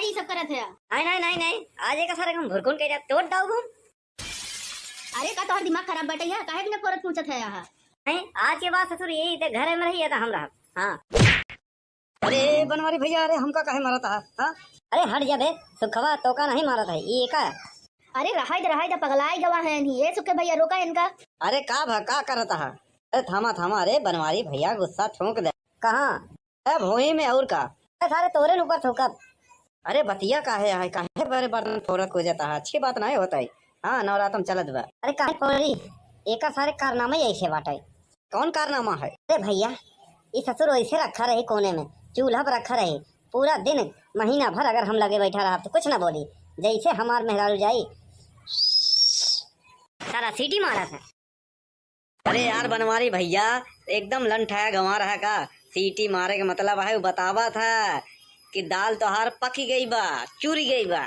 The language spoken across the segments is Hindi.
ही सब करत है? नहीं नहीं नहीं नहीं, आज एक सारे हम भुरकुन के तोड़ दाऊ घूम। अरे का तोहर दिमाग खराब बैठे है? काहे बिना परत पूछत है यहाँ? नहीं, आज के बाद ससुर यही थे घर में रही था हम रहा। हाँ अरे बनवारी भैया, अरे हमका काहे मारा था? हाँ अरे हट जा बे, सुखवा तो का नहीं मारा था ये का। अरे रहाई द पगलाई गवा है नहीं ये सुखे भैया, रोका इनका। अरे का करता है? अरे थामा थामा, अरे बनवारी भैया गुस्सा ठोक दे। कहाँ? अरे भोई में और का? सारे तोरे ऊपर ठोकब। अरे बतिया काहे बड़े बर्तन फोड़त हो जाता है, अच्छी बात नहीं होता है। हाँ नवरातम चलत बा। अरे काहे फोड़ी, एक सारे कारनामे ऐसे बाटे। कौन कारनामा है? अरे भैया ये ससुर ऐसे रखा रहे कोने में, चूल्हा पर रखा रहे पूरा दिन महीना भर, अगर हम लगे बैठा रहा तो कुछ ना बोली। जैसे हमार मेहरारू जाई सारा सीटी मारा था। अरे यार बनवारी भैया एकदम लंठाया गंवा रहा का। सीटी मारे का मतलब है वो बतावा था कि दाल तोहार पक गई बा, चूरी गई बा।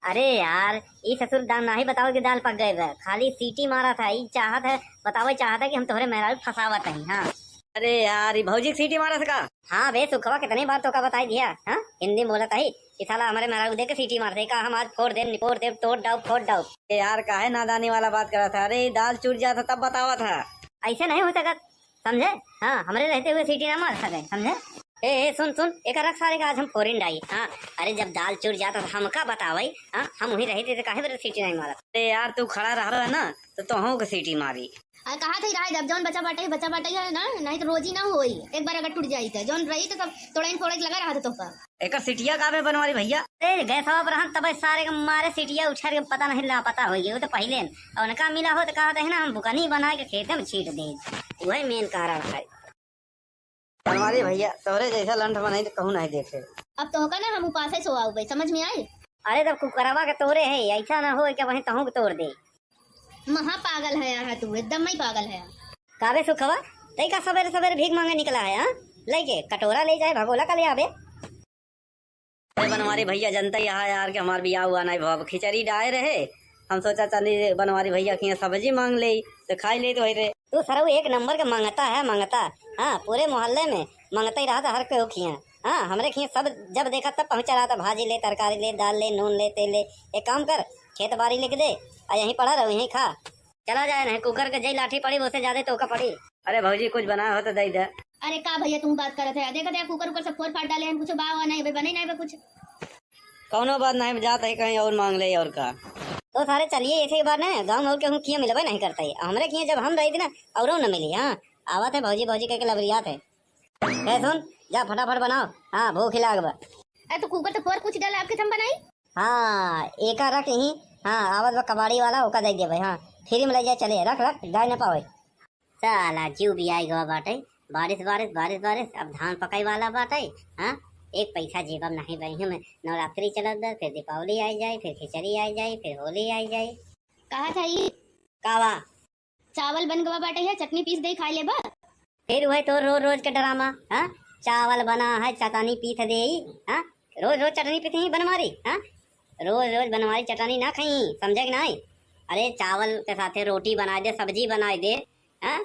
अरे यार ये ससुर दाल ना ही बताओ कि दाल पक गए बा, खाली सीटी मारा था। ये चाहत है बताओ, चाहता है कि हम तोहरे मेहरारू फसावत नहीं। हाँ अरे यार ये भौजी सीटी मारा था का? हाँ बे सुखवा कितनी बार तो का बताई दिया। हाँ हिंदी में बोला था ही कि साला हमारे मेहरारू दे के सीटी मारते का, हम आज फोड़ दे निपोड़ दे तोड़ डाउ फोड़ डाउ। यार काहे नादानी वाला बात करा था? अरे दाल चूर जाता तब बतावा था। ऐसे नहीं हो सकत, समझे? हाँ हमारे रहते हुए सीटी ना मार सके, समझे? ए सुन सुन, एक रख सारे का आज हम फोरिन डाई। हाँ अरे जब दाल चूर जाता तो हमका बतावई। हाँ हम वही रहे थे, काहे बरे सीटी नहीं मारा? अरे यार तू खड़ा रहा है ना तो तुहू को सीटी मारी। अरे कहा थे रहा जब जौन बचा बाटे है ना, नहीं तो रोजी ना होई। एक बार अगर टूट जाई तो जौन रही तो सब थोड़ा थोड़ा लगा रहा था तोहका। एक सीटिया का बनवारी भैया? अरे गैस पर हम तब सारे के मारे सीटिया उछार के पता नहीं ला पता हो गई। वो तो पहले और उनका मिला हो तो कहा था ना हम बुकनी बना के खेते में छीट दे, वही मेन कारण है। बनवारी भैया तोहरे जैसा लंठ बनाई तो कहूँ नहीं देखे। अब तो होगा ना हम उपास से सोआ भाई, समझ में आई? अरे तब कुकरवा के तोड़े है, ऐसा ना हो कि वहीं तहू के तोड़ दे। महा पागल है यार तू, एकदम ही पागल है। काबे सुखवा तई का सवेरे सवेरे भीख मांगे निकला है? हाँ लेके कटोरा ले जाए भगोला का ले आवे। अरे बनवारी भैया जनता यहाँ यार के हमार बियाह हुआ नहीं भाव, खिचड़ी डाए रहे। हम सोचा चली बनवारी भैया की सब्जी मांग ले तो खाई ले तो रे। तू सरऊ एक नंबर का मंगता है मंगता। हाँ पूरे मोहल्ले में मंगता ही रहा था हर कोई खिया। हाँ हमरे खिया सब जब देखा तब पहुंचा रहा था, भाजी ले तरकारी ले दाल ले नून ले तेल ले। एक काम कर खेत बाड़ी लिख दे और यहीं पड़ा रहो यहीं खा, चला जाए नहीं कुकर के जई लाठी पड़ी वो से ज्यादा तो का पड़ी। अरे भौजी कुछ बना हो तो दे दे। अरे का भैया तुम बात करत है? देखा कुकर ऊपर से फोड़ फाड़ डाले हैं, कुछ बाव नहीं बने नहीं बे कुछ। कौनो बात नहीं जाता है, कहीं और मांग ले और का। तो सारे चलिए ऐसे बार ना गाँव और के हम किया मिलबे नहीं करता है हमरे किया, जब हम रही थी ना और न मिली। हाँ आवत है भौजी भौजी के लबरियात है। सुन जा फटाफट बनाओ, हाँ भूख लाग बा। अरे तो कुकर तो फोड़ कुछ डाले आपके तुम बनाई। हाँ एक रख यहीं। हाँ आवत बा कबाड़ी वाला ओका दे दे भाई। हाँ फ्री में ले जाए, चले रख रख गाय न पावे। साला जीव भी आई गवा बाटे, बारिश बारिश बारिश बारिश, अब धान पकाई वाला बाटे। हाँ एक पैसा जेबम नहीं बही हमें, नवरात्रि चलत दे, फिर दीपावली आई जाए, फिर खिचड़ी आई जाए, फिर होली आई जाए। कहा था ये कावा चावल बन गवा बाटे है, चटनी पीस दे खाई ले बा। फिर वही तो रोज रोज के ड्रामा। हाँ चावल बना है चटनी पीस दे। हाँ रोज रोज चटनी पीस ही बनवारी। हाँ रोज रोज बनवारी चटनी ना खाई, समझे कि नहीं? अरे चावल के साथे रोटी बना दे, सब्जी बना दे। हाँ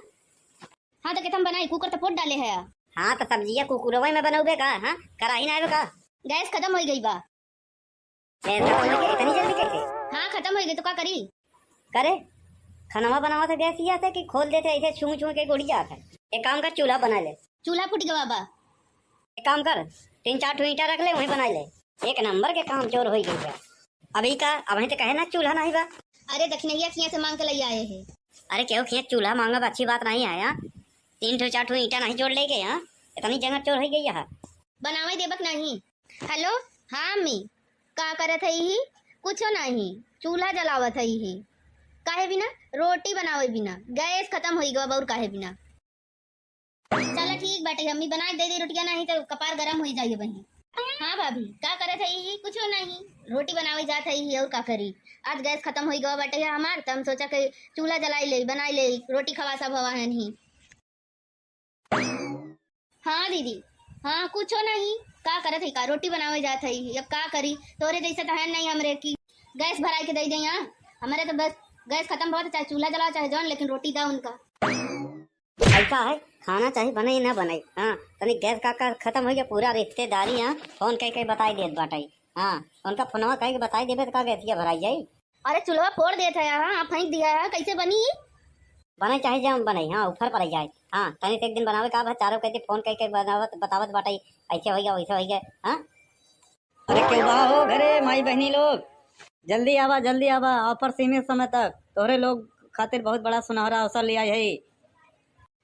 हाँ तो तुम बनाई कुकर तो फोड़ डाले है। हाँ तो सब्जियां कुकुरवा में बनाओगे का? हाँ कराही ना का? गैस खत्म हो गई बा। इतनी जल्दी कैसे? हाँ खत्म हो गई तो क्या करी? करे खाना बनावा था गैस ही आता कि खोल देते ऐसे छू छू के गुड़ी जाता है। एक काम कर चूल्हा बना ले। चूल्हा फूट गवा बा। एक काम कर 3-4 ठो ईंटा रख ले वहीं बना ले। एक नंबर के काम चोर हो गई है अभी का। अब तो कहे ना चूल्हा नहीं बा। अरे दक्षिणैया खिया से मांग के ले आए हैं। अरे क्यों खिया चूल्हा मांगा अच्छी बात नहीं आया। 3-4 ठो ईंटा नहीं जोड़ ले गए। यहाँ इतनी जगह चोर हो गई है। बनावे देबक नहीं। हेलो हाँ मी का करत है ही? कुछ नहीं चूल्हा जलावत है ही। काहे बिना रोटी बनावे बिना गैस खत्म हो गवा और काहे बिना। चलो ठीक बाटे अम्मी बना दे रोटियां, नहीं तो कपार गरम हो जाइए बहन। हाँ भाभी का करत है? कुछ नहीं रोटी बनावे जात है और का करी। आज गैस खत्म हो गवा बाटे है हमार, तो हम सोचा कि चूल्हा जलाई ले बनाई ले रोटी खवा सब हवा है नहीं। हाँ दीदी हाँ कुछ नहीं का करत है? का रोटी बनावे जात है, अब का करी? तोरे जैसे तो है नहीं हमरे की गैस भराई के दे दे। यहाँ हमारे तो बस गैस खत्म बहुत, चाहे चूल्हा जलाओ चाहे जौन, लेकिन रोटी दो उनका। ऐसा है खाना चाहिए बने ना बने। हाँ तनी गैस का खत्म हो गया पूरा रिश्तेदारी। हाँ फोन कह के बताई देत बाटाई हाँ उनका फोनवा कहीं बताई देवे तो का गैसिया भराई जाई। अरे चूल्हा फोड़ देता है, हाँ फेंक दिया है, कैसे बनी? बने चाहे जम बने, हाँ ऊपर पर जाए। हाँ तनी से एक दिन बनावे का चारों कहते फोन करके बनावत बतावत बाटाई ऐसे हो गया वैसे हो गया। हाँ अरे क्यों बा हो घरे माई बहनी लोग, जल्दी आवा ऑफर सीमित समय तक तोहरे लोग खातिर बहुत बड़ा सुनहरा अवसर लिया है।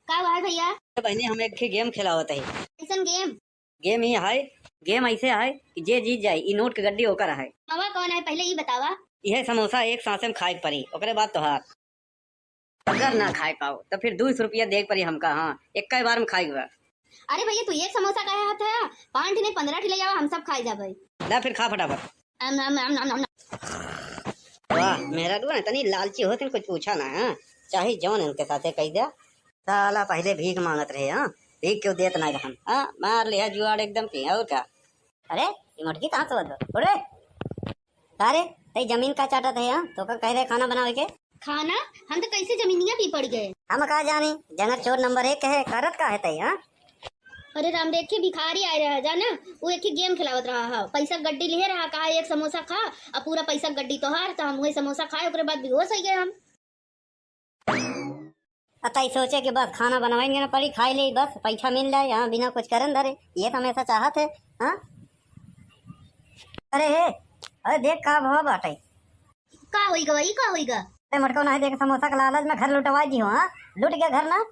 का हुआ है भैया? बहनी हम एक गेम खिलावत है। कैसन गेम? गेम ही है, गेम ऐसे है कि जे जीत जाए ई नोट के गड्डी होकर है। हवा कौन है पहले ये बतावा। यह समोसा एक सांसे में खाए के पड़ी, ओकरे बाद तोहार। अगर ना खाए पाओ तो फिर 200 रुपया देख पड़ी हमका। हाँ एक बार में खाई बा। अरे भैया तू एक समोसा का हाथ है, 5 नहीं 15 ले जावा, हम सब खाई जाबे। ला फिर खा फटाफट। आम आम आम आम आम। वाह मेरा तो तनी लालची होते कुछ पूछा ना। हाँ चाहे जौन इनके साथे कह दिया। साला पहले भीख मांगत रहे। हाँ भीख क्यों देत ना रहन। हाँ मार लिया जुआड़ एकदम की और क्या। अरे ये मटकी कहाँ से बदलो अरे अरे तई जमीन का चाटा थे। हाँ तो का कह रहे खाना बनावे के। खाना? हम तो कैसे जमीनिया भी पड़ गए। हम कहा जानी जंगल चोर नंबर 1 है करत का है तई। हाँ अरे राम देख के भिखारी आए रहा जाना, वो एक ही गेम खिलावत रहा है, पैसा गड्डी ले रहा, कहा एक समोसा खा और पूरा पैसा गड्डी तो हार, तो हम वही समोसा खाए ओकरे बाद बेहोश हो गए हम। अतई सोचे कि बस खाना बनवाएंगे ना पड़ी खाई ले बस पैसा मिल जाए। यहाँ बिना कुछ करन धरे ये तो हमेशा चाहत है। हाँ अरे हे अरे देख का भाव बाटे। का होईगा वही का होईगा? अरे मटको नहीं देख समोसा का लालच में घर लुटवाई दी हो। हाँ लुट गया घर ना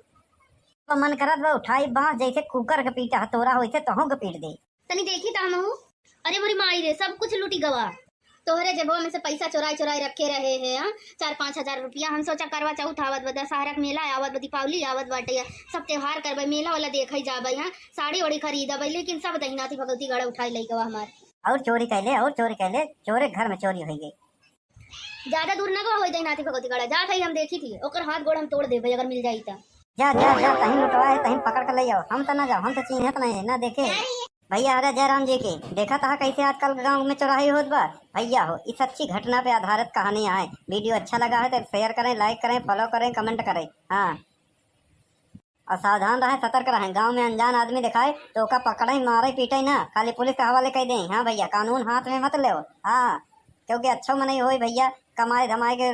तो मन करत बा उठाई बांस जैसे कुकर के पीटा हथौड़ा होइसे तोहू के पीट दे। तनी देखी ता हम। अरे मोरी माई रे सब कुछ लूटी गवा, तोहरे जेबो में से पैसा चोराई चोराई रखे रहे हैं। हाँ 4-5 हजार रुपया। हम सोचा करवा चौथ आवत बा, दशहरा के मेला आवत बा, दीपावली आवत बाटे, सब त्योहार करबे, मेला वाला देखई जाबे, हाँ साड़ी ओड़ी खरीदबे, लेकिन सब दहिनाती भगवती गड़ा उठाई लई गवा हमार। और चोरी कैले चोरे घर में चोरी हो गई। ज्यादा दूर ना गवा होई दहिनाती भगवती गड़ा जा थई, हम देखी थी ओकर हाथ गोड़ हम तोड़ देबे अगर मिल जाई ता। जा जा जा कहीं लुटवाए कहीं पकड़ कर ले जाओ। हम तो ना जाओ, हम तो चिन्हत नहीं ना देखे भैया। अरे जयराम जी की देखा था कैसे आजकल गांव में चौराही होत बा भैया हो। इस अच्छी घटना पे आधारित कहानी है। वीडियो अच्छा लगा है तो शेयर करें, लाइक करें, फॉलो करें, कमेंट करें। हाँ और सावधान रहें, सतर्क रहें। गांव में अनजान आदमी दिखाए तो ओका पकड़े मारे पीटे ना, खाली पुलिस के हवाले कर दें। हाँ भैया कानून हाथ में मत ले। हाँ क्योंकि अच्छा में नहीं हो भैया, कमाए धमाए के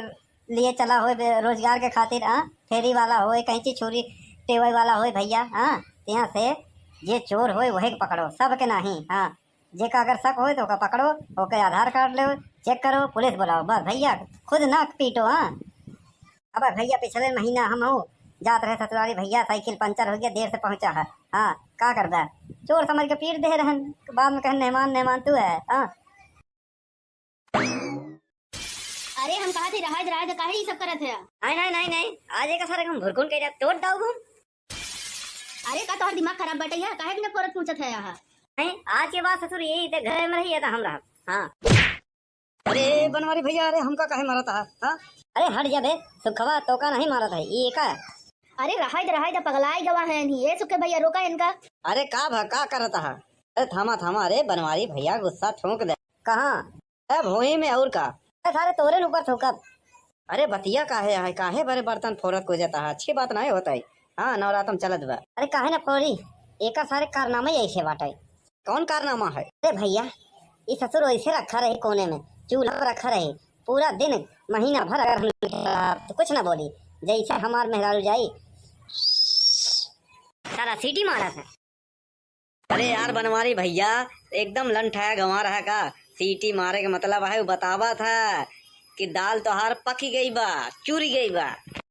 लिए चला हो रोजगार के खातिर। हाँ फेरी वाला हो कहीं छुरी टेबल वाला हो भैया। हाँ यहाँ से ये चोर हो वही पकड़ो, सब के नहीं। हाँ जेका अगर शक हो तो ओका पकड़ो, ओके आधार कार्ड लो, चेक करो, पुलिस बुलाओ बस भैया, खुद ना पीटो। हाँ अब भैया पिछले महीना हम हो जात रहे ससुराली भैया, साइकिल पंचर हो गया, देर से पहुंचा है। हाँ का करदा चोर समझ के पीट दे रहन, बाद में कहे मेहमान तू है। हाँ अरे हम कहा थे राहत राहत काहे ये सब करत है? नहीं आज एक सारे हम भुरकुन के तोड़ दाऊ हम। अरे का तोहर दिमाग खराब बटे है, काहे बिना करत पूछत है यहाँ? नहीं आज के बाद ससुर यही ते घर में रही है हम रहा। हाँ अरे बनवारी भैया, अरे हमका काहे मारा था? हाँ अरे हट जा बे सुखवा तो का नहीं मारा था ये का। अरे राहत पगलाई गवा है नहीं ये सुखे भैया, रोका इनका। अरे का करता है? अरे थामा अरे बनवारी भैया गुस्सा ठोक दे। कहाँ अरे भोई में और का सारे तोरे ऊपर ठोकब। अरे बतिया काहे बड़े बर्तन फोड़त को जाता है, अच्छी बात नहीं होता है। हाँ नवरात्रम चलत बा। अरे काहे ना फोड़ी एक सारे कारनामा ऐसे बाटे। कौन कारनामा है? अरे भैया ये ससुर ऐसे रखा रहे कोने में, चूल्हा पर रखा रहे पूरा दिन महीना भर, अगर तो कुछ ना बोली, जैसे हमार मेहरारू जाई सारा सीटी मारा था। अरे यार बनवारी भैया एकदम लंठाया गंवा रहा का, सीटी मारे के मतलब है बतावा था कि दाल तोहार पकी गई बा, चूरी गई बा।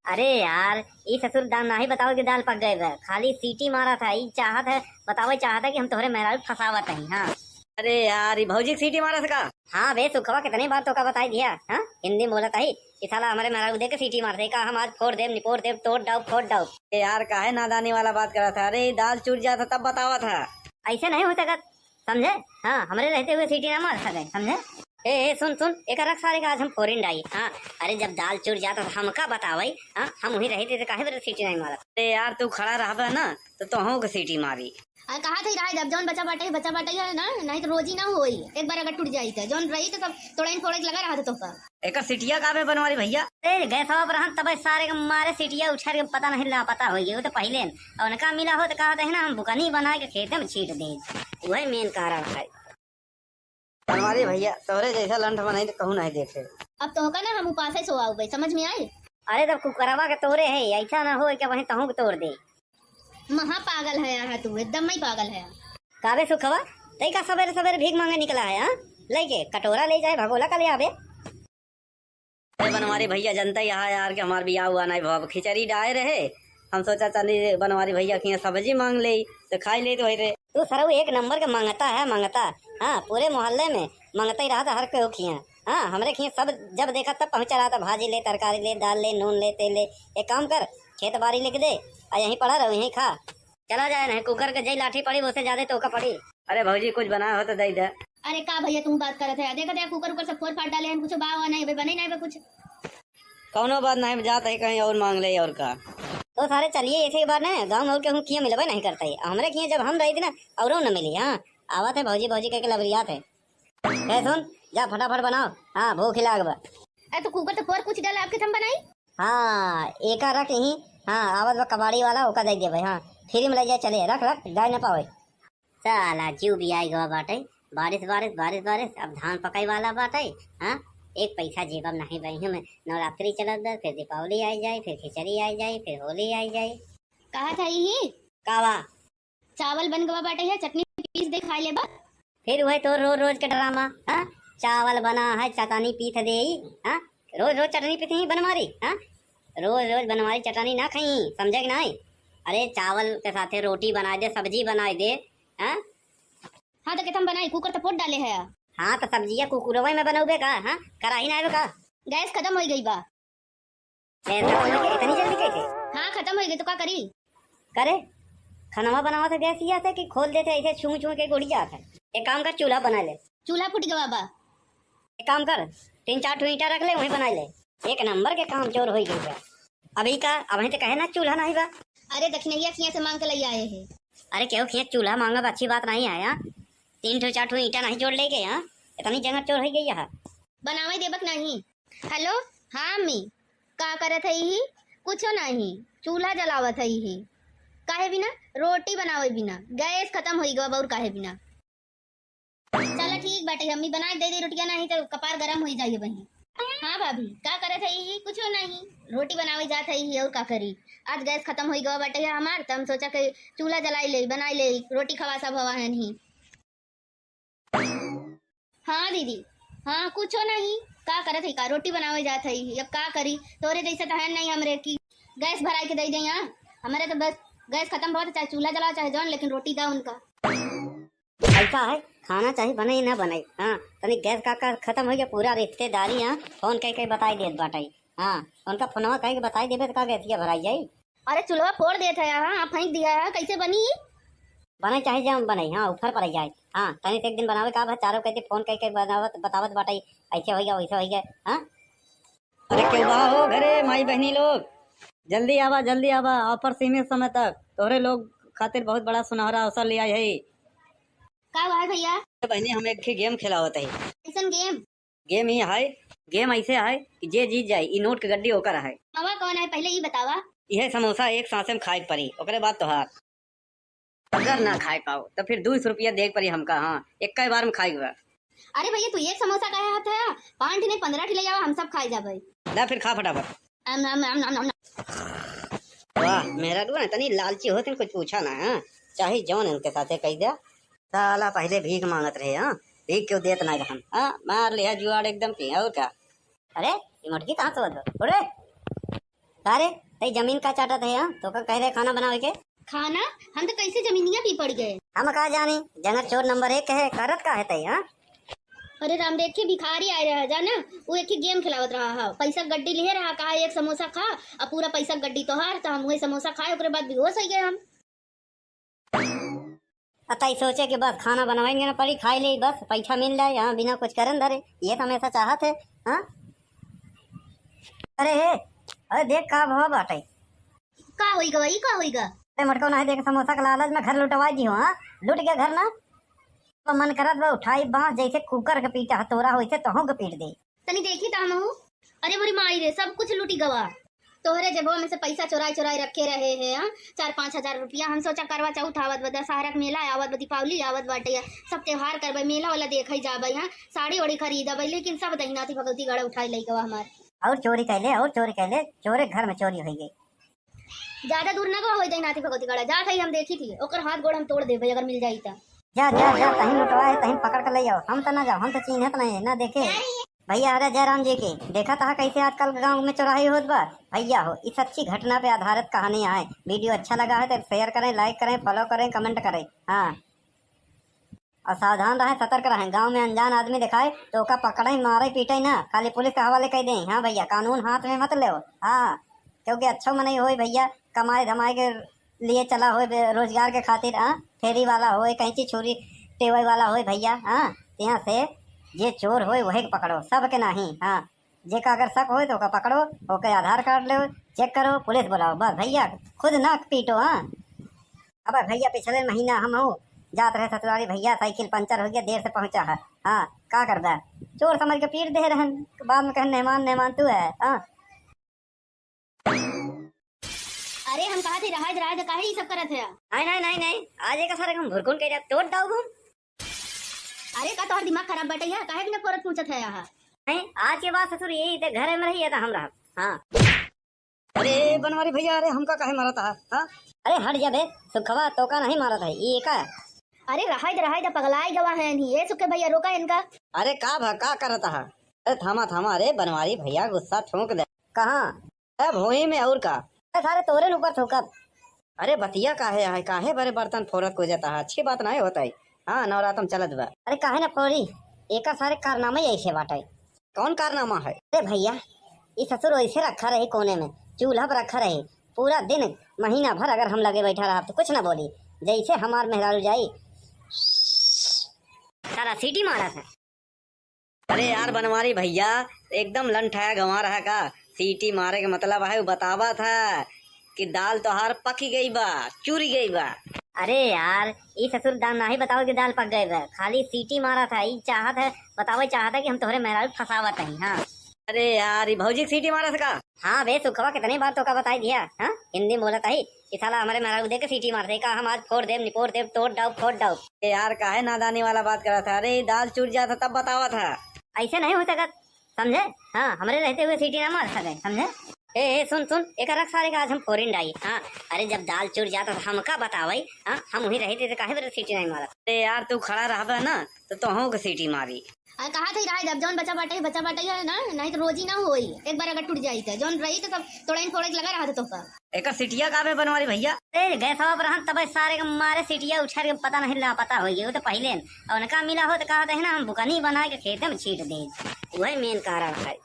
अरे यार ये ससुर दाल ना ही बताओ कि दाल पक गए बा, खाली सीटी मारा था। ये चाहत है बताओ, चाहता है कि हम तोहरे मेहरारू फसावत नहीं। हाँ अरे यार ये भौजी सीटी मारा था। हाँ बे सुखवा कितनी बार तो का बताई दिया। हाँ हिंदी में बोला था ही कि साला हमारे मेहरारू दे के सीटी मारते का, हम आज फोड़ देव निपोड़ देव तोड़ डाउ फोड़ डाउ। यार काहे नादानी वाला बात करा था? अरे दाल चूर जाता तब बतावा था। ऐसे नहीं हो सकत समझे। हाँ हमारे रहते हुए सीटी ना मार सके समझे। ए सुन एक रख सारे का आज हम फोरिन डाई। हाँ अरे जब दाल चूर जाता तो हमका बतावई। हाँ हम वही रहते थे काहे बरे सीटी नहीं मारा। अरे यार तू खड़ा रहा ना तो तोहू के सीटी मारी। कहा थे राहत अब जौन बचा बाटे है ना, नहीं तो रोजी ना होई, एक बार अगर टूट जाई तो जौन रही तो सब तोड़ाइन फोड़े लगा रहा था तो का। एक सीटिया काबे बनवारी भैया? अरे गैस पर रहन तब सारे के मारे सीटिया उछार के पता नहीं ला पता हो गई वो तो पहले और उनका मिला हो तो कहा था ना हम बुकनी बना के खेते में छीट दे, वही मेन कारण है। हमारे भैया तोरे जैसा लंठ बनाई तो कहूँ नहीं देखे। अब तो होगा ना हम उपास ही सोआओ भाई, समझ में आई? अरे तब कुकरवा के तोरे है, ऐसा ना हो कि वहीं तहूँ के तोड़ दे। महा पागल है यहाँ तू, एकदम ही पागल है। काबे सुखवा तई का सवेरे सवेरे भीख मांगे निकला है। हाँ लेके कटोरा ले जाए भगोला का ले आवे। अरे बनवारी भैया जनता यहाँ यार के हमार बियाह हुआ नहीं भाव खिचड़ी डाए रहे। हम सोचा चली बनवारी भैया की सब्जी मांग ले तो खाई ले तो वही रे। तू सरऊ एक नंबर का मांगता है मांगता। हाँ पूरे मोहल्ले में मांगता ही रहा था हर कोई खिया। हाँ हमरे खिया सब जब देखा तब पहुंचा रहा था, भाजी ले, तरकारी ले, दाल ले, नून ले, तेल ले। एक काम कर खेत बाड़ी लिख दे और यहीं पड़ा रहो, यहीं खा। चला जाए नहीं कुकर के जई लाठी पड़ी उससे ज्यादा तो का पड़ी। अरे भौजी कुछ बनाया हो तो दे दे। अरे का भैया तुम बात करत है, देखा कुकर उकर सब फोड़ फाड़ डाले हैं, कुछ बावा नहीं भाई, बने नहीं भाई कुछ। कौनो बात नहीं जाता है कहीं और मांग ले और का। तो सारे चलिए ऐसे ही बार ना गाँव और के हूँ किया मिलबे नहीं करता है हमरे किया जब हम रही थी ना और न मिली। हाँ आवत है भौजी भौजी कह के लबरियात है। सुन जा फटाफट बनाओ। हाँ भूख ही लागबा। अरे तो कुकर तो फोड़ कुछ डाला आपके थम बनाई। हाँ एक रख यहीं। हाँ आवत बा कबाड़ी वाला ओका दे दे भाई। हाँ फ्री में ले जाए चले, रख रख गाय न पावे। साला जीव भी आई गवा बाटे। बारिश बारिश बारिश बारिश अब धान पकाई वाला बाटे। हाँ एक पैसा जेबम नहीं बही में। नवरात्रि चलत दर, फिर दीपावली आई जाए, फिर खिचड़ी आई जाए, फिर होली आई जाए। कहा था यही कावा चावल बन गवा बाटे है, चटनी पीस दे खा ले बा। फिर वही तो रोज रोज के ड्रामा। हाँ चावल बना है चटनी पीस दे। हाँ रोज रोज चटनी पीस ही बनवारी। हाँ रोज रोज बनवारी चटनी ना खाई, समझे कि नहीं? अरे चावल के साथे रोटी बना दे, सब्जी बना दे। हाँ हाँ तो कहता हम बनाई, कुकर तो फोड़ डाले है। हाँ तो सब्जिया कुकुरवे में बनौबे का? हाँ कराही ना आवे का? गैस खत्म हो गई बा। इतनी जल्दी कैसे? हाँ खत्म हो गई तो क्या करी? करे खाना बनावा तो गैस ही आता है कि खोल देते ऐसे छू छू के गुड़ी जाता है। एक काम कर चूल्हा बना ले। चूल्हा फूट गवा बा। एक काम कर 3-4 ईंटा रख ले वहीं बना ले। एक नंबर के काम चोर हो गई है। अभी का अब तो कहे ना चूल्हा नहीं बा। अरे दक्षिणिया खिया से मांग के ले आए हैं। अरे क्यों खिया चूल्हा मांगा अच्छी बात नहीं आया। 3-4 ईंटा नहीं जोड़ ले गए। यहाँ इतनी जगह चोर हो गई है। बनावे देबक नहीं। हेलो हाँ अम्मी का करत है ही? कुछो नहीं, चूल्हा जलावत है ही। काहे बिना रोटी बनावे बिना गैस खत्म हो गवा और काहे बिना। चला ठीक बाटे अम्मी बना दे दे रोटियां, नहीं तो कपार गरम हो जाइए वही। हाँ भाभी का करत है ही? कुछो नहीं, रोटी बनावे जात है ही और का करी। आज गैस खत्म हो गवा बाटे है हमार, तो हम सोचा कि चूल्हा जलाई ले बनाई ले, रोटी खवा सब हवा है नहीं। हाँ दीदी हाँ कुछो नहीं, का करत है का रोटी बनावे जात है अब का करी। तोरे जैसे तो है नहीं हमरे की गैस भराई के दे दे। यहाँ हमारे तो बस गैस खत्म बहुत, चाहे चूल्हा जलाओ चाहे जौन, लेकिन रोटी दा उनका। ऐसा है खाना चाहिए बने ना बने। हाँ तनी गैस का खत्म हो गया पूरा रिश्तेदारी। हाँ फोन कह बताई देत बाटाई। हाँ उनका फोनवा कह के बताई देबे तो का गैसिया भराई जाई। अरे चूल्हा फोड़ देता है, हाँ फेंक दिया है, कैसे बनी? बने चाहे जब बने। हाँ ऊपर पर जाए। हाँ तनी से एक दिन बनावे का चारों कहते फोन कह बनावत बतावत बाटाई ऐसे हो गया वैसे हो गया। हाँ अरे क्यों बा हो घरे माई बहनी लोग, जल्दी आवा ऑफर सीमित समय तक तोहरे लोग खातिर बहुत बड़ा सुनहरा अवसर लिया है। का हुआ है भैया? बहनी हम एक गेम खिलावत है। कैसन गेम? गेम ही है, गेम ऐसे है कि जे जीत जाए ई नोट के गड्डी ओकर है। हवा कौन है पहले ये बतावा। यह समोसा एक सांसे में खाए पड़ी, ओकरे बाद तोहार। अगर ना खाए पाओ तो फिर 200 रुपया देख पड़ी हमका। हाँ एक बार में खाई हुआ। अरे भैया तू एक समोसा खाया हाथ है, 5 नहीं 15 ले जावा, हम सब खाई जाबे। ला फिर खा फटाफट। आम नाम नाम नाम नाम। वाह मेरा ना तनी लालची होते कुछ पूछा ना। हाँ चाहे जौन इनके साथे कह दिया। साला पहले भीख मांगत रहे। हाँ भीख क्यों देत ना हम। हाँ मार लिया जुआड़ एकदम पी और क्या। अरे ये मटकी कहाँ से बदलो अरे अरे तई जमीन का चाटा थे। हाँ तो कह रहे खाना बनावे के। खाना हम तो कैसे जमीनिया पी पड़ गए। हम कहा जानी जंगल चोर नंबर 1 है करत का है तई। हाँ अरे राम देख के भिखारी आए रहा जाना, वो एक ही गेम खिलावत रहा है, पैसा गड्डी लिए रहा, कहा एक समोसा खा और पूरा पैसा गड्डी तो हार, तो हम वही समोसा खाए ओकरे बाद बेहोश हो गए हम। अतई सोचे कि बस खाना बनवाएंगे ना पड़ी खाई ले बस पैसा मिल जाए। यहाँ बिना कुछ करन धरे ये तो हमेशा चाहत है। हाँ अरे देख का भाव बाटे का होइगा वही का होइगा। मटको नहीं देख समोसा का लालच में घर लुटवा दी हो। हाँ लुट गया घर ना तो मन करत बा उठाई बांस जैसे कुकर के पीटा हतोरा हो तो के पीट दे। तनी देखी ता हम। अरे मोरी माई रे सब कुछ लुटी गवा। तोहरे जेबो में से पैसा चुराई चुराई रखे रहे हैं। हाँ, 4-5 हजार रुपया। हम सोचा करवा चौथ आवत बा, दशहरा के मेला आवत बा, दीपावली आवत बाटे, सब त्योहार करबे, मेला वाला देखई जाबे। हाँ, साड़ी वाड़ी खरीदबे, लेकिन सब दहिनाती भगवती गड़ा उठाई लइकवा हमार। और चोरी कैले चोरे घर में चोरी हो गई। ज्यादा दूर ना गवा होई दहिनाती भगवती गड़ा, जात हई हम देखी थी, ओकर हाथ गोड़ हम तोड़ देबे अगर मिल जाई त। जा जा जा तहीं लुटवा है तहीं पकड़ कर ले जाओ। हम तो ना जाओ, हम तो चिन्हत नहीं ना देखे। भैया अरे जयराम जी की देखा था कैसे आजकल गांव में चौराही होत बा। भैया हो इस अच्छी घटना पे आधारित कहानी है। वीडियो अच्छा लगा है तो शेयर करें, लाइक करें, फॉलो करें, कमेंट करें। हाँ, और सावधान रहें, सतर्क रहें। गांव में अनजान आदमी दिखाए तो ओका पकड़े मारे पीटे ना, खाली पुलिस के हवाले कर दें। हाँ भैया, कानून हाथ में मत ले। हाँ, क्योंकि अच्छा मन हो भैया, कमाए धमाए के लिए चला हो, रोजगार के खातिर। हाँ, फेरी वाला हो, कहीं चीज छोरी टेबल वाला हो भैया। हाँ, यहाँ से जे चोर हो वही के पकड़ो, सब के नहीं। हाँ, जे का अगर शक हो तो ओका पकड़ो, ओके आधार कार्ड लो, चेक करो, पुलिस बुलाओ, बस भैया खुद ना पीटो। हाँ, अब भैया पिछले महीना हम हो जात रहे ससुराली भैया, साइकिल पंचर हो गया, देर से पहुंचा है। हाँ, का करता चोर समझ के पीट दे रहन, बाद में कहे मेहमान तू है। हाँ, अरे हम कहा थे रहा काहे ये सब करत है? नहीं आज एक सारे हम भुरकुन के तोड़ दाऊ घूम। अरे का तोहर दिमाग खराब बटे है, काहे बिना फोरत पूछत है यहाँ? नहीं, आज के बाद ससुर यही ते घर में रही था हम रहा। हाँ, अरे बनवारी भैया, अरे हमका काहे मारा था? हाँ, अरे हट जा बे, सुखवा तो का नहीं मारा था ये का। अरे रहा पगलाई गवा है नहीं, ये सुखे भैया रोका इनका। अरे का करता है? अरे थामा, अरे बनवारी भैया गुस्सा ठोक दे। कहाँ? अरे भोई में और का? अरे सारे तोरे ऊपर ठोकब। अरे बतिया काहे बड़े बर्तन फोरत को जाता है, अच्छी बात नहीं होता है। हाँ, नवरात्रम चलत बा। अरे काहे ना फोड़ी, एक सारे कारनामे ऐसे बाटे। कौन कारनामा है? अरे भैया, ये ससुर ऐसे रखा रहे कोने में, चूल्हा पर रखा रहे पूरा दिन महीना भर। अगर हम लगे बैठा रहा तो कुछ ना बोली, जैसे हमार मेहरारू जाई सारा सीटी मारा था। अरे यार बनवारी भैया, एकदम लंठाया गंवा रहा का। सीटी मारे का मतलब है बतावा था कि दाल तोहार पकी गई बा, चूरी गई बा। अरे यार, ये ससुर दाल ना ही बताओ कि दाल पक गए बा, खाली सीटी मारा था। ये चाहत है बताओ, चाहता है कि हम तोहरे मेहरारू फसावत नहीं। हाँ, अरे यार, ये भौजी सीटी मारा था। हाँ बे सुखवा, कितनी बार तो का बताई दिया। हाँ, हिंदी में बोला था ही कि साला हमारे मेहरारू देख के सीटी मारते का, हम आज फोड़ देव निपोड़ देव, तोड़ डाउ फोड़ डाउ। यार काहे नादानी वाला बात करा था? अरे दाल चूर जाता तब बतावा था। ऐसे नहीं हो सकत, समझे? हाँ, हमारे रहते हुए सीटी ना मार सके, समझे? ए सुन एक रख सारे का आज हम फोरिन डाई। हाँ, अरे जब दाल चूर जाता तो हमका बतावई। हाँ, हम वही रहते थे, काहे बरे सीटी नहीं मारा? अरे यार तू खड़ा रहा ना तो तोहू के सीटी मारी। कहा थे रहा जब जौन बचा बाटे है ना, नहीं तो रोजी ना होई। एक बार अगर टूट जाई तो जौन रही तो सब तोड़ाइन फोड़े लगा रहा था तो का। एक सीटिया काबे बनवारी भैया? अरे गैस पर हम तब सारे के मारे सीटिया उछार के पता नहीं ला पता हो गई तो पहले। और उनका मिला हो तो कहा था ना हम बुकनी बना के खेत में छीट दे, वही मेन कारण है।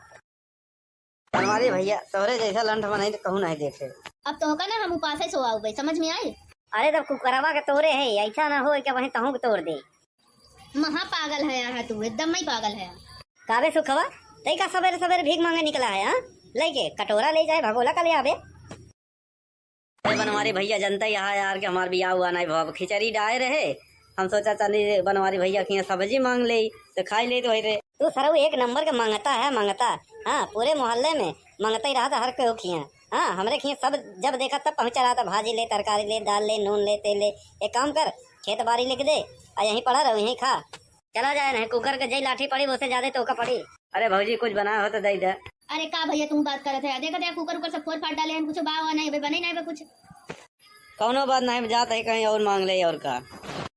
बनवारी भैया तोहरे जैसा लंठ बनाई तो कहूँ नहीं देखे। अब तो होगा ना हम उपास से सोआऊ भाई, समझ में आई? अरे तब कुकरवा के तोड़े है, ऐसा ना हो कि वहीं तहू के तोड़ दे। महा पागल है यहाँ तू, एकदम ही पागल है। काबे सुखवा तई का सवेरे सवेरे भीख मांगे निकला है। हाँ, लेके कटोरा ले जाए, भगोला का ले आवे। अरे बनवारी भैया जनता यहाँ यार के हमार बियाह हुआ नहीं भाव, खिचड़ी डाए रहे। हम सोचा चली बनवारी भैया की सब्जी मांग ले तो खाई ले तो रे। तू सरऊ एक नंबर का मांगता है, मांगता। हाँ, पूरे मोहल्ले में मांगता ही रहा था हर कोई खिया। हाँ, हमरे खिया सब जब देखा तब पहुंचा रहा था, भाजी ले, तरकारी ले, दाल ले, नून ले, तेल ले। एक काम कर, खेत बाड़ी लिख दे और यहीं पड़ा रहो, यहीं खा। चला जाए नहीं कुकर के जई लाठी पड़ी उससे ज्यादा तो का पड़ी। अरे भौजी कुछ बना हो तो दे दे। अरे का भैया तुम बात करत है, देखा कुकर उकर सब फोड़ फाड़ डाले हैं, कुछ बावा नहीं बने नहीं कुछ। कौनो बात नहीं, जाता है कहीं और मांग ले और का।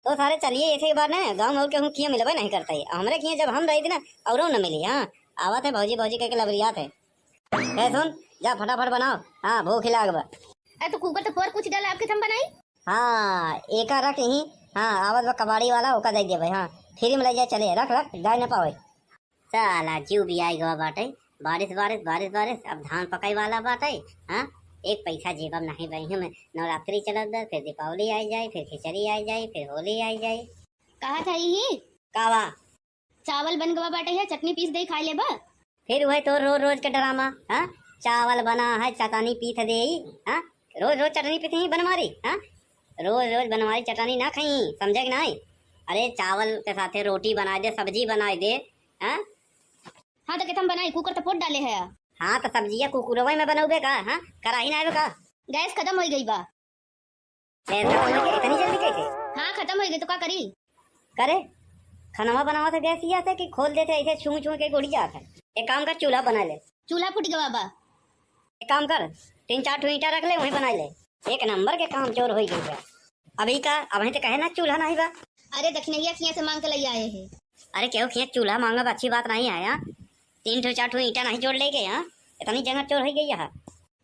तो सारे चलिए ऐसे ही बार ना गाँव में और के किया मिलबे नहीं करता है हमरे किया, जब हम रही थी ना और न मिली। हाँ, आवत है भौजी भौजी कह के लबरियात है। सुन जा फटाफट बनाओ। हाँ, भूख लाग बा। अरे तो कुकर तो फोड़ कुछ डाले आपके थम बनाई। हाँ, एक रख यहीं। हाँ, आवत बा कबाड़ी वाला ओका दे दे भाई। हाँ, फ्री में ले जाए, चले रख गाय न पावे। साला जीव भी आई गवा बाटे, बारिश बारिश बारिश बारिश, अब धान पकाई वाला बाटे। हाँ, एक पैसा जेबम नहीं बही में। नवरात्रि चलत बा, फिर दीपावली आई जाए, फिर खिचड़ी आई जाए, फिर होली आई जाए। कहा था यही कावा चावल बन गवा बाटे है, चटनी पीस दे खाई ले बा। फिर वही तो रोज रोज के ड्रामा। हाँ, चावल बना है चटनी पीस दे। हाँ, रोज रोज चटनी पीस ही बनवारी। हाँ, रोज रोज बनवारी चटनी ना खाई, समझे कि नहीं? अरे चावल के साथे रोटी बना दे, सब्जी बना दे। हाँ, हाँ तो कितम बनाई, कुकर तो फोड़ डाले है। हाँ तो सब्जियां कुकुरवा में बनोगे का? हाँ कराही ना आवे का? गैस खत्म हो गई बा। इतनी जल्दी कैसे हाँ खत्म हो गई तो क्या करी? करे? खाना बनावा से गैस ये आता है कि खोल देते ऐसे छू छू के गुड़ी जाता है। एक काम कर, चूल्हा बना ले। चूल्हा फूट गवा बा। एक काम कर, 3-4 ठो ईंटा रख ले, वहीं बना ले। एक नंबर के काम चोर हो गई है। अभी का अब वहीं तो कहे ना चूल्हा नहीं बा। अरे दक्षिणैया किया से मांग के ले आए हैं। अरे क्यों खिया चूल्हा मांगा अच्छी बात नहीं है यहाँ। 3-4 ठो ईंटा नहीं जोड़ लेके यहाँ इतनी जगह चोर हो गई यहाँ।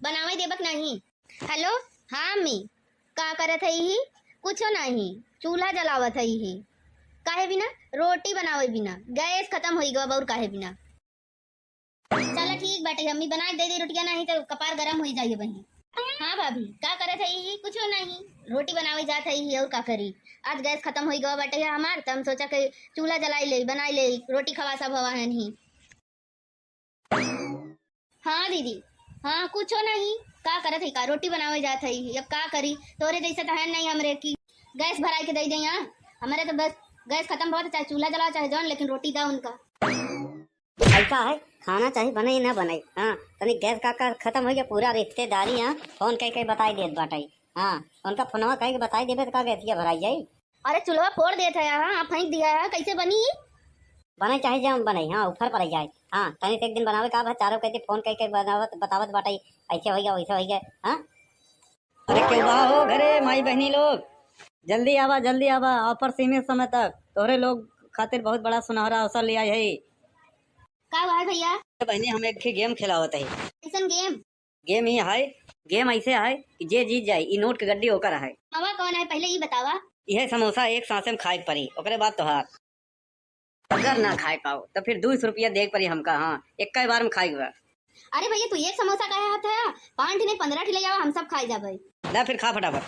बनावे देबक नहीं। हेलो हाँ अम्मी, का करत है ही? कुछो नहीं, चूल्हा जलावत है ही। काहे बिना रोटी बनावे बिना गैस खत्म हो गवा और काहे बिना। चलो ठीक बाटे, अम्मी बना दे दे रोटियां, नहीं तो कपार गरम हो जाइए वहीं। हाँ भाभी का करत है ही? कुछो नहीं, रोटी बनावे जात है ही और का करी। आज गैस खत्म हो गवा बाटे हमार, तो हम सोचा कि चूल्हा जलाई ले बनाई ले रोटी खवा सब हवा है नहीं। हाँ दीदी हाँ कुछो नहीं, का करत है का रोटी बनावे जात है अब का करी। तोरे जैसे तो है नहीं हमरे की गैस भराई के दे दे यहाँ। हमारे तो बस गैस खत्म बहुत, चाहे चूल्हा जलाओ चाहे जौन, लेकिन रोटी दा उनका। ऐसा है खाना चाहे बने ना बने। हाँ तनी गैस का खत्म हो गया पूरा रिश्तेदारी यहाँ फोन कह के बताई देत बाटाई। हाँ उनका फोनवा कह के बताई देबे तो का गैसिया भराई जाई। अरे चूल्हा फोड़ देता है हाँ, फेंक दिया है, कैसे बनी? बने चाहे जम बने, हाँ ऊपर पड़ जाए। हाँ तनी से एक दिन बनावे का चारों कहते फोन कह के बनावत बतावत बाटाई ऐसे हो गया वैसे हो गया। हाँ अरे क्यों बा हो घरे माई बहनी लोग, जल्दी आवा ऑफर सीमित समय तक तोहरे लोग खातिर बहुत बड़ा सुनहरा अवसर लिया है। का हुआ है भैया? बहनी हम एक गेम खिलावत है। कैसन गेम? गेम ही है, गेम ऐसे है कि जे जीत जाए ई नोट के गड्डी होकर है। मामा कौन है पहले ये बतावा। यह समोसा एक सांसे में खाए पड़ी, ओकरे बाद तोहार। अगर ना खाए पाओ तो फिर 200 रुपया देख पड़ी हमका। हाँ एक बार में खाएगा। अरे भैया तू एक समोसा का हाथ है 5 ने 15 ले जावा, हम सब खाए जाबे। ला फिर खा फटाफट।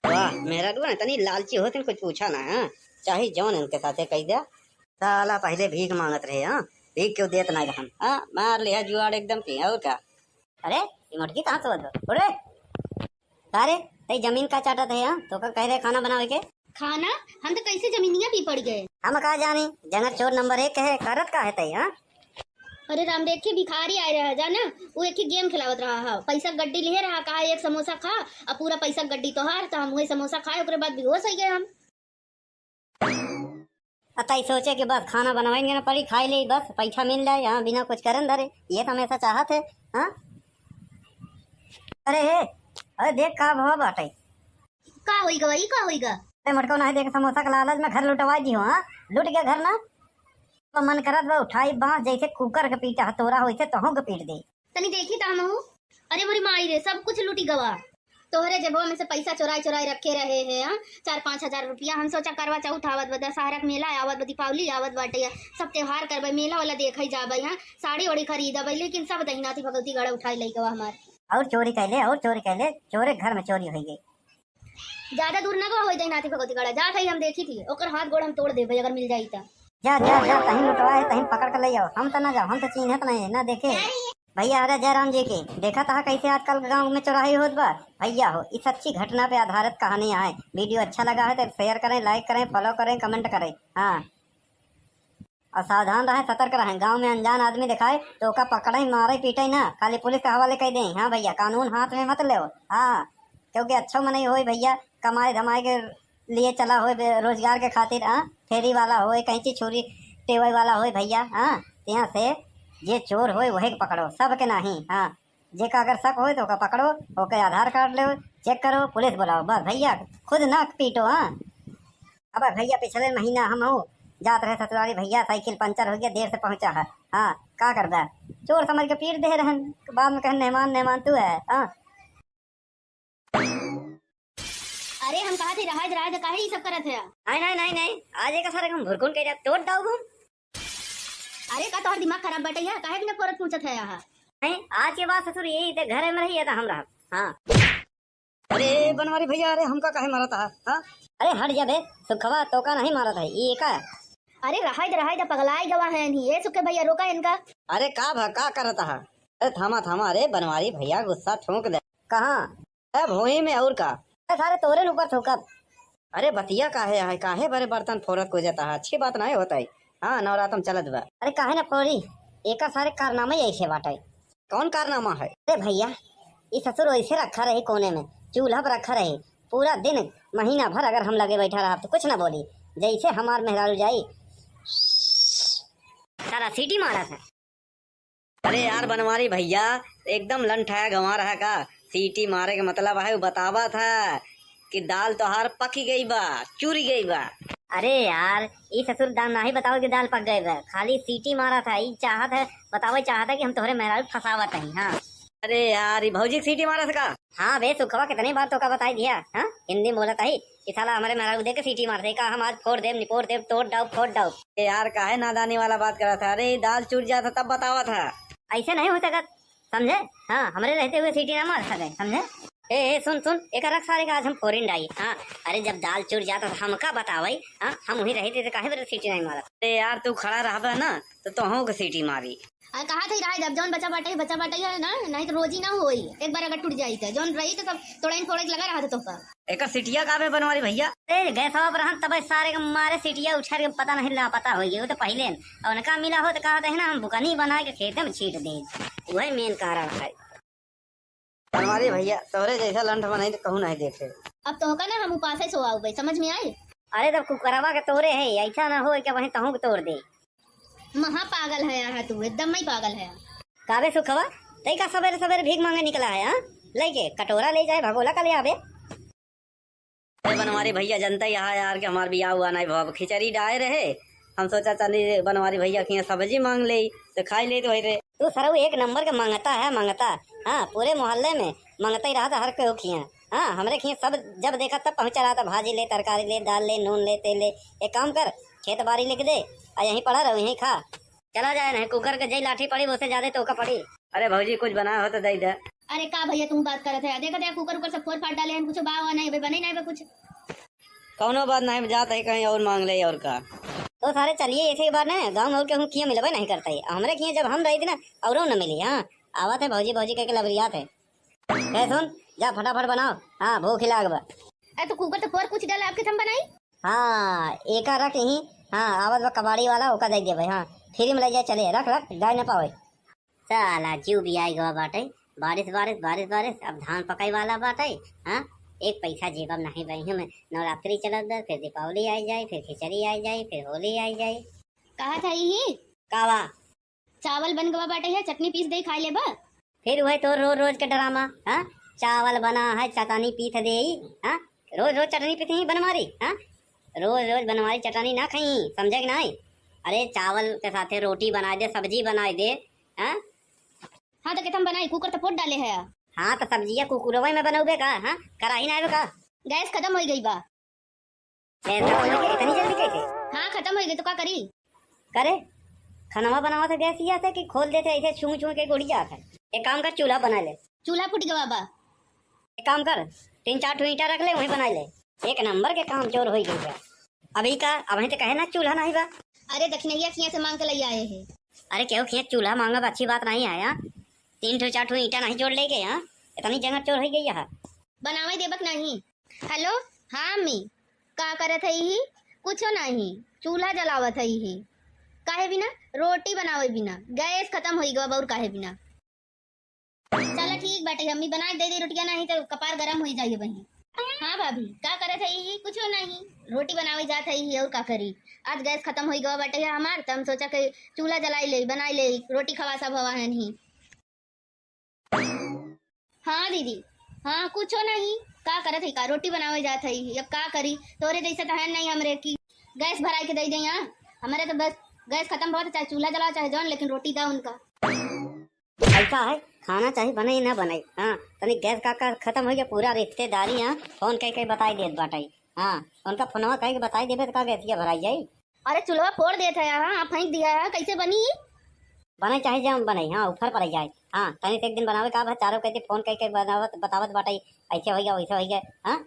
वाह मेरा ना तनी लालची होते कुछ पूछा ना। हाँ चाहे जौन इनके साथे कह दिया। साला पहले भीख मांगत रहे। हाँ भीख क्यों देत नहीं रहन। हाँ मार लिया जुआड़ एकदम की और क्या। अरे ये मुर्गी कहाँ से बदल अरे अरे तई जमीन का चाटत है। हाँ तो कह रहे खाना बनावे के। खाना हम तो कैसे जमीनिया पी पड़ गए। हम कहा जानी जंगर चोर नंबर 1 है करत का है तई। हाँ अरे राम देख के भिखारी आए रहा जाना, वो एक ही गेम खिलावत रहा है। पैसा गड्डी लिए रहा, कहा एक समोसा खा और पूरा पैसा गड्डी तो हार, तो हम वही समोसा खाए ओकरे बाद बेहोश हो गए हम। अतई सोचे कि बस खाना बनवाएंगे ना पड़ी खाई ले बस पैसा मिल जाए। यहाँ बिना कुछ करन धरे ये तो हमेशा चाहत है। हाँ अरे देख का भाव बाटे। का होइगा वही का होइगा? अरे मटको नहीं देख समोसा के लालच में घर लुटवा दी हो। हाँ लुट गया घर ना तो मन करत बा उठाई बांस जैसे कुकर के पीटा हथौड़ा होइसे तहों के पीट दे। तनी देखी ता हमहू। अरे मोरी माई रे सब कुछ लूटी गवा। तोहरे जेबवा में से पैसा चुराई रखे रहे हैं। हाँ 4-5 हजार रुपया। हम सोचा करवा चौथ आवत बा, दशहरा के मेला आवत बा, दीपावली आवत बाटे, सब त्योहार करबे, मेला वाला देखई जाबे। हाँ साड़ी ओड़ी खरीदबे, लेकिन सब दहिनाती भगवती गड़ा उठाई लई गवा हमार। और चोरी कैले चोरे घर में चोरी हो गई। ज्यादा दूर ना गवा होई दहिनाती भगवती गड़ा जात है, हम देखी थी ओकर हाथ गोड़ हम तोड़ देबे अगर मिल जाई ता। जा कहीं लुटवा है कहीं पकड़ कर ले आओ। हम तो ना जाओ, हम तो चिन्हत नहीं ना देखे। भैया अरे जयराम जी के देखा था कैसे आजकल गांव में चौराही होत बा। भैया हो इस अच्छी घटना पे आधारित कहानी है। वीडियो अच्छा लगा है तो शेयर करें, लाइक करें, फॉलो करें, कमेंट करें। हाँ और सावधान रहें, सतर्क रहें। गांव में अनजान आदमी दिखाए तो ओका पकड़े मारे पीटे ना, खाली पुलिस के हवाले कर दें। हाँ भैया कानून हाथ में मत ले। हाँ क्योंकि अच्छा मन ही हो भैया, कमाए धमाए के लिए चला हो रोजगार के खातिर। हाँ फेरी वाला हो कहीं चीज छोरी टेवई वाला हो भैया। हाँ यहाँ से जे चोर हो वही पकड़ो, सब के नहीं। हाँ जे का अगर शक हो तो का पकड़ो, ओके आधार कार्ड लो, चेक करो, पुलिस बुलाओ बस भैया, खुद ना पीटो। हाँ अब भैया पिछले महीना हम हो जात रहे ससुराली भैया, साइकिल पंचर हो गया, देर से पहुंचा है। हाँ का करदा चोर समझ के पीट दे रहन, बाद में कहे मेहमान तू है। हाँ अरे हम कहा थे रहा काहे ये सब करत है? नहीं आज एक सारे हम भुरकुन के तोड़ दाऊ हम। अरे का तोहर दिमाग खराब बटे है, काहे बिना फोरत पूछत है यहाँ? नहीं आज के बाद ससुर यही ते घरे में रही था हम रहा। हाँ अरे बनवारी भैया अरे हमका काहे मारता है। हाँ अरे हट जा बे सुखवा तो का नहीं मारा था ये का। अरे रहा पगलाई गवा है नहीं ये सुखे भैया रोका इनका। अरे का करता है। अरे थामा अरे बनवारी भैया गुस्सा ठोक दे। कहाँ है भोई में और का सारे तोरे ऊपर ठोकत। अरे बतिया काहे बड़े बर्तन फोरत को जाता है, अच्छी बात नहीं होता है। हाँ नवरातम चलत बा। अरे काहे ना फोड़ी एका सारे कारनामे ही ऐसे बाटे। कौन कारनामा है? अरे भैया, ये ससुर ऐसे रखा रही कोने में, चूल्हा पर रखा रही पूरा दिन महीना भर, अगर हम लगे बैठा रहा तो कुछ ना बोली। जैसे हमार मेहरारू जाई सारा सीटी मारा था। अरे यार बनवारी भैया, एकदम लंठाया गंवा रहा का। सीटी मारे का मतलब है वो बतावा था कि दाल तोहार पकी गई बा, चूरी गई बा। अरे यार, ये ससुर दाल ना ही बताओ कि दाल पक गए बा, खाली सीटी मारा था। ये चाहत है बताओ, चाहता है कि हम तोहरे मेहरारू फसावत हैं। हाँ अरे यार, ये भौजी की सीटी मारा था। हाँ बे सुखवा, कितनी बार तो का बताई दिया। हाँ हिंदी में बोला था ही कि साला हमारे मेहरारू दे के सीटी मार दे का, हम आज फोड़ देव निपोड़ देव तोड़ डाउ फोड़ डाउ। यार काहे नादानी वाला बात कर रहा था? अरे दाल चूर जाता तब बतावा था। ऐसे नहीं हो सकत, समझे? हाँ हमारे रहते हुए सीटी ना मार सके, समझे? ए सुन सुन, एक रख सारे का आज हम फोरिन डाई। हाँ अरे जब दाल चूर जाता तो हमका बतावई। हाँ हम वही रहे थे तो काहे बेरे सीटी नहीं मारा। अरे यार तू खड़ा रहा ना तो तोहू के सीटी मारी। कहा था रहा जब जौन बचा बाटे है ना, नहीं तो रोज ही ना होई। एक बार अगर टूट जाई तो जौन रही तो सब तोड़े फोड़े लगा रहा था तो का। एक सीटिया काबे बनवारी भैया? अरे गैस पर हम तब सारे के मारे सीटिया उछार के पता नहीं ला पता हो गई तो पहले और उनका मिला हो तो कहा था ना हम बुकनी बना के खेत में छीट दे। वही मेन कारण है। बनवारी भैया तोहरे जैसा लंठ बनाई तो कहूँ नहीं देखे। अब तो होगा ना हम उपास से सोआ भाई, समझ में आई? अरे तब कुकरवा के तोड़े है, ऐसा ना हो क्या वही तहू के तोड़ दे। महा पागल है यार तू, एकदम ही पागल है। काबे सुखवा तई का सवेरे सवेरे भीख मांगे निकला है। हाँ लेके कटोरा ले जाए भगोला का ले आवे। अरे बनवारी भैया जनता यहाँ यार के हमार बियाह हुआ नहीं भाव, खिचड़ी डाए रहे। हम सोचा चली बनवारी भैया की सब्जी मांग ले तो खाई ले तो वही रे। तू सरऊ एक नंबर का मंगता है, मंगता। हाँ पूरे मोहल्ले में मंगता ही रहा था हर कोई खिया। हाँ हमरे खिया सब जब देखा तब पहुंचा रहा था, भाजी ले, तरकारी ले, दाल ले, नून ले, तेल ले। एक काम कर, खेत बाड़ी लिख दे और यहीं पड़ा रहो, यहीं खा। चला जाए नहीं कुकर के जई लाठी पड़ी उससे ज्यादा तो का पड़ी। अरे भौजी कुछ बना हो तो दे दे। अरे का भैया तुम बात करत है? देखा कुकर ऊपर सब फोड़ फाड़ डाले हैं, कुछ बावा नहीं बने नहीं बा कुछ। कौनो बात नहीं, जाता है कहीं और मांग ले और का। तो सारे चलिए ऐसे ही बार ना गाँव और के हम खिया मिलबे नहीं करता है। हमारे खिया जब हम रही थी ना और न मिली। हाँ आवत है भौजी भौजी कह के लबरियात है। सुन जा फटाफट बनाओ। हाँ भूख लाग बा। अरे तो कुकर तो फोड़ कुछ डाला आपके थम बनाई। हाँ एक रख यहीं। हाँ आवत बा कबाड़ी वाला ओका दे दे भाई। हाँ फ्री में ले जाए चले, रख रख गाय न पावे। साला जीव भी आई गवा बाटे, बारिश बारिश बारिश बारिश, अब धान पकाई वाला बाटे। हाँ एक पैसा जेबम नहीं बही हमें। नवरात्रि चलत दे, फिर दीपावली आई जाए, फिर खिचड़ी आई जाए, फिर होली आई जाए। कहा था यही कावा चावल बन गवा बाटे है, चटनी पीस दे खाई ले बा। फिर वही तो रोज रोज के ड्रामा। हाँ चावल बना है चटनी पीस दे। हाँ रोज रोज चटनी पीस ही बनवारी। हाँ रोज रोज बनवारी चटनी ना खाई, समझे कि नहीं? अरे चावल के साथे रोटी बना दे, सब्जी बना दे। हाँ हाँ तो केतम बनाई, कुकर तो फोड़ डाले है। हाँ तो सब्जियाँ कुकुरवा में बनाओगे का? हाँ कराही ना का? गैस खत्म हो गई बा। इतनी जल्दी कैसे? हाँ खत्म हो गई तो क्या करी? करे खाना बनावा था गैस या कि खोल देते ऐसे छू छू के उड़ जाता है। एक काम कर चूल्हा बना ले। चूल्हा फूट गवा बा। एक काम कर 3-4 ठो ईंटा रख ले, वहीं बना ले। एक नंबर के काम चोर हो गई है अभी का। अब तो कहे ना चूल्हा नहीं बा। अरे दक्षिणैया खिया से मांग के ले आए हैं। अरे क्यों खिया चूल्हा मांगा अच्छी बात नहीं है। 3-4 ठो ईंटा नहीं जोड़ ले गए। यहाँ इतनी जगह चोर हो गई है। बनावे देबक नहीं। हेलो हाँ मी का करत है ही? कुछ नहीं, चूल्हा जलावत है ही। काहे बिना रोटी बनावे बिना गैस खत्म हो गवा और काहे बिना। चलो ठीक बाटे, अम्मी बना दे दे रोटियां, नहीं तो कपार गरम हो जाइए वही। हाँ भाभी का करत है ही? कुछ नहीं, रोटी बनावे जात है ही और का करी। आज गैस खत्म हो गवा बाटे है हमार, तो हम सोचा कि चूल्हा जलाई ले, बनाई ले, रोटी खवा सब हवा है नहीं। हाँ दीदी हाँ कुछ नहीं, का करत है का? रोटी बनावे जात है, अब का करी? तोरे जैसे तो है नहीं हमरे की गैस भराई के दे दे। यहाँ हमारे तो बस गैस खत्म बहुत, चाहे चूल्हा जलाओ चाहे जौन, लेकिन रोटी दा उनका। ऐसा है खाना चाहिए बने ना बने। हाँ तनी गैस का खत्म हो गया पूरा रिश्तेदारी। हाँ फोन कह के बताई देत बाटाई। हाँ उनका फोनवा कह के बताई देबे तो का गैसिया भराई जाई। अरे चूल्हा फोड़ देता है, हाँ फेंक दिया है, कैसे बनी? बने चाहे जब बने। हाँ ऊपर पड़ जाए। हाँ तनी से एक दिन बनावे का चारों कहते फोन कह के बनावत बतावत बाटाई ऐसे हो गया वैसे हो गया। हाँ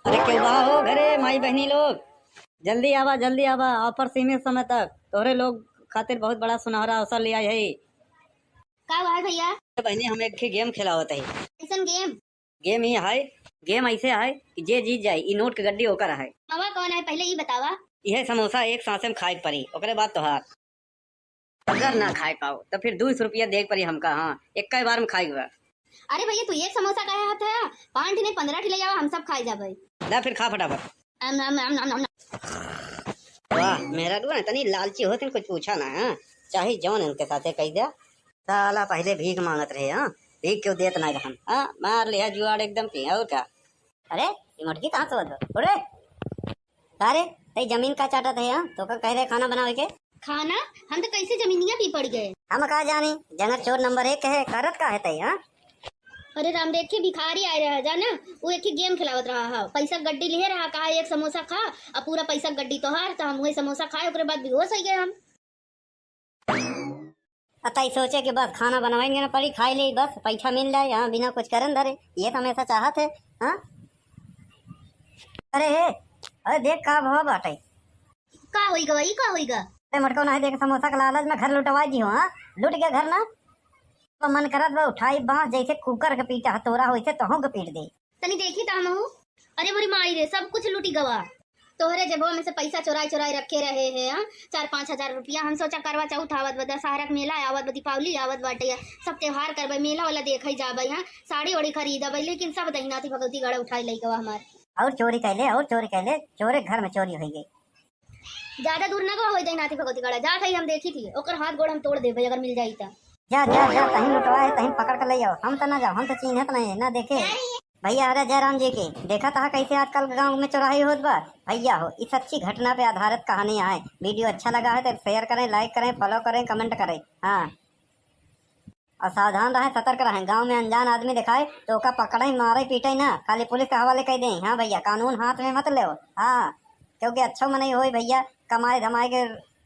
अरे क्यों बा हो घरे माई बहनी लोग, जल्दी आवा ऑफर सीमित समय तक तोहरे लोग खातिर बहुत बड़ा सुनहरा अवसर लिया है। का है भैया? बहनी हम एक गेम खिलावत है। कैसन गेम? गेम ही है, गेम ऐसे है कि जे जीत जाए ई नोट के गड्डी होकर है। मामा कौन है पहले ये बतावा। यह समोसा एक सांसे में खाए पड़ी, ओकरे बाद तोहार। अगर ना खाए पाओ तो फिर 200 रुपया देख पड़ी हमका। हाँ, एक बार में खाई हुआ। अरे भैया तू एक समोसा का हाथ है 5 नहीं 15 ले जाओ, हम सब खाई जाबे। ला फिर खा फटाफट। आम आम आम आम आम। वाह मेरा ना तनी लालची होते कुछ पूछा ना। हाँ, चाहे जौन इनके साथे कह दिया। साला पहले भीख मांगत रहे। हाँ, भीख क्यों देत ना रहन। हाँ, मार लिया जुआड़ एकदम की। और क्या? अरे ये मुर्गी कहाँ से बदल अरे अरे तई जमीन का चाटत है। हाँ तो का कह रहे खाना बनावे के। खाना हम तो कैसे जमीनिया पी पड़ गए। हम कहा जानी जंगल चोर नंबर 1 है करत का है तई। हाँ अरे राम देख के भिखारी आए रहा जाना, वो एक ही गेम खिलावत रहा है, पैसा गड्डी लिए रहा, कहा एक समोसा खा और पूरा पैसा गड्डी तो हार, तो हम वही समोसा खाए ओकरे बाद बेहोश हो गए हम। अतई सोचे कि बस खाना बनवाएंगे ना पड़ी खाई ले बस पैसा मिल जाए। हाँ बिना कुछ करन धरे ये तो हमेशा चाहत है। हाँ अरे हे अरे देख का भाव बाटे। का होइगा भाई का होइगा? अरे मटको नहीं देख समोसा के लालच में घर लुटवा दी हो। हाँ लुट गया घर ना तो मन करत बा उठाई बांस जैसे कुकर के पीटा हथौरा होइसे तोहू के पीट दे। तनी देखी ता हमहू। अरे मोरी माई रे सब कुछ लूटी गवा। तोहरे जेबो में से पैसा चोराई चोराई रखे रहे हैं। हाँ 4-5 हजार रुपया। हम सोचा करवा चौथ आवत बा, दशहरा के मेला आवत बा, दीपावली आवत बाटे, सब त्योहार करबे, मेला वाला देखई जाबे। हाँ साड़ी ओड़ी खरीदबे, लेकिन सब दहिनाती भगवती गड़ा उठाई लई गवा हमार। और चोरी कैले चोरे घर में चोरी हो गई। ज्यादा दूर ना गवा होई दहिनाती भगवती गड़ा जात है, हम देखी थी ओकर हाथ गोड़ हम तोड़ देबे अगर मिल जाई ता। जा जा जा कहीं लुटवा है कहीं पकड़ कर ले जाओ। हम तो ना जाओ, हम तो चिन्हत नहीं ना देखे। भैया अरे जयराम जी के देखा था कैसे आजकल गांव में चौराही होत बा। भैया हो इस अच्छी घटना पे आधारित कहानियां है। वीडियो अच्छा लगा है तो शेयर करें, लाइक करें, फॉलो करें, कमेंट करें। हाँ और सावधान रहें, सतर्क रहें। गांव में अनजान आदमी दिखाए तो ओका पकड़े मारे पीटे ना, खाली पुलिस के हवाले कर दें। हाँ भैया कानून हाथ में मत ले। हाँ क्योंकि अच्छा मन ही हो भैया, कमाए धमाए के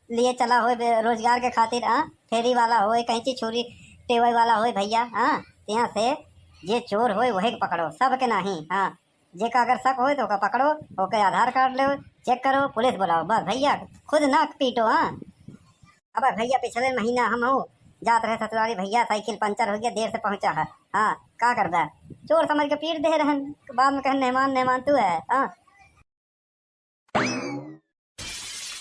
लिए चला हो रोजगार के खातिर। हाँ फेरी वाला हो कहीं चीज छुरी टेवे वाला हो भैया। हाँ यहाँ से जे चोर हो वही पकड़ो, सब के नहीं। हाँ जे का अगर शक हो तो का पकड़ो, ओके आधार कार्ड लो, चेक करो, पुलिस बुलाओ, बस भैया खुद ना पीटो। हाँ अब भैया पिछले महीना हम हो जात रहे ससुराली भैया, साइकिल पंचर हो गया, देर से पहुंचा है। हाँ का करदा चोर समझ के पीट दे रहन, बाद में कहे मेहमान तू है। हाँ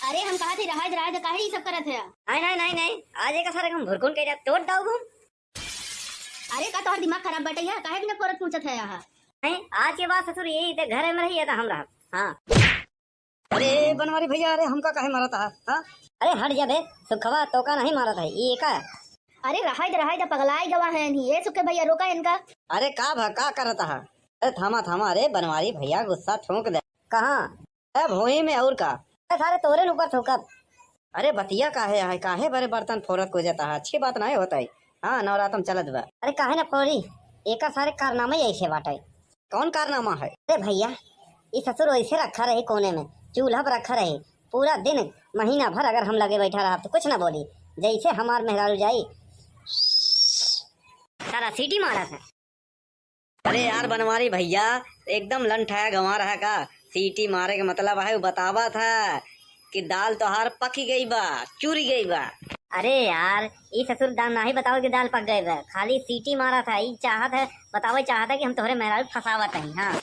अरे हम कहा थे राज राज काहे ये सब करत है? नहीं आज एक सारे हम भुरकुन के तोड़ दाऊ हम। अरे का तोहर दिमाग खराब बटे है, काहे बिना फोरत पूछत है यहाँ? नहीं आज के बाद ससुर यही ते घर में रही था हम रहा। हाँ अरे बनवारी भैया, अरे हमका काहे मारा था? हाँ अरे हट जा बे सुखवा तो का नहीं मारा था ये का। अरे रहाई द पगलाई गवा है नहीं ये सुखे भैया रोका इनका। अरे का करता है? अरे थामा। अरे बनवारी भैया गुस्सा ठोक दे। कहाँ अरे भोई में और का सारे तोरे ऊपर ठोकब। अरे बतिया काहे बड़े बर्तन फोरत को जाता है, अच्छी बात नहीं होता है। हाँ नवरातम चलत बा। अरे काहे ना फोरी एक सारे कारनामे ऐसे बाटे। कौन कारनामा है? अरे भैया ये ससुर ऐसे रखा रहे कोने में, चूल्हा पर रखा रहे पूरा दिन महीना भर, अगर हम लगे बैठा रहा तो कुछ ना बोली, जैसे हमार मेहरारू जाई सारा सीटी मारा था। अरे यार बनवारी भैया एकदम लंठाया गंवा रहा का, सीटी मारे के मतलब है वो बतावा था कि दाल तोहार पकी गई बा, चूरी गई बा। अरे यार ये ससुर दाल नहीं बताओ कि दाल पक गए बा, खाली सीटी मारा था। ये चाहत है बताओ चाहता है कि हम तुम्हारे मेहरारू फसावत हैं। हाँ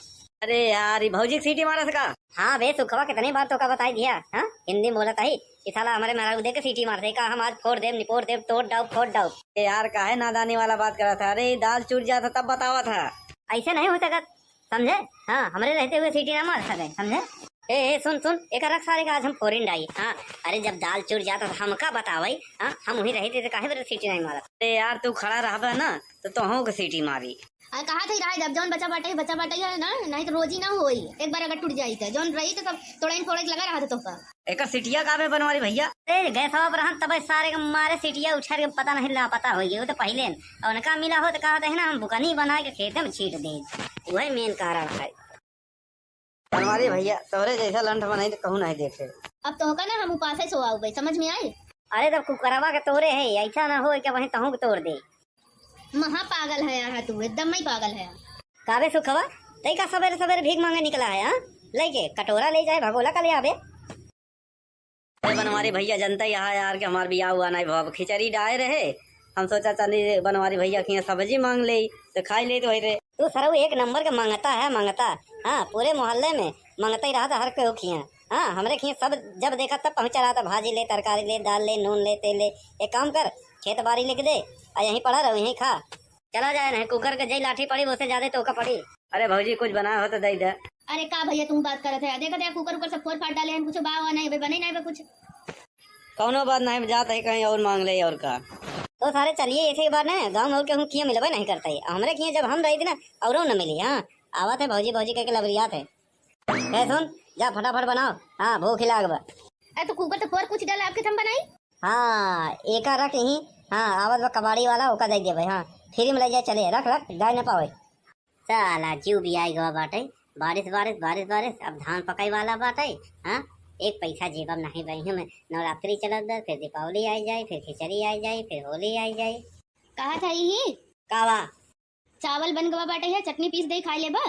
अरे यार भौजी सीटी मारा था का? हाँ बे सुखवा कितनी बार तो का बताई दिया। हाँ हिंदी बोलत है कि साला हमारे मेहरारू दे के सीटी मारते का हम आज फोड़ देव निपोड़ देव तोड़ डाउ फोड़ डाउ। यार काहे नादानी वाला बात करा था? अरे दाल चूर जाता तब बतावा था। ऐसे नहीं हो सकत समझे। हाँ हमारे रहते हुए सीटी ना मार सके समझे। ए सुन एक रख सारे का आज हम फोरिन डाई। हाँ अरे जब दाल चूर जाता तो हम का बतावाई। हाँ हम वही रहे थे काहे बरे सीटी नहीं मारा। अरे यार तू खड़ा रहा ना तो तोहू के सीटी मारी। अरे कहा थे राज अब जौन बचा बाटे है ना, नहीं तो रोजी ना होई, एक बार अगर टूट जाई तो जौन रही तो सब थोड़ा लगा रहा था तो का एक सीटिया का बनवारी भैया। अरे गए सब रहन तब सारे मारे सीटिया उछार के पता नहीं ला पता हो गया तो पहले और उनका मिला हो तो कहा था ना हम बुकनी बना के खेत में छीट दे, वही मेन कारण है। बनवारी भैया तोहरे जैसा लंठ बनाई तो कहूँ नहीं देखे। अब तो होगा ना हम उपास सो आओ भाई, समझ में आई? अरे तब कुकरवा के तोड़े है ऐसा ना हो क्या वही तहू के तोड़ दे। महा पागल है यार तू, एकदम ही पागल है। काबे सुखवा तई का सवेरे सवेरे भीख मांगे निकला है। हाँ लेके कटोरा ले जाए भगोला का ले आवे। अरे बनवारी भैया जनता यहाँ यार के हमार बियाह हुआ नहीं भाव खिचड़ी डाए रहे, हम सोचा चली बनवारी भैया की सब्जी मांग ले तो खाई ले तो रे। तू सरऊ एक नंबर के मांगता है मांगता। हाँ पूरे मोहल्ले में मांगता ही रहा था हर कोई खिया। हाँ हमरे खिए सब जब देखा तब पहुँच रहा था, भाजी ले, तरकारी ले, दाल ले, नून ले, तेल ले। एक काम कर, खेत बाड़ी लिख दे और यहीं पड़ा रहो, यहीं खा। चला जाए नहीं कुकर के जई लाठी पड़ी उससे ज्यादा तो का पड़ी। अरे भौजी कुछ बना हो तो दे दे। अरे का भैया तुम बात करत है, देखा देखा कुकर ऊपर सब फोड़ फाड़ डाले हैं, कुछ बाव नहीं बे, बने नहीं बे कुछ। कौनो बात नहीं, जाता है कहीं और मांग ले और का। तो सारे चलिए ऐसे ही बार ना गाँव और के हम किए मिलबे नहीं करते हमरे किए जब हम रही थी ना और न मिली। हाँ आवत है भौजी भौजी कह के लबरियात है। सुन जा फटाफट बनाओ, हाँ भूख लाग बा। अरे तो कुकर तो फोड़ कुछ डाला आपके तुम बनाई। हाँ एक रख यहीं, हाँ आवत बा कबाड़ी वाला ओका दे दे भाई। हाँ फ्री में ले जाए चले, रख रख गाय न पावे। साला जीव भी आई गवा बाटे, बारिश बारिश बारिश बारिश अब धान पकाई वाला बाटे। हाँ एक पैसा जेबम नहीं बही में, नवरात्रि चलत बा, फिर दीपावली आई जाए, फिर खिचड़ी आई जाए, फिर होली आई जाए। कहा था ही कावा चावल बन गवा बाटे है, चटनी पीस दे खाई ले बा।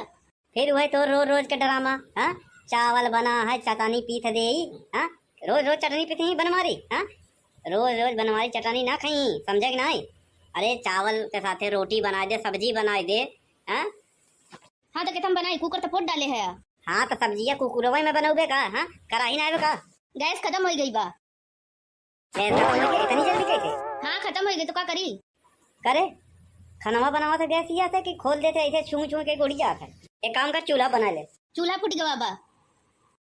फिर वही तो रोज रोज के ड्रामा। हाँ चावल बना है चटनी पीस दे। हाँ रोज रोज चटनी पीस ही बनवारी। हाँ रोज रोज बनवारी चटनी ना खाई, समझे कि नहीं। अरे चावल के साथे रोटी बना दे, सब्जी बना दे। हाँ हाँ तो तुम बनाई, कुकर तो फोड़ डाले है। हाँ तो सब्जियाँ कुकुरवा में बनौबे का। हाँ कराही ना का गैस खत्म हो गई बा। इतनी जल्दी कैसे? हाँ खत्म हो गई तो क्या करी। करे खाना बनावा तो गैस ही आता है कि खोल देते ऐसे छू छू के गुड़ी जाता है। एक काम कर चूल्हा बना ले। चूल्हा फूट गवा बा।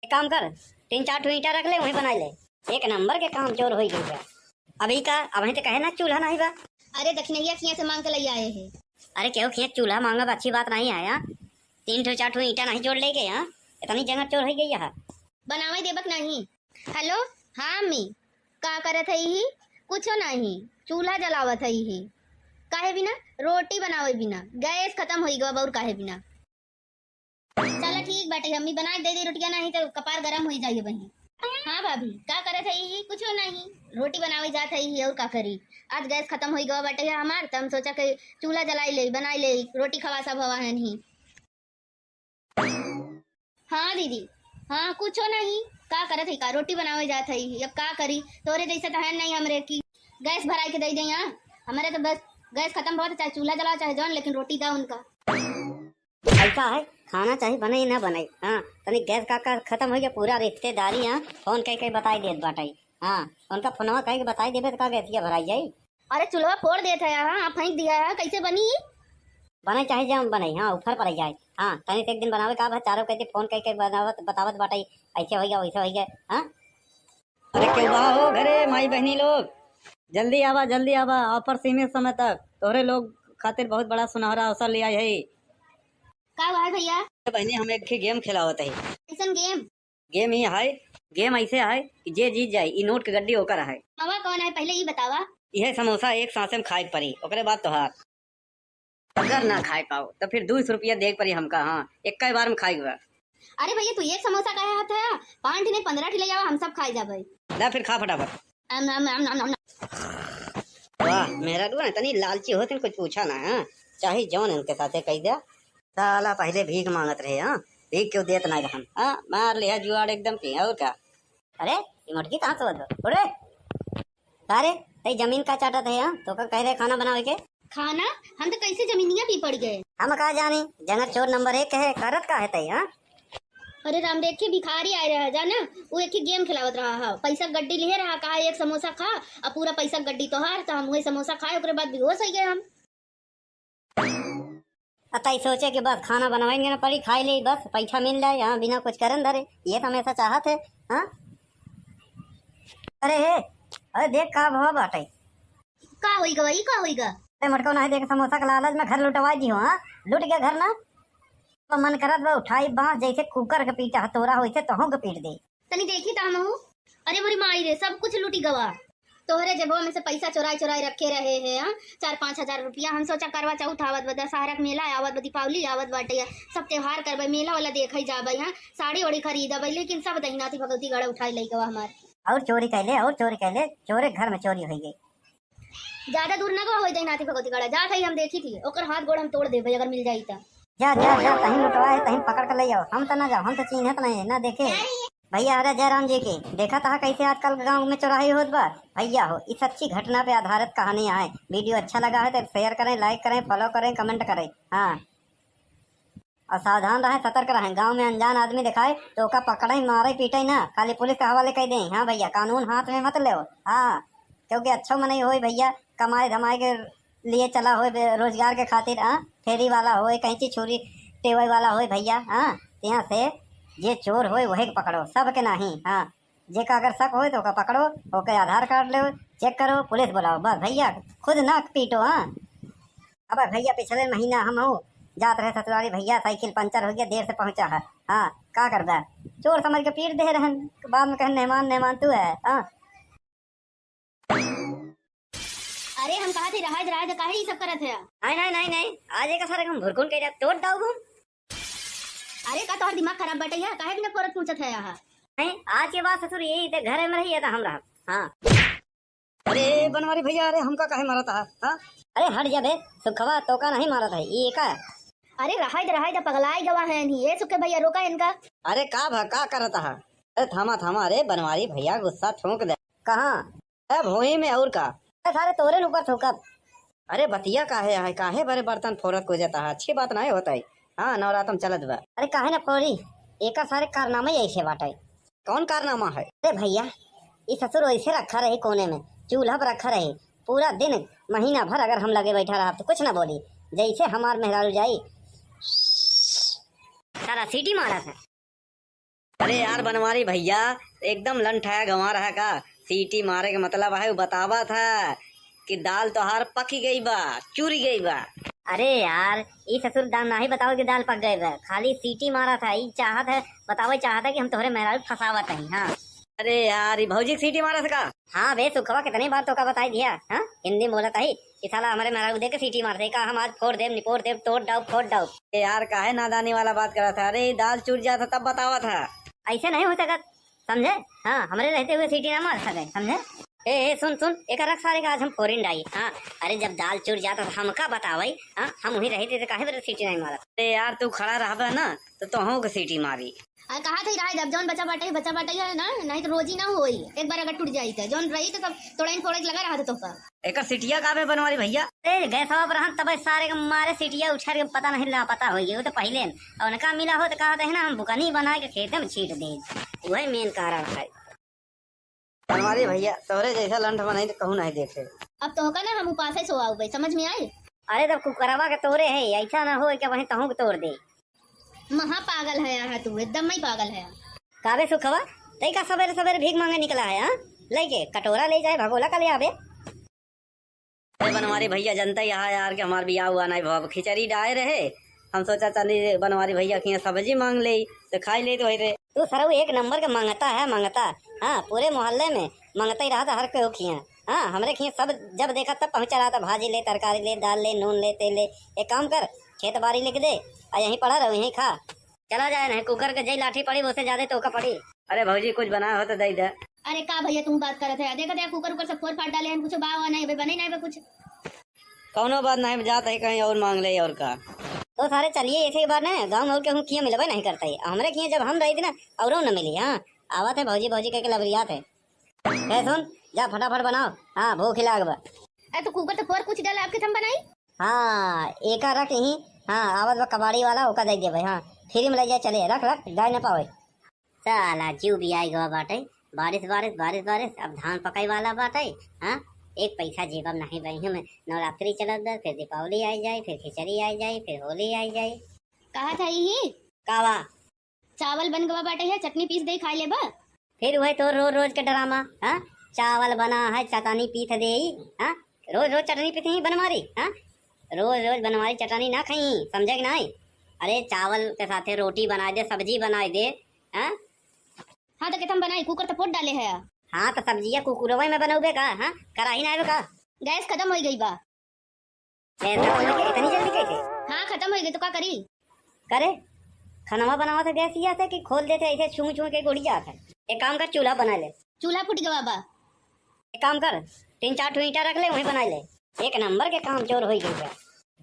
एक काम कर 3-4 ठो ईंटा रख ले वहीं बना ले। एक नंबर के काम चोर हो गई है अभी का। अब तो कहे ना चूल्हा नहीं बा। अरे दक्षिणैया खिया से मांग के ले आए हैं। अरे क्यों खिया चूल्हा मांगा अच्छी बात नहीं आया। 3-4 ठो ईंटा नहीं जोड़ ले गए। यहाँ इतनी जगह चोर हो गई है। बनावे देबक नहीं। हेलो हाँ मी का करत है ही कुछ नहीं, चूल्हा जलावत है ही। काहे बिना रोटी बनावे बिना गैस खत्म हो गवा और काहे बिना। चलो ठीक बाटे अम्मी बना दे दी रोटियां, नहीं तो कपार गरम हो जाइए बहन। हाँ भाभी का करत है ही कुछ नहीं, रोटी बनावे जात है ही और का करी। आज गैस खत्म हो गवा बाटे हमार, तो हम सोचा कि चूल्हा जलाई ले बनाई ले, रोटी खवा सब हवा है नहीं। हाँ दीदी हाँ कुछ नहीं, का करत है का रोटी बनावे जात है। अब का करी, तोरे जैसे तो है नहीं हमरे की गैस भराई के दे दे। यहाँ हमारे तो बस गैस खत्म बहुत, चाहे चूल्हा जलाओ चाहे जौन, लेकिन रोटी दो उनका। ऐसा है खाना चाहिए बने ना बने। हाँ तनी गैस का खत्म हो गया पूरा रिश्तेदारी। हाँ फोन कह के बताई देत बाटाई। हाँ उनका फोनवा कह के बताई देबे तो का गैसिया भराई जाई। अरे चूल्हा फोड़ देता है, हाँ फेंक दिया है, कैसे बनी बने चाहे जम बने। हाँ ऊपर पड़ जाए। हाँ तनी से एक दिन बनावे का चारों कहते फोन कह के बनावत बतावत बाटाई ऐसे हो गया वैसे हो गया। हाँ अरे क्यों बा हो घरे माई बहनी लोग, जल्दी आवा ऑफर सीमित समय तक तोहरे लोग खातिर बहुत बड़ा सुनहरा अवसर लिया है। का है भैया। बहनी हम एक गेम खिलावत है। कैसन गेम। गेम ही है, गेम ऐसे है कि जे जीत जाए ई नोट के गड्डी होकर है। मावा कौन है पहले ये बतावा। यह समोसा एक सांसे में खाए पड़ी, ओकरे बाद तोहार। अगर ना खाए पाओ तो फिर 200 रुपया देख पड़ी हमका। हाँ एक बार में खाई हुआ। अरे भैया तू एक समोसा का हाथ है, 5 नहीं 15 ले जावा, हम सब खाई जाबे। ला फिर खा फटाफट। वाह मेरा ना तनी लालची होते कुछ पूछा ना। हाँ चाहे जौन इनके साथे कह दिया। साला पहले भीख मांगत रहे। हाँ भीख क्यों देत ना रहन। हाँ मार लिया जुआड़ एकदम की और क्या। अरे ये मुर्गी कहाँ से बदलो अरे अरे तई जमीन का चाटत है। हाँ तो का कह रहे खाना बनावे के। खाना हम तो कैसे जमीनिया भी पड़ गए। हम कहा जानी जंगल चोर नंबर 1 है, करत का है तई। हाँ अरे राम देखे भिखारी आए रहा जाना, वो एक ही गेम खिलावत रहा है, पैसा गड्डी ले रहा, कहा एक समोसा खा और पूरा पैसा गड्डी तो हार, तो हम वही समोसा खाए ओकरे बाद बेहोश हो गए हम। अतई सोचे कि बस खाना बनवाएंगे ना पड़ी खाई ले बस पैसा मिल जाए। हाँ बिना कुछ करन धरे ये तो हमेशा चाहत है। हाँ अरे हे अरे देख का भाव बाटे। का होइगा वही का होइगा। अरे मटको नहीं देख समोसा का लालच में घर लुटवा दी हो। हाँ लुट गया घर ना तो मन करत बा उठाई बांस जैसे कुकर के पीटा हथौरा होइसे तहु के पीट दे। तनी देखी तामहू। अरे मोरी माई रे सब कुछ लूटी गवा, तोहरे जेबवा में से पैसा चोराई चोराई रखे रहे हैं। हाँ 4-5 हजार रुपया। हम सोचा करवा चौथ आवत बा, दशहरा के मेला आवत बा, दीपावली आवत बाटे, सब त्योहार करबे, मेला वाला देखे जाबे। हाँ साड़ी ओड़ी खरीदबे, लेकिन सब दहिनाती भगवती गड़ा उठाई लई गवा हमार। और चोरी कैले चोरे घर में चोरी हो गई। ज्यादा दूर न गवा हो दहिनाती भगवती गड़ा जात है, हम देखी थी ओकर हाथ गोड़ हम तोड़ देबे अगर मिल जाई त। जा कहीं लुटवा है कहीं पकड़ कर ले जाओ। हम तो ना जाओ, हम तो चिन्हत नहीं ना देखे। भैया अरे जयराम जी की देखा था कैसे आजकल गांव में चौराही होत बा। भैया हो इस अच्छी घटना पे आधारित कहानी है। वीडियो अच्छा लगा है तो शेयर करें, लाइक करें, फॉलो करें, कमेंट करें। हाँ और सावधान रहे, सतर्क रहे। गांव में अनजान आदमी दिखाए तो ओका पकड़े मारे पीटे ना, खाली पुलिस के हवाले कर दें। हाँ भैया, कानून हाथ में मत ले। हाँ, क्योंकि अच्छा मन हो भैया, कमाए धमाए के लिए चला हो, रोजगार के खातिर। हाँ, फेरी वाला हो, कैंची छुरी टेवे वाला हो भैया। हाँ, यहाँ से जे चोर हो वही के पकड़ो, सबके नहीं। हाँ, जेका अगर शक हो तो ओका पकड़ो, ओके आधार कार्ड लो, चेक करो, पुलिस बुलाओ, बस भैया, खुद ना पीटो। हाँ, अब भैया पिछले महीना हम हो जात रहे ससुराली भैया, साइकिल पंचर हो गया, देर से पहुंचा है। हाँ, का करदा, चोर समझ के पीट दे रहन, बाद में कहे मेहमान मेहमान तू है। हाँ, अरे हम कहा थे रहा रहा काहे ये सब करत है? नहीं नहीं नहीं, आज एक सारे हम भुरकुन के तोड़ दाऊ हम। अरे का तोहर दिमाग खराब बटे है, काहे बिना फोरत पूछत है यहाँ? नहीं, आज के बाद ससुर यही ते घर में रही था हम रहा। हाँ, अरे बनवारी भैया, अरे हमका काहे मारा था? हाँ, अरे हट जा बे, सुखवा तो का नहीं मारा था ये का। अरे रहा पगलाई गवा है नहीं, ये सुखे भैया रोका इनका। अरे का भका करता है? अरे थामा थामा, अरे बनवारी भैया गुस्सा ठोक दे। कहाँ? अरे भोई में और का? सारे तोरे ऊपर थूकब। अरे बतिया काहे बड़े बर्तन फोरत को जाता है, अच्छी बात नहीं होता है। हाँ, नवरातम चलत बा। अरे काहे ना फोरी, एक सारे कारनामा ऐसे बाटे। कौन कारनामा है? अरे भैया, ये ससुर ऐसे रखा रहे कोने में, चूल्हा पर रखा रहे, पूरा दिन महीना भर अगर हम लगे बैठा रहा तो कुछ ना बोली, जैसे हमार मेहरारू जाई सारा सीटी मारा था। अरे यार बनवारी भैया, एकदम लंठाया गंवा रहा का? सीटी मारे के मतलब है, वो बतावा था कि दाल तोहार पकी गई बा, चूरी गई बा। अरे यार, ये ससुर दाल नहीं बताओ कि दाल पक गए बा, खाली सीटी मारा था। ये चाहत है बतावे, चाहत है कि हम तोहरे मेहरारू फसावत हैं। हाँ, अरे यार, ये भौजी की सीटी मारा था? हाँ बे सुखवा, कितनी बार तो का बताई दिया। हाँ, हिंदी बोलत है कि साला हमारे मेहरारू दे के सीटी मार दे का, हम आज फोड़ देव निपोड़ देव, तोड़ डाउ फोड़ डाउ। यार काहे नादानी वाला बात करा था? अरे दाल चूर जाता तब बतावा था। ऐसे नहीं हो सकत, समझे? हाँ, हमारे रहते हुए सीटी ना मार सके, समझे? ए सुन सुन, एक रख सारे का आज हम फोरिन डाई। हाँ, अरे जब दाल चूर जाता तो हमका बतावई। हाँ, हम वही रहे थे, काहे बरे सीटी नहीं मारा? अरे यार तू खड़ा रहा ना तो तोहू के सीटी मारी। अरे कहा थे रहा जब जौन बचा बाटे है ना, नहीं तो रोजी ना होई। एक बार अगर टूट जाई तो जौन रही तो सब थोड़ा थोड़ा लगा रहा था तो का। एक सीटिया का बनवारी भैया? अरे गए सब रहा तब सारे के मारे सीटिया उछार के पता नहीं ला पता हो गया, वो तो पहले और उनका मिला हो तो कहा था ना हम बुकनी बना के खेत में छीट दे, वही मेन कारण है। बनवारी भैया, तोरे जैसा लंठ बनाई तो कहूँ नहीं देखे। अब तो होगा ना हम उपास सो आओ भाई, समझ में आई? अरे तब कुकरवा के तोरे है, ऐसा ना हो कि वहीं तहू के तोड़ दे। महा पागल है यहाँ तू, एकदम ही पागल है। काबे सुखवा, तई का सवेरे सवेरे भीख मांगे निकला है? हाँ, लेके कटोरा ले जाए, भगोला का ले आवे। अरे बनवारी भैया, जनता यहाँ यार के हमार बियाह हुआ नहीं भाव, खिचड़ी डाए रहे, हम सोचा चली बनवारी भैया की सब्जी मांग ले तो खाई ले तो वही रहे। तू सरऊ एक नंबर का मंगता है, मंगता। हाँ, पूरे मोहल्ले में मंगता ही रहा था हर कोई खिया। हाँ, हमरे खिया सब जब देखा तब पहुंचा रहा था, भाजी ले, तरकारी ले, दाल ले, नून ले, तेल ले। एक काम कर, खेत बाड़ी लिख दे और यहीं पड़ा रहो, यहीं खा, चला जाए। नहीं कुकर के जई लाठी पड़ी उससे ज्यादा तो का पड़ी। अरे भौजी कुछ बना हो तो दे दे। अरे का भैया तुम बात करत है, देखा थे कुकर सब फोड़ फाड़ डाले हैं, कुछ बाव नहीं बने नहीं बे कुछ। कौनो बात नहीं, जाता है कहीं और मांग ले और का। तो सारे चलिए ऐसे बार ना, गाँव में के खिया मिलबे नहीं करता है, हमारे खिया जब हम रही थी ना और न मिली। हाँ, आवा थे भौजी भौजी कह के लबरियात है। सुन, जा फटाफट बनाओ। हाँ, भूख लाग। अरे तो कुकर तो फोड़ कुछ डाला आपके थम बनाई। हाँ, एक रख यहीं। हाँ, आवत बा कबाड़ी वाला, ओका दे दे भाई। हाँ, फ्री में ले जाए, चले रख रख, गाय न पावे। साला जीव भी आई गवा बाटे, बारिश बारिश बारिश बारिश, अब धान पकाई वाला बाटे। हाँ, एक पैसा जेब में नहीं बही में, नवरात्रि चलत बा, फिर दीपावली आई जाए, फिर खिचड़ी आई जाए, फिर होली आई जाए। कहा था यही कावा चावल बन गवा बाटे है, चटनी पीस दे खा ले बा। फिर वही तो रोज रोज के ड्रामा। हाँ, चावल बना है चटनी पीस दे। हाँ, रोज रोज चटनी पीस ही बनवारी। हाँ, रोज रोज बनवारी चटनी ना खाई, समझे कि नहीं? अरे चावल के साथे रोटी बना दे, सब्जी बना दे। हाँ, हाँ तो केतम बनाई, कुकर तो फोड़ डाले है। हाँ, तो सब्जियां कुकुरवे में बनोगे का? हाँ, कराही ना का? गैस खत्म हो गई बा। इतनी जल्दी कैसे? हाँ खत्म हो गई तो क्या करी? करे खाना बनावा था गैस या था कि खोल देते ऐसे छू छू के गुड़ी जाता है। एक काम कर, चूल्हा बना ले। चूल्हा फूट गवा बा। एक काम कर, 3-4 ठो ईंटा रख ले, वहीं बना ले। एक नंबर के काम चोर हो गई है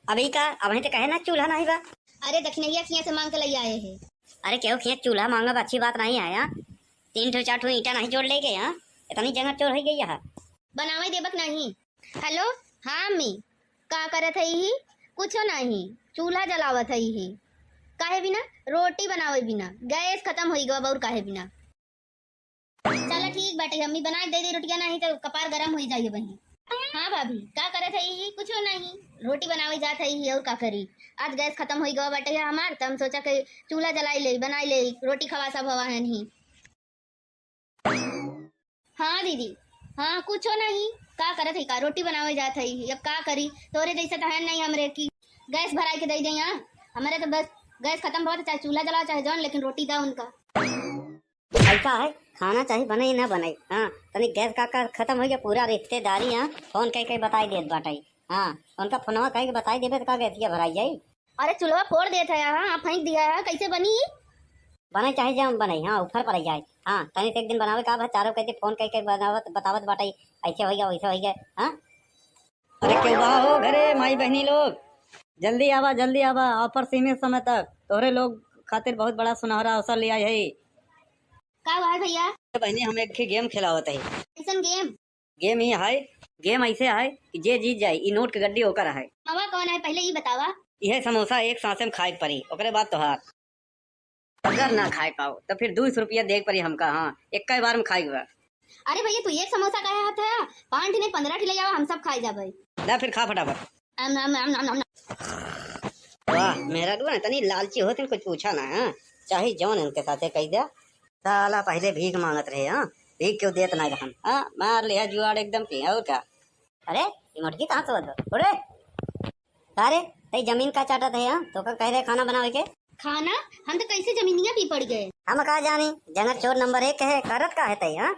अभी का। अब तो कहे ना चूल्हा नहीं बा। अरे दक्षिणैया खिया से मांग के ले आए हैं। अरे क्यों खिया चूल्हा मांगा, अच्छी बात नहीं आया। 3-4 ठो ईंटा नहीं जोड़ ले गए। यहाँ इतनी जगह चोर हो गई है। बनावे देबक नहीं। हेलो, हाँ मी का करत है ही? कुछ नहीं, चूल्हा जलावत है ही। काहे बिना रोटी बनावे बिना गैस खत्म हो गवा और काहे बिना। चलो ठीक बाटे अम्मी बना दे दी रोटियां, नहीं तो कपार गरम हो जाइए बहन। हाँ भाभी का करे थी कुछ नहीं, रोटी बनावे जात है और का करी। आज गैस खत्म हो गवा बाटे हमार, तो हम सोचा कि चूल्हा जलाई ले बनाई ले रोटी खवा सब हवा है नहीं। हाँ दीदी हाँ कुछ नहीं, का करे थी का रोटी बनावे जात है, अब का करी तोरे जैसे तो है नहीं हमरे की गैस भराई के दे दे। यहाँ हमारे तो बस गैस खत्म बहुत, चाहे चूल्हा जलाओ चाहे जौन, लेकिन रोटी दो उनका। ऐसा है खाना चाहिए बने ना बने। हाँ तनी गैस का खत्म हो गया, पूरा रिश्तेदारी यहाँ फोन कह बताई देत बाटाई। हाँ उनका फोनवा कह के बताई देबे तो का गैसिया भराई जाई। अरे चूल्हा फोड़ देता है, हाँ फेंक दिया है, कैसे बनी बने चाहे जम बने, हाँ ऊपर पड़ जाए। हाँ तनी से एक दिन बनावे का चारों कहते फोन कह के बनावत बतावत बाटाई ऐसे हो गया वैसे हो गया। हाँ अरे क्यों बा हो घरे माई बहनी लोग, जल्दी आवा ऑफर सीमित समय तक तोहरे लोग खातिर बहुत बड़ा सुनहरा अवसर लिया है। का हुआ है भैया? बहनी हम एक गेम खिलावत है। कैसन गेम? गेम ही है, गेम ऐसे है कि जे जीत जाए ई नोट के गड्डी होकर है। मावा कौन है पहले ये बतावा। यह समोसा एक सांसे में खाए के पड़ी, ओकरे बाद तोहार अगर ना खाए पाओ तो फिर 200 रुपया देख पड़ी हमका। हाँ एक बार में खाई हुआ। अरे भैया तू एक समोसा का हाथ है 5 नहीं 15 ले जावा, हम सब खाई जाबे। ला फिर खा फटाफट। वाह मेरा तो तनी लालची होते कुछ पूछा ना। हाँ चाहे जौन इनके साथे कह दिया। साला पहले भीख मांगत रहे। हाँ भीख क्यों देत ना रहन। हाँ मार लिया जुआड़ एकदम की और क्या। अरे ये मटकी कहाँ से बदलो अरे अरे तई जमीन का चाटा थे। हाँ तो कह रहे खाना बनावे के खाना हम तो कैसे जमीनिया भी पड़ गए। हम कहा जानी जंगल चोर नंबर 1 है करत का है तई। हाँ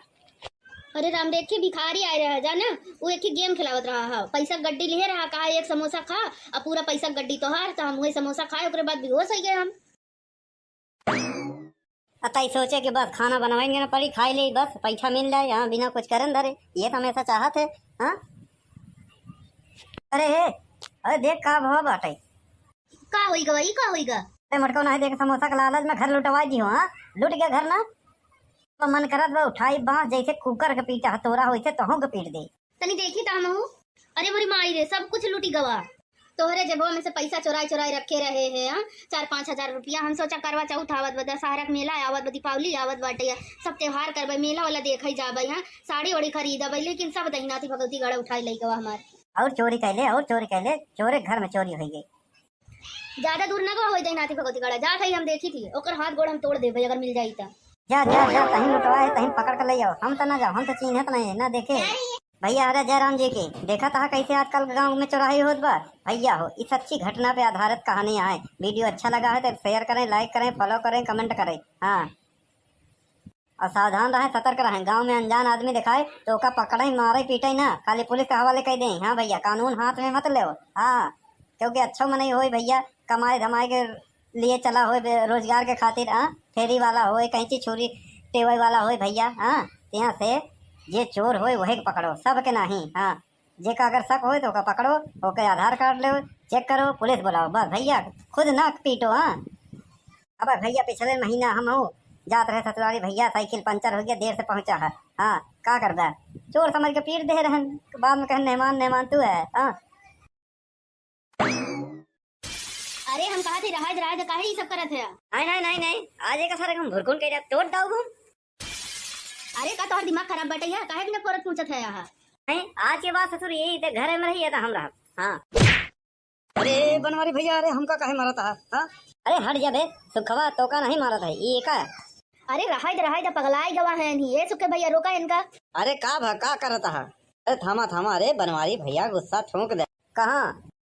अरे राम देखे भिखारी आए रहा जाना, वो एक ही गेम खिलावत रहा है, पैसा गड्डी ले रहा, कहा एक समोसा खा और पूरा पैसा गड्डी तो हार, तो हम वही समोसा खाए ओकरे बाद बेहोश हो गए हम। अतई सोचे कि बस खाना बनवाएंगे ना पड़ी खाई ले बस पैसा मिल जाए। यहाँ बिना कुछ करन धरे ये तो हमेशा चाहत है। हाँ अरे अरे देख का भाव बाटे का होईगा ई का होईगा। अरे मटको नहीं देख समोसा का लालच में घर लुटवाई जी हो। हाँ लुट गया घर ना तो मन करत बा उठाई बांस जैसे कुकर के पीटा हथौरा होइसे तोहू के पीट दे। तनी देखी ता हम अरे मोरी माई रे सब कुछ लूटी गवा, तोहरे जेबो में से पैसा चोराई चोराई रखे रहे हैं। 4-5 हजार रुपया हम सोचा करवा चौथ आवत बा, दशहरा के मेला आवत बा, दीपावली आवत बाटे, सब त्योहार करबे मेला वाला देखई जाबे। यहाँ साड़ी ओड़ी खरीदबे, लेकिन सब दहिनाती भगवती गड़ा उठाई लई गवा हमार। और चोरी कैले चोरे घर में चोरी हो गई। ज्यादा दूर ना गवा हो दहिनाती भगवती गड़ा जात है, हम देखी थी ओकर हाथ गोड़ हम तोड़ देबे अगर मिल जाई ता। जा कहीं लुटवाए कहीं पकड़ कर ले जाओ, हम तो ना जाओ, हम तो चिन्हत नहीं ना देखे। भैया अरे जयराम जी की देखा था कैसे आजकल गांव में चौराही होत बा। भैया हो इस अच्छी घटना पे आधारित कहानी है। वीडियो अच्छा लगा है तो शेयर करें, लाइक करें, फॉलो करें, कमेंट करें। हाँ और सावधान रहें, सतर्क रहें। गांव में अनजान आदमी दिखाए तो ओका पकड़े मारे पीटे ना, खाली पुलिस के हवाले कर दें। हाँ भैया कानून हाथ में मत ले। हाँ क्योंकि अच्छा में नहीं हो भैया, कमाए धमाए के लिए चला हो रोजगार के खातिर। हाँ फेरी वाला हो कैंची छुरी टेबल वाला हो भैया। हाँ यहाँ से जे चोर हो वही पकड़ो, सब के नहीं। हाँ जे का अगर शक हो तो ओका पकड़ो, ओके आधार कार्ड लो, चेक करो, पुलिस बुलाओ, बस भैया खुद ना पीटो। हाँ अब भैया पिछले महीना हम हो जात रहे ससुराली भैया, साइकिल पंचर हो गया, देर से पहुंचा है। हाँ का करदा चोर समझ के पीट दे रहन, बाद में कहे मेहमान तू है। हाँ अरे हम कहा थे राज काहे ये सब करत है। नहीं आज एक सारे हम भुरकुन के तोड़ दाऊ घूम। अरे का तोहर दिमाग खराब बटे है, काहे बिना फोरत पूछत है यहाँ। नहीं आज के बाद ससुर यही ते घर में रही था हम रहा। हाँ अरे बनवारी भैया अरे हमका काहे मारता है। हाँ अरे हट जा बे सुखवा तो का नहीं मारा था ये का। अरे रहाई दा पगलाई गवा है नहीं ये सुखे भैया रोका इनका। अरे का करता है। अरे थामा अरे बनवारी भैया गुस्सा थूक दे। कहाँ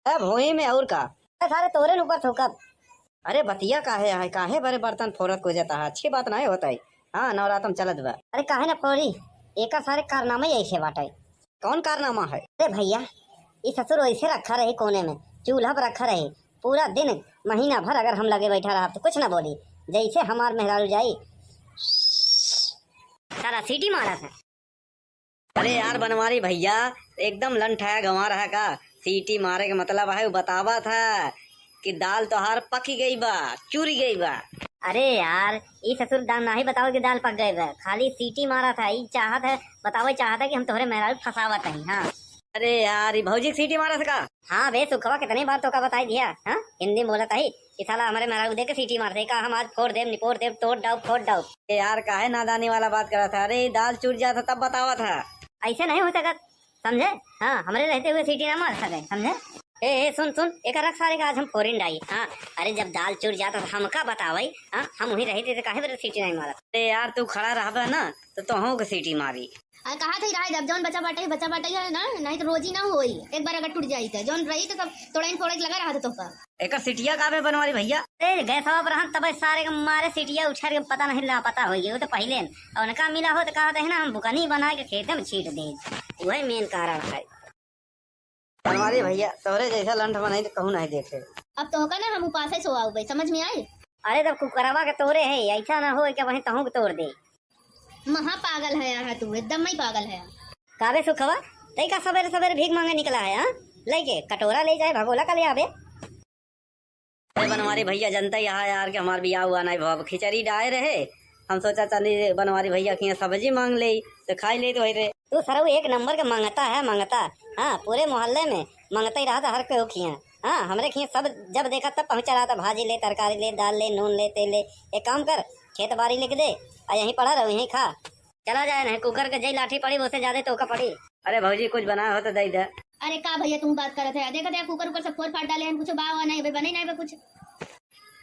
भोई में और का सारे तोरे ऊपर थूकब। अरे बतिया काहे बड़े बर्तन फोरत को जाता है, अच्छी बात नहीं होता है। हाँ नवरातम चलत बा। अरे काहे ना फोरी एक सारे कारनामा ऐसे बाटे। कौन कारनामा है। अरे भैया ये ससुर ऐसे रखा रहे कोने में चूल्हा पर रखा रहे पूरा दिन महीना भर, अगर हम लगे बैठा रहा तो कुछ ना बोली, जैसे हमार मेहरारू जाई सारा सीटी मारा था। अरे यार बनवारी भैया एकदम लंठाया गंवा रहा का, सीटी मारे के मतलब है वो बतावा था कि दाल तोहार पकी गई बा, चूरी गई बा। अरे यार ये ससुर दाल नहीं बताओ कि दाल पक गए बा, खाली सीटी मारा था। ये चाहत है बतावे चाहता कि हम तोहरे मेहरारू फसावत नहीं। हाँ अरे यार ये भौजी सीटी मारा सका। हाँ बे सुखवा कितनी बार तो का बताई दिया। हाँ हिंदी में बोला था ही कि साला हमारे महाराज दे के सीटी मार दे का हम आज फोड़ देव निपोड़ देव तोड़ डाउ फोड़ डाउ। ए यार काहे नादानी वाला बात करा था। अरे दाल चूर जाता तब बतावा था। ऐसे नहीं हो सकत समझे। हाँ हमारे रहते हुए सीटी ना मार सके समझे। ए सुन सुन एक रख सारे का आज हम फोरिन डाई। हाँ अरे जब दाल चूर जाता तो हमका बतावाई। हाँ हम वही रहे थे तो काहे बरे सीटी नहीं मारा। अरे यार तू खड़ा रहा ना तो तुहू को सीटी मारी। अरे कहा था रहा जब जौन बचा बाटे है ना, नहीं तो रोजी ना होई। एक बार अगर टूट जाई तो जौन रही तो सब तोड़ाइन फोड़े लगा रहा था तो का एक सीटिया काबे बनवारी भैया। ए गए सब रहा तब सारे के मारे सीटिया उछार के पता नहीं ला पता हो गया। वो तो पहले और उनका मिला हो तो कहा था ना हम बुकनी बना के खेत में छीट दे। वही मेन कारण है। बनवारी भैया तोरे जैसा लंठ बनाई तो कहूँ नहीं देखे। अब तो होगा ना हम उपास सो आओ भाई, समझ में आए। अरे तब कुकरवा के तोड़े है ऐसा ना हो कि वहीं तहू के तोड़ दे। महा पागल है यार तू, एकदम ही पागल है। काबे सुखवा तई का सवेरे सवेरे भीख मांगे निकला है। हाँ लेके कटोरा ले जाए भगोला का ले आवे। अरे बनवारी भैया जनता यहाँ यार कि हमार बियाह हुआ नहीं भाव खिचड़ी डाए रहे। हम सोचा चली बनवारी भैया की सब्जी मांग ले तो खाई ले तो वही रहे। तू सरऊ एक नंबर के मंगता है मंगता। हाँ पूरे मोहल्ले में मंगता ही रहा था हर कोई खिया। हाँ हमरे खिया सब जब देखा तब पहुंचा रहा था। भाजी ले तरकारी ले दाल ले नून ले तेल ले। एक काम कर खेत बाड़ी लिख दे और यहीं पड़ा रहो यहीं खा। चला जाए नहीं कुकर के जई लाठी पड़ी उससे ज्यादा तो का पड़ी। अरे भौजी कुछ बनाया हो तो दे दे। अरे का भैया तुम बात करत है, देखा था कुकर ऊपर से फोड़ फाड़ डाले हैं, कुछ बाव नहीं बने नहीं बे कुछ।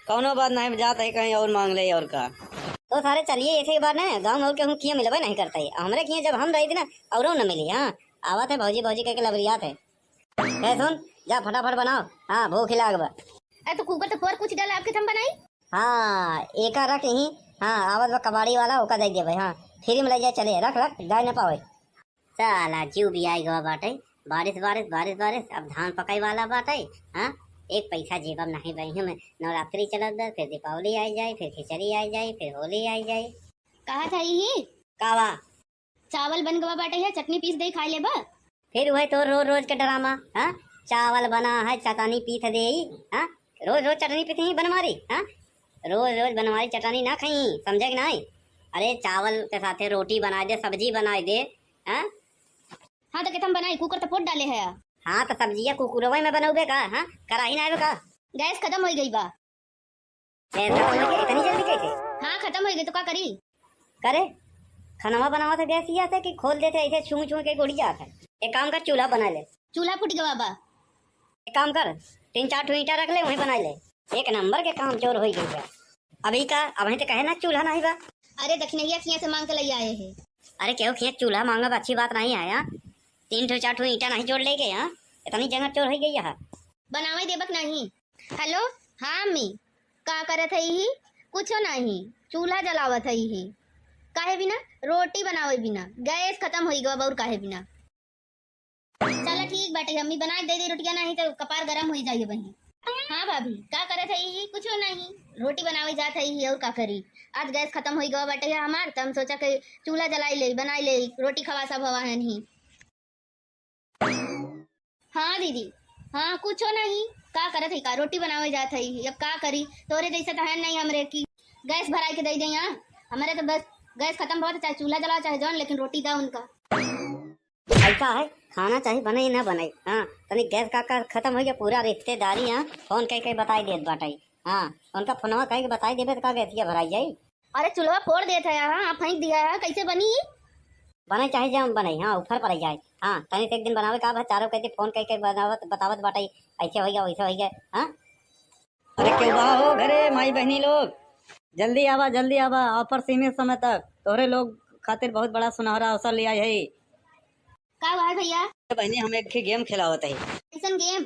कौनो बात नहीं जाता है कहीं और मांग ले और का। तो सारे चलिए ऐसे ही बार ना गाँव और के हम किया मिलबे नहीं करता है। हमारे किया जब हम रही थी ना और न मिली। हाँ आवत है भौजी भौजी कह के लबरियात है। सुन जा फटाफट बनाओ। हाँ भूख लाग। अरे तो कुकर तो फोड़ कुछ डाला आपके थम बनाई। हाँ एक रख यही। हाँ आवत बा कबाड़ी वाला ओका दे दे भाई। हाँ फ्री में ले जाए चले रख रख गाय न पावे। साला जीव भी आई गवा बाटे। बारिश बारिश बारिश बारिश अब धान पकाई वाला बाटे। हाँ एक पैसा जेब में नहीं बही में। नवरात्रि चलत बा फिर दीपावली आई जाए फिर खिचड़ी आई जाए फिर होली आई जाए। कहा था यही कावा चावल बन गवा बाटे है, चटनी पीस दे खाई ले बा। फिर वही तो रोज रोज के ड्रामा। हाँ चावल बना है चटनी पीस दे। हाँ रोज रोज चटनी पीस ही बनवारी। हाँ रोज रोज बनवारी चटनी ना खाई समझे कि नहीं। अरे चावल के साथे रोटी बना दे सब्जी बना दे। हाँ हाँ तो कितम बनाई कुकर तो फोड़ डाले है। हाँ तो सब्जियां कुकुरवा में बनाओगे का। हाँ कराही ना का गैस खत्म हो गई बा। इतनी जल्दी कैसे। हाँ खत्म हो गई तो क्या करी। करे खाना बनावा था गैस ही आता कि खोल देते ऐसे छू छू के गुड़ी जाता है। एक काम कर चूल्हा बना ले। चूल्हा फूट गवा बा। एक काम कर 3-4 ठो ईंटा रख ले वहीं बना ले। एक नंबर के काम चोर हो गई है। अभी का अब तो कहे ना चूल्हा नहीं बा। अरे दक्षिणैया खिया से मांग के ले आए हैं। अरे क्यों खिया चूल्हा मांगा अच्छी बात नहीं आया। 3-4 ठो ईंटा नहीं जोड़ ले गए। यहाँ इतनी जगह चोर हो गई है। बनावे देबक नहीं। हेलो हाँ मी का करत है ही कुछ नहीं, चूल्हा जलावत है ही। काहे बिना रोटी बनावे बिना गैस खत्म हो गवा और काहे बिना। चलो ठीक बाटे अम्मी बना दे रोटियां, नहीं तो कपार गरम हो जाइए बनी। हाँ भाभी का करत है ही कुछ नहीं, रोटी बनावे जात है ही और का करी। आज गैस खत्म हो गवा बाटे है हमार, तो हम सोचा कि चूल्हा जलाई ले बनाई ले रोटी खवा सब हवा है नहीं। हाँ दीदी हाँ कुछ नहीं का करत है का रोटी बनावे जात है अब का करी। तोरे जैसे तो है नहीं हमरे की गैस भराई के दे दे। यहाँ हमारे तो बस गैस खत्म बहुत चाहे चूल्हा जलाओ चाहे जौन, लेकिन रोटी दा उनका। ऐसा है खाना चाहिए बने ना बने। हाँ तनी गैस का खत्म हो गया पूरा रिश्तेदारी। यहाँ फोन कह बताई देत बाटाई। हाँ उनका फोनवा कह के बताई देबे तो का गैसिया भराई जाई। अरे चूल्हा फोड़ देता है हाँ फेंक दिया है, कैसे बनी बने चाहे जम बने। हाँ ऊपर पड़ जाए। हाँ तनी एक दिन बनावे का चारों कहते फोन कह के बनावत बतावत बाटाई ऐसे हो गया वैसे हो गया। हाँ अरे क्यों बा हो घरे माई बहनी लोग जल्दी आवा ऑफर सीमित समय तक तोहरे लोग खातिर बहुत बड़ा सुनहरा अवसर लिया है। का हुआ है भैया। बहनी हम एक गेम खिलावत है। कैसन गेम।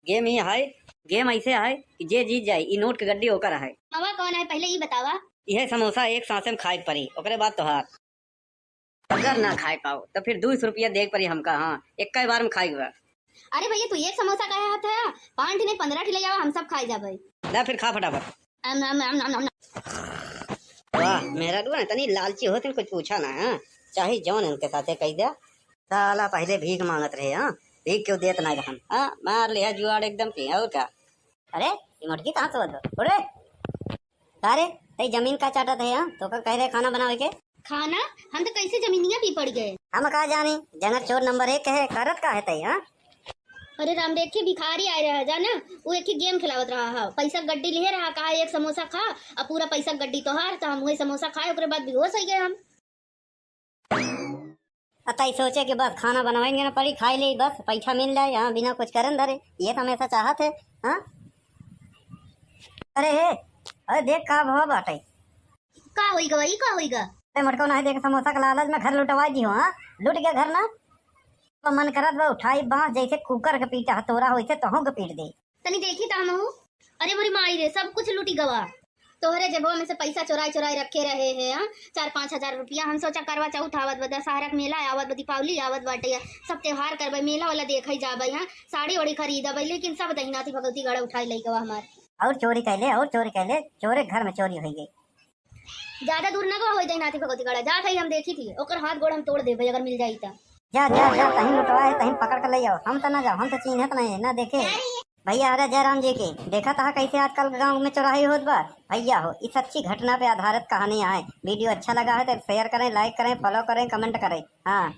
गेम ही है गेम ऐसे है कि जे जीत जाए ई नोट के गड्डी होकर है। मावा कौन है पहले ये बतावा। यह समोसा एक सांसे में खाए पड़ी ओकरे बाद तोहार। अगर ना खाए पाओ तो फिर 200 रुपया देख पड़ी हमका। हाँ एक बार में खाई हुआ। अरे भैया तू एक समोसा का हाथ है 5 नहीं 15 ठिले जावा हम सब खाई जाबे। ला फिर खा फटाफट। वाह मेरा दुआ तनी लालची होते कुछ पूछा ना। हाँ चाहे जौन इनके साथे कह दिया। साला पहले भीख मांगत रहे। हाँ भीख क्यों देत ना हम। हाँ मार लिया जुआड़ एकदम की और क्या। अरे ये मटकी कहाँ से बदलो अरे अरे तई जमीन का चाटत है। हाँ तो का कह रहे खाना बनावे के खाना हम तो कैसे जमीनिया भी पड़ गए। हम कहा जानी जंगल चोर नंबर 1 है, करत का है तई हाँ। अरे राम देख के भिखारी आए रहा जाना, वो एक ही गेम खिलावत रहा है, पैसा गड्डी लिए रहा, कहा एक समोसा खा, अब पूरा पैसा गड्डी तो हार, तो हम वही समोसा खाए, ओकरे बाद बेहोश हो गए हम। अतई सोचे कि बस खाना बनवाएंगे ना पड़ी, खाई ले बस पैसा मिल जाए यहाँ बिना कुछ करन धरे, ये तो हमेशा चाहत है हाँ। अरे हे अरे देख का भाव बाटे, का होई गई का होई गा। अरे मटको नहीं देख समोसा का लालच में घर लुटवाई दी हो हाँ, लुट गया घर ना तो मन करत बा उठाई बांस जैसे कुकर के पीटा हथौड़ा होइसे तहों के पीट दे। तनी देखी ताम हूँ, अरे मोरी माई रे सब कुछ लूटी गवा, तोहरे जेबवा में से पैसा चुराई चुराई रखे रहे हैं हाँ, 4-5 हजार रुपया। हम सोचा करवा चौथ आवत बा, दशहरा के मेला आवत बा, दीपावली आवत बाटे, सब त्योहार करबे, मेला वाला देखई जाबे हाँ, साड़ी वाड़ी खरीदबे, लेकिन सब दहिनाती भगवती गड़ा उठाई लई गवा हमार। और चोरी कैले चोरे घर में चोरी हो गई। ज्यादा दूर न गवा होई दहिनाती भगवती गड़ा, जा थई हम देखी थी, ओकर हाथ गोड़ हम तोड़ देबे अगर मिल जाई ता। जा जा जा कहीं लुटवाए कहीं पकड़ कर ले जाओ, हम तो ना जाओ, हम तो चिन्हत नहीं ना देखे भैया। अरे जयराम जी की देखा था कैसे आजकल गांव में चौराही होत बा भैया हो, इस अच्छी घटना पे आधारित कहानी है। वीडियो अच्छा लगा है तो शेयर करें, लाइक करें, फॉलो करें, कमेंट करें हाँ।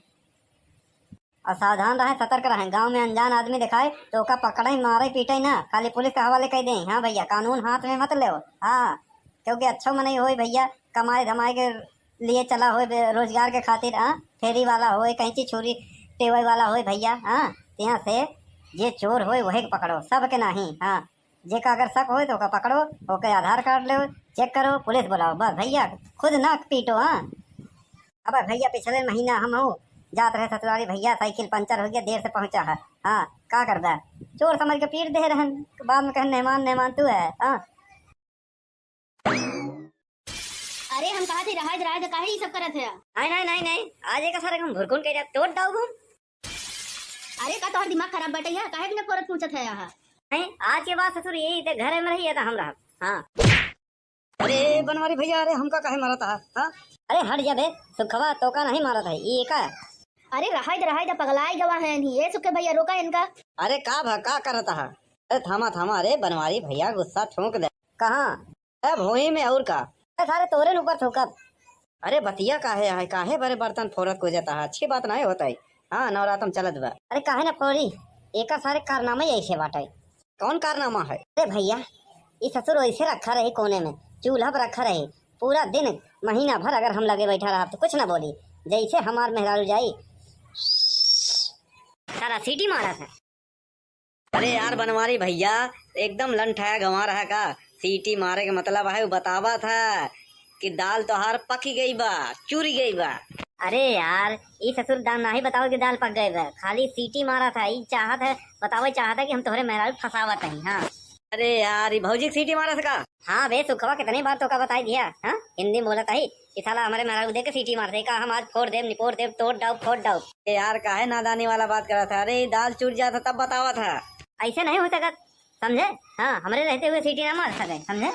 और सावधान रहें, सतर्क रहें, गांव में अनजान आदमी दिखाए तो ओका पकड़े मारे पीटे ना, खाली पुलिस के हवाले कर दें हाँ भैया, कानून हाथ में मत ले हाँ, क्योंकि अच्छा में नहीं हो भैया, कमाए धमाए के लिए चला हो रोजगार के खातिर हाँ, फेरी वाला हो कहीं चीज छोरी टेबल वाला हो भैया हाँ, यहाँ से ये चोर हो वही पकड़ो, सब के नहीं हाँ, जेका अगर शक हो तो ओका पकड़ो, ओके आधार कार्ड लो, चेक करो, पुलिस बुलाओ बस भैया, खुद ना पीटो हाँ। अब भैया पिछले महीना हम हो जात रहे ससुराली भैया, साइकिल पंचर हो गया, देर से पहुंचा है हाँ, का करता चोर समझ के पीट दे रहन, बाद में कहे मेहमान मेहमान तू है हाँ। अरे हम कहा थे रहा रहा काहे ये सब करत है। नहीं आज एक सारे हम भुरकुन के तोड़ दाऊ हम। अरे का तोहर दिमाग खराब बटे है, काहे बिना फोरत पूछत है यहाँ। नहीं आज के बाद ससुर यही थे घर में रही था हम रहा हाँ। अरे बनवारी भैया, अरे हमका काहे मारा था हाँ? अरे हट जा बे सुखवा, तो का नहीं मारा था ये का। अरे रहा दा पगलाई गवा है नहीं, ये सुखे भैया रोका इनका। अरे का करता है, अरे थामा, अरे बनवारी भैया गुस्सा ठोक दे। कहाँ भोई में और का सारे तोरे ऊपर ठोकब। अरे बतिया काहे बड़े बर्तन फोरत को जाता है, अच्छी बात नहीं होता है हाँ, नवरातम चलत बा। अरे काहे ना फोरी, एक सारे कारनामे ऐसे बाटे। कौन कारनामा है? अरे भैया ये ससुर ऐसे रखा रहे कोने में, चूल्हा पर रखा रहे पूरा दिन महीना भर, अगर हम लगे बैठा रहा तो कुछ ना बोली, जैसे हमार मेहरारू जाई सारा सीटी मारा था। अरे यार बनवारी भैया एकदम लंठाया गंवा रहा का, सीटी मारे के मतलब है वो बतावा था कि दाल तोहार पक गई बा, चूरी गई बा। अरे यार ये ससुर दाल नहीं बताओ कि दाल पक गए बा, खाली सीटी मारा था, ये चाहत है बतावे चाहता है कि हम तुम्हारे मेहरारू फंसावत हैं हाँ। अरे यार ये भौजी सीटी मारा था का? हाँ बे सुखवा कितनी बार तो का बताई दिया हाँ, हिंदी बोला था ही कि साला हमारे मेहरारू देख के सीटी मारते का, हम आज फोड़ देव निपोड़ देव तोड़ डाउ फोड़ डाउ। यार काहे नादानी वाला बात करा था, अरे दाल चूर जाता तब बतावा था। ऐसे नहीं हो सकता समझे हाँ, हमारे रहते हुए सीटी ना मार सके समझे।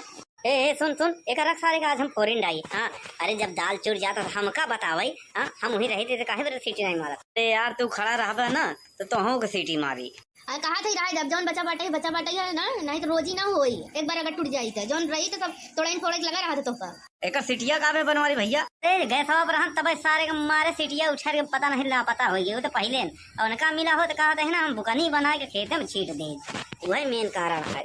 ए सुन एक रख सारे का आज हम फोरिन डाई हाँ। अरे जब दाल चूर जाता तो हमका बतावाई हाँ, हम वही रहे थे काहे बरे सीटी नहीं मारा। अरे यार तू खड़ा रहा ना तो तोहों के सीटी मारी। अरे कहा थे रहा जब जौन बचा बाटे है ना, नहीं तो रोजी ना होई, एक बार अगर टूट जाई तो जौन रही तो सब थोड़ा लगा रहा था तो का एक सीटिया का बनवारी भैया। अरे गए सब रहन तब सारे के मारे सीटिया उछार के पता नहीं ला पता हो गया तो पहले और उनका मिला हो तो कहा था ना हम बुकनी बना के खेते में छीट दे, वही मेन कारण है।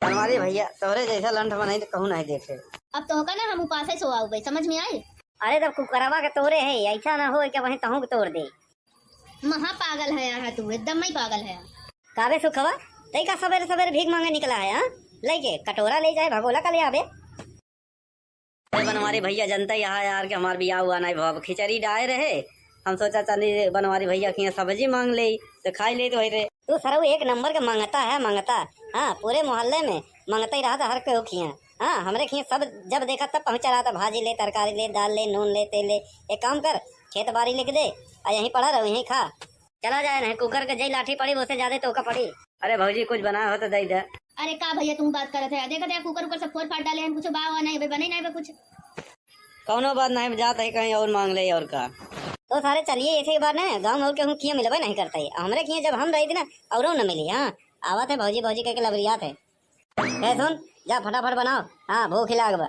बनवारी भैया तोरे जैसा लंठ बनाई तो कहूँ नहीं देखे। अब तो होगा ना हम उपास सो आओ भाई, समझ में आई। अरे तब कुकरवा के तोरे है, ऐसा ना हो क्या वही तहु के तोड़ दे। महा पागल है यार तू, एकदम ही पागल है। काबे सुखवा तई का सवेरे सवेरे भीख मांगे निकला है हाँ, लेके कटोरा ले जाए भगोला का ले आवे। अरे बनवारी भैया जनता यहाँ यार के हमार बियाह हुआ नहीं भाव, खिचड़ी डाए रहे, हम सोचा चली बनवारी भैया की सब्जी मांग ले तो खाई ले तो रे। तू सरऊ एक नंबर के मंगता हाँ, पूरे मोहल्ले में मंगता ही रहा था हर कोई खिया हाँ, हमरे खिया सब जब देखा तब पहुंचा रहा था, भाजी ले तरकारी ले दाल ले नून ले तेल ले, एक काम कर खेत बाड़ी लिख दे और यहीं पड़ा रहो यहीं खा, चला जाए नहीं कुकर के जई लाठी पड़ी उससे ज्यादा तो का पड़ी। अरे भौजी कुछ बना हो तो दे दे। अरे का भैया तुम बात करत है, देखा थे कुकर सब फोड़ फाड़ डाले हैं, कुछ बावा नहीं बने नहीं कुछ कौनो बात नहीं जाता है कहीं और मांग ले और का। तो सारे चलिए ऐसे ही बार ना गाँव और के हम किया मिलबे नहीं करता है, हमारे किया जब हम रही थी ना और न मिली हाँ, आवा थे भौजी कह के लबरियात है। सुन जा फटाफट बनाओ हाँ, भूख लाग बा।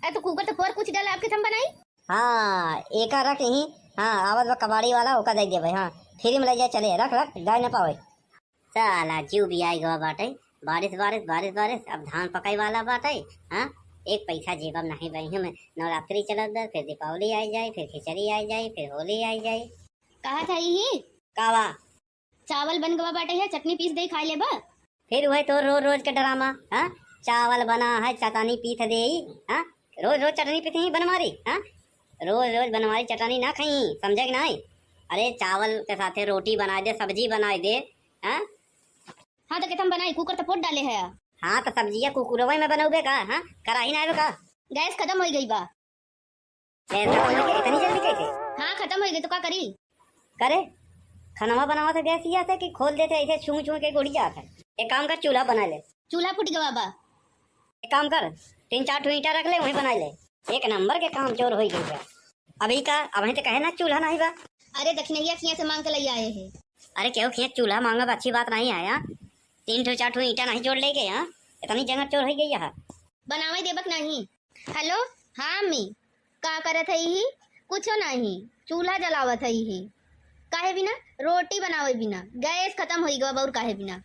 तो कुकर तो फोड़ कुछ डाला आपके थम बनाई। हाँ एक रख यही। हाँ आवत बा कबाड़ी वाला ओका दे दे भाई। हाँ फ्री में ले जाए चले रख रख गाय न पावे। साला जीव भी आई गवा बाटे। बारिश बारिश बारिश बारिश अब धान पकाई वाला बाटे। हाँ एक पैसा जेब में नहीं बही में। नवरात्रि चलत बा, फिर दीपावली आई जाए, फिर खिचड़ी आई जाए, फिर होली आई जाए। कहा था ही कावा चावल बन गवा बाटे है, चटनी पीस दे खाई ले बा। फिर वही तो रोज रोज के ड्रामा। हाँ चावल बना है चटनी पीस दे। हाँ रोज रोज चटनी पीस ही बनवारी। हाँ रोज रोज बनवारी चटनी ना खाई, समझे कि नहीं? अरे चावल के साथे रोटी बना दे, सब्जी बना दे। हाँ हाँ तो हम बनाई, कुकर तो पोट डाले है। हाँ तो सब्जिया कुकुरवे में बनौबे का? हाँ कराही ना आवे का? गैस खत्म हो गई बा। गैस खत्म हो गई इतनी जल्दी कैसे? हाँ खत्म हो गई तो क्या करी? करे खाना बनावा तो गैस ही आता है कि खोल देते ऐसे छू छू के गुड़ी जाता है। एक काम कर चूल्हा बना ले। चूल्हा फूट गवा बा। एक काम कर 3-4 ठो ईंटा रख ले वहीं बना ले। एक नंबर के काम चोर हो गई है अभी का। अभी तो कहे ना चूल्हा नहीं बा। अरे दक्षिणैया खिया से मांग के ले आए है। अरे क्यों खिया चूल्हा मांगा अच्छी बात नहीं आया। 3-4 ठो ईंटा नहीं जोड़ ले गए। यहाँ इतनी जगह चोर हो गई है। बनावे देबक नहीं। हेलो हाँ मी का करत है ही? कुछ नहीं, चूल्हा जलावत है ही। काहे बिना रोटी बनावे बिना गैस खत्म हो गवा और काहे बिना।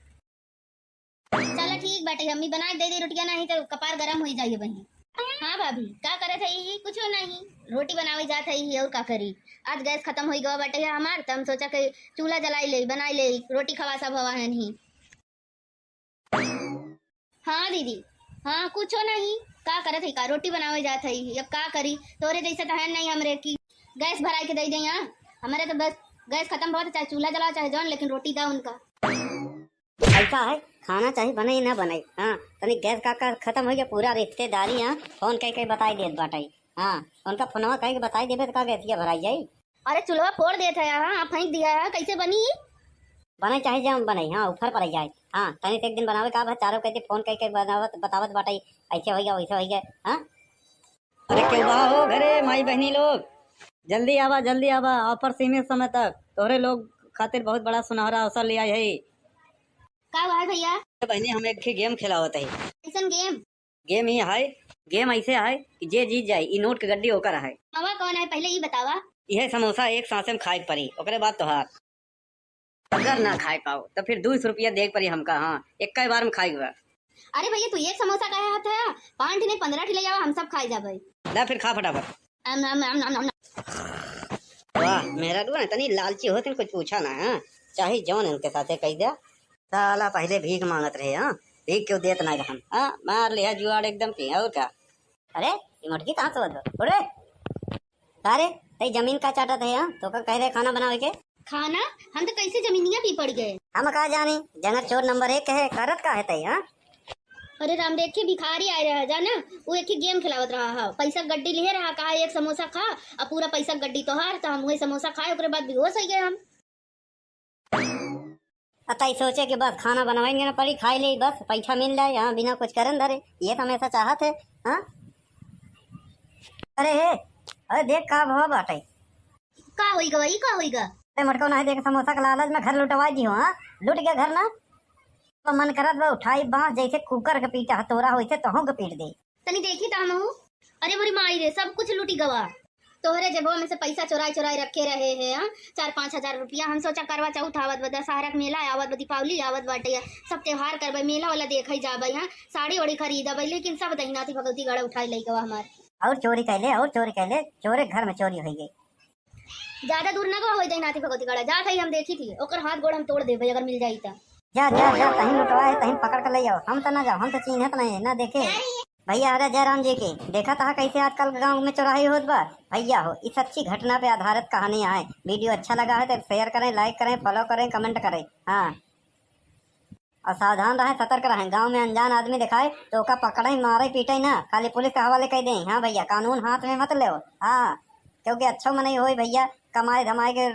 चलो ठीक बाटे, अम्मी बना दे रोटियां, नहीं तो कपार गरम हो जाइए बहन। हाँ भाभी का करत है ही? कुछ नहीं, रोटी बनावे जात है ही और का करी। आज गैस खत्म हो गवा बाटे है हमार, तो हम सोचा कि चूल्हा जलाई ले बनाई ले, रोटी खवा सब हवा है नहीं। हाँ दीदी हाँ कुछ नहीं, का करत है का रोटी बनावे जात है। अब का करी, तोरे जैसे तो है नहीं हमरे की गैस भराई के दे दे। यहाँ हमारे तो बस गैस खत्म हो, चाहे चूल्हा जलाओ चाहे जौन, लेकिन रोटी दो उनका। ऐसा है खाना चाहिए बने ना बने। हाँ तनी गैस का खत्म हो गया पूरा रिश्तेदारी। हाँ फोन कह के बताई देत बाटाई। हाँ उनका फोनवा कह के बताई देबे तो का गैसिया भराई जाई। अरे चूल्हा फोड़ देता है, हाँ फेंक दिया है, कैसे बनी? बने चाहे जम बने। हाँ ऊपर पर जाए। हाँ तनी से एक दिन बनावे का चारों कहते फोन कह के बनावत बतावत बाटाई ऐसे हो गया वैसे हो गया। हाँ अरे क्यों बा हो घरे माई बहनी लोग, जल्दी आवा ऑफर सीमित समय तक तोहरे लोग खातिर बहुत बड़ा सुनहरा अवसर ले आई है। का हुआ है भैया? बहनी हम एक गेम खिलावत है। कैसन गेम? गेम ही है, गेम ऐसे है कि जे जीत जाए ई नोट के गड्डी होकर है। हवा कौन है पहले ये बतावा। यह समोसा एक सांसे में खाए के पड़ी, ओकरे बाद तोहार। अगर ना खाए पाओ तो फिर 200 रुपया देख पड़ी हमका। हाँ एक बार में खाई हुआ। अरे भैया तू एक समोसा का हाथ है, 5 नहीं 15 ले जावा, हम सब खाई जाबे। ला फिर खा फटाफट। वाह मेरा दुआ तनी लालची होते कुछ पूछा ना। हाँ चाहे जौन इनके साथे कह दिया। साला पहले भीख मांगत रहे। हाँ भीख क्यों देत ना रहन। हाँ मार लिया जुआड़ एकदम की और क्या। अरे ये मुर्गी कहाँ से बदलो? अरे अरे तई जमीन का चाटत है। हाँ तो का कह रहे खाना बनावे के? खाना हम तो कैसे जमीनिया भी पड़ गए। हम कहा जानी जंगल चोर नंबर 1 है करत का है तई। हाँ अरे राम देख के भिखारी आए रहा जाना, वो एक ही गेम खिलावत रहा है, पैसा गड्डी ले रहा, कहा एक समोसा खा और पूरा पैसा गड्डी तो हार, तो हम वही समोसा खाए ओकरे बाद बेहोश हो गए हम। अतई सोचे कि बस खाना बनवाएंगे ना पड़ी खाई ले बस पैसा मिल जाए। हाँ बिना कुछ करन धरे ये तो हमेशा चाहत है। हाँ अरे हे अरे देख का भाव बाटे। का होइगा वही का होइगा? अरे मटको नहीं देख समोसा का लालच में घर लुटवा दी हो। हाँ लुट गया घर ना तो मन करत बा उठाई बांस जैसे कुकर के पीटा हथौड़ा होइसे तहों के पीट दे। तनी देखी ता हम। अरे मोरी माई रे सब कुछ लूटी गवा। तोहरे जेबो में से पैसा चोराई चोराई रखे रहे हैं। हाँ 4-5 हजार रुपया। हम सोचा करवा चौथ आवत बा, दशहरा के मेला आवत बा, दीपावली आवत बाटे, सब त्योहार करबे, मेला वाला देखई जाबे। हाँ साड़ी ओड़ी खरीदबे, लेकिन सब दहिनाती भगवती गड़ा उठाई लई गवा हमार। और चोरी कैले चोरे घर में चोरी हो गई। ज्यादा दूर ना गवा होई दहिनाती भगवती गड़ा जात है, हम देखी थी, ओकर हाथ गोड़ हम तोड़ देबे अगर मिल जाई ता। जा कहीं लुटवा है कहीं पकड़ कर ले जाओ। हम तो ना जाओ, हम तो चिन्हत नहीं ना देखे भैया। अरे जयराम जी की देखा था कैसे आजकल गांव में चौराही होत बा भैया हो। इस अच्छी घटना पे आधारित कहानी है। वीडियो अच्छा लगा है तो शेयर करें, लाइक करें, फॉलो करें, कमेंट करें। हाँ और सावधान रहें, सतर्क रहें। गांव में अनजान आदमी दिखाए तो ओका पकड़े मारे पीटे ना, खाली पुलिस के हवाले कर दें। हाँ भैया कानून हाथ में मत ले। हाँ क्योंकि अच्छा में नहीं हो भैया, कमाए धमाए के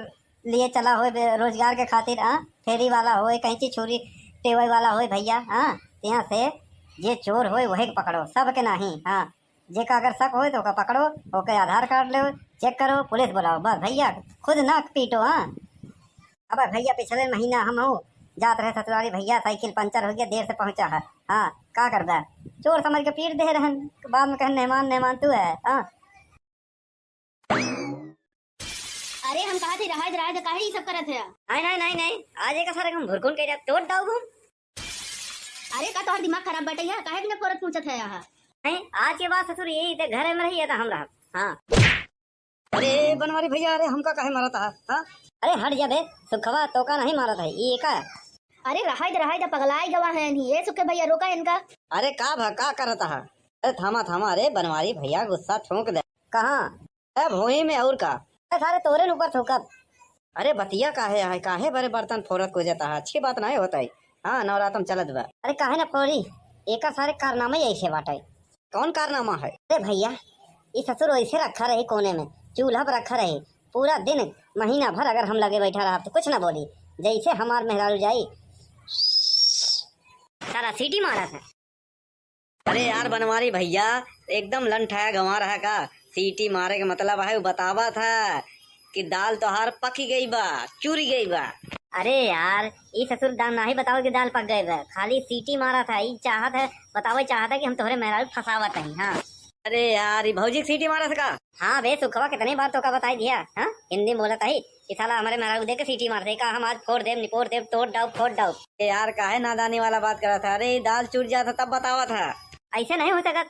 लिए चला हो, रोजगार के खातिर। हाँ फेरी वाला हो, कहीं छुरी टेवई वाला हो भैया। हाँ यहाँ से जे चोर हो वही पकड़ो, सब के नहीं। हाँ जे का अगर शक हो तो ओका पकड़ो, ओके आधार कार्ड लो, चेक करो, पुलिस बुलाओ, बस भैया खुद ना पीटो। हाँ अब भैया पिछले महीना हम हो जात रहे ससुराली भैया, साइकिल पंचर हो गया, देर से पहुंचा है। हाँ का करदा चोर समझ के पीट दे रहन, बाद में कहें मेहमान तू है। हाँ अरे हम कहा थे रहा काहे ये सब करत है? नहीं आज एक सारे हम भुरकुन के तोड़ दाऊ घूम। अरे का तोहर दिमाग खराब बटे है, काहे बिना फोरत पूछत है यहाँ? नहीं आज के बाद ससुर यही ते घर में रही है हम रहा। हाँ अरे बनवारी भैया, अरे हमका काहे मारा था? हाँ अरे हट जा बे, सुखवा तो का नहीं मारा था ये का। अरे रहा पगलाई गवा है नहीं ये सुखे भैया, रोका इनका। अरे का करता है? अरे थामा थामा, अरे बनवारी भैया गुस्सा ठोक दे। कहाँ? अरे भोई में और का? अरे सारे तोरे ऊपर ठोकब। अरे बतिया काहे बड़े बर्तन फोरत को जाता है, अच्छी बात नहीं होता है। हाँ नवरात्रम चलत बा। अरे काहे ना फोड़ी, एका सारे कारनामा ऐसे बाटे। कौन कारनामा है? अरे भैया ये ससुर ऐसे रखा रहे कोने में, चूल्हा पर रखा रहे पूरा दिन महीना भर, अगर हम लगे बैठा रहा तो कुछ ना बोली, जैसे हमार मेहरारू जाई सारा सीटी मारा था। अरे यार बनवारी भैया एकदम लंठाया गंवा रहा का, सीटी मारे का मतलब है बतावा था कि दाल तोहार पकी गई बा, चूरी गई बा। अरे यार ये ससुर दाल नहीं बताओ कि दाल पक गए बा, खाली सीटी मारा था। ये चाहत है बताओ, चाहता है कि हम तोहरे मेहरारू फसावत नहीं। हाँ अरे यार ये भौजी सीटी मारा था? हाँ बे सुखवा कितनी बार तो का बताई दिया। हाँ हिंदी में बोला था ही कि साला हमारे मेहरारू दे के सीटी मारते का, हम आज फोड़ देव निपोड़ देव तोड़ डाउ फोड़ डाउ। यार काहे नादानी वाला बात करा था? अरे दाल चूर जाता तब बतावा था। ऐसे नहीं हो सकता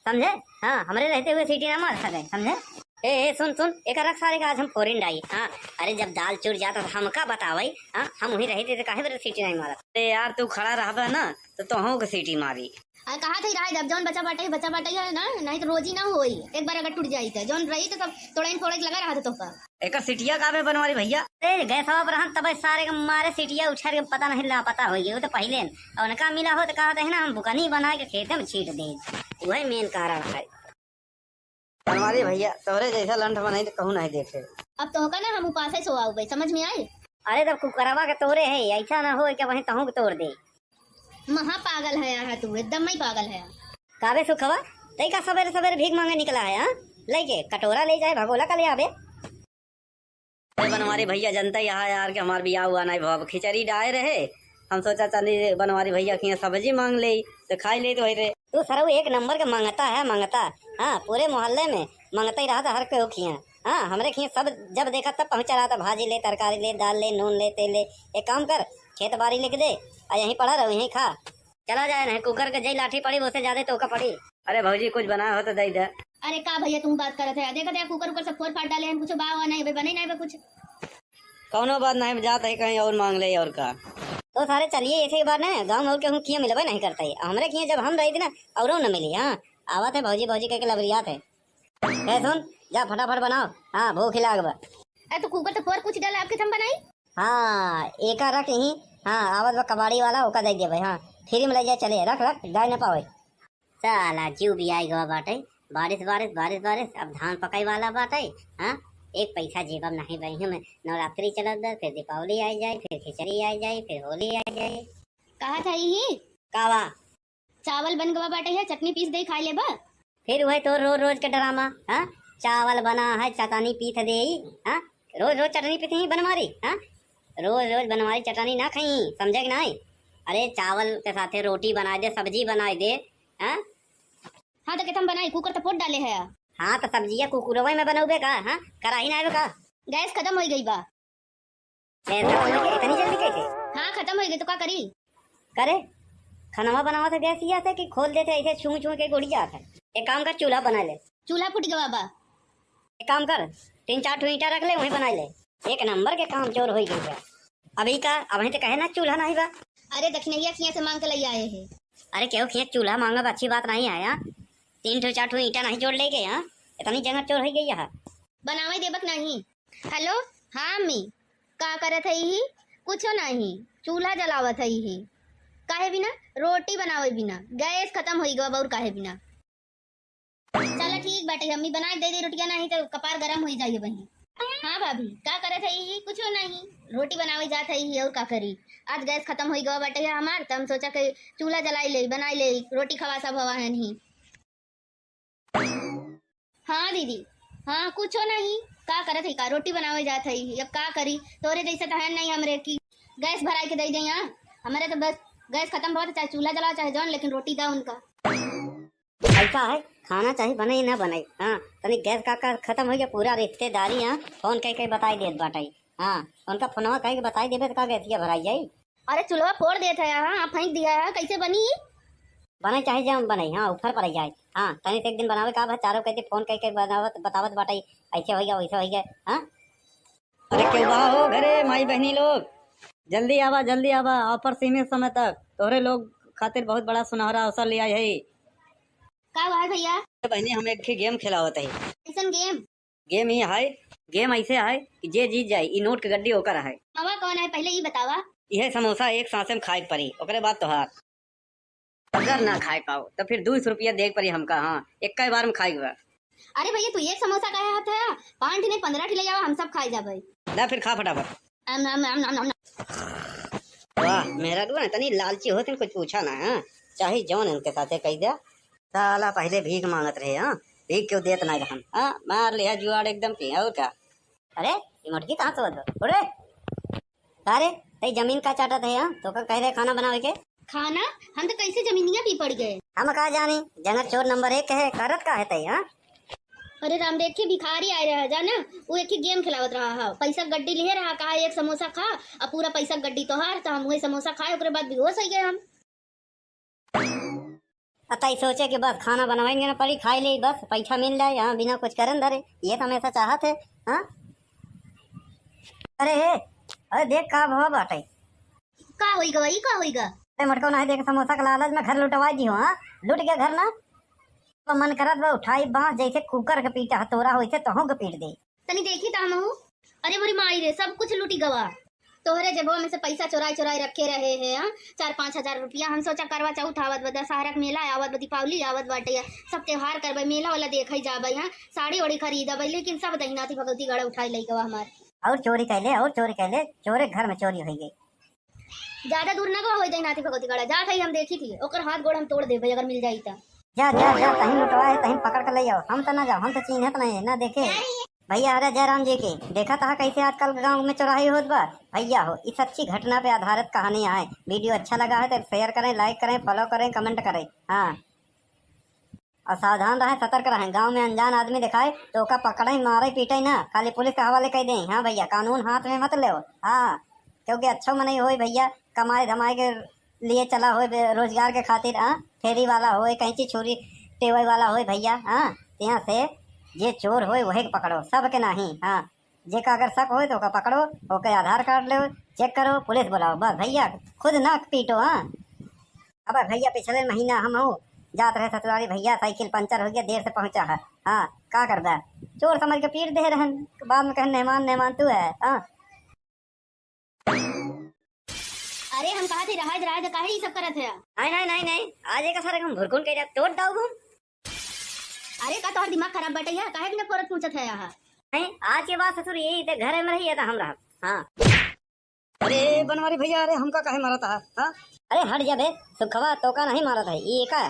समझे। हाँ हमारे रहते हुए सीटी ना मार सके समझे। ए सुन एक रख सारे का आज हम फोरिन डाई। हाँ अरे जब दाल चूर जाता तो हमका बतावई। हाँ हम वही रहते थे, काहे बरे सीटी नहीं मारा। अरे यार तू खड़ा रहा ना तो तोहू के सीटी मारी। कहा था रहा जब जौन बचा बाटे है ना, नहीं तो रोजी ना होई। एक बार अगर टूट जाई तो जौन रही तो सब तोड़े लगा रहा था तो का। एक सीटिया काबे बनवारी भैया? अरे गैस पर हम तब सारे के मारे सीटिया उछार के पता नहीं ला पता हो गई। वो तो पहले और उनका मिला हो तो कहा था ना हम बुकनी बना के खेत में छीट दे, वही मेन कारण है। बनवारी भैया तोहरे जैसा लंठ बनाई तो कहूँ नहीं देखे। अब तो होगा ना हम उपास ही सोआओ भाई, समझ में आए? अरे तब कुकरवा के तोड़े है, ऐसा ना हो कि वहीं तहू के तोड़ दे। महा पागल है यहाँ तू, एकदम ही पागल है। काबे सुखवा तई का सवेरे सवेरे भीख मांगे निकला है। हाँ लेके कटोरा ले जाए भगोला का ले आवे। अरे बनवारी भैया जनता यहाँ यार के हमार बियाह हुआ नहीं भाव, खिचड़ी डाए रहे, हम सोचा चली बनवारी भैया की सब्जी मांग ले तो खाई ले तो वही रे। तू सरऊ एक नंबर के मांगता है मांगता। हाँ पूरे मोहल्ले में मांगता ही रहा था हर कोई खिया। हाँ हमरे खिया सब जब देखा तब पहुंचा रहा था, भाजी ले तरकारी ले दाल ले नून ले तेल ले। एक काम कर खेत बाड़ी लिख दे और यहीं पड़ा रहो यहीं खा, चला जाए नहीं कुकर के जई लाठी पड़ी उससे ज्यादा तो का पड़ी। अरे भौजी कुछ बना हो तो दे दे। अरे का भैया तुम बात करत है, देखा कुकर सब फोड़ फाड़ डाले हैं, कुछ बावा नहीं बने नहीं कुछ। कौनो बात नहीं, जाता है कहीं और मांग ले और का। तो सारे चलिए ऐसे बार ना गाँव और के हम खिया मिलवा नहीं करता है, हमारे खिया जब हम रही थी ना और न मिली। हाँ आवा थे भौजी कह के लबरियात है। सुन जा फटाफट बनाओ, हाँ भूख लाग बा। अरे तो कुकर तो फोड़ कुछ डाले आपके हम बनाई। हाँ एक रख यहीं। हाँ आवत बा कबाड़ी वाला ओका दे दिया भाई। हाँ फ्री में ले जाए चले, रख गाय न पावे। साला जीव भी आई गवा बाटे, बारिश बारिश बारिश बारिश, अब धान पकाई वाला बाटे। हाँ एक पैसा जेबम नहीं बही में, नवरात्रि चलत दर, फिर दीपावली आई जाए, फिर खिचड़ी आई जाए, फिर होली आई जाए। कहा था यही कावा चावल बन गवा बाटे है, चटनी पीस दे खाई ले बा। फिर वही तो रोज रोज के ड्रामा। हाँ चावल बना है चटनी पीस दे। हाँ रोज रोज चटनी पीस ही बनवारी। हाँ रोज रोज बनवारी चटनी ना खाई, समझे कि नहीं। अरे चावल के साथे रोटी बना दे, सब्जी बना दे। हाँ हाँ तो कहता हम बनाई, कुकर तो फोड़ डाले है। हाँ तो सब्जिया कुकुरवा में बनोगे का? हाँ कराही ना का? गैस खत्म हो गई बा। इतनी जल्दी कैसे? हाँ खत्म हो गई तो क्या करी? करे खाना बनावा था गैस या कि खोल देते ऐसे छू छू के गुड़ी जाता है। एक काम कर चूल्हा बना ले। चूल्हा फूट गवा बा। एक काम कर 3-4 ईंटा रख ले वहीं बना ले, एक नंबर के काम चोर हो गई। अभी का अभी तो कहे ना चूल्हा नहीं बा। अरे दक्षिणैया खिया से मांग के ले आए हैं। अरे क्यों खिया चूल्हा मांगा अच्छी बात नहीं है। 3-4 ईंटा नहीं जोड़ ले गए। यहाँ इतनी जगह चोर हो गई यहाँ बनावे देबक नहीं। हेलो हाँ अम्मी का करत है ही? कुछो नहीं, चूल्हा जलावत है ही। काहे बिना रोटी बनावे बिना गैस खत्म हो गवा और काहे बिना। चलो ठीक बाटे अम्मी बना दे दे रोटियां, नहीं तो कपार गरम हो जाइए वही। हाँ भाभी का करत है ही? कुछो नहीं, रोटी बनावे जात है और का करी। आज गैस खत्म हो गवा बाटे हमार, तो हम सोचा कि चूल्हा जलाई ले बनाई ले, रोटी खवा सब हवा है नहीं। हाँ दीदी हाँ कुछो नहीं, का करत है का रोटी बनावे जात है, अब का करी। तोरे जैसे तो है नहीं हमरे की गैस भराई के दे दे। यहाँ हमारे तो बस गैस खत्म बहुत, चाहे चूल्हा जलाओ चाहे जौन, लेकिन रोटी दा उनका। ऐसा है खाना चाहे बने ही ना बने। हाँ तनी गैस का खत्म हो गया पूरा रिश्तेदारी। हाँ फोन कहीं कहीं बताई देत बाटाई। हाँ उनका फोनवा कहीं बताई देबे तो का गैसिया भराई जाई। अरे चूल्हा फोड़ देता है, हाँ फेंक दिया है, कैसे बनी? बने चाहे जम बने। हाँ ऊपर पड़ जाए। हाँ तनी से एक दिन बनावे का बस चारों कहते फोन कहीं कहीं बनावत बतावत बाटाई ऐसे हो गया वैसे हो गया। हाँ अरे क्यों बा हो घरे माई बहनी लोग, जल्दी आवा ऑफर सीमित समय तक तोहरे लोग खातिर बहुत बड़ा सुनहरा अवसर लिया है। का हुआ है भैया? बहनी हम एक गेम खिलावत है। कैसन गेम? गेम ही है, गेम ऐसे है कि जे जीत जाए ई नोट के गड्डी होकर है। मामा कौन है पहले ये बतावा। यह समोसा एक सांसे में खाए पड़ी, ओकरे बाद तोहार। अगर ना खाए पाओ तो फिर 200 रुपया देख पड़ी हमका। हाँ एक बार में खाएगा। अरे भैया तू एक समोसा का हाथ है, 5 नहीं 15 ले जाओ, हम सब खाए जाबे। ला फिर खा फटाफट। आम आम आम आम आम। वाह मेरा दुआ तनी लालची होते कुछ पूछा ना। हाँ चाहे जौन इनके साथे कह दिया। साला पहले भीख मांगत रहे। हाँ भीख क्यों देत नहीं रहन। हाँ मार लिया जुआड़ एकदम की और क्या। अरे ये मुर्गी कहाँ से बदलो उड़े अरे तई जमीन का चाटत है। हाँ तो का कह रहे खाना बनावे के। खाना हम तो कैसे जमीनिया पी पड़ गए। हम कहा जानी जनक चोर नंबर 1 है करत का है तई। हाँ अरे राम देख के भिखारी आए रहा जाना, वो एक ही गेम खिलावत रहा है, पैसा गड्डी लिए रहा, कहा एक समोसा खा और पूरा पैसा गड्डी तो हार, तो हम वही समोसा खाए ओकरे बाद बेहोश हो गए हम। अतई सोचे कि बस खाना बनवाएंगे ना पड़ी खाई ले बस पैसा मिल जाए। हाँ बिना कुछ करन धरे ये तो हमेशा चाहत है। हाँ अरे हे अरे देख का भाव बाटे। का होइगा वही का होइगा? अरे मटको नहीं देख समोसा का लालच में घर लुटवा दी हो। हाँ लुट गया घर ना तो मन करत बा उठाई बांस जैसे कुकर के पीटा हथौरा वैसे तहों के पीट दे। तनी देखी ता हम। अरे मोरी माई रे सब कुछ लूटी गवा, तोहरे जेबो में से पैसा चुराई चुराई रखे रहे हैं। हाँ 4-5 हजार रुपया। हम सोचा करवा चौथ आवत बा, दशहरा के मेला आवत बा, दीपावली आवत बाटे, सब त्योहार करबे, मेला वाला देखे जाबे। हाँ साड़ी वाड़ी खरीदबे, लेकिन सब दहिनाती भगवती गड़ा उठाई लई गवा हमार। और चोरी कैले चोरे घर में चोरी हो गई। ज्यादा दूर ना गवा होई दहिनाती भगवती गड़ा, जात है हम देखी थी, ओकर हाथ गोड़ हम तोड़ देबे अगर मिल जाई ता। जा जा जा तहीं लुटवा है तहीं पकड़ कर ले जाओ। हम तो ना जाओ, हम तो चिन्हत नहीं ना देखे भैया। अरे जयराम जी की देखा था कैसे आजकल गांव में चौराही होत बा। भैया हो इस अच्छी घटना पे आधारित कहानी है। वीडियो अच्छा लगा है तो शेयर करें, लाइक करें, फॉलो करें, कमेंट करें। हाँ और सावधान रहें, सतर्क रहें। गांव में अनजान आदमी दिखाए तो ओका पकड़े मारे पीटे ना, खाली पुलिस के हवाले कर दें। हाँ भैया कानून हाथ में मत ले। हाँ क्योंकि अच्छा मन हो भैया, कमाए धमाए के लिए चला हो, रोजगार के खातिर। हाँ फेरी वाला हो, कहीं चीज छोरी टेवई वाला हो भैया। हाँ यहाँ से जे चोर हो वही के पकड़ो, सब के नहीं। हाँ जे का अगर शक हो तो ओका पकड़ो, ओके आधार कार्ड लो, चेक करो, पुलिस बुलाओ बस भैया, खुद ना पीटो। हाँ अब भैया पिछले महीना हम हो जात रहे ससुराली भैया, साइकिल पंचर हो गया, देर से पहुंचा है। हाँ का करता चोर समझ के पीट दे रहन, बाद में कहन मेहमान तू है। हाँ अरे हम कहा थे रहा काहे ये सब करत है? नहीं आज एक सारे हम भुरकुन के तोड़ दाऊ हम। अरे का तोहर दिमाग खराब बटे है, काहे बिना फोरत पूछत है यहाँ? नहीं आज के बाद ससुर यही ते घर में रही है हम रहा। हाँ अरे बनवारी भैया अरे हमका काहे मारा था। हाँ अरे हट जा बे सुखवा तो का नहीं मारा था ये का।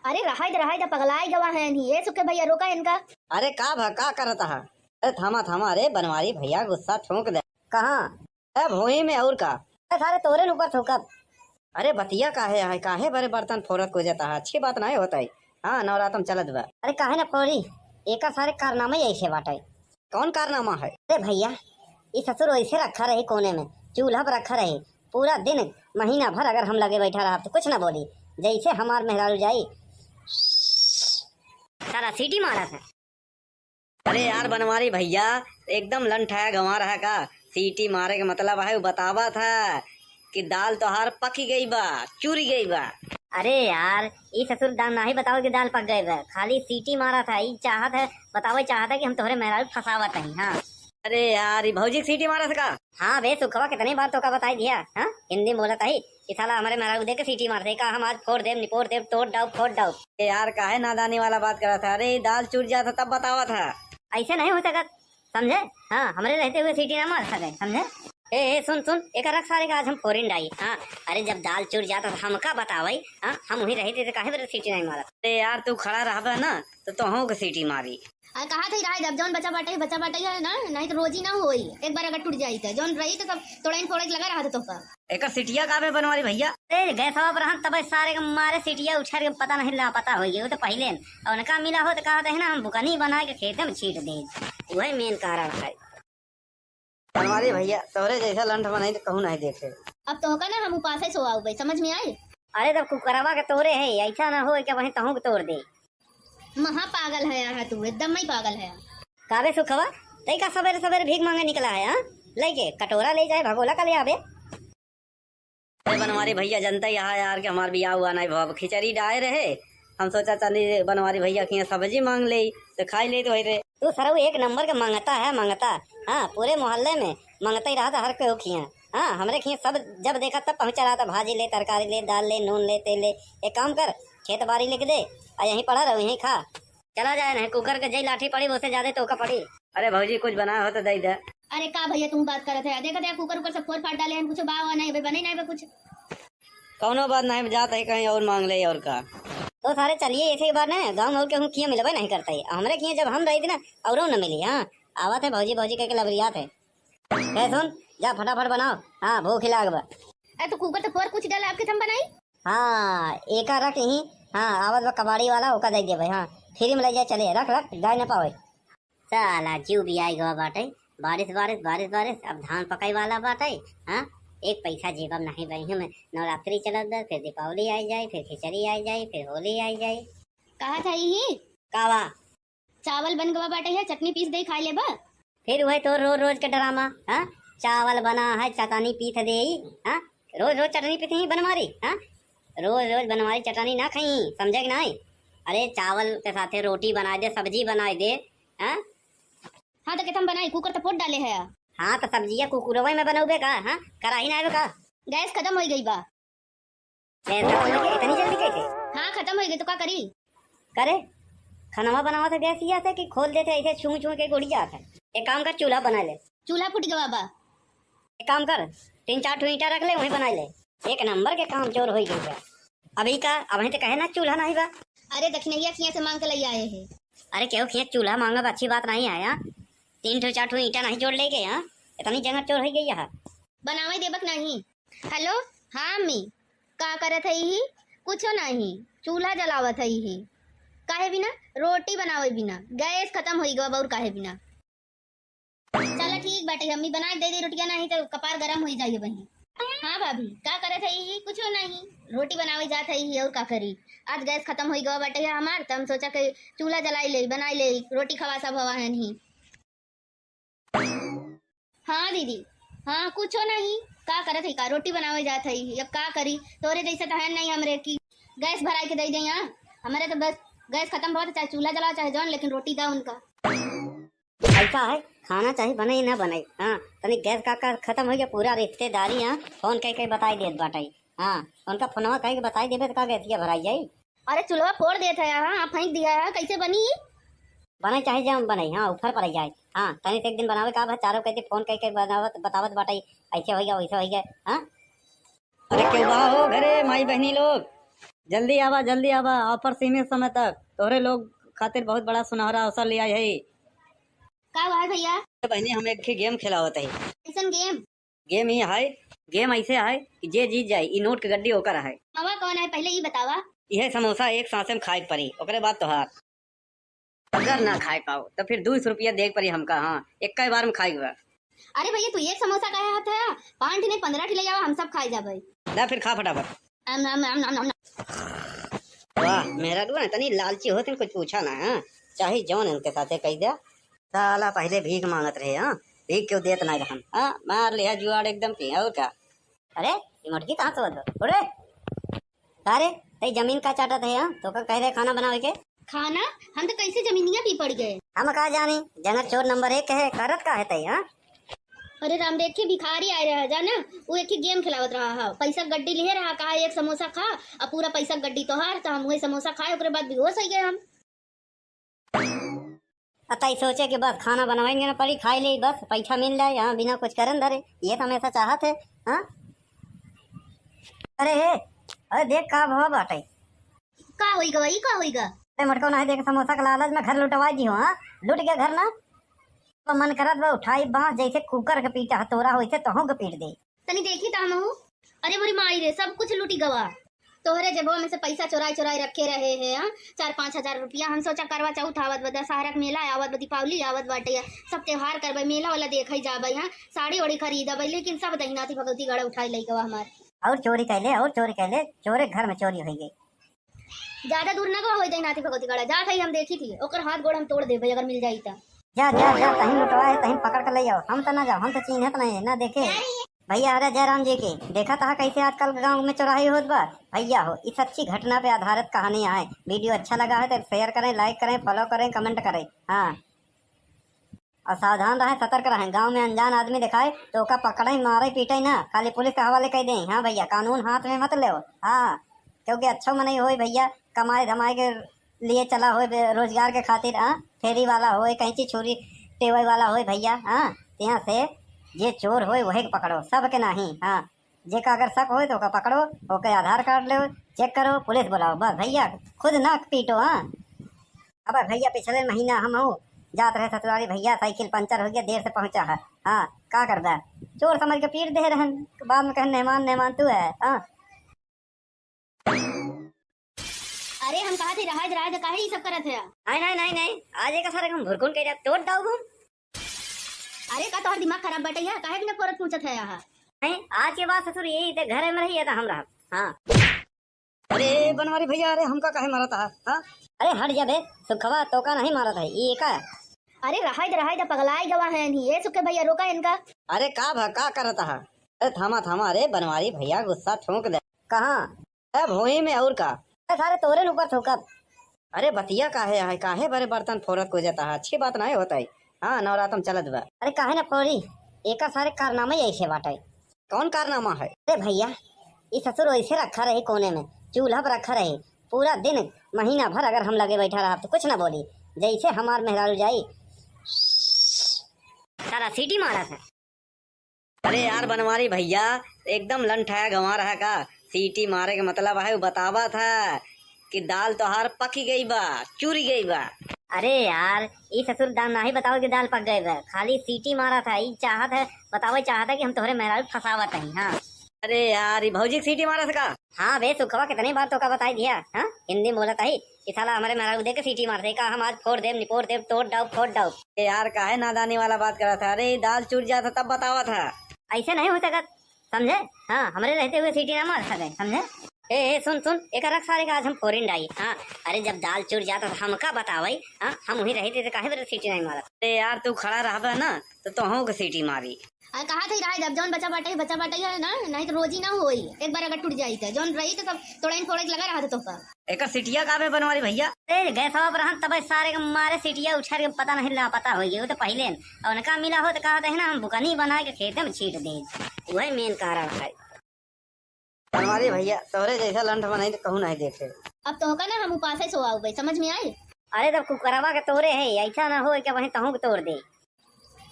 अरे रहा दा पगलाई गवा है नहीं ये सुखे भैया, रोका इनका। अरे का भका करता है। अरे थामा अरे बनवारी भैया गुस्सा ठोक दे। कहाँ भोई में और का सारे तोरे ऊपर ठोकब। अरे बतिया काहे बड़े बर्तन फोरत को जाता है, अच्छी बात नहीं होता है। हाँ नवरात्रम चलत बा। अरे काहे ना फोड़ी एक सारे कारनामा ऐसे बाटे। कौन कारनामा है? अरे भैया ये ससुर ऐसे रखा रहे कोने में, चूल्हा पर रखा रहे पूरा दिन महीना भर, अगर हम लगे बैठा रहा तो कुछ ना बोली, जैसे हमार मेहरारू जाई सारा सीटी मारा था। अरे यार बनवारी भैया एकदम लंठाया गंवा रहा का, सीटी मारे का मतलब है बतावा था कि दाल तोहार पकी गई बा, चूरी गई बा। अरे यार ये ससुर दाल ना ही बताओ कि दाल पक गए बा, खाली सीटी मारा था। ये चाहत है बताओ चाहता कि हम तोहरे मेहरारू फसावत है। हाँ अरे यार ये भौजी सीटी मारा था का? हाँ बे सुखवा कितनी बार तो का बताई दिया। हाँ हिंदी बोला था ही कि साला हमारे मेहरारू देख के सीटी मारते का, हम आज फोड़ देव निपोड़ देव तोड़ डाउ फोड़ डाउ। यार काहे नादानी वाला बात करा था। अरे दाल चूर जाता तब बतावा था, ऐसे नहीं हो सका समझे। हाँ हमारे रहते हुए सीटी ना मार सके समझे। ए सुन एक रख सारे का आज हम फोरिन डाई। हाँ अरे जब दाल चूर जाता था हमका बतावाई। हाँ हम वही रहते थे काहे सीटी नहीं मारा। अरे यार तू खड़ा रहा ना तो तोहों को सीटी मारी। कहा थे रहा जब जौन बचा बाटे है ना, नहीं तो रोजी ना होई, एक बार अगर टूट जाई तो जौन रही तो सब तोड़ाइन फोड़े लगा रहा था तो का। एक सिटिया काबे बनवारी भैया। ए गैस हवा पर हम तब सारे के मारे सीटिया उछार के पता नहीं लापता हो गई, वो तो पहले और उनका मिला हो तो कहा था ना हम बुकनी बना के खेते में छीट दे, वही मेन कारण है। बनवारी भैया तोरे जैसा लंठ बनाई तो कहूँ नहीं देखे। अब तो होगा ना हम उपास ही सोआओ भाई, समझ में आए। अरे तब कुकरवा के तोरे है, ऐसा ना हो क्या वहीं तहूँ के तोड़ दे। महा पागल है यहाँ तू, एकदम ही पागल है। काबे सुखवा तई का सवेरे सवेरे भीख मांगे निकला है, हाँ लेके कटोरा ले जाए भगोला का ले आवे। अरे बनवारी भैया जनता यहाँ यार के हमार बियाह हुआ नहीं भाव खिचड़ी डाले रहे, हम सोचा चली बनवारी भैया की सब्जी मांग ले तो खाई ले तो रहे। तू सरऊ एक नंबर के मांगता है मांगता, हाँ पूरे मोहल्ले में मांगता ही रहा था हर कोई खिया। हाँ हमरे खिया सब जब देखा तब पहुंचा रहा था, भाजी ले तरकारी ले दाल ले नून ले तेल ले। एक काम कर खेत बाड़ी लिख दे और यहीं पड़ा रहो यहीं खा, चला जाए नहीं कुकर के जई लाठी पड़ी उससे ज्यादा तो का पड़ी। अरे भौजी कुछ बनाया हो तो दे दे। अरे का भैया तुम बात करत है, देखा देखा कुकर ऊपर सब फोड़ फाड़ डाले हैं, कुछ बाव नहीं भाई, बने नहीं भाई कुछ। कौनो बात नहीं जाता है कहीं और मांग ले और का। तो सारे चलिए ऐसे ही बात है, गाँव के खिया मिलबे नहीं करता है हमरे खिया जब हम रही थी ना और न मिली। हाँ आवा थे भौजी भौजी के लबरिया थे। सुन जा फटाफट बनाओ, हाँ भूख लाग बा। अरे तो कुकर तो फोड़ कुछ डाला आपके थम बनाई। हाँ एक रख यहीं, हाँ आवत बा कबाड़ी वाला ओका दे दे भाई, हाँ फ्री में ले जाए चले रख रख गाय न पावे। साला जीव भी आई गवा बाटे, बारिश बारिश बारिश बारिश अब धान पकाई वाला बाटे। हाँ एक पैसा जेबम नहीं बही में, नवरात्रि चलत बा, फिर दीपावली आई जाए, फिर खिचड़ी आई जाए, फिर होली आई जाए। कहा था ये कावा चावल बन गवा बाटे है, चटनी पीस दे खा ले बा। फिर वही तो रोज रोज के ड्रामा। हाँ चावल बना है चटनी पीस दे, हाँ रोज रोज चटनी पीस ही बनवारी। हाँ रोज रोज बनवारी चटनी ना खाई, समझे कि नहीं। अरे चावल के साथ रोटी बना दे, सब्जी बना दे। हाँ हाँ तो कहता हम बनाई, कुकर तो फोड़ डाले है। हाँ तो सब्जिया कुकुरवा में बनोगे का, हाँ कराही ना का। गैस खत्म हो गई बा। इतनी जल्दी कैसे? हाँ खत्म हो गई तो क्या करी। करे खाना बनावा था गैस या था कि खोल देते ऐसे छू छू के गुड़ी जाता है। एक काम कर चूल्हा बना ले। चूल्हा फूट गवा बा। एक काम कर 3-4 ईंटा रख ले वहीं बना ले, एक नंबर के काम चोर हो गई। अभी का अब तो कहे ना चूल्हा नहीं बा। अरे दक्षिणैया खिया से मांग के ले आए हैं। अरे क्यों खिया चूल्हा मांगा अच्छी बात नहीं आया, 3-4 ईंटा नहीं जोड़ ले गए। यहाँ इतनी जगह चोर हो गई यहाँ बनावे देबक नहीं। हेलो हाँ अम्मी का करत है ही, कुछ नहीं चूल्हा जलावत है ही। काहे बिना रोटी बनावे बिना गैस खत्म हो गवा और काहे बिना। चला ठीक बाटे अम्मी बना दे दे रोटियां, नहीं तो कपार गरम हो जाइए वही। हाँ भाभी का करत है ही, कुछ नहीं रोटी बनावे जात है ही और का करी। आज गैस खत्म हो गवा बाटे है हमार, तो हम सोचा कि चूल्हा जलाई ले बनाई ले रोटी खवा सब हवा है नहीं। हाँ दीदी हाँ कुछ नहीं का करत है का रोटी बनावे जात है अब का करी। तोरे जैसे तो है नहीं हमरे की गैस भराई के दे दे यहाँ, हमारे तो बस गैस खत्म बहुत चाहे चूल्हा जला चाहे जौन, लेकिन रोटी दा उनका। ऐसा है खाना चाहे बने ही ना बने। हाँ तनी गैस का खत्म हो गया पूरा रिश्तेदारी। हाँ फोन कह के बताई देत बाटाई। हाँ उनका फोनवा कह के बताई देबे तो का गैसिया भराई जाई। अरे चूल्हा फोड़ देता है, हाँ फेंक दिया है, कैसे बनी बने चाहे जम बने, हाँ ऊपर पड़ जाए। हाँ तनी एक दिन बनावे का चारों कहते फोन कह के बनावत बतावत बाटाई ऐसे हो गया वैसे हो गया। हाँ अरे क्यों हो घरे माई बहनी लोग, जल्दी आवा ऑफर सीमित समय तक तोहरे लोग खातिर बहुत बड़ा सुनहरा अवसर लिया है। का हुआ है भैया। बहनी हम एक गेम खिलावत है। कैसन गेम। गेम ही है, गेम ऐसे है कि जे जीत जाए ई नोट के गड्डी होकर है। मामा कौन है पहले ये बतावा। यह समोसा एक सांसे में खाए पड़ी, ओकरे बाद तोहार। अगर ना खाए पाओ तो फिर 200 रुपया देख पड़ी हमका। हाँ एक बार में खाई हुआ। अरे भैया तू एक समोसा खाया हाथ है 5 नहीं 15 ले जावा, हम सब खाए जा भाई। ला फिर खा फटाफट। वाह मेरा दुआ तनी लालची होते कुछ पूछा ना। हाँ चाहे जौन इनके साथे कह दिया। साला पहले भीख मांगत रहे, हाँ भीख क्यों देत ना हम। हाँ मार लिया जुआड़ एकदम पी और क्या। अरे मुर्गी कहाँ से बदलो अरे अरे तई जमीन का चाटा थे। हाँ तो का कह रहे खाना बनावे के। खाना हम तो कैसे जमीनिया पी पड़ गए। हम कहा जानी जनक चोर नंबर 1 है, करत का है तई। हाँ अरे राम देख के भिखारी आए रहा जाना, वो एक ही गेम खिलावत रहा है, पैसा गड्डी लिए रहा, कहा एक समोसा खा और पूरा पैसा गड्डी तो हार, तो हम वही समोसा खाए ओकरे बाद बेहोश हो गए हम। अतई सोचे कि बस खाना बनवाएंगे ना पड़ी खाई ले बस पैसा मिल जाए। यहाँ बिना कुछ करन धरे ये तो हमेशा चाहत है। हाँ अरे हे अरे देख का भाव बाटे का होईगा वही का होईगा। अरे मटको नहीं देख समोसा का लालच में घर लुटवा दी हो। हाँ लुट गया घर ना तो मन करत बा उठाई बांस जैसे कुकर के पीटा हथौरा हो तो के पीट दे। तनी देखी ता हम अरे मोरी माई रे, सब कुछ लूटी गवा। तोहरे जेबो में से पैसा चोराई चोराई रखे रहे हैं। हाँ, 4-5 हजार रुपया। हम सोचा करवा चौथ आवत बा, दशहरा के मेला आवत बा, दीपावली आवत बाटे, सब त्योहार करबे, मेला वाला देखे जाबे। हाँ, साड़ी वाड़ी खरीदबे, लेकिन सब दहिनाती भगवती गड़ा उठाई लई गवा हमार। और चोरी कैले चोरे घर में चोरी हो गई। ज्यादा दूर ना गवा होई दहिनाती भगवती गड़ा, जा थई हम देखी थी, ओकर हाथ गोड़ हम तोड़ देबे अगर मिल जाई त। जा जा जा, कहीं लुटवा है कहीं पकड़ कर ले जाओ। हम तो ना जाओ, हम तो चिन्हत नहीं ना देखे। भैया अरे जयराम जी की देखा था कैसे आजकल गांव में चौराही होत बा। भैया हो, इस अच्छी घटना पे आधारित कहानी है। वीडियो अच्छा लगा है तो शेयर करें, लाइक करें, फॉलो करें, कमेंट करें। हाँ, और सावधान रहें, सतर्क रहें। गांव में अनजान आदमी दिखाए तो ओका पकड़े, मारे, पीटे ना, खाली पुलिस के हवाले कर दें। हाँ भैया, कानून हाथ में मत ले। हाँ, क्योंकि अच्छा मन नहीं हो भैया, कमाए धमाए के लिए चला हो, रोजगार के खातिर। हाँ, फेरी वाला हो, कहीं चीज छोरी टेबल वाला हो भैया। हाँ, यहाँ से जे चोर हो वही के पकड़ो, सब के नहीं। हाँ, जे का अगर शक हो तो ओका पकड़ो, ओके आधार कार्ड लो, चेक करो, पुलिस बुलाओ, बस भैया, खुद ना पीटो। हाँ, अब भैया पिछले महीना हम हो जात रहे ससुराली भैया, साइकिल पंचर हो गया, देर से पहुंचा है। हाँ, का करता है, चोर समझ के पीट दे रहन, बाद में कहे मेहमान मेहमान तू है। हाँ, अरे हम कहा थे रहा काहे ये सब करत है। नहीं नहीं नहीं, आज एक सारे हम भुरकुन के तोड़ दाऊ घूम। अरे का तोहर दिमाग खराब बटे है, काहे बिना परत पूछत है यहाँ। नहीं, आज के बाद ससुर यही थे, घर में रही था हम रहा। हाँ, अरे बनवारी भैया, अरे हमका काहे मारा था? हाँ, अरे हट जा बे, सुखवा तो का नहीं मारा था ये का। अरे रहा पगलाई गवा है नहीं, ये सुखे भैया रोका इनका। अरे का करता है? अरे थामा थामा, अरे बनवारी भैया गुस्सा ठोक दे। कहाँ? अरे भोई में और का? सारे तोरे ऊपर ठोकब। अरे बतिया काहे बड़े बर्तन फोरत को जाता है, अच्छी बात नहीं होता है। हाँ, नवरात्रम चलत बा। अरे काहे ना फोड़ी, एक सारे कारनामे ऐसे बाटे। कौन कारनामा है? अरे भैया, ये ससुर ऐसे रखा रहे कोने में, चूल्हा पर रखा रहे, पूरा दिन महीना भर अगर हम लगे बैठा रहा तो कुछ ना बोली, जैसे हमार मेहरारू जाई सारा सीटी मारा था। अरे यार बनवारी भैया, एकदम लंठाया गंवा रहा का। सीटी मारे के मतलब है वो बतावा था कि दाल तोहार पकी गई बा, चूरी गई बा। अरे यार, ये ससुर दाल नहीं बताओ कि दाल पक गए बा, खाली सीटी मारा था। ये चाहत है बताओ, चाहता कि हम तुम्हारे मेहरारू फसावत हैं। हाँ, अरे यार, ये भौजी सीटी मारा था का? हाँ बे सुखवा, कितनी बार तो का बताई दिया। हाँ, हिंदी बोला था ही, ये साला हमारे मेहरारू देख के सीटी मारते का हम आज फोड़ देव, निपोड़ देव, तोड़ डाउ, फोड़ डाउ। यार काहे नादानी वाला बात करा था? अरे दाल चूर जाता तब बतावा था। ऐसे नहीं हो सकता, समझे? हाँ, हमारे रहते हुए सीटी ना मार सके, समझे? ए सुन सुन, एक रख सारे का आज हम फोरिन डाई। हाँ, अरे जब दाल चूर जाता था हमका बतावाई। हाँ, हम वही रहे थे, काहे सीटी नहीं मारा? अरे यार तू खड़ा रहा ना तो तुहू को सीटी मारी। अरे कहा थे रहा जब जौन बचा बाटे है ना, नहीं तो रोजी ना होई। एक बार अगर टूट जाई तो जौन रही तो सब तोड़ाइन फोड़े लगा रहा था तोहका। एक सीटिया का बे बनवारी भैया? अरे गैस पर हम तब सारे के मारे सीटिया उछार के पता नहीं ला पता हो गया, वो तो पहले और उनका मिला हो तो कहा था ना हम बुकनी बना के खेते में छीट दे, वही मेन कारण है। बनवारी भैया तोहरे जैसा लंठ बनाई तो कहूँ नहीं देखे। अब तोहका ना हम उपास से सोआऊ भाई, समझ में आई? अरे तब कुकरवा के तोड़े है, ऐसा ना हो कि वहीं तहू के तोड़ दे।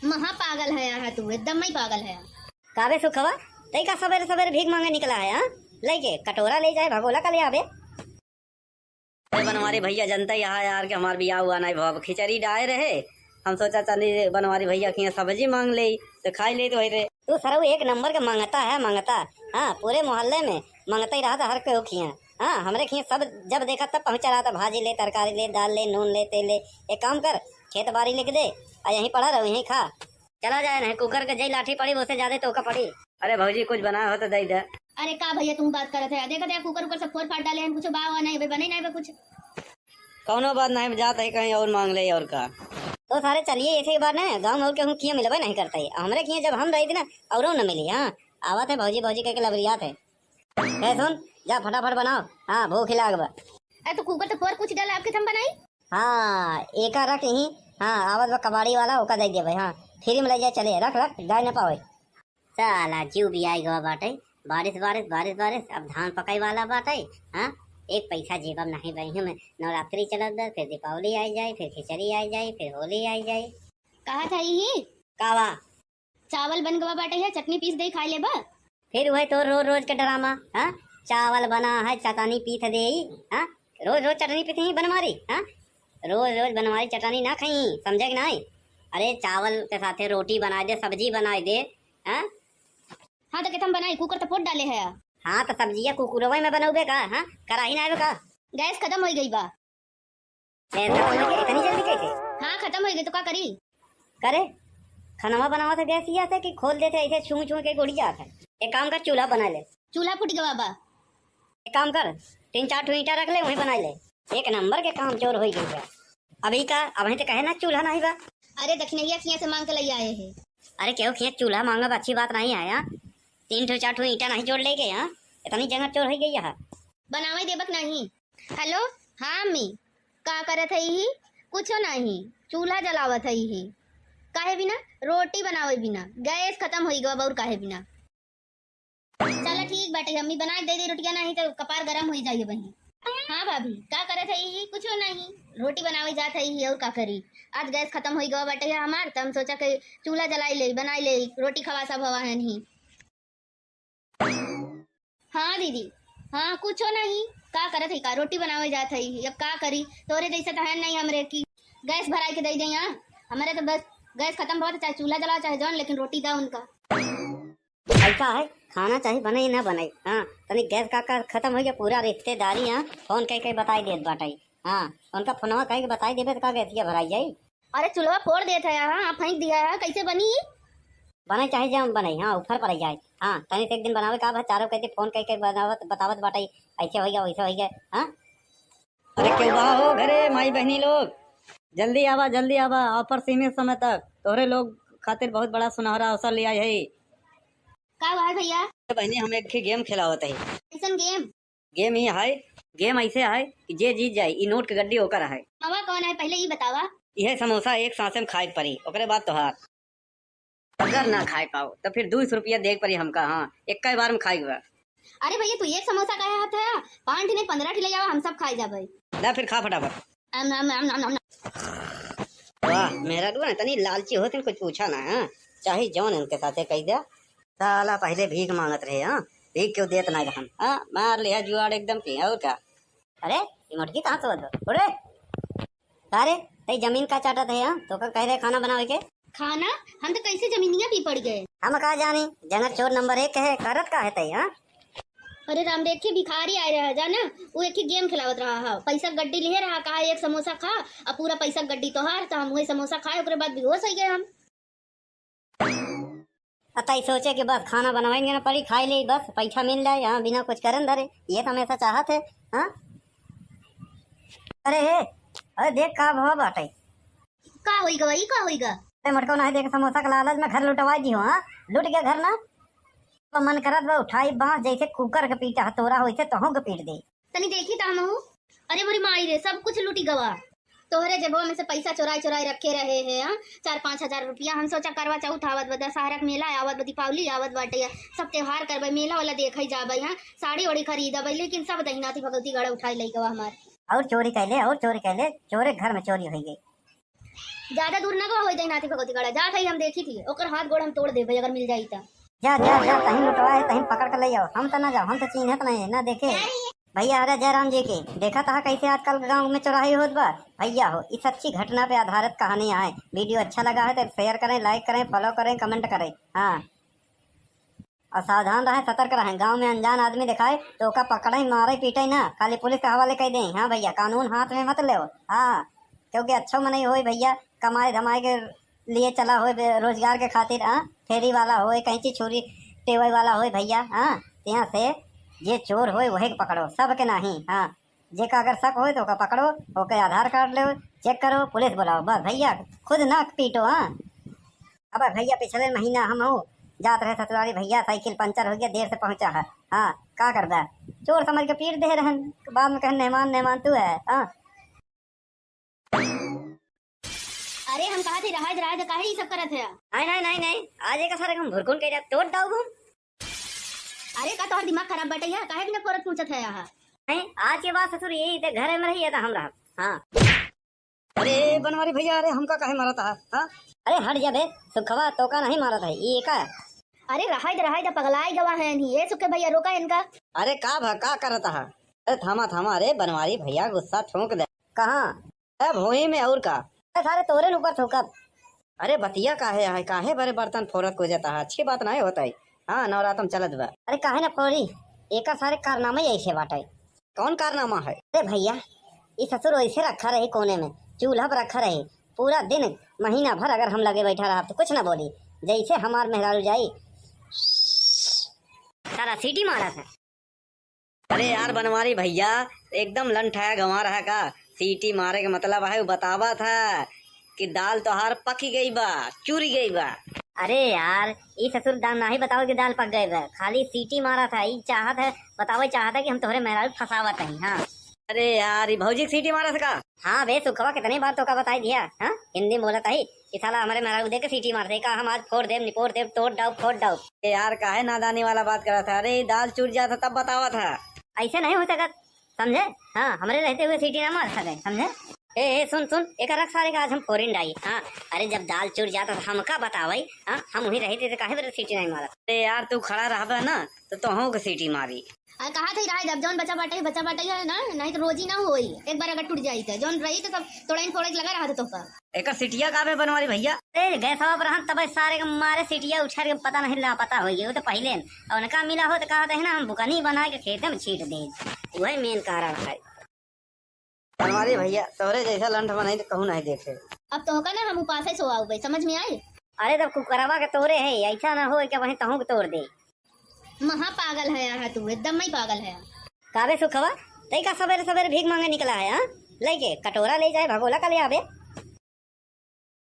महा पागल है यहाँ तू, एकदम ही पागल है। काबे सुखवा, तई का सवेरे सवेरे भीख मांगे निकला है? हाँ, लेके कटोरा ले जाए, भगोला का ले आवे। अरे बनवारी भैया जनता यहाँ यार के हमार बियाह हुआ नहीं भाव, खिचड़ी डाले रहे, हम सोचा चली बनवारी भैया की सब्जी मांग ले तो खाई ले तो रहे। तू सरऊ एक नंबर के मांगता है, मांगता। हाँ, पूरे मोहल्ले में मांगता ही रहा था हर कोई खिया। हाँ, हमरे खिया सब जब देखा तब पहुंचा रहा था, भाजी ले, तरकारी ले, दाल ले, नून ले, तेल ले। एक काम कर, खेत बाड़ी लिख दे और यहीं पड़ा रहो, यहीं खा, चला जाए। नहीं कुकर के जई लाठी पड़ी उससे ज्यादा तो का पड़ी। अरे भौजी कुछ बनाया हो तो दे दे। अरे का भैया तुम बात करत है, देखा कुकर ऊपर से फोड़ फाड़ डाले हैं, कुछ बाव नहीं बने नहीं कुछ। कौनो बात नहीं, जाता है कहीं और मांग ले और का। तो सारे चलिए ऐसे बार ना गाँव और के हम किया मिलबे नहीं करता है, हमरे किया जब हम रही थी ना और न मिली। हाँ, आवत है भौजी भौजी कह के लबरियात है। सुन जा फटाफट बनाओ। हाँ, भूख लाग बा। अरे तो कुकर तो फोड़ कुछ डाला आपके थम बनाई। हाँ, एक रख ही। हाँ, आवत बा कबाड़ी वाला ओका दे दे भाई। हाँ, फ्री में ले जाए, चले रख रख, गाय न पावे। साला जीव भी आई गवा बाटे, बारिश बारिश बारिश बारिश, अब धान पकाई वाला बाटे। हाँ, एक पैसा जेब में नहीं बही में, नवरात्रि चलत बा, फिर दीपावली आई जाए, फिर खिचड़ी आई जाए, फिर होली आई जाए। कहा था यही कावा चावल बन गवा बाटे है, चटनी पीस दे खाई ले बा। फिर वही तो रोज रोज के ड्रामा। हाँ, चावल बना है चटनी पीस दे। हाँ, रोज रोज चटनी पीस ही बनवारी। हाँ, रोज रोज बनवारी चटनी ना खाई, समझे कि नहीं? अरे चावल के साथे रोटी बना दे, सब्जी बना दे। हाँ, हाँ तो हम बनाई कुकर तो पोट डाले है। हाँ तो सब्जिया कुकुरवा में बनौबे का? हाँ कराही ना का? गैस खत्म हो गई बा। ऐसा हो गया इतनी जल्दी कैसे? हाँ खत्म हो गई तो क्या करी? करे खाना बनावा था गैस ही आते कि खोल देते ऐसे छू छू के गुड़ी जाता है। एक काम कर चूल्हा बना ले। चूल्हा फूट गवा बा। एक काम कर 3-4 ठो ईंटा रख ले वहीं बना ले। एक नंबर के काम चोर हो गई है। अभी का अब तो कहे ना चूल्हा नहीं बा। अरे दक्षिणैया किया से मांग के ले आए हैं। अरे क्यों खेत चूल्हा मांगा अच्छी बात नहीं आया। 3-4 ठो ईंटा नहीं जोड़ ले गए। यहाँ इतनी जगह चोर हो गई है। बनावे देबक नहीं। हेलो हाँ अम्मी का करत है ही? कुछो नहीं चूल्हा जलावत है ही। काहे बिना रोटी बनावे बिना गैस खत्म हो गवा और काहे बिना। चलो ठीक बाटे अम्मी बना दे दे रोटियां नहीं तो कपार गरम हो जाइए बहन। हाँ भाभी का करत है ही? कुछो नहीं रोटी बनावे जात है ही और का करी। आज गैस खत्म हो गवा बाटे है हमार तो हम सोचा कि चूल्हा जलाई ले बनाई ले रोटी खवा सब हवा है नहीं। हाँ दीदी हाँ कुछो नहीं का करत है का रोटी बनावे जात है अब का करी। तोरे जैसे तो है नहीं हमरे की गैस भराई के दे दे यहाँ हमारे तो बस गैस खत्म बहुत चाहे चूल्हा जलाओ चाहे जौन लेकिन रोटी दो उनका। ऐसा है खाना चाहे बने ही ना बने। हाँ तनी गैस का खत्म हो गया पूरा रिश्तेदारी। यहाँ फोन कह बताई देत बाटाई। हाँ उनका फोनवा कह के बताई देबे तो का गैसिया भराई जाई। अरे चूल्हा फोड़ देता है हाँ फेंक दिया है कैसे बनी? बने चाहे जम बने हाँ ऊपर पर जाए। हाँ तनी एक दिन बनावे का चारों कहते फोन कह के बनावत बतावत बाटाई ऐसे हो गया वैसे हो गया। हाँ अरे क्यों बा हो घरे माई बहनी लोग जल्दी आवा ऑफर सीमित समय तक तोहरे लोग खातिर बहुत बड़ा सुनहरा अवसर लिया है। का हुआ है भैया? बहनी हम एक गेम खिलावत है। कैसन गेम? गेम ही है गेम ऐसे है कि जे जीत जाए ई नोट के गड्डी होकर है। मामा कौन है पहले ये बतावा। यह समोसा एक सांसे में खाए पड़ी ओकरे बाद तोहार अगर ना खाए पाओ तो फिर 200 रुपया देख पड़ी हमका। हाँ एक बार में खाई हुआ। अरे भैया तू एक समोसा का हाथ है 5 नहीं 15 ठिले जावा हम सब खाए जाबे। ला फिर खा फटाफट। वाह मेरा दुआ तनी लालची होते कुछ पूछा ना। हाँ चाहे जौन इनके साथे कह दिया साला पहले भीख मांगत रहे। हाँ भीख क्यों देत ना हम। हाँ मार लिया जुआड़ एकदम की और क्या। अरे ये मटकी कहाँ से बदल उड़े अरे तई जमीन का चाटत है। हाँ तो का कह रहे खाना बनावे के खाना हम तो कैसे जमीनिया भी पड़ गए। हम कहा जानी जंगल चोर नंबर 1 है करत का है तई। हाँ अरे राम देखे भिखारी आए रहा जाना वो एक ही गेम खिलावत रहा है पैसा गड्डी लिए रहा कहा एक समोसा खा अब पूरा पैसा गड्डी तो हार तो हम वही समोसा खाए उसके बाद बेहोश हो गए हम। अतई सोचे कि बस खाना बनवाएंगे ना पड़ी खाई ले बस पैसा मिल जाए। यहाँ बिना कुछ करन धरे ये तो हमेशा चाहत है। हाँ अरे हे अरे देख का भाव बाटे का होईगा वही का होईगा। अरे मटको नहीं देख समोसा का लालच में घर लुटवा दी हो। हाँ लुट गया घर ना तो मन करत बा उठाई बांस जैसे कुकर के पीटा हथौड़ा हो तो के पीट दे तनी देखी था हम। अरे मोरी माई रे सब कुछ लूटी गवा तोहरे जेबवा में से पैसा चुराई रखे रहे हैं। 4-5 हजार रुपया हम सोचा करवा चौथ आवत बा दशहरा मेला आवत बा दीपावली आवत बाटे सब त्योहार करबे मेला वाला देखे जाबे। यहाँ साड़ी वाड़ी खरीदबे लेकिन सब दहीनाथी भगवती गड़ा उठाई लई गवा हमार और चोरी कैले चोरे घर में चोरी हो गई। ज्यादा दूर ना गवा हो दहीनाथी भगवती गड़ा जा थई हम देखी थी ओकर हाथ गोड़ हम तोड़ देबे अगर मिल जाई त। जा तहीं लुटवाए तहीं पकड़ कर ले जाओ। हम तो ना जाओ हम तो चिन्हत नहीं ना देखे भैया। अरे जयराम जी की देखा था कैसे आजकल गांव में चौराही होत बा भैया हो। इस अच्छी घटना पे आधारित कहानी है। वीडियो अच्छा लगा है तो शेयर करें लाइक करें फॉलो करें कमेंट करें। हाँ और सावधान रहें सतर्क रहें। गांव में अनजान आदमी दिखाए तो ओका पकड़े मारे पीटे ना खाली पुलिस के हवाले कह दें। हाँ भैया कानून हाथ में मत ले। हाँ क्योंकि अच्छा मन हो भैया कमाए धमाए के लिए चला हो रोजगार के खातिर। हाँ फेरी वाला हो कैंची छुरी टेबल वाला हो भैया। हाँ यहाँ से जे चोर हो वही पकड़ो सब के नहीं। हाँ जे का अगर शक हो तो पकड़ो ओके आधार कार्ड लो चेक करो पुलिस बुलाओ बस भैया खुद ना पीटो। हाँ अब भैया पिछले महीना हम हो जात रहे ससुराली भैया साइकिल पंचर हो गया देर से पहुंचा है। हाँ का करदा चोर समझ के पीट दे रहन बाद में कहे मेहमान तू है। हाँ अरे हम कहा थे राज काहे ये सब करत है। नहीं आज एक सारे हम भुरकुन के तोड़ दाऊ घूम। अरे का तोहर दिमाग खराब बटे है काहे बिना फोरत पूछत है यहाँ। नहीं आज के बाद ससुर यही ते घर में रही था हम रहा। हाँ अरे बनवारी भैया अरे हमका काहे मारता है। हाँ अरे हट जा बे सुखवा तो का नहीं मारा था ये का। अरे रहाई दा पगलाई गवा है नहीं ये सुखे भैया रोका इनका। अरे का करता है। अरे थामा अरे बनवारी भैया गुस्सा ठोक दे। कहाँ भोई में और का सारे तोरे ऊपर ठोकब। अरे बतिया काहे बड़े बर्तन फोरत को जाता है अच्छी बात नहीं होता है। हाँ नवरात्रम चलत बा। अरे काहे ना फोड़ी, एका सारे कारनामा ही ऐसे बाटे। कौन कारनामा है? अरे भैया, ये ससुर ऐसे रखा रही कोने में, चूल्हा पर रखा रही पूरा दिन महीना भर, अगर हम लगे बैठा रहा तो कुछ ना बोली। जैसे हमार मेहरारू जाई सारा सीटी मारा था। अरे यार बनवारी भैया एकदम लंठाया गंवा रहा का। सीटी मारे के मतलब है वो बतावा था कि दाल तोहार पक गई बा, चूरी गई बा। अरे यार, ये ससुर दाल ना ही बताओ कि दाल पक गए बा, खाली सीटी मारा था। ये चाहत है बतावे, चाहत है कि हम तोहरे मेहरारू फसावत नहीं। हाँ अरे यार ये भौजी की सीटी मारा सका। हाँ बे सुखवा, कितनी बार तो का बताई दिया। हाँ हिंदी में बोला था ही कि साला हमारे मेहरारू दे के सीटी मार दे का, हम आज फोड़ देव निपोड़ देव तोड़ डाउ फोड़ डाउ। ए यार काहे नादानी वाला बात करा था। अरे दाल चूर जाता तब बतावा था। ऐसे नहीं हो सकत, समझे। हाँ हमारे रहते हुए सीटी ना मार सके, समझे। ए सुन सुन, एक रख सारे का आज हम फोरिन डाई। हाँ अरे जब दाल चूर जाता तो हमका बतावाई। हाँ हम वही रहे थे तो काहे बरे सीटी नहीं मारा। अरे यार तू खड़ा रहा ना तो तोहों को सीटी मारी। अरे कहा था रहा जब जौन बचा बाटे है ना, नहीं तो रोजी ना होई। एक बार अगर टूट जाई तो जौन रही तो सब तोड़े फोड़े लगा रहा था तो का। एक सीटिया काबे बनवारी भैया। अरे गए सब रहा तब सारे के मारे सीटिया उछार के पता नहीं ला पता हो गया। वो तो पहले और उनका मिला हो तो कहा था ना हम बुकनी बना के खेत में छीट दे। वही मेन कारण है। बनवारी भैया तोहरे जैसा लंठ बनाई तो कहूँ नहीं देखे। अब तो होगा ना हम उपास सो आओ भाई, समझ में आए। अरे तब कुकरवा के तोड़े है, ऐसा ना हो कि वहीं तहु के तोड़ दे। महा पागल है यहाँ तू, एकदम ही पागल है। काबे सुखवा तई का सवेरे सवेरे भीख मांगे निकला है। हाँ लेके कटोरा ले जाए, भगोला का ले आवे।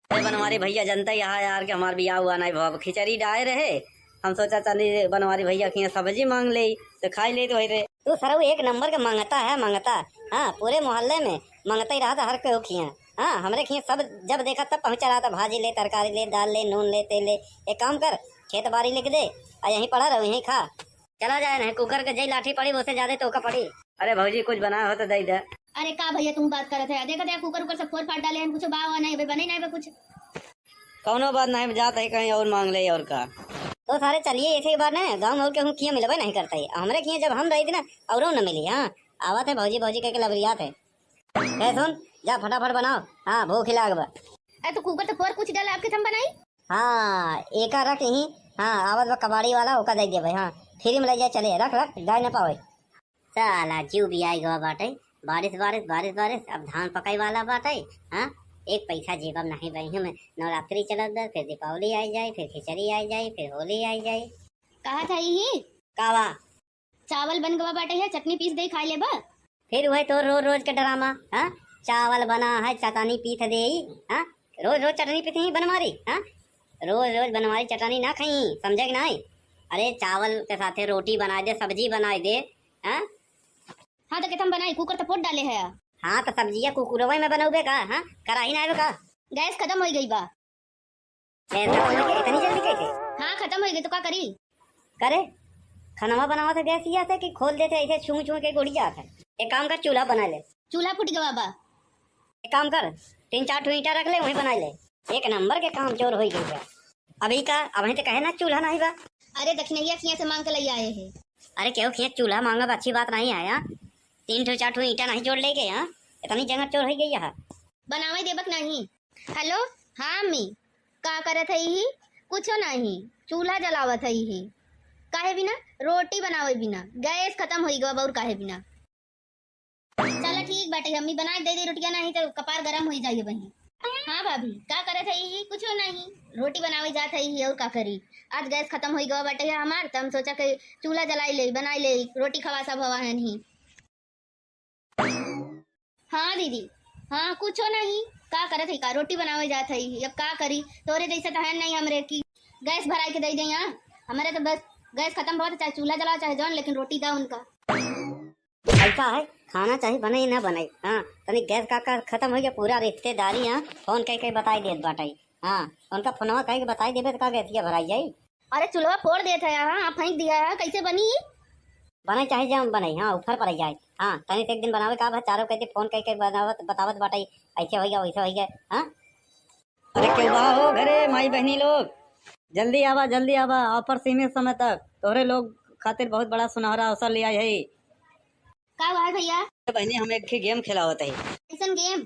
अरे बनवारी भैया जनता यहाँ यार के हमार बियाह हुआ नहीं भाव खिचड़ी डाए रहे। हम सोचा चली बनवारी भैया की सब्जी मांग ले तो खाई ले तो वही रहे। तू सरऊ एक नंबर के मंगता है, मंगता। हाँ पूरे मोहल्ले में मंगता ही रहा था हर कोई खिया। हाँ हमरे खिया सब जब देखा तब पहुंचा रहा था। भाजी ले, तरकारी ले, दाल ले, नून ले, तेल ले। एक काम कर, खेत बाड़ी लिख दे और यहीं पड़ा रहो, यहीं खा। चला जाए नहीं कुकर के जई लाठी पड़ी उससे ज्यादा तो का पड़ी। अरे भौजी कुछ बना हो तो दे दे। अरे का भैया तुम बात करत है, देखा था कुकर ऊपर से फोड़ फाड़ डाले हैं, कुछ बाव नहीं बने नहीं बे कुछ। कौनो बात नहीं जाता है कहीं और मांग ले और का। तो सारे चलिए ऐसे ही बार ना गाँव और के हम किया मिलबे नहीं करता है। हमारे किया जब हम रही थी ना और न मिली। हाँ आवा थे भौजी भौजी कह के लबरियात है। सुन जा फटाफट बनाओ। हाँ भूख लाग बा। अरे तो कुकर तो फोड़ कुछ डाला आपके थम बनाई। हाँ एक रख यहीं। हाँ आवत बा कबाड़ी वाला ओका दे दे भाई। हाँ फ्री में ले जाए, चले रख रख गाय न पावे। साला जीव भी आई गवा बाटे। बारिश बारिश बारिश बारिश, अब धान पकाई वाला बाटे। हाँ एक पैसा जेब में नहीं बही में। नवरात्रि चलत बा, फिर दीपावली आई जाए, फिर खिचड़ी आई जाए, फिर होली आई जाए। कहा था यही कावा चावल बन गवा बाटे है, चटनी पीस दे खाई ले बा। फिर वही तो रोज रोज के ड्रामा। हाँ चावल बना है चटनी पीस दे। हाँ रोज रोज चटनी पीस ही बनवारी। हाँ रोज रोज बनवारी चटनी ना खाई, समझे कि नहीं। अरे चावल के साथे रोटी बना दे, सब्जी बना दे। हाँ हाँ तो केतम बनाई, कुकर तो फोड़ डाले है। हाँ तो सब्जिया कुकुरवे में बनौबे का। हाँ कराही ना का। गैस खत्म हो गई बा। इतनी जल्दी कैसे? हाँ खत्म हो गई तो क्या करी। करे खाना बनावा था गैस ही आता कि खोल देते ऐसे छू छू के गुड़ी जाता है। एक काम कर चूल्हा बना ले। चूल्हा फूट गवा बा। एक काम कर 3-4 ठो ईंटा रख ले, वहीं बना ले। एक नंबर के काम चोर हो गई है। अभी का अभी तो कहे ना चूल्हा नहीं बा। अरे दक्षिणैया खिया से मांग के ले आए हैं। अरे क्यों खिया चूल्हा मांगा अच्छी बात नहीं आया। 3-4 ठो ईंटा नहीं जोड़ ले गए। यहाँ इतनी जगह चोर हो गई है। बनावे देबक नहीं। हेलो हाँ मी का करत है ही, कुछ नहीं चूल्हा जलावत है ही। काहे बिना रोटी बनावे बिना गैस खत्म हो गवा और काहे बिना। चलो ठीक बाटे, अम्मी बना दे रोटियां, नहीं तो कपार गरम हो जाइए बहन। हाँ भाभी का करत है ही, कुछ नहीं रोटी बनावे जात है ही और का करी। आज गैस खत्म हो गवा बाटे है हमार, तो हम सोचा कि चूल्हा जलाई ले बनाई ले, रोटी खवा सब हवा है नहीं। हाँ दीदी हाँ कुछ नहीं का करत है का रोटी बनावे जात है। अब का करी, तोरे जैसे तो है नहीं हमरे की गैस भराई के दे दे। यहाँ हमारे तो बस गैस खत्म बहुत, चाहे चूल्हा जलाओ चाहे जौन, लेकिन रोटी दो उनका। ऐसा है खाना चाहिए बने ना बने। हाँ तनी गैस का खत्म हो गया पूरा रिश्तेदारी। हाँ फोन कह के बताई देत बाटाई। हाँ उनका फोनवा कह के बताई देबे तो का गैसिया भराई जाई। अरे चूल्हा फोड़ देता है, हाँ फेंक दिया है, कैसे बनी बने चाहे जम बने। हाँ ऊपर पड़ जाए। हाँ तनी से एक दिन बनावे का चारों कहते फोन कह के बनावत बतावत बाटाई ऐसे हो गया वैसे हो गया। हाँ अरे क्यों बा हो घरे माई बहनी लोग, जल्दी आवा ऑफर सीमित समय तक तोहरे लोग खातिर बहुत बड़ा सुनहरा अवसर लिया है। का हुआ है भैया। बहनी हम एक गेम खेलावत है। कैसन गेम।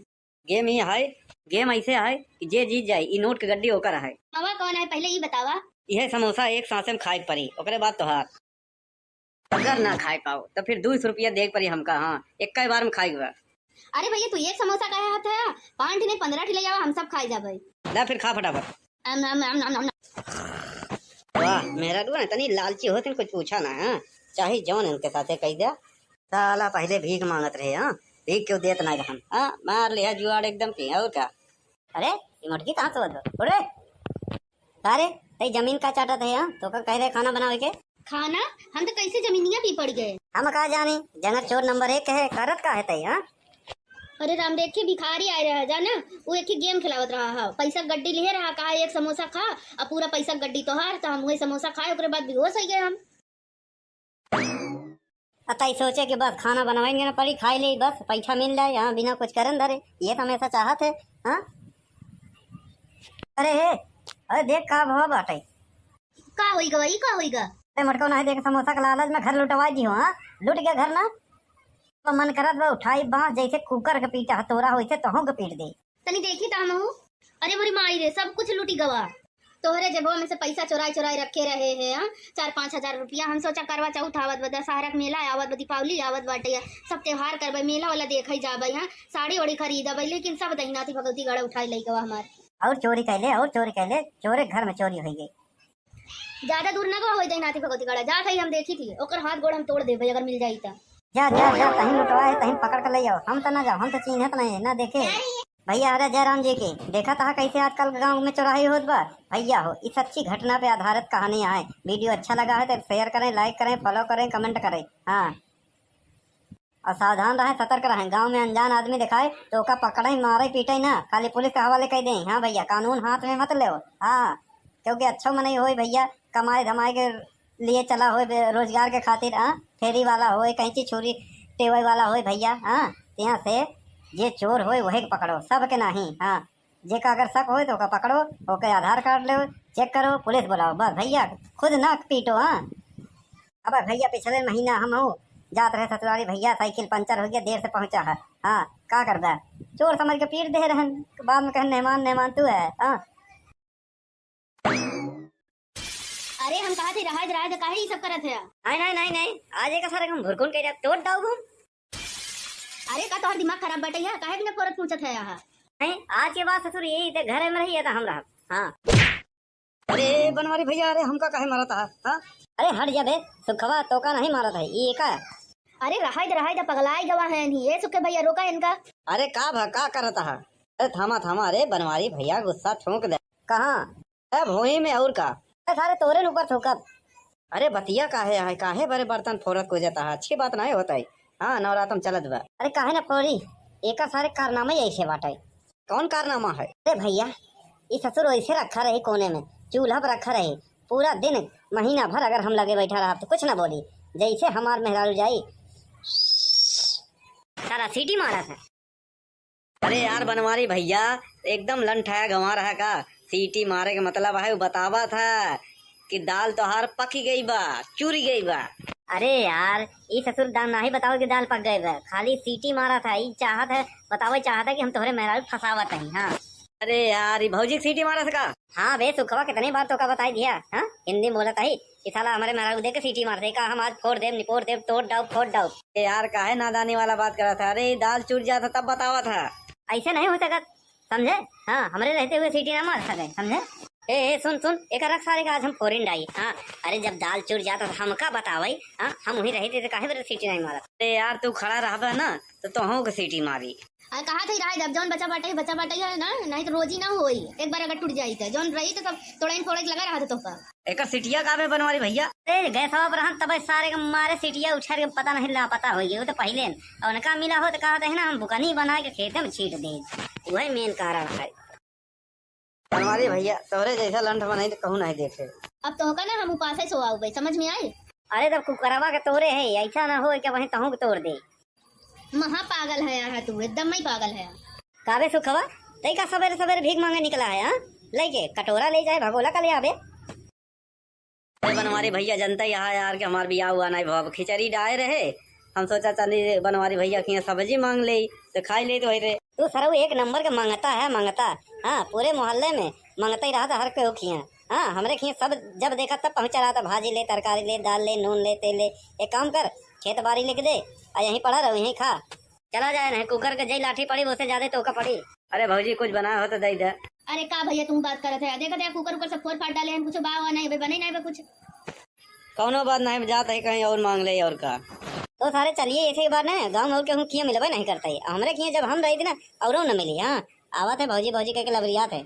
गेम ही है, गेम ऐसे है कि जे जीत जाए ई नोट के गड्डी होकर है। हवा कौन है पहले ये बतावा। यह समोसा एक सांसे में खाए के पड़ी, ओकरे बाद तोहार। अगर ना खाए पाओ तो फिर 200 रुपया देख पड़ी हमका। हाँ, एक ही बार में खाई हुआ। अरे भैया तू एक समोसा काहे हाथ है 5 नहीं 15 ठिले जावा हम सब खाई जाबे। ला फिर खा फटाफट। अम अम अम अम अम। वाह मेरा ना तनी लालची होते कुछ पूछा ना। हाँ, चाहे जौन इनके साथे कह दिया। साला पहले भीख मांगत रहे। हाँ, भीख क्यों देत ना हम। हाँ, मार लिया जुआड़ एकदम की। और क्या? अरे ये मटकी कहाँ से बदलो अरे अरे तई जमीन का चाटा थे। हाँ तो का कह रहे खाना बनावे के। खाना हम तो कैसे जमीनिया भी पड़ गए। हम कहा जानी जंगल चोर नंबर 1 है करत का है तई। हाँ अरे राम देखे भिखारी आए रहा जाना वो एक ही गेम खिलावत रहा है पैसा गड्डी लिए रहा कहा एक समोसा खा और पूरा पैसा गड्डी तो हार तो हम वही समोसा खाए ओकरे बाद बेहोश हो गए हम। अतई सोचे कि बस खाना बनवाएंगे ना पड़ी खाई ले बस पैसा मिल जाए। यहाँ बिना कुछ करन धरे ये तो हमेशा चाहत है। हाँ अरे हे अरे देख का भाव बाटे। का होईगा वही का होईगा। अरे मटको नहीं देख समोसा का लालच में घर लुटवाई दी हो। हाँ लुट गया घर ना तो मन करत बा उठाई बांस जैसे कुकर के पीटा हथौड़ा होइसे तोहू के पीट दे। तनी देखी ता हम अरे मोरी माई रे सब कुछ लूटी गवा तोहरे जेबो में से पैसा चोराई चोराई रखे रहे हैं। हाँ 4-5 हजार रुपया हम सोचा करवा चौथ आवत बा दशहरा के मेला आवत बा दीपावली आवत बाटे सब त्योहार करबे मेला वाला देखई जाबे। हाँ साड़ी ओड़ी खरीदबे लेकिन सब दहिनाती भगवती गड़ा उठाई लई गवा हमार। और चोरी कैले चोरे घर में चोरी हो गई। ज्यादा दूर ना गवा होई दहिनाती भगवती गड़ा जा थई हम देखी थी ओकर हाथ गोड़ हम तोड़ देबे अगर मिल जाई ता। जा जा जा कहीं लुटवाए कहीं पकड़ कर ले जाओ। हम तो ना जाओ हम तो चिन्हत नहीं ना देखे। भैया अरे जयराम जी की देखा था कैसे आजकल गांव में चौराही होत बा। भैया हो इस अच्छी घटना पे आधारित कहानी है। वीडियो अच्छा लगा है तो शेयर करें लाइक करें फॉलो करें कमेंट करें। हाँ और सावधान रहें सतर्क रहें। गांव में अनजान आदमी दिखाए तो ओका पकड़े मारे पीटे ना खाली पुलिस के हवाले कह दें। हाँ भैया कानून हाथ में मत ले। हाँ क्योंकि अच्छा में नहीं हो भैया कमाए धमाए के लिए चला हो रोजगार के खातिर। हाँ फेरी वाला हो कहीं छुरी टेवई वाला हो भैया। हाँ यहाँ से जे चोर हो वही पकड़ो सबके नहीं। हाँ जे का अगर शक हो तो ओका पकड़ो ओके आधार कार्ड लो चेक करो पुलिस बुलाओ बस भैया खुद ना पीटो। हाँ अब भैया पिछले महीना हम हो जात रहे ससुराली भैया साइकिल पंचर हो गया देर से पहुंचा है। हाँ का करता चोर समझ के पीट दे रहे बाद में कहे मेहमान तू है। हाँ अरे हम कहा थे राज काहे ये सब करत है। नहीं आज एक सारे हम भुरकुन के तोड़ दाऊ हम। अरे का तोहर दिमाग खराब बटे है काहे बिना फोरत पूछत है यहाँ। नहीं आज के बाद ससुर यही थे घर में रही था हम रहा। हाँ अरे बनवारी भैया अरे हमका काहे मारा था। हाँ अरे हट जा बे सुखवा तो का नहीं मारा था ये का। अरे रहाई दा पगलाई गवा है नहीं ये सुखे भैया रोका इनका। अरे का करता है। अरे थामा अरे बनवारी भैया गुस्सा ठोक दे। कहाँ भोई में और का सारे तोरे ऊपर ठोकब। अरे बतिया काहे बड़े बर्तन फोड़त को जाता है अच्छी बात नहीं होता है। हाँ नवरातम चलत बा। अरे काहे ना फोड़ी एक सारे कारनामे ऐसे बाटे। कौन कारनामा है। अरे भैया ये ससुर ऐसे रखा रहे कोने में चूल्हा पर रखा रहे पूरा दिन महीना भर अगर हम लगे बैठा रहा तो कुछ ना बोली जैसे हमार मेहरारू जाई सारा सीटी मारा था। अरे यार बनवारी भैया एकदम लंठाया गंवा रहा का सीटी मारे का मतलब है वो बतावा था कि दाल तोहार पकी गई बा चूरी गई बा। अरे यार ये ससुर दाल ना ही बताओ कि दाल पक गए बा खाली सीटी मारा था ये चाहत है बताओ चाहता है कि हम तुम्हारे मेहरारू फंसावत नहीं। हाँ अरे यार ये भौजी सीटी मारा था का। हाँ बे सुखवा कितनी बार तो का बताई दिया। हाँ हिंदी में बोला था ही कि साला हमारे मेहरारू देख के सीटी मारते का हम आज फोड़ देव निपोड़ देव तोड़ डाउ फोड़ डाउ। यार काहे नादानी वाला बात करा था। अरे दाल चूर जाता तब बतावा था ऐसे नहीं हो सकत समझे। हाँ हमारे रहते हुए सीटी ना मार सके समझे। ए सुन एक रख सारे का आज हम फोरिन डाई। हाँ अरे जब दाल चूर जाता तो हमका बतावाई। हाँ हम वहीं रहे थे काहे बरे सीटी नहीं मारा। अरे यार तू खड़ा रहा ना तो तोहू के सीटी मारी। अरे कहा थे राय जब जौन बचा बाटे है ना नहीं तो रोजी ना होई एक बार अगर टूट जाई तो जौन रही तो सब तोड़ाइन फोड़े लगा रहा था तो का एक सीटिया का बनवारी भैया। अरे गए सब रहन तब सारे के मारे सीटिया उछार के पता नहीं ला पता हो गया तो पहले और उनका मिला हो तो कहा था ना हम बुकनी बना के खेत में छीट दे वही मेन कारण है। बनवारी भैया तोरे जैसा लंठ बनाई तो कहूँ नहीं देखे। अब तो होगा ना हम उपास से सोआऊ भाई समझ में आई। अरे तब कुकरवा के तोड़े है ऐसा ना हो क्या वही तहू के तोड़ दे। महा पागल है यार तू एकदम ही पागल है। काबे सुखवा तई का सवेरे सवेरे भीख मांगे निकला है। हाँ लेके कटोरा ले जाए भगोला का ले आवे। अरे बनवारी भैया जनता यहाँ यार के हमार बियाह हुआ नहीं भाव खिचड़ी डाए रहे हम सोचा चली बनवारी भैया की सब्जी मांग ले तो खाई ले तो रे। तू सरऊ एक नंबर के मंगता है मंगता। हाँ पूरे मोहल्ले में मंगता ही रहा था हर कोई खिया। हाँ हमरे खिए सब जब देखा तब पहुँचा रहा था, भाजी ले, तरकारी ले, दाल ले, नून ले, तेल ले। एक काम कर, खेत बाड़ी लिख दे और यहीं पड़ा रहो, यहीं खा। चला जाए नहीं कुकर के जई लाठी पड़ी उससे ज्यादा तो का पड़ी। अरे भौजी कुछ बना हो तो दे दे। अरे का भैया तुम बात करत है, देखा देखा कुकर सब फोड़ फाड़ डाले हैं, कुछ बाव नहीं भाई, बने नहीं भाई कुछ। कौनो बात नहीं, जाता है कहीं और मांग ले और का। तो सारे चलिए ऐसे ही बार ना गाँव और के हम किए मिलबे नहीं करते हमरे किए जब हम रही थी ना और न मिली। हाँ आवत है भौजी भौजी कह के लबरियात है।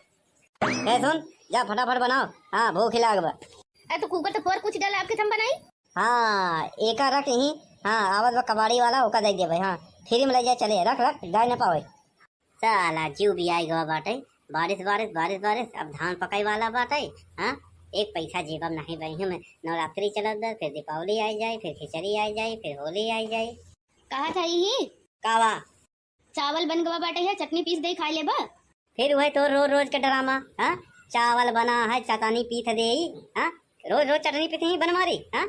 सुन जा फटाफट बनाओ, हाँ भूख लाग बा। अरे तो कुकर तो फोड़ कुछ डाला आपके हम बनाई। हाँ एक रख यहीं, हाँ आवत बा कबाड़ी वाला ओका दे दे भाई। हाँ फ्री में ले जाए चले, रख रख गाय न पावे। साला जीव भी आई गवा बाटे, बारिश बारिश बारिश बारिश, अब धान पकाई वाला बाटे। हाँ एक पैसा जेबम नहीं बही हमें, नवरात्रि चलत दे, फिर दीपावली आई जाए, फिर खिचड़ी आई जाए, फिर होली आई जाए। कहा था यही कावा चावल बन गवा बाटे है, चटनी पीस दे खाई ले बा। फिर वही तो रोज रोज के ड्रामा। हाँ चावल बना है चटनी पीस दे। हाँ रोज रोज चटनी पीस ही बनवारी। हाँ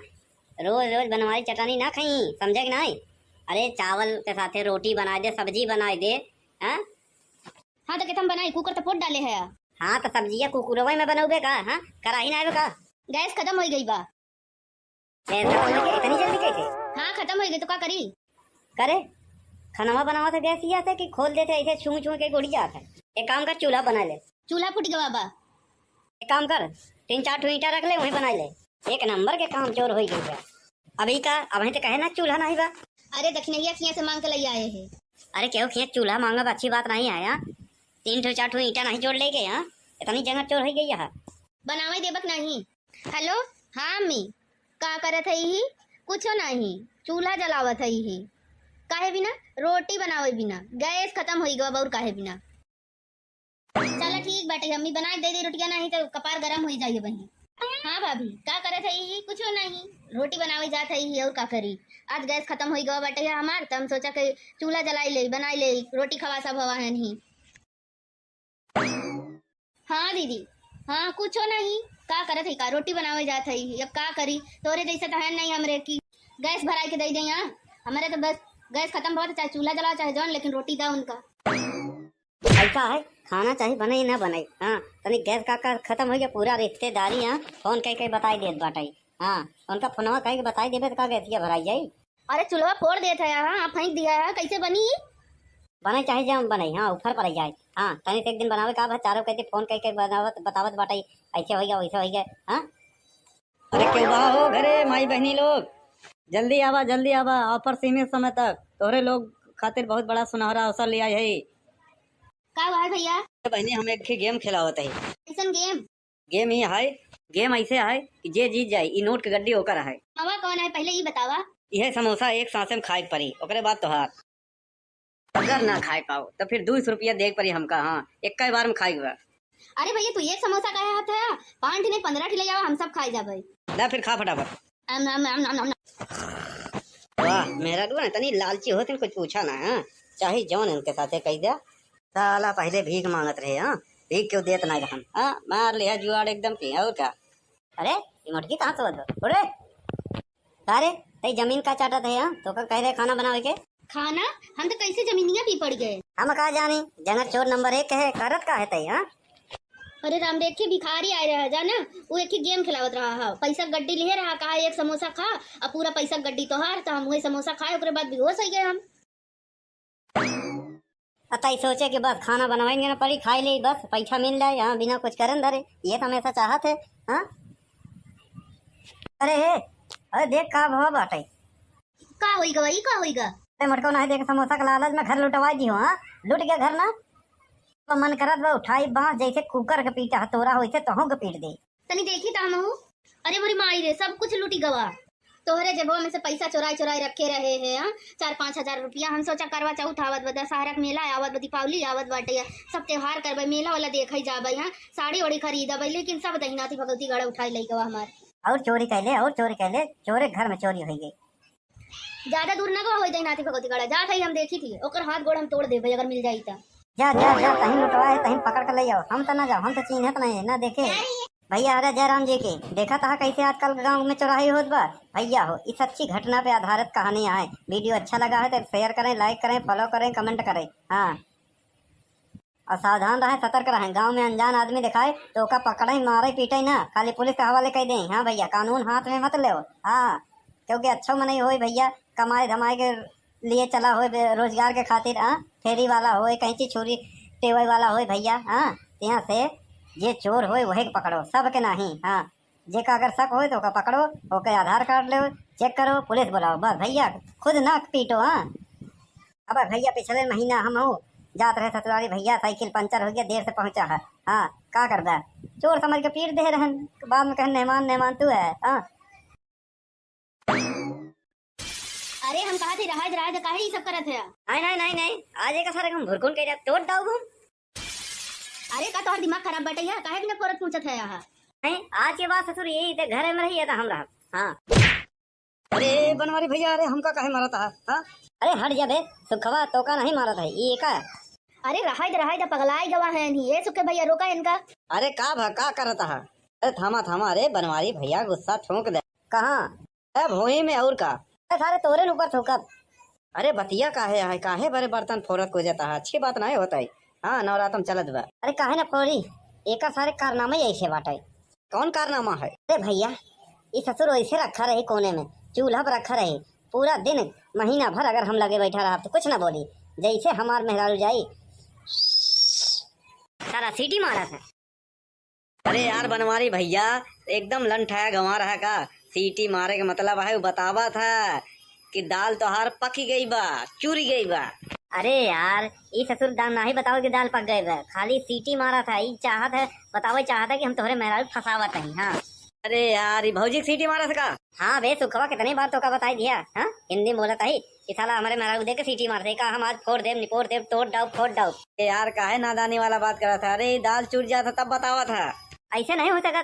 रोज रोज बनवारी चटनी ना खाई, समझे कि नहीं। अरे चावल के साथे रोटी बना दे, सब्जी बना दे। हाँ हाँ तो कहता बनाई, कुकर तो फोड़ डाले है। हाँ तो सब्जियाँ कुकुरवा में बनोगे का। हाँ कराही ना का गैस खत्म हो गई बा। इतनी जल्दी कैसे। हाँ खत्म हो गई तो क्या करी। करे खाना बनावा से गैस ये कि खोल देते ऐसे छू छू के उड़ जाता है। एक काम कर चूल्हा बना ले। चूल्हा फूट गवा बा। एक काम कर 3-4 ठो ईंटा रख ले वहीं बना ले, एक नंबर के काम चोर हो गई है। अभी का अभी तो कहे ना चूल्हा नहीं बा। अरे दक्षिणैया खिया से मांग के ले आए हैं। अरे क्यों खिया चूल्हा मांगा अच्छी बात नहीं है। 3-4 ठो ईंटा नहीं जोड़ ले गए। यहाँ इतनी जगह चोर हो गई है। बनावे देबक नहीं। हेलो हाँ मी का करत है ही, कुछ नहीं चूल्हा जलावत है ही। काहे बिना रोटी बनावे बिना गैस खत्म हो गवा और काहे बिना। चलो ठीक बाटे अम्मी बना दे रोटियां, नहीं तो कपार गरम हो जाइए बहन। हाँ भाभी का करत है ही, कुछ नहीं रोटी बनावे जात है ही और का करी। आज गैस खत्म हो गवा बाटे हमार, तो हम सोचा कि चूल्हा जलाई ले बनाई ले, रोटी खवा सब हवा है नहीं। हाँ दीदी हाँ कुछ नहीं का करत है का रोटी बनावे जात है, अब का करी। तोरे जैसे तो है नहीं हमरे की गैस भराई के दे दे। यहाँ हमारे तो बस गैस खत्म बहुत, चाहे चूल्हा जलाओ चाहे जौन, लेकिन रोटी दो उनका। ऐसा है खाना चाहिए बने ना बने। हाँ तनी गैस का खत्म हो गया पूरा रिश्तेदारी। हाँ फोन कह के बताई देत बाटाई। हाँ उनका फोनवा कह के बताई देबे तो का गैसिया भराई जाई। अरे चूल्हा फोड़ देता है, हाँ फेंक दिया है, कैसे बनी बने चाहे जब बने। हाँ ऊपर पड़ जाए। हाँ तनी से एक दिन बनावे का चारों कहते फोन कह के बनावत बतावत बाटाई ऐसे हो गया वैसे हो गया। हाँ अरे क्यों बा हो घरे माई बहनी लोग, जल्दी आवा ऑफर सीमित समय तक तोहरे लोग खातिर बहुत बड़ा सुनहरा अवसर लिया है। का है भैया। बहनी हम एक गेम खिलावत है। कैसन गेम। गेम ही है, गेम ऐसे है कि जे जीत जाए ई नोट के गड्डी होकर है। हवा कौन है पहले ये बतावा। यह समोसा एक सांसे में खाए पड़ी, ओकरे बाद तोहार। अगर ना खाए पाओ तो फिर 200 रुपया देख पड़ी हमका। हाँ एक बार में खाएगा। अरे भैया तू एक समोसा का हाथ है 5 नहीं 15 ले जाओ, हम सब खाए जा भाई। ना फिर खा फटाफट। वाह मेरा ना तनी लालची हो, कुछ पूछा ना। हाँ चाहे जौन इनके साथे कह दिया। साला पहले भीख मांगत रहे। हाँ भीख क्यों देत नहीं रहन। हाँ मार लिया जुआड़ एकदम की और क्या। अरे ये मुर्गी कहाँ से बदलो अरे अरे तई जमीन का चाटत है। हाँ तो का कह रहे खाना बनावे के। खाना हम तो कैसे जमीनिया भी पड़ गए। हम कहा जानी जंगल चोर नंबर 1 है, करत का है तई। हाँ अरे राम देख के भिखारी आए रहा जाना, वो एक ही गेम खिलावत रहा है, पैसा गड्डी लिए रहा, कहा एक समोसा खा और पूरा पैसा गड्डी तो हार, तो हम वही समोसा खाए उसके बाद बेहोश हो गए हम। अतई सोचे कि बस खाना बनवाएंगे ना पड़ी खाई ले बस पैसा मिल जाए। हाँ बिना कुछ करन धरे ये तो हमेशा चाहत है। हाँ अरे अरे देख का भाव बाटे का होइगा वही का होइगा। मटको नहीं देख समोसा के लालच में घर लुटवा दी हो। हाँ लुट गया घर ना तो मन करत बा उठाई बांस जैसे कुकर के पीटा हथौरा होइसे तहों के पीट दे। तनी देखी तामहू। अरे मोरी माई रे सब कुछ लूटी गवा, तोहरे जेबो में से पैसा चोराई रखे रहे हैं। 4-5 हजार रुपया। हम सोचा करवा चौथ आवत बा, दशहरा के मेला आवत बा, दीपावली आवत बाटे, सब त्योहार करबे, मेला वाला देखई जाबे। हाँ साड़ी ओड़ी खरीदबे, लेकिन सब दहिनाती भगवती गड़ा उठाई लई गवा हमार। और चोरी कैले चोरे घर में चोरी हो गई। ज्यादा दूर ना गवा होई दहिनाती भगवती गड़ा जात है, हम देखी थी ओकर हाथ गोड़ हम तोड़ देबे अगर मिल जाई त। जा जा जा कहीं लुटवा है कहीं पकड़ कर ले आओ। हम तो ना जाओ, हम तो चिन्हत नहीं है ना देखे। भैया अरे जयराम जी के देखा था कैसे आजकल गांव में चौराही होत बा। भैया हो इस अच्छी घटना पे आधारित कहानियां है। वीडियो अच्छा लगा है तो शेयर करें, लाइक करें, फॉलो करें, कमेंट करें। हाँ और सावधान रहे, सतर्क रहे। गांव में अनजान आदमी दिखाए तो ओका पकड़े मारे पीटे ना, खाली पुलिस के हवाले कर दें। हाँ भैया, कानून हाथ में मत ले। हाँ, क्योंकि अच्छा मनी हो भैया, कमाए धमाए के लिए चला हो, रोजगार के खातिर। हाँ, फेरी वाला हो, कहीं चीज छुरी टेवे वाला हो भैया। हाँ, यहाँ से जे चोर हो वही के पकड़ो, सबके नहीं। हाँ, जेका अगर शक हो तो ओका पकड़ो, ओके आधार कार्ड लो, चेक करो, पुलिस बुलाओ, बस भैया, खुद ना पीटो। हाँ, अब भैया पिछले महीना हम हो जात रहे ससुराली भैया, साइकिल पंचर हो गया, देर से पहुंचा है। हाँ, का करबा, चोर समझ के पीट दे रहन, बाद में कहे मेहमान मेहमान तू है। हाँ, अरे हम कहा थे रहा रहा काहे ये सब करत है? नहीं नहीं नहीं नहीं, आज एक सारे हम भुरकुन के तोड़ दाऊ घूम। अरे का तोहर दिमाग खराब बटे है, काहे बिना करत पूछत है यहाँ? नहीं, आज के बाद ससुर यही थे, घर में रही है हम रहा। हाँ, अरे बनवारी भैया, अरे हमका काहे मारा था? हाँ, अरे हट जा बे, सुखवा तो का नहीं मारा था ये का। अरे रहा पगलाई गवा है नहीं ये सुखे भैया, रोका इनका। अरे का करता है? अरे थामा थामा, अरे बनवारी भैया गुस्सा ठोक दे। कहाँ? अरे भोई में और का? अरे सारे तोरे ऊपर थूकब। अरे बतिया काहे बड़े बर्तन फोरत को जाता है, अच्छी बात नहीं होता है। हाँ, नवरात्रम चलत बा। अरे काहे ना फोड़ी, एक सारे कारनामे ऐसे बाटे। कौन कारनामा है? अरे भैया, ये ससुर ऐसे रखा रही कोने में, चूल्हा पर रखा रही, पूरा दिन महीना भर अगर हम लगे बैठा रहा तो कुछ ना बोली, जैसे हमार मेहरारू जाई सारा सीटी मारा था। अरे यार बनवारी भैया, एकदम लंठाया गंवा रहा का? सीटी मारे का मतलब है बतावा था कि दाल तोहार पकी गई बा, चूरी गई बा। अरे यार, ये ससुर दाल नहीं बताओ कि दाल पक गए बा, खाली सीटी मारा था। ये चाहत है बताओ, चाहता है कि हम तोहरे मेहरारू फसावत नहीं। हाँ, अरे यार, ये भौजी सीटी मारा था? हाँ बे सुखवा, कितनी बार तो का बताई दिया। हाँ, हिंदी में बोलता ही कि साला हमारे मेहरारू दे के सीटी मारते का, हम आज फोड़ देव निपोड़ देव, तोड़ डाउ फोड़ डाउ। यार काहे नादानी वाला बात करा था? अरे दाल चूर जाता तब बतावा था। ऐसे नहीं हो सकता,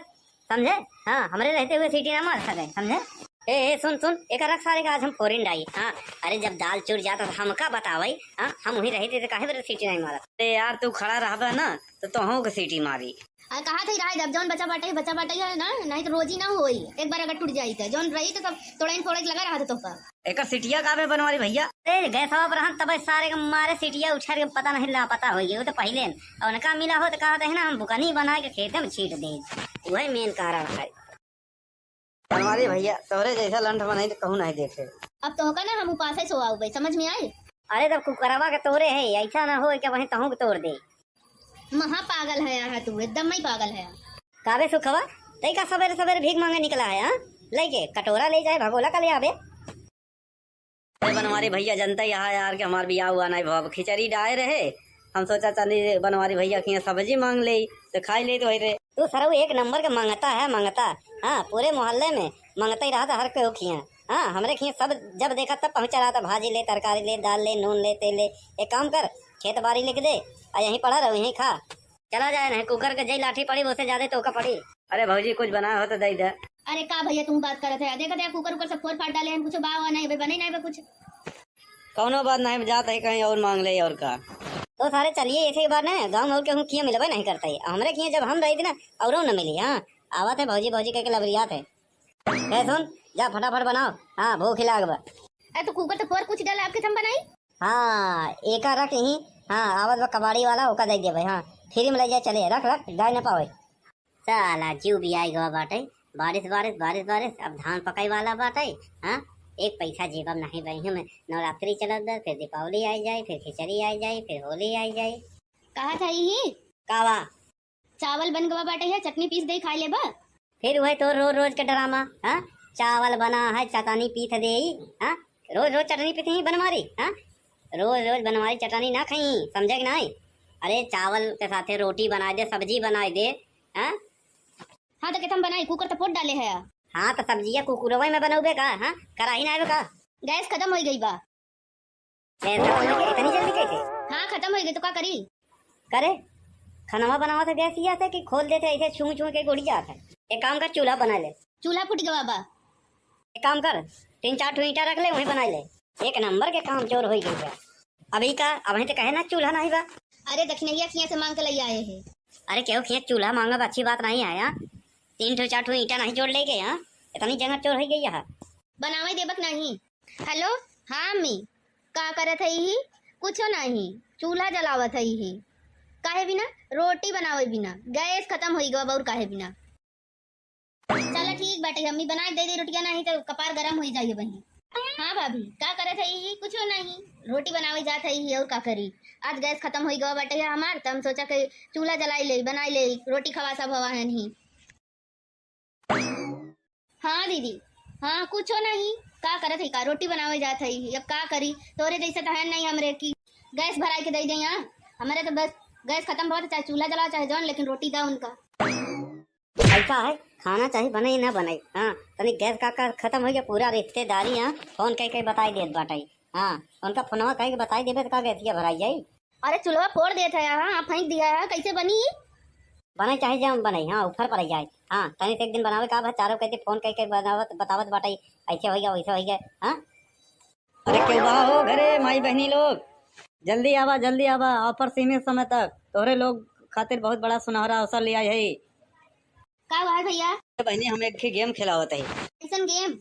समझे? हाँ, हमारे रहते हुए सीटी ना मार सके, समझे? ए सुन सुन, एक रख सारे का आज हम फोरिन डाई। हाँ, अरे जब दाल चूर जाता तो हमका बतावई। हाँ, हम वही रहते थे, काहे बरे सीटी नहीं मारा? अरे यार तू खड़ा रहा ना तो तोहू के सीटी मारी। कहा थे रहा जब जौन बचा बाटे है ना, नहीं तो रोजी ना होई, एक बार अगर टूट जाई तो जौन रही तो सब तोड़ा इन फोड़े लगा रहा था तो का। एक सीटिया का बे बनवारी भैया? अरे गैस पर रहन तब सारे के मारे सीटिया उछार के पता नहीं ला पता हो गई, वो तो पहले और उनका मिला हो तो कहा था ना हम बुकनी बना के खेत में छीट दे, वही मेन कारण है। बनवारी भैया, तोहरे जैसा लंठ बनाई तो कहूँ नहीं देखे। अब तो होगा ना हम उपास ही सोआओ भाई, समझ में आए? अरे तब कुकरवा के तोरे है, ऐसा ना हो कि वहीं तहू के तोड़ दे। महा पागल है यहाँ तू, एकदम ही पागल है। काबे सुखवा, तई का सवेरे सवेरे भीख मांगे निकला है? हाँ, लेके कटोरा ले जाए, भगोला का ले आवे। अरे बनवारी भैया, जनता यहाँ यार के हमार बियाह हुआ नहीं भाव, खिचड़ी डाए रहे, हम सोचा चली बनवारी भैया की सब्जी मांग ले तो खाई ले तो रे। तू सरऊ एक नंबर के मांगता है, मांगता। हाँ, पूरे मोहल्ले में मांगता ही रहा था हर कोई खिया। हाँ, हमारे खिया सब जब देखा तब पहुंचा रहा था, भाजी ले, तरकारी ले, दाल ले, नून ले, तेल ले। एक काम कर, खेत बाड़ी लिख दे और यहीं पड़ा रहो, यहीं खा, चला जाए। नहीं कुकर के जई लाठी पड़ी उससे ज्यादा तो का पड़ी। अरे भौजी कुछ बना हो तो दे दे। अरे का भैया तुम बात करत है, देखा कुकर उकर सब फोड़ फाड़ डाले हैं, कुछ बावा नहीं बने नहीं कुछ। कौनो बात नहीं, जाता है कहीं और मांग ले और का। तो सारे चलिए ऐसे बार ना, गाँव में और के खिया मिलबे नहीं करता है, हमारे खिया जब हम रही थी ना और न मिली। हाँ, आवा थे भौजी भौजी कह के लबरियात है। सुन, जा फटाफट बनाओ। हाँ, भूख लाग बा। अरे तो कुकर तो फोड़ कुछ डाले आपके हम बनाई। हाँ, एक रख यहीं। हाँ, आवत बा कबाड़ी वाला ओका दे दिया भाई। हाँ, फ्री में ले जाए, चले रख रख, गाय न पावे। साला जीव भी आई गवा बाटे, बारिश बारिश बारिश बारिश, अब धान पकाई वाला बाटे। हाँ, एक पैसा जेबम नहीं बही में, नवरात्रि चलत बा, फिर दीपावली आई जाए, फिर खिचड़ी आई जाए, फिर होली आई जाए। कहा था यही कावा चावल बन गवा बाटे है, चटनी पीस दे खा ले बा। फिर वही तो रोज रोज के ड्रामा। हाँ, चावल बना है चटनी पीस दे। हाँ, रोज रोज चटनी पीस ही बनवारी। हाँ, रोज रोज बनवारी चटनी ना खाई, समझे कि नहीं? अरे चावल के साथे रोटी बना दे, सब्जी बना दे। हाँ, हाँ तो कहता हम बनाई, कुकर तो फोड़ डाले है। हाँ, तो सब्जियाँ कुकुरवा में बनोगे का? हाँ, कराही ना का? गैस खत्म हो गई बा। इतनी जल्दी कैसे? हाँ खत्म हो गई तो क्या करी? करे खाना बनावा था गैस ये कि खोल देते ऐसे छू छू के गुड़ी जाता है। एक काम कर, चूल्हा बना ले। चूल्हा फूट गवा बा। एक काम कर, 3-4 ईंटा रख ले, वहीं बना ले। एक नंबर के काम चोर हो गई। अभी का अभी तो कहे ना चूल्हा नहीं बा। अरे दक्षिणैया खिया से मांग के ले आए हैं। अरे क्यों खिया चूल्हा मांगा, अच्छी बात नहीं है। 3-4 ईंटा नहीं जोड़ लेके। यहाँ इतनी जगह चोर हो गई है, बनावे देबक नहीं। हेलो, हाँ अम्मी, का करत है ही? कुछो नहीं, चूल्हा जलावत है ही। काहे बिना रोटी बनावे बिना गैस खत्म होई गवा और काहे बिना। चलो ठीक बाटे, अम्मी बना के दे दी रोटियां, नहीं तो कपार गरम हो जाइए वहीं। हाँ भाभी का करत है? कुछ नहीं, रोटी बनावे जात है और का करी। आज गैस खत्म हो गवा बाटे हमार, तो हम सोचा कि चूल्हा जलाई ले बनाई ले रोटी खवा सब हवा है नहीं। हाँ दीदी, हाँ कुछ नहीं, का करत है? का रोटी बनावे जात है, अब का करी? तोरे जैसे तो है नहीं हमरे की गैस भराई के दे दे। यहाँ हमारे तो बस गैस खत्म बहुत, चाहे चूल्हा जलाओ चाहे जौन, लेकिन रोटी दा उनका। ऐसा है, खाना चाहे बने ना बने, हाँ तनी गैस का खत्म हो गया पूरा रिश्तेदारी, हाँ फोन कह के बताई देत बाटाई, हाँ उनका फोनवा कह के बताई देबे तो का गैसिया भराई जाई। अरे चूल्हा फोड़ देता है, हाँ फेंक दिया है, कैसे बनी? बने चाहे जम बने, हाँ ऊपर पड़ जाए, हाँ तनी से एक दिन बनावे का बस चारों कहते फोन कह के बनावत बतावत बाटाई ऐसे हो गया वैसे हो गया। हाँ अरे क्यों बा हो घरे माई बहनी लोग, जल्दी आवा ऑफर सीमित समय तक तोहरे लोग खातिर बहुत बड़ा सुनहरा अवसर लिया है। का हुआ है भैया? बहनी हम एक गेम खिलावत है। कैसन गेम?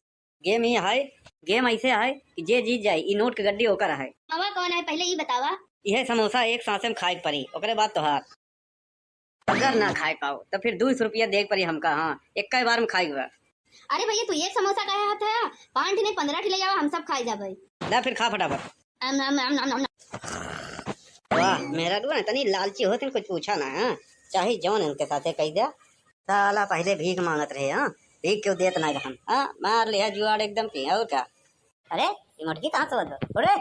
गेम ही है, गेम ऐसे है कि जे जीत जाए ई नोट के गड्डी ओकर है। हवा कौन है पहले ये बतावा। यह समोसा एक सांसे में खाए पड़ी, ओकरे बाद तोहार। अगर ना खाए पाओ तो फिर 200 रुपया देख पड़ी हमका, हाँ एक बार में खाएगा। अरे भैया तू एक समोसा का हाथ है, 5 नहीं 15 ले जाओ, हम सब खाई जाबे। ला फिर खा फटाफट। वाह मेरा ना तनी लालची होते कुछ पूछा ना, हाँ चाहे जौन इनके साथे कह दिया। साला पहले भीख मांगत रहे, हाँ भीख क्यों देत नहीं रहन, हाँ मार लिया जुआड़ एकदम की और क्या। अरे ये मुर्गी कहाँ से बदल उड़े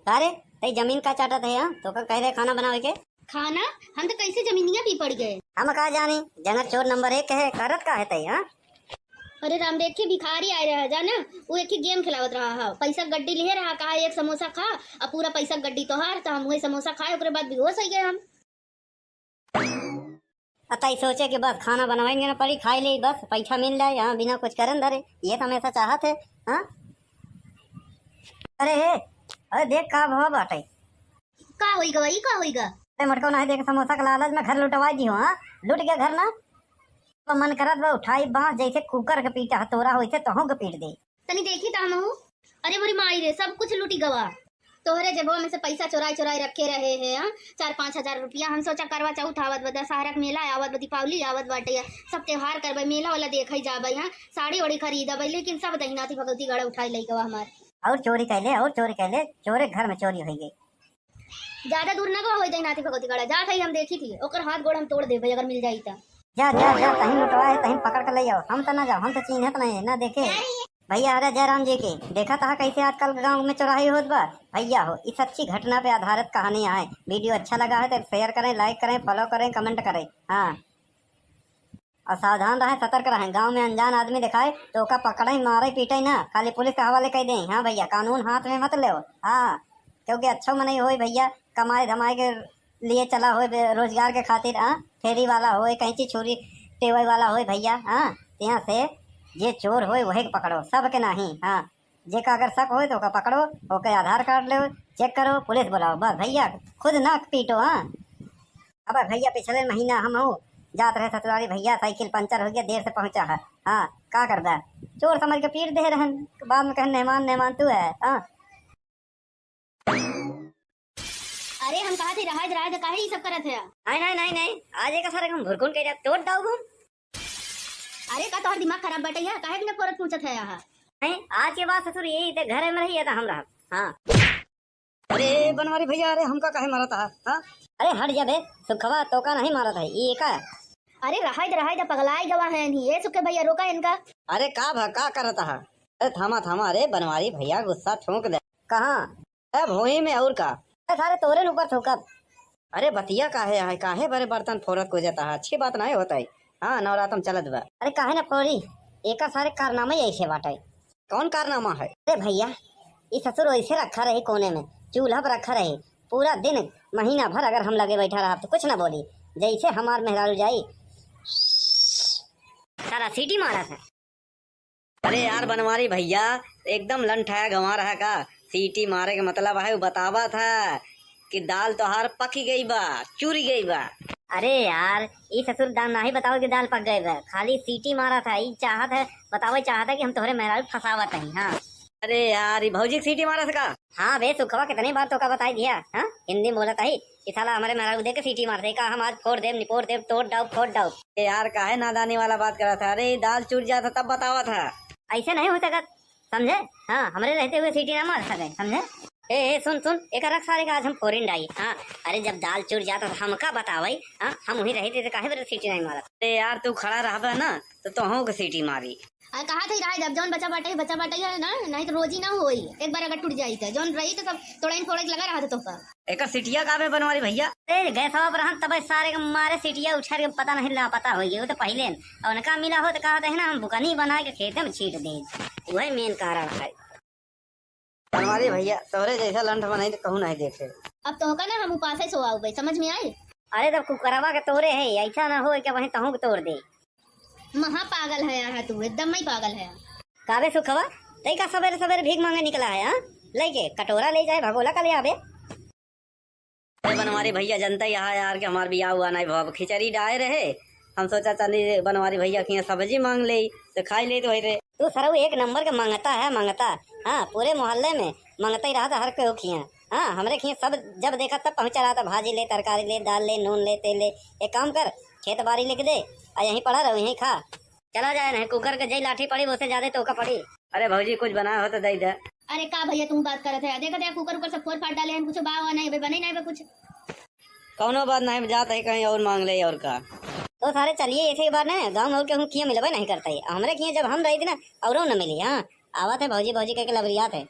सारे तई जमीन का चाटत है, हाँ तो कह रहे खाना बनावे के। खाना हम तो कैसे जमीनिया पी पड़ गए। हम कहा जानी जंगर चोर नंबर 1 है, करत का है तई। हाँ अरे राम देख के भिखारी आए रहा जाना, वो एक ही गेम खिलावत रहा है, पैसा गड्डी ले रहा, कहा एक समोसा खा और पूरा पैसा गड्डी तो हार, तो हम वही समोसा खाए ओकरे बाद बेहोश हो गए हम। अतई सोचे कि बस खाना बनवाएंगे ना पड़ी खाई ले बस पैसा मिल जाए, यहाँ बिना कुछ करन धरे, ये तो हमेशा चाहत है। हाँ अरे देख का भाव बाटे का होइगा वही का होइगा। अरे मटको नहीं देख समोसा के लालच में घर लुटवा दी हो, हाँ लुट गया घर ना तो मन करत बा उठाई बांस जैसे कुकर के पीटा हतोरा वैसे तहों के पीट दे। तनी देखी ता हम। अरे मोरी माई रे सब कुछ लूटी गवा, तोहरे जेबो में से पैसा चुराई रखे रहे हैं, 4-5 हजार रुपया। हम सोचा करवा चौथ आवत बा, दशहरा के मेला आवत बा, दीपावली आवत बाटे, सब त्योहार करबे, मेला वाला देखई जाबे, यहाँ साड़ी ओड़ी खरीदबे, लेकिन सब दहिनाती भगवती गड़ा उठाई लई गवा हमार। और चोरी कैले चोरे घर में चोरी हो गई। ज्यादा दूर ना गवा होई दहिनाती भगवती गड़ा, जात है हम देखी थी, ओकर हाथ गोड़ हम तोड़ देबे अगर मिल जाई ता। जा तहीं लुटवा है तहीं पकड़ कर ले जाओ, हम तो ना जाओ, हम तो चिन्हत नहीं ना देखे भैया। अरे जयराम जी के देखा था कैसे आजकल गांव में चौराही होत बा भैया हो। इस अच्छी घटना पे आधारित कहानी है, वीडियो अच्छा लगा है तो शेयर करें, लाइक करें, फॉलो करें, कमेंट करें। हाँ और सावधान रहें, सतर्क रहें, गांव में अनजान आदमी दिखाए तो ओका पकड़े मारे पीटे ना, खाली पुलिस के हवाले कर दें। हाँ भैया कानून हाथ में मत ले, हाँ क्योंकि अच्छा मन ही हो भैया, कमाए धमाए के लिए चला हो रोजगार के खातिर, हाँ फेरी वाला हो कहीं चीज छुरी टेवे वाला हो भैया। हाँ यहाँ से ये चोर हो वही पकड़ो, सब के नहीं। हाँ जे का अगर शक हो तो ओका पकड़ो, ओके आधार कार्ड लो, चेक करो, पुलिस बुलाओ, बस भैया खुद ना पीटो। हाँ अब भैया पिछले महीना हम हो जात रहे ससुराली भैया, साइकिल पंचर हो गया, देर से पहुंचा है। हाँ का करदा चोर समझ के पीट दे रहन, बाद में कहे मेहमान तू है। हाँ अरे हम कहा थे रहा काहे ये सब करत है। नहीं आज एक सारे हम भुरकुन के तोड़ दाऊ हम। अरे का तोहर दिमाग खराब बटे है, काहे बिना फोरत पूछत है यहाँ। नहीं आज के बाद ससुर यही थे घर में रही था हम रहा। हाँ अरे बनवारी भैया, अरे हमका काहे मारा था। हाँ अरे हट जा बे, सुखवा तो का नहीं मारा था ये का। अरे रहा दा पगलाई गवा है नहीं, ये सुखे भैया रोका इनका। अरे का भका करता है, अरे थामा अरे बनवारी भैया गुस्सा ठोक दे। कहाँ भोई में और का सारे तोरे ऊपर थूकब। अरे बतिया काहे बड़े बर्तन फोरत को जाता है, अच्छी बात नहीं होता है। हाँ नवरात्रम चलत बा। अरे काहे ना फोड़ी, एक सारे कारनामा ऐसे बाटे। कौन कारनामा है? अरे भैया ये ससुर ऐसे रखा रहे कोने में, चूल्हा पर रखा रहे, पूरा दिन महीना भर अगर हम लगे बैठा रहा तो कुछ ना बोली, जैसे हमार मेहरारू जाई सारा सीटी मारा था। अरे यार बनवारी भैया एकदम लंठाया गंवा रहा का, सीटी मारे का मतलब है बतावा था कि दाल तोहार पकी गई बा, चूरी गई बा। अरे यार ये ससुर दाल नहीं बताओ कि दाल पक गए बा, खाली सीटी मारा था, ये चाहत है बताओ चाहता कि हम तोहरे मेहरारू फसावत है। हाँ अरे यार ये भौजी सीटी मारा था का। हाँ बे सुखवा कितनी बार तो का बताई दिया। हाँ हिंदी बोलत है कि साला हमारे मेहरारू देख के सीटी मार दे का हम आज फोड़ देव निपोड़ देव तोड़ डाउ फोड़ डाउ। यार काहे नादानी वाला बात करा था, अरे दाल चूर जाता तब बतावा था। ऐसे नहीं हो सकत समझे। हाँ हमारे रहते हुए सीटी ना मार सके समझे। ए सुन सुन एक रख सारे का आज हम फोरिन डाई। हाँ अरे जब दाल चूर जाता तो हमका बतावई। हाँ हम वही रहे थे काहे सीटी नहीं मारा। अरे यार तू खड़ा रहा ना तो तोहू के सीटी मारी। अरे कहा था रहा जब जौन बचा बाटे है ना, नहीं तो रोजी ना होई। एक बार अगर टूट जाई तो जौन रही तो सब तोड़ाइन फोड़े लगा रहा था तो एक सीटिया काबे बनवारी भैया। गैस हवा पर हम तब सारे के मारे सीटिया उछार के पता नहीं लापता हो गई। वो तो पहले और उनका मिला हो तो कहा था ना हम बुकनी बना के खेते में छीट दे। वही मेन कारण है बनवारी भैया, तोरे जैसा लंठ बनाई तो कहूँ नहीं देखे। अब तो होगा ना हम उपास ही सोआऊ भाई, समझ में आए। अरे तब कुकरवा के तोरे है ऐसा ना हो क्या वहीं तहू के तोड़ दे। महा पागल है यहाँ तू, एकदम ही पागल है। काबे सुखवा तई का सवेरे सवेरे भीख मांगे निकला है। हाँ लेके कटोरा ले जाए भगोला का ले आवे। अरे बनवारी भैया जनता यहाँ यार के हमार बियाह हुआ नहीं भाव खिचड़ी डाले रहे। हम सोचा चली बनवारी भैया की सब्जी मांग ले तो खाई ले तो रहे। तू सरऊ एक नंबर के मांगता है मांगता। हाँ पूरे मोहल्ले में मांगता ही रहा था हर कोई खिया। हाँ हमरे खिया सब जब देखा तब पहुंचा रहा था। भाजी ले तरकारी ले दाल ले नून ले तेल ले। एक काम कर खेत बाड़ी लिख दे और यहीं पड़ा रहो यहीं खा। चला जाए नहीं कुकर के जई लाठी पड़ी उससे ज्यादा तो का पड़ी। अरे भौजी कुछ बनाया हो तो दे दे। अरे का भैया तुम बात कर रहे थे, देखा कुकर ऊपर सब फोड़ फाड़ डाले हैं, कुछ बाव नहीं भाई बने नहीं भाई कुछ। कौनो बात नहीं जाता है कहीं और मांग ले और का। तो सारे चलिए ऐसे ही बात है गाँव के किया मिलवा नहीं करता है। हमरे किया जब हम रही थी ना और न मिली। हाँ आवा थे भौजी भौजी के लबरिया थे।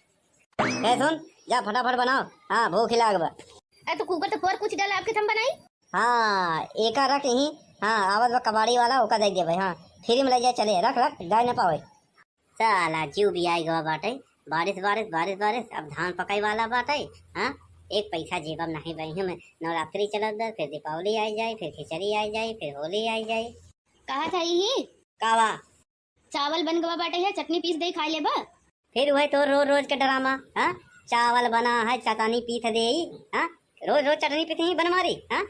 सुन जा फटाफट बनाओ। हाँ भूख हिला गया। अरे तो कुकर तो फोड़ कुछ डाला आपके थम बनाई। हाँ एक रख ही। हाँ आवत बा कबाड़ी वाला ओका दे दिया भाई। हाँ फ्री में ले जाए चले रख रख गाय न पावे। साला जीव भी आई गवा बाटे। बारिश बारिश बारिश बारिश अब धान पकाई वाला बाटे। हाँ एक पैसा जेब में नहीं बही में। नवरात्रि चलत बा फिर दीपावली आई जाए फिर खिचड़ी आई जाए फिर होली आई जाए। कहा था ये कावा चावल बन गवा बाटे है, चटनी पीस दे खा ले बा। फिर वही तो रोज रोज के ड्रामा। हाँ चावल बना है चटनी पीस दे। हाँ रोज रोज चटनी पीस ही बनवारी। हाँ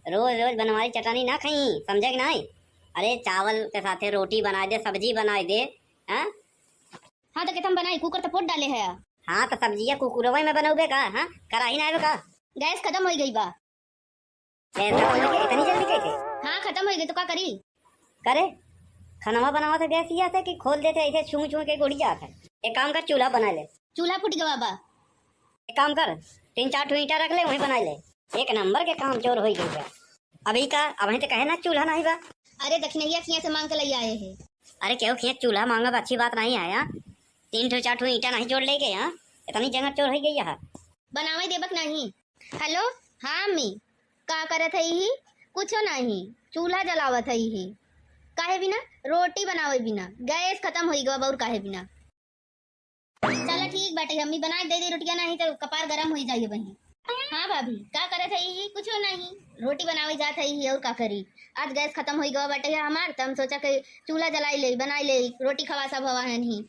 रोज रोज बनवारी चटनी ना खाई समझे कि नहीं। अरे चावल के साथ रोटी बना दे सब्जी बना दे। हाँ हाँ तो हम बनाई कुकर तो फोड़ डाले है। हाँ तो सब्जिया कुकुरवा में बनाओगे का। हाँ कराही ना का गैस खत्म हो गई बा। इतनी जल्दी कैसे। हाँ खत्म हो गई तो क्या करी करे खाना बनावा था गैस ये था कि खोल देते ऐसे छू छू के गोड़ी जाता है। एक काम कर चूल्हा बना ले। चूल्हा फूट गवा बा। एक काम कर 3-4 ईंटा रख ले वहीं बना ले। एक नंबर के काम चोर हो गई। अभी का अब तो कहे ना चूल्हा नहीं बा। अरे दक्षिणैया खिया से मांग के ले आए हैं। अरे क्यों खिया चूल्हा मांगा अच्छी बात नहीं है। यहाँ 3-4 ईंटा नहीं जोड़ ले गए। यहाँ इतनी जगह चोर हो गई यहाँ बनावे देबक नहीं। हेलो हाँ अम्मी का करत है ही कुछ नहीं, चूल्हा जलावत है ही। काहे बिना रोटी बनावे बिना गैस खत्म हो गवा और काहे बिना। चला ठीक बाटे अम्मी बना दे दे रोटियां, नहीं तो कपार गरम हो जाइए वही। हाँ भाभी का करत है ही कुछ नहीं, रोटी बनावे जात है ही और का करी। आज गैस खत्म हो गवा बाटे है हमार, तो हम सोचा कि चूल्हा जलाई ले बनाई ले रोटी खवा सब हवा है नहीं।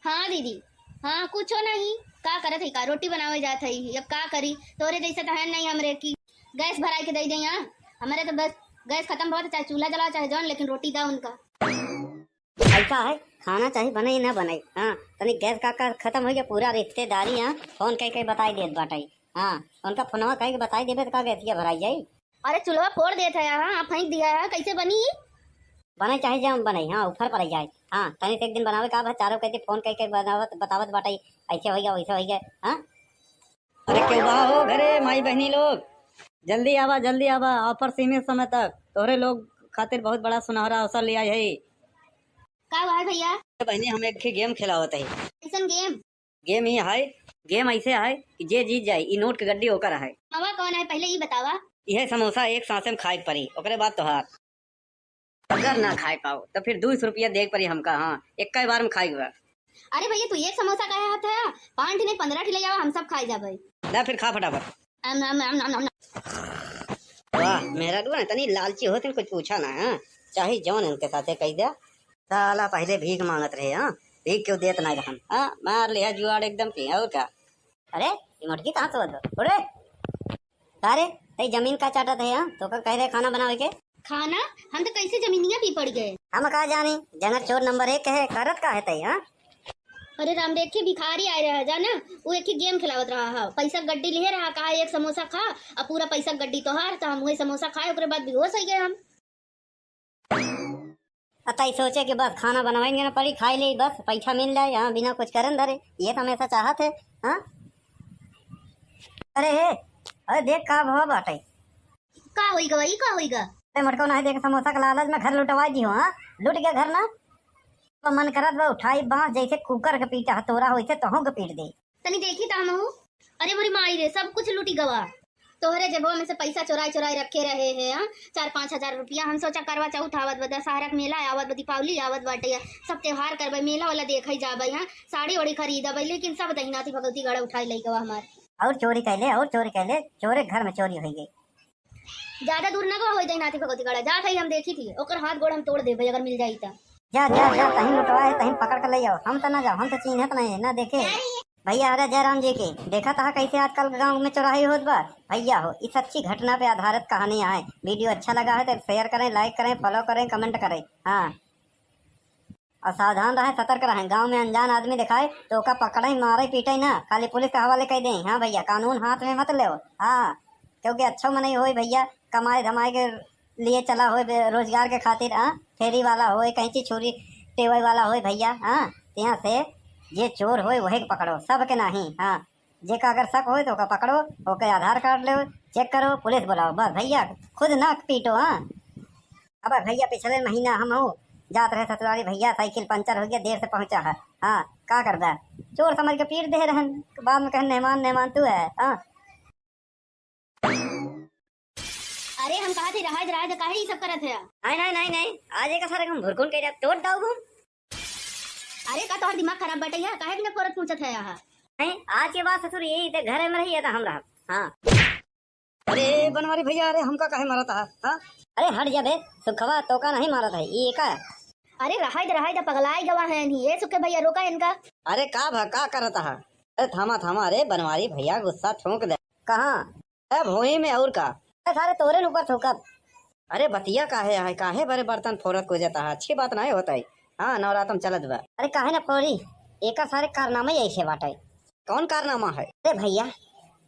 हाँ दीदी हाँ कुछ नहीं का करत है का रोटी बनावे जात है अब का करी। तोरे जैसा तो है नहीं हमरे की गैस भराई के दे दे। यहाँ हमारे तो बस गैस खत्म बहुत चाहे चूल्हा जला चाहे जौन, लेकिन रोटी दा उनका। ऐसा है खाना चाहिए बने ना बने। हाँ तनी गैस का खत्म हो गया पूरा रिश्तेदारी। हाँ फोन कह बताई देत बाटाई। हाँ उनका फोनवा कह के बताई देबे तो का गैसिया भराई जाई। अरे चूल्हा फोड़ देता है। हाँ फेंक दिया है कैसे बनी बने चाहे जब बने। हाँ ऊपर पड़ जाए। हाँ तनी एक दिन बनावे का चारों कहते फोन कह बनावत बतावत बाटाई ऐसे हो गया वैसे हो गया। हाँ अरे क्यों हो घरे माई बहनी लोग जल्दी आवा ऑफर सीमित समय तक तोहरे लोग खातिर बहुत बड़ा सुनहरा अवसर लिया है। का हुआ है भैया। बहनी हम एक गेम खिलावत है। कैसन गेम ही है। गेम ऐसे है कि जे जीत जाए ई नोट के गड्डी ओकर है। मामा कौन है पहले ये बतावा। यह समोसा एक सांसे में खाए पड़ी ओकरे बाद तोहार। अगर ना खाए पाओ तो फिर 200 रुपया देख पड़ी हमका। हाँ एक बार में खाई हुआ। अरे भैया तू एक समोसा का हाथ है 5 नहीं 15 ले जावा हम सब खाए जाबे। ला फिर खा फटाफट। वाह मेरा ना तनी लालची होते कुछ पूछा ना। हाँ चाहे जौन इनके साथे कह दिया। साला पहले भीख मांगत रहे। हाँ भीख क्यों देत ना हम। हाँ मार लिया जुआड़ एकदम पी और क्या। अरे मुर्गी कहाँ से बदलो अरे अरे तई जमीन का चाटा थे। हाँ तो कह रहे खाना बनावे के खाना हम तो कैसे जमीनिया भी पड़ गए। हम कहा जानी जनक चोर नंबर 1 है करत का है तई। हाँ अरे राम देख के भिखारी आए रहा जाना, वो एक ही गेम खिलावत रहा है, पैसा गड्डी लिए रहा, कहा एक समोसा खा, और पूरा पैसा गड्डी तो हार, तो हम वही समोसा खाए, उसके बाद बेहोश हो गए हम। अतः सोचे कि बस खाना बनवाएंगे ना पड़ी, खाई ले बस पैसा मिल जाए, यहाँ बिना कुछ करन धरे, ये तो हमेशा चाहत है। हाँ अरे हे, अरे देख का भाव बाटे, का होइगा वही का होइगा? अरे मटको नहीं देख, समोसा का लालच में घर लुटवा दी हो। हाँ लुट गया घर ना, तो मन करत बा उठाई बांस जैसे कुकर के पीटा हथौरा हो, तो के पीट दे। तनी देखी था हम। अरे मोरी माई रे, सब कुछ लूटी गवा, तोहरे जेबो में से पैसा चुराई चुराई रखे रहे हैं। हाँ 4-5 हजार रुपया, हम सोचा करवा चौथ आवत बा, दशहरा के मेला आवत बा, दीपावली आवत बाटे, सब त्योहार करबे, मेला वाला देखई जाबे, यहाँ साड़ी वाड़ी खरीदबे, लेकिन सब दहिनाती भगवती गड़ा उठाई लई गवा हमार। और चोरी कैले, और चोरी कैले, चोरे घर में चोरी हो गई। ज्यादा दूर ना गवा हो दहिनाती भगवती गड़ा, जा थई हम देखी थी, ओकर हाथ गोड़ हम तोड़ देबे अगर मिल जाई त। जा जा जा, कहीं लुटवाए कहीं पकड़ कर ले जाओ, हम तो ना जाओ, हम तो चिन्हत नहीं ना देखे। भैया अरे जयराम जी की देखा था कैसे आजकल गांव में चौराही होत बा। भैया हो, इस अच्छी घटना पे आधारित कहानी है। वीडियो अच्छा लगा है तो शेयर करें, लाइक करें, फॉलो करें, कमेंट करें। हाँ और सावधान रहें, सतर्क रहें, गांव में अनजान आदमी दिखाए तो ओका पकड़े मारे पीटे ना, खाली पुलिस के हवाले कर दें। हाँ भैया कानून हाथ में मत ले। हाँ क्योंकि अच्छा मन हो भैया, कमाए धमाए के लिए चला हो, रोजगार के खातिर। हाँ फेरी वाला हो, कहीं चीज छोरी टेबल वाला हो भैया। हाँ यहाँ से जे चोर हो वही पकड़ो, सब के नहीं। हाँ जेका अगर शक हो तो ओका पकड़ो, ओके आधार कार्ड लो, चेक करो, पुलिस बुलाओ, बस भैया खुद ना पीटो। हाँ अब भैया पिछले महीना हम हो जात रहे ससुराली, भैया साइकिल पंचर हो गया, देर से पहुंचा है। हाँ क्या करता है, चोर समझ के पीट दे रहन, बाद में कहे मेहमान मेहमान तू है। हाँ अरे हम कहा थे रहा काहे ये सब करत है? नहीं नहीं नहीं नहीं, आज एक सारे हम भुरकुन के तोड़ दाऊ घूम। अरे का तोहर दिमाग खराब बटे है, काहे बिना परत पूछत है यहाँ? नहीं आज के बाद ससुर यही थे, घर में रही था हम रहा। हाँ अरे बनवारी भैया, अरे हमका काहे मारा था? हाँ अरे हट जा बे, सुखवा तो का नहीं मारा था ये का। अरे रहा पगलाई गवा है नहीं, ये सुखे भैया रोका इनका। अरे का करता है? अरे थामा थामा, अरे बनवारी भैया गुस्सा ठोक दे। कहाँ? अरे भोई में और का? सारे तोरे ऊपर ठोकत। अरे बतिया काहे बड़े बर्तन फोड़त को जाता है, अच्छी बात नहीं होता है। हाँ नवरात्रम चलत बा। अरे काहे ना फोड़ी, एक सारे कारनामे ऐसे बाटे। कौन कारनामा है? अरे भैया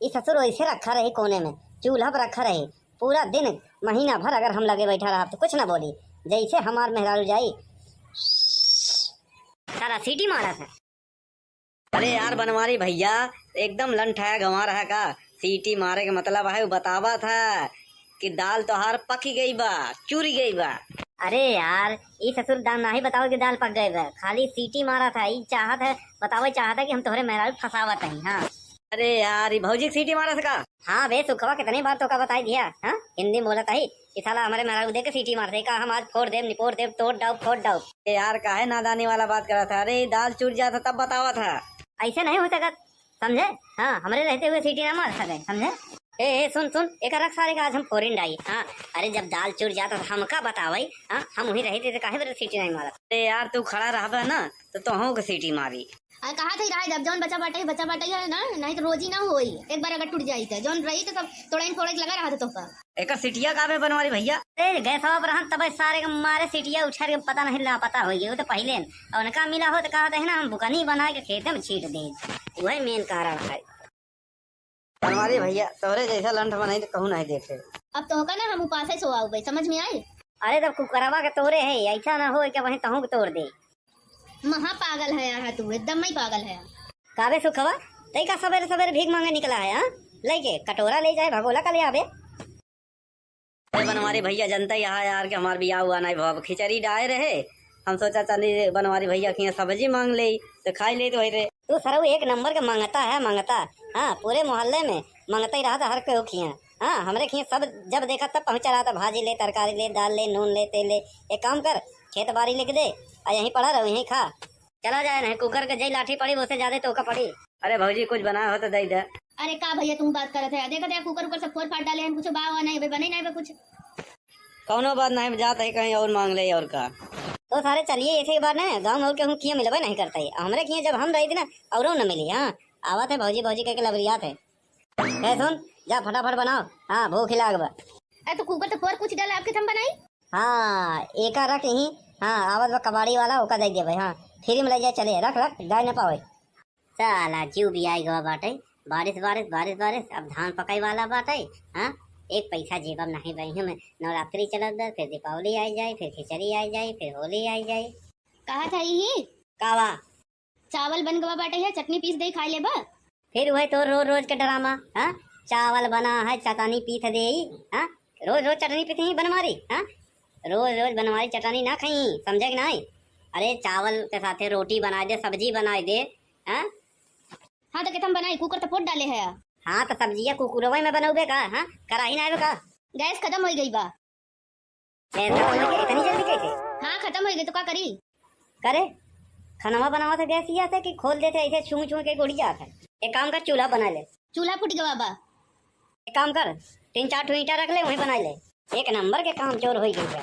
ये ससुर ऐसे रखा रहे कोने में, चूल्हा पर रखा रहे, पूरा दिन महीना भर अगर हम लगे बैठा रहा तो कुछ ना बोली, जैसे हमार मेहरारू जाई सारा सीटी मारा था। अरे यार बनवारी भैया एकदम लंठाया गंवा रहा का, सीटी मारे के मतलब है वो बतावा था कि दाल तोहार पकी गई बा, चूरी गई बा। अरे यार ये ससुर दाल नहीं बताओ कि दाल पक गए बा, खाली सीटी मारा था, ये चाहत है बतावे चाहता कि हम तोहरे मेहरारू फसावत हैं। हाँ अरे यार ये भौजी सीटी मारा था का? हाँ बे सुखवा कितनी बार तो का बताई दिया। हाँ हिंदी बोला था कि साला हमारे मेहरारू देख के सीटी मारते का, हम आज फोड़ देव निपोड़ देव तोड़ डाउ फोड़ डाउ। यार काहे नादानी वाला बात करा था? अरे दाल चूर जाता तब बतावा था, ऐसे नहीं हो सकता समझे। हाँ हमारे रहते हुए सीटी ना मार सके समझे। ए सुन सुन एक रख सारे का आज हम फोरिन डाई। हाँ अरे जब दाल चूर जाता था हमका बतावाई। हाँ हम वही रहे थे, काहे सीटी नहीं मारा? अरे यार तू खड़ा रहा ना तो तुहू को सीटी मारी। अरे कहा थे रहा जब जौन बचा बाटे है ना, नहीं तो रोजी ना होई, एक बार अगर टूट जाई तो जौन रही तो सब तोड़ाइन फोड़े लगा रहा था तो का। एक सीटिया का बे बनवारी भैया? अरे गैस पर हम तब सारे के मारे सीटिया उछार के पता नहीं ला पता हो गया, वो तो पहले और उनका मिला हो तो कहा था ना हम बुकनी बना के खेते में छीट दे, वही मेन कारण है। बनवारी भैया तोरे जैसा लंठ बनाई तो कहूँ नहीं देखे। अब तो होगा ना हम उपास सो आओ भाई, समझ में आए? अरे तब कुकरवा के तोड़े है, ऐसा ना हो कि वहीं तहू के तोड़ दे। महा पागल है यहाँ तू, एकदम ही पागल है। काबे सुखवा तई का सवेरे सवेरे भीख मांगे निकला है। हाँ लेके कटोरा ले जाए, भगोला का ले आवे। अरे बनवारी भैया जनता यहाँ यार के हमार बियाह हुआ नहीं भाव, खिचड़ी डाले रहे, हम सोचा चली बनवारी भैया की सब्जी मांग ले तो खाई ले तो रहे। तू सरऊ एक नंबर के मांगता है मांगता। हाँ पूरे मोहल्ले में मांगता ही रहा था हर कोई खिया। हाँ हमरे खिया सब जब देखा तब पहुंचा रहा था, भाजी ले, तरकारी ले, दाल ले, नून ले, तेल ले। एक काम कर खेत बाड़ी लिख दे और यहीं पड़ा रहो, यहीं खा, चला जाए नहीं कुकर के जई लाठी पड़ी उससे ज्यादा तो का पड़ी। अरे भौजी कुछ बनाया हो तो दे दे। अरे का भैया तुम बात करत है, देखा कुकर ऊपर से फोड़ फाड़ डाले हैं, कुछ बाव नहीं बने नहीं कुछ। कौनो बात नहीं जाता है, कहीं और मांग ले और का। तो सारे चलिए ऐसे बार ना गाँव और के हम किया मिलबे नहीं करता है, हमरे किया जब हम रही थी ना और न मिली। हाँ आवत है भौजी भौजी कह के लबरियात है। सुन जा फटाफट बनाओ, हाँ भूख लाग बा। अरे तो कुकर तो फोड़ कुछ डाला आपके हम बनाई। हाँ एक रख यहीं। हाँ आवत बा कबाड़ी वाला ओका दे दिया भाई। हाँ फ्री में ले जाए चले, रख रख गाय न पावे। साला जीव भी आई गवा बाटे, बारिश बारिश बारिश बारिश, अब धान पकाई वाला बाटे। हाँ, एक पैसा जेब में नहीं बही में, नवरात्रि चलत बा, फिर दीपावली आई जाए, फिर खिचड़ी आई जाए, फिर होली आई जाए। कहा था ही कावा चावल बन गवा बाटे है, चटनी पीस दे खाई ले बा। फिर वही तो रोज रोज के ड्रामा। हाँ, चावल बना है चटनी पीस दे। हाँ, रोज रोज चटनी पीस ही बनवारी। हाँ, रोज रोज बनवारी चटनी ना खाई, समझे कि नहीं? अरे चावल के साथे रोटी बना दे, सब्जी बना दे। हाँ हाँ तो हम बनाई, कुकर तो पोट डाले है। हाँ तो सब्जिया कुकुरवा में बनौबे का? हाँ, कराही ना का? गैस खत्म हो गई बा। इतनी जल्दी कैसे? हाँ खत्म हो गई तो क्या करी? करे खाना बनावा था गैस ही आता कि खोल देते ऐसे छू छू के गुड़ी जाता है। एक काम कर, चूल्हा बना ले। चूल्हा फूट गवा बा। एक काम कर, 3-4 ईंटा रख ले, वही बना ले। एक नंबर के काम चोर हो गई है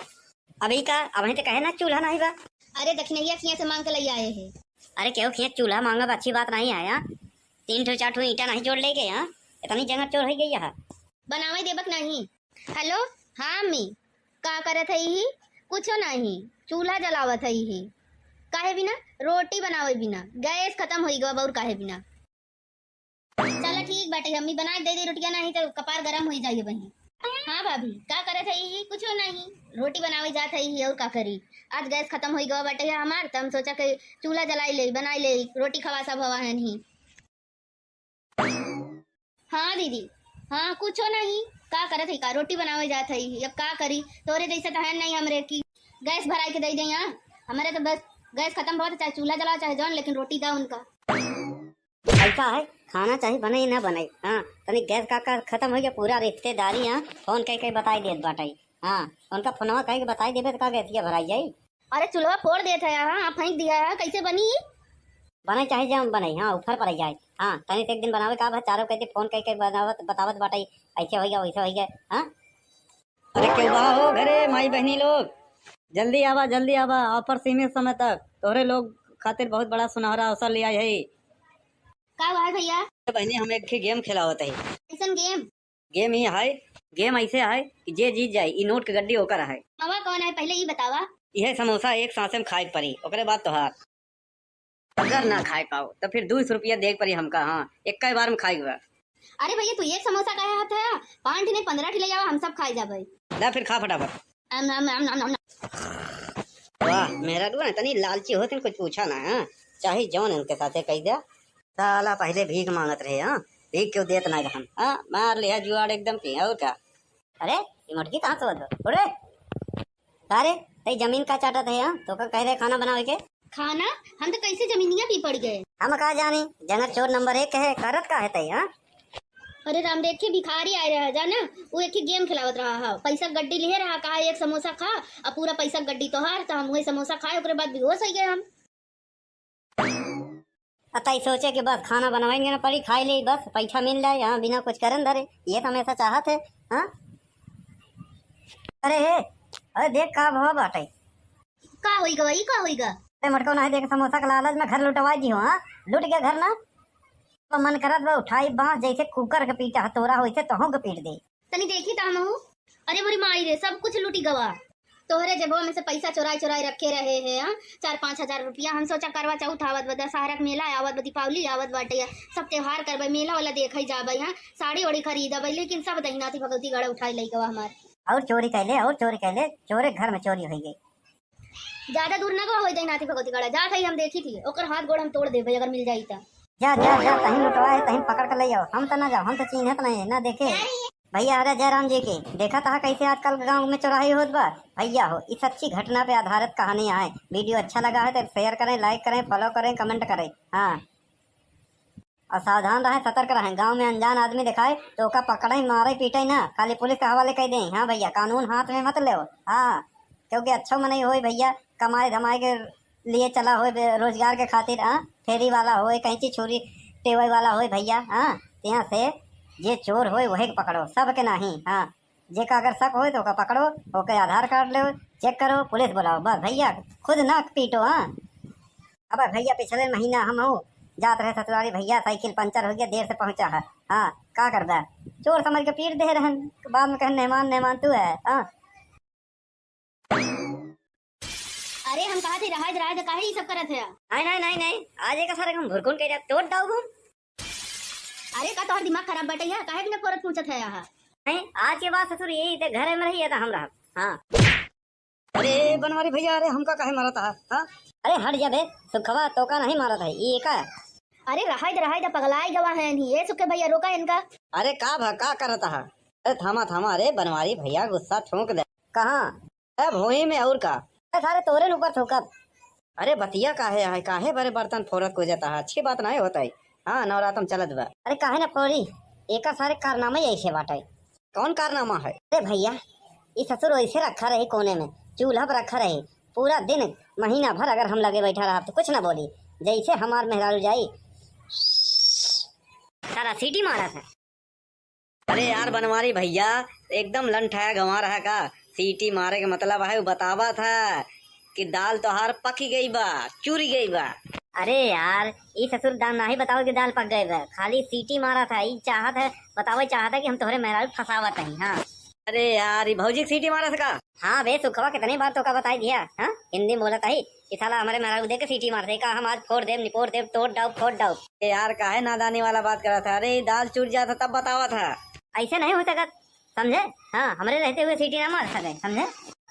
अभी का। अब तो कहे ना चूल्हा नहीं बा। अरे दक्षिणैया किया से मांग के ले आए हैं। अरे क्यों खेत चूल्हा मांगा, अच्छी बात नहीं आया। 3-4 ईंटा नहीं जोड़ ले गए। हाँ, इतनी जगह चोर हो गई है। बनावे देबक नहीं। हेलो हाँ अम्मी, का करत है ही? कुछो नहीं, चूल्हा जलावत है ही। काहे बिना रोटी बनावे बिना गैस खत्म हो गवा और काहे बिना। चलो ठीक बाटे, अम्मी बना दे दे रोटियां, नहीं तो कपार गरम हो जाइए बहन। हाँ भाभी का करत है ही? कुछो नहीं, रोटी बनावे जात है ही और का करी। आज गैस खत्म हो गवा बाटे है हमार, तो हम सोचा कि चूल्हा जलाई ले, बनाई ले, रोटी खवा सब हवा है नहीं। हाँ दीदी, हाँ कुछो नहीं, का करत है? का रोटी बनावे जात है ही, अब का करी? तोरे जैसे तो है नहीं हमरे की गैस भराई के दे दे। यहाँ हमारे तो बस गैस खत्म बहुत, चाहे चूल्हा जलाओ चाहे जौन, लेकिन रोटी दो उनका। ऐसा है, खाना चाहिए बने ही ना बने। हाँ, तनी गैस का खत्म हो गया, पूरा रिश्तेदारी। हाँ, फोन कह बताई देत बाटाई। हाँ, उनका फोनवा कह के बताई देबे तो का गैसिया भराई जाई। अरे चूल्हा फोड़ देता है, हाँ फेंक दिया है, कैसे बनी? बने चाहे जम बने। हाँ, ऊपर पर जाए। हाँ, तनी एक दिन बनावे का चारों कहते फोन कह के बनावत बतावत बाटाई, ऐसे हो गया वैसे हो गया। हाँ, अरे क्यों बा हो घरे माई बहनी लोग, जल्दी आवा, ऑफर सीमित समय तक तोहरे लोग खातिर बहुत बड़ा सुनहरा अवसर लिया है। का हुआ है भैया? बहनी हम एक गेम खिलावत है। कैसन गेम? गेम ही है, गेम ऐसे है कि जे जीत जाए ई नोट के गड्डी होकर है। मामा कौन है पहले ये बतावा। यह समोसा एक सांसे में खाए पड़ी, ओकरे बाद तोहार। अगर ना खाए पाओ तो फिर 200 रुपया देख पड़ी हमका। हाँ, एक बार में खाई हुआ। अरे भैया तू एक समोसा का हाथ है, 5 ने 15 ठिले जावा, हम सब खाए जाबे। ला फिर खा फटाफट। आम आम आम आम आम। वाह मेरा दुआ तनी लालची होते कुछ पूछा ना। हाँ, चाहे जौन इनके साथे कह दिया। साला पहले भीख मांगत रहे। हाँ, भीख क्यों देत ना हम। हाँ, मार लिया जुआड़ एकदम की और क्या। अरे ये मटकी कहाँ से बदल उड़े? अरे तई जमीन का चाटत है। हाँ, तो का कह रहे खाना बनावे के? खाना हम तो कैसे जमीनिया भी पड़ गए। हम कहा जानी, जंगल चोर नंबर 1 है, करत का है तई। हाँ, अरे राम देखे भिखारी आए रहा जाना, वो एक ही गेम खिलावत रहा है, पैसा गड्डी लिए रहा, कहा एक समोसा खा, अब पूरा पैसा गड्डी तो हार, तो हम वही समोसा खाए, उसके बाद बेहोश हो गए हम। अतई सोचे कि बस खाना बनवाएंगे ना पड़ी, खाई ले बस पैसा मिल जाए। यहाँ बिना कुछ करन धरे, ये तो हमेशा चाहत है। हाँ, अरे हे, अरे देख का भाव बाटे। का होइगा ई का होइगा? अरे मटको नहीं देख, समोसा का लालच में घर लुटवा दी हो। हाँ, लुट गया घर ना, तो मन करत बा उठाई बांस जैसे कुकर के पीटा हतोरा होइसे तोहू के पीट दे। तनी देखी ता हम हूँ। अरे मोरी माई रे, सब कुछ लूटी गवा। तोहरे जेबवा में से पैसा चुराई चुराई रखे रहे हैं। हाँ, 4-5 हजार रुपया। हम सोचा करवा चौथ आवत बा, दशहरा मेला आवत बा, दीपावली आवत बाटे, सब त्योहार करबे, मेला वाला देखई जाबे। हाँ, साड़ी ओड़ी खरीदबे, लेकिन सब दहिनाती भगवती गड़ा उठाई लई गवा हमार। और चोरी कैले, चोरे घर में चोरी हो गई। ज्यादा दूर ना गवा हो दहिनाती भगवती गड़ा, जात है हम देखी थी, ओकर हाथ गोड़ हम तोड़ देबे अगर मिल जाई ता। जा जा जा, तहीं लुटवाए तहीं पकड़ कर ले जाओ। हम तो ना जाओ, हम तो चिन्हत नहीं ना देखे। भैया अरे जयराम जी की देखा था कैसे आजकल गांव में चौराही होत बा। भैया हो, इस अच्छी घटना पे आधारित कहानी है। वीडियो अच्छा लगा है तो शेयर करें, लाइक करें, फॉलो करें, कमेंट करें। हाँ, और सावधान रहें, सतर्क रहें। गांव में अनजान आदमी दिखाए तो ओका पकड़े, मारे, पीटे ना, खाली पुलिस के हवाले कर दें। हाँ भैया, कानून हाथ में मत ले। हाँ, क्योंकि अच्छा मन हो भैया, कमाए धमाए के लिए चला हो, रोजगार के खातिर। हाँ, फेरी वाला हो, कैंची छुरी टेवई वाला हो भैया। हाँ, यहाँ से जे चोर हो वही पकड़ो, सब के नहीं। हाँ, जे का अगर शक हो तो ओका पकड़ो, ओके आधार कार्ड लो, चेक करो, पुलिस बुलाओ, बस भैया खुद ना पीटो। हाँ, अब भैया पिछले महीना हम हो जात रहे ससुराली, भैया साइकिल पंचर हो गया, देर से पहुंचा है। हाँ, का करदा, चोर समझ के पीट दे रहन, बाद में कहे मेहमान मेहमान तू है। हाँ, अरे हम कहा थे रहा रहा काहे ये सब करत है? नहीं नहीं नहीं नहीं, आज एक सारे हम भुरकुन के तोड़ दाऊ घूम। अरे का तोहर दिमाग खराब बटे है, काहे बिना फोरत पूछत है यहाँ? नहीं, आज के बाद ससुर यही थे घर में रही था हम रहा। हाँ अरे बनवारी भैया, अरे हमका काहे मारा था? हाँ अरे हट जा बे, सुखवा तो का नहीं मारा था ये का। अरे रहा दा पगलाई गवा है नहीं, ये सुखे भैया रोका इनका। अरे का भका करता है? अरे थामा थामा, अरे बनवारी भैया गुस्सा ठोक दे। कहाँ? अरे भोई में और का? सारे तोरे ऊपर ठोकब। अरे बतिया काहे बड़े बर्तन फोरत को जाता है, अच्छी बात नहीं होता है। हाँ नवरातम चलत बा। अरे काहे ना फोड़ी, एक सारे कारनामा ऐसे बाटे। कौन कारनामा है? अरे भैया ये ससुर ऐसे रखा रहे कोने में, चूल्हा पर रखा रहे पूरा दिन महीना भर, अगर हम लगे बैठा रहा तो कुछ ना बोली, जैसे हमार मेहरारू जाई सारा सीटी मारा था। अरे यार बनवारी भैया एकदम लंठाया गंवा रहा का, सीटी मारे के मतलब है वो बतावा था कि दाल तोहार पक गई बा, चूरी गई बा। अरे यार ये ससुर दाल नहीं बताओ कि दाल पक गए बा, खाली सीटी मारा था। ये चाहत है बतावे, चाहत है कि हम तोहरे मेहरारू फसावत नहीं। हाँ अरे यार ये भौजी की सीटी मारा था? हाँ बे सुखवा कितनी बार तो का बताई दिया। हाँ हिंदी में बोला था कि साला हमारे मेहरारू देख के सीटी मार दे का, हम आज फोड़ देव निपोड़ देव तोड़ डाउ फोड़ डाउ। यार काहे नादानी वाला बात कर रहा था? अरे दाल चूर जाता तब बतावा था। ऐसे नहीं हो सकता, समझे? हाँ हमारे रहते हुए सीटी ना मार सके, समझे?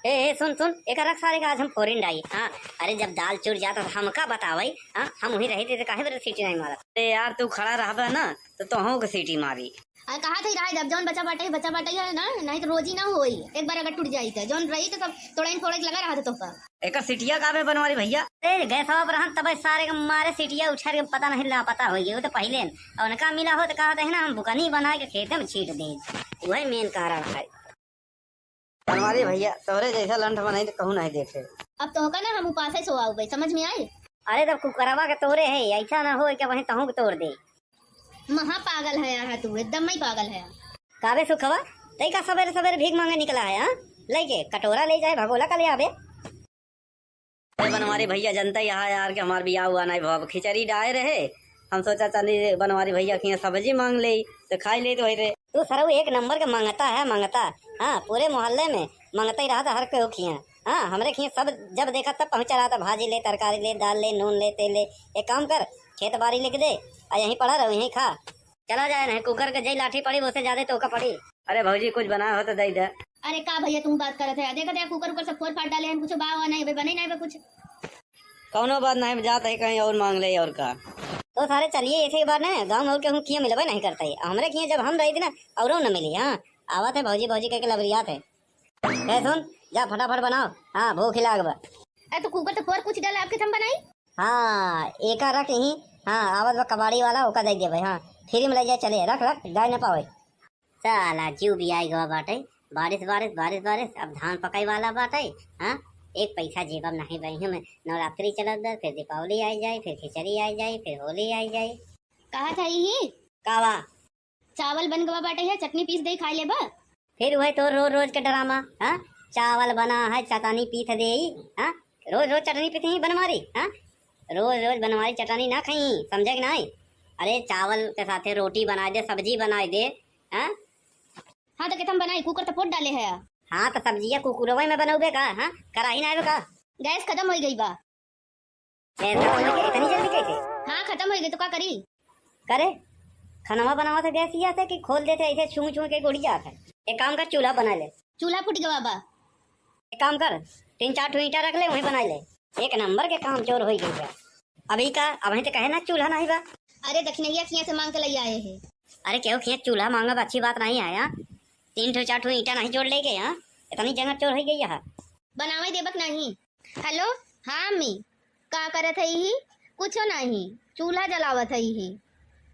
ए सुन सुन, एक रख सारे का आज हम फोरिन डाई। हाँ अरे जब दाल चूर जाता तो हमका बतावाई। हाँ हम वही रहे थे तो काहे बरे सीटी नहीं मारा? अरे यार तू खड़ा रहा ना तो तोहों को सीटी मारी। अरे कहा थे रहा जब जौन बचा बाटे है ना, नहीं तो रोजी ना होई। एक बार अगर टूट जाई तो जौन रही तो सब तोड़ाइन फोड़े लगा रहा था तो का। एक सीटिया का बनवारी भैया? अरे गए सब रहन तब सारे के मारे सीटिया उछार के पता नहीं ला पता हो गया, वो तो पहले और उनका मिला हो तो कहा था ना हम बुकनी बना के खेत में छीट दे, वही मेन कारण है। बनवारी भैया तोरे जैसा लंठ बनाई तो कहूँ नहीं देखे। अब तो होगा ना हम उपास सो आओ भाई, समझ में आए? अरे तब कुकरवा के तोड़े है, ऐसा ना हो कि वहीं तहु के तोड़ दे। महा पागल है यहाँ तू, एकदम ही पागल है। काबे सुखवा तई का सवेरे सवेरे भीख मांगे निकला है? हाँ लेके कटोरा ले जाए भगोला का ले आवे। अरे बनवारी भैया जनता यहाँ यार के हमार बियाह हुआ नहीं भाव, खिचड़ी डाले रहे, हम सोचा चली बनवारी भैया की सब्जी मांग ले तो खाई ले तो वही रहे। तू सरऊ एक नंबर के मंगता है मंगता। हाँ पूरे मोहल्ले में मंगता ही रहा था हर कोई खिया। हाँ हमरे खिया सब जब देखा तब पहुंचा रहा था, भाजी ले तरकारी ले दाल ले नून ले तेल ले। एक काम कर खेत बाड़ी लिख दे और यहीं पड़ा रहो यहीं खा, चला जाए नहीं कुकर के जई लाठी पड़ी उससे ज्यादा तो का पड़ी। अरे भौजी कुछ बना हो तो दे दे। अरे का भैया तुम बात करत है? देखा थे कुकर सब फोड़ फाड़ डाले हैं, कुछ बाव नहीं बने नहीं बे कुछ। कौनो बात नहीं जाता है, कहीं और मांग ले और का। तो सारे चलिए ऐसे बार ना गाँव और के हम किया मिलबे नहीं करता है, हमारे किया जब हम रही थी ना और न मिली। हाँ आवा थे भौजी भौजी कह के लबरियात है। सुन जा फटाफट बनाओ, हाँ भूख लाग बा। अरे तो कुकर तो फोड़ कुछ डाले आपके थम बनाई। हाँ एक रख यहीं। हाँ आवत बा कबाड़ी वाला ओका दे दे भाई। हाँ फ्री में ले जाए चले, रख रख गाय न पावे। साला जीव भी आई गवा बाटे, बारिश बारिश बारिश बारिश, अब धान पकाई वाला बाटे। हाँ एक पैसा जेब में नहीं बही में, नवरात्रि चलत दे, फिर दीपावली आई जाए, फिर खिचड़ी आई जाए, फिर होली आई जाए। कहा था यही कावा चावल बन गवा बाटे है, चटनी पीस दे खाई ले बा। फिर वही तो रोज रोज के ड्रामा। हाँ चावल बना है चटनी पीस दे। हाँ रोज रोज चटनी पीस ही बनवारी। हाँ रोज रोज बनवारी चटनी ना खाई, समझे कि नहीं? अरे चावल के साथे रोटी बना दे, सब्जी बना दे। हाँ हाँ तो हम बनाई, कुकर तो फोड़ डाले है। हाँ तो सब्जियां कुकुरवे में बनोगे का? हाँ कराही ना का? गैस खत्म हो गई बा। इतनी जल्दी कैसे? हाँ खत्म हो गई तो क्या करी? करे खाना बनावा था गैस ही आता है कि खोल देते ऐसे छू छू के गुड़ी जाता है। एक काम कर चूल्हा बना ले। चूल्हा फूट गवा बा। एक काम कर 3-4 ठो ईंटा रख ले वहीं बना ले, एक नंबर के काम चोर हो गई है। अभी का अभी तो कहे ना चूल्हा नहीं बा। अरे दक्षिणैया खिया से मांग के ले आए हैं। अरे क्यों खिया चूल्हा मांगा अच्छी बात नहीं आया, 3-4 ठो ईंटा नहीं जोड़ ले गए। यहाँ इतनी जगह चोर हो गई है। बनावे देबक नहीं। हेलो हाँ मी का करत है ही? कुछ नहीं, चूल्हा जलावत है ही।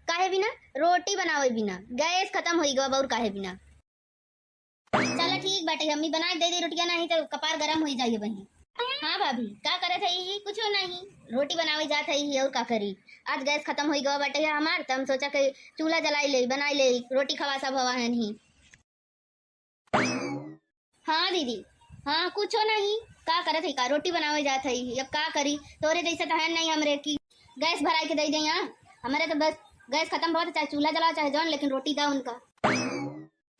काहे बिना रोटी बनावे बिना गैस खत्म हो गवा और काहे बिना। चलो ठीक बाटे अम्मी बना दे रोटियां, नहीं तो कपार गरम हो जाइए बहन। हाँ भाभी का करत है? कुछ नहीं, रोटी बनावे जात है और का करी। आज गैस खत्म हो गवा बाटे है हमार, तो हम सोचा कि चूल्हा जलाई ले बनाई ले, रोटी खवा सब हवा है नहीं। हाँ दीदी हाँ कुछ नहीं, का करत है? का रोटी बनावे जात है, अब का करी? तोरे जैसे तो है नहीं हमरे की गैस भराई के दे दे। यहाँ हमारे तो बस गैस खत्म बहुत, चाहे चूल्हा जलाओ चाहे जौन, लेकिन रोटी दो उनका।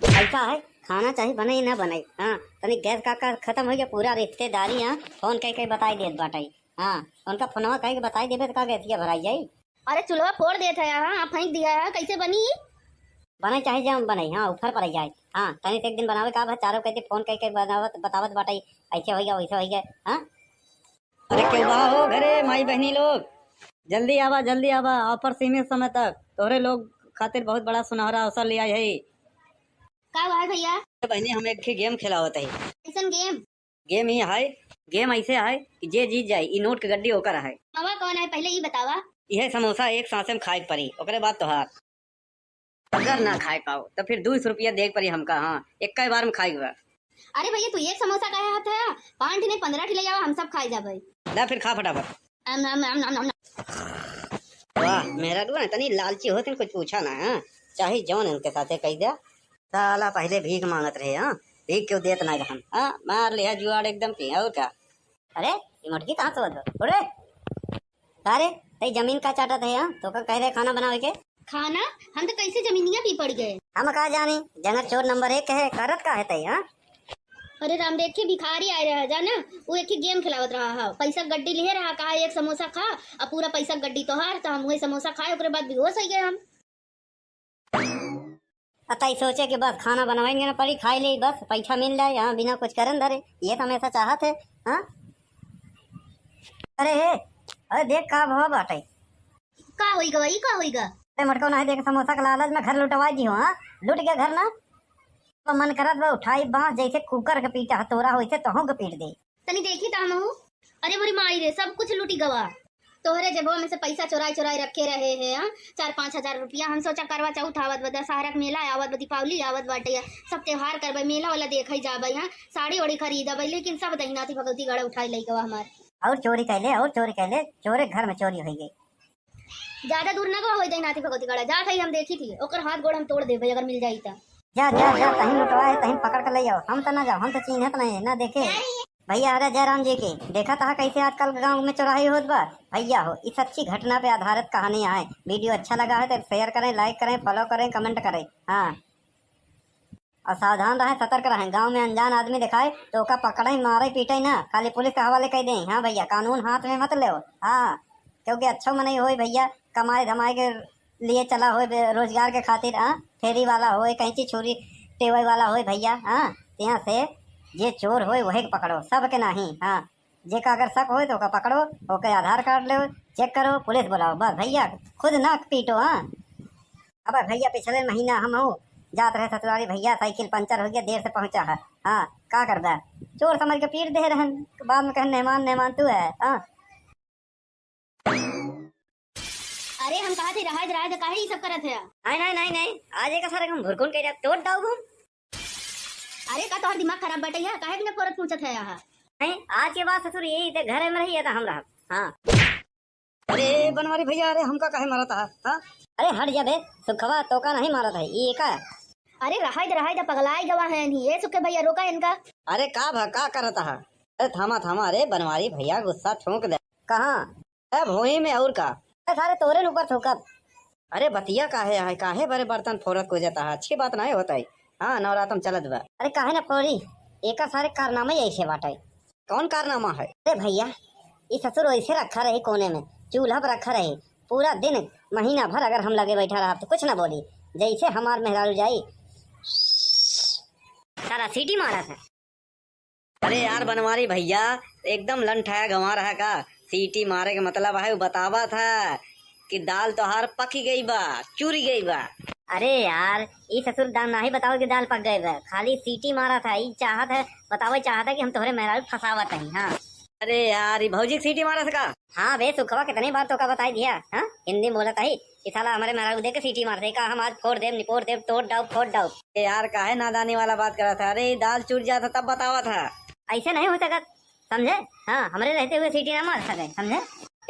ऐसा है खाना चाहे बने ना बने, हाँ तनी गैस का खत्म हो गया पूरा रिश्तेदारी, हाँ फोन कह बताई देत बाटाई, हाँ उनका फोनवा कह के बताई देबे तो का गैसिया भराई जाई। अरे चूल्हा फोड़ देता है, हाँ फेंक दिया है, कैसे बनी? बने चाहे जम बने, हाँ ऊपर पर जाए, हाँ तनी से एक दिन बनावे का चारों कहते फोन कह के बनावत बतावत बाटाई ऐसे हो गया वैसे हो गया। हाँ अरे क्यों बा हो घरे माई बहनी लोग, जल्दी आवा ऑफर सीमित समय तक तोहरे लोग खातिर बहुत बड़ा सुनहरा अवसर लिया है। का हुआ है भैया? बहनी हम एक गेम खिलावत है। कैसन गेम? गेम ही है, गेम ऐसे है कि जे जीत जाए ई नोट के गड्डी होकर है। हवा कौन है पहले ये बतावा। यह समोसा एक सांसे में खाए के पड़ी, ओकरे बाद तोहार अगर ना खाए पाओ तो फिर 200 रुपया देख पड़ी हमका, हाँ एक बार में खाई हुआ। अरे भैया तू एक समोसा का हाथ है, 5 नहीं 15 ले जावा, हम सब खाई जाबे। ला फिर खा फटाफट। वाह मेरा तो तनी लालची होते कुछ पूछा ना, हाँ चाहे जौन इनके साथे कह दिया। साला पहले भीख मांगत रहे, हाँ भीख क्यों देत ना हम, हाँ मार लिया जुआड़ एकदम की और क्या। अरे ये मटकी कहाँ से बदलो अरे अरे तई जमीन का चाटा थे, हाँ तो का कह रहे खाना बनावे के। खाना हम तो कैसे जमीनिया भी पड़ गए। हम कहा जानी जंगल चोर नंबर 1 है, करत का है तई। हाँ अरे राम देख के भिखारी आए रहा जाना, वो एक ही गेम खिलावत रहा है, पैसा गड्डी ले रहा, कहा एक समोसा खा और पूरा पैसा गड्डी तो हार, तो हम वही समोसा खाए ओकरे बाद बेहोश हो गए हम। अतई सोचे कि बस खाना बनवाएंगे ना पड़ी खाई ले बस पैसा मिल जाए, यहाँ बिना कुछ करन धरे, ये तो हमेशा चाहत है। हाँ अरे देख का भाव बाटे का होईगा ई का होईगा। अरे मटको नहीं देख समोसा का लालच में घर लुटवाई दी हो, हाँ लुट गया घर ना तो मन करत बा उठाई बांस जैसे कुकर के पीटा हतोरा होइसे तोहू के पीट दे। तनी देखी ता हम अरे मोरी माई रे सब कुछ लूटी गवा, तोहरे जेबो में से पैसा चोराई रखे रहे हैं, हाँ 4-5 हजार रुपया। हम सोचा करवा चौथ आवत बा, दशहरा के मेला आवत बा, दीपावली आवत बाटे, सब त्योहार करबे, मेला वाला देखई जाबे, हाँ साड़ी ओड़ी खरीदबे, लेकिन सब दहिनाती भगवती गड़ा उठाई लई गवा हमार। और चोरी कैले चोरे घर में चोरी हो गई। ज्यादा दूर ना गवा होई दहिनाती भगवती गड़ा, जा थई हम देखी थी, ओकर हाथ गोड़ हम तोड़ देबे अगर मिल जाई ता। जा तहीं लुटवाए तहीं पकड़ कर ले जाओ, हम तो ना जाओ, हम तो चिन्हत नहीं ना देखे। भैया अरे जयराम जी की देखा था कैसे आजकल गांव में चौराही होत बा। भैया हो इस सच्ची घटना पे आधारित कहानी है। वीडियो अच्छा लगा है तो शेयर करें, लाइक करें, फॉलो करें, कमेंट करें, हाँ और सावधान रहें, सतर्क रहें। गांव में अनजान आदमी दिखाए तो ओका पकड़े मारे पीटे ना, खाली पुलिस के हवाले कह दें। हाँ भैया कानून हाथ में मत ले, हाँ क्योंकि अच्छा में नहीं हो भैया, कमाए धमाए के लिए चला हो रोजगार के खातिर, हाँ फेरी वाला हो कहीं छुरी टेवई वाला हो भैया, हाँ यहाँ से ये चोर हो वही पकड़ो, सब के नहीं। हाँ जे का अगर शक हो तो ओका पकड़ो, ओके आधार कार्ड लो, चेक करो, पुलिस बुलाओ, बस भैया खुद ना पीटो। हाँ अब भैया पिछले महीना हम हो जात रहे ससुराली, भैया साइकिल पंचर हो गया, देर से पहुंचा है, हाँ का करदा चोर समझ के पीट दे रहन, बाद में कहे मेहमान तू है। हाँ अरे हम कहा थे रहा काहे ये सब करत है। नहीं आज एक सारे हम भुरकुन के तोड़ दाऊ हम। अरे का तोहर दिमाग खराब बटे है, काहे बिना करत पूछत है यहाँ। नहीं आज के बाद ससुर यही ते घरे में रही था हम रहा। हाँ अरे बनवारी भैया अरे हमका काहे मारा था, हाँ अरे हट जा बे सुखवा तो का नहीं मारा था ये का। अरे रहा दे पगलाई गवा है नहीं ये सुखे भैया रोका इनका। अरे का करता है, अरे थामा अरे बनवारी भैया गुस्सा ठोक दे। कहाँ है भोई में और का सारे तोरे ऊपर ठोकत। अरे बतिया काहे बड़े बर्तन फोरत को जाता है, अच्छी बात नहीं होता है। हाँ नवरातम चलत बा। अरे काहे ना फोड़ी एक सारे कारनामे ऐसे बाटे। कौन कारनामा है? अरे भैया ये ससुर ऐसे रखा रहे कोने में, चूल्हा पर रखा रहे पूरा दिन महीना भर, अगर हम लगे बैठा रहा तो कुछ ना बोली, जैसे हमार मेहरारू जाई सारा सीटी मारा था। अरे यार बनवारी भैया एकदम लंठाया गंवा रहा का, सीटी मारे के मतलब है बतावा था कि दाल तोहार पकी गई बा, चूरी गई बा। अरे यार ये ससुर दाल ना ही बताओ कि दाल पक गए बा, खाली सीटी मारा था। ये चाहत है बताओ चाहता है कि हम तुम्हारे मेहरारू फसावत नहीं। हाँ अरे यार भौजी सीटी मारा था। हाँ बे सुखवा कितनी बार तो का बताई दिया, हाँ हिंदी में बोला था ही कि साला हमारे मेहरारू देख के सीटी मारते का हम आज फोड़ देव निपोड़ देव तोड़ डाउ फोड़ डाउ। यार काहे नादानी वाला बात करा था, अरे दाल चूर जाता तब बतावा था। ऐसे नहीं हो सकत समझे, हाँ हमारे रहते हुए सीटी ना मार सके समझे।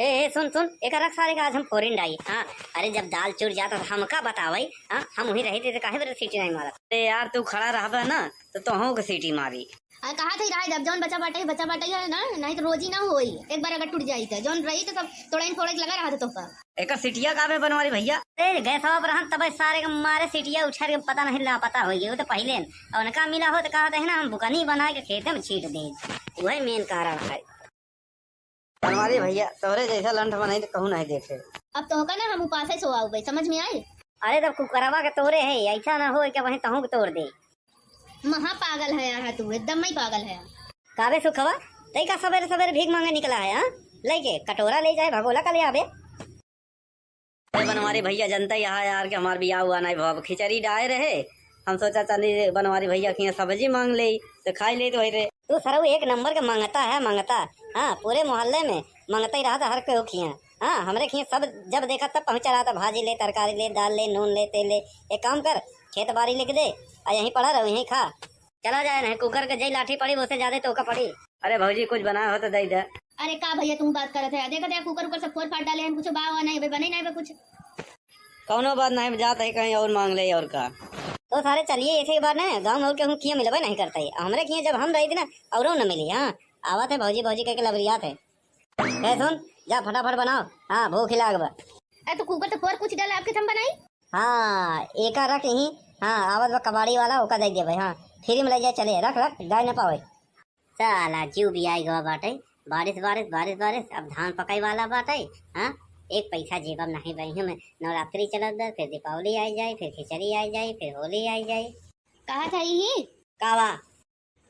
ए सुन एक रख सारे का आज हम फोरिन डाई। हाँ अरे जब दाल चूर जाता तो हमका बतावाई, हाँ हम वही रहे थे काहे बरे सीटी नहीं मारा। अरे यार तू खड़ा रहा ना तो तोहू के सीटी मारी। कहा थे रहा जब जौन बचा बाटे है ना, नहीं तो रोजी ना होई, एक बार अगर टूट जाई तो जौन रही तो सब तोड़ाइन फोड़े लगा रहा था तो एक सिटिया का में बनवारी भैया। ए गैस पर हम तब सारे के मारे सीटिया उछार के पता नहीं लापता हो गई, वो तो पहले और उनका मिला हो तो कहा था ना हम बुकनी बना के खेत में छीट दे, वही मेन कारण है। बनवारी भैया तोरे जैसा लंठ बनाई तो कहूँ नहीं देखे। अब तो होगा ना हम उपास से सोआऊ भाई, समझ में आई? अरे तब कुकरवा के तोड़े है, ऐसा ना हो कि वहीं तहू के तोड़ दे। महा पागल है यार तू, एकदम ही पागल है। काबे सुखवा तई का सवेरे सवेरे भीख मांगे निकला है, हाँ लेके कटोरा ले जाए भगोला का ले आवे। अरे बनवारी भैया जनता यहाँ यार के हमार बियाह हुआ नहीं भाव खिचड़ी डाए रहे, हम सोचा चली बनवारी भैया की सब्जी मांग ले तो खाई ले तो रे। तू सरऊ एक नंबर का मांगता है मांगता, हाँ पूरे मोहल्ले में मांगता ही रहा था हर कोई खिया। हाँ हमरे खिया सब जब देखा तब पहुंचा रहा था, भाजी ले तरकारी ले दाल ले नून ले तेल ले। एक काम कर खेत बाड़ी लिख दे और यहीं पड़ा रहो यहीं खा, चला जाए नहीं कुकर के जई लाठी पड़ी उससे ज्यादा तो का पड़ी। अरे भौजी कुछ बनाया हो तो दे दे। अरे का भैया तुम बात करत है, देखा कुकर उकर सब फोड़ फाड़ डाले हैं, कुछ बाव नहीं बे बने नहीं बे कुछ। कौनो बात नहीं जाता है कहीं और मांग ले और का। तो सारे चलिए ऐसे बार ना गाँव और के हूँ किया मिलबे नहीं करता है हमरे किया जब हम रही थी ना और न मिली। हाँ आवत है भौजी भौजी कह के लबरियात है। सुन जा फटाफट बनाओ, हाँ भूख ही लागबा। अरे तो कुकर तो फोड़ कुछ डाले आपके थम बनाई। हाँ एक रख यहीं, हाँ आवत बा कबाड़ी वाला ओका दे दे भाई, हाँ फ्री में ले जाए चले रख रख गाय न पावे। साला जीव भी आई गवा बाटे, बारिश बारिश बारिश बारिश अब धान पकाई वाला बाटे। हाँ एक पैसा जेबम नहीं बही में, नवरात्रि चलत दर फिर दीपावली आई जाए फिर खिचड़ी आई जाए फिर होली आई जाए। कहा था यही कावा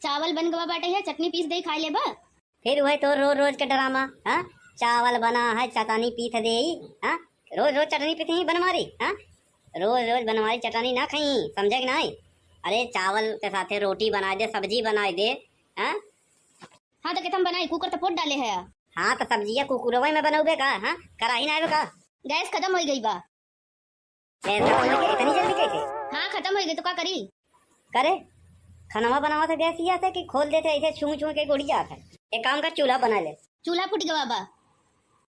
चावल बन गवा बाटे है, चटनी पीस दे खाई ले बा। फिर वही तो रोज रोज के ड्रामा। हाँ चावल बना है चटनी पीस दे, हाँ रोज रोज चटनी पीस ही बनवारी। हाँ रोज रोज बनवारी चटनी ना खाई, समझे कि नहीं? अरे चावल के साथे रोटी बना दे सब्जी बना दे। हाँ हाँ तो केतम बनाई कुकर तो फोड़ डाले है। हाँ तो सब्जिया कुकुरवा में बनाओगे का? हाँ कराही ना का? गैस खत्म हो गई बा। इतनी जल्दी कैसे? हाँ खत्म हो गई तो क्या करी? करे खाना बनावा था गैस ये कि खोल देते ऐसे छू छू के गुड़ी जाता है। एक काम कर चूल्हा बना ले। चूल्हा फूट गवा बा।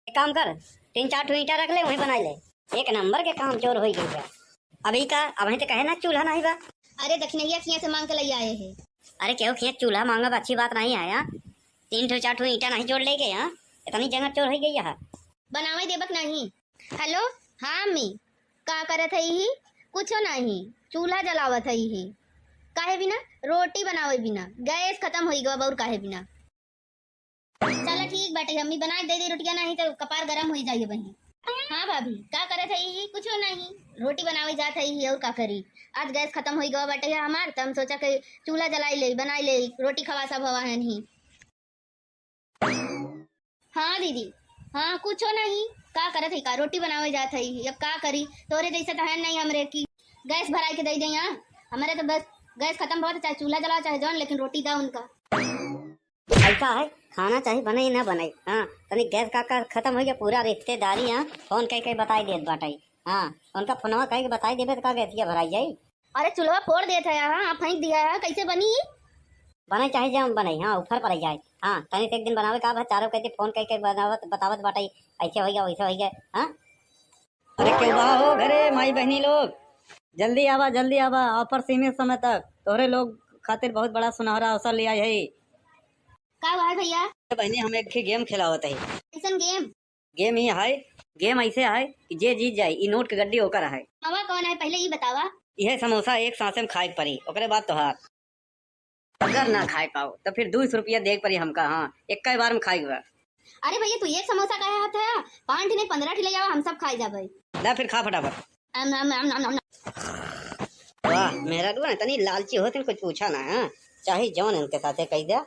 एक काम कर 3-4 ठो ईंटा रख ले वहीं बना ले, एक नंबर के काम चोर हो गई। अभी का अब तो कहे ना चूल्हा नहीं बा। अरे दक्षिणैया खिया से मांग के ले आए हैं। अरे क्यों खिया चूल्हा मांगा अच्छी बात नहीं है। 3-4 ठो ईंटा नहीं जोड़ ले गए, यहाँ इतनी जगह चोर हो गई यहाँ बनावे देबक नहीं। हेलो हाँ अम्मी का करत है ही? कुछ नहीं चूल्हा जलावत है ही। काहे बिना रोटी बनावे बिना गैस खत्म हो गवा और काहे बिना। चलो ठीक बाटे अम्मी बना दे दे रोटियां, नहीं तो कपार गरम हो जाइए बही। हाँ भाभी का करत है ही? कुछ नहीं रोटी बनावे जात है ही और का करी। आज गैस खत्म हो गवा बाटे हमार, तो हम सोचा कि चूल्हा जलाई ले बनाई ले रोटी खवा सब हवा है नहीं। हाँ दीदी हाँ कुछ नहीं का करत है का रोटी बनावे जात है अब का करी। तोरे जैसे तो है नहीं हमरे की गैस भराई के दे दे। यहाँ हमारे तो बस गैस खत्म बहुत चाहे चूल्हा जलाओ चाहे जौन, लेकिन रोटी दा उनका। ऐसा है खाना चाहे बने ना बने। हाँ तनी गैस का खत्म हो गया पूरा रिश्तेदारी। हाँ फोन कह के बताई देत बाटाई। हाँ उनका फोनवा कह के बताई देबे तो का गैसिया भराई जाई। अरे चूल्हा फोड़ देता है हाँ फेंक दिया है, कैसे बनी? बने चाहे जब बने, हाँ ऊपर पड़ जाए। हाँ तनी से एक दिन बनावे का चारों कहते फोन कह के बनावत बतावत बाटाई ऐसे हो गया वैसे हो गया। हाँ अरे क्यों हो घरे माई बहनी लोग जल्दी आवा ऑफर सीमित समय तक तोहरे लोग खातिर बहुत बड़ा सुनहरा अवसर लिया है। का है भैया? बहनी हम एक गेम खिलावत है। कैसन गेम? गेम ही है, गेम ऐसे है कि जे जीत जाए ई नोट के गड्डी ओकर है। हवा कौन है पहले ये बतावा। यह समोसा एक सांसे में खाए पड़ी, ओकरे बाद तोहार। अगर ना खाए पाओ तो फिर 200 रुपया देख पड़ी हमका। हाँ एक बार में खाएगा। अरे भैया तू एक समोसा का हाथ है 5 नहीं 15 ले जाओ, हम सब खाए जाबे। ला फिर खा फटाफट। वाह मेरा ना तनी लालची होते कुछ पूछा ना। हाँ चाहे जौन इनके साथे कह दिया।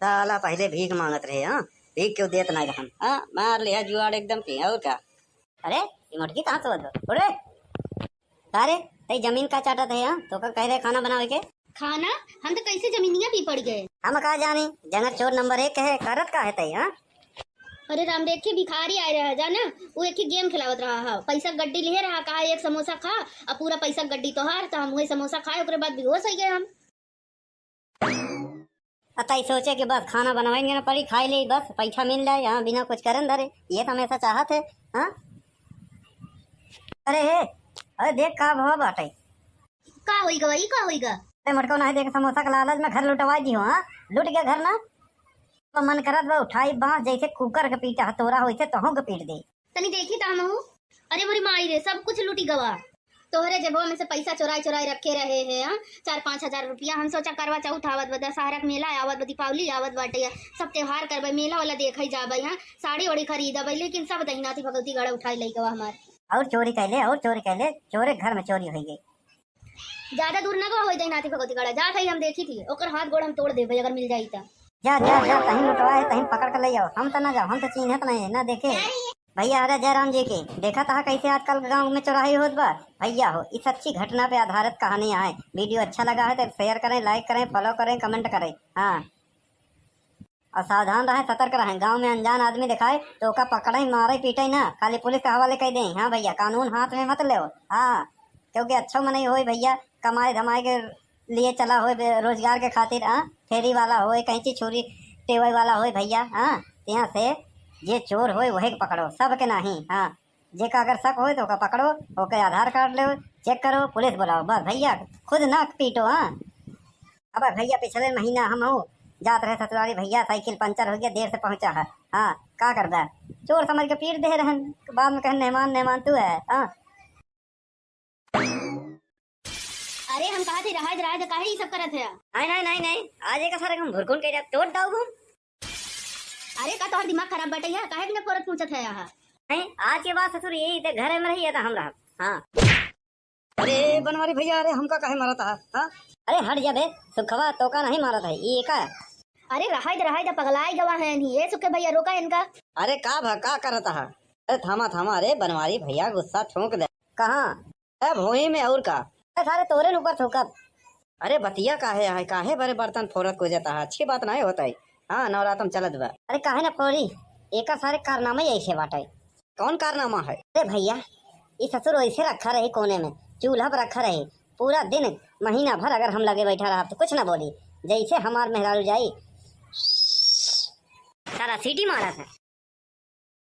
साला पहले भीख मांगत रहे। हाँ भीख क्यों देत नहीं रहन। हाँ मार लिया जुआड़ एकदम की और क्या। अरे ये मुर्गी कहाँ से बदल अरे अरे तई जमीन का चाटत है। हाँ तो कह रहे खाना बनावे के खाना हम तो कैसे जमीनिया पी पड़ गए। हम कहा जानी जंगर चोर नंबर 1 है करत का है तई। हाँ अरे राम देख के भिखारी आए रहा जाना, वो एक ही गेम खिलावत रहा है, पैसा गड्डी ले रहा कहा एक समोसा खा और पूरा पैसा गड्डी तो हार, तो हम वही समोसा खाए उसके बाद बेहोश हो गए हम। अतई सोचे कि बस खाना बनवाएंगे ना पड़ी खाई ले बस पैसा मिल जाए। यहाँ बिना कुछ करन धरे ये तो हमेशा चाहत है। हाँ अरे देख का भाव बाटे का होइगा ई का होइगा। अरे मटको नहीं देख समोसा का लालच में घर लुटवाई दी हो। हाँ लुट गया घर ना तो मन करत बा उठाई बांस जैसे कुकर के पीटा हथौरा हो तहु के पीट दे। तनी देखी ता हमहू अरे मोरी माई रे, सब कुछ लूटी गवा। तोहरे जेबो में से पैसा चुराई चुराई रखे रहे हैं। हाँ, 4-5 हजार रुपया। हम सोचा करवा चौथ आवत बा, दशहरा के मेला आवत बा, दीपावली आवत बाटे, सब त्योहार करबे, मेला वाला देखई जाबे। हाँ, साड़ी ओड़ी खरीदबे, लेकिन सब दहिनाती भगवती गड़ा उठाई लई गवा हमार। और चोरी कैले, और चोरी कैले, चोरे घर में चोरी हो गई। ज्यादा दूर ना गवा होई दहिनाती भगवती गड़ा, जात हई हम देखी थी, ओकर हाथ गोड़ हम तोड़ देबे अगर मिल जाई त। जा जा जा, कहीं लुटवा है कहीं पकड़ कर ले आओ। हम तो ना जाओ, हम तो चिन्हत नहीं ना देखे। भैया अरे जयराम जी के देखा था कैसे आजकल गांव में चौराही होत बा। भैया हो, इस अच्छी घटना पे आधारित कहानियां है। वीडियो अच्छा लगा है तो शेयर करें, लाइक करें, फॉलो करें, कमेंट करें। हाँ, और सावधान रहें, सतर्क रहें। गांव में अनजान आदमी दिखाए तो ओका पकड़े, मारे, पीटे ना, खाली पुलिस के हवाले कर दें। हाँ भैया, कानून हाथ में मत ले। हाँ, क्योंकि अच्छा मन ही हो भैया, कमाए धमाए के लिए चला हो, रोजगार के खातिर। हाँ, फेरी वाला हो, कहीं चीज छुरी टेवई वाला हो भैया। हाँ, यहाँ से जे चोर हो वही के पकड़ो, सब के नहीं। हाँ, जेका अगर शक हो तो ओका पकड़ो, ओके आधार कार्ड लो, चेक करो, पुलिस बुलाओ, बस भैया, खुद ना पीटो। हाँ, अब भैया पिछले महीना हम हो जात रहे ससुराली, भैया साइकिल पंचर हो गया, देर से पहुंचा है। हाँ, का करदा, चोर समझ के पीट दे रहन, बाद में कहे मेहमान मेहमान तू है। हाँ, अरे हम कहा थे रहा काहे ये सब करत है? नहीं नहीं नहीं नहीं, आज एक सारे हम भुरकुन के तोड़ दाऊ घूम। अरे का तोहर दिमाग खराब बटे है, काहे बिना फोरत पूछत है यहाँ? नहीं, आज के बाद ससुर यही थे, घर में रही है हम रहा। हाँ, अरे बनवारी भैया, अरे हमका काहे मारा था? हाँ, अरे हट जा बे, सुखवा तो का नहीं मारा था ये का। अरे रहा पगलाई गवा है नहीं, ये सुखे भैया रोका इनका। अरे का करता है? अरे थामा थामा, अरे बनवारी भैया गुस्सा ठोक दे। कहाँ? अरे भोई में और का? अरे सारे तोरे ऊपर थूकब। अरे बतिया काहे बड़े बर्तन फोरत को जाता है, अच्छी बात नहीं होता है। हाँ, नवरात्रम चलत बा। अरे काहे ना फोड़ी, एक सारे कारनामे ऐसे बाटे। कौन कारनामा है? अरे भैया, ये ससुर ऐसे रखा रही कोने में, चूल्हा पर रखा रही, पूरा दिन महीना भर अगर हम लगे बैठा रहा तो कुछ ना बोली, जैसे हमार मेहरारू जाई सारा सीटी मारा था।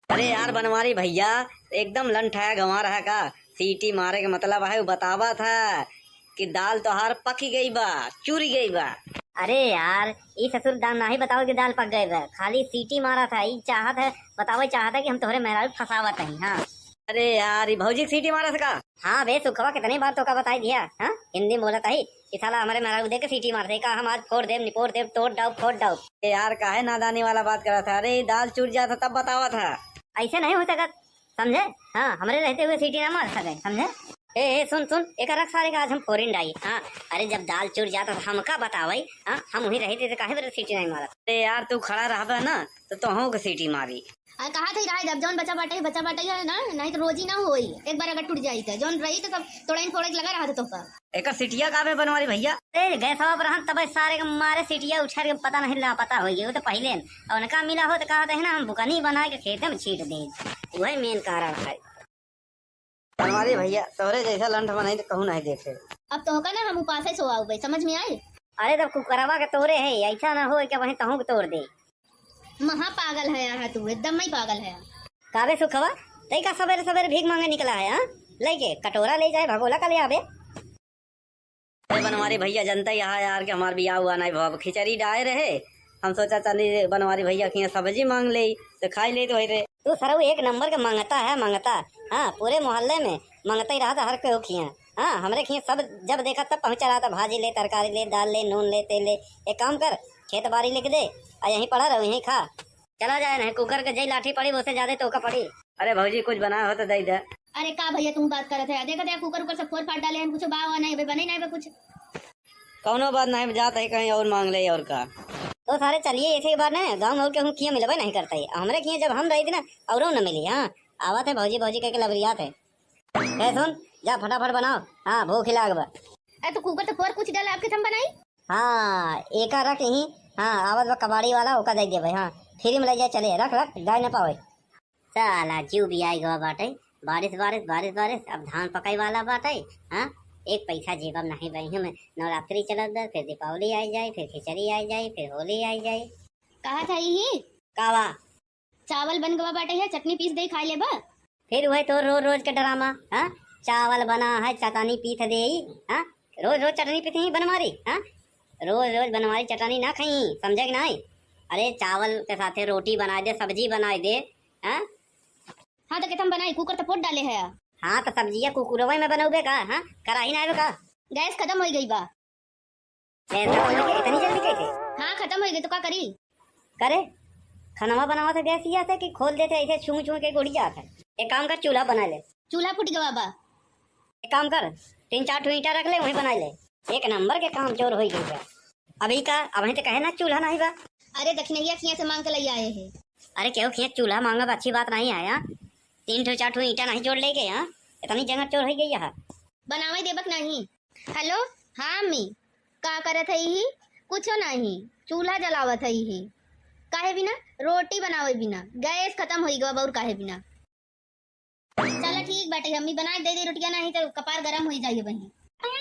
अरे यार बनवारी भैया, एकदम लंठाया गंवा रहा का? सीटी मारे के मतलब है बतावा था कि दाल तोहार पकी गई बा, चूरी गई बा। अरे यार, ये ससुर दाल ना ही बताओ कि दाल पक गए बा, खाली सीटी मारा था। ये चाहत है बताओ, चाहता है कि हम तोहरे मेहरारू फसावत नहीं। हाँ, अरे यार, ये भौजी सीटी मारा था? हाँ बे सुखवा, कितनी बार तो का बताई दिया। हाँ, हिंदी में बोला था ही कि साला हमारे मेहरारू देख के सीटी मारते का, हम आज फोड़ देव, निपोड़ देव, तोड़ डाउ, फोड़ डाउ। यार काहे नादानी वाला बात करा था? अरे दाल चूर जाता तब बतावा था। ऐसे नहीं हो सकता, समझे? हाँ, हमारे रहते हुए सीटी ना मार सके, समझे? ए सुन सुन, एक रख सारे का आज हम फोरिन डाई। हाँ, अरे जब दाल चूर जाता तो हमका बतावई। हाँ, हम वहीं रहते थे, काहे सीटी नहीं मारा? अरे यार तू खड़ा रहा ना तो तोहू के सीटी मारी। अरे कहा थे रहा, जब जौन बचा बाटे है ना, नहीं तो रोजी ना होई। एक बार अगर टूट जाई तो जौन रही तो सब तोड़ा फोड़ा लगा रहा था तो का। एक सीटिया काबे बनवारी भैया? अरे गैस पर हम तब सारे के मारे सीटिया उछार के पता नहीं ला पता हो गई, वो तो पहले और उनका मिला हो तो कहा था ना हम बुकनी बना के खेते में छीट दे, वही मेन कारण है। बनवारी भैया, तोहरे जैसा लंठ बनाई तो कहूँ नहीं देखे। अब तो होगा ना, हम उपास ही सोआओ भाई, समझ में आए? अरे तब कुकरवा के तोरे है, ऐसा ना हो कि वहीं तहू के तोड़ दे। महा पागल है यार तू, एकदम ही पागल है। काबे सुखवा, तई का सवेरे सवेरे भीख मांगे निकला है? हाँ, लेके कटोरा ले जाए, भगोला का ले आवे। अरे बनवारी भैया, जनता यहाँ यार के हमार बियाह हुआ नहीं भाव, खिचड़ी डाए रहे, हम सोचा चली बनवारी भैया की सब्जी मांग ले तो खाई ले तो रे। तू सरऊ एक नंबर के मांगता है, मांगता। हाँ, पूरे मोहल्ले में मांगता ही रहा था हर कोई खिया। हाँ, हमरे खिया सब जब देखा तब पहुंचा रहा था, भाजी ले, तरकारी ले, दाल ले, नून ले, तेल ले। एक काम कर, खेत बाड़ी लिख दे और यहीं पड़ा रहो, यहीं खा, चला जाए। नहीं कुकर के जई लाठी पड़ी उससे ज्यादा तो का पड़ी। अरे भौजी कुछ बनाया हो तो दे दे। अरे का भैया तुम बात करत है, देखा कुकर ऊपर से फोड़ फाड़ डाले हैं, कुछ बावा नहीं बने नहीं कुछ। कौनो बात नहीं, जाता है कहीं और मांग ले और का। तो सारे चलिए ऐसे बार ना, गाँव में और के खिया मिलबे नहीं करता है, हमरे खिया जब हम रही थी ना और न मिली। हाँ, आवा थे भौजी भौजी कह के लबरिया थे। सुन, जा फटाफट बनाओ। हाँ, भूख लाग बा। अरे तो कुकर तो फोड़ कुछ डाले आपके हम बनाई। हाँ, एक रख यहीं। हाँ, आवत बा कबाड़ी वाला, ओका दे दे भाई। हाँ, फ्री में ले जाए, चले रख रख, गाय न पावे। साला जीव भी आई गवा बाटे, बारिश बारिश बारिश बारिश, अब धान पकाई वाला बाटे। हाँ, एक पैसा जेबम नहीं बही में, नवरात्रि चलत बा, फिर दीपावली आई जाए, फिर खिचड़ी आई जाए, फिर होली आई जाए। कहा था यही कावा चावल बन गवा बाटे है, चटनी पीस दे खा ले बा। फिर वही तो रोज रोज के ड्रामा। हाँ, चावल बना है, चटनी पीस दे। हाँ, रोज रोज चटनी पीस ही बनवारी। हाँ, रोज रोज बनवारी चटनी ना खाई, समझे कि नहीं? अरे चावल के साथे रोटी बना दे, सब्जी बना दे। हाँ, हाँ तो कहते हम बनाई कुकर तो पोट डाले है। हाँ तो सब्जियां कुकुरवे में बनोगे का? हाँ कराही ना का? गैस खत्म हो गई बा। इतनी जल्दी कैसे? हाँ खत्म हो गई तो क्या करी? करे खाना बनावा था गैस या कि खोल देते ऐसे छू छू के गुड़ जाता है। एक काम कर चूल्हा बना ले। चूल्हा फूट गवा बा। एक काम कर 3-4 ईंटा रख ले वहीं बना ले। एक नंबर के काम चोर हो गई। अभी का अभी तो कहे ना चूल्हा नहीं बा। अरे दक्षिणैया खिया से मांग के ले आए हैं। अरे क्यों खिया चूल्हा मांगा अच्छी बात नहीं आया। 3-4 ईंटा नहीं जोड़ ले गए। यहाँ इतनी जगह चोर हो गई यहाँ बनावे देबक नहीं। हेलो हाँ अम्मी का करत है ही? कुछो नहीं चूल्हा जलावत है ही। काहे बिना रोटी बनावे बिना गैस खत्म हो गवा बउर काहे बिना। चलो ठीक बाटे अम्मी बना दे दे रोटियां नहीं तो कपार गरम हो जाइए वही।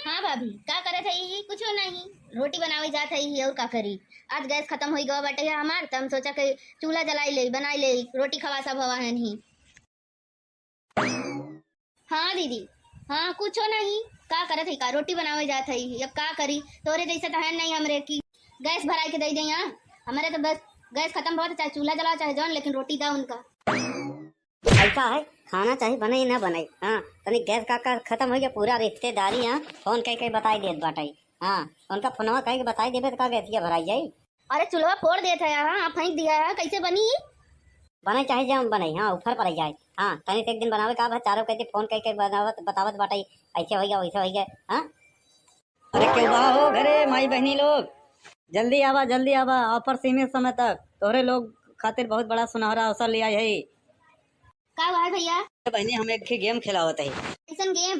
हाँ भाभी का करत है ही? कुछो नहीं रोटी बनावे जात है ही और का करी। आज गैस खत्म हो गवा बाटे हमार तो हम सोचा कि चूल्हा जलाई ले बनाई ले रोटी खवा सब हवा है नहीं। हाँ दीदी हाँ कुछो नहीं का करत है का रोटी बनावे जात है अब का करी। तोरे जैसे तो है नहीं हमरे की गैस भराई के दे दे यहाँ। हमारे तो बस गैस खत्म बहुत चाहे चूल्हा जलाओ चाहे जौन लेकिन रोटी दा उनका। ऐसा है खाना चाहे बने ना बने। हाँ तनी गैस का खत्म हो गया पूरा रिश्तेदारी। हाँ फोन कह के बताई देत बाटाई। हाँ उनका फोनवा कह के बताई देबे तो का गैसिया भराई जाई। अरे चूल्हा फोड़ देता है हाँ फेंक दिया है कैसे बनी? बने चाहे जम बने। हाँ ऊपर पड़ जाए। हाँ तनी एक दिन बनावे का चारों कहते फोन कह के बनावत बतावत बाटाई ऐसे हो गया वैसे हो गया। हाँ अरे क्यों बा हो घरे माई बहनी लोग जल्दी आवा ऑफर सीमित समय तक तोहरे लोग खातिर बहुत बड़ा सुनहरा अवसर लिया है। का हुआ है भैया? बहनी हम एक गेम खिलावत है। कैसन गेम?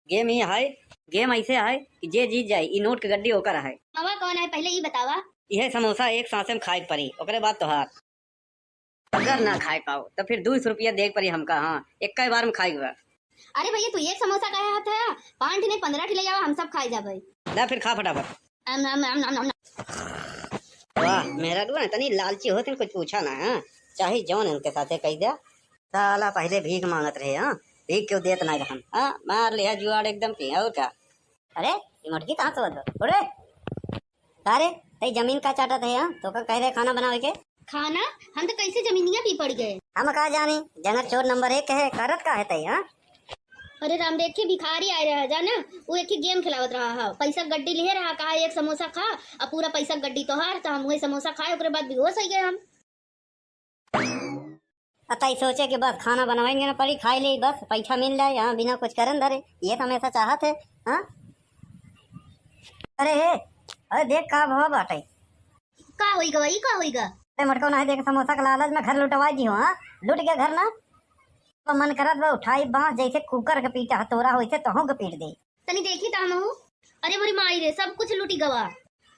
गेम ही है गेम ऐसे है कि जे जीत जाए ई नोट के गड्डी होकर है। हवा कौन है पहले ये बतावा। यह समोसा एक सांसे में खाए पड़ी ओकरे बाद तोहार। अगर ना खाए पाओ तो फिर 200 रुपया देख पड़ी हमका। हाँ एक बार में खाएगा। अरे भैया तू एक समोसा का हाथ है 5 नहीं 15 ले जाओ हम सब खाए जाबे। ला फिर खा फटाफट। वाह मेरा डुआ तनी लालची होते कुछ पूछा ना। हाँ चाहे जौन इनके साथे कह दिया। साला पहले भीख मांगत रहे। हाँ भीख क्यों देत ना रहन। हाँ मार लिया जुआड़ एकदम की और क्या। अरे ये मुर्गी कहाँ से बदलो उड़े सारे तई जमीन का चाटत है। हाँ तो का कह रहे खाना बनावे के खाना हम तो कैसे जमीनिया पी पड़ गए। हम कहा जानी जंगल चोर नंबर 1 है करत का है तई। हाँ अरे राम देख के भिखारी आए रहा जाना वो एक ही गेम खिलावत रहा है पैसा गड्डी ले रहा कहा एक समोसा खा और पूरा पैसा गड्डी तो हार तो हम वही समोसा खाए उसके बाद बेहोश हो गए हम। अतई सोचे कि बस खाना बनवाएंगे ना पड़ी खाई ले बस पैसा मिल जाए। यहाँ बिना कुछ करन धरे ये तो हमेशा चाहत है। हाँ अरे देख का भाव बाटे का होइगा वही का होइगा। अरे मटको नहीं देख समोसा के लालच में घर लुटवा दी हो। हाँ लुट गया घर ना तो मन करत बा उठाई बांस जैसे कुकर के पीटा हथौड़ा वैसे तहों के पीट दे तनी देखी ता हम। अरे मोरी माई रे सब कुछ लूटी गवा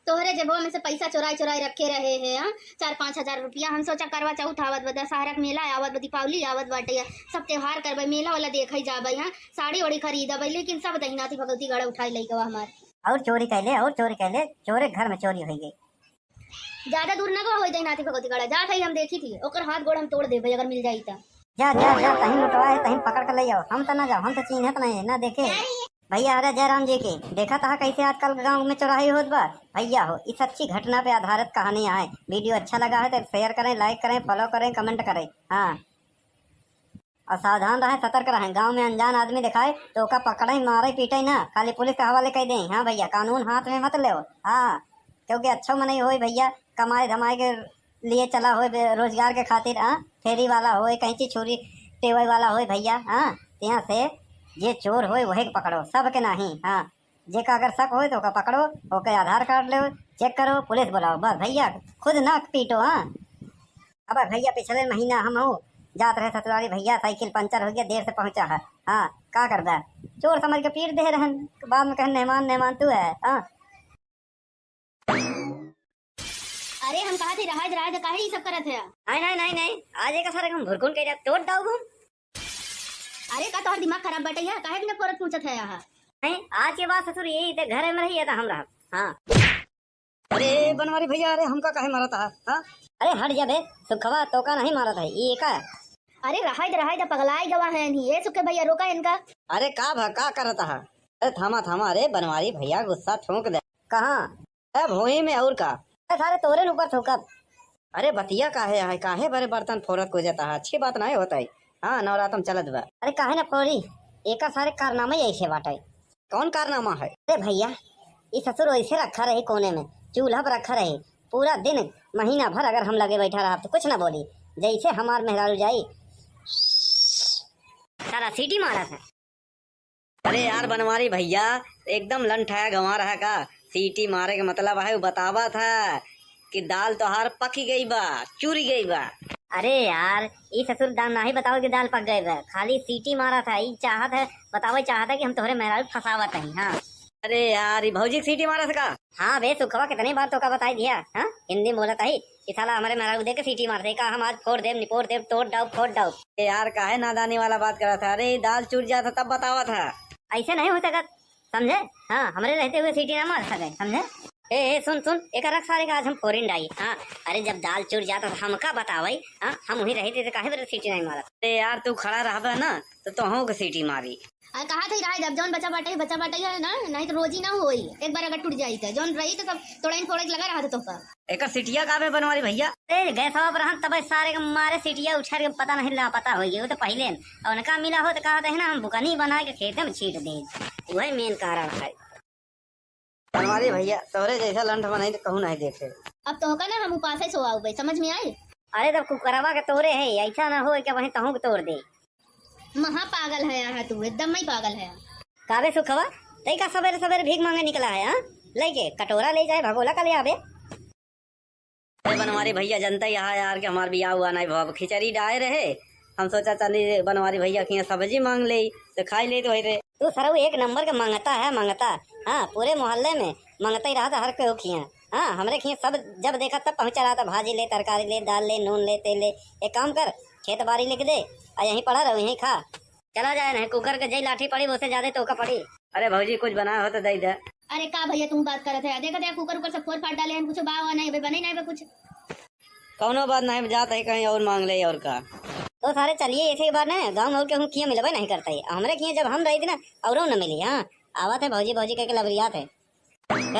तोहरे जेबो में से पैसा चुराई रखे रहे हैं 4-5 हजार रुपया। हम सोचा करवा चौथ आवत बा दशहरा के मेला आवत बा दीपावली आवत बाटे सब त्योहार करबे मेला वाला देखई जाबे। यहाँ साड़ी ओड़ी खरीदबे लेकिन सब दहिनाती भगवती गड़ा उठाई लई गवा हमार। और चोरी कैले चोरे घर में चोरी हो गई। ज्यादा दूर ना गवा होई दहिनाती भगवती गड़ा जात है हम देखी थी ओकर हाथ गोड़ हम तोड़ देबे अगर मिल जाई ता। जा तहीं लुटवा है तहीं पकड़ कर ले जाओ। हम तो ना जाओ हम तो चिन्हत नहीं ना देखे भैया। अरे जयराम जी की देखा था कैसे आजकल गांव में चौराही होत बा भैया हो। इस अच्छी घटना पे आधारित कहानी है। वीडियो अच्छा लगा है तो शेयर करें लाइक करें फॉलो करें कमेंट करें। हाँ और सावधान रहें सतर्क रहें। गांव में अनजान आदमी दिखाए तो ओका पकड़े मारे पीटे ना खाली पुलिस के हवाले कह दें। हाँ भैया कानून हाथ में मत ले। हाँ क्योंकि अच्छा मन हो भैया कमाए धमाए के लिए चला हो रोजगार के खातिर। हाँ फेरी वाला हो कहीं चीज छोरी टेवई वाला हो भैया। हाँ यहाँ से ये चोर हो वही पकड़ो सबके नहीं। हाँ जे का अगर शक हो तो का पकड़ो ओके आधार कार्ड लो चेक करो पुलिस बुलाओ बस भैया खुद ना पीटो। हाँ अब भैया पिछले महीना हम हो जात रहे ससुराली भैया साइकिल पंचर हो गया देर से पहुंचा है। हाँ का करदा चोर समझ के पीट दे रहन बाद में कहे मेहमान तू है। हाँ अरे हम कहा थे रहा काहे ये सब करत है। नहीं आज एक सारे हम भुरकुन के तोड़ दाऊ घूम। अरे का तोहर दिमाग खराब बैठे है काहे बिना फोरत पूछत है यहाँ। नहीं आज के बाद ससुर यही थे घर में रही था हम रहा। हाँ अरे बनवारी भैया अरे हमका काहे मारा था। हाँ अरे हट जा बे सुखवा तो का नहीं मारा था ये का। अरे रहा पगलाई गवा है ये सुखे भैया रोका इनका। अरे का करता है। अरे थामा अरे बनवारी भैया गुस्सा ठोक दे। कहाँ भोई में और का सारे तोरे ऊपर ठोकब। अरे बतिया काहे बड़े बर्तन फोरत को जाता है अच्छी बात नहीं होता है। हाँ नवरात्रम चलत बा। अरे काहे ना पौरी, एक सारे कारनामा ही ऐसे बाटे। कौन कारनामा है? अरे भैया, ये ससुर ऐसे रखा रही कोने में, चूल्हा पर रखा रही, पूरा दिन महीना भर अगर हम लगे बैठा रहा तो कुछ ना बोली, जैसे हमार मेहरारू जाई सारा सीटी मारा था। अरे यार बनवारी भैया, एकदम लंठाया गंवा रहा का। सीटी मारे का मतलब है वो बतावा था कि दाल तोहार पकी गई बा, चूरी गई बा। अरे यार, ये ससुर दाल ना ही बताओ कि दाल पक गए बा, खाली सीटी मारा था। ये चाहत है बतावा, चाहता कि हम तोहरे मेहरारू फसावत नहीं। हाँ अरे यार ये भौजी सीटी मारा था का? हाँ बे सुखवा, कितनी बार तो का बताई दिया। हाँ हिंदी बोला था ही कि साला हमारे मेहरारू देख के सीटी मारते का, हम आज फोड़ देव निपोड़ देव तोड़ डाउ फोड़ डाउ। ए यार काहे नादानी वाला बात करा था? अरे दाल चूर जाता तब बतावा था। ऐसे नहीं हो सकत, समझे? हाँ हमारे रहते हुए सीटी ना मार सके, समझे? ए सुन सुन, एक रख सारे का आज हम फोरिन डाई। हाँ अरे जब दाल चूर जाता तो हमका बतावाई। हाँ हम वही रही थे, काहे सीटी नहीं मारा? अरे यार तू खड़ा रहा ना तो तुहू को सीटी मारी। अरे कहा था रहा जब जौन बचा बाटे है ना, नहीं तो रोजी ना होई। एक बार अगर टूट जाई तो जौन रही तो सब तोड़ाइन फोड़े लगा रहा था तो का। एक सीटिया का में बनवारी भैया। ए गैसवा पर हम तब सारे के मारे सीटिया उछार के पता नहीं लापता हो गई, वो तो पहले और उनका मिला हो तो कहा था ना हम बुकनी बना के खेते में छीट दे, वही मेन कारण है। बनवारी भैया तोहरे जैसा लंठ बनाई तो कहूँ नहीं देखे। अब तो होगा ना हम उपास से सोआओ भाई, समझ में आए? अरे तब कुकरवा के तोड़े है, ऐसा ना हो कि वहीं तहू के तोड़ दे। महा पागल है यहाँ तू, एकदम ही पागल है। काबे सुखवा, तई का सवेरे सवेरे भीख मांगे निकला है? हाँ लेके कटोरा ले जाए, भगोला का ले आवे। अरे बनवारी भैया जनता यहाँ यार कि हमार बियाह हुआ नहीं भाव, खिचड़ी डाले रहे, हम सोचा चली बनवारी भैया की सब्जी मांग ले तो खाई ले तो रहे। तू सरऊ एक नंबर के मांगता है, मांगता। हाँ पूरे मोहल्ले में मांगता ही रहा था हर कोई खिया। हाँ हमरे खिया सब जब देखा तब पहुंचा रहा था, भाजी ले, तरकारी ले, दाल ले, नून ले, तेल ले। एक काम कर, खेत बाड़ी लिख दे और यहीं पड़ा रहो, यहीं खा, चला जाए। नहीं कुकर के जई लाठी पड़ी उससे ज्यादा तो का पड़ी। अरे भौजी कुछ बनाया हो तो दे दे। अरे का भैया तुम बात करत है, देखा कुकर ऊपर से फोड़ फाड़ डाले हैं, कुछ बाव नहीं बने नहीं कुछ। कौनो बात नहीं जाता है, कहीं और मांग ले और का। तो सारे चलिए ऐसे बार ना गाँव और के हम किया मिलबे नहीं करता है, हमरे किया जब हम रही थी ना और न मिली। हाँ आवत है भौजी भौजी के लबरियात है।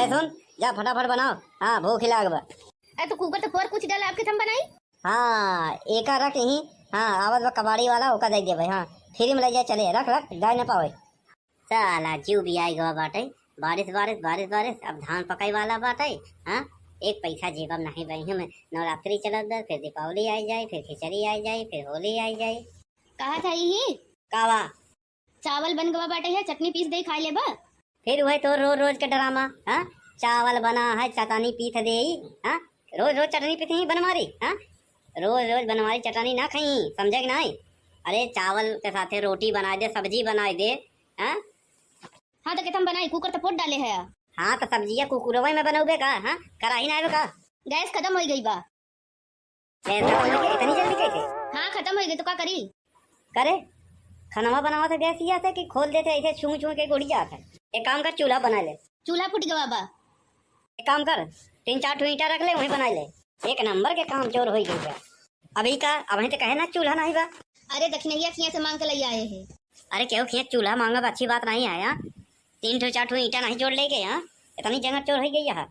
सुन जा फटाफट बनाओ, हाँ भूख लाग बा। अरे तो कुकर तो फोड़ कुछ डाला आपके थम बनाई। हाँ एक रख ही, हाँ आवत बा कबाड़ी वाला ओका दे दे भाई। हाँ फ्री में ले जाए, चले रख रख गाय न पावे। साला जीव भी आई गवा बाटे, बारिश बारिश बारिश बारिश, अब धान पकाई वाला बाटे। हाँ एक पैसा जेब में नहीं बही में, नवरात्रि चलत बा, फिर दीपावली आई जाए, फिर खिचड़ी आई जाए, फिर होली आई जाए। कहा था ये कावा चावल बन गवा बाटे है, चटनी पीस दे खाई ले बा। फिर वही तो रोज रोज के ड्रामा। हाँ चावल बना है चटनी पीस दे। हाँ रोज रोज चटनी पीस ही बनवारी। हाँ रोज रोज बनवारी चटनी ना खाई, समझे कि नहीं? अरे चावल के साथ रोटी बना दे, सब्जी बना दे। हाँ हाँ तो तुम बनाई, कुकर तो फोड़ डाले है। हाँ तो सब्जिया कुकुरवा में बनाओगे का? हाँ कराही ना का? गैस खत्म हो गई बा। इतनी जल्दी कैसे? हाँ खत्म हो गई तो क्या करी? करे खाना बनावा था गैस ही आता कि खोल देते ऐसे छू छू के गुड़ी जाता है। एक काम कर चूल्हा बना ले। चूल्हा फूट गवा बा। एक काम कर 3-4 ईंटा रख ले, वहीं बना ले। एक नंबर के काम चोर हो गई। अभी का अब तो कहे ना चूल्हा नहीं बा। अरे दक्षिणैया खिया से मांग के ले आए हैं। अरे क्यों खिया चूल्हा मांगा अच्छी बात नहीं है। यहाँ 3-4 ईंटा नहीं जोड़ ले गए। यहाँ इतनी जगह चोर हो गई। यहाँ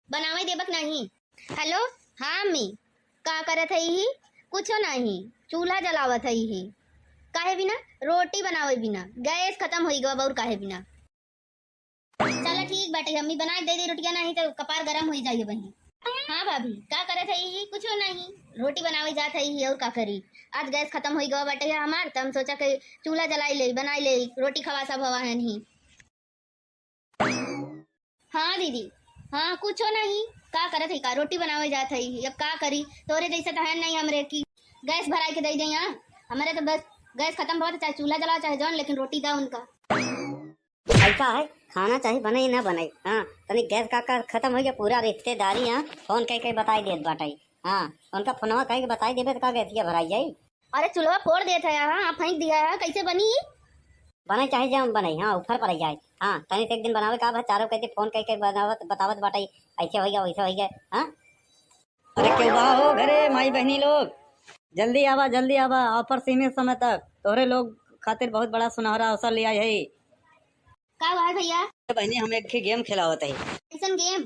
बनावे देबक नहीं। हेलो हाँ अम्मी, का करत है ही? कुछो नहीं, चूल्हा जलावत है ही। काहे बिना रोटी बनावे बिना गैस खत्म हो गवा और काहे बिना। चलो ठीक बाटे, अम्मी बना दे दे रोटियां, नहीं तो कपार गरम हो जाइए बहन। हाँ भाभी का करत है ही? कुछो नहीं, रोटी बनावे जात है ही और का करी। आज गैस खत्म हो गवा बाटे है हमार, तो हम सोचा कि चूल्हा जलाई ले, बनाई ले, रोटी खवा सब हवा है नहीं। हाँ दीदी हाँ कुछो नहीं, का करत है का रोटी बनावे जात है ही। अब का करी, तोरे जैसे तो है नहीं हमरे की गैस भराई के दे दे। यहाँ हमारे तो बस गैस खत्म बहुत, चाहे चूल्हा जलाओ चाहे जौन, लेकिन रोटी दा उनका। ऐसा है खाना चाहिए बने ना बने। हाँ तनी गैस का खत्म हो गया, पूरा रिश्तेदारी यहाँ फोन कह बताई देत बाटाई। हाँ उनका फोनवा कह के बताई देवे तो का गैसिया भराई जाई। अरे चूल्हा फोड़ देता है, हाँ फेंक दिया है, कैसे बनी? बने चाहे जब बने, हाँ ऊपर पर जाए। हाँ तनी एक दिन बनावे का चारों कहते फोन कह के बनावत बतावत बाटाई, ऐसे हो गया वैसे हो गया। हाँ अरे क्यों बा हो घरे माई बहनी लोग, जल्दी आवा ऑफर सीमित समय तक तोहरे लोग खातिर बहुत बड़ा सुनहरा अवसर लिया है। का हुआ है भैया? बहनी हम एक गेम खिलावत है। कैसन गेम?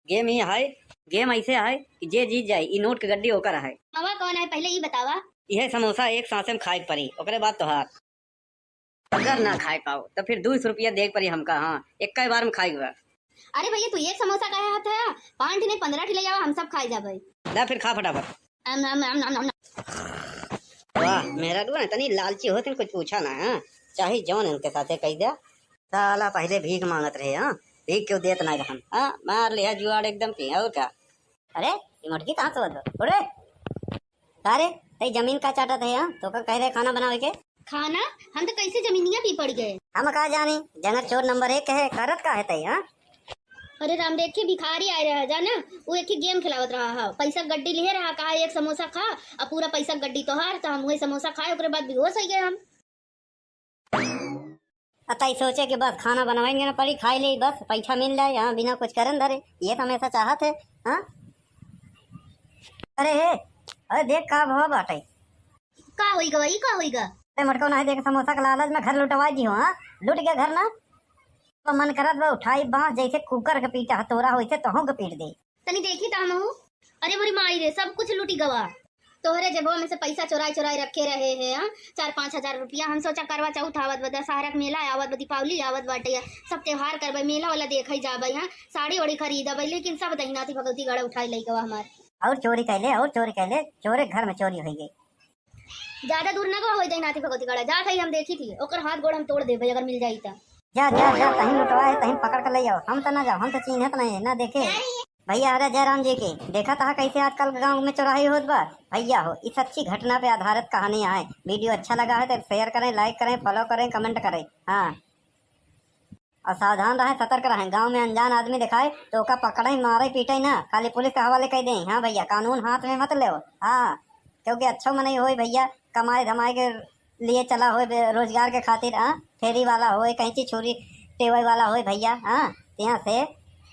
गेम ही है, गेम ऐसे है कि जे जीत जाए ई नोट के गड्डी होकर है। मामा कौन है पहले ये बतावा। यह समोसा एक सांसे में खाए पड़ी, ओकरे बाद तोहार। अगर ना खाए पाओ तो फिर 200 रुपया देख पड़ी हमका। हाँ, एक बार में खाई हुआ। अरे भैया तू एक समोसा काहे हाथ है 5 नहीं 15 ले जावा हम सब खाए जाबे। ला फिर खा फटाफट। आम आम आम आम आम। वाह मेरा ना तनी लालची होते कुछ पूछा ना। हाँ, चाहे जौन इनके साथे कह दिया। साला पहले भीख मांगत रहे। हाँ, भीख क्यों देत ना रहन। हाँ, मार लिया जुआड़ एकदम पी। और क्या? अरे ये मटकी कहाँ से बदल उड़े अरे तई जमीन का चाटा थे। हाँ तो का कह रहे खाना बनावे के खाना हम तो कैसे जमीनिया पी पड़ गए। हम कहा जानी जनक चोर नंबर 1 है करत का है तई। हाँ अरे राम देख के भिखारी आए रहा जाना वो एक ही गेम खिलावत रहा है पैसा गड्डी लिए रहा कहा एक समोसा खा और पूरा पैसा गड्डी तो हार तो हम वही समोसा खाए ओकरे बाद बेहोश हो गए हम। अतई सोचे कि बस खाना बनवाएंगे ना पड़ी खाई ले बस पैसा मिल जाए। हाँ बिना कुछ करन धरे ये तो हमेशा चाहत है। हाँ अरे हे अरे देख का भाव बाटे का होईगा वही का होईगा। अरे मटको नहीं देख समोसा का लालच में घर लुटवा दी हो। हाँ लुट गया घर ना तो मन करत बा उठाई बांस जैसे कुकर के पीटा हतोरा हो तो के पीट दे तनी देखी ताम हूँ। अरे मोरी माई रे सब कुछ लूटी गवा तोहरे जेबो में से पैसा चुराई चुराई रखे रहे हैं। हाँ 4-5 हजार रुपया हम सोचा करवा चौथ आवत बा दशहरा के मेला आवत बा दीपावली आवत बाटे सब त्योहार करबे मेला वाला देखई जाबे। हाँ साड़ी वाड़ी खरीदबे लेकिन सब दहिनाती भगवती गड़ा उठाई लई गवा हमार और चोरी कैले चोरे घर में चोरी हो गई। ज्यादा दूर ना गवा होई दहिनाती भगवती गड़ा जा थई हम देखी थी ओकर हाथ गोड़ हम तोड़ देबे अगर मिल जाई त। जा जा जा कहीं लुटवाए कहीं पकड़ कर ले जाओ। हम तो ना जाओ हम तो चिन्हत नहीं ना देखे भैया। अरे जयराम जी की देखा था कैसे आजकल गांव में चौराही होत बा भैया हो। इस अच्छी घटना पे आधारित कहानी है। वीडियो अच्छा लगा है तो शेयर करें लाइक करें फॉलो करें कमेंट करें। हाँ और सावधान रहें सतर्क रहें। गांव में अनजान आदमी दिखाए तो ओका पकड़े मारे पीटे ना खाली पुलिस के हवाले कह दें। हाँ भैया कानून हाथ में मत ले। हाँ क्योंकि अच्छा मन हो भैया कमाए धमाए के लिए चला हो रोजगार के खातिर। हाँ फेरी वाला हो कहीं चीज छोरी टेबल वाला हो भैया। हाँ यहाँ से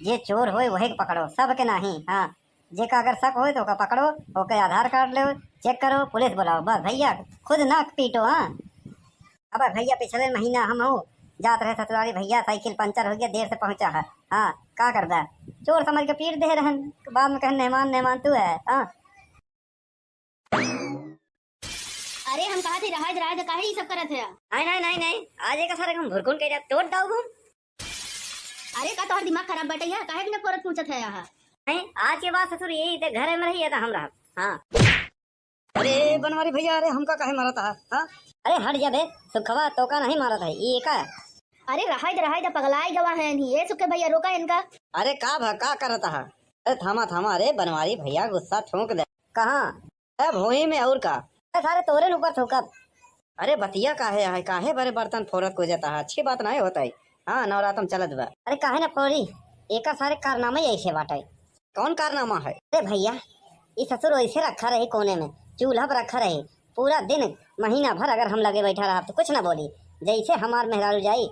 जे चोर हो वही पकड़ो सब के नहीं। हाँ जे का अगर शक हो तो का पकड़ो ओके आधार कार्ड लो चेक करो पुलिस बुलाओ बस भैया खुद ना पीटो। हाँ अब भैया पिछले महीना हम हो जात रहे ससुराली भैया साइकिल पंचर हो गया देर से पहुंचा है। हाँ का करदा चोर समझ के पीट दे रहन बाद में कहे मेहमान तू है। हाँ अरे हम कहा थे राज काहे ये सब करत है। नहीं आज एक सारे हम भुरकुन के तोड़ दाऊ घूम। अरे का तोहर दिमाग खराब बटे है काहे बिना फोरत पूछत है यहाँ। नहीं आज के बाद ससुर यही थे घर में रही था हम रहा। हाँ अरे बनवारी भैया अरे हमका काहे मारा था। हाँ अरे हट जा बे सुखवा तो का नहीं मारा था ये का। अरे रहाई पगलाई गवा है नहीं ये सुखे भैया रोका इनका। अरे का करता है। अरे थामा अरे बनवारी भैया गुस्सा ठोक दे। कहाँ भोई में और का सारे तोरे ऊपर ठोकब। अरे बतिया काहे बड़े बर्तन फोरत को जाता है अच्छी बात नहीं होता है। हाँ नवरात्रम चलत बा। अरे काहे ना फोरी एक सारे कारनामा ऐसे बाटे। कौन कारनामा है। अरे भैया ये ससुर ऐसे रखा रहे कोने में चूल्हा पर रखा रहे पूरा दिन महीना भर अगर हम लगे बैठा रहा तो कुछ ना बोली जैसे हमार मेहरारू जाई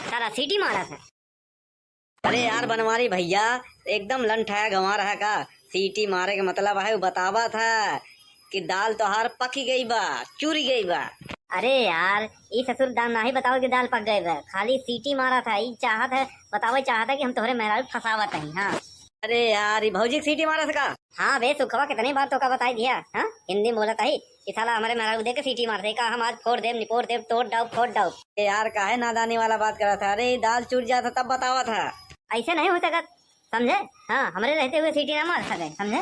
सारा सीटी मारा था। अरे यार बनवारी भैया एकदम लंठाया गंवा रहा का सीटी मारे के मतलब है वो बतावा था कि दाल तोहार पकी गई बा चूरी गई बा। अरे यार ये ससुर दाल नहीं बताओ कि दाल पक गए बा खाली सीटी मारा था ये चाहत है बतावे चाहत है कि हम तोहरे मेहरारू फसावत नहीं। हाँ अरे यार ये भौजी सीटी मारा था का। हाँ बे सुखवा कितनी बार तो का बताई दिया। हाँ हिंदी बोलत है कि साला हमारे मेहरारू दे के सीटी मार दे का हम आज फोड़ देव निपोड़ देव तोड़ डाउ फोड़ डाउ। यार काहे नादानी वाला बात करा था। अरे दाल चूर जाता तब बतावा था ऐसे नहीं हो सकत समझे। हाँ हमारे रहते हुए सीटी ना मार सके समझे।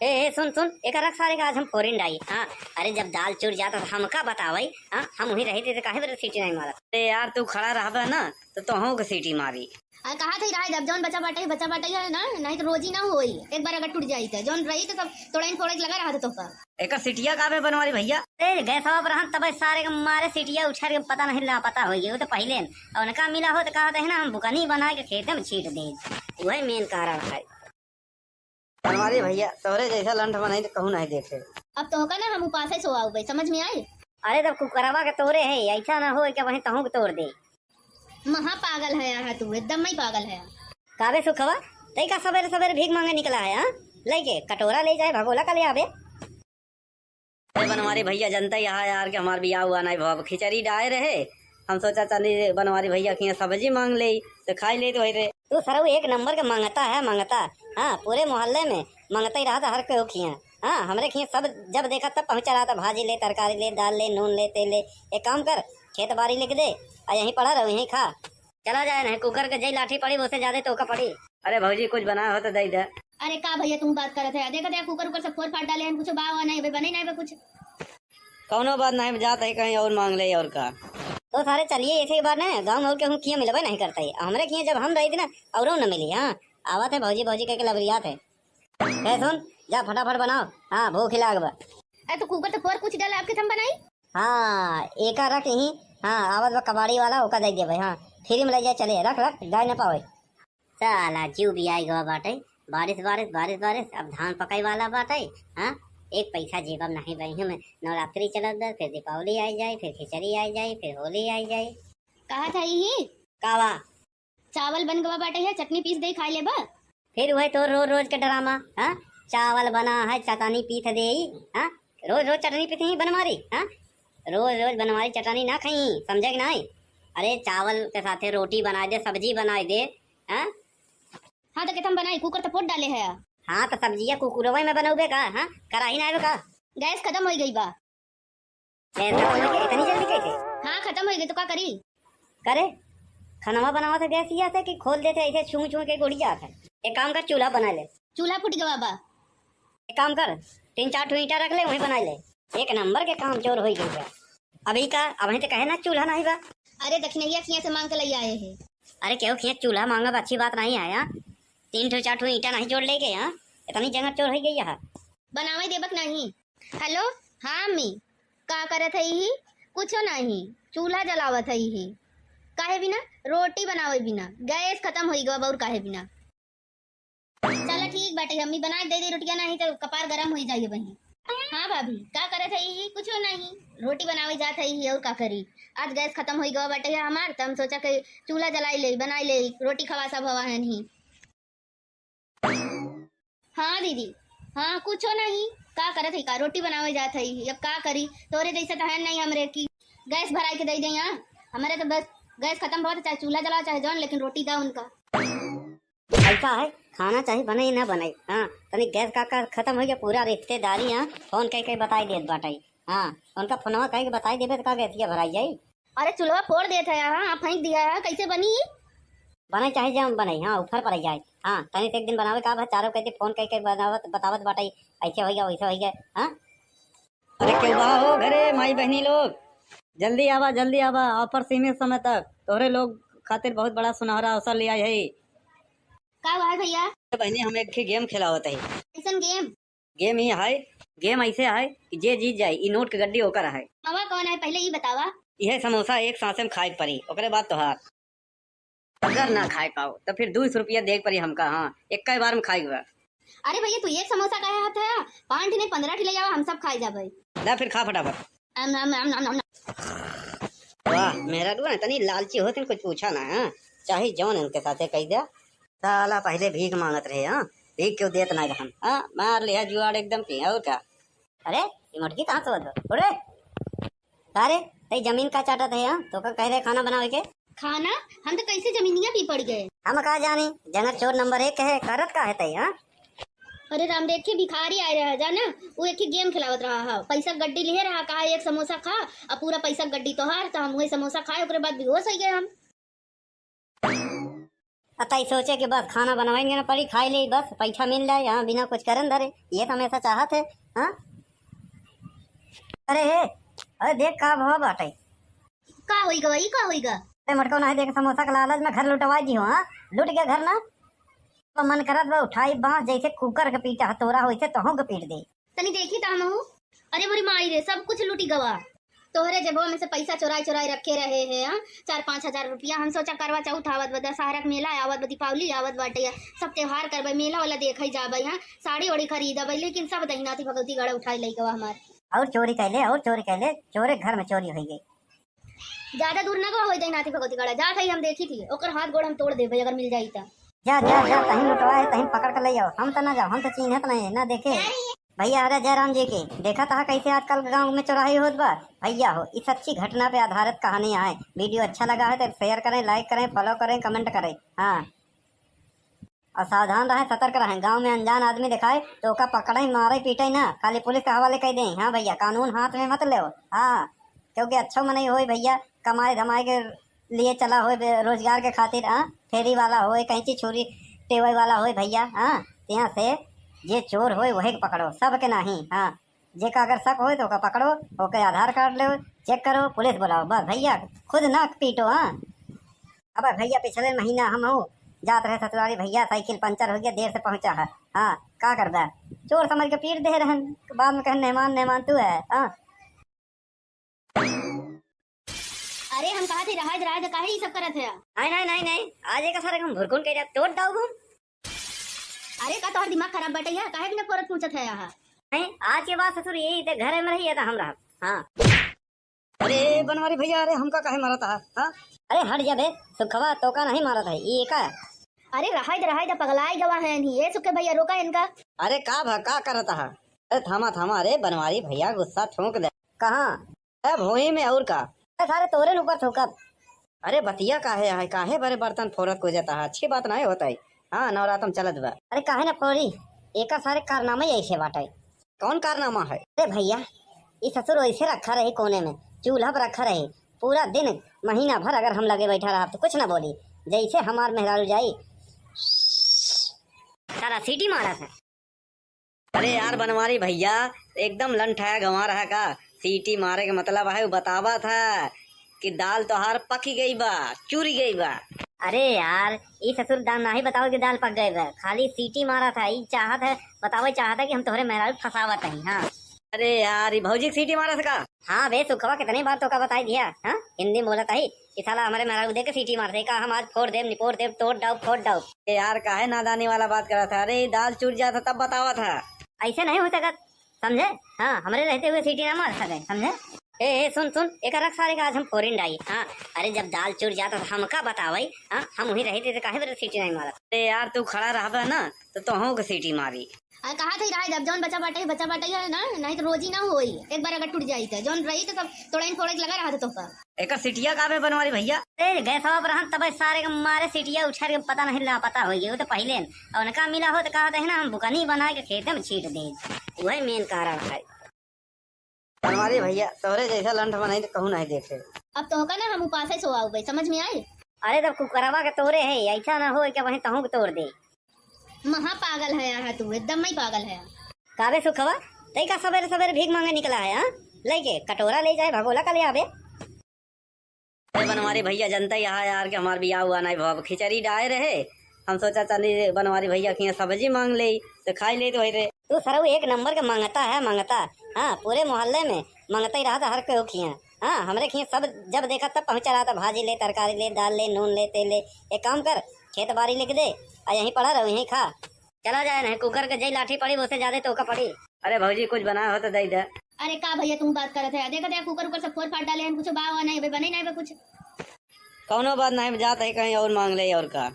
ए सुन एक रख सारे का आज हम फोरिन डाई। हाँ अरे जब दाल चूर जाता तो हमका बतावाई। हाँ हम वही रहे थे काहे बरे सीटी नहीं मारा। अरे यार तू खड़ा रहा ना तो तोहू के सीटी मारी। अरे कहा थे राज अब जौन बचा बाटे है ना नहीं तो रोजी ना होई एक बार अगर टूट जाई तो जौन रही तो सब तोड़ाइन फोड़े लगा रहा था तो का एक सीटिया का बनवारी भैया। अरे गए सब रहा तब सारे मारे सीटिया उछार के पता नहीं ला पता हो गया तो पहले और उनका मिला हो तो कहा था ना हम बुकनी बना के खेत में छीट दे वही मेन कारण है। बनवारी भैया तोरे जैसा लंठ बनाई तो कहूँ नहीं देखे। अब तो होगा ना हम उपास सो आओ भाई समझ में आई। अरे तब कुकरवा के तोरे है ऐसा ना हो कि वही तहू के तोड़ दे। महा पागल है यहाँ तू एकदम ही पागल है। काबे सुखवा तई का सवेरे सवेरे भीख मांगे निकला है। हाँ लेके कटोरा ले जाए भगोला का ले आवे। अरे बनवारी भैया जनता यहाँ यार के हमार बियाह हुआ नहीं भाव खिचड़ी डाए रहे हम सोचा चली बनवारी भैया की सब्जी मांग ले तो खाई ले तो वही रहे। तू सरऊ एक नंबर के मांगता है मांगता। हाँ पूरे मोहल्ले में मांगता ही रहा था हर कोई खिया हाँ हमरे खेत सब जब देखा तब पहुँचा रहा था, भाजी ले, तरकारी ले, दाल ले, नून ले, तेल ले। एक काम कर, खेत बारी लिख दे और यहीं पड़ा रहो, यहीं खा। चला जाए नहीं कुकर के जई लाठी पड़ी उससे ज्यादा तो का पड़ी। अरे भौजी कुछ बना हो तो दे दे। अरे का भैया तुम बात करत है, देखा देखा कुकर से फोड़ फाड़ डाले हैं, कुछ बाव नहीं बने नहीं बे कुछ। कौनो बात नहीं, जाता है कहीं और मांग ले और का। तो सारे चलिए ऐसे ही बार ना गाँव और के हम किए मिलबे नहीं करता है हमरे किए जब हम रही थी ना और न मिली। हाँ आवत है भौजी भौजी कह के लबरियात है। सुन जा फटाफट बनाओ, हाँ भूख लागबा। अरे तो कुकर तो फोड़ कुछ डाला आपके थम बनाई। हाँ एक रख यहीं, हाँ आवत बा कबाड़ी वाला ओका दे दे भाई। हाँ फ्री में ले जाए चले, रख रख जाए न पावे। साला जीव भी आई गवा बाटे, बारिश बारिश बारिश बारिश, अब धान पकाई वाला बाटे। हाँ एक पैसा जेब में नहीं बही में, नवरात्रि चलत बा, फिर दीपावली आई जाए, फिर खिचड़ी आई जाए, फिर होली आई जाए। कहा था यही कावा चावल बन गवा बाटे है, चटनी पीस दे खा ले बा। फिर वही तो रोज रोज के ड्रामा। हाँ चावल बना है चटनी पीस दे। हाँ रोज रोज चटनी पीस ही बनवारी। हाँ रोज रोज बनवारी चटनी ना खाई, समझे कि नहीं। अरे चावल के साथे रोटी बना दे, सब्जी बना दे। हाँ हाँ तो केतम बनाई, कुकर तो फोड़ डाले है। हाँ तो सब्जिया कुकुरवे में बनौबे का। हाँ कराही ना का गैस खत्म हो गई बा। गैस खत्म हो गई इतनी जल्दी कैसे? हाँ खत्म हो गई तो क्या करी। करे खाना बनावा था गैस ही आता कि खोल देते ऐसे छू छू के गुड़ी जाता है। एक काम कर चूल्हा बना ले। चूल्हा फूट गवा बा। एक काम कर 3-4 ठो ईंटा रख ले वहीं बना ले। एक नंबर के काम चोर हो गई है अभी का। अभी तो कहे ना चूल्हा नहीं बा। अरे दक्षिणैया किया से मांग के ले आए हैं। अरे क्यों खिया चूल्हा मांगा अच्छी बात नहीं आया। 3-4 ठो ईंटा नहीं जोड़ ले गए। यहाँ इतनी जगह चोर हो गई है। बनावे देबक नहीं। हेलो हाँ मी का करत है ही कुछ नहीं, चूल्हा जलावत है ही। काहे बिना रोटी बनावे बिना गैस खत्म हो गवा और काहे बिना। चलो ठीक बाटे अम्मी बना दे रोटियां, नहीं तो कपार गरम हो जाइए बहन। हाँ भाभी का करत है ही कुछ नहीं, रोटी बनावे जात है ही और का करी। आज गैस खत्म हो गवा बाटे हमार, तो हम सोचा कि चूल्हा जलाई ले बनाई ले, रोटी खवा सब हवा है नहीं। हाँ दीदी हाँ कुछ नहीं, का करत है का रोटी बनावे जात है, अब का करी। तोरे जैसे तो है नहीं हमरे की गैस भराई के दे दे। यहाँ हमारे तो बस गैस खत्म बहुत, चाहे चूल्हा जलाओ चाहे जौन, लेकिन रोटी दो उनका। ऐसा है खाना चाहिए बने ना बने। हाँ तनी गैस का खत्म हो गया पूरा रिश्तेदारी। हाँ फोन कह के बताई देत बाटाई। हाँ उनका फोनवा कह के बताई देबे तो का गैसिया भराई जाई। अरे चूल्हा फोड़ देता है, हाँ फेंक दिया है, कैसे बनी बने चाहे जम बने। हाँ ऊपर पड़ जाए। हाँ तनी से एक दिन बनावे का चारों कहते फोन कह के बनावत बतावत बाटाई ऐसे हो गया वैसे हो गया। हाँ अरे क्यों बा हो घरे माई बहनी लोग, जल्दी आवा ऑफर सीमित समय तक तोहरे लोग खातिर बहुत बड़ा सुनहरा अवसर लिया है। का हुआ है भैया। बहनी हम एक गेम खिलावत है। कैसन गेम। गेम ही है, गेम ऐसे है कि जे जीत जाए ई नोट के गड्डी होकर है। हवा कौन है पहले ये बतावा। यह समोसा एक सांसे में खाए पड़ी, ओकरे बाद तोहार। अगर ना खाए पाओ तो फिर 200 रुपया देख पड़ी हमका। हाँ एक बार में खाई हुआ। अरे भैया तू एक समोसा का हाथ है, 5 नहीं 15 ले जावा, हम सब खाई जाबे। ला फिर खा फटाफट। वाह मेरा तो तनी लालची होते कुछ पूछा ना। हाँ चाहे जौन इनके साथे कह दिया। साला पहले भीख मांगत रहे। हाँ भीख क्यों देत ना हम। हाँ मार लिया जुआड़ एकदम की और क्या। अरे ये मुर्गी कहाँ से बदलो अरे अरे तई जमीन का चाटत है। हाँ तो का कह रहे खाना बनावे के। खाना हम तो कैसे जमीनिया भी पड़ गए। हम कहा जानी जंगल चोर नंबर 1 है करत का है तई। हाँ अरे राम देखे भिखारी आए रहा जाना, वो एक ही गेम खिलावत रहा है, पैसा गड्डी ले रहा, कहा एक समोसा खा और पूरा पैसा गड्डी तो हार, तो हम वही समोसा खाए ओकरे बाद बेहोश हो गए हम। अतई सोचे कि बस खाना बनवाएंगे ना पड़ी खाई ले बस पैसा मिल जाए। यहाँ बिना कुछ करन धरे ये तो हमेशा चाहत है। हाँ अरे हे अरे देख का भाव बाटे का होईगा ई का होईगा। अरे मटको नहीं देख समोसा का लालच में घर लुटवा जी हो। हाँ लुट गया घर ना तो मन करत बा उठाई बांस जैसे कुकर के पीटा हथौरा होइसे तोहू के पीट दे। तनी देखी ता हम अरे मोरी माई रे सब कुछ लूटी गवा। तोहरे जेबो में से पैसा चोराई चोराई रखे रहे हैं। 4-5 हजार रुपया। हम सोचा करवा चौथ आवत बा, दशहरा के मेला आवत बा, दीपावली आवत बाटे, सब त्योहार करबे, मेला वाला देखई जाबे। यहाँ साड़ी ओड़ी खरीदबे, लेकिन सब दहिनाती भगवती गड़ा उठाई लई गवा हमार। और चोरी कैले चोरे घर में चोरी हो गई। ज्यादा दूर ना गवा होई दहिनाती भगवती गड़ा जात है, हम देखी थी ओकर हाथ गोड़ हम तोड़ देबे अगर मिल जाई ता। जा कहीं लुटवा है कहीं पकड़ कर ले जाओ। हम तो ना जाओ, हम तो चिन्हत नहीं ना देखे। भैया अरे जयराम जी की देखा था कैसे आजकल गांव में चौराही होत बा। भैया हो इस अच्छी घटना पे आधारित कहानी है। वीडियो अच्छा लगा है तो शेयर करें, लाइक करें, फॉलो करें, कमेंट करें। हाँ और सावधान रहे, सतर्क रहे। गांव में अनजान आदमी दिखाए तो ओका पकड़े मारे पीटे ना, खाली पुलिस के हवाले कर दें। हाँ भैया, कानून हाथ में मत ले। हाँ, क्योंकि अच्छा में नहीं हो भैया, कमाए धमाए के लिए चला हो, रोजगार के खातिर। हाँ, फेरी वाला हो, कैंची छुरी टेबल वाला हो भैया। हाँ, यहाँ से जे चोर हो वही पकड़ो, सबके नहीं। हाँ, जेका अगर शक हो तो ओका पकड़ो, ओके आधार कार्ड लो, चेक करो, पुलिस बुलाओ, बस भैया, खुद ना पीटो। हाँ, अब भैया पिछले महीना हम हो जात रहे ससुराली भैया, साइकिल पंचर हो गया, देर से पहुंचा है। हाँ, का करदा, चोर समझ के पीट दे रहन, बाद में कहे मेहमान मेहमान तू है। हाँ, अरे हम कहा थे रहा रहा काहे ये सब करत है? नहीं नहीं नहीं नहीं, आज एक सारे हम भुरकुन के तोड़ दाऊ हम। अरे का तोहर दिमाग खराब बटे है, काहे बिना फोरत पूछत है यहाँ? नहीं, आज के बाद ससुर यही ते घर में रही था हम रहा। हाँ, अरे बनवारी भैया, अरे हमका काहे मारता है? हाँ, अरे हट जा बे, सुखवा तो का नहीं मारा था ये का। अरे रहा पगलाई गवा है नहीं, ये सुखे भैया रोका इनका। अरे का करता है? अरे थामा थामा, अरे बनवारी भैया गुस्सा ठोक दे। कहाँ? अरे भोई में और का? सारे तोरे ऊपर ठोकब। अरे बतिया काहे बड़े बर्तन फोरत को जाता है, अच्छी बात नहीं होता है। हाँ, नवरातम चलत बा। अरे काहे ना फोड़ी, एक सारे कारनामे ऐसे बाटे। कौन कारनामा है? अरे भैया, ये ससुर ऐसे रखा रही कोने में, चूल्हा पर रखा रही, पूरा दिन महीना भर अगर हम लगे बैठा रहा तो कुछ ना बोली, जैसे हमार मेहरारू जाई सारा सीटी मारा था। अरे यार बनवारी भैया, एकदम लंठाया गंवा रहा का? सीटी मारे के मतलब है वो बतावा था कि दाल तोहार पकी गई बा, चूरी गई बा। अरे यार, ये ससुर दाल नहीं बताओ कि दाल पक गए बा, खाली सीटी मारा था। ये चाहत है बताओ, चाहता है कि हम तोहरे मेहरारू फसावत नहीं। हाँ, अरे यार, ये भौजी की सीटी मारा था? हाँ बे सुखवा, कितनी बार तो का बताई दिया। हाँ, हिंदी में बोला था ही कि साला हमारे मेहरारू दे के सीटी मारते का, हम आज फोड़ देव निपोड़ देव, तोड़ डाउ फोड़ डाउ। यार काहे नादानी वाला बात करा था? अरे दाल चूर जाता तब बतावा था। ऐसे नहीं हो सकत, समझे? हाँ, हमारे रहते हुए सीटी ना मार सके, समझे? ए सुन सुन, एक रख सारे का आज हम फोरिन डाई। हाँ, अरे जब दाल चूर जाता तो हमका बतावाई। हाँ, हम वही रहे थे तो काहे बरे सीटी नहीं मारा? अरे यार तू खड़ा रहा ना तो तोहू के सीटी मारी। अरे कहा थे रहा जब जौन बचा बाटे है ना, नहीं तो रोजी ना होई, एक बार अगर टूट जाई तो जौन रही तो सब थोड़ा थोड़ा लगा रहा था तोहका। एक सीटिया का बनवारी भैया? अरे गए सब रहन तब सारे के मारे सीटिया उछार के पता नहीं ला पता हो गया तो पहले, और उनका मिला हो तो कहा था ना हम बुकनी बना के खेत में छीट दे, वही मेन कारण है। बनवारी भैया तोहरे जैसा लंठ बनाई तो कहूँ नहीं देखे। अब तो होगा ना हम उपास सो आओ भाई, समझ में आई? अरे तब कुकरवा के तोड़े है, ऐसा ना हो क्या वही तहू के तोड़ दे। महा पागल है यहाँ तू, एकदम ही पागल है। काबे सुखवा, तई का सवेरे सवेरे भीख मांगे निकला है? हाँ, लेके कटोरा ले जाए, भगोला का ले आवे। अरे बनवारी भैया जनता यहाँ यार के हमार बियाह हुआ नहीं भाव, खिचड़ी डाए रहे, हम सोचा चली बनवारी भैया की सब्जी मांग ले तो खाई ले तो वही रहे। तू सरऊ एक नंबर का मंगता है, मंगता। हाँ, पूरे मोहल्ले में मंगता ही रहा था हर कोई खिया। हाँ, हमरे खिया सब जब देखा तब पहुंचा रहा था, भाजी ले, तरकारी ले, दाल ले, नून ले, तेल ले। एक काम कर, खेत बाड़ी लिख दे और यहीं पड़ा रहो, यहीं खा, चला जाए। नहीं कुकर के जई लाठी पड़ी उससे ज्यादा तो का पड़ी। अरे भौजी कुछ बना हो तो दे दे। अरे का भैया तुम बात करत है, देखा था कुकर सब फोड़ फाड़ डाले हैं, कुछ बावा नहीं बने नहीं बे कुछ। कौनो बात नहीं, जाता है कहीं और मांग ले और का।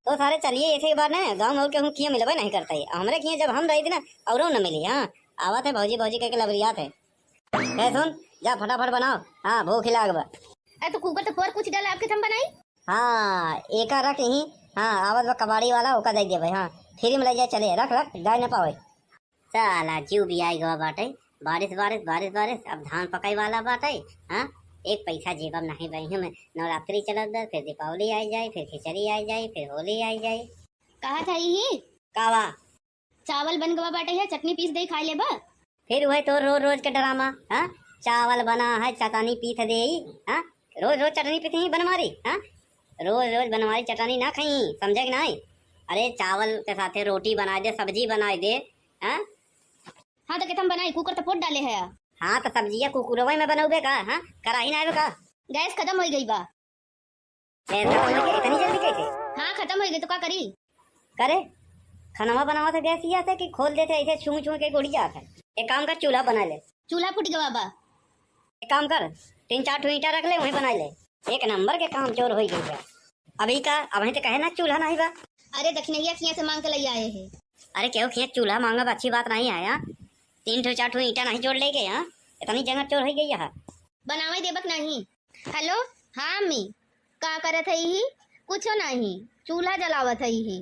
तो सारे चलिए ऐसे ही बात ना, गाँव और के हम किया मिलबे नहीं करता है, हमरे किया जब हम रही थी ना और न मिली। हाँ, आवत है भौजी भौजी कह के लबरियात है। सुन जा फटाफट बनाओ। हाँ, भूख लाग बा। अरे तो कुकर तो फोड़ कुछ डाला आपके थम बनाई। हाँ, एक रख यहीं। हाँ, आवत बा कबाड़ी वाला ओका दे दे भाई। हाँ, फ्री में ले जाए, चले रख रख, गाय न पावे। साला जीव भी आई गवा बाटे, बारिश बारिश बारिश बारिश, अब धान पकाई वाला बाटे। हाँ, एक पैसा जेबम नहीं बही में, नवरात्रि चलत बा, फिर दीपावली आई जाए, फिर खिचड़ी आई जाए, फिर होली आई जाए। कहा था यही कावा चावल बन गवा बाटे है, चटनी पीस दे खाई ले बा। फिर वही तो रोज रोज के ड्रामा। हाँ, चावल बना है चटनी पीस दे। हाँ, रोज रोज चटनी पीस ही बनवारी। हाँ, रोज रोज बनवारी चटनी ना खाई, समझे कि नहीं? अरे चावल के साथे रोटी बना दे, सब्जी बना दे। हाँ, हाँ तो केतम बनाई, कुकर तो फोड़ डाले है। हाँ, तो सब्जिया कुकुरवा में बनाओगे का? हाँ, कराही ना का? गैस खत्म हो गई बा। इतनी जल्दी कैसे? हाँ खत्म हो गई तो क्या करी? करे खाना बनावा था गैस या कि खोल देते ऐसे छू छू के उड़ जाता है। एक काम कर, चूल्हा बना ले। चूल्हा फूट गवा बा। एक काम कर, 3-4 ठो ईंटा रख ले, वहीं बना ले। एक नंबर के काम चोर हो गई है अभी का। अभी तो कहे ना चूल्हा नहीं बा। अरे दक्षिणैया खिया से मांग के ले आए हैं। अरे क्यों खिया चूल्हा मांगा, अच्छी बात नहीं आया। 3-4 ठो ईंटा नहीं जोड़ ले गए। यहाँ इतनी जगह चोर हो गई है। बनावे देबक नहीं। हेलो, हाँ मी का करत है ही? कुछ नहीं, चूल्हा जलावत है ही।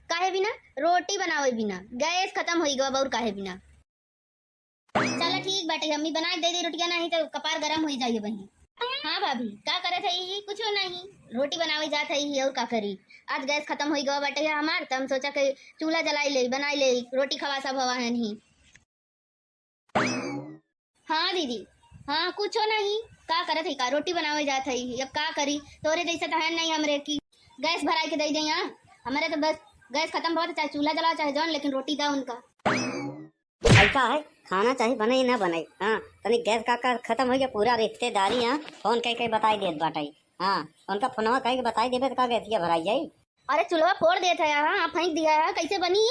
काहे बिना रोटी बनावे बिना गैस खत्म हो गवा और काहे बिना। चलो ठीक बाटे अम्मी बना दे दी रोटियां, नहीं तो कपार गरम हो जाइए बहन। हाँ भाभी का करे थी कुछ नहीं, रोटी बनावे जात है और का करी। आज गैस खत्म हो गवा बाटे हमार, तो हम सोचा कि चूल्हा जलाई ले बनाई ले रोटी खवा सब हवा है नहीं। हाँ दीदी हाँ कुछ नहीं, का करे थी का रोटी बनावे जात है, अब का करी तोरे जैसे तो है नहीं हमरे की गैस भराई के दे दे। यहाँ हमारे तो बस गैस खत्म बहुत, चाहे चूल्हा जलाओ चाहे जौन, लेकिन रोटी दो उनका। ऐसा है खाना चाहिए बने ना बने। हाँ तनी गैस का खत्म हो गया, पूरा रिश्तेदारी यहाँ फोन कहीं बताई देत बाटाई। हाँ उनका फोनवा कहीं बताई देवे तो का गैसिया भराई जाई। अरे चूल्हा फोड़ देता है हाँ फेंक दिया है, कैसे बनी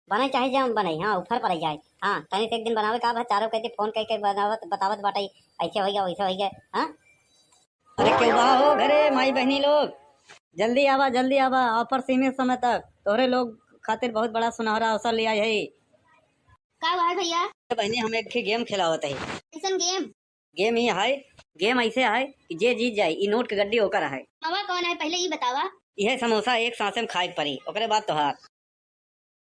बने चाहे जम बने। हाँ ऊपर पड़ जाए। हाँ तनी से एक दिन बनावे का चारों कहते फोन कहीं बनावत बतावत बाटाई ऐसे हो गया वैसे हो गया। हाँ अरे क्यों बा हो घरे माई बहनी लोग, जल्दी आवा ऑफर सीमित समय तक तोहरे लोग खातिर बहुत बड़ा सुनहरा अवसर लिया है। का भाई भैया बहनी हम एक गेम खिलावत है। कैसन गेम? गेम ही है, गेम ऐसे है कि जे जीत जाए ई नोट के गड्डी होकर है। मावा कौन है पहले ये बतावा। यह समोसा एक सांसे में खाए के पड़ी, ओकरे बाद तोहार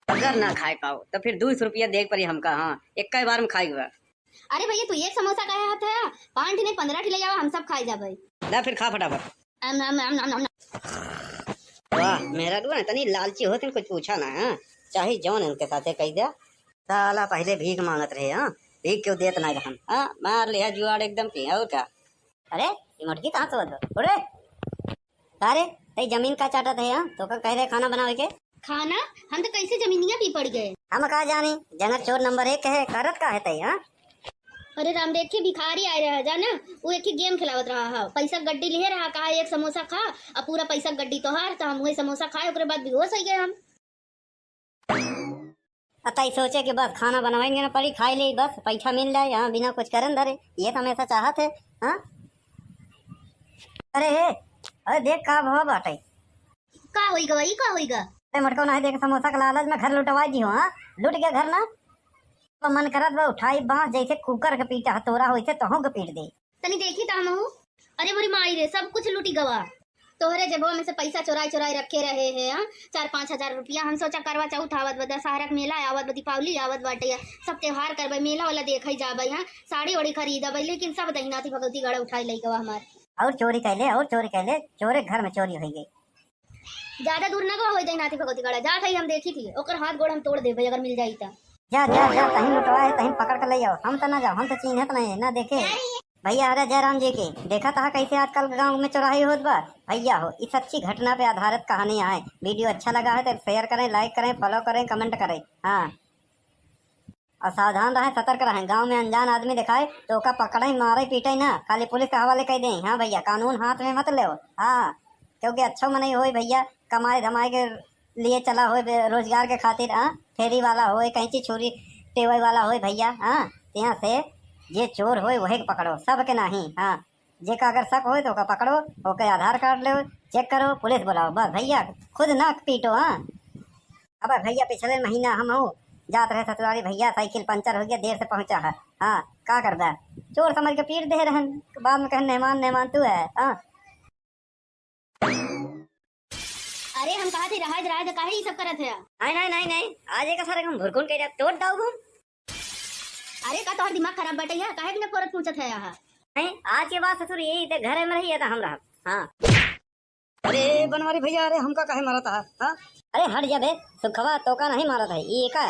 अगर ना खाए पाओ तो फिर 200 रुपया देख पड़ी हमका। हाँ एक बार में खाई हुआ। अरे भैया तू एक समोसा का हाथ है 5 नहीं 15 ले जावा, हम सब खाई जाबे। ला फिर खा फटाफट। वाह मेरा डूबा तनी लालची होते कुछ पूछा ना। हाँ चाहे जौन इनके साथे कह दिया। साला पहले भीख मांगत रहे। हाँ भीख क्यों देत ना रहन। हाँ मार लिया जुआड़ एकदम की और क्या। अरे ये मुर्गी कहाँ से बदलो अरे अरे तई जमीन का चाटत है। हाँ तो का कह रहे खाना बनावे के खाना हम तो कैसे जमीनिया भी पड़ गए। हम कहा जानी जंगल चोर नंबर 1 है करत का है तई। हाँ अरे राम देखे भिखारी आए रहा जाना, वो एक ही गेम खिलावत रहा है, पैसा गड्डी लिए रहा, कहा एक समोसा खा और पूरा पैसा गड्डी तो हार, तो हम वही समोसा खाए ओकरे बाद बेहोश हो गए हम। अतई सोचे कि बस खाना बनवाएंगे ना पड़ी खाई ले बस पैसा मिल जाए। हाँ बिना कुछ करन धरे ये तो हमेशा चाहत है। हाँ अरे हे अरे देख का भाव बाटे का होइगा भाई का होइगा। अरे मटको नहीं देख समोसा का लालच में घर लुटवा दी हो। हाँ लुट गया घर ना तो मन करत बा उठाई बांस जैसे कुकर के पीटा हथौरा होइसे तहों के पीट दे। तनी देखी ता हमहू। अरे मोरी माई रे सब कुछ लूटी गवा, तोहरे जेबवा में से पैसा चोराई चोराई रखे रहे हैं। हाँ 4-5 हजार रुपया। हम सोचा करवा चौथ आवत बा, दशहरा के मेला आवत बा, दीपावली आवत बाटे, सब त्योहार करबे मेला वाला देखई जाबे। हाँ साड़ी ओड़ी खरीदबे, लेकिन सब दहिनाती भगवती गड़ा उठाई लई गवा हमार। और चोरी कैले चोरे घर में चोरी हो गई। ज्यादा दूर न गवा होई दहिनाती भगवती गड़ा जात है, हम देखी थी ओकर हाथ गोड़ हम तोड़ देबे अगर मिल जाई ता। जा जा जा कहीं लुटवा है कहीं पकड़ कर ले आओ। हम तो ना जाओ, हम तो चिन्हत नहीं ना देखे भैया। अरे जयराम जी की देखा था कैसे आजकल गांव में चौराही होत बा भैया हो। इस अच्छी घटना पे आधारित कहानी है। वीडियो अच्छा लगा है तो शेयर करें, लाइक करें, फॉलो करें, कमेंट करें। हाँ और सावधान रहें, सतर्क रहें। गांव में अनजान आदमी दिखाए तो ओका पकड़े मारे पीटे ना, खाली पुलिस के हवाले कर दें। हाँ भैया कानून हाथ में मत ले। हाँ क्योंकि अच्छा मन नहीं हो भैया, कमाए धमाए के लिए चला हो रोजगार के खातिर। हाँ फेरी वाला हो कहीं छुरी टेवे वाला हो भैया। हाँ यहाँ से जे चोर हो वही पकड़ो, सब के नहीं। हाँ जे का अगर शक हो तो का पकड़ो, ओके आधार कार्ड लो, चेक करो, पुलिस बुलाओ बस भैया, खुद ना पीटो। हाँ अब भैया पिछले महीना हम हो जात रहे ससुराली भैया, साइकिल पंचर हो गया, देर से पहुंचा है। हाँ का करदा चोर समझ के पीट दे रहन, बाद में कहे मेहमान तू है। हाँ अरे हम कहा थे रहा काहे ये सब करत है। नहीं आज एक सारे हम भुरकुन के तोड़ दाऊ घूम। अरे का तोहर दिमाग खराब बटे है, काहे बिना फोरत पूछत है यहाँ। नहीं आज के बाद ससुर यही थे घर में रही है हम रहा। हाँ अरे बनवारी भैया अरे हमका काहे मारा था। हाँ अरे हट जा बे सुखवा तो का नहीं मारा था ये का।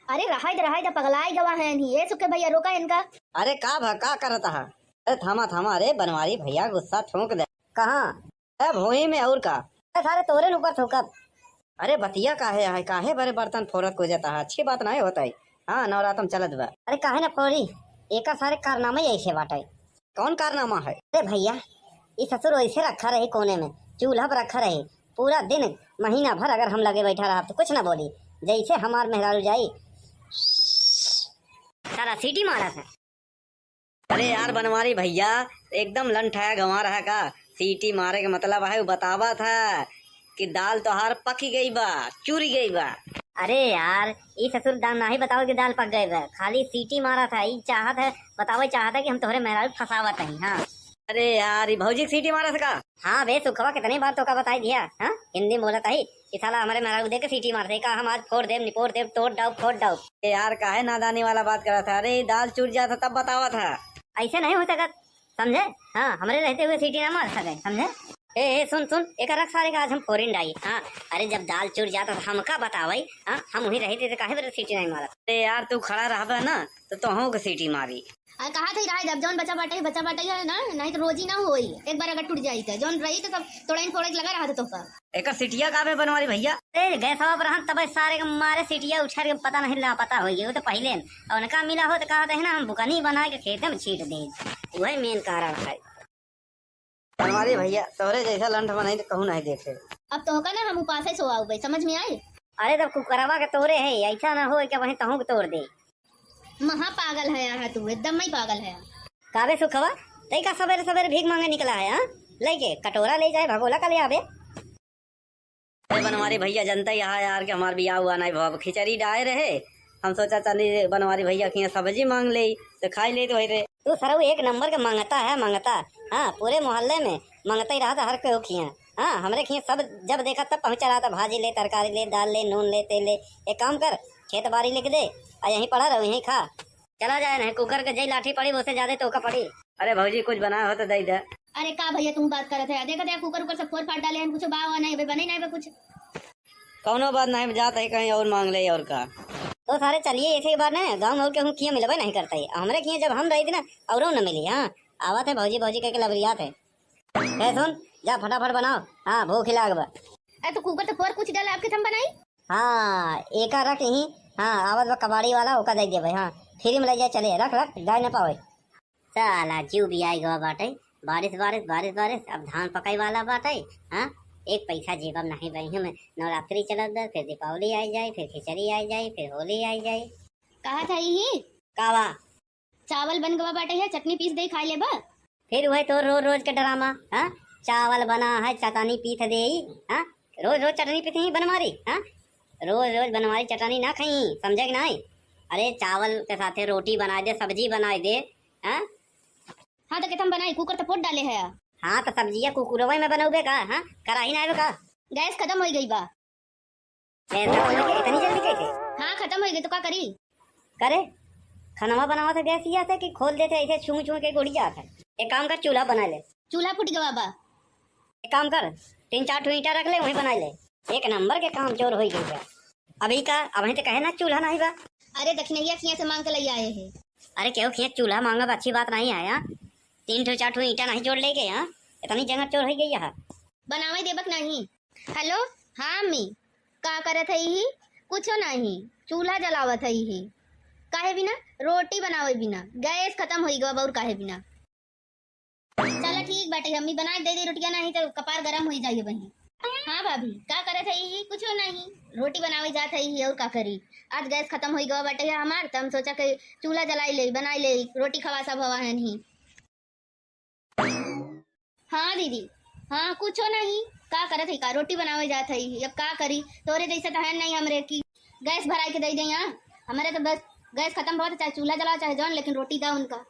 अरे रहा पगलाई गवा है नहीं ये सुखे भैया रोका इनका। अरे का करता है। अरे थामा अरे बनवारी भैया गुस्सा ठोक दे। कहाँ अरे भोई में और का सारे तोरे ऊपर ठोकत। अरे बतिया काहे बड़े बर्तन फोरत को जाता है, अच्छी बात नहीं होता है। हाँ नवरात्रम चलत बा। अरे काहे ना फोड़ी एक सारे कारनामा ऐसे बाटे। कौन कारनामा है? अरे भैया ये ससुर ऐसे रखा रहे कोने में, चूल्हा पर रखा रहे पूरा दिन महीना भर, अगर हम लगे बैठा रहा तो कुछ ना बोली, जैसे हमार मेहरारू जाई सारा सीटी मारा था। अरे यार बनवारी भैया एकदम लंठाया गंवा रहा का, सीटी मारे का मतलब है बतावा था कि दाल तोहार पकी गई बा, चूरी गई बा। अरे यार ये ससुर दाल ना ही बताओ कि दाल पक गए बा, खाली सीटी मारा था। ये चाहत है बताओ चाहता है कि हम तोहरे मेहरारू फसावत है। हाँ अरे यार ये भौजी की सीटी मारा का। हाँ बे सुखवा कितनी बार तो का बताई दिया। हाँ हिंदी में बोला था ही कि साला हमारे महाराज दे के सीटी मारते का हम आज फोड़ देव निपोड़ देव तोड़ डाउ फोड़ डाउ। यार काहे नादानी वाला बात करा था। अरे दाल चूट जाता तब बतावा था। ऐसे नहीं हो सकत समझे। हाँ हमारे रहते हुए सीटी ना मार सके समझे। ए सुन सुन एक रख सारे का आज हम फोरिन डाई। हाँ अरे जब दाल चूर जाता तो हमका बतावई। हाँ हम वहीं रहते थे काहे सीटी नहीं मारा। अरे यार तू खड़ा रहा ना तो तोहू के सीटी मारी। अरे कहा था रहा जब जौन बचा बाटे है ना, नहीं तो रोज ही ना होई। एक बार अगर टूट जाई तो जौन रही तो सब तोड़े फोड़े लगा रहा था तो का एक सीटिया काबे बनवारी भैया। गैस पर हम तब सारे के मारे सीटिया उछार के पता नहीं ला पता हो गया वो तो पहले और उनका मिला हो तो कहा था ना हम बुकनी बना के खेत में छीट दे। वही मेन कारण है बनवारी भैया। तोहरे जैसा लंठ बनाई तो कहूँ नहीं देखे। अब तो होगा ना हम उपास ही सोआओ भाई, समझ में आए। अरे तब कुकरवा के तोड़े है ऐसा ना हो क्या वहीं तहू के तोड़ दे। महा पागल है यार तू, एकदम ही पागल है। काबे सुखवा तई का सवेरे सवेरे भीख मांगे निकला है। हाँ लेके कटोरा ले जाए भगोला का ले आवे। अरे बनवारी भैया जनता यहाँ यार के हमार बियाह हुआ नहीं भाव खिचड़ी डाए रहे। हम सोचा चली बनवारी भैया की सब्जी मांग ले तो खाई ले तो वही रे। तू सरऊ एक नंबर के मांगता है मांगता। हाँ पूरे मोहल्ले में मांगता ही रहा था हर कोई खिया। हाँ हमरे खिया सब जब देखा तब पहुंचा रहा था। भाजी ले तरकारी ले दाल ले नून ले तेल ले। एक काम कर खेत बाड़ी लिख दे और यहीं पड़ा रहो यहीं खा। चला जाए नहीं कुकर के जई लाठी पड़ी उससे ज्यादा तो का पड़ी। अरे भौजी कुछ बनाया हो तो दे दे। अरे का भैया तुम बात करत है, देखा कुकर ऊपर से फोड़ फाड़ डाले हैं, कुछ बावा नहीं बने नहीं कुछ। कौनो बात नहीं जाता है कहीं और मांग ले और का। तो सारे चलिए ऐसे बार ना गाँव में और के खिया मिलबे नहीं करता है। हमारे खिया जब हम रही थी ना और न मिली। हाँ आवा थे भौजी भौजी कह के लबरियात है। सुन जा फटाफट बनाओ। हाँ भूख लाग बा। अरे तो कुकर तो फोड़ कुछ डाला आपके थम बनाई। हाँ एक रख यहीं। हाँ आवत बा कबाड़ी वाला ओका दे दे भाई। हाँ फ्री में ले जाए चले रख रख गाय न पावे। साला जीव भी आई गवा बाटे। बारिश बारिश बारिश बारिश अब धान पकाई वाला बाटे। हाँ एक पैसा जेबम नहीं बही में। नवरात्रि चलत बा फिर दीपावली आई जाए फिर खिचड़ी आई जाए फिर होली आई जाए। कहा था यही कावा चावल बन गवा बाटे है, चटनी पीस दे खा ले बा। फिर वही तो रोज रोज के ड्रामा। हाँ चावल बना है चटनी पीस दे। हाँ रोज रोज चटनी पीस ही बनवारी। हाँ रोज रोज बनवारी चटनी ना खाई समझे कि नहीं। अरे चावल के साथे रोटी बना दे सब्जी बना दे। हाँ हाँ तो हम बनाई कुकर तो फोड़ डाले है। हाँ तो सब्जियाँ कुकुरवा में बनोगे का। हाँ कराही ना का गैस खत्म हो गई बा। इतनी जल्दी कैसे। हाँ खत्म हो गई तो क्या करी। करे खाना बनावा था गैस या कि खोल देते ऐसे छू छू के गुड़ी जाता है। एक काम कर चूल्हा बना ले। चूल्हा फूट गवा बा। एक काम कर 3-4 ईंटा रख ले वहीं बना ले। एक नंबर के काम चोर हो गई अभी का। अभी तो कहे ना चूल्हा नहीं बा। अरे दक्षिणैया खिया से मांग के ले आए हैं। अरे क्यों खिया चूल्हा मांगा अच्छी बात नहीं है। 3-4 ईंटा नहीं जोड़ ले गए। यहाँ इतनी जगह चोर हो गई यहाँ बनावे देबक नहीं। हेलो हाँ अम्मी का करत है ही कुछो नहीं, चूल्हा जलावत है ही। काहे बिना रोटी बनावे बिना गैस खत्म हो गवा और काहे बिना। चलो ठीक बाटे अम्मी बना दे दी रोटियां, नहीं तो कपार गरम हो जाइए वहीं। हाँ भाभी का करत है ही कुछो नहीं, रोटी बनावे जात है और का करी। आज गैस खत्म हो गवा बाटे हमार तो हम सोचा कि चूल्हा जलाई ले बनाई ले रोटी खवा सब हवा है नहीं। हाँ दीदी हाँ कुछो नहीं का करत है का रोटी बनावे जात है अब का करी। तोरे जैसे तो है नहीं हमरे की गैस भराई के दे दे। यहाँ हमारे तो बस गैस खत्म बहुत चाहे चूल्हा जलाओ चाहे जौन, लेकिन रोटी दा उनका।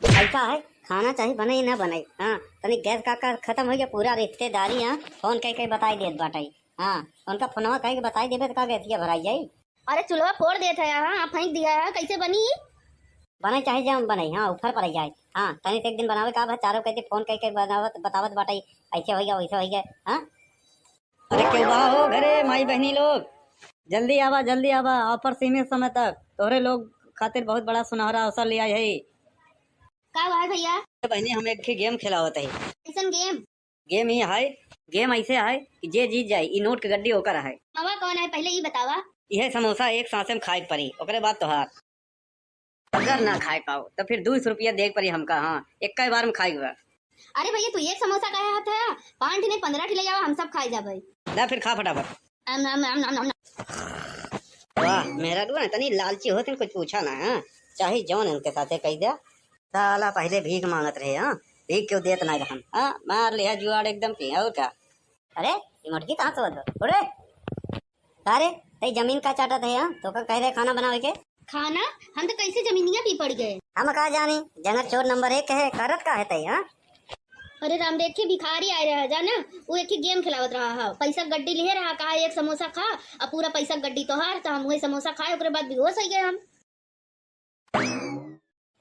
ऐसा है खाना चाहे बने ना बने। हाँ तनी गैस का खत्म हो गया पूरा रिश्तेदारी। हाँ फोन कह के बताई देत बाटाई। हाँ उनका फोनवा कह के बताई देबे तो का गैसिया भराई जाई। अरे चूल्हा फोड़ देता है। हाँ आप फेंक दिया है कैसे बनी बने चाहे जम बने। हाँ ऊपर पड़ जाए। हाँ तनी एक दिन बनावे का चारों कहते फोन कह के बनावत बतावत बाटाई ऐसे हो गया वैसे हो गया। हाँ अरे क्यों हो घरे माई बहनी लोग जल्दी आवा ऑफर सीमित समय तक तोहरे लोग खातिर बहुत बड़ा सुनहरा अवसर लिया है। का हुआ है भैया। बहनी हम एक गेम खिलावत है। कैसन गेम। गेम ही है गेम ऐसे है कि जे जीत जाए ई नोट के गड्डी ओकर है। मामा कौन है पहले ये बतावा। यह समोसा एक सांसे में खाए पड़ी ओकरे बाद तोहार। अगर ना खाए पाओ तो फिर 200 रुपया देख पड़ी हमका। हाँ एक बार में खाएगा। अरे भैया तू एक समोसा का हाथ है 5 नहीं 15 ले जाओ हम सब खाए जाबे। ना फिर खा फटाफट। वाह मेरा डुआ तनी लालची होते कुछ पूछा ना। हाँ चाहे जौन उनके साथे कह दिया। साला पहले भीख मांगत रहे। हाँ भीख क्यों देत नहीं रहन। हाँ मार लिया जुआड़ एकदम की और क्या। अरे ये मुर्गी कहाँ से बदलो अरे सारे तई जमीन का चाटत है। हाँ तो का कह रहे खाना बनावे के। खाना हम तो कैसे जमीनिया पी पड़ गए। हम कहा जानी जंगल चोर नंबर 1 है, करत का है तई? हाँ अरे राम देख के भिखारी आए रहा जाना, वो एक ही गेम खिलावत रहा है, पैसा गड्डी लिए रहा, कहा एक समोसा खा, अब पूरा पैसा गड्डी तो हार, तो हम वही समोसा खाए, उसके बाद बेहोश हो गए हम।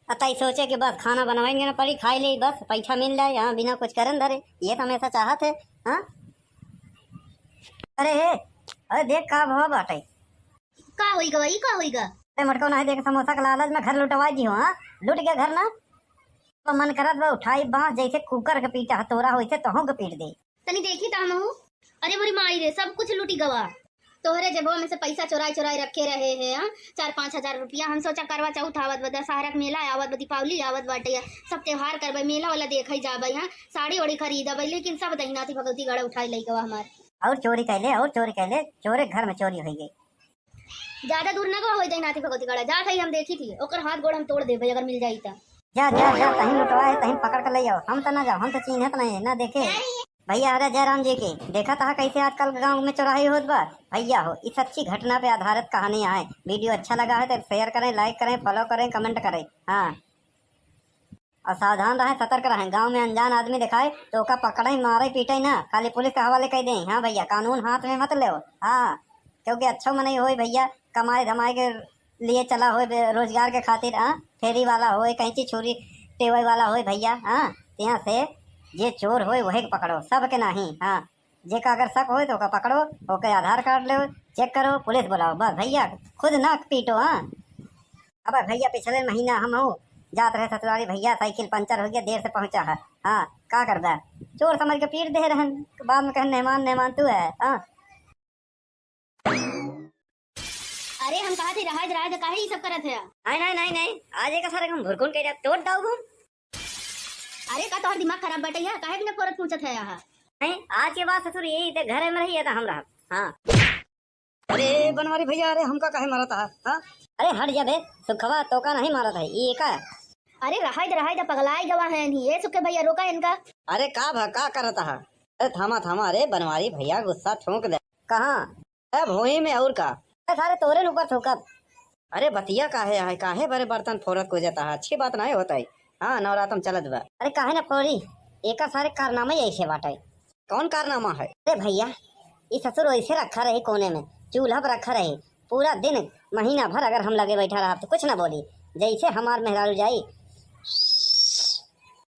अतई सोचे कि बस खाना बनवाएंगे ना पड़ी, खाई ले बस पैसा मिल जाए, हाँ बिना कुछ करन धरे, ये तो हमेशा चाहत है। हाँ अरे देख का भाव बाटे, का होइगा वही का होइगा। अरे मटको नहीं देख समोसा के लालच में घर लुटवा दी हो। हाँ लुट गया घर ना, तो मन करत बा उठाई बांस जैसे कुकर के पीटा हथौड़ा वैसे तोहू के पीट दे। तनी देखी ता महू, अरे मोरी माई रे सब कुछ लूटी गवा, तोहरे जेबवा में से पैसा चुराई चुराई रखे रहे हैं। 4-5 हजार रुपया, हम सोचा करवा चौथ आवत बा, दशहरा के मेला आवत बा, दीपावली आवत बाटे, सब त्योहार करबे, मेला वाला देखई जाबे, हाँ साड़ी ओड़ी खरीदबे, लेकिन सब दहिनाती भगवती गड़ा उठाई लई गवा हमार। और चोरी कैले चोरे घर में चोरी हो गई। ज्यादा दूर न गवा होई दहिनाती भगवती गड़ा, जात है हम देखी थी, ओकर हाथ गोड़ हम तोड़ देबे अगर मिल जाई ता। जा तहीं लुटवा है तहीं पकड़ कर ले जाओ, हम तो ना जाओ, हम तो चिन्हत नहीं ना देखे भैया। अरे जयराम जी की देखा था कैसे आजकल गांव में चौराही होत बा भैया हो। इस अच्छी घटना पे आधारित कहानी है, वीडियो अच्छा लगा है तो शेयर करें, लाइक करें, फॉलो करें, कमेंट करें। हाँ और सावधान रहें, सतर्क रहें, गांव में अनजान आदमी दिखाए तो ओका पकड़े मारे पीटे ना, खाली पुलिस के हवाले कर दें। हाँ भैया कानून हाथ में मत ले। हाँ क्योंकि अच्छा मन हो भैया, कमाए धमाए के लिए चला हो, रोजगार के खातिर। हाँ फेरी वाला हो, कहीं छुरी टेवई वाला हो भैया। हाँ यहाँ से जे चोर हो वही पकड़ो, सब के नहीं। हाँ जे का अगर शक हो तो ओका पकड़ो, ओके आधार कार्ड लो, चेक करो, पुलिस बुलाओ, बस भैया खुद ना पीटो। हाँ अब भैया पिछले महीना हम हो जात रहे ससुराली भैया, साइकिल पंचर हो गया, देर से पहुंचा है। हाँ का करता है, चोर समझ के पीट दे रहन, बाद में कहे मेहमान तू है। हाँ अरे हम कहा थे रहा काहे ये सब करत है। नहीं आज एक सारे हम भुरकुन के तोड़ दाऊ घूम। अरे का तोहर दिमाग खराब बटे है, काहे बिना फोरत पूछत है यहाँ। नहीं आज के बाद ससुर यही ते घर में रही है हम रहा। हाँ अरे बनवारी भैया, अरे हमका काहे मारा था? हाँ अरे हट जा बे, सुखवा तो का नहीं मारा था ये का। अरे रहा दा पगलाई गवा है नहीं, ये सुखे भैया रोका इनका। अरे का भका करता है? अरे थामा, अरे बनवारी भैया गुस्सा ठोक दे। कहाँ? अरे भोई में और का? सारे तोरे ऊपर ठोकब। अरे बतिया काहे बड़े बर्तन फोरत को जाता है, अच्छी बात नहीं होता है। हाँ नवरात्रम चलत बा। अरे काहे ना फोड़ी, एक सारे कारनामा ऐसे बाटे। कौन कारनामा है? अरे भैया ये ससुर ऐसे रखा रहे कोने में, चूल्हा पर रखा रहे, पूरा दिन महीना भर अगर हम लगे बैठा रहा तो कुछ ना बोली, जैसे हमार मेहरारू जाई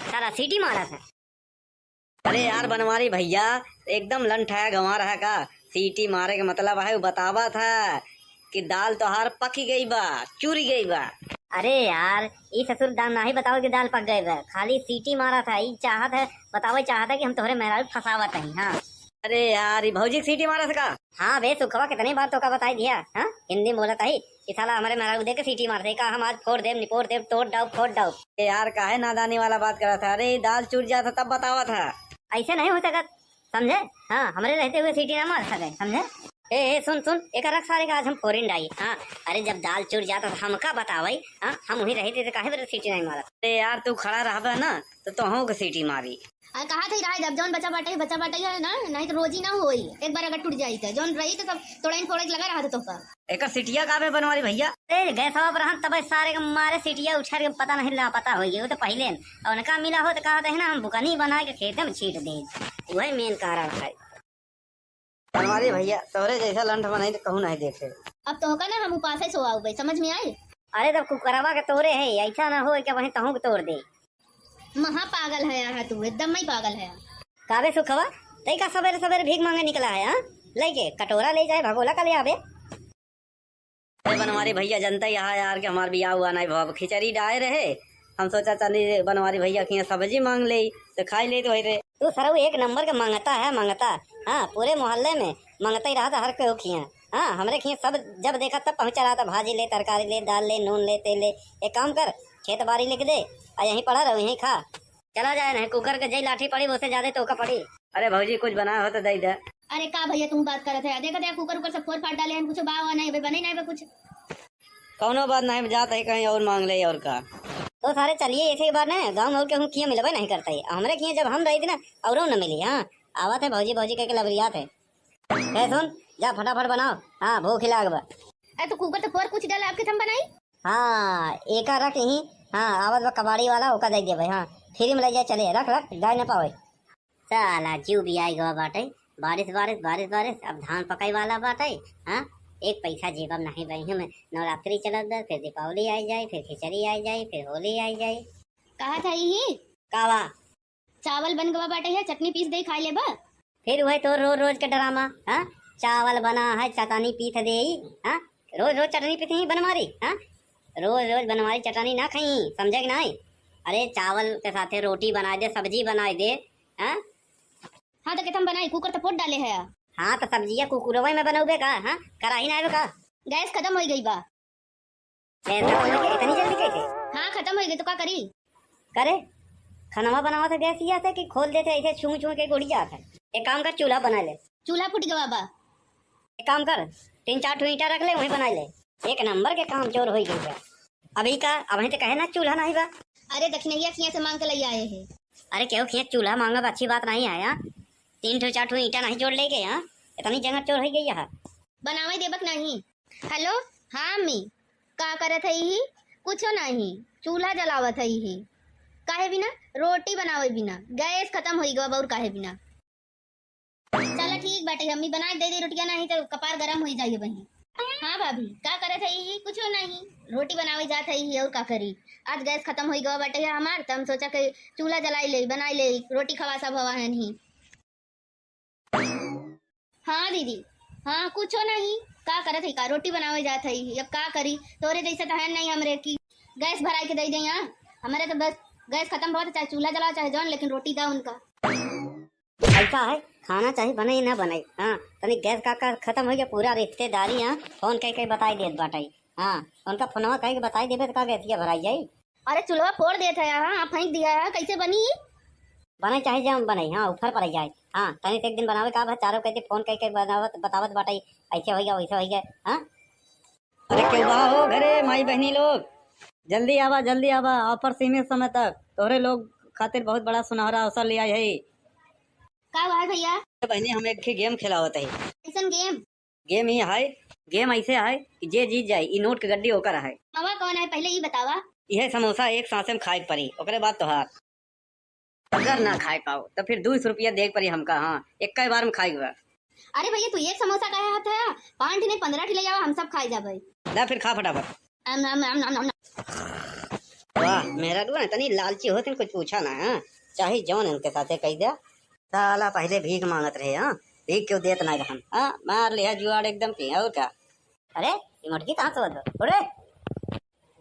सारा सीटी मारा था। अरे यार बनवारी भैया एकदम लंठाया गंवा रहा का, सीटी मारे का मतलब है बतावा था कि दाल तोहार पकी गई बा, चूरी गई बा। अरे यार ये ससुर दाल ना ही बताओ कि दाल पक गए बा, खाली सीटी मारा था। ये चाहत है बताओ, चाहता कि हम तोहरे मेहरारू फसावत है। हाँ अरे यार ये भौजी सीटी मारा था का? हाँ बे सुखवा कितनी बार तो का बताई दिया। हाँ हिंदी बोला था ही कि साला हमारे मेहरारू देख के सीटी मारते का, हम आज फोड़ देव निपोड़ देव तोड़ डाउ फोड़ डाउ। यार काहे नादानी वाला बात करा था? अरे दाल चूर जाता तब बतावा था, ऐसे नहीं हो सकता समझे। हाँ हमारे रहते हुए सीटी ना मार सके समझे। ए सुन एक रख सारे का आज हम फोरिन डाई। हाँ अरे जब दाल चूर जाता तो हमका बतावाई। हाँ हम वही रहते थे, काहे सीटी नहीं मारा। अरे यार तू खड़ा रहा ना तो तोहू के सीटी मारी। अरे कहा थे रहा, जब जौन बचा बाटे है ना, नहीं तो रोजी ना होई, एक बार अगर टूट जाई तो जौन रही तो सब तोड़ाइन फोड़े लगा रहा था तोका। एक सिटिया काबे बनवारी भैया? ए गैस पर हम तब सारे के मारे सीटिया उछार के पता नहीं ला पता हो गई, वो तो पहले और उनका मिला हो तो कहा था ना हम बुकनी बना के खेत में छीट दे, वही मेन कारण है। बनवारी भैया तोरे जैसा लंठ बनाई तो कहूँ नहीं देखे। अब तो होगा ना हम उपास ही सोआओ भाई, समझ में आए। अरे तब कुकरवा के तोरे है, ऐसा ना हो कि वहीं तहू के तोड़ दे। महा पागल है यहाँ तू, एकदम ही पागल है। काबे सुखवा तई का सवेरे सवेरे भीख मांगे निकला है। हाँ लेके कटोरा ले जाए भगोला का ले आवे। अरे बनवारी भैया जनता यहाँ यार के हमार बियाह हुआ नहीं भाव, खिचड़ी डाले रहे, हम सोचा चली बनवारी भैया की सब्जी मांग ले तो खाई ले तो रहे। तू सरऊ एक नंबर के मांगता है मांगता। हाँ पूरे मोहल्ले में मांगता ही रहा था हर कोई खिया। हाँ हमरे खिया सब जब देखा तब पहुंचा रहा था, भाजी ले, तरकारी ले, दाल ले, नून ले, तेल ले। एक काम कर खेत बाड़ी लिख दे और यहीं पड़ा रहो, यहीं खा, चला जाए नहीं कुकर के जई लाठी पड़ी उससे ज्यादा तो का पड़ी। अरे भौजी कुछ बनाया हो तो दे दे। अरे का भैया तुम बात करत है, देखा कुकर सब फोड़ फाड़ डाले हैं, कुछ बावा नहीं भाई, बने नहीं भाई कुछ। कौनो बात नहीं, जाता है कहीं और मांग ले और का। तो सारे चलिए ऐसे ही बात है, गाँव में और केहू किया मिलबे नहीं करता है, हमरे किए जब हम रही थी ना और न मिली। हाँ आवा थे भौजी कह के लबरिया थे। सुन जा फटाफट बनाओ, हाँ भूख लाग बा। तो कुकर तो फोड़ कुछ डाला आपके थम बनाई। हाँ एक रख यहीं। हाँ आवत बा कबाड़ी वाला ओका दे भाई। हाँ फ्री में ले जाए चले रख रख गाय न पावे। साला जीव भी आई गवा बाटे। बारिश बारिश बारिश बारिश अब धान पकाई वाला बाटे। हाँ एक पैसा जेबम नहीं बही में। नवरात्रि चलत बा, फिर दीपावली आई जाए, फिर खिचड़ी आई जाए, फिर होली आई जाए। कहा था ही कावा चावल बन गवा बाटे है, चटनी पीस दे खा ले बा। फिर वही तो रोज रोज के ड्रामा। हाँ चावल बना है चटनी पीस दे। हाँ रोज रोज चटनी पीस ही बनवारी। हाँ रोज रोज बनवारी चटनी ना खाई, समझे कि नहीं। अरे चावल के साथे रोटी बना दे, सब्जी बना दे। हाँ हाँ तो हम बनाई, कुकर तो पोट डाले है। हाँ तो सब्जिया कुकुरवा में बनौबे का। हाँ कराही ना आवे का। गैस खत्म हो गई बा। इतनी जल्दी कैसे? हाँ खत्म हो गई तो क्या करी। करे खाना बनावा था गैस ये कि खोल देते ऐसे छू छू के गुड़ी जाता है। एक काम कर चूल्हा बना ले। चूल्हा फूट गवा बा। एक काम कर 3-4 ईंटा रख ले वहीं बना ले। एक नंबर के काम चोर हो गई है। अभी का अभी तो कहे ना चूल्हा नहीं बा। अरे दक्षिणैया खिया से मांग के ले आए हैं। अरे क्यों खिया चूल्हा मांगा अच्छी बात नहीं है। यहाँ 3-4 ईंटा नहीं जोड़ ले गए। यहाँ इतनी जगह चोर हो गई है। बनावे देबक नहीं। हेलो हाँ अम्मी का करत है ही कुछ नहीं, चूल्हा जलावत है ही। काहे बिना रोटी बनावे बिना गैस खत्म हो गवा और काहे बिना। चला ठीक बाटे अम्मी बना दे दे रोटियां, नहीं तो कपार गरम हो जाइए बहन। हाँ भाभी का करत है ही कुछ नहीं, रोटी बनावे जात है ही और का करी। आज गैस खत्म हो गवा बाटे है हमार, तो हम सोचा कि चूल्हा जलाई ले बनाई ले रोटी खवा सब हवा है नहीं। हाँ दीदी हाँ कुछ नहीं, का करत है का रोटी बनावे जात है अब का करी। तोरे जैसे तो है नहीं हमरे की गैस भराई के दे दे। यहाँ हमारे तो बस गैस खत्म बहुत, चाहे चूल्हा जलाओ चाहे जौन, लेकिन रोटी दा उनका। ऐसा है खाना चाहे बने ना बने। हाँ तनी गैस का खत्म हो गया पूरा रिश्तेदारी। हाँ फोन कह के बताई देत बाटाई। हाँ उनका फोनवा कह के बताई देबे तो का गैसिया भराई जाई। अरे चूल्हा फोड़ देता है। हाँ फेंक दिया है, कैसे बनी। बने चाहे जम बने। हाँ ऊपर पर जाए। हाँ तनी एक दिन बनावे का चारों कहते फोन कह के बनावत बतावत बाटाई ऐसे हो गया वैसे हो गया। हाँ अरे क्यों हो घरे माई बहनी लोग, जल्दी आवा ऑफर सीमित समय तक तोहरे लोग खातिर बहुत बड़ा सुनहरा अवसर लिया है। का हुआ है भैया। बहनी हम एक गेम खिलावत है। कैसन गेम। गेम ही है, गेम ऐसे है कि जे जीत जाए ई नोट के गड्डी होकर है। मवा कौन है पहले ये बतावा। यह समोसा एक सांसे में खाए पड़ी, ओकरे बाद तोहार। अगर ना खाए पाओ तो फिर 200 रुपया दे पड़ी हमका। हाँ एक बार में खाई हुआ। अरे भैया तू एक समोसा का हाथ है 5 नहीं 15 ले जावा, हम सब खाए जाबे। ला फिर खा फटाफट। वाह मेरा दुआ तनी लालची होते कुछ पूछा ना। हाँ चाहे जौन इनके साथे कह दिया। साला पहले भीख मांगत रहे। हाँ भीख क्यों देत ना हम। हाँ मार लिया जुआड़ एकदम पी और क्या। अरे ये मटकी कहाँ से बदलो उड़े।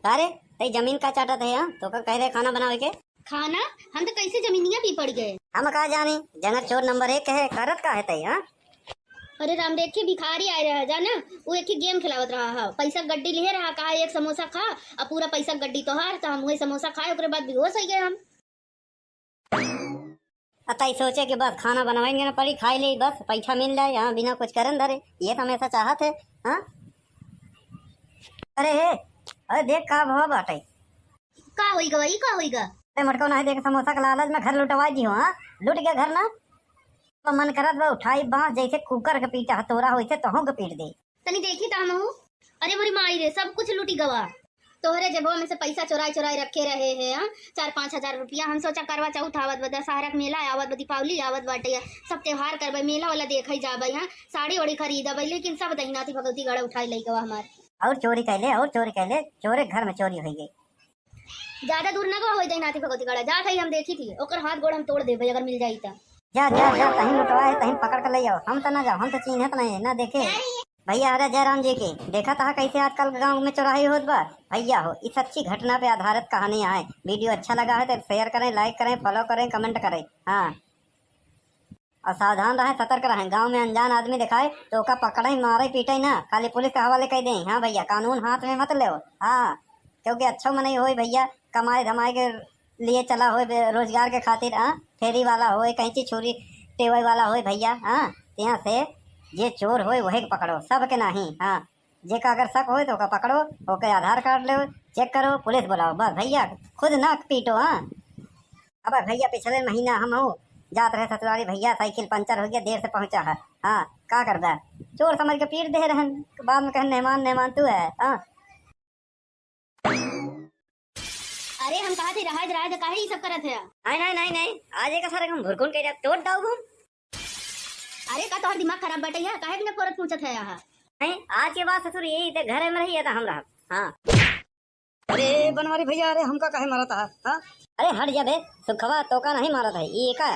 अरे तई जमीन का चाटत है। हाँ तो का कह रहे खाना बनावे के। खाना हम तो कैसे जमीनिया पी पड़ गए। हम कहा जानी जनक चोर नंबर 1 है करत का है तई। हाँ अरे राम देख के भिखारी आए रहा जाना, वो एक ही गेम खिलावत रहा है। पैसा गड्डी लिए रहा, कहा एक समोसा खा और पूरा पैसा गड्डी तो हार, तो हम वही समोसा खाए ओकरे बाद बेहोश हो गए हम। अतई सोचे कि बस खाना बनवाएंगे ना पड़ी खाई ले बस पैसा मिल जाए। यहाँ बिना कुछ करन धरे ये तो हमेशा चाहत है। हाँ अरे हे अरे देख का भाव बाटे। का होइगा वही का होइगा। अरे मटको नहीं देख समोसा का लालच में घर लुटवा दी हो। हाँ लुट गया घर ना तो मन करत बा उठाई बांस जैसे कुकर के पीटा हथौरा हो तो के पीट दे। तनी देखी था हम। अरे मोरी माई रे सब कुछ लूटी गवा। तोहरे जेबो में से पैसा चुराई चुराई रखे रहे हैं। 4-5 हजार रुपया। हम सोचा करवा चौथ आवत बा, दशहरा के मेला आवत बा, दीपावली आवत बाटे, सब त्योहार करबे, मेला वाला देखे जाबे। यहाँ साड़ी वाड़ी खरीदबे, लेकिन सब दहिनाती भगवती गड़ा उठाई लई गवा हमार। और चोरी कैले चोरे घर में चोरी हो गई। ज्यादा दूर ना गवा हो दहिनाती भगवती गड़ा जा थई हम देखी थी, ओकर हाथ गोड़ हम तोड़ देबे अगर मिल जाई त। जा जा जा तहीं लुटवाए तहीं पकड़ कर ले जाओ। हम तो ना जाओ, हम तो चिन्हत नहीं ना देखे। भैया अरे जयराम जी की देखा था कैसे आजकल गांव में चौराही होत बा। भैया हो इस अच्छी घटना पे आधारित कहानी है। वीडियो अच्छा लगा है तो शेयर करें, लाइक करें, फॉलो करें, कमेंट करें। हाँ और सावधान रहें, सतर्क रहें। गांव में अनजान आदमी दिखाए तो ओका पकड़े मारे पीटे ना, खाली पुलिस के हवाले कह दें। हाँ भैया कानून हाथ में मत ले। हाँ क्योंकि अच्छा मन हो भैया कमाए धमाए के लिए चला हो रोजगार के खातिर। हाँ फेरी वाला हो कहीं चीज छोरी टेबल वाला हो भैया। हाँ यहाँ से ये चोर हो वही पकड़ो सब के नहीं। हाँ जे का अगर शक हो तो ओका पकड़ो, ओके आधार कार्ड लो, चेक करो, पुलिस बुलाओ बस भैया खुद ना पीटो। हाँ अब भैया पिछले महीना हम हो जात रहे ससुराली भैया साइकिल पंचर हो गया, देर से पहुंचा है। हाँ का करता चोर समझ के पीट दे रहन, बाद में कहें मेहमान तू है। हाँ अरे हम कहा थे रहा काहे ये सब करत है? नहीं नहीं नहीं नहीं, आज एक सारे हम भुरकुन के तोड़ दाऊ घूम। अरे का तोहर दिमाग खराब बटे है, काहे बिना फोरत पूछत है यहाँ? नहीं, आज के बाद ससुर यही ते घर में रही था हम रहा। हाँ अरे बनवारी भैया, अरे हमका काहे मारा था? हाँ अरे हट जा बे, सुखवा तो का नहीं मारा था ये का।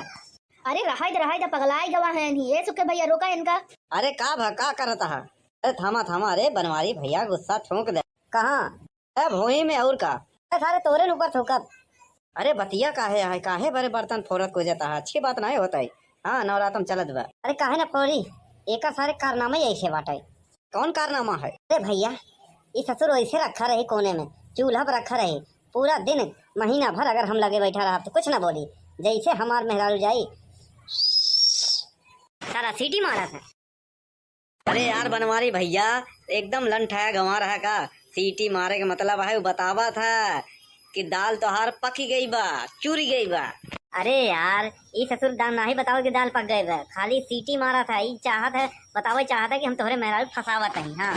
अरे रहा दा पगलाई गवा है ये सुखे भैया, रोका इनका। अरे का भका करता है? अरे थामा थामा, अरे बनवारी भैया गुस्सा ठोक दे। कहाँ? अरे भोई में और का? सारे तोरे ऊपर ठोकब। अरे बतिया काहे है, काहे बड़े बर्तन फोरत को जाता है, अच्छी बात नहीं होता है। हाँ नवरातम चलत बा। अरे काहे ना फोड़ी, एक सारे कारनामे ऐसे बाटे। कौन कारनामा है? अरे भैया ये ससुर ऐसे रखा रही कोने में, चूल्हा पर रखा रही पूरा दिन महीना भर, अगर हम लगे बैठा रहा तो कुछ ना बोली, जैसे हमार मेहरारू जाई सारा सीटी मारा था। अरे यार बनवारी भैया एकदम लंठाया गंवा रहा का, सीटी मारे का मतलब है वो बतावा था कि दाल तोहार पकी गई बा, चूरी गई बा। अरे यार ये ससुर दाल नहीं बताओ कि दाल पक गए बा, खाली सीटी मारा था। ये चाहत है बताओ, चाहता है कि हम तोहरे मेहरारू फसावत नहीं। हाँ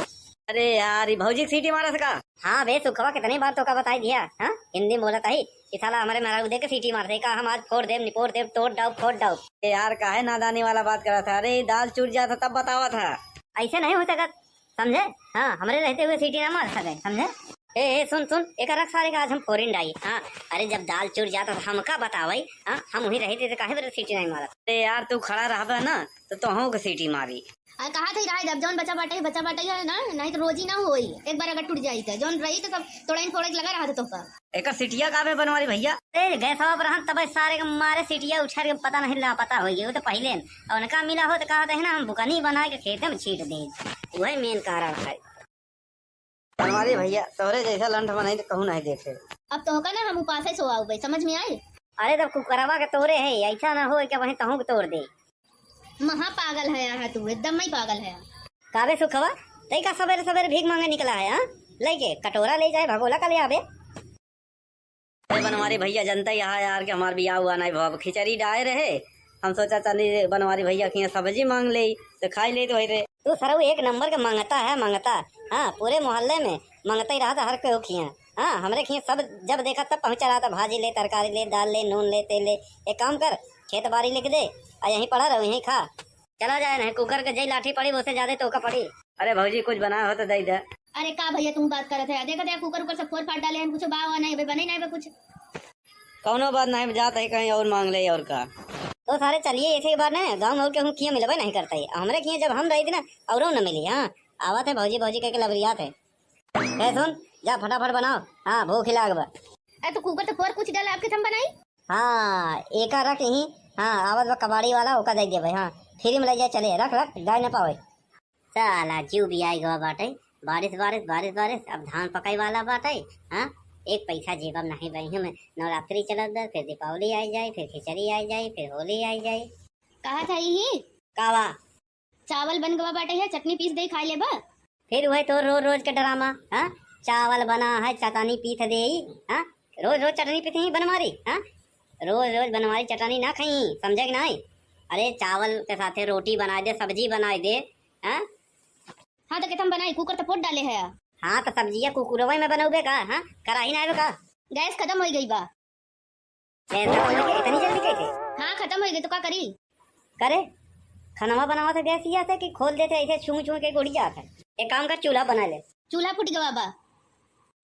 अरे यार ये भौजी सीटी मारा था का? हाँ बे सुखवा कितनी बार तो का बताई दिया। हाँ हिंदी बोला था कि साला हमारे मेहरारू देख के सीटी मारते का, हम आज फोड़ देव निपोड़ देव तोड़ डाउ फोड़ डाउ। ए यार काहे नादानी वाला बात करा था? अरे दाल चूर जाता तब बतावा था। ऐसे नहीं हो सकता, समझे? हाँ हमारे रहते हुए सीटी ना मार सके, समझे? ए सुन सुन, एक रख सारे का आज हम फोरिन डाई। हाँ अरे जब दाल चूर जाता तो हमका बतावाई। हाँ हम वही रहे थे, काहे सीटी नहीं मारा? अरे यार तू खड़ा रहा ना तो तोहू को सीटी मारी। अरे कहा थे रहा जब जौन बचा बाटे है ना, नहीं तो रोजी ना होई, एक बार अगर टूट जाई तो जौन रही तो सब तोड़ाइन फोड़े लगा रहा था तोहका। एक सीटिया काबे बनवारी भैया? ए गैसवा पर हम तब सारे के मारे सीटिया उछार के पता नहीं लापता हो गई, वो तो पहले और उनका मिला हो तो कहा था ना हम बुकनी बना के खेते में छीट दे, वही मेन कारण है। बनवारी भैया तोहरे जैसा लंठ बनाई तो कहूँ नहीं देखे। अब तोहका ना हम उपास से सोआऊ भाई, समझ में आए? अरे तब कुकरवा के तोड़े है, ऐसा ना हो कि वहीं तहू के तोड़ दे। महा पागल है यहाँ तू, एकदम ही पागल है। काबे सुखवा तई का सवेरे सवेरे भीख मांगे निकला है? हाँ लेके कटोरा ले जाए, भगोला का ले आवे। अरे बनवारी भैया जनता यहाँ यार कि हमार बियाह हुआ नहीं भाव, खिचड़ी डाले रहे, हम सोचा चली बनवारी भैया की सब्जी मांग ले तो खाई ले तो रहे। तू सरऊ एक नंबर के मांगता है, मांगता। हाँ पूरे मोहल्ले में मांगता ही रहा था हर कोई खिया। हाँ हमरे खिया सब जब देखा तब पहुंचा रहा था, भाजी ले, तरकारी ले, दाल ले, नून ले, तेल ले। एक काम कर, खेत बाड़ी लिख दे और यहीं पड़ा रहो, यहीं खा, चला जाए। नहीं कुकर के जई लाठी पड़ी उससे ज्यादा तो का पड़ी। अरे भौजी कुछ बनाया हो तो दे दे। अरे का भैया तुम बात करत है, देखा कुकर ऊपर से फोड़ फाड़ डाले हैं, कुछ बाव नहीं बने नहीं कुछ। कौनो बात नहीं जाता है, कहीं और मांग ले और का। तो सारे चलिए ऐसे बार ना गाँव और के हम किया मिलबे नहीं करता है, हमरे किया जब हम रही थी ना और न मिली। हाँ आवत है भौजी भौजी के लबरियात है। सुन जा फटाफट बनाओ, हाँ भूख लाग बा। अरे तो कुकर तो फोड़ कुछ डाला आपके हम बनाई। हाँ एक रख ही, हाँ आवत बा कबाड़ी वाला ओका दे दे भाई। हाँ फ्री में ले जाए, चले रख रख गाय न पावे। साला जीव भी आई गवा बाटे, बारिश बारिश बारिश बारिश, अब धान पकाई वाला बाटे। हाँ एक पैसा जेब में नहीं बही में, नवरात्रि चलत बा, फिर दीपावली आई जाए, फिर खिचड़ी आई जाए, फिर होली आई जाए। कहा था ये कावा चावल बन गवा बाटे है, चटनी पीस दे खाई ले बा। फिर वही तो रोज रोज के ड्रामा। हाँ चावल बना है चटनी पीस दे। हाँ रोज रोज चटनी पीस ही बनवारी। हाँ रोज रोज बनवारी चटनी ना खाई, समझे कि नहीं? अरे चावल के साथ रोटी बना दे, सब्जी बना दे। हाँ हाँ तो हम बनाई, कुकर तो फोड़ डाले है। हाँ तो सब्जिया कुकुरवा में बनाओगे का? हाँ कराही ना का? गैस खत्म हो गई बा। इतनी जल्दी कैसे? हाँ खत्म हो गई तो क्या करी? करे खाना बनावा था गैस ही आता कि खोल देते ऐसे छू छू के गुड़ी जाता है। एक काम कर चूल्हा बना ले। चूल्हा फूट गवा बा।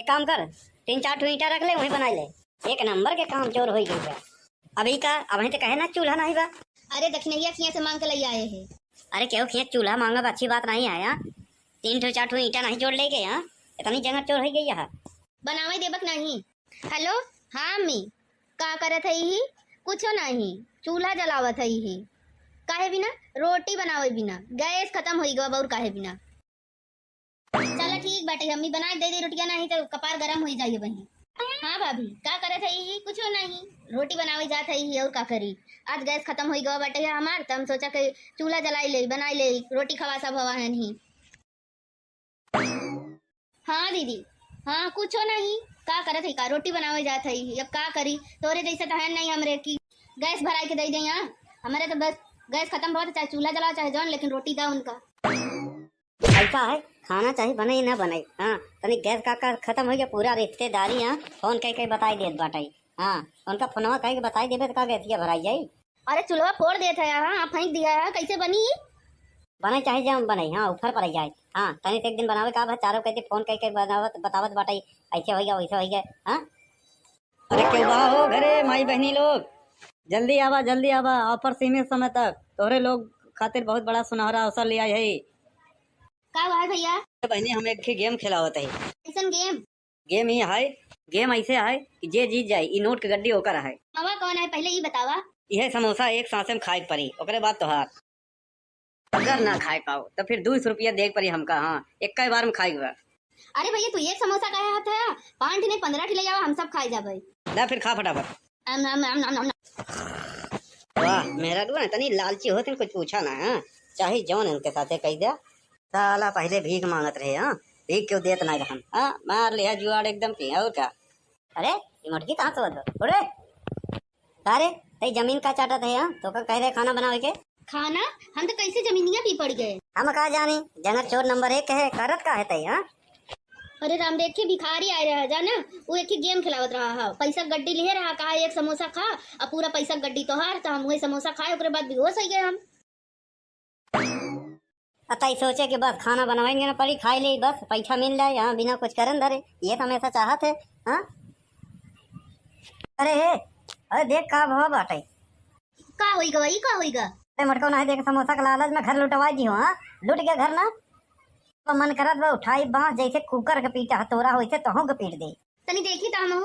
एक काम कर 3-4 ईंटा रख ले, वहीं बना ले। एक नंबर के काम चोर हो गई है अभी का। अब तो कहे ना चूल्हा नहीं बा। अरे दक्षिणैया खिया से मांग के ले आए हैं। अरे क्यों खिया चूल्हा मांगा अच्छी बात नहीं आया, 3-4 ईंटा नहीं जोड़ ले गए। यहाँ इतनी जगह चोर हो गई है। बनावे देबक नहीं। हेलो हाँ अम्मी, का करत है ही? कुछो नहीं, चूल्हा जलावत है ही। काहे बिना रोटी बनावे बिना, गैस खत्म हो गवा और काहे बिना। चलो ठीक बाटे, अम्मी बना दे दे रोटियां, नहीं तो कपार गरम हो जाइए बही। हाँ भाभी का करत है ही? कुछो नहीं, रोटी बनावे जात है ही और का करी। आज गैस खत्म हो गवा बाटे है हमार, तो हम सोचा कि चूल्हा जलाई ले, बनाई ले, रोटी खवा सब हवा है नहीं। हाँ दीदी हाँ कुछो नहीं, का करत है का रोटी बनावे जात है ही। अब का करी, तोरे जैसे तो है नहीं हमरे की गैस भराई के दे दे। यहाँ हमारे तो बस गैस खत्म बहुत, चाहे चूल्हा जलाओ चाहे जौन, लेकिन रोटी दा उनका। ऐसा है खाना चाहे बने ही ना बने, हाँ तनी गैस का खत्म हो गया पूरा रिश्तेदारी, हाँ फोन कह बताई देत बाटाई, हाँ उनका फोनवा कह के बताई देबे तो का गैसिया भराई जाई। अरे चूल्हा फोड़ देता है, हाँ फेंक दिया है, कैसे बनी? बने चाहे जम बने, हाँ ऊपर पर जाए, हाँ तनी से एक दिन बनावे का चारों कहते फोन कह के बनावत बतावत बाटाई ऐसे हो गया वैसे हो गया, हाँ। अरे क्यों बा हो घरे माई बहनी लोग, जल्दी आवा ऑफर सीमित समय तक तोहरे लोग खातिर बहुत बड़ा सुनहरा अवसर लिया है। का हुआ है भैया? बहनी हम एक गेम खिलावत है। कैसन गेम? गेम ही है, गेम ऐसे है कि जे जीत जाए ई नोट के गड्डी होकर है। मामा कौन है पहले ये बतावा। यह समोसा एक सांसे में खाए पड़ी, ओकरे बाद तोहार अगर ना खाए पाओ तो फिर 200 रुपया देख पड़ी हमका, हाँ एक बार में खाई हुआ। अरे भैया तू एक समोसा का हाथ है, 5 नहीं 15 ले जावा, हम सब खाए जाबे। ला फिर खा फटाफट। आम आम आम आम आम। वाह मेरा ना तनी लालची होते कुछ पूछा ना, हाँ चाहे जौन इनके साथे कह दिया। साला पहले भीख मांगत रहे, हाँ भीख क्यों देत ना रहन, हाँ मार लिया जुआड़ एकदम की और क्या। अरे ये मटकी कहाँ से बदल उड़े तारे तई जमीन का चाटत है, हाँ तो का कह रहे खाना बनावे के। खाना हम तो कैसे जमीनिया भी पड़ गए। हम कहा जानी जनक चोर नंबर 1 है, करत का है तई, हाँ। अरे राम देख के भिखारी आए रहा जाना, वो एक ही गेम खिलावत रहा है, पैसा गड्डी लिए रहा, कहा एक समोसा खा और पूरा पैसा गड्डी तो हार, तो हम वही समोसा खाए ओकरे बाद बेहोश हो गए हम। अतई सोचे कि बस खाना बनवाएंगे ना पड़ी खाई ले बस पैसा मिल जाए, यहाँ बिना कुछ करन धरे, ये तो हमेशा चाहत है, हाँ। अरे देख का भाव बाटे का होईगा वही का होईगा। अरे मटको नहीं देख समोसा के लालच में घर लुटवा दी हो, हाँ लुट गया घर ना तो मन करत बा उठाई बांस जैसे कुकर के पीटा हतोरा हो तो के पीट दे। तनी देखी ता हम।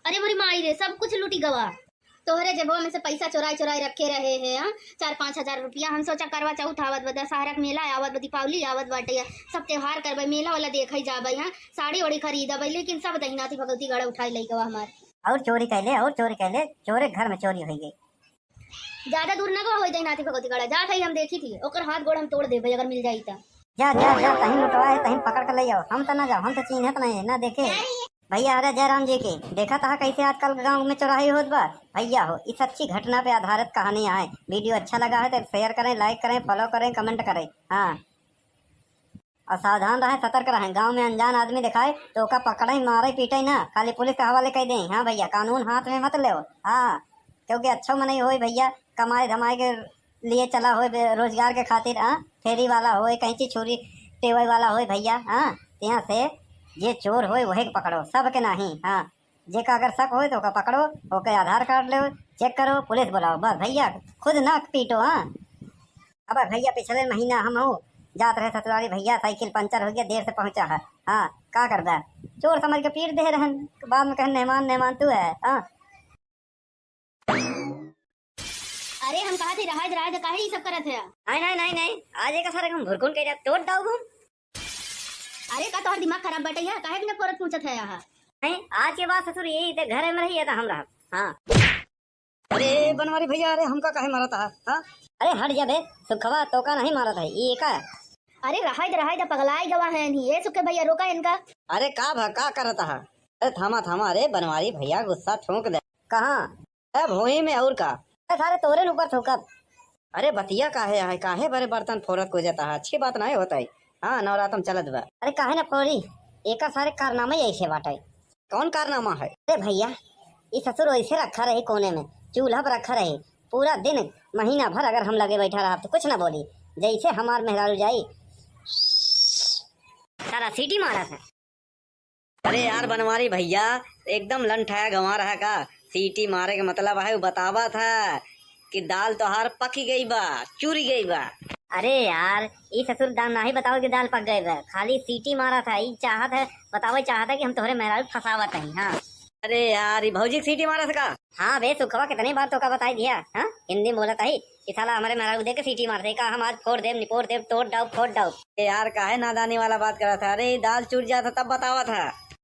अरे मोरी माई रे सब कुछ लूटी गवा, तोहरे जेबो में से पैसा चोराई रखे रहे हैं, हाँ 4-5 हजार रुपया। हम सोचा करवा चौथ आवत बा, दशहरा के मेला आवत बा, दीपावली आवत बाटे, सब त्योहार करबे, मेला वाला देखई जाबे, हाँ साड़ी वाड़ी खरीदबे, लेकिन सब दहिनाती भगवती गड़ा उठाई लई गवा हमार। और चोरी कैले चोरे घर में चोरी हो गई। ज्यादा दूर ना गवा होई दहिनाती भगवती गड़ा, जा थई हम देखी थी, ओकर हाथ गोड़ हम तोड़ देबे अगर मिल जाई ता। जा तहीं लुटवाए तहीं पकड़ कर ले जाओ, हम तो ना जाओ, हम तो चिन्हत नहीं ना देखे भैया। अरे जयराम जी की देखा था कैसे आजकल गांव में चौराही होत बा भैया हो। इस अच्छी घटना पे आधारित कहानी है, वीडियो अच्छा लगा है तो शेयर करें, लाइक करें, फॉलो करें, कमेंट करें, हाँ और सावधान रहें, सतर्क रहें। गांव में अनजान आदमी दिखाए तो ओका पकड़े मारे पीटे ना, खाली पुलिस के हवाले कह दें, हाँ भैया कानून हाथ में मत ले, हाँ क्योंकि अच्छा मन हो भैया, कमाए धमाए के लिए चला हो, रोजगार के खातिर, हाँ फेरी वाला हो, कहीं चीज छोरी टेवई वाला हो भैया, हाँ यहाँ से जे चोर हो वही पकड़ो, सब के नहीं, हाँ जे का अगर शक हो तो का पकड़ो, ओके आधार कार्ड लो, चेक करो, पुलिस बुलाओ, बस भैया खुद ना पीटो, हाँ। अब भैया पिछले महीना हम हो जात रहे ससुराली भैया, साइकिल पंचर हो गया, देर से पहुंचा है, हाँ का कर दा चोर समझ के पीट दे रहन, बाद में कहे मेहमान तू है, हाँ। अरे हम कहा थे राज काहे ये सब करत है। नहीं आज एक सारे हम भुरकुन के तोड़ दाऊ हम। अरे का तोहर दिमाग खराब बटे है, काहे बिना फोरत पूछत है यहाँ। नहीं आज के बाद ससुर यही ते घर में रही था हम रहा, हाँ। अरे बनवारी भैया, अरे हमका काहे मारता है, हाँ। अरे हट जा बे सुखवा तो का नहीं मारा था ये का। अरे रहाई दा पगलाई गवा है नहीं, ये सुखे भैया रोका इनका। अरे का करता है, अरे थामा अरे बनवारी भैया गुस्सा ठोक दे। कहाँ भोई में और का सारे तोरे ऊपर ठोकब। अरे बतिया काहे बड़े बर्तन फोरत को जाता है, अच्छी बात नहीं होता है, हाँ नवरातम चलत बा। अरे काहे ना फोरी, एक सारे कारनामा ऐसे बाटे। कौन कारनामा है? अरे भैया ये ससुर ऐसे रखा रहे कोने में, चूल्हा पर रखा रहे पूरा दिन महीना भर, अगर हम लगे बैठा रहा तो कुछ ना बोली, जैसे हमार मेहरारू जाई सारा सीटी मारा था। अरे यार बनवारी भैया एकदम लंठाया गंवा रहा का, सीटी मारे के मतलब है वो बतावा था कि दाल तोहार पकी गई बा, चूरी गई बा। अरे यार ये ससुर दाल नहीं बताओ कि दाल पक गए बा, खाली सीटी मारा था, ये चाहत है बतावे चाहता है कि हम तोहरे मेहरारू फसावत हैं, हाँ। अरे यार भौजी सीटी मारा था का? हाँ बे सुखवा कितनी बार तो का बताई दिया, हाँ हिंदी बोला था ही कि साला हमारे मेहरारू दे के सीटी मार दे का, हम आज फोड़ देव निपोड़ देव तोड़ डाउ फोड़ डाउ। यार काहे नादानी वाला बात करा था, अरे दाल चूर जाता तब बतावा था।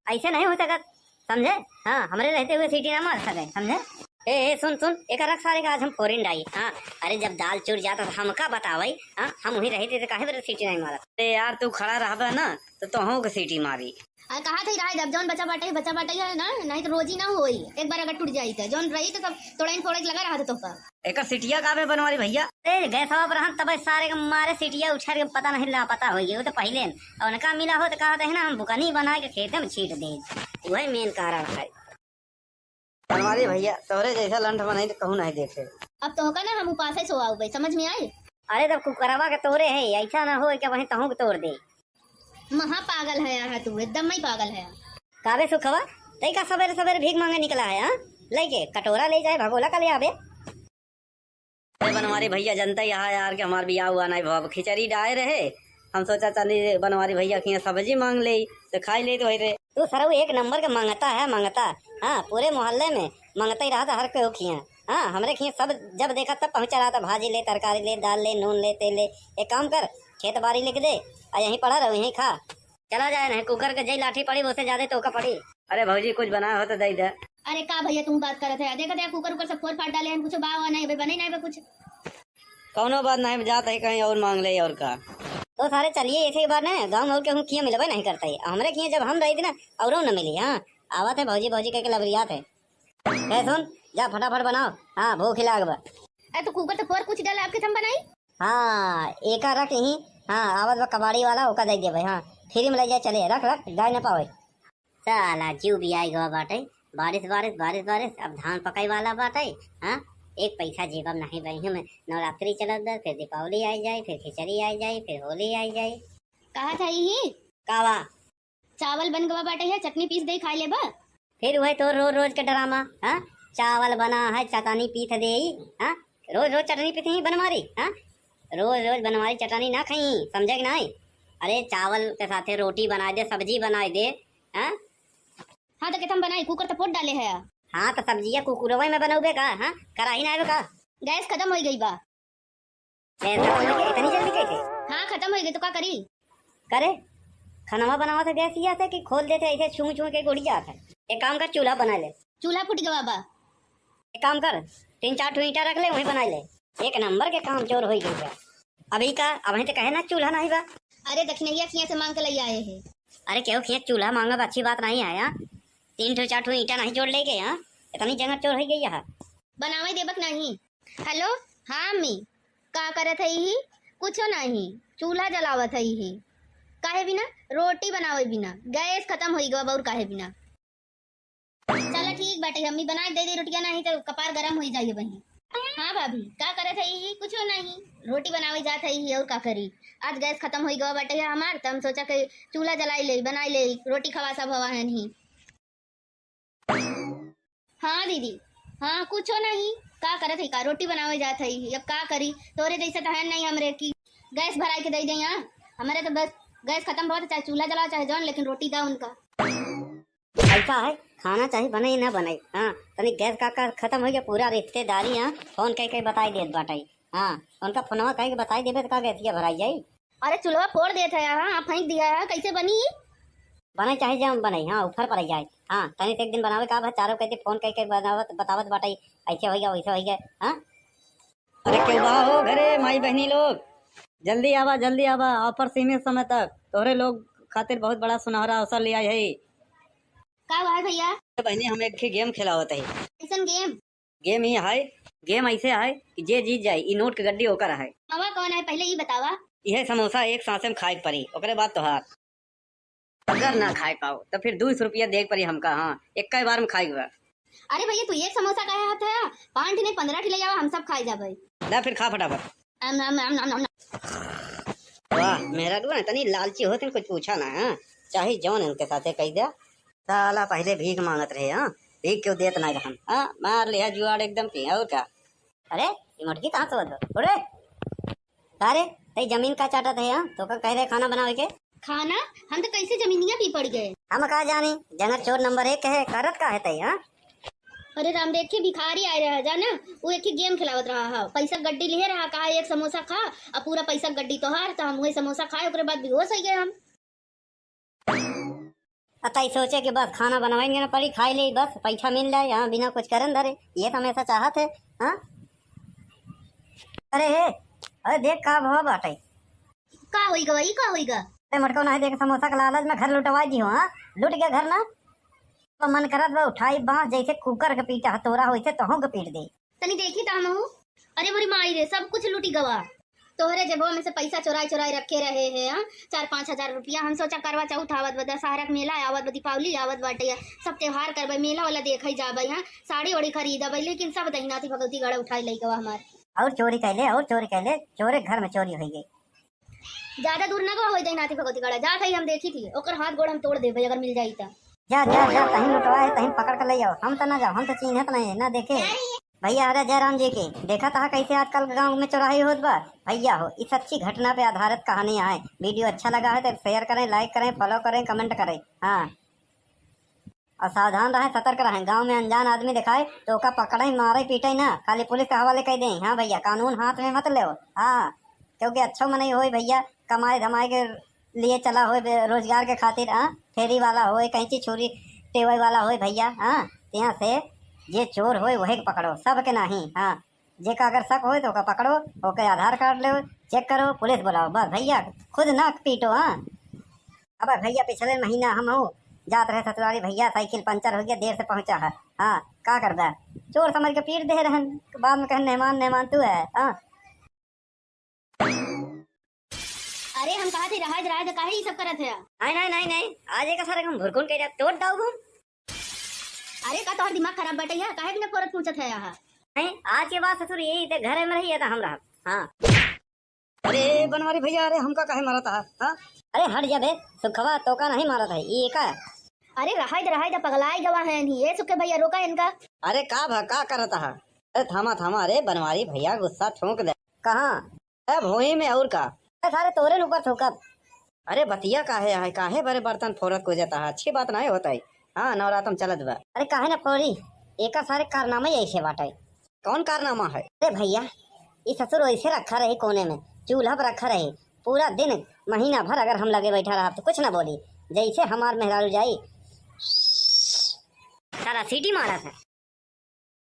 ऐसे नहीं हो सकत समझे, हाँ हमारे रहते हुए सीटी ना मार सके समझे। ए सुन सुन एक रख सारे का आज हम फोरिन डाई। हाँ अरे जब दाल चूर जाता तो हमका बतावई। हाँ हम वहीं रही थे तो काहे बरे सीटी नहीं मारा। अरे यार तू खड़ा रहबा ना तो तोहू के सीटी मारी। आ कहा थे रहा जब जौन बचा बाटे है ना, नहीं तो रोजी ना होई। एक बार अगर टूट जाई तो जौन रही तो सब थोड़ा थोड़ा लगा रहा था तो का एक सीटिया काबे बनवारी भैया। अरे गैस पर हम तब सारे के मारे सीटिया उछार के पता नहीं ला पता हो गया। वो तो पहले और उनका मिला हो तो कहा था ना हम बुकनी बना के खेत में छीट दे। वही मेन कारण है। बनवारी भैया तोरे जैसा लंठ बनाई तो कहूँ नहीं देखे। अब तो होगा ना हम उपास सो आओ भाई, समझ में आई। अरे तब कुकरवा के तोड़े है ऐसा ना हो क्या वहीं तहू के तोड़ दे। महा पागल है यार तू, एकदम ही पागल है। काबे सुखवा तई का सवेरे सवेरे भीख मांगे निकला है। हाँ लेके कटोरा ले जाए भगोला का ले आवे। अरे बनवारी भैया जनता यहाँ यार के हमार बियाह हुआ नहीं भाव खिचड़ी डाए रहे। हम सोचा चली बनवारी भैया की सब्जी मांग ले तो खाई ले तो वही रे। तू सरऊ एक नंबर के मंगता है मंगता। हाँ पूरे मोहल्ले में मंगता ही रहा था हर कोई खिया। हाँ हमरे खिया सब जब देखा तब पहुंचा रहा था। भाजी ले तरकारी ले दाल ले नून ले तेल ले। एक काम कर खेत बाड़ी लिख दे और यहीं पड़ा रहो यहीं खा। चला जाए नहीं कुकर के जई लाठी पड़ी उससे ज्यादा तो का पड़ी। अरे भौजी कुछ बना हो तो दे दे। अरे का भैया तुम बात करत है, देखा था कुकर सब फोड़ फाड़ डाले हैं, कुछ बाव नहीं बने नहीं बे कुछ। कौनो बात नहीं जाता है कहीं और मांग ले और का। तो सारे चलिए ऐसे बार ना गाँव और के हम किया मिलबे नहीं करता है। हमरे किया जब हम रही थी ना और न मिली। हाँ आवत है भौजी भौजी कह के लबरियात है। सुन जा फटाफट बनाओ। हाँ भूख लाग बा। अरे तो कुकर तो फोड़ कुछ डाला आपके थम बनाई। हाँ एक रख यहीं। हाँ आवत बा कबाड़ी वाला ओका दे दे भाई। हाँ फ्री में ले जाए चले रख रख गाय न पावे। साला जीव भी आई गवा बाटे। बारिश बारिश बारिश बारिश अब धान पकाई वाला बाटे। हाँ एक पैसा जेब में नहीं बही में। नवरात्रि चलत दर फिर दीपावली आई जाए फिर खिचड़ी आई जाए फिर होली आई जाए। कहा था ही कावा चावल बन गवा बाटे है, चटनी पीस दे खा ले बा। फिर वही तो रोज रोज के ड्रामा। हाँ चावल बना है चटनी पीस दे। हाँ रोज रोज चटनी पीस ही बनवारी। हाँ रोज रोज बनवारी चटनी ना खाई समझे कि नहीं। अरे चावल के साथे रोटी बना दे सब्जी बना दे। हाँ हाँ तो केतम बनाई कुकर तो फोड़ डाले है। हाँ तो सब्जियां कुकुरवे में बनाओगे का। हाँ कराही ना का गैस खत्म हो गई बा। इतनी जल्दी कैसे। हाँ खत्म हो गई तो क्या करी। करे खाना बनावा तो गैस ही आता है कि खोल देते ऐसे छू छू के उड़ जाता है। एक काम कर चूल्हा बना ले। चूल्हा फूट गवा बा। एक काम कर 3-4 ठो ईंटा रख ले वहीं बना ले। एक नंबर के काम चोर हो गई है अभी का। अब तो कहे ना चूल्हा नहीं बा। अरे दक्षिणैया खिया से मांग के ले आए हैं। अरे क्यों खिया चूल्हा मांगा अच्छी बात नहीं है। 3-4 ठो ईंटा नहीं जोड़ ले गए। यहाँ इतनी जगह चोर हो गई है। बनावे देबक नहीं। हेलो हाँ मी का करत है ही कुछ नहीं, चूल्हा जलावत है ही। काहे बिना रोटी बनावे बिना गैस खत्म हो गवा और काहे बिना। चलो ठीक बाटे अम्मी बना दे रोटियां, नहीं तो कपार गरम हो जाइए वही। हाँ भाभी का करत है ही कुछ नहीं, रोटी बनावे जात है ही और का करी। आज गैस खत्म हो गवा बाटे हमार तो हम सोचा कि चूल्हा जलाई ले बनाई ले रोटी खवा सब हवा है नहीं। हाँ दीदी हाँ कुछ नहीं का करत है का रोटी बनावे जात है अब का करी। तोरे जैसे तो है नहीं हमरे की गैस भराई के दे दे। यहाँ हमारे तो बस गैस खत्म बहुत चाहे चूल्हा जलाओ चाहे जौन लेकिन रोटी दा उनका। ऐसा है खाना चाहिए बने ना बने। हाँ तनी गैस का खत्म हो गया पूरा रिश्तेदारी। हाँ फोन कह बताई देत बाटाई। हाँ उनका फोनवा कह के बताई देबे तो का गैसिया भराई जाई। अरे चूल्हा फोड़ देता है हाँ फेंक दिया है कैसे बनी बने चाहे जब बने। हाँ ऊपर पड़ जाए। हाँ तनी से एक दिन बनावे का चारों कहते फोन कह के बनावत बतावत बाटाई ऐसे हो गया वैसे हो गया। हाँ अरे क्यों बा हो घरे माई बहनी लोग जल्दी आवा ऑफर सीमित समय तक तोहरे लोग खातिर बहुत बड़ा सुनहरा अवसर ले आए है। का है भैया बहनी हम एक गेम खिलावत है। कैसन गेम ही है। गेम ऐसे है कि जे जीत जाए ई नोट के गड्डी होकर है। हवा कौन है पहले ये बतावा। यह समोसा एक सांसे में खाए के पड़ी ओकरे बाद तोहार। अगर ना खाए पाओ तो फिर 200 रुपया देख पड़ी हमका। हाँ एक बार में खाई हुआ। अरे भैया तू एक समोसा का हाथ है 5 नहीं 15 ले जावा हम सब खाई जाबे। ला फिर खा फटाफट। वाह मेरा तो तनी लालची होते कुछ पूछा ना। हाँ चाहे जौन इनके साथे कह दिया साला पहले भीख मांगत रहे। हाँ भीख क्यों देत ना रहन। हाँ मार लिया जुआड़ एकदम पी और क्या। अरे ये मुर्गी कहाँ से बदलो अरे अरे तई जमीन का चाटत है। हाँ तो का कह रहे खाना बनावे के खाना हम तो कैसे जमीनिया भी पड़ गए। हम कहा जानी जंगल चोर नंबर 1 है करत का है तई। हाँ अरे राम देख के भिखारी आए रहा जाना वो एक ही गेम खिलावत रहा है पैसा गड्डी लिए रहा कहा एक समोसा खा और पूरा पैसा गड्डी तो हार तो हम वही समोसा खाए उसके बाद बेहोश हो गए हम। अतई सोचे कि बस खाना बनवाएंगे ना पड़ी खाई ले बस पैसा मिल जाए यहाँ बिना कुछ करन धरे ये तो हमेशा चाहत है। हाँ अरे हे अरे देख का भाव बाटे। का होइगा वही का होइगा? अरे मटको नहीं देख समोसा के लालच में घर लुटवा दी हो। हाँ लुट गया घर ना तो मन करत बा उठाई बांस जैसे कुकर के पीटा हथौड़ा होइसे तहों के पीट दे। तनी देखी ता हमहू। अरे मोरी माई रे सब कुछ लूटी गवा। तोहरे जेबो में से पैसा चोराई चोराई रखे रहे हैं। हाँ 4-5 हजार रुपया। हम सोचा करवा चौथ आवत बा, दशहरा के मेला आवत बा, दीपावली आवत बाटे, सब त्योहार करबे, मेला वाला देखई जाबे। हाँ साड़ी ओड़ी खरीदबे, लेकिन सब दहिनाती भगवती गड़ा उठाई लई गवा हमार। और चोरी कैले चोरे घर में चोरी हो गई। ज्यादा दूर ना गवा होई दहिनाती भगवती गड़ा जात हई हम देखी थी। ओकर हाथ गोड़ हम तोड़ देबे अगर मिल जाई ता। जा जा जा कहीं लुटवा है कहीं पकड़ कर ले जाओ। हम तो ना जाओ हम तो चिन्हत नहीं ना देखे। भैया अरे जयराम जी के देखा था कैसे आजकल गांव में चौराही होत बा। भैया हो इस अच्छी घटना पे आधारित कहानियां है। वीडियो अच्छा लगा है तो शेयर करें, लाइक करें, फॉलो करें, कमेंट करें। हाँ और सावधान रहें, सतर्क रहें। गांव में अनजान आदमी दिखाए तो ओका पकड़े मारे पीटे ना, खाली पुलिस के हवाले कर दें। हाँ भैया कानून हाथ में मत ले। हाँ क्योंकि अच्छा मन ही हो भैया, कमाए धमाए के लिए चला हो रोजगार के खातिर। हाँ फेरी वाला हो कहीं चीज छुरी टेवई वाला हो भैया। हाँ यहाँ से जे चोर होए वही के पकड़ो, सब के नहीं। हाँ जेका अगर शक होए तो ओका पकड़ो, ओके आधार कार्ड लो, चेक करो, पुलिस बुलाओ बस भैया, खुद ना पीटो। हाँ अब भैया पिछले महीना हम हो जात रहे ससुराली भैया, साइकिल पंचर हो गया, देर से पहुंचा है। हाँ का करबा, चोर समझ के पीट दे रहन, बाद में कहे मेहमान तू है। हाँ अरे हम कहा थे रहा काहे ये सब करत है? नहीं आज एक सारे हम भुरकुन के तोड़ दाऊ हम। अरे का तोहर दिमाग खराब बटे है? काहे बिना फोरत पूछत है यहाँ? नहीं आज के बाद ससुर यही ते घरे में रही है हम रहा। हाँ अरे बनवारी भैया अरे हमका काहे मारा था? हाँ अरे हट जा बे सुखवा तो का नहीं मारा था ये का। अरे रहा पगलाई गवा है नहीं ये सुखे भैया रोका इनका। अरे का करता है? अरे थामा अरे बनवारी भैया गुस्सा ठोक दे। कहाँ अरे भोई में और का? अरे सारे तोरे ऊपर ठोकब। अरे बतिया काहे बड़े बर्तन फोरत को जाता है, अच्छी बात नहीं होता है। हाँ नवरात्रम चलत बा। अरे काहे ना फोड़ी, एक सारे कारनामा ऐसे बाटे। कौन कारनामा है? अरे भैया ये ससुर ऐसे रखा रहे कोने में, चूल्हा पर रखा रहे पूरा दिन महीना भर, अगर हम लगे बैठा रहा तो कुछ ना बोली, जैसे हमार मेहरारू जाई सारा सीटी मारा था।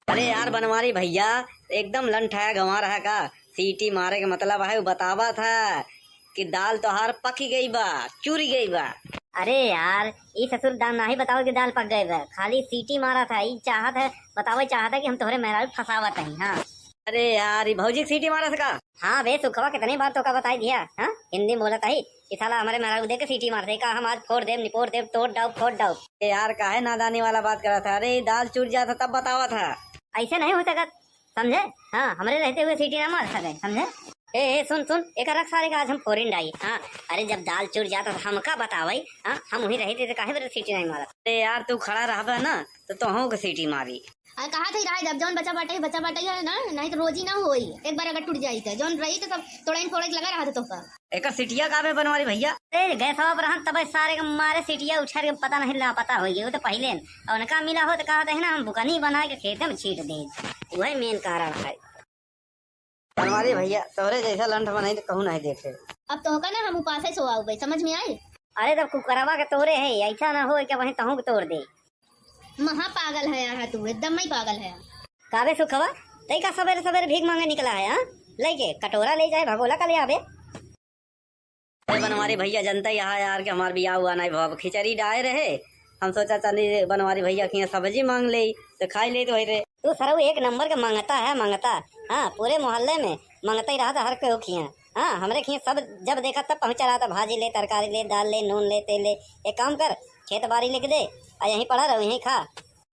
अरे यार बनवारी भैया एकदम लंठाया गंवा रहा का, सीटी मारे का मतलब है बतावा था कि दाल तोहार पकी गई बा, चूरी गई बा। अरे यार ये ससुर दाल ना ही बताओ कि दाल पक गए बा, खाली सीटी मारा था। ये चाहत है बताओ, चाहता है कि हम तोहरे मेहरारू फसावत हैं। हाँ अरे यार ये भौजी सीटी मारा था? हाँ बे सुखवा कितनी बार तो का बताई दिया। हाँ हिंदी में बोलता ही कि साला हमारे मेहरारू दे के सीटी मारते का, हम आज फोड़ देव निपोड़ देव तोड़ डाउ फोड़ डाउ। यार काहे नादानी वाला बात करा था? अरे दाल चूर जाता तब बतावा था। ऐसे नहीं हो सकत समझे। हाँ हमारे रहते हुए सीटी ना मार सके समझे। ए सुन एक रख सारे का आज हम फोरिन डाई। हाँ अरे जब दाल चूर जाता तो हमका बतावई। हाँ हम वही रहते थे काहे बरे सीटी नहीं मारा। अरे यार तू खड़ा रहा ना तो तोहू के सीटी मारी। कहा थे रहा जब जौन बचा बाटे है ना, नहीं तो रोजी ना होई। एक बार अगर टूट जाई तो जौन रही तो सब तोड़ा फोड़े लगा रहा था तो का। एक सीटिया काबे बनवारी भैया? गैस पर रहन तब सारे के मारे सीटिया उछार के पता नहीं ला पता हो गई वो तो पहले और उनका मिला हो तो कहा था ना हम बुकनी बना के खेत में छीट दे, वही मेन कारण है। बनवारी भैया तोहरे जैसा लंठ बनाई तो कहूँ नहीं देखे। अब तो होगा ना हम उपास से सोआओ भाई, समझ में आए? अरे तब कुकरवा के तोरे है, ऐसा ना हो क्या वही तहू के तोड़ दे। महा पागल है यहाँ तू, एकदम ही पागल है। काबे सुखवा तई का सवेरे सवेरे भीख मांगे निकला है। हाँ लेके कटोरा ले जाए भगोला का ले आवे। अरे बनवारी भैया जनता यहाँ यार के हमार बियाह हुआ नहीं भाव खिचड़ी डाए रहे, हम सोचा चली बनवारी भैया की सब्जी मांग ले तो खाई ले तो वही रे। तू सरऊ एक नंबर का मांगता है मांगता। हाँ पूरे मोहल्ले में मांगता ही रहा था हर कोई खिया। हाँ हमरे खिया सब जब देखा तब पहुंचा रहा था, भाजी ले तरकारी ले दाल ले नून ले तेल ले। एक काम कर खेत बाड़ी लिख दे और यहीं पड़ा रहो यहीं खा,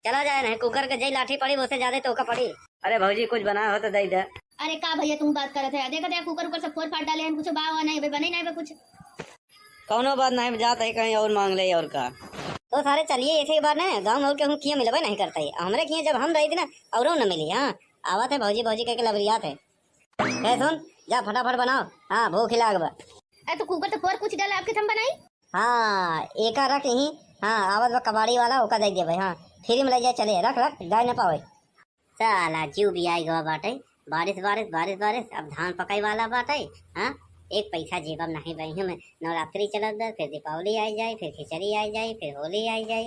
चला जाए नहीं कुकर के जई लाठी पड़ी उससे ज्यादा तो का पड़ी। अरे भौजी कुछ बना हो तो दे दे। अरे का भैया तुम बात करत है? देखा कुकर से फोड़ फाड़ डाले हैं, कुछ बावा नहीं बने नहीं कुछ। कौनो बात नहीं जाता है कहीं और मांग ले और का। तो सारे चलिए ऐसे ही बात ना गाँव में और के किया मिलबे नहीं करता है हमरे किया जब हम रही थी ना और न मिली। हाँ आवत है भौजी कह के लबरियात है। सुन जा फटाफट बनाओ, हाँ भूख लाग बा। अरे तो कुकर तो फोड़ कुछ डाले आपके थम बनाई। हाँ एक रख यहीं। हाँ आवत बा कबाड़ी वाला ओका दे दे भाई। हाँ फ्री में ले जाए चले रख गाय न पावे। साला जीव भी आई गवा बाटे, बारिश अब धान पकाई वाला बाटे। हाँ एक पैसा जेबम नहीं बही में। नवरात्रि चलत बा, फिर दीपावली आई जाए, फिर खिचड़ी आई जाए, फिर होली आई जाए।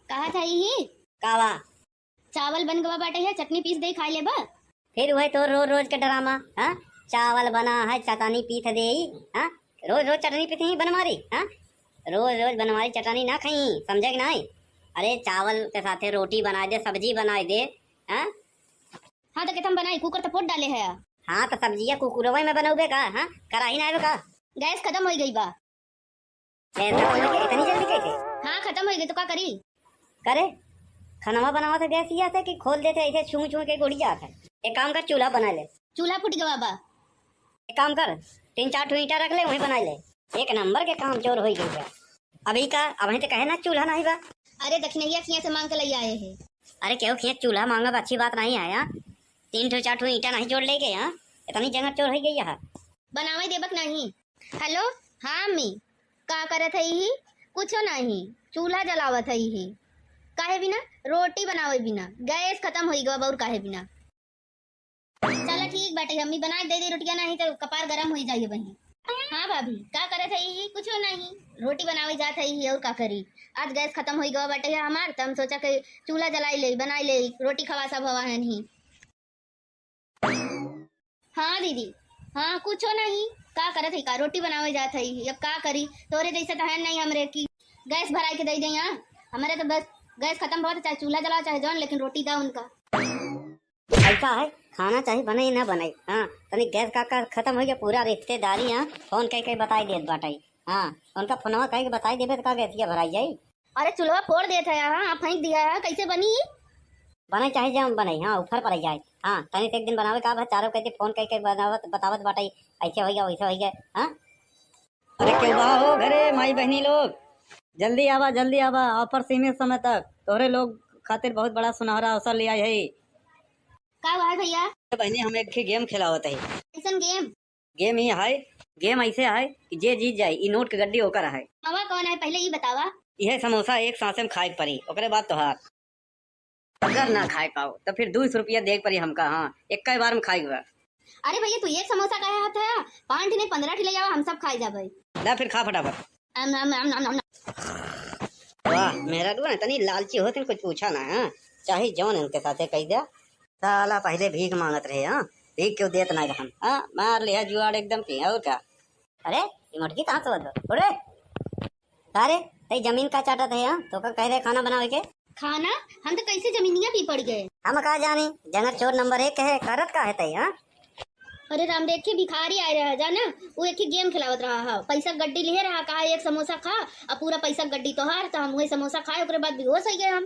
कहा था ही कावा चावल बन गवा बाटे है, चटनी पीस दे खा ले बा। फिर वही तो रोज रोज के ड्रामा। हाँ, चावल बना है चटनी पीस दे। हाँ, रोज रोज चटनी पीस ही बनवारी। हाँ, रोज रोज बनवारी चटनी ना खाई, समझे कि नहीं? अरे चावल के साथे रोटी बना दे, सब्जी बना दे। हाँ हाँ तो केतम बनाई, कुकर तो पोट डाले है। हाँ, तो सब्जिया कुकुरवा में बनोगे का? हाँ, कराही ना आवे का? गैस खत्म हो गई बा। इतनी जल्दी कैसे? हाँ खत्म हो गई तो क्या करी? करे खाना बनावा तो गैस ये कि खोल देते ऐसे छू छू के गुड़ी जाता है। एक काम कर, चूल्हा बना ले। चूल्हा फूट गवा बा। एक काम कर, 3-4 ठो ईंटा रख ले, वहीं बना ले। एक नंबर के काम चोर हो गई है। अभी का अब तो कहे ना चूल्हा नहीं बा। अरे दक्षिणैया खिया से मांग के ले आए है। अरे क्यों खिया चूल्हा मांगा, अच्छी बात नहीं है। 3-4 ठो ईंटा नहीं जोड़ ले गए। यहाँ इतनी जगह चोर हो गई है। बनावे देबक नहीं। हेलो हाँ अम्मी, का करत है ही? कुछो नहीं, चूल्हा जलावत है ही। काहे बिना रोटी बनावे बिना गैस खत्म हो गवा और काहे बिना। चलो ठीक बाटे, अम्मी बना दे दे रोटियां, नहीं तो कपार गरम हो जाइए वहीं। हाँ भाभी का करत है ही? कुछो नहीं, रोटी बनावे जात है ही और का करी। आज गैस खत्म हो गवा बाटे हमार, तो हम सोचा कि चूल्हा जलाई ले, बनाई ले, रोटी खवा सब हवा है नहीं। हाँ दीदी, हाँ कुछो नहीं, का करत है का? रोटी बनावे जात है ही, अब का करी? तोरे जैसे तो है नहीं हमरे की गैस भराई के दे दे। यहाँ हमारे तो बस गैस खत्म बहुत, चाहे चूल्हा जलाओ चाहे जौन, लेकिन रोटी दा उनका। ऐसा है, खाना चाहिए बने ना बने। हाँ, तनी गैस का खत्म हो गया, पूरा रिश्तेदारी। हाँ, फोन कह बताई देत बाटाई। हाँ, उनका फोनवा कह के बताई देबे तो का गैसिया भराई जाई। अरे चूल्हा फोड़ देता है, हाँ फेंक दिया है, कैसे बनी? बने चाहे जम बने। हाँ, ऊपर पड़ जाए। हाँ, तनी से एक दिन बनावे का बस, चारों कहते फोन कह बनावत बतावत बाटाई ऐसे हो गया वैसे हो गया। हाँ, अरे क्यों बा हो घरे माई बहनी लोग, जल्दी आवा ऑफर सीमित समय तक तोहरे लोग खातिर बहुत बड़ा सुनहरा अवसर लिया है। का हुआ है भैया? बहनी हम एक गेम खिलावत है। कैसन गेम? गेम ही है, गेम ऐसे है कि जे जीत जाए ई नोट के गड्डी ओकर है। हवा कौन है पहले ये बतावा। यह समोसा एक सांसे में खाए पड़ी, ओकरे बाद तोहार। अगर ना खाए पाओ तो फिर 200 रुपया देख पड़ी हमका। हाँ, एक बार में खाएगा। अरे भैया तू एक समोसा का हाथ है, 5 नहीं 15 ले जाओ, हम सब खाए जाबे। ला फिर खा फटाफट। वाह मेरा ना तनी लालची होते कुछ पूछा ना। हाँ, चाहे जौन इनके साथे कह दिया। साला पहले भीख मांगत रहे। हाँ, भीख क्यों देत नहीं रहन। हाँ, मार लिया जुआड़ एकदम की। और क्या? अरे ये मुर्गी कहाँ से बदल उड़े? अरे तई जमीन का चाटत है। हाँ, तो कह रहे खाना बनावे के। खाना हम तो कैसे जमीनिया पी पड़ गए। हम कहा जानी, जंगल चोर नंबर 1 है, करत का है तई। हाँ, अरे राम देख के भिखारी आए रहा जाना, वो एक ही गेम खिलावत रहा है, पैसा गड्डी ले रहा, कहा एक समोसा खा, अब पूरा पैसा गड्डी तो हार, तो हम वही समोसा खाए, उसके बाद बेहोश हो गए हम।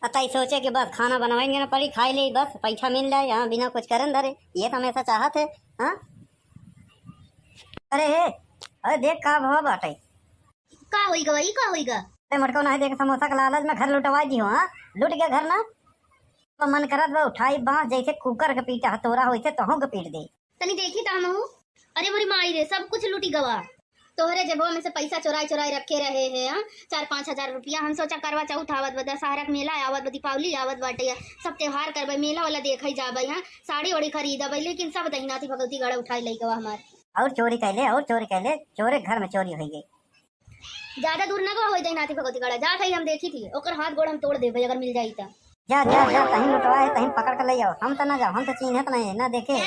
अतई सोचे कि बस खाना बनवाएंगे ना पड़ी, खाई ले बस पैसा मिल जाए। हाँ, बिना कुछ करन धरे, ये तो हमेशा चाहत है। हाँ, अरे देख का भाव बाटे। का होइगा वही का होइगा? अरे मटको नहीं देख, समोसा के लालच में घर लुटवा दी हो। हाँ, लुट गया घर ना, तो मन करत बा उठाई बांस जैसे कुकर के पीटा हथौड़ा वैसे तोहू के पीट दे। तनी देखी ता हम। अरे मोरी माई रे, सब कुछ लूटी गवा। तोहरे जेबो में से पैसा चोराई रखे रहे हैं। हाँ, 4-5 हजार रुपया। हम सोचा करवा चौथ आवत बा, दशहरा के मेला आवत बा, दीपावली आवत बाटे, सब त्योहार करबे, मेला वाला देखई जाबे। हाँ, साड़ी ओड़ी खरीदबे, लेकिन सब दहिनाती भगवती गड़ा उठाई लई गवा हमार। और चोरी कैले चोरे घर में चोरी हो गई। ज्यादा दूर ना गवा होई दहिनाती भगवती गड़ा, जात है हम देखी थी, ओकर हाथ गोड़ हम तोड़ देबे अगर मिल जाई ता। जा तहीं लुटवा है, तहीं पकड़ कर ले जाओ। हम तो ना जाओ, हम तो चिन्हत नहीं ना देखे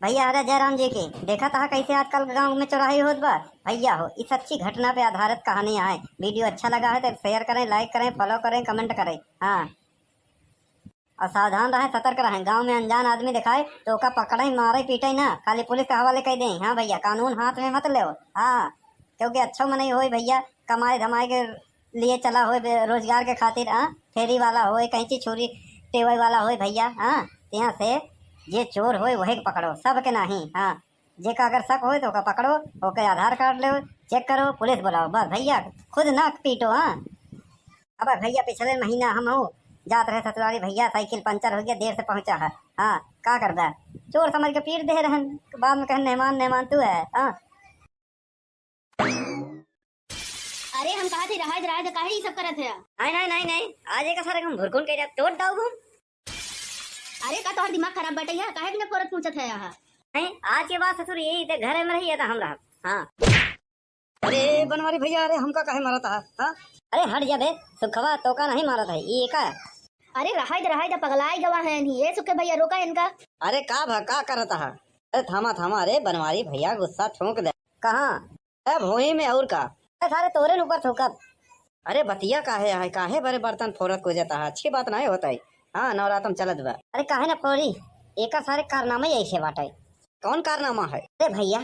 भैया। अरे जयराम जी के देखा था कैसे आजकल गांव में चौराही होत बा भैया हो। इस अच्छी घटना पे आधारित कहानी है। वीडियो अच्छा लगा है तो शेयर करें, लाइक करें, फॉलो करें, कमेंट करें। हाँ, और सावधान रहें, सतर्क रहें। गांव में अनजान आदमी दिखाए तो ओका पकड़े मारे पीटे ना, खाली पुलिस के हवाले कर दें। हाँ भैया, कानून हाथ में मत ले। हाँ, क्योंकि अच्छा मन ही हो भैया, कमाए धमाए के लिए चला हो, रोजगार के खातिर। हाँ, फेरी वाला हो, कहीं चीज छोरी टेवई वाला हो भैया। हाँ, यहाँ से जे चोर हो वही पकड़ो, सब के नहीं। हाँ, जे का अगर शक हो तो ओका पकड़ो, ओके आधार कार्ड लो, चेक करो, पुलिस बुलाओ, बस भैया खुद ना पीटो। हाँ, अब भैया पिछले महीना हम हो जात रहे ससुराली भैया, साइकिल पंचर हो गया, देर से पहुंचा है। हाँ, का करदा, चोर समझ के पीट दे रहन, बाद में कहे मेहमान तू है। हाँ, अरे हम कहा थे राज काहे ये सब करत है? नहीं, आज एक सारे हम भुरकुन के तोड़ दाऊ हम। अरे का तोहर दिमाग खराब बाटे है, काहे बिना परत पूछत है यहाँ? नहीं, आज के बाद ससुर यही थे, घर में रही है हम रहा। हाँ अरे बनवारी भैया, अरे हमका काहे मारा था? हाँ अरे हट जा बे, सुखवा तो का नहीं मारा था ये का। अरे रहा था पगलाई गवा है नहीं ये सुखे भैया रोका इनका। अरे का करता है? अरे थामा थामा, अरे बनवारी भैया गुस्सा ठोक दे। कहाँ? अरे भोई में और का? सारे तोरे ऊपर थूकब। अरे बतिया काहे बड़े बर्तन फोरत को जाता है? अच्छी बात नहीं होता है। हाँ नवरात्रम चलत बा। अरे काहे ना फोड़ी, एक सारे कारनामा ही ऐसे बाटे। कौन कारनामा है? अरे भैया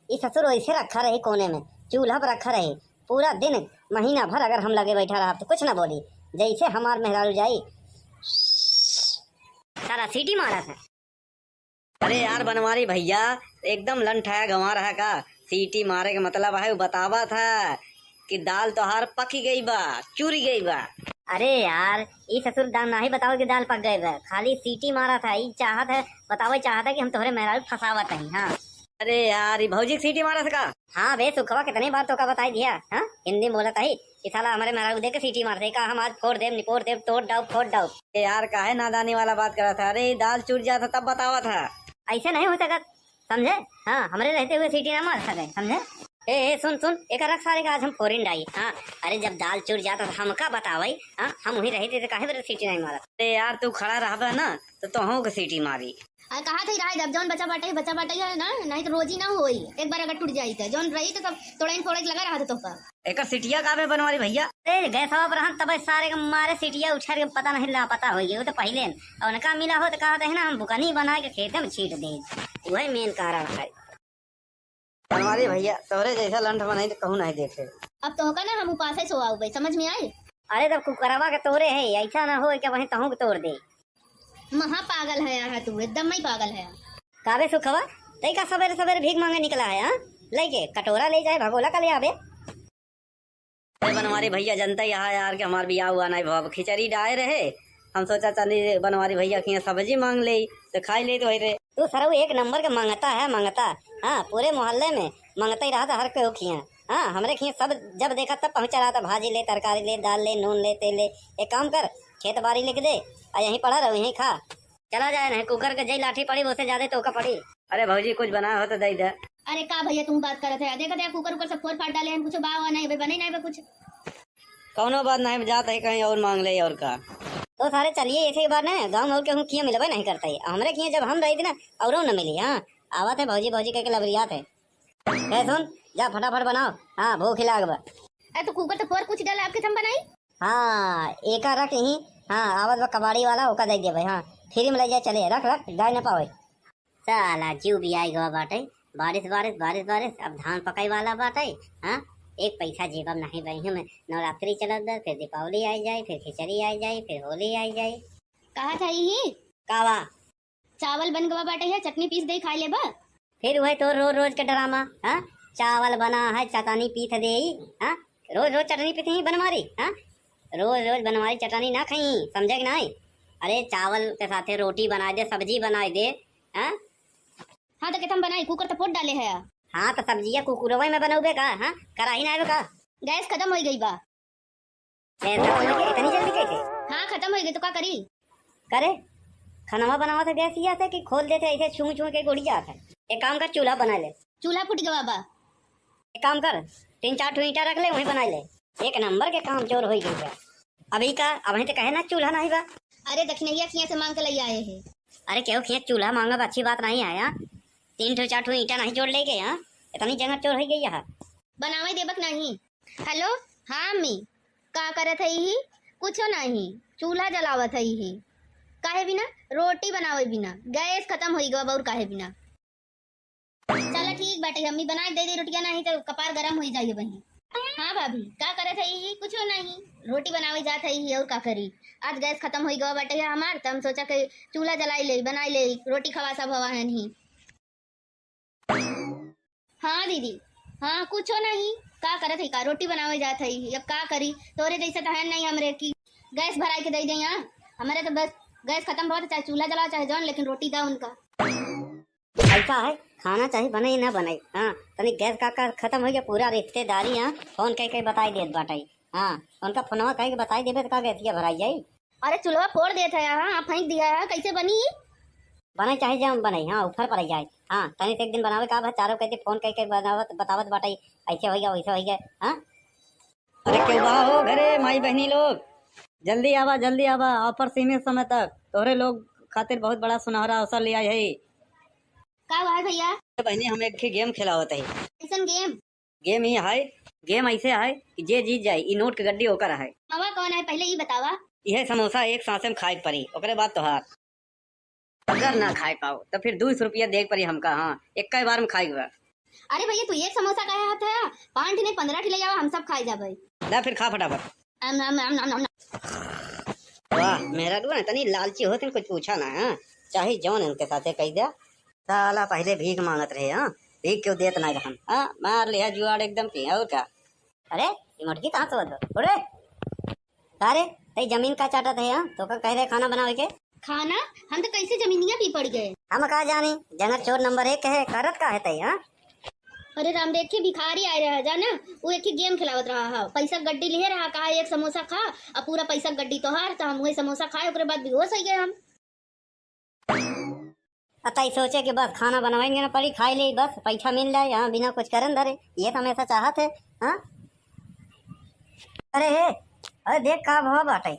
ये ससुर ऐसे रखा रही कोने में, चूल्हा पर रखा रही पूरा दिन महीना भर, अगर हम लगे बैठा रहा तो कुछ ना बोली, जैसे हमार मेहरारू जाई सारा सीटी मारा था। अरे यार बनवारी भैया एकदम लंठाया गंवा रहा का? सीटी मारे का मतलब है बतावा था कि दाल तोहार पकी गई बा, चूरी गई बा। अरे यार ये ससुर दाल ना ही बताओ कि दाल पक गए बा, खाली सीटी मारा था। ये चाहत है बताओ, चाहता कि हम तोहरे मेहरारू फसावत है। हाँ अरे यार ये भौजी सीटी मारा था का? हाँ बे सुखवा कितनी बार तो का बताई दिया। हाँ हिंदी में बोला था ही कि साला हमारे मेहरारू देख के सीटी मारते का, हम आज फोड़ देव निपोड़ देव तोड़ डाउ फोड़ डाउ। यार काहे नादानी वाला बात करा था? अरे दाल चूर जाता तब बतावा था। ऐसे नहीं हो सका समझे। हाँ हमारे रहते हुए सीटी ना मार सके समझे। ए सुन सुन एक रख सारे का आज हम फोरिन डाई। हाँ अरे जब दाल चूर जाता तो हमका बतावाई। हाँ हम वही रहते थे, काहे सीटी नहीं मारा। अरे यार तू खड़ा रहा ना तो तोहू के सीटी मारी। अरे कहा था रहा जब जौन बचा बाटे है ना, नहीं तो रोज ही ना होई। एक बार अगर टूट जाई तो जौन रही तो सब तोड़ाइन फोड़े लगा रहा था तो एक सिटिया का में बनवारी भैया। अरे गैस हवा पर हम तब सारे के मारे सीटिया उछार के पता नहीं लापता हो गई। वो तो पहले और उनका मिला हो तो कहा था ना हम बुकनी बना के खेत में छीट दे, वही मेन कारण है। बनवारी भैया तोहरे जैसा लंठ बनाई तो कहूँ नहीं देखे। अब तो होगा ना हम उपास ही सोआऊ भाई, समझ में आए। अरे तब कुकरवा के तोड़े है, ऐसा ना हो क्या वहीं तहू के तोड़ दे। महा पागल है यार तू, एकदम ही पागल है। काबे सुखवा तई का सवेरे सवेरे भीख मांगे निकला है। हाँ लेके कटोरा ले जाए भगोला का ले आवे। अरे बनवारी भैया जनता यहाँ यार के हमार बियाह हुआ नहीं भाव, खिचड़ी डाले रहे, हम सोचा चली बनवारी भैया की सब्जी मांग ले तो खाई ले तो वही रहे। तू सरऊ एक नंबर के मांगता है मांगता। हाँ पूरे मोहल्ले में मांगता ही रहा था हर कोई खिया। हाँ हमरे खिया सब जब देखा तब पहुंचा रहा था, भाजी ले तरकारी ले दाल ले नून ले तेल ले। एक काम कर खेत बाड़ी लिख दे और यहीं पड़ा रहो यहीं खा, चला जाए नहीं कुकर के जई लाठी पड़ी उससे ज्यादा तो का पड़ी। अरे भौजी कुछ बना हो तो दे दे। अरे का भैया तुम बात करत है, देखा कुकर ऊपर सब फोड़ फाड़ डाले हैं, कुछ बावा नहीं भाई बने नहीं बा कुछ। कौनो बात नहीं जाता है कहीं और मांग ले और का। तो सारे चलिए ऐसे ही बात है, गाँव में और केहू किया मिलबे नहीं करता है। हमरे किए जब हम रही थी ना और न मिली। हाँ आवा थे भौजी भौजी कह के लबरिया थे। सुन जा फटाफट बनाओ, हाँ भूख लाग बा। अरे तो कुकर तो फोड़ कुछ डाले आपके थम बनाई। हाँ एक रख यहीं। हाँ आवत बा कबाड़ी वाला ओका दे भाई। हाँ फ्री में ले जाए चले, रख रख गाय न पावे। साला जीव भी आई गवा बाटे, बारिश बारिश बारिश बारिश, अब धान पकाई वाला बाटे। हाँ एक पैसा जेबम नहीं बही में, नवरात्रि चलत बा, फिर दीपावली आई जाए, फिर खिचड़ी आई जाए, फिर होली आई जाए। कहा था ये कावा चावल बन गवा बाटे है, चटनी पीस दे खाई ले बा। फिर वही तो रोज रोज के ड्रामा। हाँ चावल बना है चटनी पीस दे। हाँ रोज रोज चटनी पीस ही बनवारी। हाँ रोज रोज बनवारी चटनी ना खाई, समझे कि नहीं। अरे चावल के साथ रोटी बना दे, सब्जी बना दे। हाँ हाँ तो कितम बनाई, कुकर तो फोड़ डाले है। हाँ तो सब्जिया कुकुरवा में बनोगे का? हाँ कराही ना का गैस खत्म हो गई बा। इतनी जल्दी कैसे? हाँ खत्म हो गई तो क्या करी करे खाना बनावा था गैस या था कि खोल देते ऐसे छू छू के गोड़ी जाता है। एक काम कर चूल्हा बना ले। चूल्हा फूट गवा बा। एक काम कर 3-4 ईंटा रख ले वहीं बना ले, एक नंबर के काम चोर हो गई। अभी का अभी तो कहे ना चूल्हा नहीं बा। अरे दक्षिणैया खिया से मांग के ले आए हैं। अरे क्यों खिया चूल्हा मांगा अच्छी बात नहीं आया। 3-4 ईंटा नहीं जोड़ ले गए। यहाँ इतनी जगह चोर हो गई यहाँ बनावे देबक नहीं। हेलो हाँ अम्मी का करत है ही? कुछो नहीं, चूल्हा जलावत है ही। काहे बिना रोटी बनावे बिना गैस खत्म हो गवा और काहे बिना। चला ठीक बाटे अम्मी बना दे दे रोटियां, नहीं तो कपार गरम हो जाइए वही। हाँ भाभी का करत है ही? कुछो नहीं, रोटी बनावे जात है ही और का करी। आज गैस खत्म हो गवा बाटे है हमार, तो हम सोचा कि चूल्हा जलाई ले बनाई ले रोटी खवा सब हवा है नहीं। हाँ दीदी हाँ कुछो नहीं, का करत है का रोटी बनावे जात है अब का करी। तोरे जैसे तो है नहीं हमरे की गैस भराई के दे दे। यहाँ हमारे तो बस गैस खत्म बहुत, चाहे चूल्हा जला चाहे जौन, लेकिन रोटी दा उनका। ऐसा है खाना चाहे बने ना बने। हाँ तनी गैस का खत्म हो गया पूरा रिश्तेदारी। हाँ फोन कह के बताई देत बाटाई। हाँ उनका फोनवा कह के बताई देबे तो का गैसिया भराई जाई। अरे चूल्हा फोड़ देता है, हाँ फेंक दिया है, कैसे बनी? बने चाहे जम बने, हाँ ऊपर पर जाए। हाँ तनी से एक दिन बनावे का बा, चारों कहते फोन करके बनावत बतावत बाटे ऐसे होइगा वैसे होइगा। हाँ अरे क्यों बा हो घरे माई बहनी लोग, जल्दी आवा, ऑफर सीमित समय तक तोहरे लोग खातिर बहुत बड़ा सुनहरा अवसर लिया है। का हुआ है भैया? बहनी हम एक गेम खिलावत है। कैसन गेम? गेम ही है, गेम ऐसे है कि जे जीत जाए ई नोट के गड्डी होकर है। मामा कौन है पहले ये बतावा। यह समोसा एक सांसे में खाए पड़ी, ओकरे बाद तोहार। अगर ना खाए पाओ तो फिर 200 रुपया देख पड़ी हमका। हाँ एक बार में खाई हुआ। अरे भैया तू एक समोसा खाया हाथ है, 5 नहीं 15 ले जावा, हम सब खाए जाबे। ला फिर खा फटाफट। आम नाम नाम नाम नाम। वाह मेरा ना तनी लालची होते कुछ पूछा ना। हाँ चाहे जौन इनके साथे कह दिया। साला पहले भीख मांगत रहे। हाँ भीख क्यों देत ना हम। हाँ मार लिया जुआड़ एकदम पी और क्या। अरे ये मटकी कहाँ से बदलो उड़े अरे तई जमीन का चाटा थे। हाँ तो का कह रहे खाना बनावे के। खाना हम तो कैसे जमीनिया पी पड़ गए। हम कहा जानी जंगल चोर नंबर 1 है, करत का है तई। हाँ अरे राम देख के भिखारी आए रहा जाना, वो एक ही गेम खिलावत रहा है, पैसा गड्डी लिए रहा, कहा एक समोसा खा और पूरा पैसा गड्डी तो हार, तो हम वही समोसा खाए ओकरे बाद बेहोश हो गए हम। अतई सोचे कि बस खाना बनवाएंगे ना पड़ी खाई ले बस पैसा मिल जाए। यहाँ बिना कुछ करन धरे, ये तो हमेशा चाहत है। हाँ अरे हे अरे देख का भाव बाटे।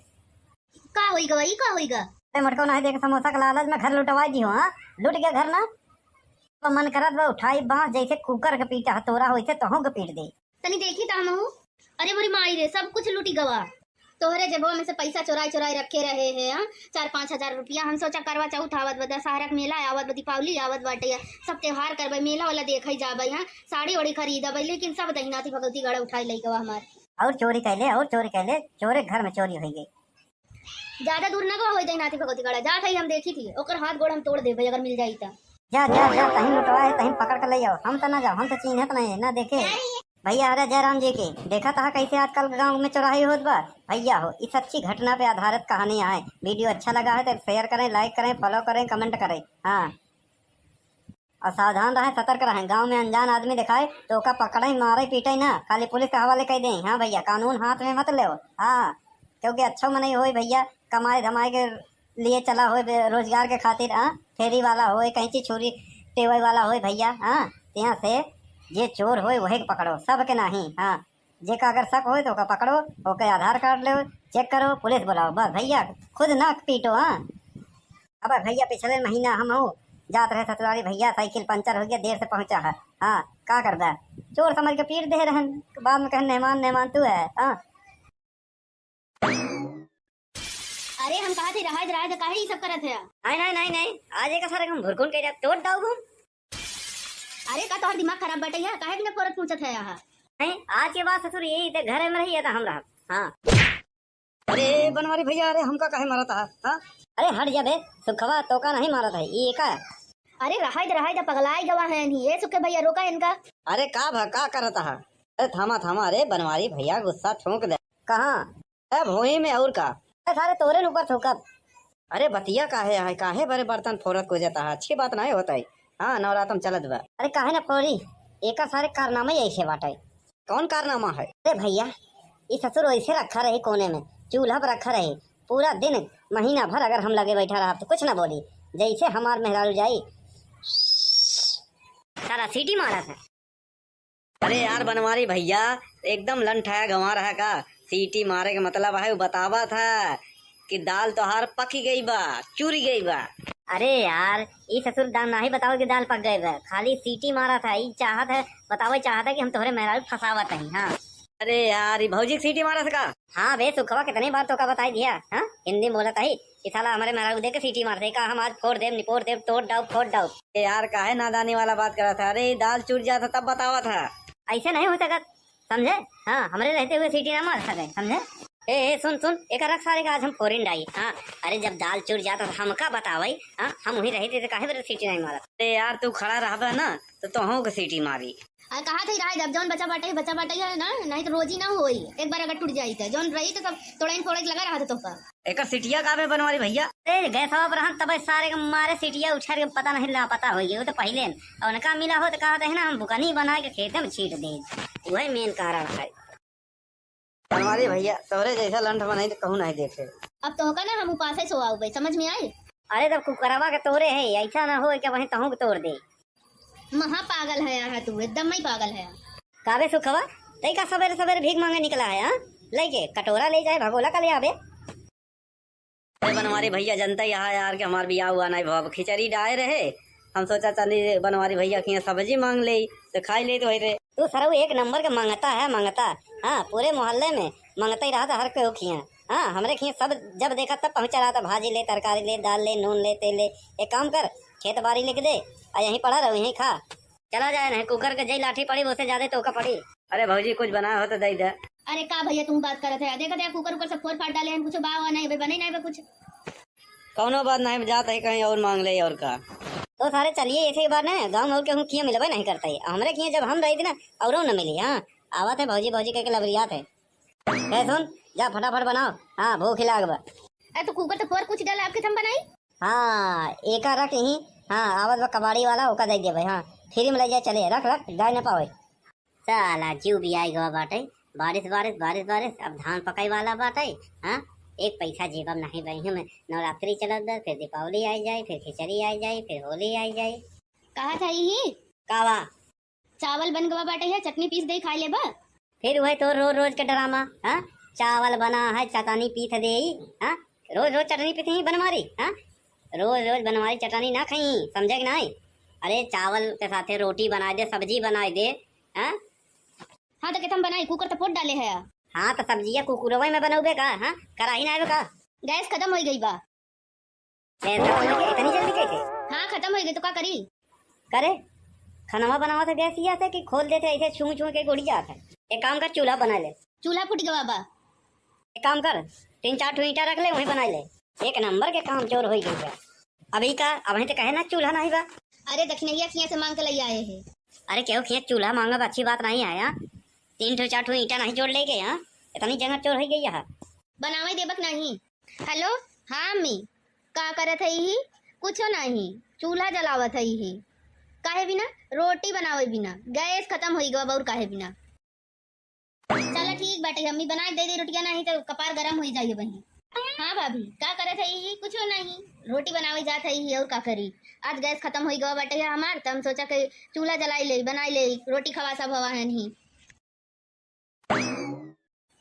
का होइगा वही का होइगा। अरे मटको नहीं देख समोसा का लालच में घर लुटवा दी हो। हाँ लुट गया घर ना तो मन करत बा उठाई बांस जैसे कुकर के पीटा हतोरा हो, तो हूँ के पीट दे। तनी देखी था हम। अरे मोरी माई रे सब कुछ लूटी गवा, तोहरे जेबो में से पैसा चुराई चुराई रखे रहे हैं। हाँ 4-5 हजार रुपया। हम सोचा करवा चौथ आवत बा, दशहरा के मेला आवत बा, दीपावली आवत बाटे, सब त्योहार करबे, मेला वाला देखई जाबे। हाँ साड़ी वाड़ी खरीदबे, लेकिन सब दहिनाती भगवती गड़ा उठाई लई गवा हमार। और चोरी कैले चोरे घर में चोरी हो गई। ज्यादा दूर ना गवा होई दहिनाती भगवती गड़ा, जात है हम देखी थी, ओकर हाथ गोड़ हम तोड़ देबे अगर मिल जाई त। जा जा जा तहीं लुटवाए तहीं पकड़ कर ले जाओ। हम तो ना जाओ, हम तो चिन्हत नहीं ना देखे। भैया अरे जयराम जी की देखा था कैसे आजकल गांव में चौराही होत बा। भैया हो इस अच्छी घटना पे आधारित कहानी है। वीडियो अच्छा लगा है तो शेयर करें, लाइक करें, फॉलो करें, कमेंट करें। हाँ और सावधान रहें, सतर्क रहें। गांव में अनजान आदमी दिखाए तो ओका पकड़े मारे पीटे ना, खाली पुलिस के हवाले कर दें। हाँ भैया कानून हाथ में मत ले। हाँ क्योंकि अच्छा मन नहीं हो भैया, कमाए धमाए के लिए चला हो, रोजगार के खातिर। हाँ फेरी वाला हो, कहीं चीज छोरी टेबल वाला हो भैया। हाँ यहाँ से जे चोर हो वही पकड़ो, सब के नहीं। हाँ जे का अगर शक हो तो ओका पकड़ो, ओके आधार कार्ड लो, चेक करो, पुलिस बुलाओ, बस भैया खुद ना पीटो। हाँ अब भैया पिछले महीना हम हो जात रहे ससुराली भैया, साइकिल पंचर हो गया, देर से पहुंचा है। हाँ का कर दा चोर समझ के पीट दे रहन, बाद में कहे मेहमान तू है। हाँ अरे हम कहा थे रहा काहे ये सब करत है। नहीं आज एक सारे हम भुरकुन के तोड़ दाऊ घूम। अरे का तोहर दिमाग खराब बटे है, काहे बिना फोरत पूछत है यहाँ। नहीं आज के बाद ससुर यही ते घर में रही था हम रहा। हाँ अरे बनवारी भैया अरे हमका काहे मारा था। हाँ अरे हट जा बे सुखवा तो का नहीं मारा था ये का। अरे रहा पगलाई गवा है नहीं ये सुखे भैया, रोका इनका। अरे का करता है। अरे थामा अरे बनवारी भैया गुस्सा ठोक दे। कहाँ भोई में और का सारे तोरे ऊपर थूकब। अरे बतिया काहे बड़े बर्तन फोरत को जाता है, अच्छी बात नहीं होता है। हाँ नवरात्रम चलत बा। अरे काहे ना फोड़ी एक सारे कारनामा ऐसे बाटे। कौन कारनामा है। अरे भैया ये ससुर ऐसे रखा रही कोने में, चूल्हा पर रखा रही, पूरा दिन महीना भर अगर हम लगे बैठा रहा तो कुछ ना बोली, जैसे हमार मेहरारू जाई सारा सीटी मारा था। अरे यार बनवारी भैया एकदम लंठाया गंवा रहा का, सीटी मारे का मतलब है बतावा था कि दाल तोहार पकी गई बा, चूरी गई बा। अरे यार ये ससुर दाल ना ही बताओ कि दाल पक गए बा, खाली सीटी मारा था। ये चाहत है बताओ चाहता कि हम तुम्हारे मेहरारू फसावत है। हाँ अरे यार ये भौजी सीटी मारा था का। हाँ बे सुखवा कितनी बार तो का बताई दिया। हाँ हिंदी बोला था ही कि साला हमारे मेहरारू देख के सीटी मारते का, हम आज फोड़ देव निपोड़ देव तोड़ डाउ फोड़ डाउ। यार काहे नादानी वाला बात करा था। अरे दाल चूर जाता तब बतावा था, ऐसे नहीं हो सकता समझे। हाँ हमारे रहते हुए सीटी ना मार सके समझे। ए सुन एक रख सारे का आज हम फोरिन डाई। हाँ अरे जब दाल चूर जाता तो हमका बतावाई। हाँ हम वही रहते थे काहे सीटी नहीं मारा। अरे यार तू खड़ा रहा ना तो तोहू के सीटी मारी। अरे कहा थे रहा जब जौन बचा बाटे है ना, नहीं तो रोजी ना होई, एक बार अगर टूट जाई तो जौन रही तो सब तोड़ाइन फोड़े लगा रहा था। तो का एक सीटिया का में बनवारी भैया गैस पर हम तब सारे के मारे सीटिया उछार के पता नहीं लापता हो गई। वो तो पहले और उनका मिला हो तो कहा था ना हम बुकनी बना के खेते में छीट दे, वही मेन कारण है। बनवारी भैया तोरे जैसा लंठ बनाई तो कहूँ नहीं देखे। अब तो होगा ना हम उपास सोआऊ भाई, समझ में आए। अरे तब कुकरवा के तोरे है, ऐसा ना हो कि वहीं तहू के तोड़ दे। महा पागल है यहाँ तू, एकदम ही पागल है। काबे सुखवा तई का सवेरे सवेरे भीख मांगे निकला है, हाँ लेके कटोरा ले जाए भगोला का ले आवे। अरे बनवारी भैया जनता यहाँ यार के हमार बियाह हुआ नहीं भाव खिचड़ी डाले रहे, हम सोचा चली बनवारी भैया की सब्जी मांग ले तो खाई ले तो रे। तू सरऊ एक नंबर के मांगता है मांगता। हाँ पूरे मोहल्ले में मांगता ही रहा था हर कोई खिया। हाँ हमरे खिया सब जब देखा तब पहुंचा रहा था, भाजी ले तरकारी ले दाल ले नून ले तेल ले। एक काम कर खेत बाड़ी लिख दे और यहीं पड़ा रहो यहीं खा। चला जाए नहीं कुकर के जई लाठी पड़ी उससे ज्यादा तो का पड़ी। अरे भौजी कुछ बनाया हो तो दे दे। अरे का भैया तुम बात करत है, देखा देखा कुकर ऊपर सब फोड़ फाड़ डाले हैं, कुछ बाव नहीं भाई बने नहीं भाई कुछ। कौनो बात नहीं जाता है कहीं और मांग ले और का। तो सारे चलिए ऐसे ही बात है, गाँव के हूँ किया मिलबे नहीं करता है हमरे किया जब हम रही थी ना और न मिली। हाँ आवत है भौजी भौजी के लबरियात है। सुन जा फटाफट बनाओ, हाँ भूख लाग बा। अरे तो कुकर तो फोड़ कुछ डाला आपके थम बनाई। हाँ एक रख यहीं, हाँ आवत बा कबाड़ी वाला ओका दे दे भाई। हाँ फ्री में ले जाए चले, रख रख गाय न पावे। साला जीव भी आई गवा बाटे, बारिश बारिश बारिश बारिश अब धान पकाई वाला बाटे। हाँ एक पैसा जेबम नहीं बही में, नवरात्रि चलत बा, फिर दीपावली आई जाए, फिर खिचड़ी आई जाए, फिर होली आई जाए। कहा था ये कावा चावल बन गवा बाटे है, चटनी पीस दे खा ले बा। फिर वही तो रोज रोज के ड्रामा। हाँ चावल बना है चटनी पीस दे। हाँ रोज रोज चटनी पीस ही बनवारी। हाँ रोज रोज बनवारी चटनी ना खाई, समझे कि नहीं। अरे चावल के साथ रोटी बना दे, सब्जी बना दे। हाँ हाँ तो कहते हम बनाई, कुकर तो फोड़ डाले है। हाँ तो सब्जिया कुकुरवा में बनौबे का। हाँ कराही ना आवे का। गैस खत्म हो गई बा। इतनी जल्दी कैसे? हाँ खत्म हो गई तो क्या करी। करे खाना बनावा था गैस ही आता कि खोल देते ऐसे छू छू के गोड़ी जाता है। एक काम कर चूल्हा बना ले। चूल्हा फूट गवा बा। एक काम कर 3-4 ईंटा रख ले वहीं बना ले। एक नंबर के काम चोर हो गई है अभी का। अब तो कहे ना चूल्हा नहीं बा। अरे दक्षिणैया खिया से मांग के ले आए हैं। अरे क्यों खिया चूल्हा मांगा अच्छी बात नहीं आया। 3-4 ईंटा नहीं जोड़ ले गए। यहाँ इतनी जगह चोर हो गई यहाँ। बनावे देबक नहीं। हेलो हाँ अम्मी का करत है ही, कुछो नहीं चूल्हा जलावत है ही। काहे बिना रोटी बनावे बिना गैस खत्म हो गवा और काहे बिना। चला ठीक बाटे अम्मी बना दे दे रोटियां, नहीं तो कपार गरम हो जाइए वही। हाँ भाभी का करत है ही, कुछो नहीं रोटी बनावे जात है ही और का करी। आज गैस खत्म हो गवा बाटे है हमार, तो हम सोचा कि चूल्हा जलाई ले बनाई ले रोटी खवा सब हवा है नहीं।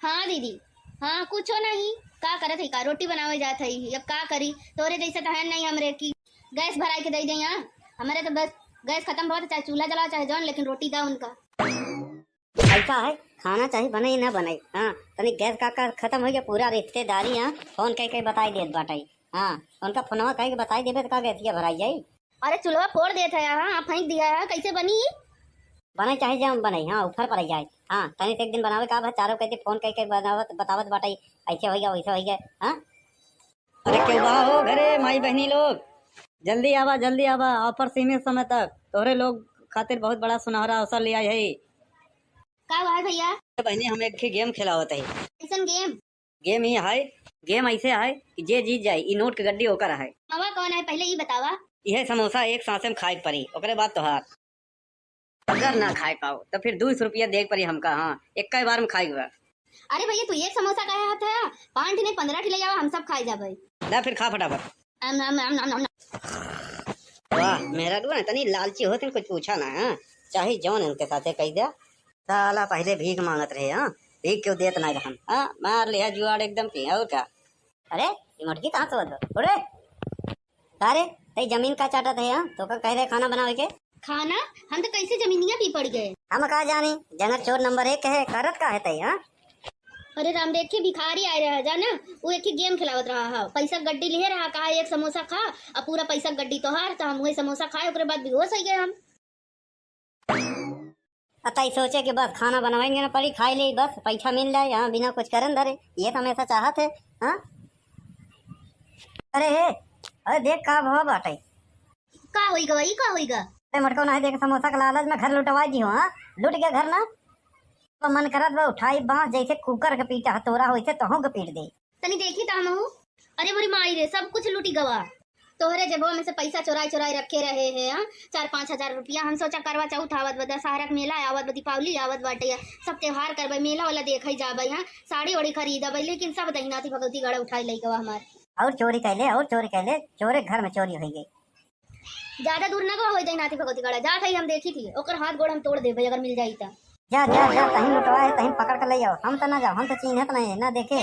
हाँ दीदी हाँ कुछो नहीं का करत है का रोटी बनावे जात है अब का करी। तोरे जैसे तो है नहीं हमरे की गैस भराई के दे दे। यहाँ हमारे तो बस गैस खत्म बहुत, चाहे चूल्हा जलाओ चाहे जौन, लेकिन रोटी दा उनका। ऐसा है खाना चाहे बने ना बने। हाँ तनी गैस का खत्म हो गया पूरा रिश्तेदारी। हाँ फोन कह बताई देत बाटाई। हाँ उनका फोनवा कह के बताई देबे तो का गैसिया भराई जाई। अरे चूल्हा फोड़ देता है। हाँ फेंक दिया है, कैसे बनी बने चाहे जम बने। हाँ ऊपर पड़ जाए। हाँ तनी एक दिन बनावे का चारों कहते फोन कह बनावत बतावत बाटाई ऐसे हो गया वैसे हो गया। हाँ अरे क्यों हो घरे माई बहनी लोग, जल्दी आवा ऑफर सीमित समय तक तोहरे लोग खातिर बहुत बड़ा सुनहरा अवसर लिया है। का हुआ है भैया। बहनी हम एक गेम खिलावत है। कैसन गेम। गेम ही है, गेम ऐसे है कि जे जीत जाए ई नोट के गड्डी होकर है। मामा कौन है पहले ये बतावा। यह समोसा एक सांसे में खाए पड़ी, ओकरे बाद तोहार। अगर ना खाए पाओ तो फिर 200 रुपया देख पड़ी हमका। हाँ एक बार में खाई हुआ। अरे भैया तू एक समोसा खाया हाथ है 5 नहीं 15 ले जावा, हम सब खाए जाबे। ला फिर खा फटाफट। वाह मेरा दुआ तनी लालची होते कुछ पूछा ना। हाँ चाहे जौन इनके साथे कह दिया। साला पहले भीख मांगत रहे। हाँ भीख क्यों देत ना हम। हाँ मार लिया जुआड़ एकदम पी और क्या। अरे ये मटकी कहाँ से बदलो अरे अरे तई जमीन का चाटा थे। हाँ तो का कह रहे खाना बनावे के। खाना हम तो कैसे जमीनिया पी पड़ गए। हम कहा जानी जंगल चोर नंबर 1 है करत का है तई। हाँ अरे राम देख के भिखारी आए रहा जाना, वो एक ही गेम खिलावत रहा है, पैसा गड्डी लिए रहा, कहा एक समोसा खा और पूरा पैसा गड्डी तो हार, तो हम वही समोसा खाए ओकरे बाद बेहोश हो गए हम। अतई सोचे कि बस खाना बनवाएंगे ना पड़ी खाई ले बस पैसा मिल जाए। यहाँ बिना कुछ करन धरे ये तो हमेशा चाहत है। हाँ अरे हे अरे देख का भाव बाटे का होइगा वही का होइगा। अरे मटको नहीं देख समोसा का लालच में घर लुटवा दी हो। हाँ लुट गया घर ना तो मन करत बा उठाई बांस जैसे कुकर के पीटा हथौड़ा हो तो के पीट दे। तनी देखी ता हम। अरे मोरी माई रे सब कुछ लूटी गवा। तोहरे जेबो में से पैसा चोराई चोराई रखे रहे हैं। हाँ 4-5 हजार रुपया। हम सोचा करवा चौथ आवत बा, दशहरा के मेला आवत बा, दीपावली आवत बाटे, सब त्योहार करबे, मेला वाला देखे जाबे, यहाँ साड़ी वाड़ी खरीदबे, लेकिन सब दहिनाती भगवती गड़ा उठाई लई गवा हमार। और चोरी कैले, और चोरी कैले, चोरे घर में चोरी हो गई। ज्यादा दूर ना गवा हो जाए नाती भगवती गड़ा जा थई हम देखी थी ओकर हाथ गोड़ हम तोड़ दे भाई अगर मिल जाई त। जा जा जा, तहीं लुटवाए तहीं पकड़ कर ले जाओ, हम तो ना जाओ, हम तो चिन्हत नहीं ना देखे।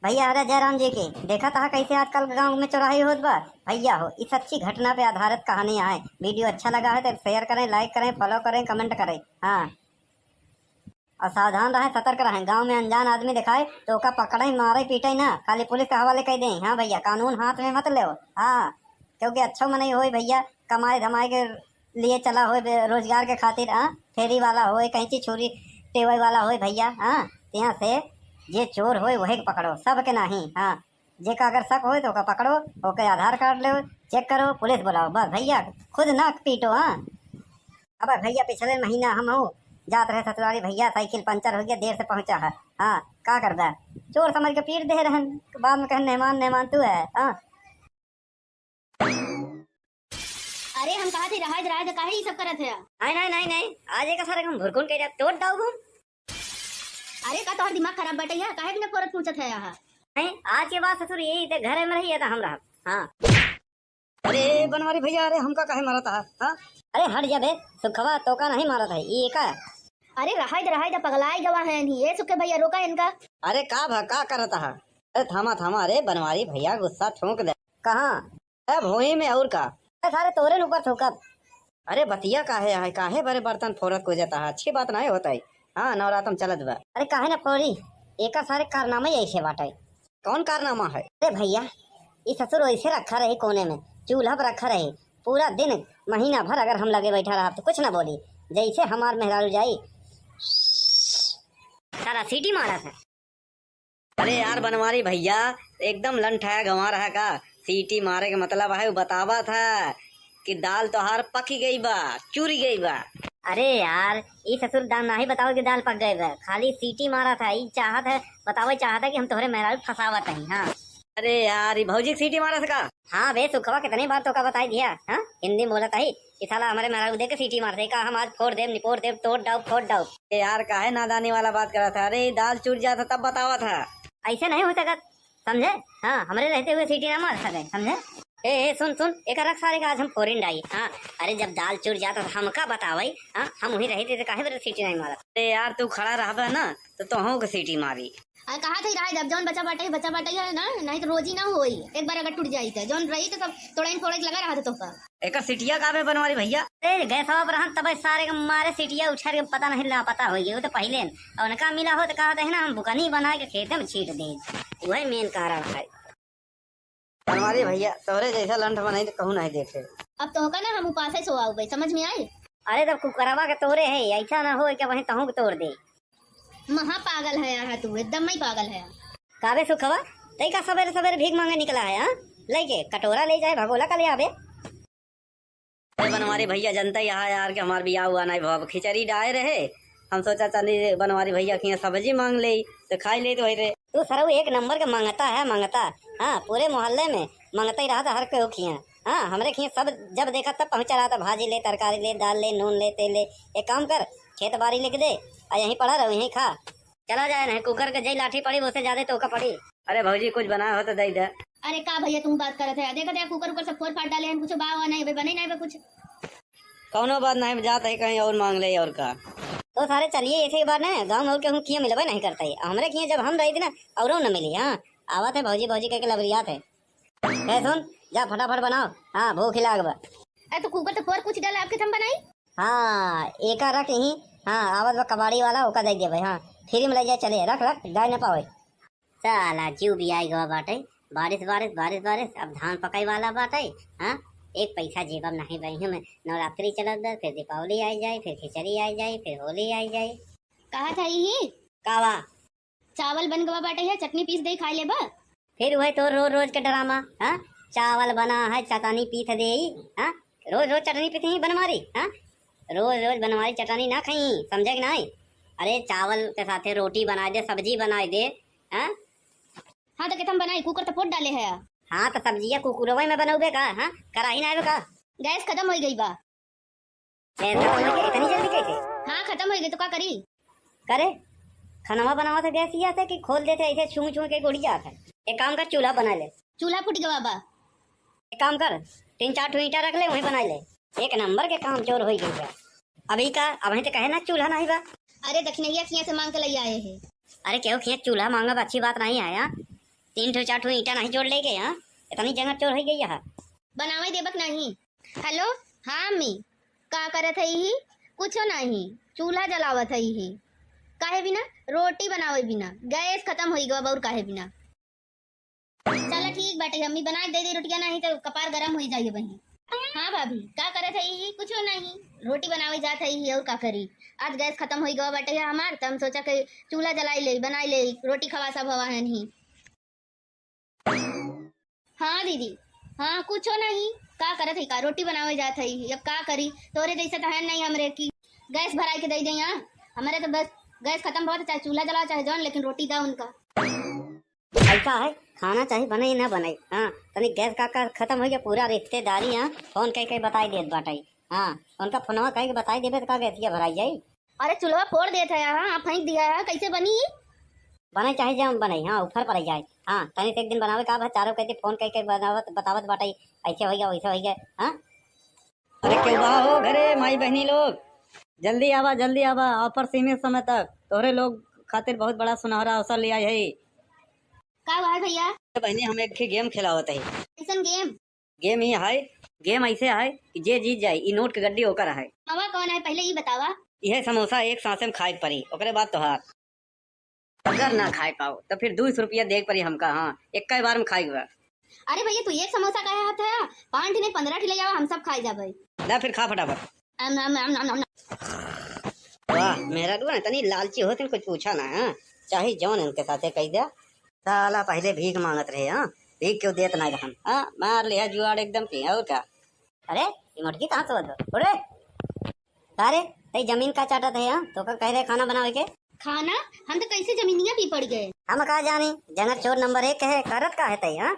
भैया अरे जयराम जी की देखा था कैसे आजकल गांव में चौराही होत बा। भैया हो इस अच्छी घटना पे आधारित कहानी है। वीडियो अच्छा लगा है तो शेयर करें, लाइक करें, फॉलो करें, कमेंट करें। हाँ, और सावधान रहें, सतर्क रहें। गांव में अनजान आदमी दिखाए तो ओका पकड़े मारे पीटे ना, खाली पुलिस के हवाले कर दें। हाँ भैया, कानून हाथ में मत ले। हाँ, क्योंकि अच्छा मन हो भैया, कमाए धमाए के लिए चला हो, रोजगार के खातिर। हाँ, फेरी वाला हो, कहीं चीज छोरी टेबल वाला हो भैया। हाँ, यहाँ से जे चोर हो वही के पकड़ो, सब के नहीं। हाँ, जे का अगर शक हो तो ओका पकड़ो, ओके आधार कार्ड लो, चेक करो, पुलिस बुलाओ, बस भैया खुद ना पीटो। हाँ, अब भैया पिछले महीना हम हो जात रहे ससुराली भैया, साइकिल पंचर हो गया, देर से पहुंचा है। हाँ, का कर दे, चोर समझ के पीट दे रहन, बाद में कहे मेहमान मेहमान तू है। हाँ, अरे हम कहा थे रहा काहे ये सब करत है। नहीं नहीं नहीं नहीं, आज एक सारे हम भुरकुन के तोड़ दाऊ घूम। अरे का तोहर दिमाग खराब बटैया काहे बिना फोरत पूछत है यहाँ। नहीं, आज के बाद ससुर यही थे घर में रही था हम रहा। हाँ, अरे बनवारी भैया, अरे हमका काहे मारा था? हाँ, अरे हट जा बे, सुखवा तो का नहीं मारा था ये का। अरे रहा पगलाई गवा है नहीं ये सुखे भैया रोका इनका। अरे का करता है? अरे थामा थामा, अरे बनवारी भैया गुस्सा ठोक दे। कहाँ? अरे भोई में और का? सारे तोरे ऊपर ठोकत। अरे बतिया काहे बड़े बर्तन फोरत को जाता है, अच्छी बात नहीं होता है। हाँ, नवरातम चलत बा। अरे काहे ना फोड़ी, एक सारे कारनामे ऐसे बाटे। कौन कारनामा है? अरे भैया, ये ससुर ऐसे रखा रहे कोने में, चूल्हा पर रखा रहे, पूरा दिन महीना भर अगर हम लगे बैठा रहा तो कुछ ना बोली, जैसे हमार मेहरारू जाई सारा सीटी मारा था। अरे यार बनवारी भैया, एकदम लंठाया गंवा रहा का। सीटी मारे के मतलब है वो बतावा था कि दाल तोहार पकी गई बा, चूरी गई बा। अरे यार, ये ससुर दाल ना ही बताओ कि दाल पक गए बा, खाली सीटी मारा था। ये चाहत है बतावा, चाहता कि हम तोहरे मेहरारू फसावत हैं। हाँ, अरे यार ये भौजी सीटी मारा था का? हाँ बे सुखवा, कितनी बार तो का बताई दिया। हाँ, हिंदी बोला था कि साला हमारे मेहरारू देख के सीटी मार दे का, हम आज फोड़ देव निपोड़ देव, तोड़ डाउ फोड़ डाउ। ए यार काहे नादानी वाला बात करा था? अरे दाल चूर जाता तब बतावा था। ऐसे नहीं हो सकता, समझे? हाँ, हमारे रहते हुए सीटी ना मार सके, समझे? ए सुन सुन, एक रख सारे का आज हम फोरिन डाई। हाँ, अरे जब दाल चूर जाता था हमका बतावाई। हाँ, हम वही रही थे, काहे सीटी नहीं मारा? अरे यार तू खड़ा रहा ना तो तुहू को सीटी मारी। अरे कहा थे रहा जब जौन बचा बाटे है ना, नहीं तो रोजी ना होई, एक बार अगर टूट जाई तो जौन रही तो सब तोड़ाइन फोड़े लगा रहा था तोहका। एक सीटिया का बे बनवारी भैया? अरे गए सब रहन तब सारे के मारे सीटिया उछार के पता नहीं ला पता हो गया, वो तो पहले और उनका मिला हो तो कहा था ना हम बुकनी बना के खेते में छीट दे, वही मेन कारण है। बनवारी भैया तोहरे जैसा लंठ बनाई तो कहूँ नहीं देखे। अब तोहका ना हम उपास से सोआऊ भाई, समझ में आई? अरे तब कुकरवा के तोड़े है, ऐसा ना हो कि वहीं तहू के तोड़ दे। महा पागल है यहाँ तू, एकदम ही पागल है। काबे सुखवा, तई का सवेरे सवेरे भीख मांगे निकला है? हाँ, लेके कटोरा ले जाए, भगोला का ले आवे। अरे बनवारी भैया जनता यहाँ यार कि हमार बियाह हुआ नहीं भाव, खिचड़ी डाले रहे, हम सोचा चली बनवारी भैया की सब्जी मांग ले तो खाई ले तो रहे। तू सरऊ एक नंबर के मांगता है, मांगता। हाँ, पूरे मोहल्ले में मांगता ही रहा था हर कोई खिया। हाँ, हमरे खिया सब जब देखा तब पहुंचा रहा था, भाजी ले, तरकारी ले, दाल ले, नून ले, तेल ले। एक काम कर, खेत बाड़ी लिख दे और यहीं पड़ा रहो, यहीं खा, चला जाए। नहीं कुकर के जई लाठी पड़ी उससे ज्यादा तो का पड़ी। अरे भौजी कुछ बनाया हो तो दे दे। अरे का भैया तुम बात करत है, देखा कुकर ऊपर सब फोड़ फाड़ डाले हैं, कुछ बाव नहीं बने नहीं कुछ। कौनो बात नहीं, जाता है कहीं और मांग ले और का। तो सारे चलिए ऐसे बार ना गाँव में के किया मिलबे नहीं करता है, हमरे किया जब हम रही थी ना और न मिली। हाँ, आवत है भौजी भौजी के लबरियात है। सुन जा फटाफट बनाओ। हाँ, भूख लाग बा। अरे तो कुकर तो फोड़ कुछ डाला आपके थम बनाई। हाँ, एक रख ही। हाँ, आवत बा कबाड़ी वाला ओका दे दे भाई। हाँ, फ्री में ले जाए, चले रख रख गाय न पावे। साला जीव भी आई गवा बाटे, बारिश बारिश बारिश बारिश, अब धान पकाई वाला बाटे। हाँ, एक पैसा जेब में नहीं बही में, नवरात्रि चलत बा, फिर दीपावली आई जाए, फिर खिचड़ी आई जाए, फिर होली आई जाए। कहा था यही कावा चावल बन गवा बाटे है, चटनी पीस दे खाई ले बा। फिर वही तो रोज रोज के ड्रामा। हाँ, चावल बना है चटनी पीस दे। हाँ, रोज रोज चटनी पीस ही बनवारी। हाँ, रोज रोज बनवारी चटनी ना खाई, समझे कि नहीं? अरे चावल के साथ रोटी बना दे, सब्जी बना दे। हाँ, हाँ तो हम बनाई, कुकर तो फोड़ डाले है। हाँ, तो सब्जियां कुकुरवे में बनोगे का? हाँ, कराही ना का? गैस खत्म हो गई बा। इतनी जल्दी कैसे? हाँ खत्म हो गई तो क्या करी? करे खाना बनावा था गैस या था कि खोल देते ऐसे छू छू के गुड़ जाता है। एक काम कर, चूल्हा बना ले। चूल्हा फूट गवा बा। एक काम कर, 3-4 ठो ईंटा रख ले, वहीं बना ले। एक नंबर के काम चोर हो गई है। अभी का अब तो कहे ना चूल्हा नहीं बा। अरे दक्षिणैया किया से मांग के ले आए हैं। अरे क्यों खिया चूल्हा मांगा अच्छी बात नहीं है यार। 3-4 ठो ईंटा नहीं जोड़ ले गए यहाँ, इतनी जगह चोर हो गई है। बनावे देबक नहीं। हेलो हाँ अम्मी, का करत है ही? कुछो नहीं, चूल्हा जलावत है ही। काहे बिना रोटी बनावे बिना गैस खत्म हो गवा और काहे बिना। चलो ठीक बाटे, अम्मी बना दे दे रोटियां, नहीं तो कपार गरम हो जाइए बहन। हाँ भाभी का करत है ही? कुछो नहीं, रोटी बनावे जात है ही और का करी। आज गैस खत्म हो गवा बाटे हमार, तो हम सोचा कि चूल्हा जलाई ले, बनाई ले, रोटी खवा सब हवा है नहीं। हाँ दीदी, हाँ कुछो नहीं, का करत है का रोटी बनावे जात है ही। अब का करी, तोरे जैसे तो है नहीं हमरे की गैस भराई के दे दे यहाँ। हमारे तो बस गैस खत्म बहुत, चाहे चूल्हा जलाओ चाहे जौन, लेकिन रोटी दो उनका। ऐसा है, खाना चाहे बने ना बने। हाँ तनी गैस का खत्म हो गया, पूरा रिश्तेदारी यहाँ फोन कह बताई देत बाटाई। हाँ उनका फोनवा कह के बताई देबे तो का गैसिया भराई जाई। अरे चूल्हा फोड़ देता है, हाँ फेंक दिया है, कैसे बनी? बने चाहे जम बने, हाँ ऊपर पर जाए। हाँ तनी एक दिन बनावे का चारों कहते फोन कह के बनावत बतावत बाटाई, ऐसे हो गया वैसे हो गया। हाँ अरे क्यों बा हो घरे माई बहनी लोग, जल्दी आवा, ऑफर सीमित समय तक तोहरे लोग खातिर बहुत बड़ा सुनहरा अवसर लिया है। का हुआ है भैया? बहनी हम एक गेम खिलावत है। कैसन गेम? गेम ही है, गेम ऐसे है कि जे जीत जाए ई नोट के गड्डी होकर है। मामा कौन है पहले ये बतावा। यह समोसा एक सांसे में खाए पड़ी, ओकरे बाद तोहार। अगर ना खाए पाओ तो फिर 200 रुपया देख पड़ी हमका। हाँ एक बार में खाई हुआ। अरे भैया तू एक समोसा का हाथ है, 5 ने 15 ठिले जावा, हम सब खाए जाबे। ला फिर खा फटाफट। आम आम आम आम आम। वाह मेरा दुआ तनी लालची होते कुछ पूछा ना। हाँ चाहे जौन इनके साथे कह दिया। साला पहले भीख मांगत रहे। हाँ भीख क्यों देत ना रहन। हाँ मार लिया जुआड़ एकदम की और क्या। अरे ये मटकी कहाँ से बदल उड़े अरे तई जमीन का चाटत है। हाँ तो का कह रहे खाना बनावे के। खाना हम तो कैसे जमीनिया भी पड़ गए। हम कहा जानी जंगर चोर नंबर 1 है, करत का है तई। हाँ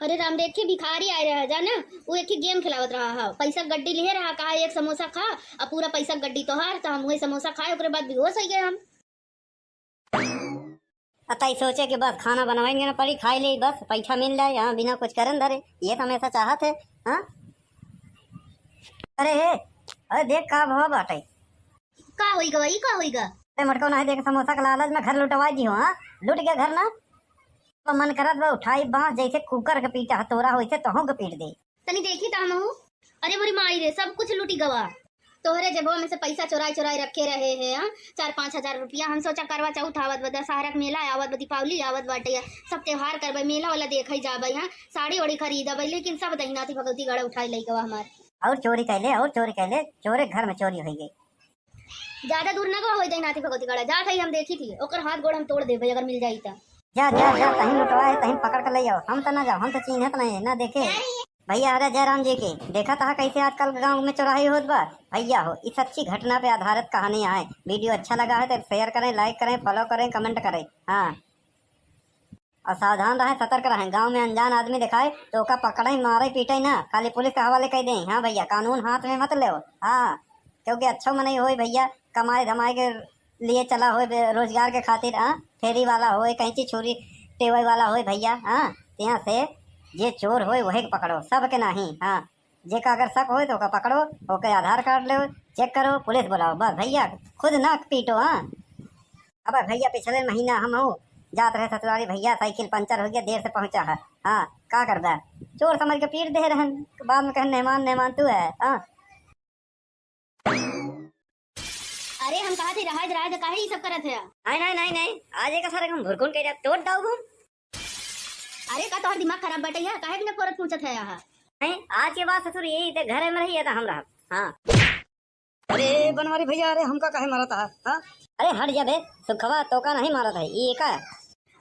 अरे राम देखे भिखारी आए रहा जाना, वो एक ही गेम खिलावत रहा है, पैसा गड्डी लिए रहा, कहा एक समोसा खा, अब पूरा पैसा गड्डी तो हार, तो हम वही समोसा खाए, उसके बाद बेहोश हो गए हम। अतई सोचे कि बस खाना बनवाएंगे ना पड़ी, खाई ले बस पैसा मिल जाए। यहाँ बिना कुछ करन धरे, ये तो हमेशा चाहत है। हाँ अरे हे अरे देख का भाव बाटे। का होई गई का होई गा। अरे मटको नहीं देख समोसा का लालच में घर लुटवा दी हो। हाँ लुट गया घर ना, तो मन करत बा उठाई बांस जैसे कुकर के पीटा हतोरा हो, तो के पीट दे। तनी देखी ता हम। अरे मोरी माई रे, सब कुछ लूटी गवा। तोहरे जेबवा में से पैसा चुराई चुराई रखे रहे हैं। 4-5 हजार रुपया। हम सोचा करवा चौथ आवत बा, दशहरा के मेला आवत बा, दीपावली आवत बाटे, सब त्योहार करबे, मेला वाला देखे जाबे, यहाँ साड़ी वाड़ी खरीदबे, लेकिन सब दहिनाती भगवती गड़ा उठाई लई गवा हमार। और चोरी कैले चोरे घर में चोरी हो गई। ज्यादा दूर ना गवा हो दहिनाती भगवती गड़ा, जात है हम देखी थी, ओकर हाथ गोड़ हम तोड़ देबे अगर मिल जाई ता। जा जा जा तहीं लुटवाए तहीं पकड़ कर ले जाओ। हम तो ना जाओ, हम तो चिन्हत नहीं ना देखे भैया। अरे जयराम जी की देखा था कैसे आजकल गांव में चौराही होत बा भैया हो। इस अच्छी घटना पे आधारित कहानी है। वीडियो अच्छा लगा है तो शेयर करें, लाइक करें, फॉलो करें, कमेंट करें। हाँ और सावधान रहें, सतर्क रहें। गांव में अनजान आदमी दिखाए तो ओका पकड़े मारे पीटे ना, खाली पुलिस के हवाले कर दें। हाँ भैया कानून हाथ में मत ले। हाँ क्योंकि अच्छा मन हो भैया, कमाए धमाए के लिए चला हो, रोजगार के खातिर। हाँ फेरी वाला हो, कहीं चीज छोरी टेबल वाला हो भैया। हाँ यहाँ से जे चोर हो वही पकड़ो, सब के नहीं। हाँ जे का अगर शक हो तो का पकड़ो, ओके आधार कार्ड लो, चेक करो, पुलिस बुलाओ, बस भैया खुद ना पीटो। हाँ अब भैया पिछले महीना हम हो जात रहे ससुराली भैया, साइकिल पंचर हो गया, देर से पहुंचा है। हाँ का कर दे, चोर समझ के पीट दे रहन, बाद में कहे मेहमान तू है। हाँ अरे हम कहा थे रहा काहे ये सब करत है। नहीं आज एक सारे हम भुरकुन के तोड़ दाऊ घूम। अरे का तोहर दिमाग खराब बटे है, काहे बिना फोरत पूछत है यहाँ। नहीं आज के बाद ससुर यही थे घर में रही था हम रहा। हाँ अरे बनवारी भैया, अरे हमका काहे मारा था। हाँ अरे हट जा बे सुखवा, तो का नहीं मारा था ये का।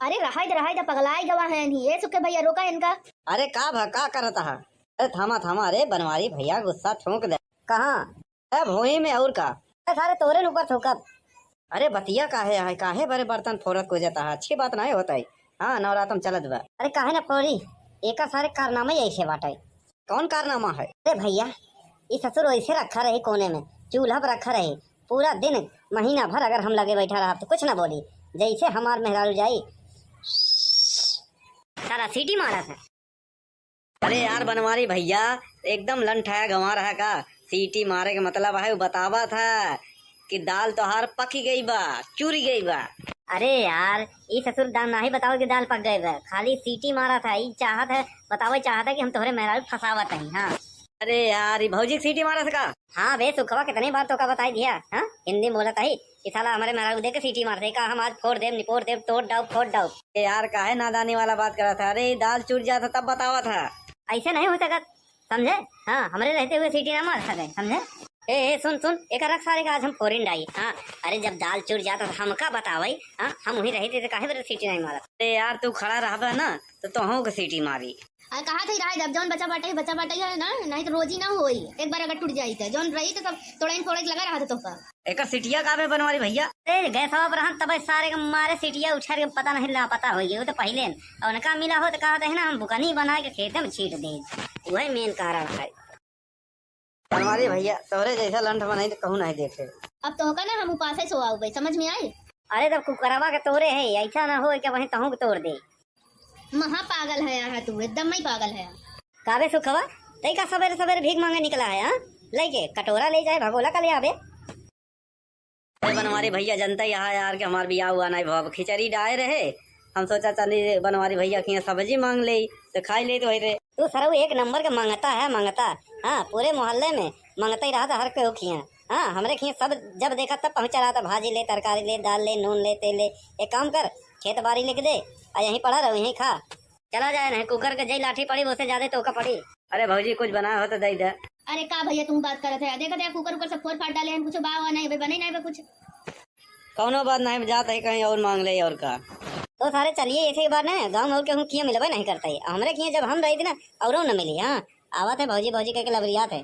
अरे रहा था पगलाई गवा है नहीं, ये सुखे भैया रोका इनका। अरे का करता है। अरे थामा अरे बनवारी भैया गुस्सा ठोक दे। कहाँ भोई में और का सारे तोरे ऊपर ठोकब। अरे बतिया काहे बड़े बर्तन फोरत को जाता है, अच्छी बात नहीं होता है। हाँ नवरातम चलत बा। अरे काहे ना फोरी, एक सारे कारनामा ऐसे बाटे। कौन कारनामा है। अरे भैया ये ससुर ऐसे रखा रहे कोने में, चूल्हा पर रखा रहे पूरा दिन महीना भर, अगर हम लगे बैठा रहा तो कुछ ना बोली, जैसे हमार मेहरारू जाई सारा सीटी मारा था। अरे यार बनवारी भैया, एकदम लंठाया गंवा रहा का। सीटी मारे के मतलब है वो बतावा था कि दाल तोहार पकी गई बा, चूरी गई बा। अरे यार ये ससुर दाल ना ही बताओ कि दाल पक गए बा, खाली सीटी मारा था। ये चाहत है बतावे चाहत है कि हम तोहरे मेहरारू फसावत नहीं। हाँ अरे यार ये भौजी की सीटी मारा सका। हाँ बे सुखवा कितनी बार तो का बताई दिया। हाँ हिंदी में बोला था ही कि साला हमारे मेहरारू दे के सीटी मार दे का हम आज फोड़ देव निपोड़ देव तोड़ डाउ फोड़ डाउ। ए यार काहे नादानी वाला बात करा था। अरे दाल चूर जाता तब बतावा था। ऐसे नहीं हो सकत समझे। हाँ हमारे रहते हुए सीटी ना मार सके समझे। ए सुन सुन एक रख सारे का आज हम फोरिन डाई। हाँ अरे जब दाल चूर जाता तो हमका बतावाई। हाँ हम वही रहे थे तो काहे बरे सीटी नहीं मारा। अरे यार तू खड़ा रहा ना तो तोहू के सीटी मारी। अरे कहा था रहा जब जौन बचा बाटे है ना, नहीं तो रोजी ना होई। एक बार अगर टूट जाई तो जौन रही तो सब थोड़ा फोड़े लगा रहा था तो का एक सीटिया का बनवारी भैया। अरे गैस हवा पर तब सारे के मारे सीटिया उछार के पता नहीं ला पता हो गया तो पहले और उनका मिला हो तो कहा था ना हम बुकनी बना के खेत में छीट दे। वही मेन कारण है बनवारी भैया, तोहरे जैसा लंठ बनाई तो कहूँ नहीं देखे। अब तो होगा ना हम उपास सो आओ भाई, समझ में आई। अरे तब कुकरवा के तोड़े है ऐसा ना हो कि वही तहू के तोड़ दे। महा पागल है यहाँ तू, एकदम ही पागल है। काबे सुखवा तई का सवेरे सवेरे भीख मांगे निकला है। हाँ लेके कटोरा ले जाए भगोला का ले आवे। अरे बनवारी भैया जनता यहाँ यार के हमार बियाह हुआ नहीं भाव खिचड़ी डाए रहे। हम सोचा चली बनवारी भैया की सब्जी मांग ले तो खाई ले तो वही रहे। तू सरऊ एक नंबर का मंगता है मंगता। हाँ पूरे मोहल्ले में मंगता ही रहा था हर कोई खिया। हाँ हमरे खिया सब जब देखा तब पहुंचा रहा था। भाजी ले तरकारी ले दाल ले नून ले तेल ले। एक काम कर खेत बाड़ी लिख दे और यहीं पड़ा रहो यहीं खा चला जाए। नहीं कुकर के जई लाठी पड़ी उससे ज्यादा तो का पड़ी। अरे भौजी कुछ बना हो तो दे दे। अरे का भैया तुम बात करत है, देखा था कुकर सब फोड़ फाड़ डाले हैं, कुछ बाव नहीं बने नहीं बे कुछ। कौनो बात नहीं जाता है कहीं और मांग ले और का। तो सारे चलिए ऐसे बार ना गाँव और के हम किया मिलबे नहीं करता है। हमरे किया जब हम रही थी ना और न मिली। हाँ आवत है भौजी भौजी कह के लबरियात है।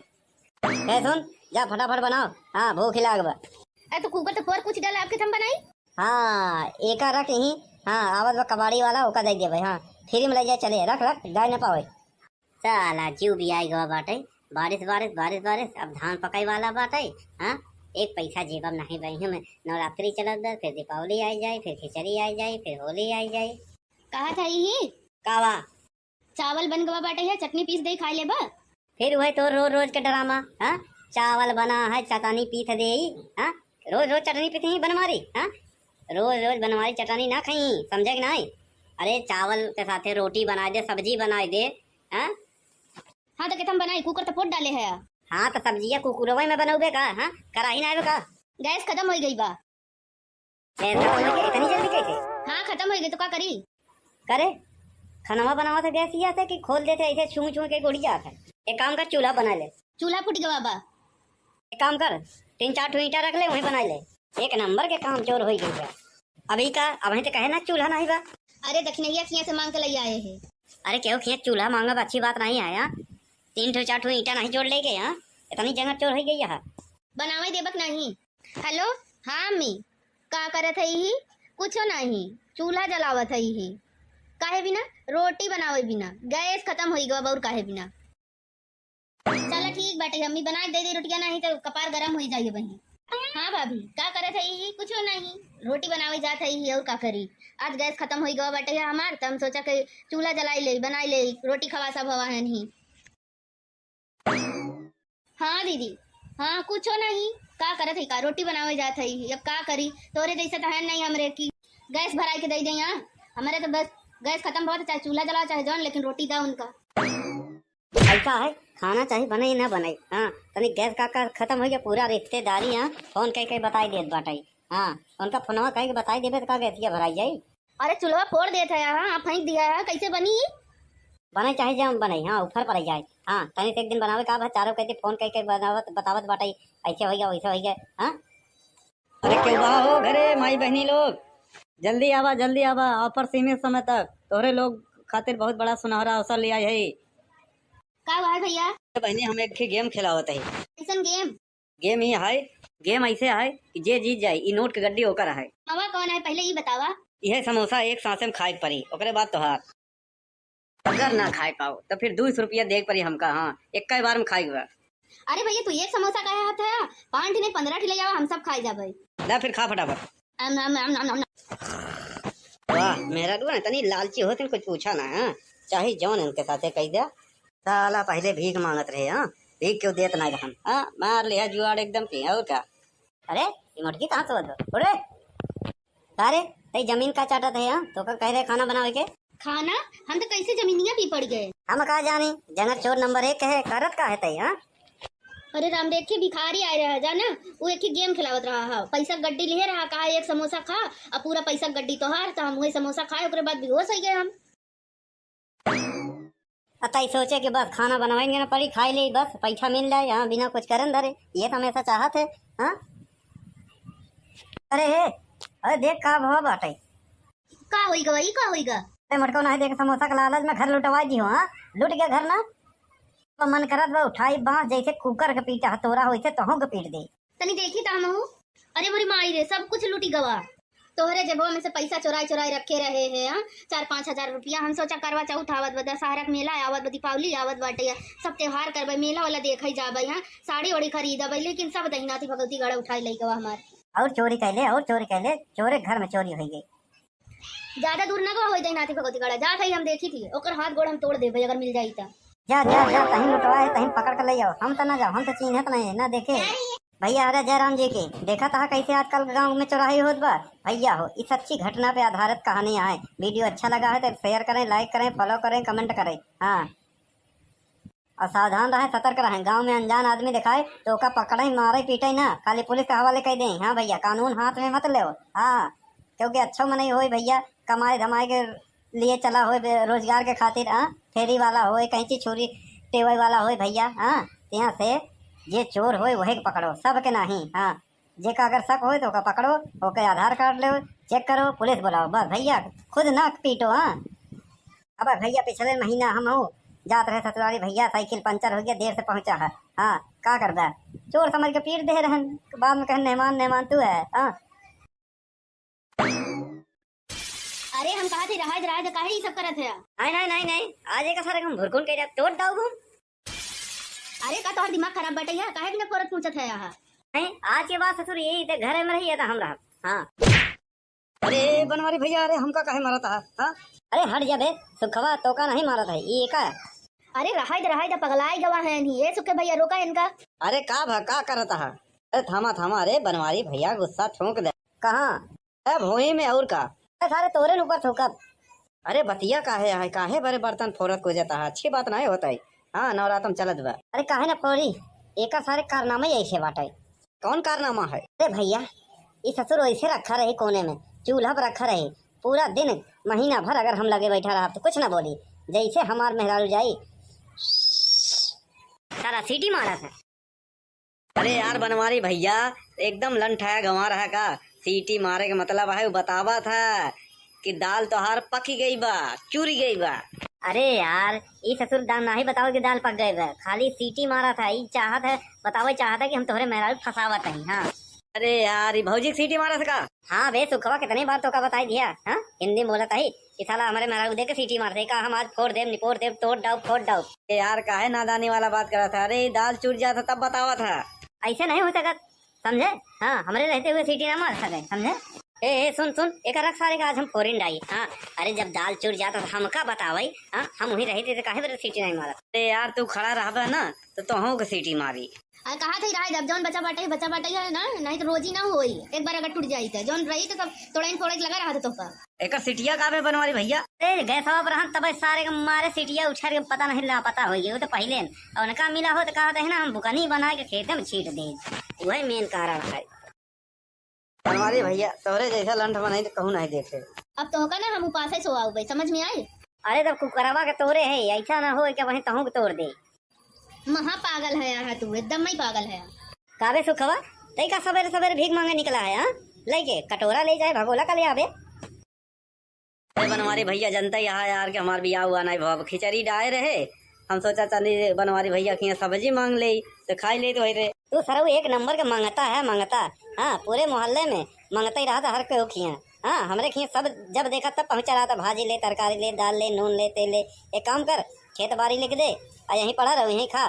सुन जा फटाफट बनाओ। हाँ भूख लाग बा। अरे तो कुकर तो फोड़ कुछ डाला आपके थम बनाई। हाँ एक रख यहीं। हाँ आवत बा कबाड़ी वाला ओका दे दे भाई। हाँ फ्री में ले जाए चले रख रख जाए न पावे। साला जीव भी आई गवा बाटे। बारिश बारिश बारिश बारिश अब धान पकाई वाला बाटे। हाँ एक पैसा जेब में नहीं बही में। नवरात्रि चलत बा फिर दीपावली आई जाए फिर खिचड़ी आई जाए फिर होली आई जाए। कहा था यही कावा चावल बन गवा बाटे है, चटनी पीस दे खा ले बा। फिर वही तो रोज रोज के ड्रामा। हाँ चावल बना है चटनी पीस दे। हाँ रोज रोज चटनी पीस ही बनवारी। हाँ रोज रोज बनवारी चटनी ना खाई समझे कि नहीं। अरे चावल के साथे रोटी बना दे सब्जी बना दे। हाँ हाँ तो केतम बनाई कुकर तो फोड़ डाले है। हाँ तो सब्जिया कुकुरवे में बनौबे का। हाँ कराही ना का गैस खत्म हो गई बा। इतनी जल्दी कैसे। हाँ खत्म हो गई तो क्या करी। करे खाना बनावा था गैस ही आता कि खोल देते ऐसे छू छू के गुड़ी जाता है। एक काम कर चूल्हा बना ले। चूल्हा फूट गवा बा। एक काम कर 3-4 ठो ईंटा रख ले वहीं बना ले। एक नंबर के काम चोर हो गई है अभी का। अब तो कहे ना चूल्हा नहीं बा। अरे दक्षिणैया खिया से मांग के ले आए हैं। अरे क्यों खिया चूल्हा मांगा अच्छी बात नहीं आया। 3-4 ठो ईंटा नहीं जोड़ ले गए। यहाँ इतनी जगह चोर हो गई है। बनावे देबक नहीं। हेलो हाँ मी का करत है ही कुछ नहीं, चूल्हा जलावत है ही। काहे बिना रोटी बनावे बिना गैस खत्म हो गवा और काहे बिना। चलो ठीक बाटे अम्मी बना दे रोटियां, नहीं तो कपार गरम हो जाइए बहन। हाँ भाभी का करत है कुछ नहीं, रोटी बनावे जात है और का करी। आज गैस खत्म हो गवा बाटे हमार तो हम सोचा कि चूल्हा जलाई ले बनाई ले रोटी खवा सब हवा है नहीं। हाँ दीदी हाँ कुछ नहीं का करत है का रोटी बनावे जात है। अब का करी तोरे जैसे तो है नहीं हमरे की गैस भराई के दे दे। यहाँ हमारे तो बस गैस खत्म बहुत चाहे चूल्हा जलाओ चाहे जौन लेकिन रोटी दो उनका। ऐसा है खाना चाहिए बने ना बने। हाँ तनी गैस का खत्म हो गया पूरा रिश्तेदारी। हाँ फोन कह बताई देत बाटाई। हाँ उनका फोनवा कह के बताई देबे तो का गैसिया भराई जाई। अरे चूल्हा फोड़ देता है। हाँ फेंक दिया है कैसे बनी बने चाहे जब बने। हाँ ऊपर पड़ जाए। हाँ तनी से एक दिन बनावे का चारों कहते फोन कह के बनावत बतावत बाटाई ऐसे हो गया वैसे हो गया। हाँ अरे क्यों हो घरे माई बहनी लोग जल्दी आवा ऑफर सीमित समय तक तोहरे लोग खातिर बहुत बड़ा सुनहरा अवसर लिया है। का हुआ है भैया। बहनी हम एक गेम खिलावत है। कैसन गेम ही है। गेम ऐसे है कि जे जीत जाए ई नोट के गड्डी होकर है। मामा कौन है पहले ये बतावा। यह समोसा एक सांसे में खाए पड़ी ओकरे बाद तोहार। अगर ना खाए पाओ तो फिर 200 रुपया देख पड़ी हमका। हाँ एक बार में खाई हुआ। अरे भैया तू एक समोसा का हाथ है 5 नहीं 15 ले जावा हम सब खाई जाबे। ला फिर खा फटाफट। वाह मेरा ना तनी लालची होते कुछ पूछा ना हाँ चाहे जौन इनके साथे कह दिया साला पहले भीख मांगत रहे हाँ भीख क्यों देत ना हम हाँ मार लिया जुआड़ एकदम की और क्या अरे ये मुर्गी कहाँ से बदलो उड़े अरे तई जमीन का चाटा थे हाँ तो कह रहे खाना बनावे के खाना हम तो कैसे जमीनिया भी पड़ गए। हम कहा जानी जंगल चोर नंबर 1 है करत का है तई हाँ अरे राम देख के भिखारी आए रहा जाना वो एक ही गेम खिलावत रहा है पैसा गड्डी ले रहा कहा एक समोसा खा और पूरा पैसा गड्डी तो हार तो हम वही समोसा खाए उसके बाद बेहोश हो गए हम। अतई सोचे कि बस खाना बनवाएंगे ना पड़ी खाई ले बस पैसा मिल जाए यहाँ बिना कुछ करन धरे ये तो हमेशा चाहत है हाँ। अरे देख का भाव बाटे का होईगा वही का होईगा अरे मटको नहीं देख समोसा का लालच में घर लुटवाई दी हो हाँ लुट गया घर ना तो मन करत बा उठाई बांस जैसे कुकर के पीटा हथौड़ा होइसे तोहू के पीट दे तनी देखी ता हम अरे मोरी माई रे सब कुछ लूटी गवा तोहरे जेबो में से पैसा चोराई चोराई रखे रहे हैं हाँ 4-5 हजार रुपया हम सोचा करवा चौथ आवत बा दशहरा के मेला आवत बा दीपावली आवत बाटे सब त्योहार करबे मेला वाला देखई जाबे हाँ साड़ी ओड़ी खरीदबे लेकिन सब दहिनाती भगवती गड़ा उठाई लई गवा हमार और चोरी कैले चोरे घर में चोरी हो गई ज्यादा दूर ना गवा होई दहिनाती भगवती गड़ा जा थई हम देखी थी ओकर हाथ गोड़ हम तोड़ देबे अगर मिल जाई ता जा कहीं लुटवाए कहीं पकड़ कर ले आओ हम तो ना जाओ हम तो चिन्हत नहीं ना देखे भैया अरे जयराम जी की देखा था कैसे आजकल गांव में चौराही होत बा भैया हो इस अच्छी घटना पे आधारित कहानी है वीडियो अच्छा लगा है तो शेयर करें लाइक करें फॉलो करें कमेंट करें हाँ और सावधान रहें सतर्क रहें गांव में अनजान आदमी दिखाए तो ओका पकड़े मारे पीटे ना खाली पुलिस के हवाले कह दें हाँ भैया कानून हाथ में मत ले हाँ क्योंकि अच्छा में नहीं हो भैया कमाए धमाए के लिए चला हो रोजगार के खातिर हाँ फेरी वाला हो कहीं छुरी टेबल वाला हो भैया हाँ यहाँ से ये चोर हो वही पकड़ो सब के नहीं हाँ जे का अगर शक हो तो ओका पकड़ो ओके आधार कार्ड लो चेक करो पुलिस बुलाओ बस भैया खुद ना पीटो हाँ। अब भैया पिछले महीना हम हो जात रहे ससुराली भैया साइकिल पंचर हो गया देर से पहुंचा है हाँ का करदा चोर समझ के पीट दे रहन बाद में कहे मेहमान तू है हाँ। अरे हम कहा थे रहा काहे ये सब करत है नहीं आज एक सारे हम भुरकुन के तोड़ दाऊ हम अरे का तोहर दिमाग खराब बटे है काहे बिना परत पूछत है यहाँ नहीं आज के बाद ससुर यही ते घर में रही था हम रहा हाँ। अरे बनवारी भैया अरे हमका काहे मारा था हाँ अरे हट जा बे सुखवा तो का नहीं मारा था ये का अरे रहा पगलाई गवा है नहीं ये सुखे भैया रोका इनका अरे का करता है अरे थामा अरे बनवारी भैया गुस्सा ठोक दे कहाँ भोई में और का सारे तोरे ऊपर ठोकत अरे बतिया काहे बड़े बर्तन फोड़त को जाता है अच्छी बात नहीं होता है हाँ नवरातम चलत बा अरे काहे ना फोड़ी एक सारे कारनामा ऐसे बाटे कौन कारनामा है अरे भैया ये ससुर ऐसे रखा रहे कोने में चूल्हा पर रखा रहे पूरा दिन महीना भर अगर हम लगे बैठा रहा तो कुछ ना बोली जैसे हमार मेहरारू जाई सारा सीटी मारा था। अरे यार बनवारी भैया एकदम लंठाया गंवा रहा का सीटी मारे का मतलब है बतावा था कि दाल तोहार पकी गई बा चूरी गई बा। अरे यार ये ससुर दाल ना ही बताओ कि दाल पक गए बा खाली सीटी मारा था ये चाहत है बताओ चाहता है कि हम तोहरे मेहरारू फसावत नहीं हाँ। अरे यार भौजी सीटी मारा था हाँ बे सुखवा कितनी बार तो का बताई दिया हाँ हिंदी में बोला था ही कि साला हमारे मेहरारू देख के सीटी मारते का हम आज फोड़ देव निपोड़ देव तोड़ डाउ फोड़ डाउ यार काहे नादानी वाला बात करा था अरे दाल चूर जाता तब बतावा था ऐसे नहीं हो सकत समझे हाँ हमारे रहते हुए सीटी ना मार सके समझे ए सुन एक रख सारे का आज हम फोरिन डाई हाँ। अरे जब दाल चूर जाता तो हमका बतावई हाँ हम वहीं रहे थे काहे बरे सीटी नहीं मारा अरे यार तू खड़ा रहा ना तो तोहू के सीटी मारी कहा थे रहा जब जौन बचा बाटे है ना नहीं तो रोजी ना होई एक बार अगर टूट जाई तो जौन रही तो सब थोड़ा लगा रहा था तोहका एक सीटिया काबे बनवारी भैया अरे गए पर हम तब सारे के मारे सीटिया उछार के पता नहीं ला पता हो गया तो पहले और उनका मिला हो तो कहा था ना हम बुकनी बना के खेत में छीट दे वही मेन कारण है बनवारी भैया तोहरे जैसा लंठ बनाई तो कहूँ नहीं देखे अब तोहका ना हम उपास सो आओ भाई समझ में आई। अरे तब कुकरवा के तोड़े है ऐसा ना हो कि वहीं तहू के तोड़ दे महा पागल है यार तू एकदम ही पागल है काबे सुखवा तई का सवेरे भीख मांगे निकला है हाँ लेके कटोरा ले जाए भगोला का ले आवे बनवारी भैया जनता यहाँ यार के हमार बियाह हुआ नहीं भाव खिचड़ी डाए रहे हम सोचा चली बनवारी भैया की सब्जी मांग ले तो खाई ले तो रे तू सरऊ एक नंबर का मंगता हाँ पूरे मोहल्ले में मंगता ही रहा था हर कोई खिया हाँ हमरे खिया सब जब देखा तब पहुंचा रहा था भाजी ले तरकारी ले दाल ले नून ले तेल ले एक काम कर खेत बाड़ी लिख दे और यहीं पड़ा रहो यहीं खा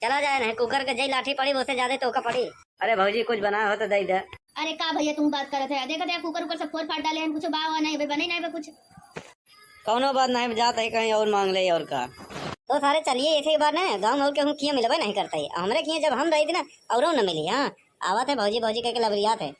चला जाए नहीं कुकर के जई लाठी पड़ी उससे ज्यादा तो का पड़ी। अरे भौजी कुछ बना हो तो दे दे अरे का भैया तुम बात करत है, देखा देखा कुकर उकर सब फोड़ फाड़ डाले हैं, कुछ बाव नहीं बे, बने नहीं बे कुछ। कौनो बात नहीं जाता है कहीं और मांग ले और का। तो सारे चलिए ऐसे ही बार ना गाँव और के हम किए मिलबे नहीं करते हमरे किए जब हम रही थी ना और न मिली। हाँ आवत है भौजी भौजी कह के लबरियात है।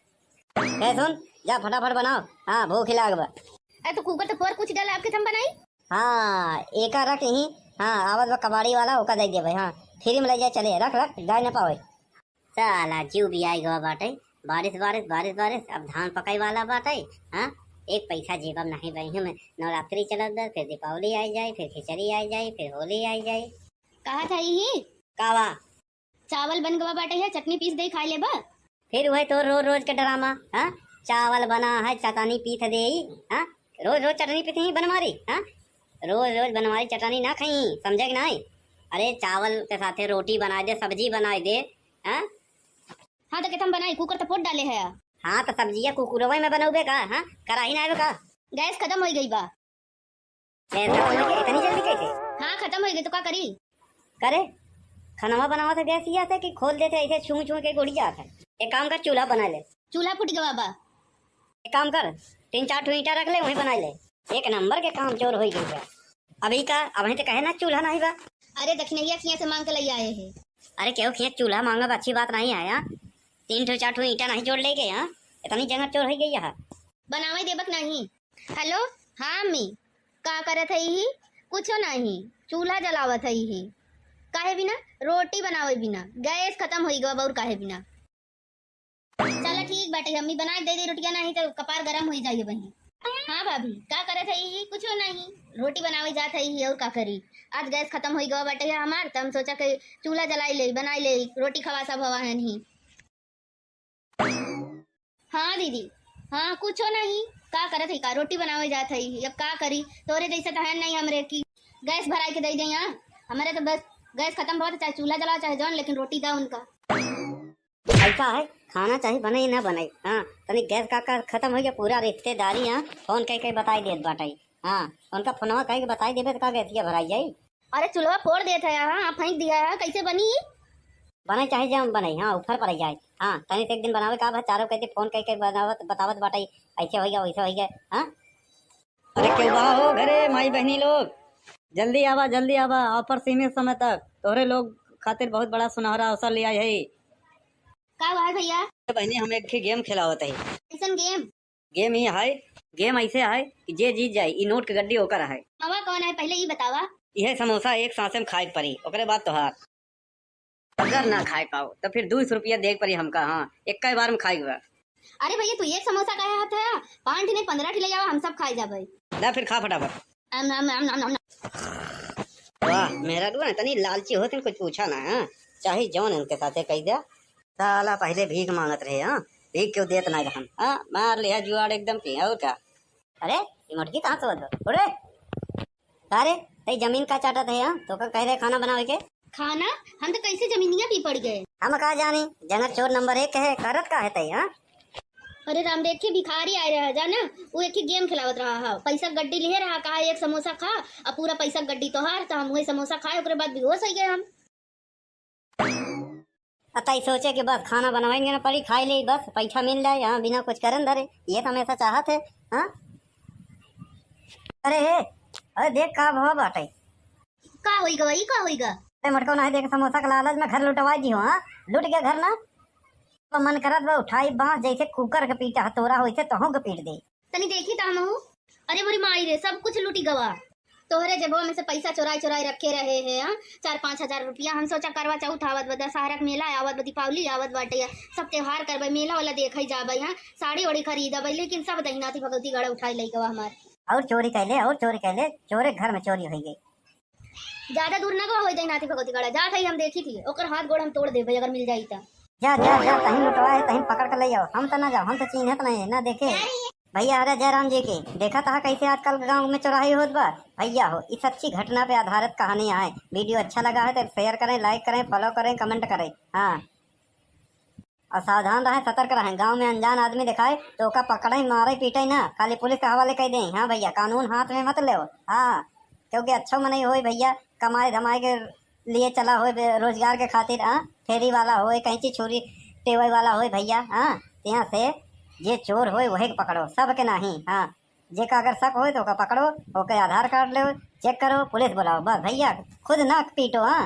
सुन जा फटाफट बनाओ। हाँ भूख लाग बा। अरे तो कुकर तो फोड़ कुछ डाला आपके थम बनाई। हाँ एक रख यही। हाँ आवत बा कबाड़ी वाला ओका दे दे भाई। हाँ फ्री में ले जाए चले रख रख गाय न पावे। साला जीव भी आई गवा बाटे। बारिश बारिश बारिश बारिश अब धान पकाई वाला बाटे। हाँ एक पैसा जेबम नहीं बही हमें। नवरात्रि चलत बा फिर दीपावली आई जाए फिर खिचड़ी आई जाए फिर होली आई जाए। कहा था यही कावा चावल बन गवा बाटे है, चटनी पीस दे खाई ले बा। फिर वही तो रोज रोज के ड्रामा। हाँ चावल बना है चटनी पीस दे। हाँ रोज रोज चटनी पीस ही बनवारी। हाँ रोज रोज बनवारी चटनी ना खाई समझे कि नहीं। अरे चावल के साथे रोटी बना दे सब्जी बना दे। हाँ हाँ तो केतम बनाई कुकर तो फोड़ डाले है। हाँ तो सब्जियाँ कुकुरवा में बनाओगे का। हाँ कराही ना का गैस खत्म हो गई बा। इतनी जल्दी कैसे। हाँ खत्म हो गई तो क्या करी। करे खाना बनावा था गैस ये कि खोल देते ऐसे छू छू के उड़ जाता है। एक काम कर चूल्हा बना ले। चूल्हा फूट गवा बा। एक काम कर 3-4 ठो ईंटा रख ले वहीं बना ले। एक नंबर के काम चोर हो गई है अभी का। अब तो कहे ना चूल्हा नहीं बा। अरे दक्षिणैया खिया से मांग के ले आए हैं। अरे क्यों खिया चूल्हा मांगा अच्छी बात नहीं है। यहाँ 3-4 ठो ईंटा नहीं जोड़ ले गए। यहाँ इतनी जगह चोर हो गई है। बनावे देबक नहीं। हेलो हाँ मी का करत है ही कुछ नहीं, चूल्हा जलावत है ही। काहे बिना रोटी बनावे बिना गैस खत्म हो गवा और काहे बिना। चलो ठीक बाटे अम्मी बना दे दे रोटियां, नहीं तो कपार गरम हो जाइए बहन। हाँ भाभी का करत है ही कुछ नहीं, रोटी बनावे जात है ही और का करी। आज गैस खत्म हो गवा बाटे हमार, तो हम सोचा कि चूल्हा जलाई ले बनाई ले रोटी खवा सब हवा है नहीं। हाँ दीदी हाँ कुछ नहीं का करत है का रोटी बनावे जात है अब का करी। तोरे जैसे तो है नहीं हमरे की गैस भराई के दे दे। यहाँ हमारे तो बस गैस खत्म बहुत चाहे चूल्हा जलाओ चाहे जौन, लेकिन रोटी दा उनका। ऐसा है खाना चाहे बने ना बने। हाँ तनी गैस का खत्म हो गया पूरा रिश्तेदारी। हाँ फोन कह के बताई देत बाटाई। हाँ उनका फोनवा कह के बताई देबे तो का गैसिया भराई जाई। अरे चूल्हा फोड़ देता है। हाँ फेंक दिया है कैसे बनी बने चाहे जम बने। हाँ ऊपर पड़ जाए। हाँ तनी से एक दिन बनावे का चारों कहते फोन कह के बनावत बतावत बाटाई ऐसे हो गया वैसे हो गया। हाँ अरे क्यों हो घरे माई बहनी लोग जल्दी आवा ऑफर सीमित समय तक तोहरे लोग खातिर बहुत बड़ा सुनहरा अवसर लिया है। का है भैया बहनी हम एक गेम खिलावत है। कैसन गेम। गेम ही है गेम ऐसे है कि जे जीत जाए ई नोट के गड्डी होकर है। मामा कौन है पहले ये बतावा। यह समोसा एक सांसे में खाए पड़ी ओकरे बाद तोहार। अगर ना खाए पाओ तो फिर 200 रुपया देख पड़ी हमका। हाँ एक बार में खाएगा। अरे भैया तू एक समोसा का हाथ है 5 नहीं 15 ले जाओ हम सब खाए जाबे। ना फिर खा फटाफट। वाह मेरा ना तनी लालची होते कुछ पूछा ना। हाँ चाहे जौन इनके साथे कह दिया। साला पहले भीख मांगत रहे। हाँ भीख क्यों देत नहीं रहन। हाँ मार लिया जुआड़ एकदम की और क्या। अरे ये मुर्गी कहाँ से बदल अरे अरे तई जमीन का चाटत है। हाँ तो का कह रहे खाना बनावे के खाना हम तो कैसे जमीनिया पी पड़ गए। हम कहा जानी जंगर चोर नंबर 1 है करत का है तई। हाँ अरे राम देख के भिखारी आए रहा जाना वो एक ही गेम खिलावत रहा है। पैसा गड्डी लिए रहा कहा एक समोसा खा और पूरा पैसा गड्डी तो हार तो हम वही समोसा खाए उसके बाद बेहोश हो गए हम। अतई सोचे कि बस खाना बनवाएंगे ना पड़ी खाई ले बस पैसा मिल जाए। हाँ बिना कुछ करन धरे ये तो हमेशा चाहत है। हाँ अरे हे अरे देख का भाव बाटे का होइगा वही का होइगा। अरे मटको नहीं देख समोसा के लालच में घर लुटवा दी हो। हाँ लुट गया घर ना तो मन करत बा उठाई बांस जैसे कुकर के पीटा हथौरा होइसे तोहू के पीट दे तनी देखी ता हम। अरे मोरी माई रे सब कुछ लूटी गवा। तोहरे जेबो में से पैसा चुराई चुराई रखे रहे हैं। 4-5 हजार रुपया हम सोचा करवा चौथ आवत बा दशहरा के मेला आवत बा दीपावली आवत बाटे सब त्योहार करबे मेला वाला देखई जाबे। यहाँ साड़ी ओड़ी खरीदबे लेकिन सब दहिनाती भगवती गड़ा उठाई लई गवा हमार। और चोरी कैले चोरे घर में चोरी हो गई। ज्यादा दूर ना गवा होई दहिनाती भगवती गड़ा जात है हम देखी थी ओकर हाथ गोड़ हम तोड़ देबे अगर मिल जाई ता। जा जा जा कहीं लुटवा है कहीं पकड़ कर ले आओ। हम तो ना जाओ हम तो चिन्हत नहीं ना देखे भैया। अरे जयराम जी की देखा था कैसे आजकल गांव में चौराही होत बा भैया हो। इस अच्छी घटना पे आधारित कहानियां है। वीडियो अच्छा लगा है तो शेयर करें लाइक करें फॉलो करें कमेंट करें। हाँ और सावधान रहें सतर्क रहें। गांव में अनजान आदमी दिखाए तो ओका पकड़े मारे पीटे ना खाली पुलिस के हवाले कर दें। हाँ भैया कानून हाथ में मत ले। हाँ क्योंकि अच्छा मन ही हो भैया कमाए धमाए के लिए चला हो रोजगार के खातिर। हाँ फेरी वाला हो कहीं चीज छुरी टेवे वाला हो भैया। हाँ यहाँ से जे चोर होए वही के पकड़ो, सबके नहीं। हाँ, जेका अगर शक होए तो ओका पकड़ो, ओके आधार कार्ड लो, चेक करो, पुलिस बुलाओ, बस भैया खुद ना पीटो। हाँ,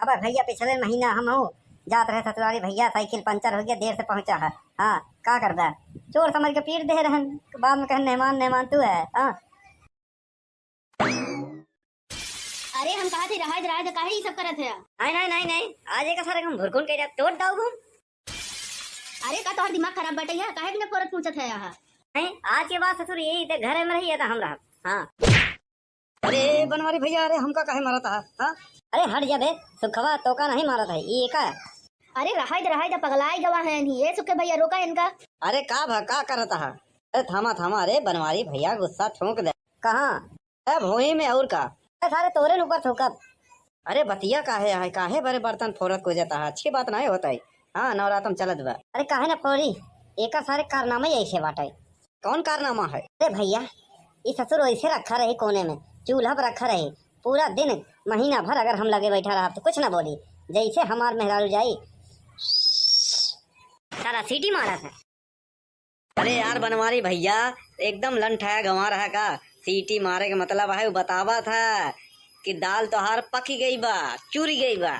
अब भैया पिछले महीना हम हूँ जात रहे ससुराली, भैया साइकिल पंचर हो गया, देर से पहुंचा है। हाँ, का करदा, चोर समझ के पीट दे रहन, बाद में कहे मेहमान मेहमान तू है। हाँ, अरे हम कहा थे रहा रहा काहे ये सब करत है? नहीं नहीं नहीं नहीं, आज एक सारे हम भुरकुन के तोड़ दाऊ हम। अरे का तोहर दिमाग खराब बटे है, काहे बिना फोरत पूछत है यहाँ? नहीं, आज के बाद ससुर यही थे घर में रही है हम रहा। हाँ, अरे बनवारी भैया, अरे हमका काहे मारा था? हाँ, अरे हट जा बे, सुखवा तो का नहीं मारा था ये का। अरे रहा पगलाई गवा है नहीं ये सुखे भैया, रोका इनका। अरे का करता है? अरे थामा थामा, अरे बनवारी भैया गुस्सा ठोक दे। कहाँ? अरे भोई में और का? अरे सारे तोरे ऊपर ठोकब। अरे बतिया काहे बड़े बर्तन फोरत को जाता है, अच्छी बात नहीं होता है। हाँ, नवरात्रम चलत बा। अरे काहे ना फोड़ी, एक सारे कारनामा ऐसे बाटे। कौन कारनामा है? अरे भैया, ये ससुर ऐसे रखा रही कोने में, चूल्हा पर रखा रही, पूरा दिन महीना भर अगर हम लगे बैठा रहा तो कुछ ना बोली, जैसे हमार मेहरारू जाई सारा सीटी मारा था। अरे यार बनवारी भैया, एकदम लंठाया गंवा रहा का? सीटी मारे का मतलब है बतावा था कि दाल तोहार पकी गई बा, चूरी गई बा।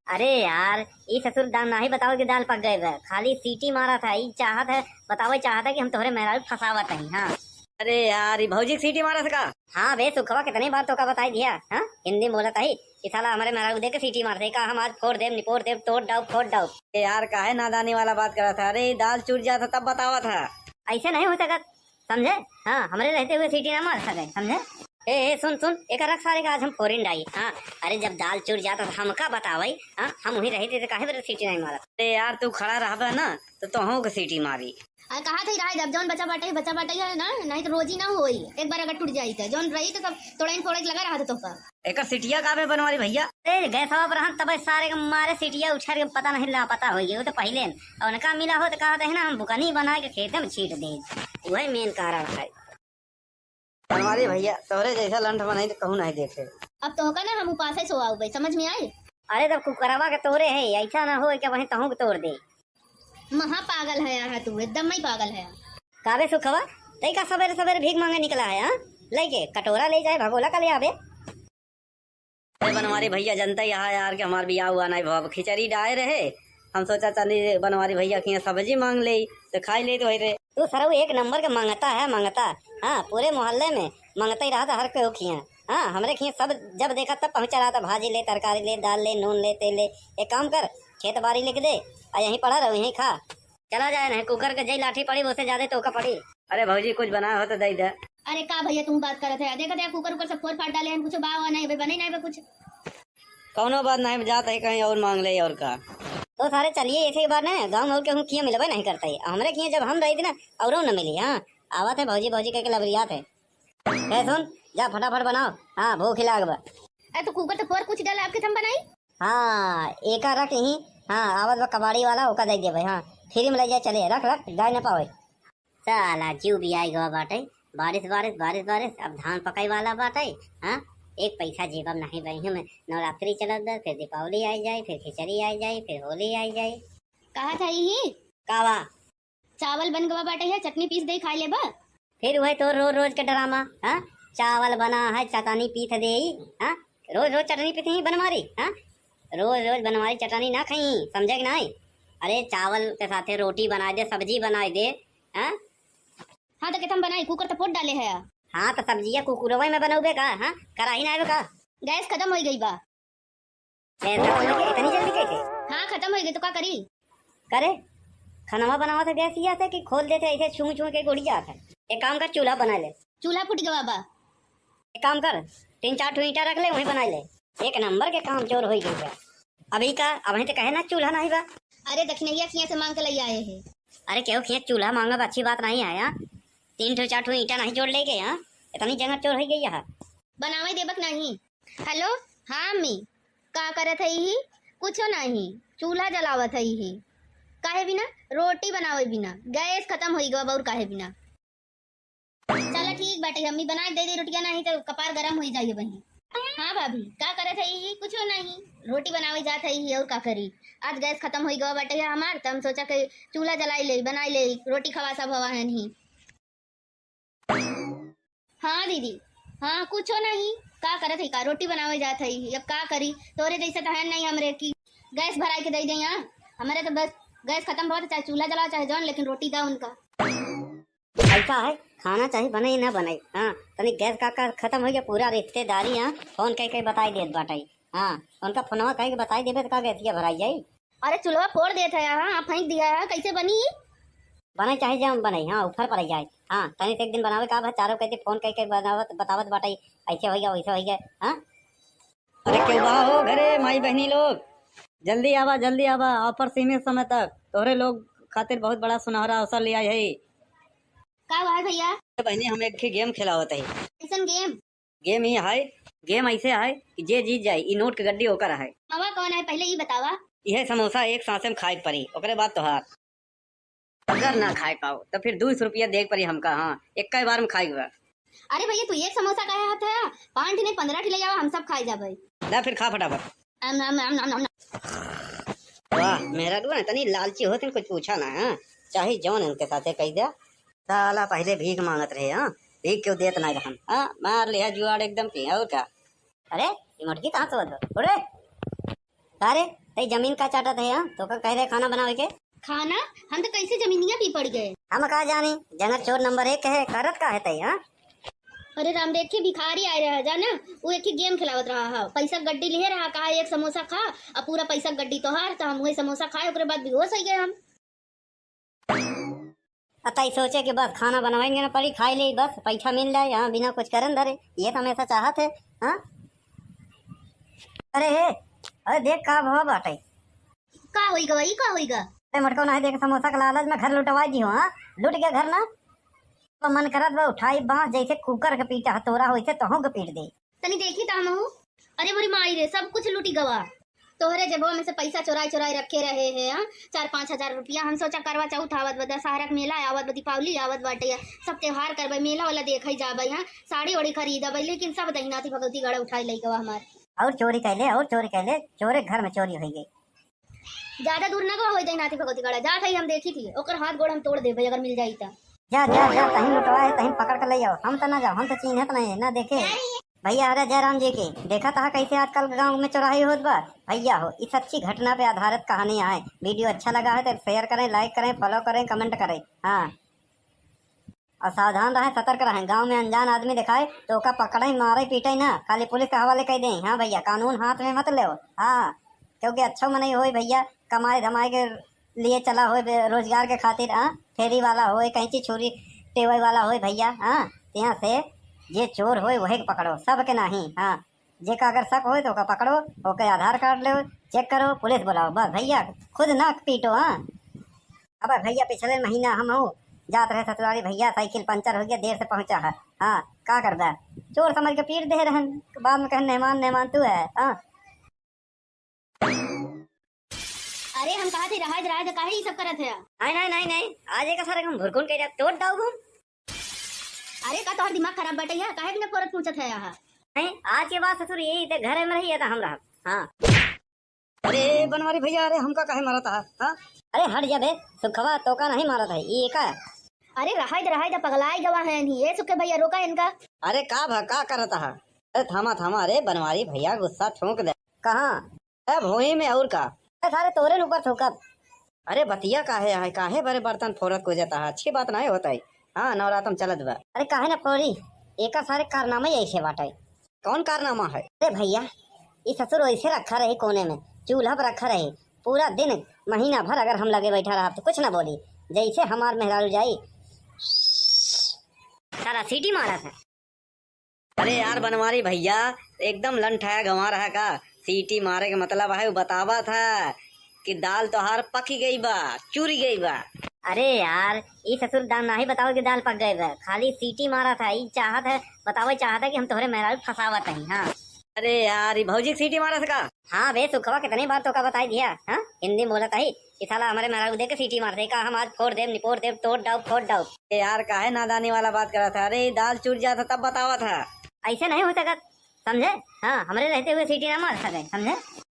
अरे यार, ये ससुर दाल ना ही बताओ कि दाल पक गए बा, खाली सीटी मारा था। ये चाहत है बताओ, चाहता है कि हम तोहरे मेहरारू फसावत नहीं। हाँ, अरे यार, ये भौजी सीटी मारा था? हाँ बे सुखवा, कितनी बार तो का बताई दिया। हाँ, हिंदी में बोला था ही कि साला हमारे मेहरारू देख के सीटी मारते का, हम आज फोड़ देव निपोड़ देव, तोड़ डाउ फोड़ डाउ। यार काहे नादानी वाला बात करा था? अरे दाल चूर जाता तब बतावा था। ऐसे नहीं हो सकता, समझे? हाँ, हमारे रहते हुए सीटी ना मार सके, समझे? ए सुन सुन, एक रख सारे का आज हम फोरिन डाई। हाँ, अरे जब दाल चूर जाता तो हमका बतावई। हाँ, हम वही रहते थे, काहे सीटी नहीं मारा? अरे यार तू खड़ा रहा ना तो तोहू के सीटी मारी। अरे कहा थे रहा जब जौन बचा बाटे है ना, नहीं तो रोज ही ना होई, एक बार अगर टूट जाई तो जौन रही तो सब तोड़े फोड़े लगा रहा था तो का। एक सिटिया का बे बनवारी भैया? अरे गैस पर हम तब सारे के मारे सीटिया उछार के पता नहीं ला पता हो गई, वो तो पहले और उनका मिला हो तो कहा था ना हम बुकनी बना के खेत में छीट दे, वही मेन कारण है। बनवारी भैया तोहरे जैसा लंठ बनाई तो कहूँ नहीं देखे। अब तो होगा ना हम उपास ही सोआओ भाई, समझ में आए? अरे तब कुकरवा के तोरे है, ऐसा ना हो कि वहीं तहू के तोड़ दे। महा पागल है यहाँ तू, एकदम ही पागल है। काबे सुखवा, तई का सवेरे सवेरे भीख मांगे निकला है? हाँ, लेके कटोरा ले जाए, भगोला का ले आवे। अरे बनवारी भैया जनता यहाँ यार कि हमार बियाह हुआ नहीं भाव, खिचड़ी डाए रहे, हम सोचा चली बनवारी भैया की सब्जी मांग ले तो खाई ले तो वही रे। तू सरऊ एक नंबर के मांगता है, मांगता। हाँ, पूरे मोहल्ले में मांगता ही रहा था हर कोई खिया। हाँ, हमारे खिया सब जब देखा तब पहुंचा रहा था, भाजी ले, तरकारी ले, दाल ले, नून ले, तेल ले। एक काम कर, खेत बाड़ी लिख दे और यहीं पड़ा रहो, यहीं खा, चला जाए। नहीं कुकर के जई लाठी पड़ी उससे ज्यादा तो का पड़ी। अरे भौजी कुछ बना हो तो दे दे। अरे का भैया तुम बात करत है, देखा कुकर ऊपर से फोड़ फाड़ डाले हैं, कुछ बावा नहीं भाई, बने नहीं भाई कुछ। कौनो बात नहीं, जाता है कहीं और मांग ले और का। तो सारे चलिए ऐसे ही बात है, गाँव में और के खिया मिलबे नहीं करता है, हमारे खिया जब हम रही थी ना और न मिली। हाँ, आवा थे भौजी भौजी कह के लबरियात है। सुन जा फटाफट बनाओ, हाँ भूख लाग बा। अरे तो कुकर तो फोड़ कुछ डाला आपके थम बनाई। हाँ, एक रख यहीं। हाँ, आवत बा कबाड़ी वाला ओका दे दिया भाई। हाँ, फ्री में ले जाए, चले रख रख गाय न पावे। साला जीव भी आई गवा बाटे, बारिश बारिश बारिश बारिश, अब धान पकाई वाला बाटे। हाँ, एक पैसा जेबम नहीं बही में, नवरात्रि चलत बा, फिर दीपावली आई जाए, फिर खिचड़ी आई जाए, फिर होली आई जाए। कहा था यही कावा चावल बन गवा बाटे है, चटनी पीस दे खा ले बा। फिर वही तो रोज रोज के ड्रामा। हाँ, चावल बना है चटनी पीस दे। हाँ, रोज रोज चटनी पीस ही बनवारी। हाँ, रोज रोज बनवारी चटनी ना खाई, समझे कि नहीं? अरे चावल के साथे रोटी बना दे, सब्जी बना दे। हाँ, हाँ तो कितम बनाई, कुकर तो फोड़ डाले है। हाँ, तो सब्जियां कुकुरवा में बनोगे का? हाँ, कराही ना का? गैस खत्म हो गई बा। इतनी जल्दी कैसे? हाँ खत्म हो गई तो क्या करी? करे खाना बनावा था गैस या कि खोल देते ऐसे छू छू के गुड़ी जाता है। एक काम कर, चूल्हा बना ले। चूल्हा फूट गवा बा। एक काम कर, 3-4 ईंटा रख ले, वहीं बना ले। एक नंबर के काम चोर हो गई। अभी का अभी तो कहे ना चूल्हा नहीं बा। अरे दक्षिणैया खिया से मांग के ले आए हैं। अरे क्यों खिया चूल्हा मांगा, अच्छी बात नहीं है। 3-4 ईंटा नहीं जोड़ ले गए। यहाँ इतनी जगह चोर हो गई है, बनावे देबक नहीं। हेलो हाँ अम्मी, का करत है ही? कुछो नहीं, चूल्हा जलावत है ही। काहे बिना रोटी बनावे बिना, गैस खत्म हो गवा और काहे बिना। चलो ठीक बाटे, अम्मी बना दे दी रोटियां, नहीं तो कपार गरम हो जाइए वहीं। हाँ भाभी का करत है? कुछ नहीं, रोटी बनावे जात है और का करी। आज गैस खत्म हो गवा बटे हमार, तो हम सोचा कि चूल्हा जलाई ले, बनाई ले, रोटी खवा सब हवा है नहीं। हाँ दीदी, हाँ कुछ नहीं, का करत है? का रोटी बनावे जात है, अब का करी? तोरे जैसे तो है नहीं हमरे की गैस भराई के दे दे। यहाँ हमारे तो बस गैस खत्म बहुत, चाहे चूल्हा जलाओ चाहे जौन, लेकिन रोटी दा उनका। ऐसा है, खाना चाहे बने ना बने, हाँ तनी गैस का खत्म हो गया पूरा रिश्तेदारी, हाँ फोन कह के बताई देत बाटाई। हाँ उनका फोनवा कह के बताई देबे तो का गैसिया भराई जाई। अरे चूल्हा फोड़ देते है, हाँ आप फेंक दिया है, कैसे बनी? बने चाहे जम बने, हाँ ऊपर पड़ जाए। हाँ तनी से एक दिन बनावे का बस, चारों कहते फोन कह के बनावत बतावत बाटाई, ऐसे हो गया वैसे हो गया। हाँ अरे क्यों बा हो घरे माई बहनी लोग, जल्दी आवा ऑफर सीमित समय तक तोहरे लोग खातिर बहुत बड़ा सुनहरा अवसर लिया है। का हुआ है भैया? बहनी हम एक गेम खिलावत है। कैसन गेम? गेम ही है, गेम ऐसे है कि जे जीत जाए ई नोट के गड्डी ओकर है। मामा कौन है पहले ये बतावा। यह समोसा एक सांसे में खाए पड़ी, ओकरे बाद तोहार। अगर ना खाए पाओ तो फिर 200 रुपया देख पड़ी हमका। हाँ एक बार में खाएगा। अरे भैया तू एक समोसा का हाथ है, 5 नहीं 15 ले जाओ, हम सब खाए जाबे। ना फिर खा फटाफट। आम नाम नाम नाम नाम। वाह मेरा डुआ तनी लालची होते कुछ पूछा ना। हाँ चाहे जौन इनके साथे कह दिया। साला पहले भीख मांगत रहे, हाँ भीख क्यों देत नहीं रहन। हाँ मार लिया जुआड़ एकदम की और क्या। अरे ये मुर्गी कहाँ से बदलो उड़े सारे तई जमीन का चाटत है। हाँ तो का कह रहे खाना बनावे के? खाना हम तो कैसे जमीनिया पी पड़ गए। हम कहा जानी जनक चोर नंबर 1 है, करत का है तई। हाँ अरे राम देख के भिखारी आए रहा जाना, वो एक ही गेम खिलावत रहा है, पैसा गड्डी ले रहा, कहा एक समोसा खा, अब पूरा पैसा गड्डी तो हार, तो हम वही समोसा खाए, उसके बाद बेहोश हो गए हम। अतई सोचे कि बस खाना बनवाएंगे ना पड़ी, खाई ले बस पैसा मिल जाए। हाँ बिना कुछ करन धरे, ये तो हमेशा चाहत है। हाँ अरे हे अरे देख का भाव बाटे। का होइगा वही का होइगा? अरे मटको नहीं देख समोसा का लालच में घर लुटवा दी हो। हाँ लुट गया घर ना, तो मन करत बा उठाई बांस जैसे कुकर के पीटा हथौड़ा वैसे तोहू के पीट दे। तनी देखी ता महू, अरे मोरी माई रे सब कुछ लूटी गवा। तोहरे जेबवा में से पैसा चुराई चुराई रखे रहे हैं। हाँ 4-5 हजार रुपया, हम सोचा करवा चौथ आवत बा, दशहरा के मेला आवत बा, दीपावली आवत बाटे, सब त्योहार करबे, मेला वाला देखई जाबे। हाँ साड़ी ओड़ी खरीदबे, लेकिन सब दहिनाती भगवती गड़ा उठाई लई गवा हमार। और चोरी कैले चोरे घर में चोरी हो गई। ज्यादा दूर ना गवा होई दहिनाती भगवती गड़ा, जात है हम देखी थी, ओकर हाथ गोड़ हम तोड़ देबे अगर मिल जाई ता। जा जा जा तहीं लुटवा है तहीं पकड़ कर ले जाओ, हम तो ना जाओ, हम तो चिन्हत नहीं ना देखे। भैया अरे जयराम जी की देखा था कैसे आजकल गांव में चौराही होत बा। भैया हो इस अच्छी घटना पे आधारित कहानी है। वीडियो अच्छा लगा है तो शेयर करें, लाइक करें, फॉलो करें, कमेंट करें। हाँ और सावधान रहें, सतर्क रहें। गांव में अनजान आदमी दिखाए तो ओका पकड़े मारे पीटे ना, खाली पुलिस के हवाले कर दें। हाँ भैया कानून हाथ में मत ले। हाँ क्योंकि अच्छा मन हो भैया, कमाए धमाए के लिए चला हो, रोजगार के खातिर। हाँ फेरी वाला हो, कहीं चीज छोरी टेवई वाला हो भैया। हाँ यहाँ से जे चोर हो वही पकड़ो, सब के नहीं। हाँ जे का अगर शक हो तो का पकड़ो, ओके आधार कार्ड लो, चेक करो, पुलिस बुलाओ, बस भैया खुद ना पीटो। हाँ अब भैया पिछले महीना हम हो जात रहे ससुराली, भैया साइकिल पंचर हो गया, देर से पहुंचा है। हाँ का करता है, चोर समझ के पीट दे रहन, बाद में कहे मेहमान तू है। हाँ अरे हम कहा थे रहा काहे ये सब करत है? नहीं आज एक सारे हम भुरकुन के तोड़ दाऊ घूम। अरे का तोहर दिमाग खराब बटे है, काहे बिना परत पूछत है यहाँ? नहीं आज के बाद ससुर यही थे घर में रही था हम रहा। हाँ अरे बनवारी भैया, अरे हमका काहे मारा था। हाँ अरे हट जा बे, सुखवा तो का नहीं मारा था ये का। अरे रहा पगलाई गवा है नहीं, ये सुखे भैया रोका इनका। अरे का करता है। अरे थामा अरे बनवारी भैया गुस्सा ठोक दे। कहाँ भोई में और का सारे तोरे ऊपर थूकब। अरे बतिया काहे बड़े बर्तन फोड़त को जाता है, अच्छी बात नहीं होता है। हाँ नवरातम चलत बा। अरे काहे ना फोड़ी, एक सारे कारनामा ऐसे बाटे। कौन कारनामा है? अरे भैया ये ससुर ऐसे रखा रही कोने में, चूल्हा पर रखा रही, पूरा दिन महीना भर अगर हम लगे बैठा रहा तो कुछ ना बोली, जैसे हमार मेहरारू जाई सारा सीटी मारा था। अरे यार बनवारी भैया एकदम लंठाया गंवा रहा का, सीटी मारे का मतलब है वो बतावा था कि दाल तोहार पकी गई बा, चूरी गई बा। अरे यार ये ससुर दाल नहीं बताओ कि दाल पक गए बा, खाली सीटी मारा था। ये चाहत है बताओ, चाहता है कि हम तोहरे मेहरारू फसावत नहीं। हाँ अरे यार ये भौजी सीटी मारा था का? हाँ बे सुखवा कितनी बार तो का बताई दिया। हाँ हिंदी बोला था कि साला हमारे मेहरारू देख के सीटी मारते का, हम आज फोड़ देव निपोड़ देव तोड़ डाउ फोड़ डाउ। यार काहे नादानी वाला बात करा था। अरे दाल चूर जाता तब बतावा था। ऐसे नहीं हो सकता, समझे? हाँ, हमारे रहते हुए सीटी ना मार सके, समझे?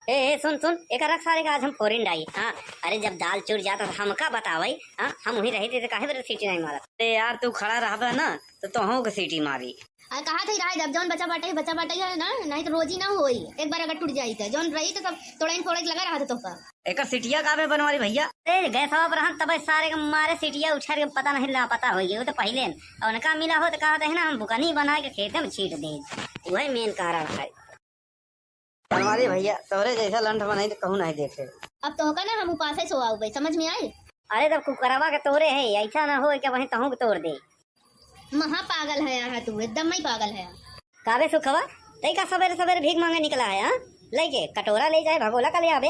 ए सुन सुन, एक रख सारे का आज हम फोरिन डाई। हाँ, अरे जब दाल चूर जाता तो हमका बतावई। हाँ, हम वही रही थे, काहे बरे सीटी नहीं मारत? अरे यार तू खड़ा रहा ना तो तोहू के सीटी मारी। अरे कहा था रहा जब जौन बचा बाटे है ना, नहीं तो रोजी ना होई। एक बार अगर टूट जाई तो जौन रही तो सब तोड़ाइन फोड़े लगा रहा था तोका। एक सीटिया काबे बनवारी भैया। ए गैस हवा पर हम तब सारे के मारे सीटिया उछार के पता नहीं लापता हो गई। वो तो पहले और उनका मिला हो तो कहा था ना हम बुकनी बना के खेते में छीट दे। वही मेन कारण है। बनवारी भैया तोरे जैसा लंठ बनाई तो कहूँ नहीं देखे। अब तो होगा ना हम उपास से सोआओ भाई, समझ में आए? अरे तब कुकरवा के तोड़े है, ऐसा ना हो कि वहीं तहू के तोड़ दे। महा पागल है यहाँ तू, एकदम ही पागल है। काबे सुखवा तई का सवेरे सवेरे भीख मांगे निकला है। हाँ, लेके कटोरा ले जाए भगोला का ले आवे।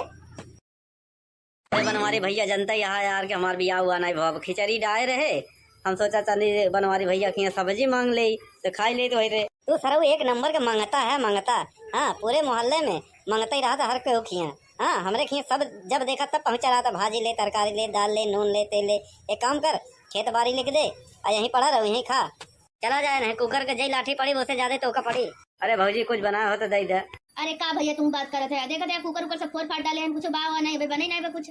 अरे बनवारी भैया जनता यहाँ यार के हमार बियाह हुआ नहीं भाव खिचड़ी डाए रहे। हम सोचा चली बनवारी भैया की सब्जी मांग ले तो खाई ले तो रहे। तू सरऊ एक नंबर के मांगता है मांगता। हाँ, पूरे मोहल्ले में मांगता ही रहा था हर कोई खिया। हाँ, हमरे खिया सब जब देखा तब पहुंचा रहा था। भाजी ले, तरकारी ले, दाल ले, नून ले, तेल ले। एक काम कर, खेत बाड़ी लिख दे और यहीं पड़ा रहो, यहीं खा। चला जाए नहीं कुकर के जई लाठी पड़ी उससे ज्यादा तो का पड़ी। अरे भौजी कुछ बनाया हो तो दे दे। अरे का भैया तुम बात करत है? देखा कुकर ऊपर से फोड़ फाड़ डाले हैं, कुछ बाव नहीं भाई, बने नहीं भाई कुछ।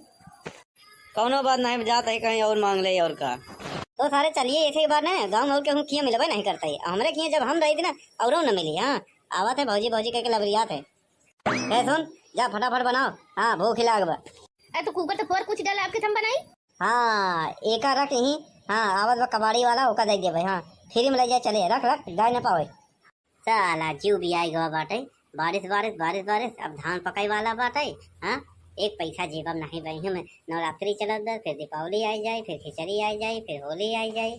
कौनो बात नहीं जाता है कहीं और मांग ले और का। तो सारे चलिए ऐसे ही बार ना गाँव में के किया मिलबे नहीं करता है। हमरे किया जब हम रही थी ना और न मिली। हाँ, आवत है भौजी भौजी के लबरियात है। सुन जा फटाफट बनाओ। हाँ, भूख लाग बा। अरे तो कुकर तो फोड़ कुछ डाला आपके थम बनाई। हाँ, एक रख ही। हाँ, आवत बा कबाड़ी वाला ओका दे दे भाई। हाँ, फ्री में ले जाए चले, रख रख गाय न पावे। साला जीव भी आई गवा बाटे। बारिश बारिश बारिश बारिश, अब धान पकाई वाला बाटे। हाँ, एक पैसा जेब में नहीं बही में। नवरात्रि चलत बा, फिर दीपावली आई जाए, फिर खिचड़ी आई जाए, फिर होली आई जाए।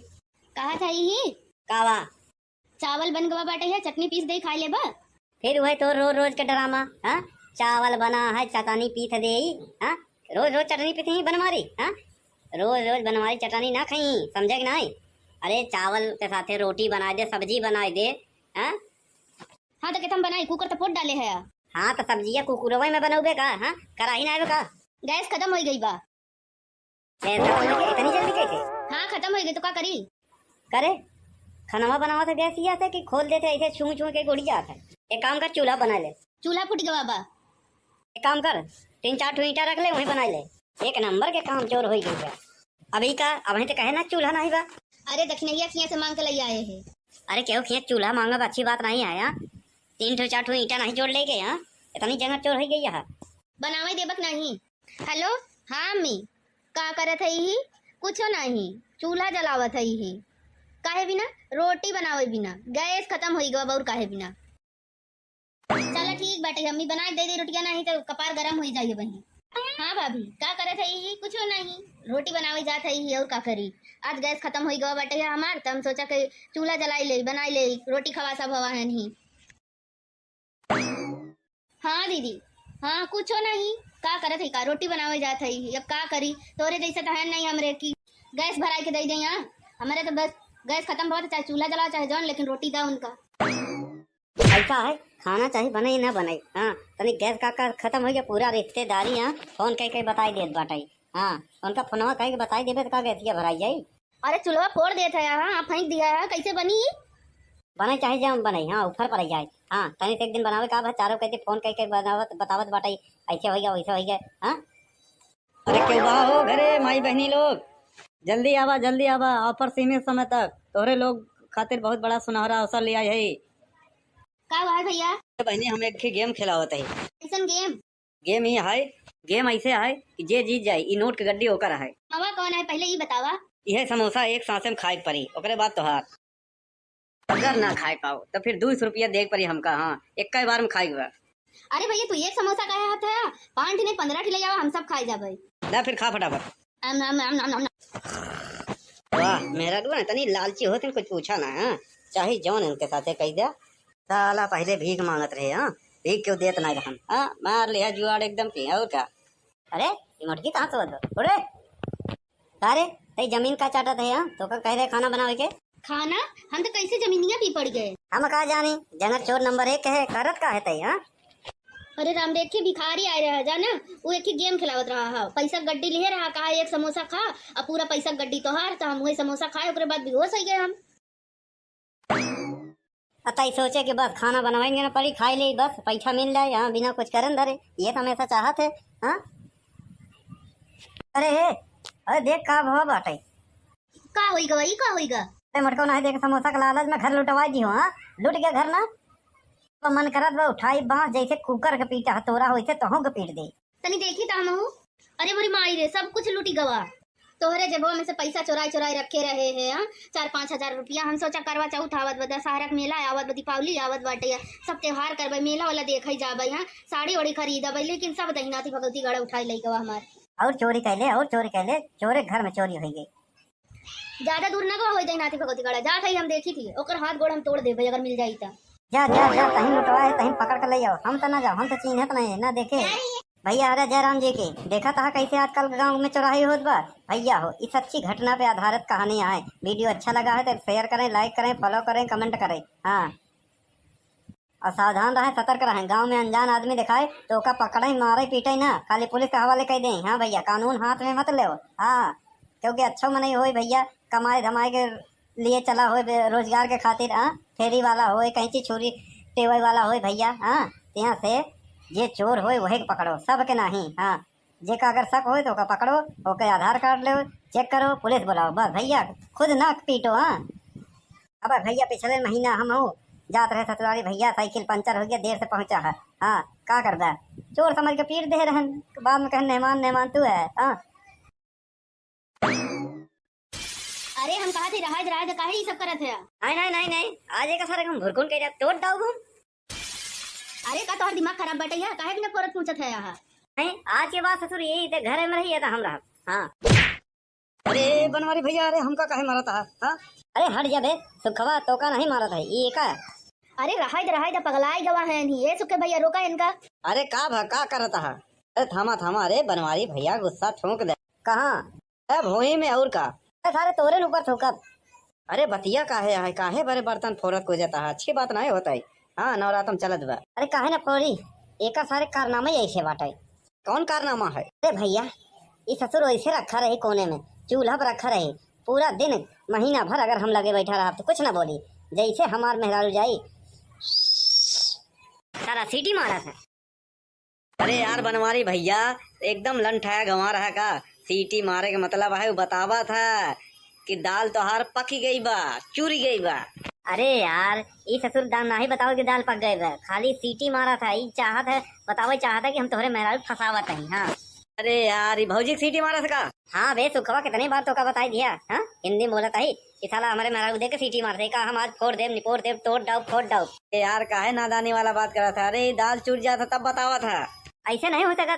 कहा था ये कावा चावल बन गवा बाटे है, चटनी पीस दे खाई ले बा। फिर वही तो रोज रोज के ड्रामा। हाँ, चावल बना है चटनी पीस दे। हाँ, रोज रोज चटनी पीस ही बनवारी। हाँ, रोज रोज बनवारी चटनी ना खाई, समझे कि नहीं? अरे चावल के साथ रोटी बना दे, सब्जी बना दे। हाँ, हाँ तो तुम बनाई, कुकर तो फोड़ डाले है। हाँ तो सब्जियां कुकुरवे में बनोगे का? हाँ, कराही ना का? गैस खत्म हो गई बा। इतनी जल्दी कैसे? हाँ खत्म हो गई तो क्या करी? करे खाना बनावा था गैस ही आता कि खोल देते ऐसे छू छू के गुड़ी जाता है। एक काम कर, चूल्हा बना ले। चूल्हा फूट गवा बा। एक काम कर, 3-4 ईंटा रख ले, वहीं बना ले। एक नंबर के काम चोर हो गई है। अभी का अब तो कहे ना चूल्हा नहीं बा। अरे दक्षिणैया खिया से मांग के ले आए हैं। अरे क्यों खिया चूल्हा मांगा अच्छी बात नहीं आया। 3-4 ईंटा नहीं जोड़ ले गए। यहाँ इतनी जगह चोर हो गई है। बनावे देबक नहीं। हेलो हाँ अम्मी, का करत है ही? कुछ नहीं, चूल्हा जलावत है ही। काहे बिना रोटी बनावे बिना गैस खत्म हो गवा और काहे बिना। चलो ठीक बाटे, अम्मी बना दे दे रोटियां, नहीं तो कपार गरम हो जाइए बही। हाँ भाभी का करत है ही? कुछ नहीं, रोटी बनावे जात है ही और का करी। आज गैस खत्म हो गवा बाटे है हमार, तो हम सोचा कि चूल्हा जलाई ले, बनाई ले, रोटी खवा सब हवा है नहीं। हाँ दीदी, हाँ कुछ नहीं, का करत है का? रोटी बनावे जात है ही, अब का करी? तोरे जैसे तो है नहीं हमरे की गैस भराई के दे दे। यहाँ हमारे तो बस गैस खत्म बहुत, चाहे चूल्हा जलाओ चाहे जौन, लेकिन रोटी दा उनका। ऐसा है, खाना चाहिए बने ना बने। हाँ, तनी गैस का खत्म हो गया पूरा रिश्तेदारी। हाँ, फोन कह बताई देत बाटाई। हाँ, उनका फोनवा कह के बताई देबे तो का गैसिया भराई जाई। अरे चूल्हा फोड़ देता है, हाँ फेंक दिया है, कैसे बनी? बने चाहे जम बने। हाँ, ऊपर पर जाए। हाँ, तनी एक दिन बनावे का चारों कहते फोन कह के बनावत बतावत बाटाई ऐसे हो गया वैसे हो गया। हाँ, अरे क्यों बा हो घरे माई बहनी लोग, जल्दी आवा ऑफर सीमित समय तक तोहरे लोग खातिर बहुत बड़ा सुनहरा अवसर लिया है। का हुआ है भैया? बहनी हम एक गेम खिलावत है। कैसन गेम? गेम ही है, गेम ऐसे है कि जे जीत जाए ई नोट के गड्डी होकर है। हवा कौन है पहले ये बतावा। यह समोसा एक सांसे में खाए पड़ी, ओकरे बाद तोहार। अगर ना खाए पाओ तो फिर 200 रुपया देख पड़ी हमका। हाँ, एक बार में खाई हुआ। अरे भैया तू एक समोसा का हाथ है, 5 नहीं 15 ले जावा, हम सब खाए जाबे। ला फिर खा फटाफट। वाह मेरा दुआ तनी लालची होते कुछ पूछा ना। हाँ, चाहे जौन इनके साथे कह दिया। साला पहले भीख मांगत रहे। हाँ, भीख क्यों देत ना रहन। हाँ, मार लिया जुआड़ एकदम पी और क्या। अरे ये मटकी कहाँ से बदल अरे तारे तई जमीन का चाटा थे। हाँ, तो का कह रहे खाना बनावे के? खाना हम तो कैसे जमीनिया पी पड़ गए। हम कहा जानी जनक चोर नंबर 1 है, करत का है तई। हाँ, अरे राम देख के भिखारी आए रहा जाना, वो एक ही गेम खिलावत रहा है, पैसा गड्डी लिए रहा, कहा एक समोसा खा, अब पूरा पैसा गड्डी तो हार, तो हम वही समोसा खाए, ओकरे बाद बेहोश हो गए हम। अतई सोचे कि बस खाना बनवाएंगे ना पड़ी खाई ले बस पैसा मिल जाए यहाँ बिना कुछ करन धरे, ये तो हमेशा चाहत है। हाँ अरे हे, अरे देख का भाव बाटे। का होई गवा, ई का होई गा? अरे मटको नहीं देख समोसा के लालच में घर लुटवा दी हो। हाँ लुट गया घर ना, तो मन करत बा उठाई बांस जैसे कुकर के पीटा हतोरा हो, तो के पीट दे। तनी देखी ता हमहू। अरे मोरी माई रे, सब कुछ लूटी गवा। तोहरे जेबवा में से पैसा चोराई चोराई रखे रहे हैं। हाँ 4-5 हजार रुपया। हम सोचा करवा चौथ आवत बा, दशहरा के मेला आवत बा, दीपावली आवत बाटे, सब त्योहार करबे, मेला वाला देखई जाबे, यहाँ साड़ी वाड़ी खरीदबे, लेकिन सब दहिनाती भगवती गड़ा उठाई लई गवा हमार। और चोरी कैले चोरे घर में चोरी हो गई। ज्यादा दूर ना गवा होई दहिनाती भगवती गड़ा, जात हई हम देखी थी, ओकर हाथ गोड़ हम तोड़ देबे अगर मिल जाई ता। जा जा जा तहीं लुटवाए तहीं पकड़ कर ले जाओ, हम तो ना जाओ, हम तो चिन्हत नहीं ना देखे। भैया अरे जयराम जी की देखा था कैसे आजकल गांव में चौराही होत बा। भैया हो इस अच्छी घटना पे आधारित कहानी है। वीडियो अच्छा लगा है तो शेयर करें, लाइक करें, फॉलो करें, कमेंट करें। हाँ और सावधान रहें, सतर्क रहें। गांव में अनजान आदमी दिखाए तो ओका पकड़े मारे पीटे ना, खाली पुलिस के हवाले कर दें। हाँ भैया कानून हाथ में मत ले। हाँ क्योंकि अच्छा मन हो भैया, कमाए धमाए के लिए चला हो, रोजगार के खातिर। हाँ फेरी वाला हो, कहीं चीज छोरी टेबल वाला हो भैया। हाँ यहाँ से जे चोर होए वही के पकड़ो, सब के नहीं। हाँ जेका अगर शक होए तो ओका पकड़ो, ओके आधार कार्ड लो, चेक करो, पुलिस बुलाओ, बस भैया खुद ना पीटो। हाँ अब भैया पिछले महीना हम हो जात रहे ससुराली भैया, साइकिल पंचर हो गया, देर से पहुंचा है। हाँ का करदा चोर समझ के पीट दे रहन, बाद में कहे मेहमान मेहमान तू है। हाँ अरे हम कहा थे रहा रहा काहे ये सब करत है? नहीं आज एक सारे हम भुरकुन के तोड़ दाऊ घूम। अरे का तोहर दिमाग खराब बटे है, काहे बिना फोरत पूछत है यहाँ? नहीं आज के बाद ससुर यही थे घर में रही था हम रहा। हाँ अरे बनवारी भैया, अरे हमका काहे मारा था? हाँ अरे हट जा बे सुखवा, तो का नहीं मारा था ये का। अरे रहा था पगलाई गवा है नहीं ये सुखे भैया, रोका इनका। अरे का करता है? अरे थामा अरे बनवारी भैया गुस्सा ठोक दे। कहाँ भोई में और का सारे तोरे ऊपर ठोकब। अरे बतिया काहे बड़े बर्तन फोरत को जाता है, अच्छी बात नहीं होता है। हाँ नवरातम चलत बा। अरे काहे ना फोरी, एक सारे कारनामा ऐसे बाटे। कौन कारनामा है? अरे भैया ये ससुर ऐसे रखा रहे कोने में, चूल्हा पर रखा रहे पूरा दिन महीना भर, अगर हम लगे बैठा रहा तो कुछ ना बोली, जैसे हमार मेहरारू जाई सारा सीटी मारा था। अरे यार बनवारी भैया एकदम लंठाया गंवा रहा का, सीटी मारे के मतलब है वो बतावा था कि दाल तोहार पकी गई बा, चूरी गई बा। अरे यार ये ससुर दाल नहीं बताओ कि दाल पक गए बा, खाली सीटी मारा था। ये चाहत है बतावे चाहत है कि हम तुम्हारे मेहरारू फंसावत हैं। हाँ अरे यार ये भौजी सीटी मारा था का? हाँ बे सुखवा कितनी बार तो का बताई दिया। हाँ हिंदी बोला था कि साला हमारे मेहरारू देख के सीटी मारते का, हम आज फोड़ देव निपोड़ देव तोड़ डाउ फोड़ डाउ। यार काहे नादानी वाला बात करा था? अरे दाल चूर जाता तब बतावा था, ऐसे नहीं हो सकता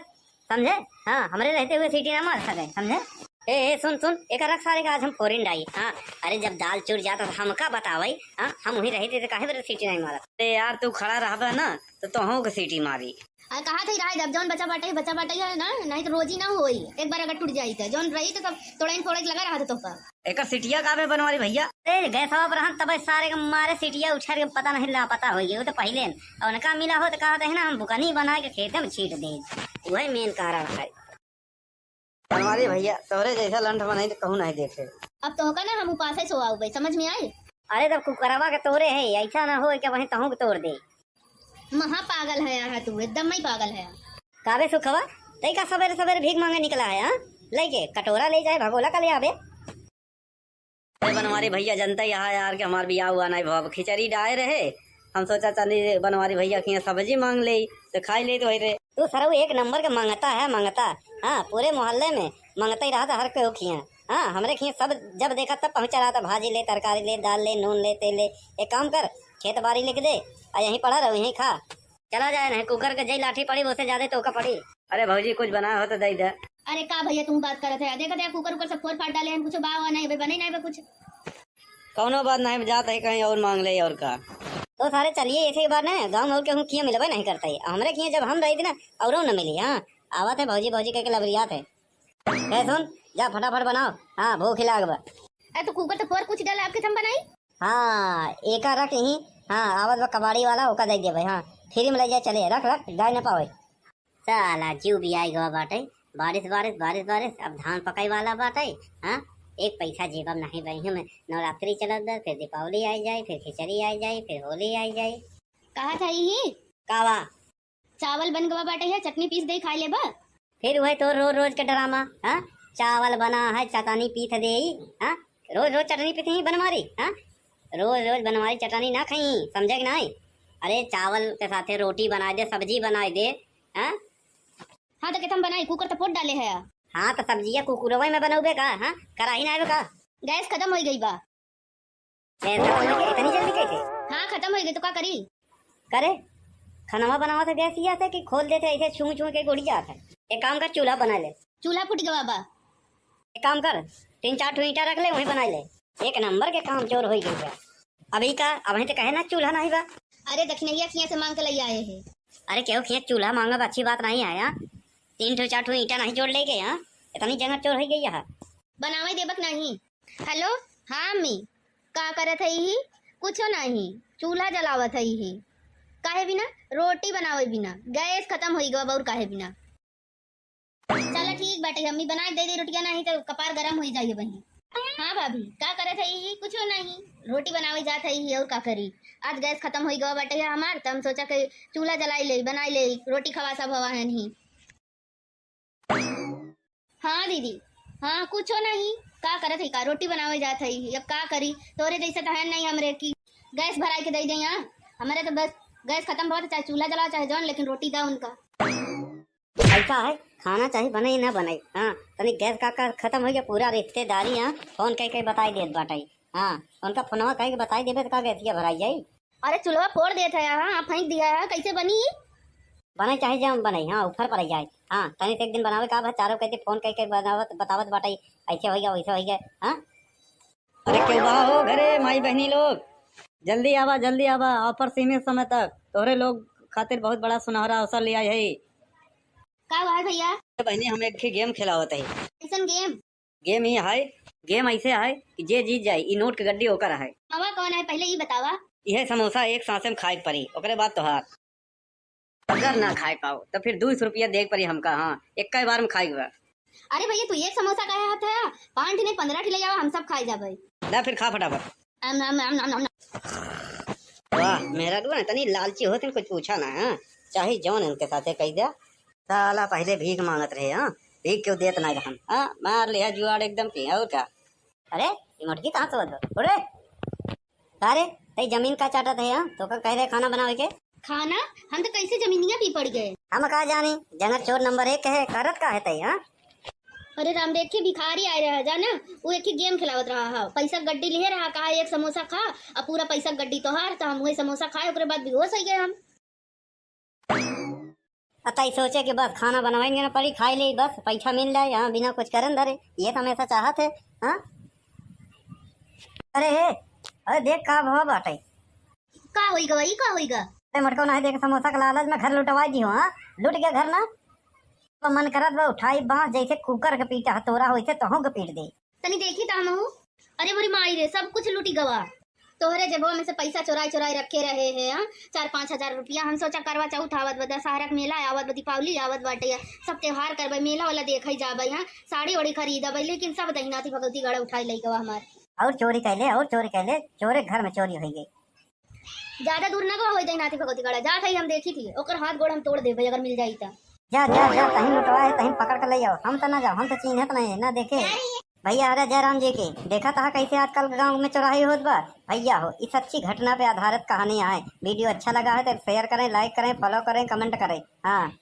समझे। हाँ हमारे रहते हुए सीटी ना मार सके समझे। ए सुन एक रख सारे का आज हम फोरिन डाई। हाँ अरे जब दाल चूर जाता तो हमका बतावाई। हाँ हम वही रहे थे तो काहे बरे सीटी नहीं मारा। अरे यार तू खड़ा रहा ना तो तोहू के सीटी मारी। अरे कहा थे रहा जब जौन बचा बाटे है ना, नहीं तो रोजी ना होई, एक बार अगर टूट जाई तो जौन रही तो सब तोड़ाइन फोड़े लगा रहा था तो का। एक सीटिया का बनवारी भैया? अरे गए सब रहन तब सारे के मारे सीटिया उछार के पता नहीं ला पता हो गया, वो तो पहले और उनका मिला हो तो कहा था ना हम बुकनी बना के खेत में छीट दे, वही मेन कारण है। बनवारी भैया तोरे जैसा लंठ बनाई तो कहूँ नहीं देखे। अब तो होगा ना हम उपास सो आओ भाई, समझ में आए? अरे तब कुकरवा के तोड़े है, ऐसा ना हो कि वहीं तहू के तोड़ दे। महा पागल है यहाँ तू, एकदम ही पागल है। काबे सुखवा तई का सवेरे सवेरे भीख मांगे निकला है। हाँ लेके कटोरा ले जाए भगोला का ले आवे। अरे बनवारी भैया जनता यहाँ यार के हमार बियाह हुआ नहीं भाव, खिचड़ी डाए रहे, हम सोचा चली बनवारी भैया की सब्जी मांग ले तो खाई ले तो वही रहे। तू सरऊ एक नंबर के मंगता है मंगता। हाँ पूरे मोहल्ले में मंगता ही रहा था हर कोई खिया। हाँ हमरे खिया सब जब देखा तब पहुंचा रहा था, भाजी ले तरकारी ले दाल ले नून ले तेल ले। एक काम कर खेत बाड़ी लिख दे और यहीं पड़ा रहो यहीं खा, चला जाए नहीं कुकर के जई लाठी पड़ी उससे ज्यादा तो का पड़ी। अरे भौजी कुछ बना हो तो दे दे। अरे का भैया तुम बात करत है, देखा था कुकर ऊपर से फोड़ फाड़ डाले हैं, कुछ बाव नहीं बने नहीं बे कुछ। कौनो बात नहीं जाता है कहीं और मांग ले और का। तो सारे चलिए ऐसे ही बात नहीं, गाँव में के किया मिलबे नहीं करता है हमरे किया, जब हम रही थी ना और न मिली। हाँ आवत है भौजी भौजी कह के लबरियात है। सुन जा फटाफट बनाओ, हाँ भूख लाग बा। अरे तो कुकर तो फोड़ कुछ डाले आपके हम बनाई। हाँ एक रख यहीं। हाँ आवत बा कबाड़ी वाला ओका दे दे भाई। हाँ फ्री में ले जाए चले, रख गाय न पावे। साला जीव भी आई गवा बाटे, बारिश बारिश बारिश बारिश, अब धान पकाई वाला बाटे। हाँ एक पैसा जेब में नहीं बही में। नवरात्रि चलत बा, फिर दीपावली आई जाए, फिर खिचड़ी आई जाए, फिर होली आई जाए। कहा था ही कावा चावल बन गवा बाटे है, चटनी पीस दे खाई ले बा। फिर वही तो रोज रोज के ड्रामा। हाँ, चावल बना है चटनी पीस दे। हाँ, रोज रोज चटनी पीस ही बनवारी। हाँ, रोज रोज बनवारी चटनी ना खाई, समझे कि नहीं? अरे चावल के साथे रोटी बना दे, सब्जी बना दे। हाँ हाँ तो हम बनाई, कुकर तो पोट डाले है। हाँ तो सब्जिया कुकुरवा में बनाओगे का? हाँ, कराही ना आवे का? गैस खत्म हो गई बा। गैस खत्म हो गई इतनी जल्दी कैसे? हाँ खत्म हो गई तो क्या करी? करे खाना बनावा तो गैस ही आता है कि खोल देते ऐसे छू छू के गुड़ी जाता है। एक काम कर, चूल्हा बना ले। चूल्हा फूट गवा बा। एक काम कर, 3-4 ठो ईंटा रख ले, वहीं बना ले। एक नंबर के काम चोर हो गई है अभी का। अभी तो कहे ना चूल्हा नहीं बा। अरे दक्षिणैया किया से मांग के ले आए है। अरे क्यों खिया चूल्हा मांगा अच्छी बात नहीं है। यहाँ 3-4 ठो ईंटा नहीं जोड़ लेके। यहाँ इतनी जगह चोर हो गई है। बनावे देबक नहीं। हेलो हाँ मी, का करत है ही? कुछ नहीं, चूल्हा जलावत है ही। काहे बिना रोटी बनावे बिना गैस खत्म हो गवा और काहे बिना। चलो ठीक बाटे, अम्मी बना दे रोटियां, नहीं तो कपार गरम हो जाइए बहन। हाँ भाभी का करत है? कुछ नहीं, रोटी बनावे जात है और का करी। आज गैस खत्म हो गवा बाटे है हमार, तो हम सोचा कि चूल्हा जलाई ले, बनाई ले, रोटी खवा सब हवा है नहीं। हाँ दीदी, हाँ कुछ नहीं, का करत है? का रोटी बनावे जात है, अब का करी? तोरे जैसे तो है नहीं हमरे की गैस भराई के दे दे। यहाँ हमारे तो बस गैस खत्म बहुत, चाहे चूल्हा जलाओ चाहे जौन, लेकिन रोटी दो उनका। ऐसा है, खाना चाहिए बने ना बने। हाँ तनी गैस का खत्म हो गया, पूरा रिश्तेदारी यहाँ फोन कह बताई देत बाटाई। हाँ उनका फोनवा कह के बताई देबे तो का गैसिया भराई जाई। अरे चूल्हा फोड़ देता है, हाँ फेंक दिया है, कैसे बनी? बने चाहे जम बने, हाँ ऊपर पर जाए। हाँ तनी से एक दिन बनावे का चारों कहते फोन कह के बनावत बतावत बाटाई, ऐसे हो गया वैसे हो गया। हाँ अरे क्यों बा हो घरे माई बहनी लोग, जल्दी आवा ऑफर सीमित समय तक तोहरे लोग खातिर बहुत बड़ा सुनहरा अवसर लिया है। का हुआ है भैया? बहनी हम एक गेम खिलावत है। कैसन गेम? गेम ही है, गेम ऐसे है कि जे जीत जाए ई नोट के गड्डी होकर है। हवा कौन है पहले ये बतावा। यह समोसा एक सांसे में खाए के पड़ी, ओकरे बाद तोहार। अगर ना खाए पाओ तो फिर 200 रुपया देख पड़ी हमका। हाँ एक बार में खाई हुआ। अरे भैया तू एक समोसा का हाथ है, 5 नहीं 15 ले जावा, हम सब खाई जाबे। ला फिर खा फटाफट। वाह मेरा तो तनी लालची होते कुछ पूछा ना। हाँ चाहे जौन इनके साथे कह दिया। साला पहले भीख मांगत रहे। हाँ भीख क्यों देत ना हम। हाँ मार लिया जुआड़ एकदम की और क्या। अरे ये मटकी कहाँ से बदलो? अरे तई जमीन का चाटत है। हाँ तो का कह रहे खाना बनावे के? खाना हम तो कैसे जमीनिया भी पड़ गए। हम कहा जानी जंगल चोर नंबर 1 है, करत का है तई। हाँ अरे राम देख के भिखारी आए रहा जाना, वो एक ही गेम खिलावत रहा है, पैसा गड्डी ले रहा, कहा एक समोसा खा, अब पूरा पैसा गड्डी तो हार, तो हम वही समोसा खाए, उसके बाद बेहोश हो गए हम। अतई सोचे कि बस खाना बनवाएंगे ना पड़ी, खाई ले बस पैसा मिल जाए। यहाँ बिना कुछ करन धरे, ये तो हमेशा चाहत है। हाँ अरे देख का भाव बाटे। का होईगा वही का होईगा? अरे मटको नहीं देख समोसा का लालच में घर लुटवाई दी हो। हाँ लुट गया घर ना, तो मन करत बा उठाई बांस जैसे कुकर के पीटा हथौड़ा होइसे तोहू के पीट दे। तनी देखी ता हम। अरे मोरी माई रे, सब कुछ लूटी गवा। तोहरे जेबो में से पैसा चुराई रखे रहे हैं। हाँ 4-5 हजार रुपया। हम सोचा करवा चौथ आवत बा, दशहरा के मेला आवत बा, दीपावली आवत बाटे, सब त्योहार करबे, मेला वाला देखई जाबे। हाँ साड़ी ओड़ी खरीदबे, लेकिन सब दहिनाती भगवती गड़ा उठाई लई गवा हमार। और चोरी कैले चोरे घर में चोरी हो गई। ज्यादा दूर ना गवा होई दहिनाती भगवती गड़ा, जात है हम देखी थी, ओकर हाथ गोड़ हम तोड़ देबे अगर मिल जाई ता। जा कहीं लुटवाए कहीं पकड़ कर ले जाओ। हम तो ना जाओ, हम तो चिन्हत नहीं ना देखे भैया। अरे जयराम जी की देखा था कैसे आजकल गांव में चौराही होत बा भैया हो। इस सच्ची घटना पे आधारित कहानी है। वीडियो अच्छा लगा है तो शेयर करें, लाइक करें, फॉलो करें, कमेंट करें। हाँ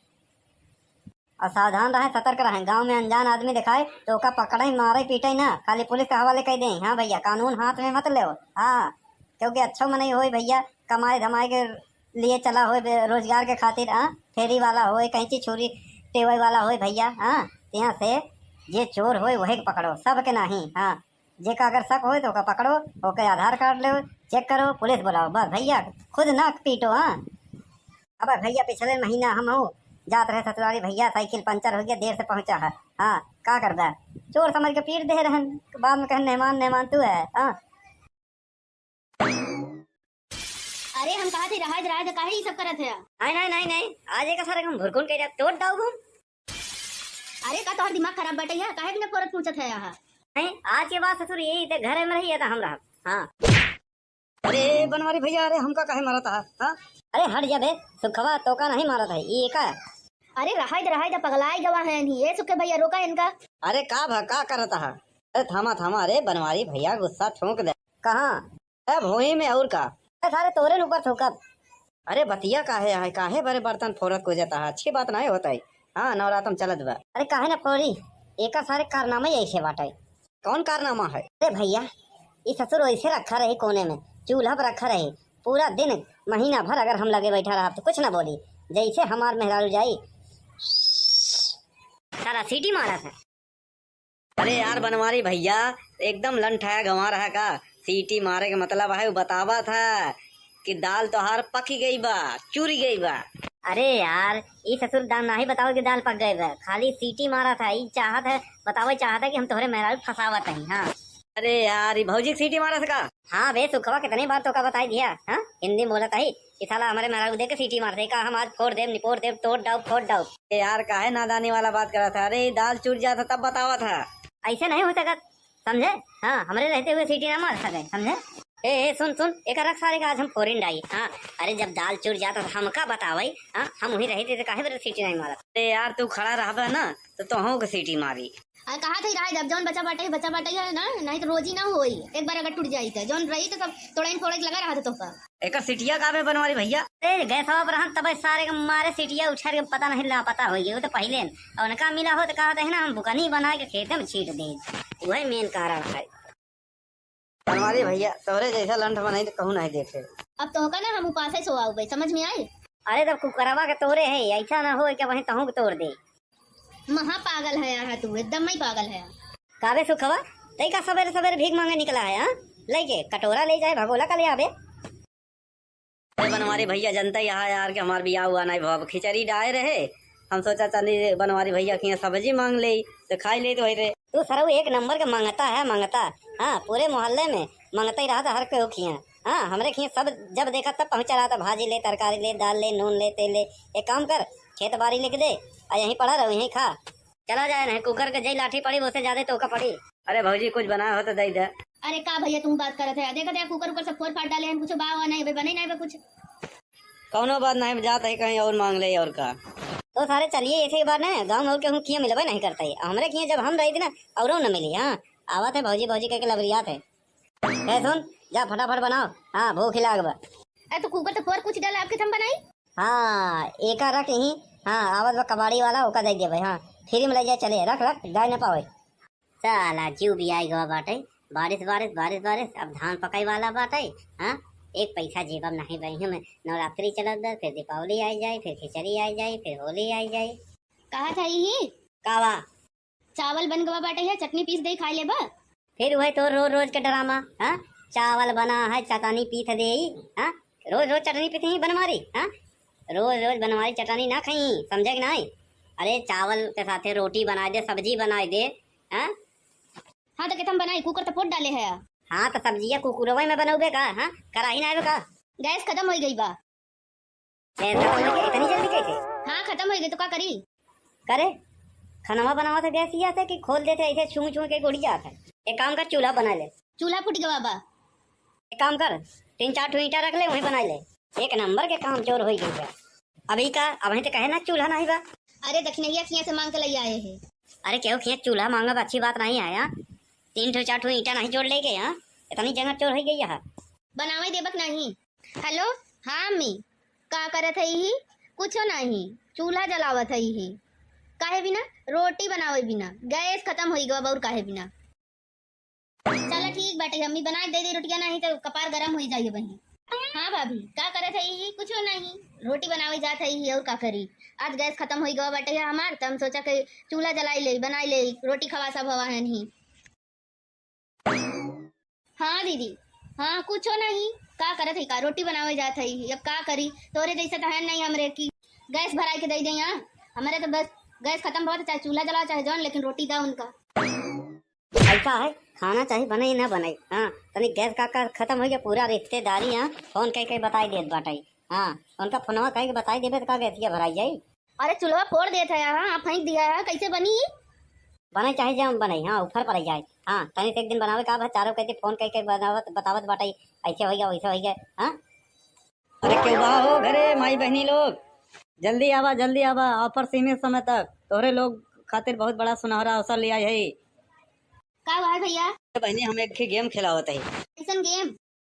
और सावधान रहें, सतर्क रहें। गांव में अनजान आदमी दिखाए तो ओका पकड़े मारे पीटे ना, खाली पुलिस के हवाले कह दें। हाँ भैया कानून हाथ में मत ले। हाँ क्योंकि अच्छा में नहीं हो भैया, कमाए धमाए के लिए चला हो, रोजगार के खातिर। हाँ फेरी वाला हो, कैंची छुरी टेवई वाला हो भैया। हाँ यहाँ से ये चोर हो वही पकड़ो, सब के नहीं। हाँ जेका अगर शक हो तो ओका पकड़ो, ओके आधार कार्ड लो, चेक करो, पुलिस बुलाओ, बस भैया खुद ना पीटो। हाँ अब भैया पिछले महीना हम हो जात रहे ससुराली भैया, साइकिल पंचर हो गया, देर से पहुंचा है। हाँ का करदा चोर समझ के पीट दे रहन, बाद में कहे मेहमान तू है। हाँ अरे हम कहा थे राज काहे ये सब करत है? नहीं आज एक सारे हम भुरकुन के तोड़ दाऊ हम। अरे का तोहर दिमाग खराब बटे है, काहे बिना फोरत पूछत है यहाँ? नहीं, आज के बाद ससुर यही थे, घर में रही था हम रहा। हाँ अरे बनवारी भैया, अरे हमका काहे मारा था? हाँ अरे हट जा बे, सुखवा तो का नहीं मारा था ये का। अरे रहाई दा पगलाई गवा है नहीं ये सुखे भैया रोका इनका। अरे का करता है? अरे थामा थामा, अरे बनवारी भैया गुस्सा ठोक दे। कहाँ? अरे भोई में और का? सारे तोरे ऊपर ठोकब। अरे बतिया काहे बड़े बर्तन फोड़त को जाता है, अच्छी बात नहीं होता है। हाँ नवरातम चलत बा। अरे काहे ना फोड़ी, एक सारे कारनामे ऐसे बाटे। कौन कारनामा है? अरे भैया ये ससुर ऐसे रखा रही कोने में, चूल्हा पर रखा रही पूरा दिन महीना भर, अगर हम लगे बैठा रहा तो कुछ ना बोली, जैसे हमार मेहरारू जाई सारा सीटी मारा था। अरे यार बनवारी भैया एकदम लंठाया गंवा रहा का? सीटी मारे का मतलब है वो बतावा था कि दाल तोहार पकी गई बा, चूरी गई बा। अरे यार ये ससुर दाल ना ही बताओ कि दाल पक गए बा, खाली सीटी मारा था। ये चाहत है बताओ, चाहता है कि हम तोहरे मेहरारू फसावत नहीं। हाँ अरे यार ये भौजी की सीटी मारा था? हाँ बे सुखवा कितनी बार तो का बताई दिया। हाँ हिंदी में बोला था ही कि साला हमारे मेहरारू देख के सीटी मारते का, हम आज फोड़ देव निपोड़ देव तोड़ डाउ फोड़ डाउ। यार काहे नादानी वाला बात करा था? अरे दाल चूर जाता तब बतावा था। ऐसे नहीं हो सकत, समझे? हाँ हमारे रहते हुए सीटी ना मार सके, समझे? ए सुन सुन, एक रख सारे का आज हम फोरिन डाई। हाँ अरे जब दाल चूर जाता तो हमका बतावई। हाँ हम वही रहे थे तो काहे बरे सीटी नहीं मारा? अरे यार तू खड़ा रहा ना तो तोहू के सीटी मारी। अरे कहा था रहा जब जौन बचा बाटे है ना, नहीं तो रोजी ना होई। एक बार अगर टूट जाई तो जौन रही तो सब थोड़ा थोड़ा लगा रहा था तोहका। एक सीटिया का बनवारी भैया? अरे गैस पर हम तब सारे के मारे सीटिया उछार के पता नहीं ला पता हो गई तो पहले और उनका मिला हो तो कहा था ना हम बुकनी बना के खेत में छीट दे, वही मेन कारण है। बनवारी भैया तोरे जैसा लंठ बनाई तो कहूँ नहीं देखे। अब तोहका ना हम उपास सो आओ भाई, समझ में आई? अरे तब कुकरवा के तोरे है, ऐसा ना हो क्या वही तहू के तोड़ दे। महा पागल है यार तू, एकदम ही पागल है। काबे सुखवा तई का सवेरे सवेरे भीख मांगे निकला है? हाँ लेके कटोरा ले जाए भगोला का ले आवे। अरे बनवारी भैया जनता यहाँ यार के हमार बियाह हुआ नहीं भाव, खिचड़ी डाए रहे, हम सोचा चली बनवारी भैया की सब्जी मांग ले तो खाई ले तो वही रहे। तू सरऊ एक नंबर का मंगता है, मंगता। हाँ पूरे मोहल्ले में मंगता ही रहा था हर कोई खिया। हाँ हमरे खिया सब जब देखा तब पहुंचा रहा था, भाजी ले, तरकारी ले, दाल ले, नून ले, तेल ले। एक काम कर खेत बाड़ी लिख दे और यहीं पड़ा रहो, यहीं खा, चला जाए नहीं कुकर के जई लाठी पड़ी उससे ज्यादा तो का पड़ी। अरे भौजी कुछ बना हो तो दे दे। अरे का भैया तुम बात करत है? देखा था कुकर ऊपर सब फोड़ फाड़ डाले हैं, कुछ बाव नहीं बने नहीं बा कुछ। कौनो बात नहीं, जाता है कहीं और मांग ले और का। तो सारे चलिए ऐसे बार ना गाँव में के खिया मिलबे नहीं करता है, हमारे खिया जब हम रही थी ना और न मिली। हाँ आवत है भौजी भौजी कह के लबरियात है। सुन जा फटाफट बनाओ, हाँ भूख लाग बा। अरे तो कुकर तो फोड़ कुछ डाला आपके तुम बनाई। हाँ एक रख यहीं, हाँ आवत बा कबाड़ी वाला ओका दे दे भाई। हाँ फ्री में ले जाए चले, रख रख गाय न पावे। साला जीव भी आई गवा बाटे, बारिश बारिश बारिश बारिश, अब धान पकाई वाला बाटे। हाँ एक पैसा जेबम नहीं बही में, नवरात्रि चलत बा, फिर दीपावली आई जाए, फिर खिचड़ी आई जाए, फिर होली आई जाए। कहा था यही कावा चावल बन गवा बाटे है, चटनी पीस दे खा ले बा। फिर वही तो रोज रोज के ड्रामा। हाँ चावल बना है चटनी पीस दे। हाँ रोज रोज चटनी पीस ही बनवारी। हाँ रोज रोज बनवारी चटनी ना खाई, समझे कि नहीं? अरे चावल के साथे रोटी बना दे, सब्जी बना दे। हाँ हाँ तो केतम बनाई, कुकर तो फोड़ डाले है। हाँ तो सब्जियां कुकुरवा में बनाओगे का? हाँ कराही ना का? गैस खत्म हो गई बा। इतनी जल्दी कैसे? हाँ खत्म हो गई तो क्या करी? करे खाना बनावा था गैस या कि खोल देते ऐसे छू छू के उड़ जाता है। एक काम कर चूल्हा बना ले। चूल्हा फूट गवा बा। एक काम कर 3-4 ठो ईंटा रख ले, वहीं बना ले। एक नंबर के काम चोर हो गई है अभी का। अब तो कहे ना चूल्हा नहीं बा। अरे दक्षिणैया खिया से मांग के ले आए हैं। अरे क्यों खिया चूल्हा मांगा अच्छी बात नहीं आया। 3-4 ठो ईंटा नहीं जोड़ ले गए। यहाँ इतनी जगह चोर हो गई है। बनावे देबक नहीं। हेलो हाँ मी का करत है ही? कुछ नहीं, चूल्हा जलावत है ही। काहे बिना रोटी बनावे बिना गैस खत्म हो गवा और काहे बिना। चलो ठीक बाटे, अम्मी बना दे रोटियां, नहीं तो कपार गरम हो जाइए बहन। हाँ भाभी का करत है ही? कुछ नहीं, रोटी बनावे जात है ही और का करी। आज गैस खत्म हो गवा बाटे है हमार, तो हम सोचा कि चूल्हा जलाई ले, बनाई ले, रोटी खवा सब हवा है नहीं। हाँ दीदी हाँ कुछ नहीं, का करत है का? रोटी बनावे जात है, अब का करी? तोरे जैसे तो है नहीं हमरे की गैस भराई के दे दे। यहाँ हमारे तो बस गैस खत्म बहुत, चाहे चूल्हा जलाओ चाहे जौन, लेकिन रोटी दा उनका। ऐसा है खाना चाहिए बनाई ना बनाई। हाँ तनी गैस का खत्म हो गया, पूरा रिश्तेदारी यहाँ फोन कह के बताई देत बाटाई। हाँ उनका फोनवा कह के बताई देबे तो का गैसिया भराई जाई। अरे चूल्हा फोड़ देता है, हाँ फेंक दिया है, कैसे बनी? बनाई चाहे जम बनाई। हाँ ऊपर पर जाए हाँ तनी से एक दिन बनावे का बा चारों कहते फोन करके बनावत बतावत बाटाई ऐसे हो गया वैसे हो गया। हाँ अरे क्यों बा हो घरे माई बहनी लोग, जल्दी आवा ऑफर सीमित समय तक तोहरे लोग खातिर बहुत बड़ा सुनहरा अवसर लिया है। का हुआ है भैया? बहनी हम एक गेम खिलावत है। कैसन गेम?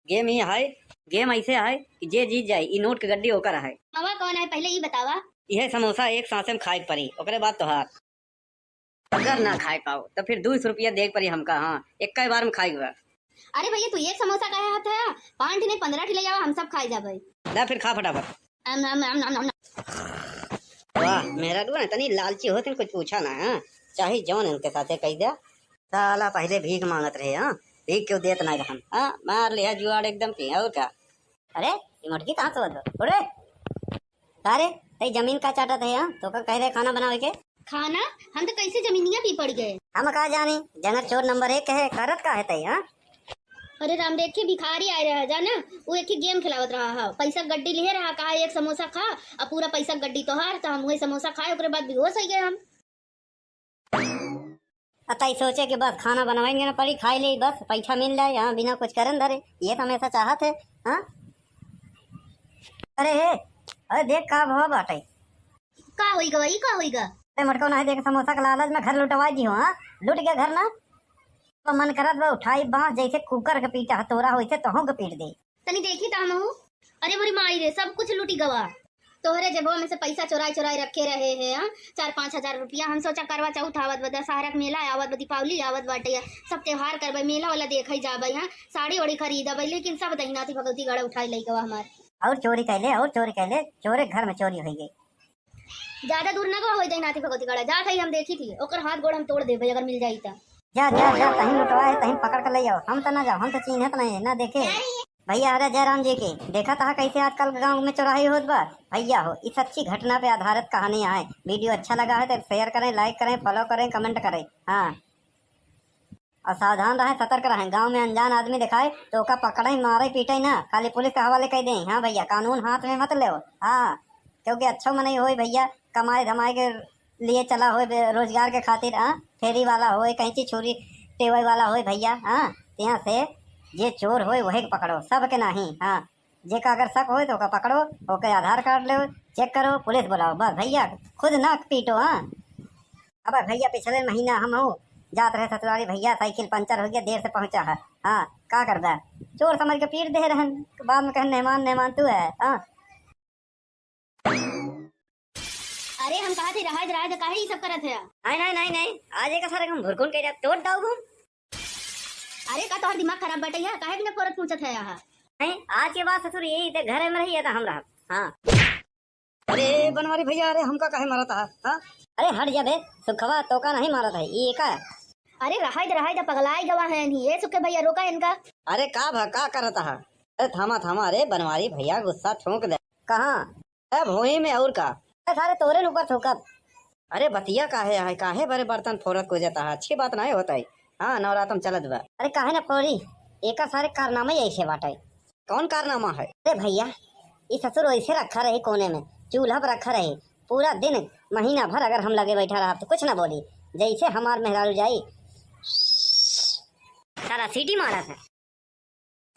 गेम ही है, गेम ऐसे है कि जे जीत जाए ई नोट के गड्डी होकर है। हवा कौन है पहले ये बतावा। यह समोसा एक सांसे में खाए के पड़ी, ओकरे बाद तोहार अगर ना खाए पाओ तो फिर 200 रुपया देख पड़ी हमका। हाँ एक बार में खाई हुआ। अरे भैया तू एक समोसा का हाथ है 5 नहीं 15 ले जावा हम सब खाई जाबे। ना फिर खा फटाफट। आम आम आम आम आम। वाह मेरा ना तनी लालची होते कुछ पूछा ना। हाँ चाहे जौन इनके साथे कह दिया। साला पहले भीख मांगत रहे। हाँ भीख क्यों देत ना रहन। हाँ मार लिया जुआड़ एकदम की और क्या। अरे ये मुर्गी कहाँ से बदलो अरे अरे तई जमीन का चाटत है। हाँ तो का कह रहे खाना बनावे के खाना हम तो कैसे जमीनिया भी पड़ गए। हम कहा जानी जंगल चोर नंबर 1 है करत का है तई। हाँ अरे राम देखे भिखारी आए रहा जाना वो एक ही गेम खिलावत रहा है पैसा गड्डी ले रहा कहा एक समोसा खा और पूरा पैसा गड्डी तो हार तो हम वही समोसा खाए उसके बाद बेहोश हो गए हम। अतई सोचे कि बस खाना बनवाएंगे ना पड़ी खाई ले बस पैसा मिल जाए। हाँ बिना कुछ करन धरे ये तो हमेशा चाहत है। हाँ अरे देख का भाव बाटे का होईगा वही का होईगा। अरे मटको नहीं देख समोसा का लालच में घर लुटवा दी हो। हाँ लुट गया घर ना तो मन करत बा उठाई बांस जैसे कुकर के पीटा हथौरा होइसे तोहू के पीट दे। तनी देखी तामहू अरे मोरी माई रे सब कुछ लूटी गवा तोहरे जेबो में से पैसा चोराई रखे रहे हैं। हाँ 4-5 हजार रुपया हम सोचा करवा चौथ आवत बा दशहरा के मेला आवत बा दीपावली आवत बाटे सब त्योहार करबे मेला वाला देखई जाबे। हाँ साड़ी ओड़ी खरीदबे लेकिन सब दहिनाती भगवती गड़ा उठाई लई गवा हमार और चोरी कैले चोरे घर में चोरी हो गई। ज्यादा दूर ना गवा होई दहिनाती भगवती गड़ा जात है हम देखी थी ओकर हाथ गोड़ हम तोड़ देबे अगर मिल जाई त। जा कहीं लुटवा है कहीं पकड़ कर ले जाओ हम तो ना जाओ हम तो चिन्हत नहीं ना देखे। भैया अरे जयराम जी के देखा था कैसे आजकल गांव में चौराही होत बा। भैया हो इस अच्छी घटना पे आधारित कहानियां है। वीडियो अच्छा लगा है तो शेयर करें लाइक करें फॉलो करें कमेंट करें। हाँ और सावधान रहें सतर्क रहें गांव में अनजान आदमी दिखाए तो ओका पकड़े मारे पीटे ना खाली पुलिस के हवाले कर दें। हाँ भैया कानून हाथ में मत ले। हाँ क्योंकि अच्छा मन ही हो भैया कमाए धमाए के लिए चला हो रोजगार के खातिर। हाँ फेरी वाला हो कहीं छुरी टेवई वाला हो भैया। हाँ यहाँ से जे चोर हो वही पकड़ो सब के नहीं। हाँ जे का अगर शक हो तो का पकड़ो ओके आधार कार्ड लो चेक करो पुलिस बुलाओ बस भैया खुद ना पीटो। हाँ अब भैया पिछले महीना हम हो जात रहे ससुराली भैया साइकिल पंचर हो गया देर से पहुंचा है। हाँ का करदा चोर समझ के पीट दे रहन बाद में कह मेहमान तू है। हाँ अरे हम कहा थे रहा काहे ये सब करत है। नहीं आज एक सारे हम भुरकुन के तोड़ दाऊ घूम। अरे का तोहर दिमाग खराब बटे है काहे बिना करत पूछत है यहाँ। नहीं आज के बाद ससुर यही ते घरे में रही है हम रहा। हाँ अरे बनवारी भैया अरे हमका काहे मारा था। हाँ अरे हट जा बे सुखवा तो का नहीं मारा था ये का। अरे रहा पगलाई गवा है नहीं ये सुखे भैया रोका इनका। अरे का करता है। अरे थामा अरे बनवारी भैया गुस्सा ठोक दे। कहाँ अरे भोई में और का सारे तोरे ऊपर ठोकत। अरे बतिया काहे बड़े बर्तन फोरत को जाता है अच्छी बात नहीं होता है। हाँ नवरात्रम चलत बा। अरे काहे ना फोड़ी एक सारे कारनामा ऐसे बाटे। कौन कारनामा है। अरे भैया ये ससुर ऐसे रखा रहे कोने में चूल्हा पर रखा रहे पूरा दिन महीना भर अगर हम लगे बैठा रहा तो कुछ ना बोली जैसे हमार मेहरारू जाई सारा सीटी मारा था।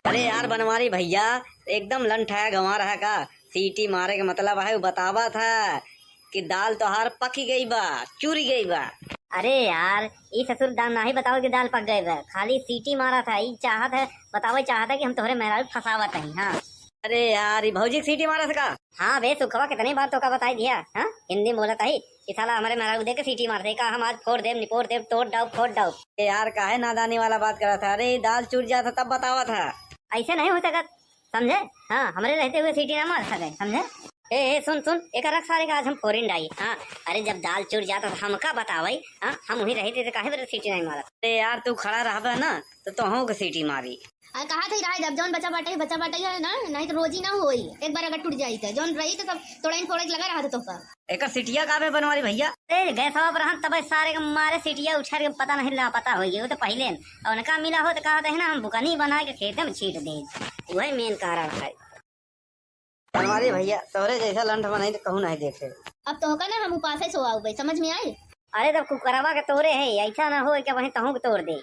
अरे यार बनवारी भैया एकदम लंठाया गंवा रहा का सीटी मारे का मतलब है बतावा था कि दाल तोहार पकी गई बा चूरी गई बा। अरे यार ये ससुर दाल ना ही बताओ कि दाल पक गए बा खाली सीटी मारा था ये चाहत है बताओ चाहता है कि हम तुम्हारे मेहरारू फसावत है। हाँ अरे यार ये भौजी सीटी मारा था। हाँ बे सुखवा कितनी बार तो का बताई दिया। हाँ हिंदी में बोलता ही कि साला हमारे मेहरारू दे के सीटी मारते का हम आज फोड़ देव निपोड़ देव तोड़ डाउ फोड़ डाउ। यार काहे नादानी वाला बात करा था। अरे दाल चूर जाता तब बतावा था ऐसे नहीं हो सकत समझे। हाँ हमारे रहते हुए सीटी ना मार सके समझे। ए सुन एक रख सारे का आज हम फोरिन डाई। हाँ अरे जब दाल चूर जाता तो हमका बतावई। हाँ हम वही रहते थे काहे सीटी नहीं मारा। अरे यार तू खड़ा रहा ना तो तोहू के सीटी मारी। कहा था रहा जब जौन बचा बाटे है ना नहीं तो रोजी ना होई एक बार अगर टूट जाई तो जौन रही तो सब थोड़ा लगा रहा था तो का एक सीटिया काबे बनवारी भैया। अरे गैस पर हम तब सारे के मारे सीटिया उछार के पता नहीं ला पता हो गई वो तो पहले और उनका मिला हो तो कहा था ना हम बुकनी बना के खेत में छीट दे वही मेन कारण है। बनवारी भैया तोहरे जैसा लंठ बनाई तो कहूँ नहीं देखे। अब तो होगा ना हम उपास से सोआओ भाई समझ में आए। अरे तब कुकरवा के तोड़े है ऐसा ना हो कि वहीं तहू के तोड़ दे।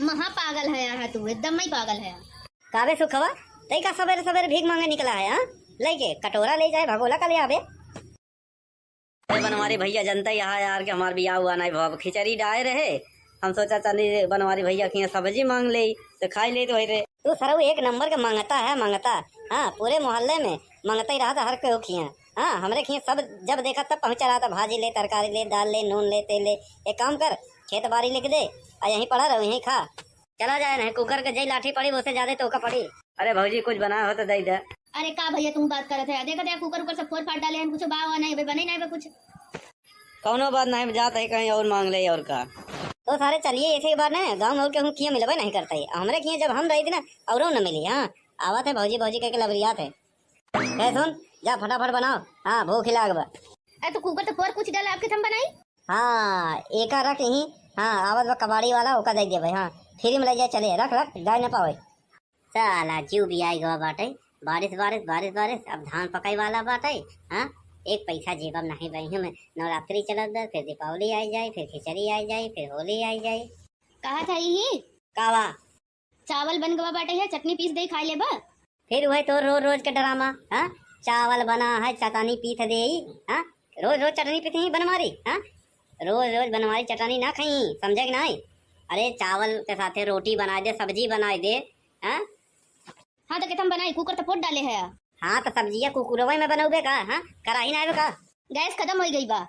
महा पागल है यहाँ तू, एकदम ही पागल है। काबे सुखवा तई का सवेरे सवेरे भीख मांगे निकला है हाँ? लेके कटोरा ले जाए भगोला का ले आवे। अरे बनवारी भैया जनता यहाँ यार कि हमार बियाह हुआ नहीं भाव खिचड़ी डाए रहे, हम सोचा चली बनवारी भैया की सब्जी मांग ले तो खाई ले तो रे। तू सरऊ एक नंबर का मांगता है मांगता। हाँ पूरे मोहल्ले में मांगता ही रहा था हर कोई खिया। हाँ हमरे खिया सब जब देखा तब पहुंचा रहा था, भाजी ले तरकारी ले दाल ले नून ले तेल ले। एक काम कर खेत बाड़ी लिख दे और यहीं पड़ा रहो यहीं खा। चला जाए नहीं कुकर के जई लाठी पड़ी उससे ज्यादा तो का पड़ी। अरे भौजी कुछ बना हो तो दे दे। अरे का भैया तुम बात करत है, देखा कुकर ऊपर सब फोड़ फाड़ डाले हैं, कुछ बावा नहीं बने नहीं कुछ। कौनो बात नहीं जाता है कहीं और मांग ले और का। तो सारे चलिए ऐसे बार ना गाँव में और के खिया मिलबे नहीं करता है हमरे खिया जब हम रही थी ना और न मिली। हाँ आवत है भौजी भौजी कह के लबरियात है। सुन जा फटाफट बनाओ। हाँ भूख लाग बा। अरे तो कुकर तो फोड़ कुछ डाला आपके थम बनाई। हाँ एक रख यहीं। हाँ आवत बा कबाड़ी वाला ओका दे दे भाई। हाँ फ्री में ले जाए चले रख रख गाय न पावे। साला जीव भी आई गवा बाटे। बारिश बारिश बारिश बारिश अब धान पकाई वाला बाटे। हाँ एक पैसा जेबम नहीं बही में नवरात्रि चलत बा, फिर दीपावली आई जाए, फिर खिचड़ी आई जाए, फिर होली आई जाए। कहा था यही कावा चावल बन गवा बाटे है, चटनी पीस दे खा ले बा। फिर वही तो रोज रोज के ड्रामा। हाँ चावल बना है चटनी पीस दे। हाँ रोज रोज चटनी पीस ही बनवारी। हाँ रोज रोज बनवारी चटनी ना खाई समझे कि नहीं। अरे चावल के साथे रोटी बना दे सब्जी बना दे। हाँ हाँ तो के थम बनाई कुकर तो फोड़ डाले है। हाँ तो सब्जिया कुकुरवा में बनोगे का। हाँ कराही ना का गैस खत्म हो गई बा।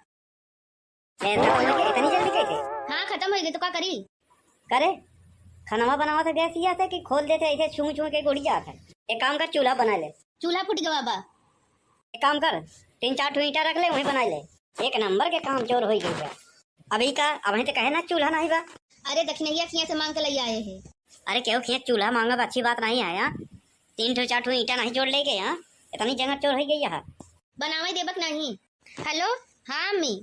इतनी जल्दी कैसे। हाँ खत्म हो गई तो क्या करी। करे खाना बनावा था गैस या कि खोल देते ऐसे छू छू के गुड़ी जाता है। एक काम कर चूल्हा बना ले। चूल्हा फूट गवा बा। एक काम कर 3-4 ईंटा रख ले वहीं बना ले। एक नंबर के काम चोर हो गई अभी का। अभी तो कहे ना चूल्हा नहीं बा। अरे दक्षिणैया खिया से मांग के ले आए हैं। अरे क्यों खिया चूल्हा मांगा अच्छी बात नहीं है। 3-4 ईंटा नहीं जोड़ ले गए। यहाँ इतनी जगह चोर हो गई यहाँ बनावे देबक नहीं। हेलो हाँ अम्मी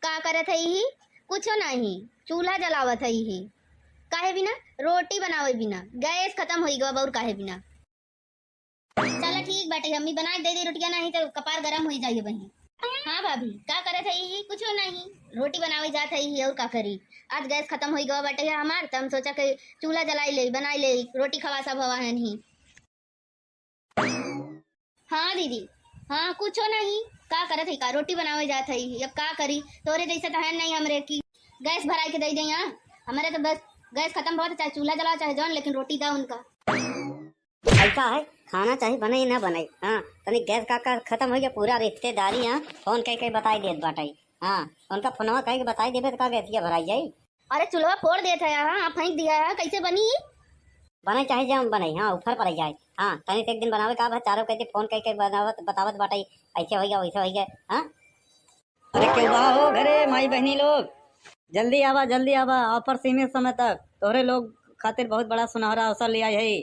का करत है ही कुछो नहीं, चूल्हा जलावत है ही। काहे बिना रोटी बनावे बिना गैस खत्म हो गवा और काहे बिना। चला ठीक बाटे अम्मी बना दे दे रोटियां, नहीं तो कपार गरम हो जाइए वहीं। हाँ भाभी का करत है ही कुछो नहीं, रोटी बनावे जात है ही और का करी। आज गैस खत्म हो गवा बाटे हमार तो हम सोचा कि चूल्हा जलाई ले बनाई ले रोटी खवा सब हवा है नहीं। हाँ दीदी हाँ कुछो नहीं का करत है का रोटी बनावे जात है अब का करी। तोरे जैसे तो है नहीं हमरे की गैस भराई के दे दे। यहाँ हमारे तो बस गैस खत्म बहुत चाहे चूल्हा जला चाहे जौन, लेकिन रोटी दा उनका। ऐसा है खाना चाहिए बने ना बने। हाँ तनी गैस का खत्म हो गया पूरा रिश्तेदारी। हाँ फोन कह के बताई देत बाटाई। हाँ उनका फोनवा कह के बताई देबे तो का गैसिया भराई जाई। अरे चूल्हा फोड़ देता है। हाँ आप फेंक दिया है कैसे बनी बने चाहे जब बने। हाँ ऊपर पड़ जाए। हाँ तनी से एक दिन बनावे का चारों कहते फोन कह के बनावत बतावत बाटाई ऐसे हो गया वैसे हो गया। हाँ अरे क्यों हो घरे माई बहनी लोग जल्दी आवा ऑफर सीमित समय तक तोहरे लोग खातिर बहुत बड़ा सुनहरा अवसर लिया है।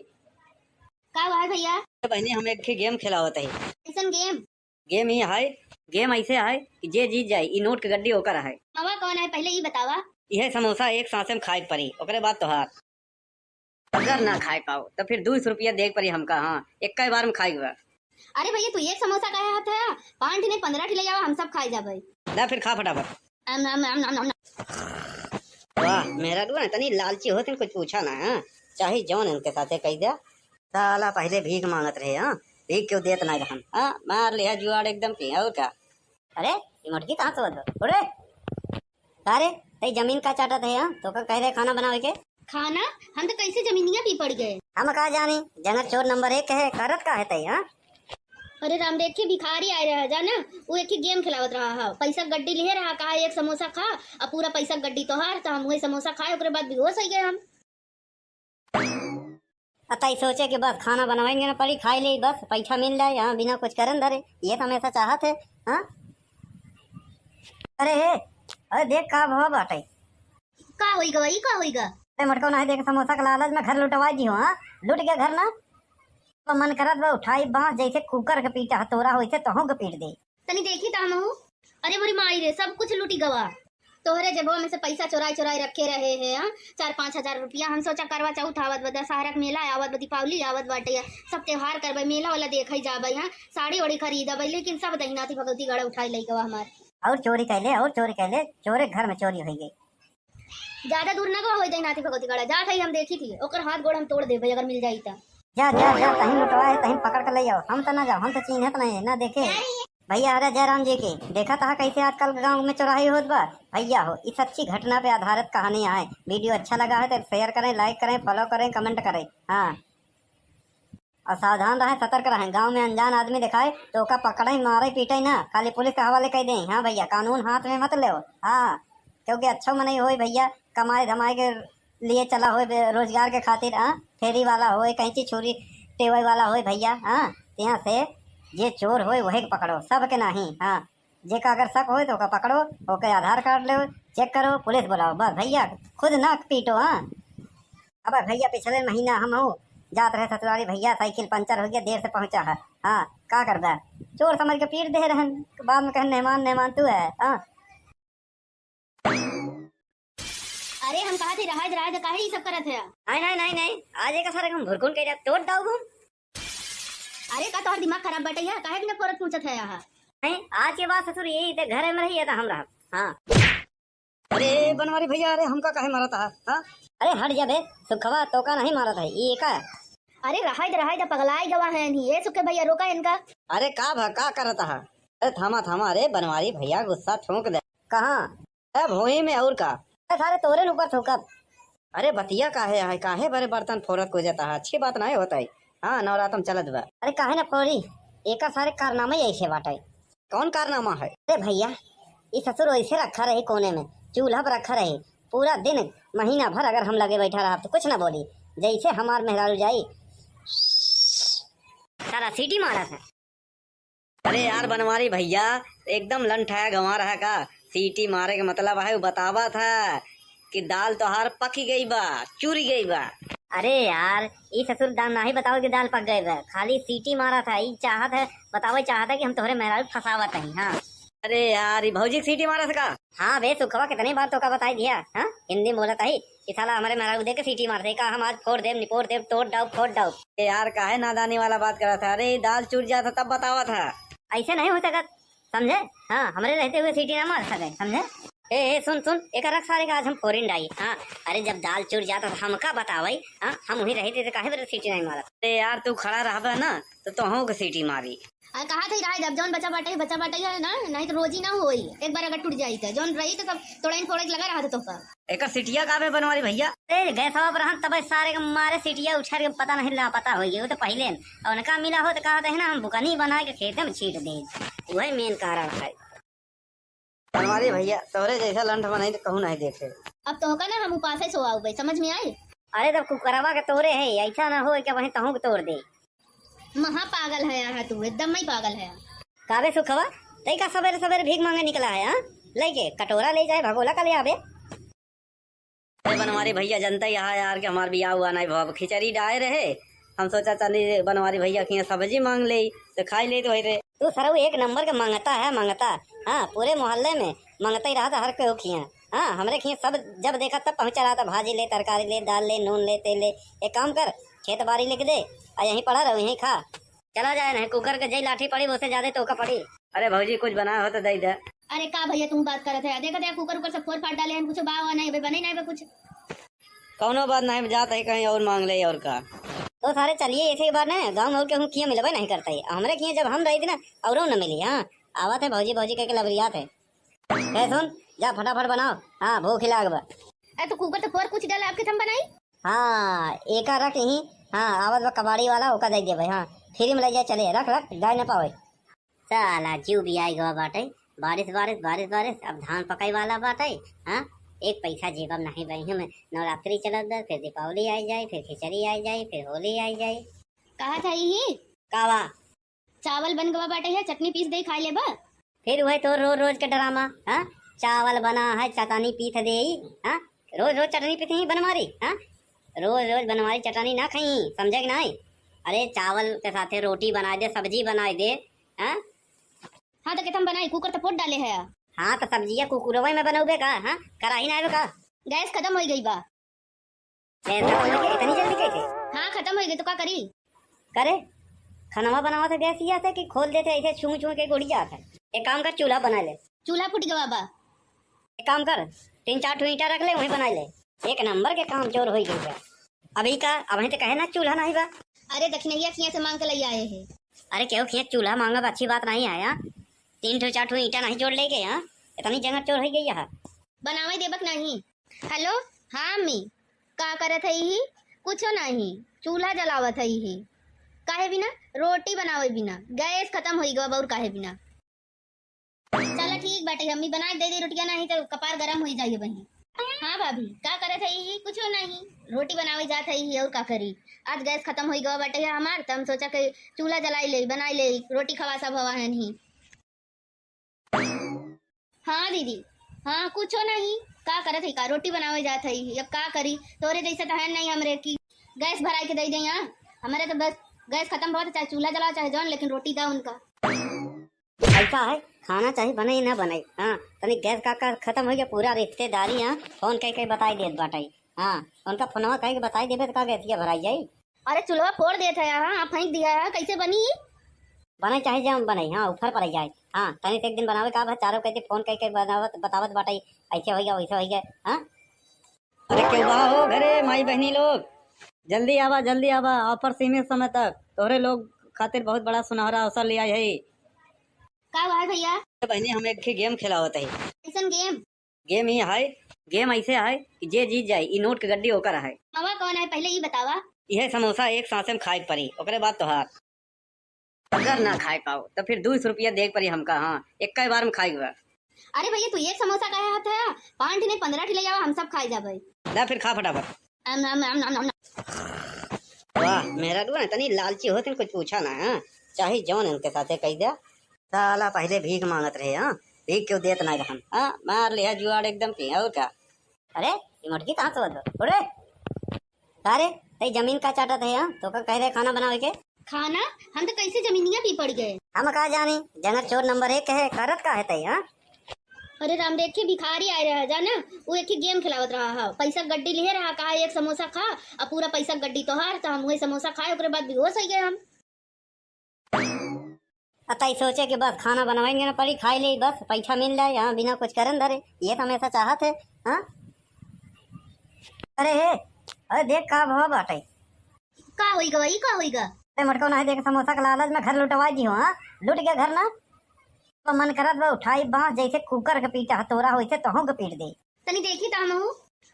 का हुआ है भैया। बहनी हम एक गेम खिलावत है। कैसन गेम। गेम ही है गेम ऐसे है कि जे जीत जाए ई नोट के गड्डी ओकर है। हवा कौन है पहले ये बतावा। यह समोसा एक सांसे में खाए पड़ी ओकरे बाद तोहार। अगर ना खाए पाओ तो फिर 200 रुपया देख पड़ी हमका। हाँ एक बार में खाएगा। अरे भैया तू एक समोसा का हाथ है 5 नहीं 15 ले जाओ हम सब खाए जाबे। ना फिर खा फटाफट। वाह मेरा डुआ तनी लालची होते कुछ पूछा ना। हाँ चाहे जौन इनके साथे कह दिया। साला पहले भीख मांगत रहे। हाँ भीख क्यों देत नहीं रहन। हाँ मार लिया जुआड़ एकदम की और क्या। अरे ये मुर्गी कहाँ से बदल उड़े सारे तई जमीन का चाटत है। हाँ तो का कह रहे खाना बनावे के। खाना हम तो कैसे जमीनिया पी पड़ गए। हम कहा जानी जंगल चोर नंबर 1 है करत का है तई। हाँ अरे राम देख के भिखारी आए रहा जाना वो एक ही गेम खिलावत रहा है। पैसा गड्डी लिए रहा कहा एक समोसा खा और पूरा पैसा गड्डी तो हार तो हम वही समोसा खाए उसके बाद बेहोश हो गए हम। अतई सोचे कि बस खाना बनवाएंगे ना पड़ी खाई ले बस पैसा मिल जाए। यहाँ बिना कुछ करन धरे ये तो हमेशा चाहत है। हाँ अरे देख का भाव बाटे का होइगा वही का होइगा। मटको नहीं देख समोसा के लालच में घर लुटवा दी हो। हाँ लुट गया घर ना तो मन करत बा उठाई बांस जैसे कुकर के पीटा हथौड़ा हो वैसे तोहू के पीट दे तनी देखी ता हम। अरे मोरी माई रे सब कुछ लूटी गवा। तोहरे जेबवा में से पैसा चोराई चोराई रखे रहे हैं। 4-5 हजार रुपया हम सोचा करवा चौथ आवत बा दशहरा के मेला आवत बा दीपावली आवत बाटे सब त्योहार करबे मेला वाला देखई जाबे। यहाँ साड़ी ओड़ी खरीदबे लेकिन सब दहिनाती भगवती गड़ा उठाई लई गवा हमार। और चोरी कैले चोरे घर में चोरी हो गई। ज्यादा दूर ना गवा हो जाए नाती भगवती गड़ा जा थई हम देखी थी ओकर हाथ गोड़ हम तोड़ दे भाई अगर मिल जाई त जा जा जा तहीं लुटवा है तहीं पकड़ कर ले जाओ। हम तो ना जाओ, हम तो चिन्हत नहीं ना देखे भैया। अरे जयराम जी की देखा था कैसे आजकल गांव में चौराही होत बा भैया हो। इस अच्छी घटना पे आधारित कहानी है। वीडियो अच्छा लगा है तो शेयर करें, लाइक करें, फॉलो करें, कमेंट करें। हाँ, और सावधान रहें, सतर्क रहें। गांव में अनजान आदमी दिखाए तो ओका पकड़े मारे पीटे ना, खाली पुलिस के हवाले कर दें। हाँ भैया, कानून हाथ में मत ले। हाँ, क्योंकि अच्छा मन ही हो भैया, कमाए धमाए के लिए चला हो, रोजगार के खातिर। हाँ, फेरी वाला हो, कहीं चीज छोरी टेबल वाला हो भैया। हाँ, यहाँ से ये चोर हो वही के पकड़ो, सब के नहीं। हाँ, जेका अगर शक हो तो ओका पकड़ो, ओके आधार कार्ड लो, चेक करो, पुलिस बुलाओ, बस भैया खुद ना पीटो। हाँ, अब भैया पिछले महीना हम हो जात रहे ससुराली भैया, साइकिल पंचर हो गया, देर से पहुंचा है। हाँ, का करता चोर समझ के पीट दे रहन, बाद में कहे मेहमान मेहमान तू है। हाँ, अरे हम कहा थे रहा राज काहे ई सब करत है। नहीं नहीं नहीं, आज एक सारे हम भुरकुन कह तोड़ दाऊ घूम। अरे का तोहर दिमाग खराब बटैया काहे बिना फोरत पूछत है यहाँ। नहीं, आज के बाद ससुर यही ते घर में रही है हम रहा। हाँ, अरे बनवारी भैया, अरे हमका काहे मारा था? हाँ, अरे हट जा बे, सुखवा तो का नहीं मारा था ये का। अरे रहा पगलाई गवा है नहीं ये सुखे भैया रोका इनका। अरे का भका करता है? अरे थामा थामा, अरे बनवारी भैया गुस्सा ठोक दे। कहाँ? अरे भोई में और का? अरे सारे तोरे ऊपर थूकब। अरे बतिया काहे है, काहे बड़े बर्तन फोरत को जाता है, अच्छी बात नहीं होता है। हाँ, नवरात्रम चलत बा। अरे काहे ना फोड़ी, एक सारे कारनामे ऐसे बाटे। कौन कारनामा है? अरे भैया, ये ससुर ऐसे रखा रहे कोने में, चूल्हा पर रखा रहे, पूरा दिन महीना भर अगर हम लगे बैठा रहा तो कुछ ना बोली, जैसे हमार मेहरारू जाई सारा सीटी मारा था। अरे यार बनवारी भैया, एकदम लंठाया गंवा रहा का? सीटी मारे के मतलब है बतावा था कि दाल तोहार पकी गई बा, चूरी गई बा। अरे यार, ये ससुर दाल ना ही बताओ कि दाल पक गए बा, खाली सीटी मारा था। ये चाहत है बताओ, चाहता कि हम तोहरे मेहरारू फसावत है। हाँ, अरे यार, ये भौजी सीटी मारा था का? हाँ बे सुखवा, कितनी बार तो का बताई दिया। हाँ, हिंदी में बोलता ही कि साला हमारे मेहरारू देख के सीटी मारते का, हम आज फोड़ देव निपोड़ देव तोड़ डाउ फोड़ डाउ। यार काहे नादानी वाला बात करा था? अरे दाल चूर जाता तब बतावा था। ऐसे नहीं हो सकता, समझे? हाँ, हमारे रहते हुए सीटी ना मार सके, समझे? ए सुन सुन, एक रख सारे का आज हम फोरिन डाई। हाँ, अरे जब दाल चूर जाता तो हमका बतावाई। हाँ, हम वही रहते थे, काहे सीटी नहीं मारा? अरे यार तू खड़ा रहा ना तो तोहू के सीटी मारी। कहा थे राज अब जौन बचा बाटे है ना, नहीं तो रोजी ना होई। एक बार अगर टूट जाई तो जौन रही तो सब तोड़ाइन फोड़े लगा रहा था तो एक सीटिया काबे बनवारी भैया? अरे गैस पर हम तब सारे के मारे सीटिया उछार के पता नहीं ला पता हो गई, वो तो पहले और उनका मिला हो तो कहा था ना हम बुकनी बना के खेते में छीट दे, वही मेन कारण है। बनवारी भैया, तोहरे जैसा लंठ बनाई तो कहूँ नहीं देखे। अब तो होगा ना हम उपास ही सोआऊ भाई, समझ में आए? अरे तब कुकरवा के तोरे है, ऐसा ना हो क्या वहीं तहू के तोड़ दे। महा पागल है यहाँ तू, एकदम ही पागल है। काबे सुखवा तई का सवेरे सवेरे भीख मांगे निकला है? हाँ, लेके कटोरा ले जाए भगोला का ले आवे। अरे बनवारी भैया, जनता यहाँ यार के हमार बियाह हुआ नहीं भाव, खिचड़ी डाले रहे, हम सोचा चली बनवारी भैया की सब्जी मांग ले तो खाई ले तो वही रहे। तू सरऊ एक नंबर के मांगता है, मांगता। हाँ, पूरे मोहल्ले में मांगता ही रहा था हर कोई खिया। हाँ, हमरे खिया सब जब देखा तब पहुंचा रहा था, भाजी ले, तरकारी ले, दाल ले, नून ले, तेल ले। एक काम कर, खेत बाड़ी लेके दे और यहीं पड़ा रहो, यहीं खा। चला जाए नहीं, कुकर के जई लाठी पड़ी उससे ज्यादा तो का पड़ी। अरे भौजी कुछ बनाया हो तो दे दे। अरे का भैया तुम बात करत है, देखा था कुकर ऊपर सब फोड़ फाड़ डाले हैं, कुछ बावा नहीं भाई, बने नहीं भाई कुछ। कौनो बात नहीं, जाता है कहीं और मांग ले और का। तो सारे चलिए ऐसे बार ना गाँव में और केहू किया मिलबे नहीं करता है, हमरे किया जब हम रही थी ना और न मिली। हाँ, आवा थे भौजी भौजी के लबरिया थे। सुन जा फटाफट बनाओ। हाँ, भूख लाग बा। अरे तो कुकर तो फोड़ कुछ डाले आपके थम बनाई। हाँ, एक रख ही। हाँ, आवत बा कबाड़ी वाला ओका दे दे भाई। हाँ, फ्री में ले जाए, चले रख रख गाय न पावे। साला जीव भी आई गवा बाटे, बारिश बारिश बारिश बारिश, अब धान पकाई वाला बाटे। हाँ, एक पैसा जेबम नहीं बही में, नवरात्रि चलत बा, फिर दीपावली आई जाए, फिर खिचड़ी आई जाए, फिर होली आई जाए। कहा था ये कावा चावल बन गवा बाटे है, चटनी पीस दे खा ले बा। फिर वही तो रोज रोज के ड्रामा। हाँ, चावल बना है चटनी पीस दे। हाँ, रोज रोज चटनी पीस ही बनवारी। हाँ, रोज रोज बनवारी चटनी ना खाई, समझे कि नहीं? अरे चावल के साथे रोटी बना दे, सब्जी बना दे। हाँ, हाँ तो कितम बनाई, कुकर तो फोड़ डाले है। हाँ, तो सब्जिया कुकुरवा में बनोगे का? हाँ, कराही ना का? गैस खत्म हो गई बा। इतनी जल्दी कैसे? हाँ खत्म हो गई तो क्या करी? करे खाना बनावा था गैस या था कि खोल देते ऐसे छू छू के गुड़ी जाता है। एक काम कर, चूल्हा बना ले। चूल्हा फूट गवा बा। एक काम कर, 3-4 ठो ईटा रख ले वहीं बना ले। एक नंबर के काम चोर हो गई है। अभी का अभी तो कहे ना चूल्हा नहीं बा। अरे दक्षिणैया किया से मांग के ले आए हैं। अरे क्यों खेत चूल्हा मांगा अच्छी बात नहीं है। 3-4 ठो ईटा नहीं जोड़ ले गए। इतनी जगह चोर हो गई है। बनावे देबक नहीं। हेलो हाँ अम्मी, का करत है ही? कुछो नहीं, चूल्हा जलावत है ही। काहे बिना रोटी बनावे बिना गैस खत्म हो गवा बउर काहे बिना। चला ठीक बाटे, अम्मी बना दे दे रोटियां, नहीं तो कपार गरम हो जाइए बहन। हाँ भाभी का करत है ही? कुछो नहीं, रोटी बनावे जात है ही और का करी। आज गैस खत्म हो गवा बाटे हमार, तो हम सोचा कि चूल्हा जलाई ले बनाई ले रोटी खवा सब हवा है नहीं। हाँ दीदी हाँ कुछो नहीं, का करत है का रोटी बनावे जात है ही। अब का करी, तोरे जैसे तो है नहीं हमरे की गैस भराई के दे दे। यहाँ हमारे तो बस गैस खत्म बहुत, चाहे चूल्हा जलाओ चाहे जौन, लेकिन रोटी दा उनका। ऐसा है खाना चाहे बने ही ना बने। तनी गैस का खत्म हो गया पूरा रिश्तेदारी। फोन कह के बताई देत बाटाई। उनका फोनवा कह के बताई देबे तो का गैसिया भराई जाई। अरे चूल्हा फोड़ देता है, हाँ फेंक दिया है, कैसे बनी? बने चाहे जम बने ऊपर पड़ जाए। तनी से एक दिन बनावे का चारों कहते फोन कह के बनावत बतावत बाटाई ऐसे हो गया वैसे हो गया। अरे क्यों बा हो घरे माई बहनी लोग, जल्दी आवा ऑफर सीमित समय तक तोहरे लोग खातिर बहुत बड़ा सुनहरा अवसर लिया है। का हुआ है भैया? बहनी हम एक गेम खिलावत है। कैसन गेम? गेम ही है, गेम ऐसे है कि जे जीत जाए ई नोट के गड्डी होकर है। मामा कौन है पहले ये बतावा। यह समोसा एक सांसे में खाए पड़ी, ओकरे बाद तोहार। अगर ना खाए पाओ तो फिर 200 रुपया देख पड़ी हमका। एक बार में खाएगा। अरे भैया तू एक समोसा का हाथ है, 5 नहीं 15 ले जाओ, हम सब खाए जाबे। ला फिर खा फटाफट। वाह मेरा दुआ तनी लालची होते कुछ पूछा ना। चाहे जौन इनके साथे कह दिया। साला पहले भीख मांगत रहे। भीख क्यों देत ना रहन। मार लिया जुआड़ एकदम की और क्या। अरे ये मुर्गी कहाँ से बदलो उड़े सारे तई जमीन का चाटत है। तो का कह रहे खाना बनावे के खाना? हम तो कैसे जमीनिया पी पड़ गए। हम कहा जानी जनक चोर नंबर 1 है करत का है तई। अरे राम देखे भिखारी आए रहा जाना, वो एक ही गेम खिलावत रहा है, पैसा गड्डी ले रहा, कहा एक समोसा खा और पूरा पैसा गड्डी तो हार, तो हम वही समोसा खाए ओकरे बाद बेहोश हो गए हम। अतई सोचे कि बस खाना बनवाएंगे ना पड़ी खाई ले बस पैसा मिल जाए। बिना कुछ करन धरे ये तो हमेशा चाहत है। अरे देख का भाव बाटे। का होइगा वही का होइगा? अरे मटको नहीं देख समोसा के लालच में घर लुटवा दी हूँ। लुट गया घर ना तो मन करत बा उठाई बांस जैसे कुकर के पीटा हथौरा वैसे तोहू के पीट दे। तनी देखी ता हम।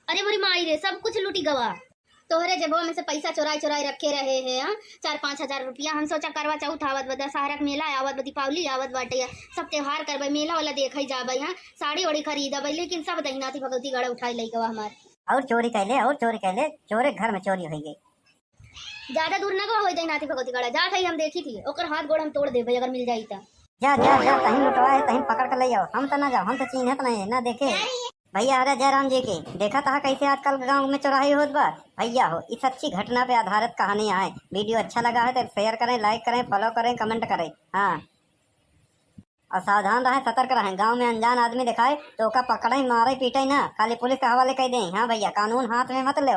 अरे मोरी माई रे सब कुछ लूटी गवा। तोहरे जेबो में से पैसा चुराई रखे रहे हैं 4-5 हजार रुपया। हम सोचा करवा चौथ आवत बा, दशहरा के मेला आवत बा, दीपावली आवत बाटे, सब त्योहार करबे, मेला वाला देखे जाबे, साड़ी वाड़ी खरीदबे, लेकिन सब दहिनाती भगवती गड़ा उठाई लई गवा हमार। और चोरी कैले चोरे घर में चोरी हो गई। ज्यादा दूर ना गवा होई दहिनाती भगवती गड़ा जात है, हम देखी थी ओकर हाथ गोड़ हम तोड़ देबे अगर मिल जाई ता। जा तहीं लुटवा है तहीं पकड़ कर ले जाओ। हम तो ना जाओ, हम तो चिन्हत नहीं ना देखे भैया। अरे जयराम जी की देखा था कैसे आजकल गांव में चौराही होत बा भैया हो। इस अच्छी घटना पे आधारित कहानी है। वीडियो अच्छा लगा है तो शेयर करें, लाइक करें, फॉलो करें, कमेंट करें। और सावधान रहें, सतर्क रहें। गांव में अनजान आदमी दिखाए तो ओका पकड़े मारे पीटे ना, खाली पुलिस के हवाले कह दें। भैया कानून हाथ में मत ले।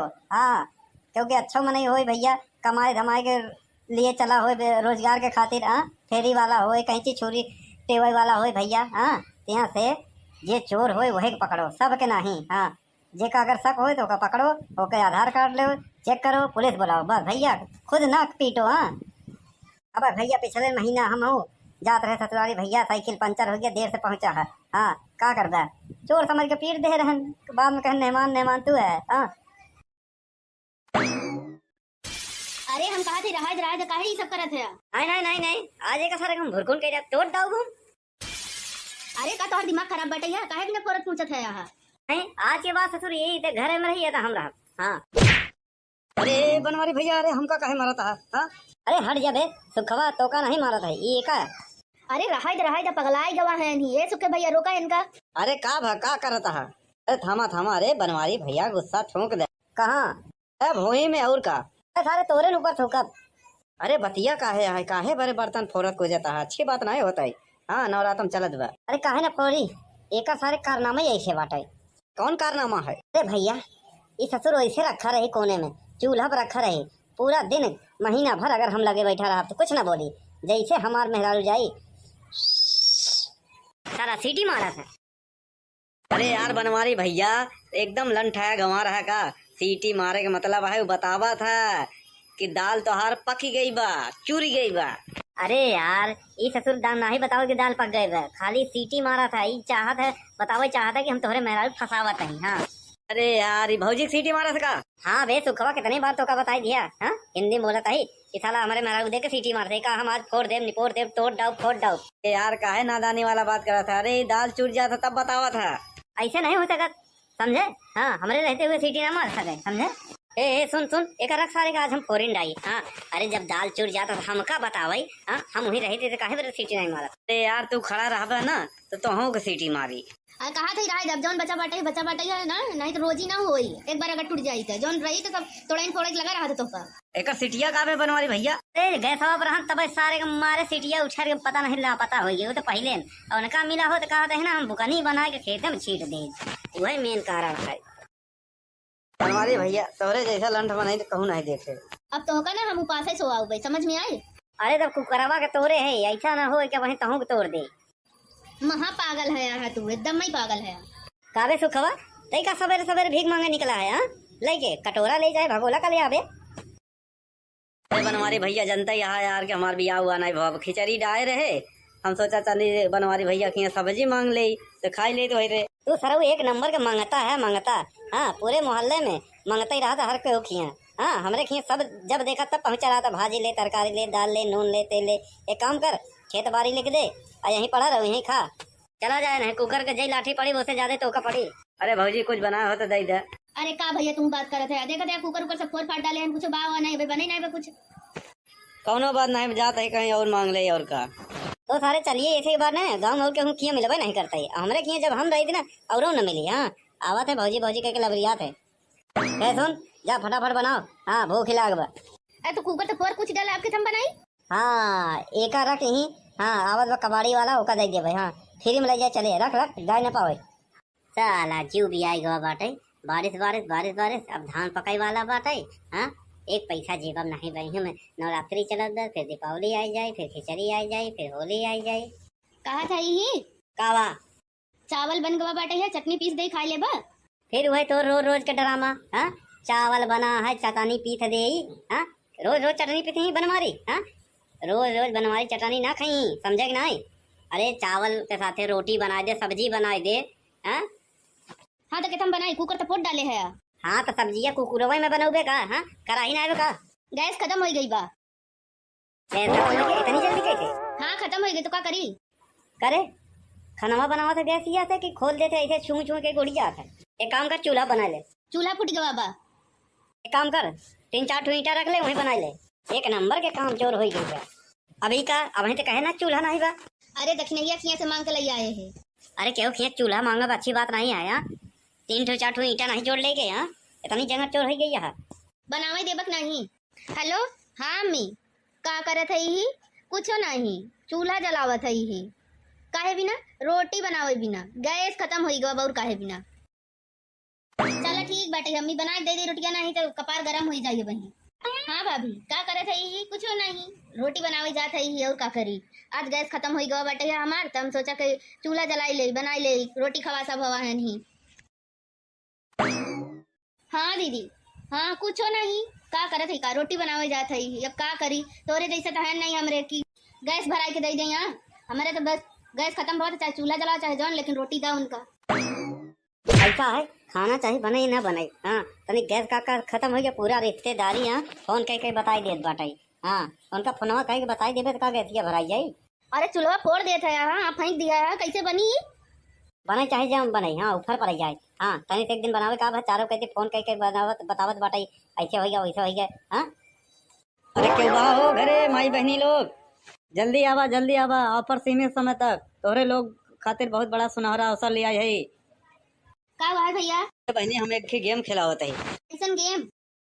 क्योंकि अच्छा मन हो भैया, कमाए धमाए के लिए चला हो, रोजगार के खातिर। फेरी वाला हो, कहीं चीज छोरी टेबल वाला हो भैया। यहाँ से ये चोर हो वही पकड़ो, सब के नहीं। जे का अगर शक हो तो ओका पकड़ो, ओके आधार कार्ड लो, चेक करो, पुलिस बुलाओ, बस भैया खुद ना पीटो। अब भैया पिछले महीना हम हो जात रहे ससुराली भैया, साइकिल पंचर हो गया, देर से पहुंचा है। का करता चोर समझ के पीट दे रहन, बाद में कहे नेमान तू है। अरे हम कहा थे रहा काहे ये सब करत है? नहीं आज एक सारे हम भुरकुन के तोड़ दाऊ घूम। अरे का तोहर दिमाग खराब बटे है, काहे बिना परत पूछत है यहाँ? नहीं आज के बाद ससुर यही थे घर में रही था हम रहा। अरे बनवारी भैया, अरे हमका काहे मारा था? अरे हट जा बे सुखवा, तो का नहीं मारा था ये का। अरे रहा पगलाई गवा है ये सुखे भैया, रोका इनका। अरे का करता है? अरे थामा अरे बनवारी भैया गुस्सा ठोक दे। कहाँ भोई में और का सारे तोरे ऊपर ठोकत। अरे बतिया काहे बड़े बर्तन फोरत को जाता है, अच्छी बात नहीं होता है। नवरातम चलत बा। अरे काहे ना फोरी, एक सारे कारनामा ऐसे बाटे। कौन कारनामा है? अरे भैया ये ससुर ऐसे रखा रहे कोने में, चूल्हा पर रखा रहे पूरा दिन महीना भर। अगर हम लगे बैठा रहा तो कुछ ना बोली, जैसे हमार मेहरारू जाई सारा सीटी मारा था। अरे यार बनवारी भैया, एकदम लंठाया गंवा रहा का। सीटी मारे के मतलब है वो बतावा था कि दाल तोहार पकी गई बा, चूरी गई बा। अरे यार ये ससुर दाल ना ही बताओ कि दाल पक गए बा, खाली सीटी मारा था। ये चाहत है बतावे चाहता कि हम तोहरे मेहरारू फसावत नहीं। हाँ अरे यार ये भौजी सीटी मारा था का। हाँ बे सुखवा कितनी बार तो का बताई दिया। हाँ हिंदी बोला था ही कि साला हमारे मेहरारू दे के सीटी मारते का हम आज फोड़ देव निपोड़ देव तोड़ डाउ फोड़ डाउ। ए यार काहे नादानी वाला बात करा था। अरे दाल चूर जाता तब बतावा था। ऐसे नहीं हो सकत समझे। हाँ हमारे रहते हुए सीटी ना मार सके समझे। ए सुन सुन एक रख सारे का आज हम फोरिन डाई। हाँ अरे जब दाल चूर जाता तो हमका बतावाई। हाँ हम वही रहे थे काहे सीटी नहीं मारा। अरे यार तू खड़ा रहा ना तो तुहू को सीटी मारी। अरे कहा थे रहा जब जौन बचा बाटे है ना, नहीं तो रोजी ना होई। एक बार अगर टूट जाई तो जौन रही तो सब तोड़ाइन फोड़े लगा रहा था तोहका। एक सीटिया का बनवारी भैया। ए गैस पर हम तब सारे के मारे सीटिया उछार के पता नहीं लापता हो गई। वो तो पहले और उनका मिला हो तो कहा था ना हम बुकनी बना के खेते में छीट दे। वही मेन कारण है बनवारी भैया, तोहरे जैसा लंठ बनाई तो कहूँ नहीं देखे। अब तोहका ना हम उपास से सोआऊ भाई, समझ में आए। अरे तब कुकरवा के तोड़े है ऐसा ना हो कि वहीं तहू के तोड़ दे। महा पागल है यार तू, एकदम ही पागल है। काबे सुखवा तई का सवेरे सवेरे भीख मांगे निकला है। हाँ लेके कटोरा ले जाए भगोला का ले आबे। अरे बनवारी भैया जनता यहाँ यार कि हमार बियाह हुआ नहीं भाव खिचड़ी डाए रहे। हम सोचा चली बनवारी भैया की सब्जी मांग ले तो खाई ले तो रे। तू सरऊ एक नंबर के मांगता है मांगता। हाँ पूरे मोहल्ले में मांगता ही रहा था हर कोई खिया। हाँ हमरे खिया सब जब देखा तब पहुंचा रहा था। भाजी ले तरकारी ले दाल ले नून ले तेल ले। एक काम कर खेत बाड़ी लिख दे और यहीं पड़ा रहो यहीं खा। चला जाए नहीं कुकर के जई लाठी पड़ी उससे ज्यादा तो का पड़ी। अरे भौजी कुछ बनाया हो तो दे दे। अरे का भैया तुम बात करत है, देखा था कुकर ऊपर से फोड़ फाड़ डाले हैं, कुछ बाव नहीं भाई बने नहीं बा कुछ। कौनो बात नहीं जाता है कहीं और मांग ले और का। तो सारे चलिए ऐसे बार ना गाँव और के हम किया मिलबे नहीं करता है। हमरे किया जब हम रही थी ना और न मिली। हाँ आवत है भौजी भौजी कह के लबरियात है। सुन जा फटाफट बनाओ। हाँ भूख लाग बा। अरे तो कुकर तो फोड़ कुछ डाला आपके थम बनाई। हाँ एक रख ही। हाँ आवत बा कबाड़ी वाला ओका दे दे भाई। हाँ फ्री में ले जाए चले रख रख गाय न पावे। साला जीव भी आई गवा बाटे। बारिश बारिश बारिश बारिश अब धान पकाई वाला बाटे। हाँ एक पैसा जेब में नहीं बही में। नवरात्रि चलत बा फिर दीपावली आई जाए फिर खिचड़ी आई जाए फिर होली आई जाए। कहा था ही कावा चावल बन गवा बाटे है, चटनी पीस दे खाई ले बा। फिर वही तो रोज रोज का ड्रामा। हाँ चावल बना है चटनी पीस दे। हाँ रोज रोज चटनी पीस ही बनवारी। हाँ रोज रोज बनवारी चटनी ना खाई समझे कि नहीं। अरे चावल के साथ रोटी बना दे सब्जी बना दे। हाँ हाँ तो कहता बनाई कुकर तो फोड़ डाले है। हाँ तो सब्जियां कुकुरवा में बनोगे का। हाँ कराही ना का गैस खत्म हो गई बा। इतनी जल्दी कैसे। हाँ खत्म हो गई तो क्या करी। करे खाना बनावा था गैस ही आता कि खोल देते ऐसे छू छू के गुड़ी जाता है। एक काम कर चूल्हा बना ले। चूल्हा फूट गवा बा। एक काम कर 3-4 ईंटा रख ले वहीं बना ले। एक नंबर के काम चोर हो गई है। अभी का अब तो कहे ना चूल्हा नहीं बा। अरे दक्षिणैया खिया से मांग के ले आए हैं। अरे क्यों खिया चूल्हा मांगा अच्छी बात नहीं आया। 3-4 ईंटा नहीं जोड़ ले गए। यहाँ इतनी जगह चोर हो गई है। बनावे देबक नहीं। हेलो हाँ अम्मी का करत है ही कुछ नहीं, चूल्हा जलावत है ही। काहे बिना रोटी बनावे बिना गैस खत्म हो गवा और काहे बिना। चलो ठीक बाटे अम्मी बना दे दे रोटियां, नहीं तो कपार गरम हो जाइए बही। हाँ भाभी का करत है ही कुछ नहीं, रोटी बनावे जात है ही और का करी। आज गैस खत्म हो गवा बाटे है हमार, तो हम सोचा कि चूल्हा जलाई ले बनाई ले रोटी खवा सब हवा है नहीं। हाँ दीदी हाँ कुछ नहीं का करत है का रोटी बनावे जात है अब का करी। तोरे जैसे तो है नहीं हमरे की गैस भराई के दे दे। यहाँ हमारे तो बस गैस खत्म बहुत चाहे चूल्हा जलाओ चाहे जौन, लेकिन रोटी दो उनका। ऐसा है खाना चाहिए बने ही ना बने। हाँ तनी गैस का खत्म हो गया पूरा रिश्तेदारी। हाँ फोन कह के बताई देत बाटाई। हाँ उनका फोनवा कह के बताई देबे तो का गैसिया भराई जाई। अरे चूल्हा फोड़ देता है। हाँ फेंक दिया है कैसे बनी बने चाहे जम बने। हाँ ऊपर पड़ जाए। हाँ तनी एक दिन बनावे का चारों कहते फोन कह के बनावत बतावत बाटाई ऐसे हो गया वैसे हो गया। हाँ अरे क्यों बा हो घरे माई बहनी लोग जल्दी आवा ऑफर सीमित समय तक तोहरे लोग खातिर बहुत बड़ा सुनहरा अवसर लिया है। का हुआ है भैया। बहनी हम एक गेम खिलावत है। कैसन गेम।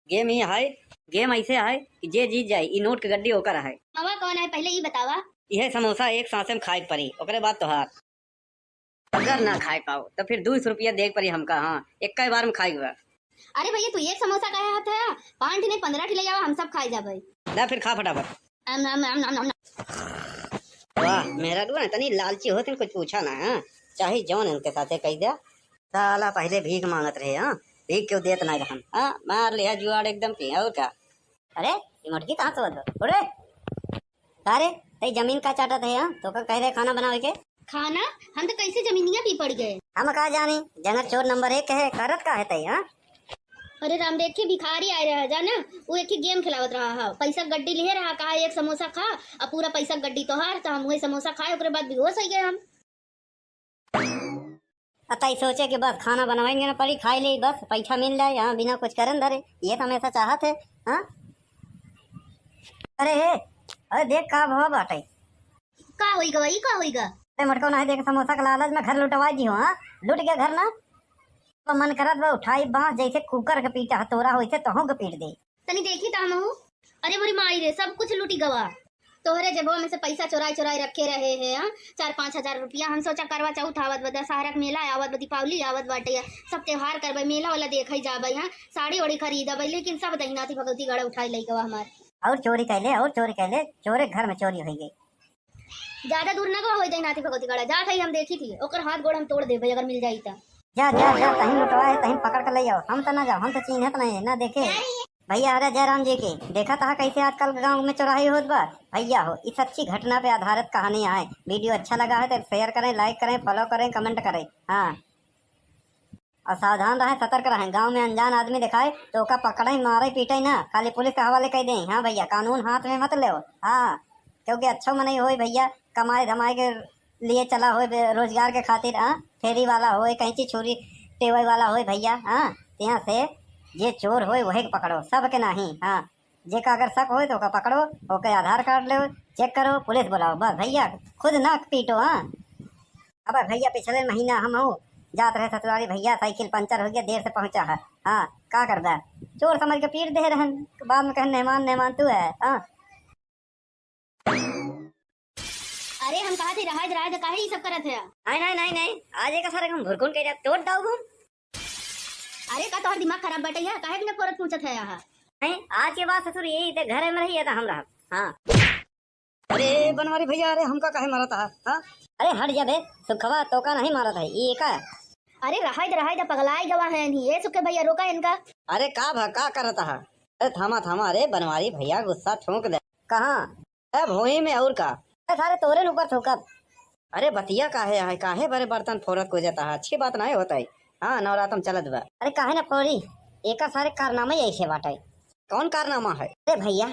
गेम ही है। गेम ऐसे है कि जे जीत जाए ई नोट के गड्डी होकर है। मामा कौन है पहले ये बतावा। यह समोसा एक सांसे में खाए पड़ी ओकरे बाद तोहार। अगर ना खाए पाओ तो फिर 200 रुपया देख पड़ी हमका। हाँ एक बार में खाई हुआ। अरे भैया तू एक समोसा का हाथ है 5 नहीं 15 ठिले जावा हम सब खाए जाबे। ला फिर खा फटाफट। वाह मेरा दुआ तनी लालची होते कुछ पूछा ना। हाँ चाहे जौन इनके साथे कह दिया साला पहले भीख मांगत रहे। हाँ, भीख क्यों देत नहीं रहन। हाँ, मार लिया जुआड़ एकदम की। और क्या? अरे ये मोटकी कहाँ से बदलो उड़े अरे तई जमीन का चाटत है। हाँ तो का कह रहे खाना बनावे के खाना हम तो कैसे जमीनिया भी पड़ गए। हम कहा जानी जंगल चोर नंबर 1 है करत का है तई। हाँ अरे राम देख के भिखारी आए रहा जाना, वो एक ही गेम खिलावत रहा है, पैसा गड्डी लिए रहा, कहा एक समोसा खा, अब पूरा पैसा गड्डी तो हार, तो हम वही समोसा खाए, उसके बाद बेहोश हो गए हम। अतई सोचे कि बस खाना बनवाएंगे ना पड़ी खाई ले बस पैसा मिल जाए। यहाँ बिना कुछ करन धरे ये तो हमेशा चाहत है। हाँ अरे हे अरे देख का भाव बाटे का होई गई का होई गा। अरे मटको नहीं देख समोसा का लालच में घर लुटवा दी हो। हाँ लुट गया घर ना तो मन करत बा उठाई बांस जैसे कुकर के पीटा हथौड़ा होइसे तहों के पीट दे। तनी देखी ताम हूँ। अरे मोरी माई रे सब कुछ लूटी गवा, तोहरे जेबवा में से पैसा चुराई चुराई रखे रहे हैं। हाँ 4-5 हजार रुपया। हम सोचा करवा चौथ आवत बा, दशहरा के मेला आवत बा, दीपावली आवत बाटे, सब त्योहार करबे, मेला वाला देख ही जाबे। हाँ साड़ी वाड़ी खरीदबे, लेकिन सब दहिनाती भगवती गड़ा उठाई लई गवा हमार। और चोरी कैले चोरे घर में चोरी हो गई। ज्यादा दूर न गवा हो दहिनाती भगवती गड़ा जात है, हम देखी थी, ओकर हाथ गोड़ हम तोड़ देबे अगर मिल जाई त। जा जा जा तहीं लुटवा है तहीं पकड़ कर ले जाओ। हम तो ना जाओ, हम तो चिन्हत नहीं ना देखे भैया। अरे जयराम जी की देखा था कैसे आजकल गांव में चौराही होत बा भैया हो। इस अच्छी घटना पे आधारित कहानी है। वीडियो अच्छा लगा है तो शेयर करें, लाइक करें, फॉलो करें, कमेंट करें। हाँ और सावधान रहें, सतर्क रहें। गांव में अनजान आदमी दिखाए तो ओका पकड़े मारे पीटे ना, खाली पुलिस के हवाले कर दें। हाँ भैया कानून हाथ में मत ले। हाँ क्योंकि अच्छा मन हो भैया, कमाए धमाए के लिए चला हो, रोजगार के खातिर। हाँ फेरी वाला हो, कहीं चीज चोरी टेवई वाला हो भैया। हाँ यहाँ से ये चोर हो वही पकड़ो, सब के नहीं। हाँ जेका अगर शक हो तो ओका पकड़ो, ओके आधार कार्ड लो, चेक करो, पुलिस बुलाओ, बस भैया खुद ना पीटो। हाँ अब भैया पिछले महीना हम हो जात रहे ससुराली भैया, साइकिल पंचर हो गया, देर से पहुंचा है। हाँ का करदा चोर समझ के पीट दे रहन, बाद में कहन मेहमान तू है। हाँ अरे हम कहा थे रहा काहे ये सब करत है। नहीं आज एक सारे हम भुरकुन के तोड़ दाऊ हम। अरे का तोहर दिमाग खराब बटे है, काहे बिना फोरत पूछत है यहाँ। नहीं आज के बाद ससुर यही ते घर में रही था हम रहा। हाँ अरे बनवारी भैया, अरे हमका काहे मारता है। हाँ अरे हट जा बे सुखवा तो का नहीं मारा था ये का। अरे रहा दा पगलाई गवा है नहीं, ये सुखे भैया रोका इनका। अरे का करता है। अरे थामा। अरे बनवारी भैया गुस्सा ठोक दे। कहाँ भोई में और का सारे तोरे ऊपर ठोकब। अरे बतिया काहे बड़े बर्तन फोरत को जाता है, अच्छी बात नहीं होता है। हाँ नवरातम चलत बा। अरे काहे ना फोरी एक सारे कारनामा ऐसे बाटे। कौन कारनामा है। अरे भैया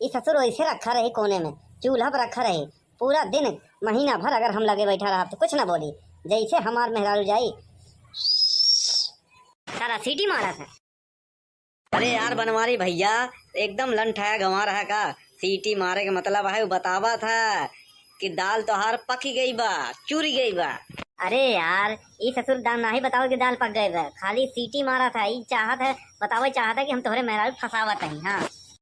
ये ससुर ऐसे रखा रहे कोने में, चूल्हा पर रखा रहे पूरा दिन महीना भर। अगर हम लगे बैठा रहा तो कुछ ना बोली, जैसे हमार मेहरारू जाई सारा सीटी मारा था। अरे यार बनवारी भैया एकदम लंठाया गंवा रहा का। सीटी मारे के मतलब है वो बतावा था कि दाल तोहार पकी गई बा, चूरी गई बा। अरे यार ये ससुर दाल नहीं बताओ कि दाल पक गए बा, खाली सीटी मारा था। ये चाहत है बतावे चाहत है कि हम तोहरे मेहरारू फसावत नहीं। हाँ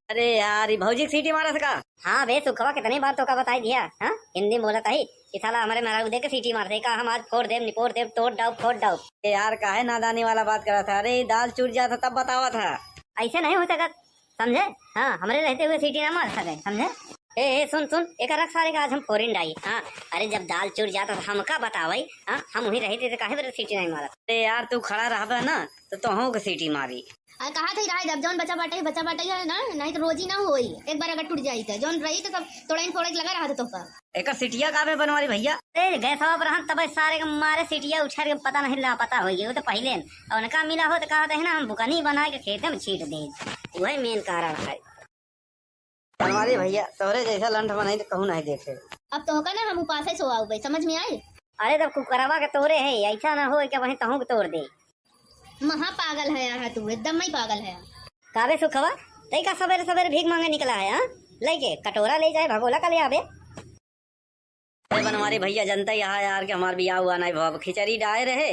अरे यार ये भौजी सीटी मारा था का। हाँ बे सुखवा कितनी बार तो का बताई दिया। हाँ हिंदी बोला था ही कि साला हमारे मेहरारू दे के सीटी मार दे का, हम आज फोड़ देव निपोड़ देव तोड़ डाउ फोड़ डाउ। यार काहे नादानी वाला बात करा था। अरे दाल चूर जाता तब बतावा था, ऐसे नहीं हो सकत समझे। हाँ हमारे रहते हुए सीटी ना मार सके समझे। ए सुन एक रख सारे का आज हम फोरिन डाई। हाँ अरे जब दाल चूर जाता तो हमका बतावाई। हाँ हम वही रहे थे तो काहे बरे सीटी नहीं मारा। अरे यार तू खड़ा रहा ना तो तोहों के सीटी मारी। अरे कहा थे रहा जब जौन बचा बाटे है ना, नहीं तो रोजी ना होई, एक बार अगर टूट जाई तो जौन रही तो सब थोड़ा लगा रहा था तो का। एक सीटिया का बनवारी भैया। अरे गए सवा पर तब सारे के मारे सीटिया उछार के पता नहीं ला पता हो गया तो पहले और उनका मिला हो तो कहा था ना हम बुकनी बना के खेत में छीट दे, वही मेन कारण है। बनवारी भैया तोरे जैसा लंठ बनाई तो कहूँ नहीं देखे। अब तो होगा ना हम उपास सो आओ भाई, समझ में आई। अरे तब कुकरवा के तोरे है, ऐसा ना हो कि वही तहु के तोड़ दे। महा पागल है यार तू, एकदम ही पागल है। काबे सुखवा तई का सवेरे सवेरे भीख मांगे निकला है। हाँ लेके कटोरा ले जाए भगोला का ले आवे। अरे बनवारी भैया जनता यहाँ यार के हमार बियाह हुआ नहीं भाव खिचड़ी डाए रहे,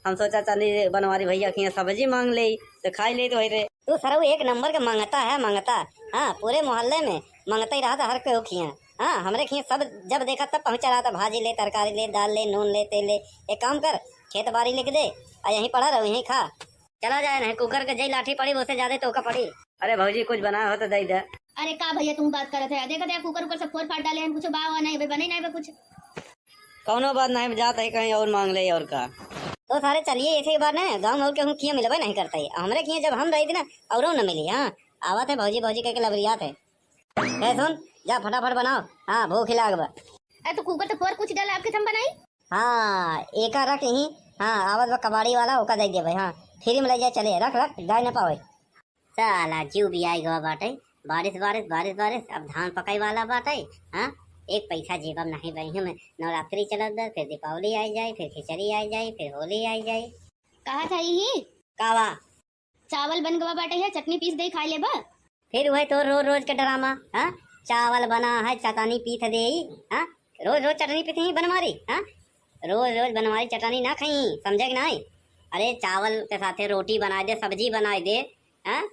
हम सोचा चली बनवारी भैया की सब्जी मांग ले तो खाई ले तो रे। तू सरऊ एक नंबर के मंगता है मंगता। हाँ पूरे मोहल्ले में मंगता ही रहा था हर कोई खिया। हाँ हमरे खिया सब जब देखा तब पहुंचा रहा था, भाजी ले तरकारी ले दाल ले नून ले तेल ले। एक काम कर खेत बाड़ी लिख दे और यहीं पड़ा रहो यहीं खा, चला जाए नहीं कुकर के जई लाठी पड़ी उससे ज्यादा तो का पड़ी। अरे भौजी कुछ बना हो तो दे दे। अरे का भैया तुम बात करत है, देखा था कुकर सब फोड़ फाड़ डाले हैं, कुछ बाव नहीं बने नहीं कुछ। कौनो बात नहीं जाता है कहीं और मांग ले और का। तो सारे चलिए ऐसे बार ना गाँव और के हम किए मिलबे नहीं करते हमरे किए जब हम रही थी ना और न मिली। हाँ आवत है भौजी भौजी कह के लबरियात है। सुन जा फटाफट बनाओ। हाँ भूख लाग बा। अरे तो कुकर तो फोर कुछ डाल आपके हम बनाई। हाँ एक रख यही। हाँ आवत बा कबाड़ी वाला ओका दे दे भाई। हाँ फ्री में ले जाए चले रख रख गाय न पावे। साला जीव भी आई गवा बाटे। बारिश बारिश बारिश बारिश अब धान पकाई वाला बाटे। हाँ एक पैसा जेबम नहीं बही में नवरात्रि चलत बा फिर दीपावली आई जाए फिर खिचड़ी आई जाए फिर होली आई जाए। कहा था ही कावा चावल बन गवा बाटे है चटनी पीस दे खा ले बा। फिर वही तो रोज रोज के ड्रामा। हाँ चावल बना है चटनी पीस दे। हाँ रोज रोज चटनी पीस ही बनवारी। हाँ रोज रोज बनवारी चटनी ना खाई समझे कि नहीं। अरे चावल के साथे रोटी बना दे सब्जी बना दे। हाँ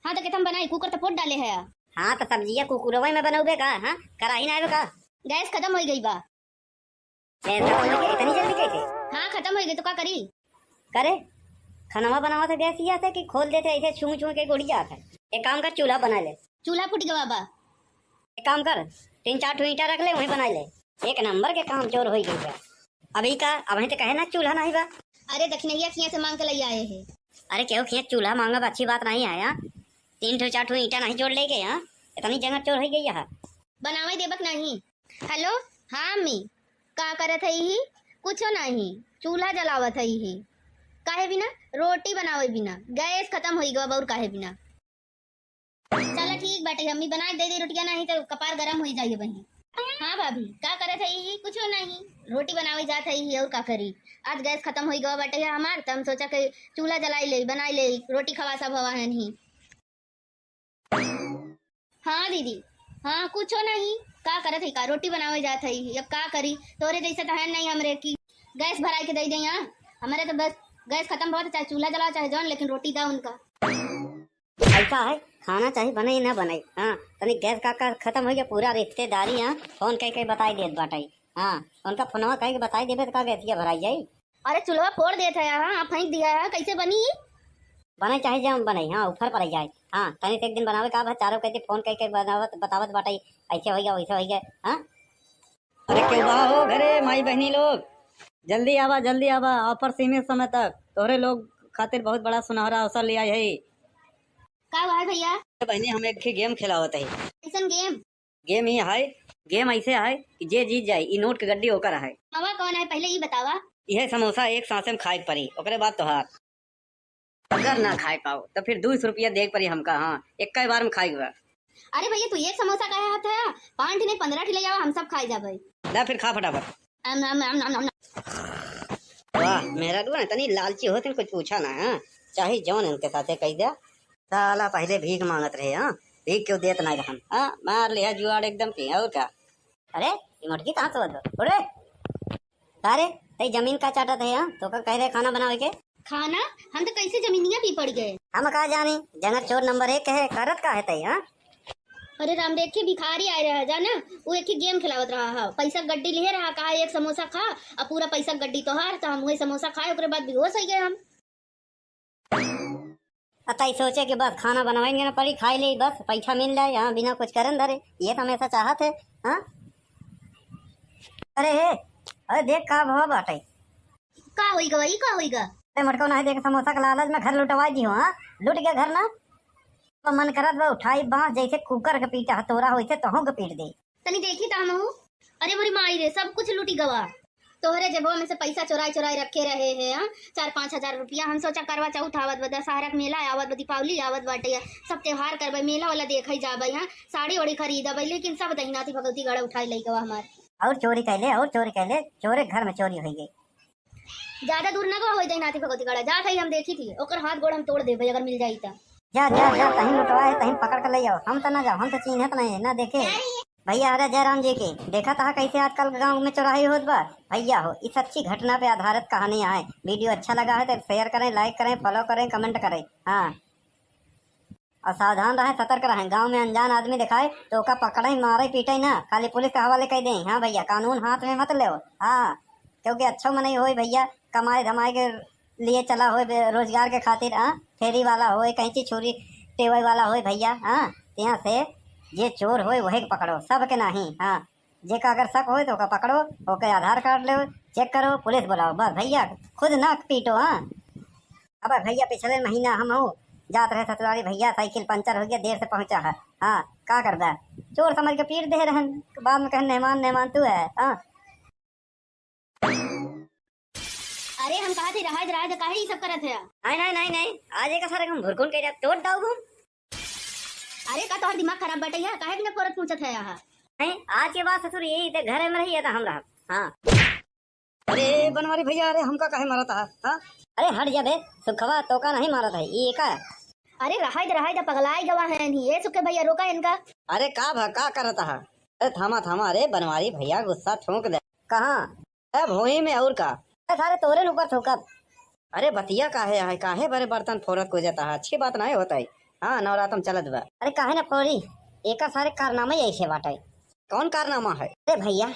हाँ तो हम बनाई कुकर तो फोड़ डाले है। हाँ तो सब्जियां कुकुरवे में बनौबे का। हाँ कराही ना आवे का। गैस खत्म हो गई बा। इतनी जल्दी कैसे। हाँ खत्म हो गई तो क्या करी। करे खाना बनावा से गैस या से कि खोल देते ऐसे छू छू के गुड़ी जाता है। एक काम कर चूल्हा बना ले। चूल्हा फूट गवा बा। एक काम कर 3-4 ठो ईंटा रख ले वहीं बना ले। एक नंबर के काम चोर हो गई है अभी का। अभी तो कहे ना चूल्हा नहीं बा। अरे दक्षिणैया खिया से मांग के ले आए है। अरे क्यों खिया चूल्हा मांगा अच्छी बात नहीं आया। 3-4 ठो ईंटा नहीं जोड़ ले गए। यहाँ इतनी जगह चोर हो गई है। बनावे देबक नहीं। हेलो हाँ मी का करत है ही कुछ नहीं चूल्हा जलावत है ही काहे बिना रोटी बनावे बिना गैस खत्म हो गवा और काहे बिना। चलो ठीक बाटे अम्मी बना दे रोटियां नहीं तो कपार गरम हो जाइए बहन। हाँ भाभी का करत है ही कुछ नहीं रोटी बनावे जात है ही और का करी। आज गैस खत्म हो गवा बाटे हमार तो हम सोचा कि चूल्हा जलाई ले बनाई ले रोटी खवा सब हवा है नहीं। हाँ दीदी हाँ कुछ नहीं का करत है का रोटी बनावे जात है अब का करी तोरे जैसे तो है नहीं हमरे की गैस भराई के दे दे। यहाँ हमारे तो बस गैस खत्म बहुत चाहे चूल्हा जलाओ चाहे जौन लेकिन रोटी दा उनका। ऐसा है खाना चाहिए बने ना बने। हाँ तनी गैस का खत्म हो गया पूरा रिश्तेदारी। हाँ फोन कह के बताई देत बाटाई। हाँ उनका फोनवा कह के बताई देबे तो का गैसिया भराई जाई। अरे चूल्हा फोड़ देता है हाँ फेंक दिया है कैसे बनी बने चाहे जम बने। हाँ ऊपर पर जाए। हाँ तनी से एक दिन बनावे का चारों कहते फोन कह के बनावत बतावत बाटाई ऐसे हो गया वैसे हो गया। हाँ अरे क्यों बा हो घरे माई बहनी लोग जल्दी आवा ऑफर सीमित समय तक तोहरे लोग खातिर बहुत बड़ा सुनहरा अवसर ले आए है। का हुआ है भैया बहनी हम एक गेम खिलावत है। कैसन गेम। गेम ही है गेम ऐसे है कि जे जीत जाए ई नोट के गड्डी होकर है। हवा कौन है पहले ये बतावा। यह समोसा एक सांसे में खाए के पड़ी ओकरे बाद तोहार अगर ना खाए पाओ तो फिर 200 रुपया दे पड़ी हमका। हाँ एक बार में खाई बा। अरे भैया तू एक समोसा का हाथ है 5 नहीं 15 ले जावा हम सब खाई जाबे। ला फिर खा फटाफट। वाह मेरा तो तनी लालची होते कुछ पूछा ना। हाँ चाहे जौन इनके साथे कह दिया साला पहले भीख मांगत रहे। हाँ भीख क्यों देत ना हम। हाँ मार लिया जुआड़ एकदम पी और क्या। अरे ये मुर्गी कहाँ से बदलो अरे अरे तई जमीन का चाटत है। हाँ तो का कह रहे खाना बनावे के खाना हम तो कैसे जमीनिया भी पड़ गए। हम कहा जानी जंगल चोर नंबर 1 है करत का है तई। हाँ अरे राम देख के भिखारी आए रहा जाना वो एक ही गेम खिलावत रहा है पैसा गड्डी ले रहा कहा एक समोसा खा और पूरा पैसा गड्डी तो हार तो हम वही समोसा खाए उसके बाद बेहोश हो गए हम। अतई सोचे कि बस खाना बनवाएंगे ना पड़ी खाई ले बस पैसा मिल जाए। यहाँ बिना कुछ करन धरे ये तो हमेशा चाहत है। हाँ अरे हे अरे देख का भाव बाटे का होईगा वही का होईगा। अरे मटको नहीं देख समोसा का लालच में घर लुटवाई दी हो। हाँ लुट गया घर ना तो मन करत बा उठाई बांस जैसे कुकर के पीटा हथौरा होइसे तहों के पीट दे तनी देखी तामू। अरे मोरी माई रे सब कुछ लूटी गवा तोहरे जेबो में से पैसा चोराई चोराई रखे रहे हैं। 4-5 हजार रुपया हम सोचा करवा चौथ आवत बा दशहरा के मेला आवत बा दीपावली आवत बाटे सब त्योहार करबे मेला वाला देखई जाबे। यहाँ साड़ी ओड़ी खरीदबे लेकिन सब दहिनाती भगवती गड़ा उठाई लई गवा हमार और चोरी कैले चोरे घर में चोरी हो गई। ज्यादा दूर ना गवा हो दहिनाती भगवती गड़ा जात है हम देखी थी ओकर हाथ गोड़ हम तोड़ देबे अगर मिल जाई त। जा जा जा कहीं लुटवाए कहीं पकड़ कर ले जाओ। हम तो ना जाओ हम तो चिन्हत नहीं ना देखे भैया। अरे जयराम जी की देखा था कैसे आजकल गांव में चौराही होत बा भैया हो इस अच्छी घटना पे आधारित कहानी है। वीडियो अच्छा लगा है तो शेयर करें लाइक करें फॉलो करें कमेंट करें। हाँ और सावधान रहें सतर्क रहें। गांव में अनजान आदमी दिखाए तो ओका पकड़े मारे पीटे ना खाली पुलिस के हवाले कर दें। हाँ भैया कानून हाथ में मत ले। हाँ क्योंकि अच्छा में नहीं हो भैया कमाए धमाए के लिए चला हो रोजगार के खातिर। हाँ फेरी वाला हो कहीं छुरी टेवई वाला हो भैया। हाँ यहाँ से ये चोर हो वही पकड़ो सब के नहीं। हाँ जेका अगर शक हो तो ओका पकड़ो, ओके आधार कार्ड लो, चेक करो, पुलिस बुलाओ, बस भैया खुद ना पीटो। हाँ अब भैया पिछले महीना हम हूँ जात रहे ससुराली, भैया साइकिल पंचर हो गया, देर से पहुंचा है। हाँ का करदा, चोर समझ के पीट दे रहन, बाद में कहे मेहमान मेहमान तू है। हाँ अरे हम कहा थे रहा रहा काहे ये सब करत है? नहीं नहीं नहीं नहीं, आज एक सारे हम भुरकुन के तोड़ दाऊ हम। अरे का तोहर दिमाग खराब बटे है, काहे बिना फोरत पूछत है यहाँ? नहीं आज के बाद ससुर यही ते घर में रही था हम रहा। हाँ अरे बनवारी भैया, अरे हमका काहे मारा था? हाँ अरे हट जा बे, सुखवा तो का नहीं मारा था ये का। अरे रहा पगलाई गवा है नहीं, ये सुखे भैया रोका इनका। अरे का करता है? अरे थामा थामा, अरे बनवारी भैया गुस्सा ठोक दे। कहाँ? अरे भोई में और का? सारे तोरे ऊपर ठोकब। अरे बतिया काहे बड़े बर्तन फोरत को जाता है, अच्छी बात नहीं होता है। हाँ नवरातम चलत बा। अरे काहे ना फोड़ी, एक सारे कारनामा ही ऐसे बाटे। कौन कारनामा है? अरे भैया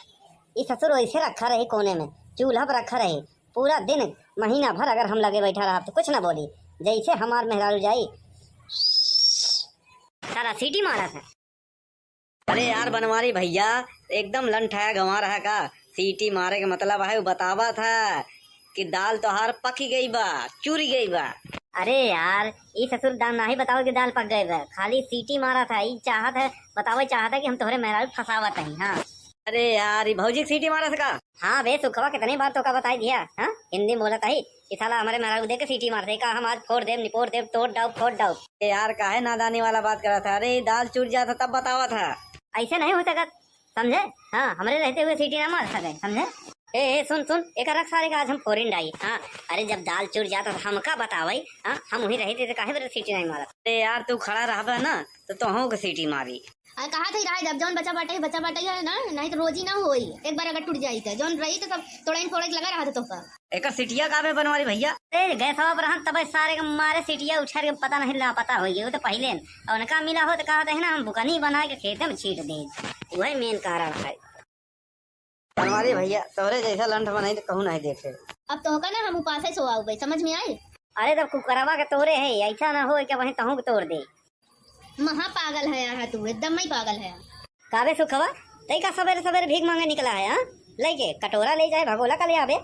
ये ससुर ऐसे रखा रही कोने में, चूल्हा पर रखा रही, पूरा दिन महीना भर अगर हम लगे बैठा रहा तो कुछ ना बोली, जैसे हमार मेहरारू जाई सारा सीटी मारा था। अरे यार बनवारी भैया एकदम लंठाया गंवा रहा का, सीटी मारे के मतलब है वो बतावा था कि दाल तोहार पकी गई बा, चूरी गई बा। अरे यार ये ससुर दाल ना ही बताओ कि दाल पक गए बा, खाली सीटी मारा था, ये चाहत है बतावे चाहता है कि हम तोहरे मेहरारू फसावत नहीं। हाँ अरे यार ये भौजी सीटी मारा सका? हाँ बे सुखवा कितनी बार तो का बताई दिया। हाँ हिंदी बोला था ही कि साला हमारे मेहरारू दे के सीटी मार दे का, हम आज फोड़ देव निपोड़ देव तोड़ डाउ फोड़ डाउ। यार काहे नादानी वाला बात करा था? अरे दाल चूर जाता तब बतावा था। ऐसे नहीं हो सकत समझे। हाँ हमारे रहते हुए सीटी ना मार सके समझे। ए सुन सुन एक रख सारे का आज हम फोरिन डाई। हाँ अरे जब दाल चूर जाता तो हमका बतावाई। हाँ हम वही रहे थे तो काहे बरे सीटी नहीं मारा। अरे यार तू खड़ा रहा ना तो तोहू के सीटी मारी। अरे कहा थे रहा जब जौन बचा बाटे है ना, नहीं तो रोजी ना होई, एक बार अगर टूट जाई तो जौन रही तो सब थोड़ा फोड़े लगा रहा था तो का। एक सीटिया का बनवारी भैया? अरे गए सब रहा तब सारे के मारे सीटिया उछार के पता नहीं ला पता हो गया तो पहले और उनका मिला हो तो कहा था ना हम बुकनी बना के खेत में छीट दे, वही मेन कारण है। बनवारी भैया तोरे जैसा लंठ बनाई तो कहूँ नहीं देखे। अब तो होगा ना हम उपास सो आओ भाई, समझ में आए? अरे तब कुकरवा के तोड़े है, ऐसा ना हो कि वही तहू के तोड़ दे। महा पागल है यहाँ तू, एकदम ही पागल है। काबे सुखवा तई का सवेरे सवेरे भीख मांगे निकला है। हाँ लेके कटोरा ले जाए भगोला का ले आवे।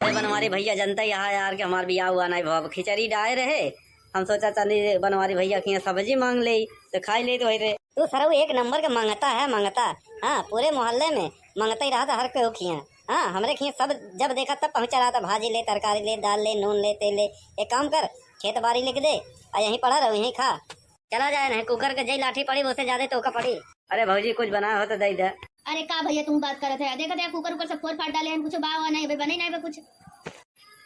अरे बनवारी भैया जनता यहाँ यार के हमार बियाह हुआ नहीं भाव, खिचड़ी डाले रहे, हम सोचा चली बनवारी भैया की सब्जी मांग ले तो खाई ले तो वही रे। तू सरऊ एक नंबर का मंगता है मंगता। हाँ पूरे मोहल्ले में मंगता ही रहा था हर कोई खिया। हाँ हमरे खिया सब जब देखा तब पहुंचा रहा था, भाजी ले तरकारी ले दाल ले नून ले तेल ले। एक काम कर खेत बाड़ी लिख दे और यहीं पड़ा रहो यहीं खा, चला जाए नहीं कुकर के जई लाठी पड़ी उससे ज्यादा तो का पड़ी। अरे भौजी कुछ बना हो तो दे दे। अरे का भैया तुम बात करत है, देखा थे कुकर से फोड़ फाड़ डाले हैं, कुछ बाव नहीं बने नहीं बे कुछ।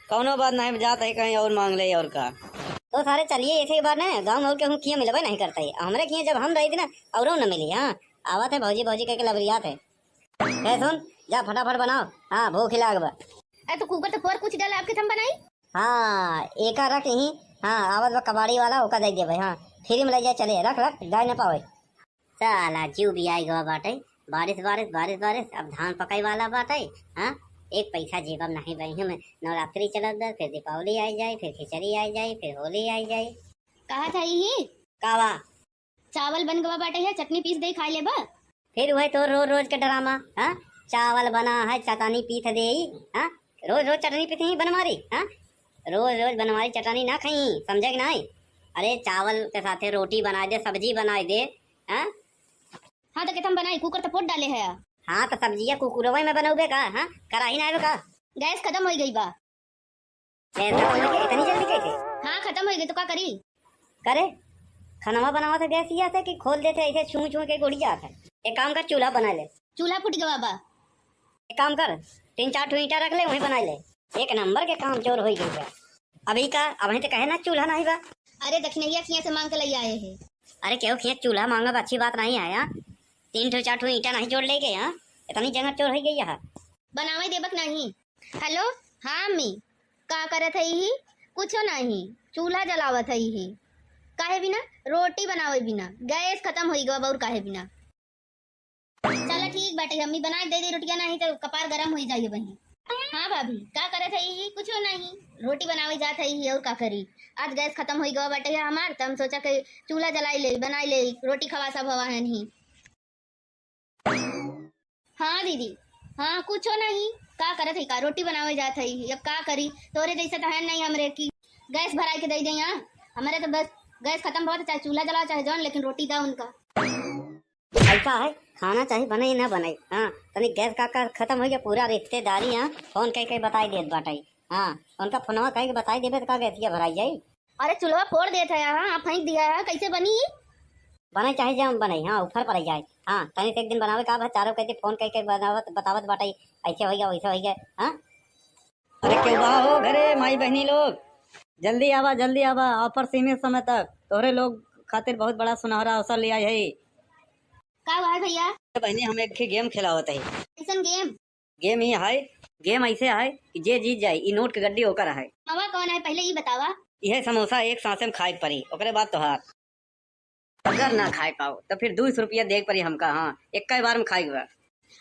कौनो बात नहीं जाता है कहीं और मांग ले और का। तो सारे चलिए ऐसे ही बार ना गाँव और के हम किया मिलबे नहीं करता है, हमारे किया जब हम रही थी ना और न मिली। हाँ आवा थे भौजी भौजी कह के लबरियात है। सुन जा फटाफट बनाओ, हाँ भूख लाग बा। अरे तो कुकर तो फोड़ कुछ डाला आपके थम बनाई। हाँ एक रख यहीं। हाँ आवत बा कबाड़ी वाला ओका दे दे भाई। हाँ फ्री में ले जाए चले, रख रख जाए न पावे। साला जीव भी आई गवा बाटे, बारिश बारिश बारिश बारिश अब धान पकाई वाला बाटे। हाँ एक पैसा जेब में नहीं बही में, नवरात्रि चलत बा, फिर दीपावली आई जाए, फिर खिचड़ी आई जाए, फिर होली आई जाए। कहा था यही कावा चावल बन गवा बाटे है, चटनी पीस दे खा ले बा। फिर वही तो रोज रोज के ड्रामा। हाँ चावल बना है चटनी पीस दे। हाँ रोज रोज चटनी पीस ही बनवारी। हाँ रोज रोज बनवारी चटनी ना खाई समझे कि नहीं। अरे चावल के साथे रोटी बना दे, सब्जी बना दे। हाँ हाँ तो केतम बनाई, कुकर तो फोड़ डाले है। हाँ तो सब्जियां कुकुरवा में बनाओगे का? हाँ कराही ना का गैस खत्म हो गई बा। इतनी जल्दी कैसे? हाँ खत्म हो गई तो क्या करी? करे खाना बनावा था गैस या था कि खोल देते ऐसे छू छू के गुड़ी जाता है। एक काम कर चूल्हा बना ले। चूल्हा फूट गवा बा। एक काम कर 3-4 ठो ईंटा रख ले वहीं बना ले, एक नंबर के काम चोर हो गई है। अभी का अभी तो कहे ना चूल्हा नहीं बा। अरे दक्षिणैया खिया से मांग के ले आए हैं। अरे क्यों खिया चूल्हा मांगा अच्छी बात नहीं आया, 3-4 ठो ईंटा नहीं जोड़ ले गए। यहाँ इतनी जगह चोर हो गई है। बनावे देबक नहीं। हेलो हाँ मी का करत है ही? कुछ नहीं, चूल्हा जलावत है ही। काहे बिना रोटी बनावे बिना गैस खत्म हो गवा और काहे बिना। चलो ठीक बाटे अम्मी बना दे रोटियां, नहीं तो कपार गरम हो जाइए बहन। हाँ भाभी का करत है ही? कुछ नहीं, रोटी बनावे जात है ही और का करी। आज गैस खत्म हो गवा बाटे है हमार, तो हम सोचा कि चूल्हा जलाई ले बनाई ले रोटी खवा सब हवा है नहीं। हाँ दीदी, हाँ कुछो नहीं। का करत है, का रोटी बनावे जात है, अब का करी। तोरे जैसा तो है नहीं हमरे की गैस भराई के दे दे यहाँ। हमारे तो बस गैस खत्म बहुत, चाहे चूल्हा जला चाहे जौन, लेकिन रोटी दा उनका। ऐसा है, खाना चाहे बने ही ना बने। हाँ, तनी गैस का खत्म हो गया, पूरा रिश्तेदारी यहाँ फोन कह बताई देत बाटाई। हाँ, उनका फोनवा कह के बताई देबे तो का गैसिया भराई जाई। अरे चूल्हा फोड़ देता है, हाँ फेंक दिया है, कैसे बनी। बने चाहे जम बने, हाँ ऊपर पर जाए। हाँ, तनी से एक दिन बनावे का चारों कहते फोन कह के बनावत बतावत बाटाई, ऐसे हो गया वैसे हो गया। हाँ, अरे क्यों बा हो घरे माई बहनी लोग, जल्दी आवा, ऑफर सीमित समय तक तोहरे लोग खातिर बहुत बड़ा सुनहरा अवसर लिया है। का हुआ है भैया? बहनी हम एक गेम खिलावत है। कैसन गेम? गेम ही है, गेम ऐसे है कि जे जीत जाए ई नोट के गड्डी होकर है। मामा कौन है पहले ये बतावा। यह समोसा एक सांसे में खाए पड़ी, ओकरे बाद तोहार। अगर ना खाए पाओ तो फिर 200 रुपया देख पड़ी हमका। हाँ, एक बार में खाई हुआ।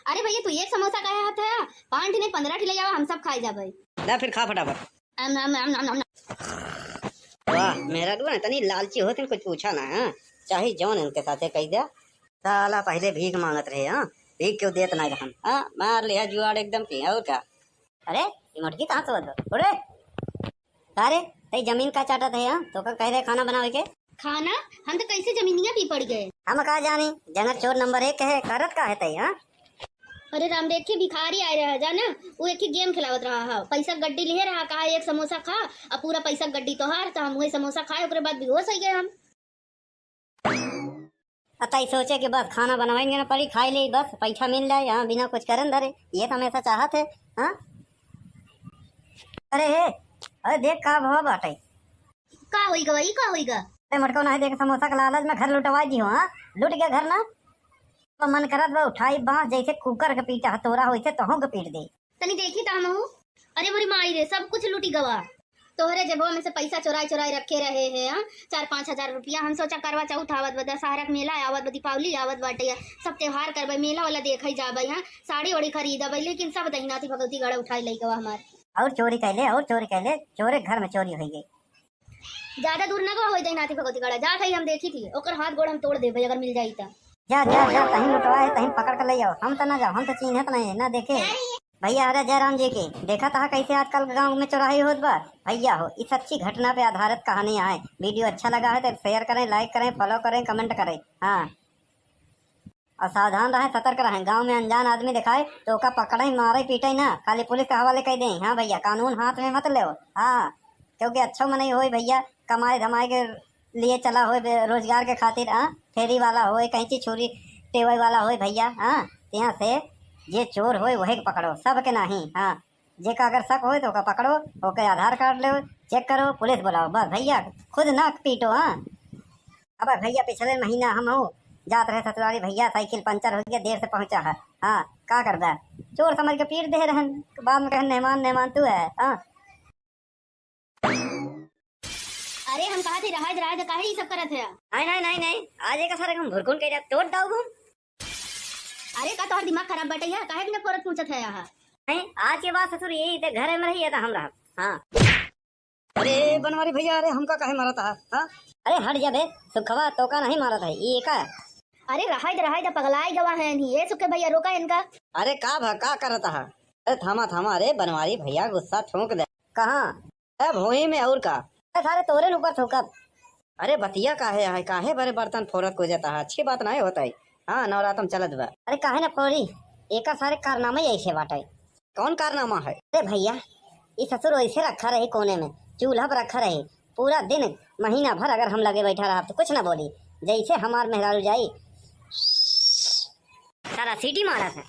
अरे भैया तू एक समोसा का हाथ है, 5 नहीं 15 ले जावा, हम सब खाए जाबे। ला फिर खा फटाफट। आम नाम नाम नाम नाम। वाह मेरा ना तनी लालची होते कुछ पूछा ना। हाँ, चाहे जौन इनके साथे कह दिया। साला पहले भीख मांगत रहे। हाँ, भीख क्यों देत ना रहन। हाँ, मार लिया जुआड़ एकदम की। और क्या? अरे ये मटकी कहाँ से बदल उड़े अरे तई जमीन का चाटत है। हाँ, तो का कह रहे खाना बनावे के। खाना हम तो कैसे जमीनिया भी पड़ गए। हम कहा जानी जनक चोर नंबर 1 है, करत का है तई। हाँ, अरे राम देखे भिखारी आए रहा जाना, वो एक ही गेम खिलावत रहा है, पैसा गड्डी लिए रहा, कहा एक समोसा खा और पूरा पैसा गड्डी तो हार, तो हम वही समोसा खाए, उसके बाद बेहोश हो गए हम। अतई सोचे कि बस खाना बनवाएंगे ना पड़ी, खाई ले बस पैसा मिल जाए। यहाँ बिना कुछ करन धरे, ये तो हमेशा चाहत है। हाँ, अरे हे, अरे देख का भाव बाटे। का होइगा वही का होइगा। अरे मटको ना देख समोसा का लालच में घर लुटवा दी हो। हाँ, लुट गया घर ना, तो मन करत बा उठाई बांस जैसे कुकर के पीटा हथौरा वैसे तोहू के पीट दे। तनी देखी ता हम। अरे मोरी माई रे, सब कुछ लूटी गवा। तोहरे जेबो में से पैसा चुराई चुराई रखे रहे हैं। हाँ, 4-5 हजार रुपया। हम सोचा करवा चौथ आवत बा, दशहरा के मेला आवत बा, दीपावली आवत बाटे, सब त्योहार करबे, मेला वाला देखे जाबे। हाँ, साड़ी वाड़ी खरीदबे, लेकिन सब दहिनाती भगवती गड़ा उठाई लई गवा हमार। और चोरी कैले चोरे घर में चोरी हो गई। ज्यादा दूर ना गवा होई दहिनाती भगवती गड़ा, जात है हम देखी थी, ओकर हाथ गोड़ हम तोड़ देबे अगर मिल जाई ता। जा जा जा, तहीं लुटवा है तहीं पकड़ कर ले जाओ। हम तो ना जाओ, हम तो चिन्हत नहीं ना देखे भैया। अरे जयराम जी की देखा था कैसे आजकल गांव में चौराही होत बा। भैया हो, इस अच्छी घटना पे आधारित कहानी है। वीडियो अच्छा लगा है तो शेयर करें, लाइक करें, फॉलो करें, कमेंट करें। हाँ, और सावधान रहें, सतर्क रहें। गांव में अनजान आदमी दिखाए तो ओका पकड़े मारे पीटे ना, खाली पुलिस के हवाले कर दें। हाँ भैया, कानून हाथ में मत ले। हाँ, क्योंकि अच्छा मन हो भैया, कमाए धमाए के लिए चला हो, रोजगार के खातिर। हाँ, फेरी वाला हो, कहीं चीज छोरी टेबल वाला हो भैया। हाँ, यहाँ से जे चोर हो वही के पकड़ो, सब के नहीं। हाँ, जे का अगर शक हो तो ओका पकड़ो, ओके आधार कार्ड लो, चेक करो, पुलिस बुलाओ, बस भैया खुद ना पीटो। हाँ, अब भैया पिछले महीना हम हो जात रहे ससुराली भैया, साइकिल पंचर हो गया, देर से पहुंचा है। हाँ, का कर दे, चोर समझ के पीट दे रहन, बाद में कहे मेहमान तू है। हाँ, अरे हम कहा थे रहा काहे ये सब करत है। नहीं, आज एक सारे हम भुरकुन के तोड़ दाऊ घूम। अरे का तोहर दिमाग खराब बटे है, काहे बिना फोरत पूछत है यहाँ। नहीं, आज के बाद ससुर यही ते घरे में रही है तो हम रहा। हाँ, अरे बनवारी भैया, अरे हमका काहे मारा था। हाँ, अरे हट जा बे, सुखवा तो का नहीं मारा था ये का। अरे रहा पगलाई गवा है नहीं, ये सुखे भैया रोका इनका। अरे का करता है। अरे थामा, अरे बनवारी भैया गुस्सा ठोक दे। कहाँ? अरे भोई में और का। अरे सारे तोरे ऊपर ठोकब। अरे बतिया काहे बड़े बर्तन फोरत को जाता है, अच्छी बात नहीं होता है। हाँ, नवरात्रम चलत बा। अरे काहे ना फोड़ी, एक सारे कारनामा ऐसे बाटे। कौन कारनामा है? अरे भैया, ये ससुर ऐसे रखा रहे कोने में, चूल्हा पर रखा रहे, पूरा दिन महीना भर अगर हम लगे बैठा रहा तो कुछ ना बोली, जैसे हमार मेहरारू जाई सारा सीटी मारा था।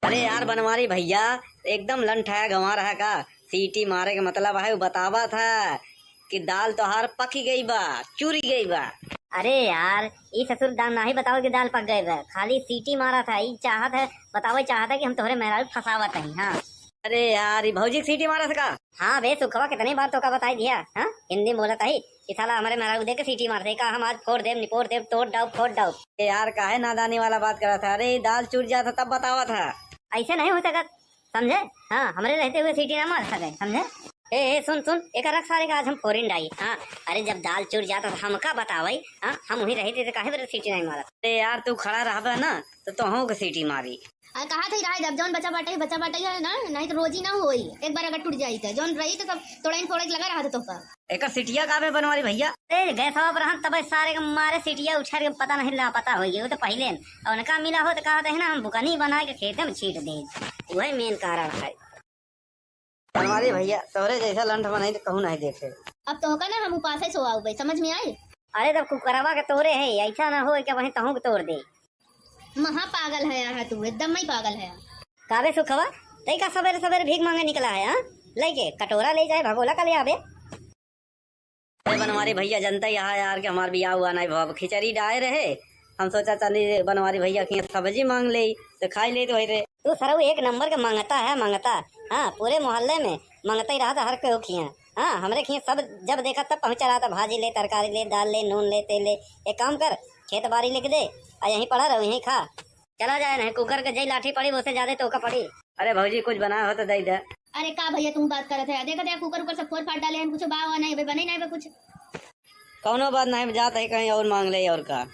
अरे यार बनवारी भैया, एकदम लंठाया गंवा रहा का। सीटी मारे का मतलब है बतावा था कि दाल तोहार पकी गई बा, चूरी गई बा। अरे यार, ये ससुर दाल ना ही बताओ कि दाल पक गए बा, खाली सीटी मारा था। ये चाहत है बताओ, चाहत है कि हम तोहरे मेहरारू फसावत हैं। हाँ, अरे यार, भौजी सीटी मारा था का। हाँ बे सुखवा, कितनी बार तो का बताई दिया। हाँ, हिंदी में बोला था ही कि साला हमारे मेहरारू दे के सीटी मारते का, हम आज फोड़ देव निपोड़ देव, तोड़ डाउ फोड़ डाउ। यार काहे नादानी वाला बात करा था। अरे दाल चूर जाता तब बतावा था। ऐसे नहीं हो सकता, समझे। हाँ, हमारे रहते हुए सीटी ना मार सके, समझे। ए सुन सुन एक रख सारे का आज हम फोरिन डाई। हाँ अरे जब दाल चूर जाता तो हमका बतावई। हाँ हम वहीं रही थे तो काहे बरे सीटी नहीं मारा। अरे यार तू खड़ा रहबा ना तो तोहू के सीटी मारी। अरे कहा थे रहा जब जौन बचा बाटे है ना, नहीं तो रोजी ना होई। एक बार अगर टूट जाई तो जौन रही तो सब थोड़ा थोड़ा लगा रहा था तो का एक सीटिया काबे बनवारी भैया। ए गैस पर हम तब सारे के मारे सीटिया उछार के पता नहीं ला पता हो गई। वो तो पहले और उनका मिला हो तो कहा था ना हम बुकनी बना के खेत में छीट दे। वही मेन कारण है। बनवारी भैया तोरे जैसा लंठ बनाई तो कहूँ नहीं देखे। अब तो होगा ना हम उपास से सोआऊ भाई, समझ में आई। अरे तब कुकरवा के तोड़े है ऐसा ना हो क्या वहीं तहू के तोड़ दे। महा पागल है यार तू, एकदम ही पागल है। काबे सुखवा तई का सवेरे सवेरे भीख मांगे निकला है। हाँ लेके कटोरा ले जाए भगोला का ले आवे। अरे बनवारी भैया जनता यहाँ यार के हमार बियाह हुआ नहीं भाव खिचड़ी डाए रहे। हम सोचा चली बनवारी भैया की सब्जी मांग ले तो खाई ले तो रे। तू सरऊ एक नंबर के मांगता है मांगता। हाँ पूरे मोहल्ले में मांगता ही रहा था हर कोई खिया। हाँ हमरे खिया सब जब देखा तब पहुंचा रहा था। भाजी ले तरकारी ले दाल ले नून ले तेल ले। एक काम कर खेत बाड़ी लिख दे और यहीं पड़ा रहो यहीं खा। चला जाए नहीं कुकर के जई लाठी पड़ी उससे ज्यादा तो का पड़ी। अरे भौजी कुछ बनाया हो तो दे दे। अरे का भैया तुम बात करत है, देखा कुकर ऊपर से फोड़ फाड़ डाले हैं, कुछ बाव नहीं बने नहीं कुछ। कौनो बात नहीं जाता है कहीं और मांग ले और का।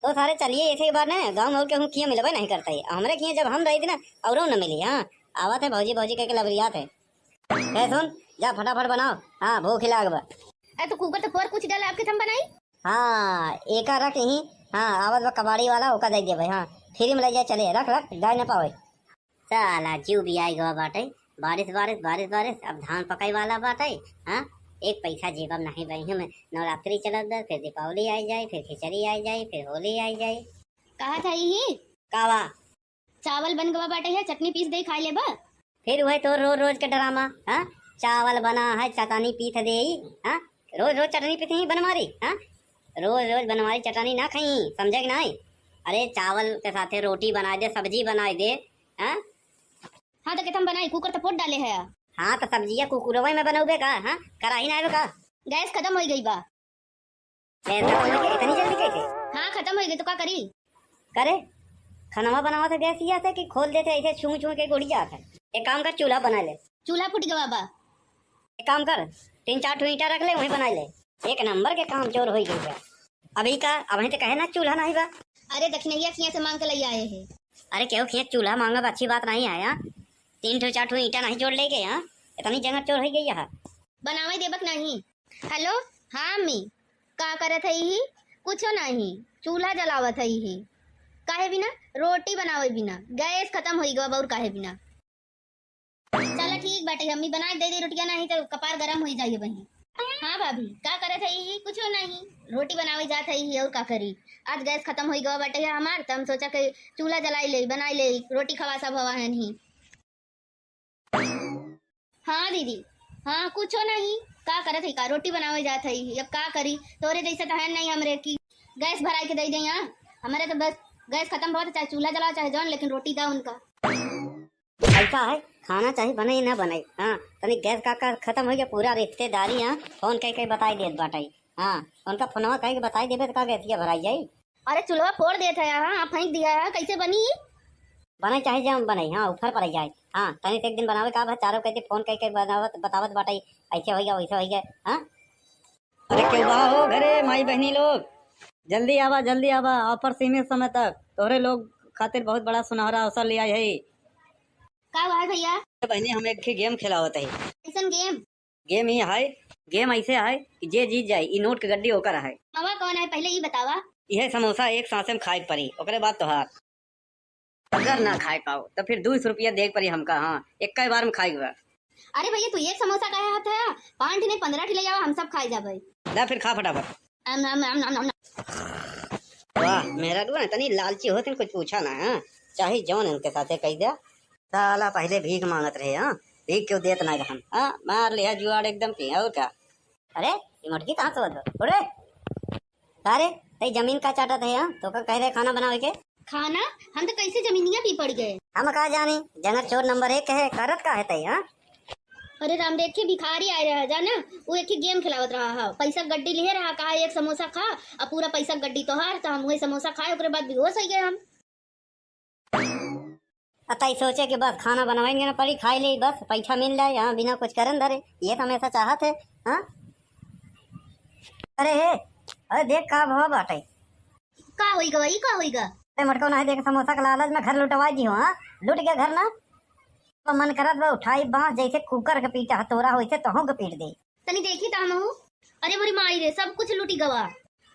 तो सारे चलिए ऐसे बार ना गाँव और के हम किया मिलबे नहीं करता है। हमरे किया जब हम रही थी ना और न मिली। हाँ आवत है भौजी भौजी कह के लबरियात है। सुन जा फटाफट बनाओ। हाँ भूख लाग बा। अरे तो कुकर तो फोड़ कुछ डाला आपके थम बनाई। हाँ एक रख ही। हाँ आवत बा कबाड़ी वाला ओका दे दे भाई। हाँ फ्री में ले जाए चले रख रख गाय न पावे। साला जीव भी आई गवा बाटे। बारिश बारिश बारिश बारिश अब धान पकाई वाला बाटे। हाँ एक पैसा जेब में नहीं बही में। नवरात्रि चलत बा फिर दीपावली आई जाए फिर खिचड़ी आई जाए फिर होली आई जाए। कहा था ही कावा चावल बन गवा बाटे है, चटनी पीस दे खाई ले बा। फिर वही तो रोज रोज के ड्रामा। हाँ चावल बना है चटनी पीस दे। हाँ रोज रोज चटनी पीस ही बनवारी। हाँ रोज रोज बनवारी चटनी ना खाई समझे कि नहीं। अरे चावल के साथ रोटी बना दे सब्जी बना दे। हाँ हाँ तो हम बनाई कुकर तो फोड़ डाले है। हाँ तो सब्जियां कुकुरवा में बनोगे का। हाँ कराही ना का गैस खत्म हो गई बा। ऐसा हो गया इतनी जल्दी कैसे। हाँ खत्म हो गई तो क्या करी। करे खाना बनावा था गैस ही आता कि खोल देते ऐसे छू छू के गुड़ी जाता है। एक काम कर चूल्हा बना ले। चूल्हा फूट गवा बा। एक काम कर 3-4 ईंटा रख ले वहीं बना ले। एक नंबर के काम चोर हो गई है। अभी का अब तो कहे ना चूल्हा नहीं बा। अरे दक्षिणैया खिया से मांग के ले आए हैं। अरे क्यों खेत चूल्हा मांगा अच्छी बात नहीं आया। 3-4 ईंटा नहीं जोड़ ले गए। यहाँ इतनी जगह चोर हो गई है। बनावे देबक नहीं। हेलो हाँ अम्मी का करत है ही कुछ नहीं, चूल्हा जलावत है ही। काहे बिना रोटी बनावे बिना गैस खत्म हो गवा और काहे बिना। चलो ठीक बाटे अम्मी बना दे दे रोटियां, नहीं तो कपार गरम हो जाइए वही। हाँ भाभी का करत है ही कुछ नहीं, रोटी बनावे जात है ही और का करी। आज गैस खत्म हो गवा बाटे है हमार, तो हम सोचा कि चूल्हा जलाई ले बनाई ले रोटी खवा सब हवा है नहीं। हाँ दीदी हाँ कुछ नहीं का करत है का रोटी बनावे जात है अब का करी। तोरे जैसे तो है नहीं हमरे की गैस भराई के दे दे। यहाँ हमारे तो बस गैस खत्म बहुत चाहे चूल्हा जलाओ चाहे जौन, लेकिन रोटी दो उनका। ऐसा है खाना चाहिए बने ना बने। हाँ तनी गैस का खत्म हो गया पूरा रिश्तेदारी। हाँ फोन कह बताई देत बाटाई। हाँ उनका फोनवा कह के बताई देबे तो का गैसिया भराई जाई। अरे चूल्हा फोड़ देता है। हाँ फेंक दिया है कैसे बनी बने चाहे जम बने। हाँ ऊपर पर जाए। हाँ तनी एक दिन बनावे का चारों कहते फोन कह के बनावत बतावत बाटाई ऐसे हो गया वैसे हो गया। हाँ अरे क्यों बा हो घरे माई बहनी लोग जल्दी आवा ऑफर सीमित समय तक तोरे लोग खातिर बहुत बड़ा सुनहरा अवसर लिया है। का हुआ है भैया। बहनी हम एक गेम खिलावत है। कैसन गेम। गेम ही है गेम ऐसे है कि जे जीत जाए ई नोट के गड्डी होकर है। मामा कौन है पहले ये बतावा। यह समोसा एक सांसे में खाए पड़ी ओकरे बाद तोहार। अगर ना खाए पाओ तो फिर 200 रुपया देख पड़ी हमका। हाँ एक बार में खाई हुआ। अरे भैया तू एक समोसा का हाथ है 5 ने 15 ले जावा हम सब खाए जाबे। ला फिर खा फटाफट। वाह मेरा ना तनी लालची होते कुछ पूछा ना। हाँ चाहे जौन इनके साथे कह दिया। साला पहले भीख मांगत रहे। हाँ भीख क्यों देत ना रहन। हाँ मार लिया जुआड़ एकदम की और क्या। अरे ये मटकी कहाँ से बदल अरे अरे तई जमीन का चाटत है। हाँ तो का कह रहे खाना बनावे के खाना हम तो कैसे जमीनिया भी पड़ गए। हम कहा जानी जंगल चोर नंबर 1 है करत का है तई। हाँ अरे राम देखे भिखारी आए रहा जाना वो एक ही गेम खिलावत रहा है। पैसा गड्डी लिए रहा कहा एक समोसा खा और पूरा पैसा गड्डी तो हार तो हम वही समोसा खाए ओकरे बाद बेहोश हो गए हम। अतई सोचे कि बस खाना बनवाएंगे ना पड़ी खाई ले बस पैसा मिल जाए यहाँ बिना कुछ करन धरे, ये तो हमेशा चाहत है। हाँ अरे हे, अरे देख का भाव बाटे। का होई गवा, ई का होई गा? अरे मटको नहीं देख समोसा का लालच में घर लुटवा दी हो। हाँ लुट गया घर ना, तो मन करत बा उठाई बांस जैसे कुकर के पीटा हतोरा होइसे तोहू के पीट दे। तनी देखी ता हमहू। अरे मोरी माई रे, सब कुछ लूटी गवा।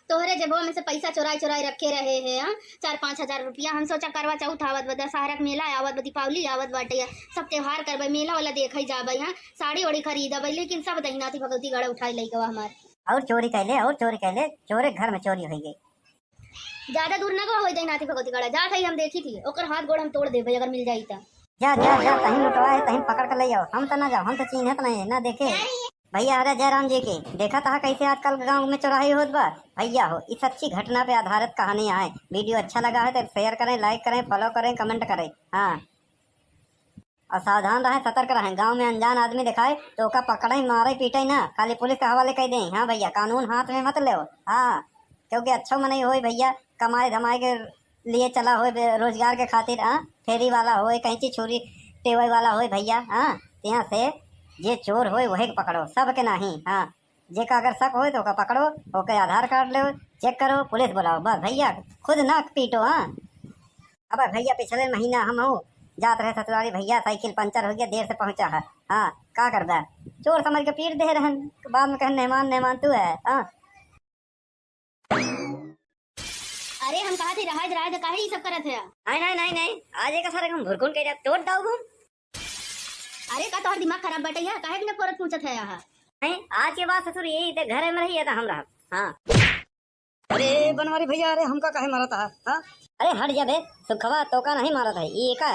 तोहरे जेबवा में से पैसा चोराई चोराई रखे रहे हैं। हाँ 4-5 हजार रुपया। हम सोचा करवा चौथ आवत बा, दशहरा के मेला आवत बा, दीपावली आवत बाटे, सब त्योहार करबे, मेला वाला देखई जाबे, यहाँ साड़ी वाड़ी खरीदबे, लेकिन सब दहिनाती भगवती गड़ा उठाई लई गवा हमार। और चोरी कैले चोरे घर में चोरी हो गई। ज्यादा दूर ना गवा होई दहिनाती भगवती गड़ा, जात हई हम देखी थी, ओकर हाथ गोड़ हम तोड़ देबे अगर मिल जाई ता। जा जा जा तहीं लुटवाए तहीं पकड़ कर ले जाओ, हम तो ना जाओ, हम तो चिन्हत नहीं ना देखे। भैया अरे जयराम जी की देखा था कैसे आजकल गांव में चौराही होत बा। भैया हो इस अच्छी घटना पे आधारित कहानी है। वीडियो अच्छा लगा है तो शेयर करें, लाइक करें, फॉलो करें, कमेंट करें। हाँ और सावधान रहें, सतर्क रहें। गांव में अनजान आदमी दिखाए तो ओका पकड़े मारे पीटे ना, खाली पुलिस के हवाले कर दें। हाँ भैया कानून हाथ में मत ले। हाँ क्योंकि अच्छा मन हो भैया, कमाए धमाए के लिए चला हो, रोजगार के खातिर। हाँ फेरी वाला हो, कहीं छुरी टेवे वाला हो भैया। हाँ यहाँ से जे चोर होए वही पकड़ो, सब के नहीं। हाँ जेका अगर शक होए तो ओका पकड़ो, ओके आधार कार्ड लो, चेक करो, पुलिस बुलाओ, बस भैया खुद ना पीटो। हाँ अब भैया पिछले महीना हम हो जात रहे ससुराली भैया, साइकिल पंचर हो गया, देर से पहुंचा है। हाँ का करदा चोर समझ के पीट दे रहन, बाद में कहे मेहमान मेहमान तू है। हाँ अरे हम कहा थे रहा तो काहे ये सब करत है? नहीं आज एक सारे हम भुरकुन के तोड़ दाऊ घूम। अरे का तोहर दिमाग खराब बटे है, काहे बिना परत पूछत है यहाँ? नहीं आज के बाद ससुर यही ते घरे में रही है हम रहा। हाँ अरे बनवारी भैया, अरे हमका काहे मारा था? हाँ अरे हट जा बे, सुखवा तो का नहीं मारा था ये का।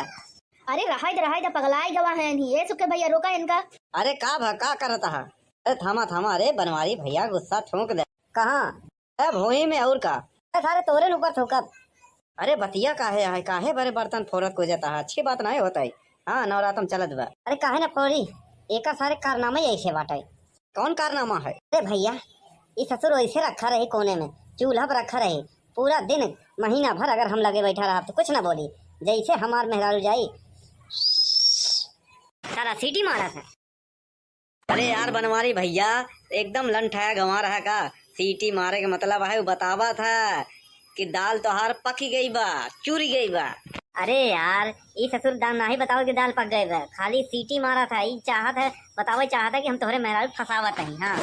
अरे रहा पगलाई गवा है नहीं, ये सुखे भैया रोका इनका। अरे का करता है? अरे थामा, अरे बनवारी भैया गुस्सा ठोक दे। कहाँ? अरे भोई में और का? अरे सारे तोरे ऊपर ठोकब। अरे बतिया काहे बड़े बर्तन फोरत को जाता है, अच्छी बात नहीं होता है। हाँ नवरात्रम चलत बा। अरे काहे ना फोड़ी, एक सारे कारनामा ऐसे बाटे। कौन कारनामा है? अरे भैया ये ससुर ऐसे रखा रहे कोने में, चूल्हा पर रखा रहे, पूरा दिन महीना भर अगर हम लगे बैठा रहा तो कुछ ना बोली, जैसे हमार मेहरारू जाई सारा सीटी मारा था। अरे यार बनवारी भैया एकदम लंठाया गंवा रहा का, सीटी मारे का मतलब है बतावा था कि दाल तोहार पकी गई बा, चूरी गई बा। अरे यार ये ससुर दाल ना ही बताओ कि दाल पक गए बा, खाली सीटी मारा था। ये चाहत है बताओ, चाहता है कि हम तोहरे मेहरारू फसावत नहीं। हाँ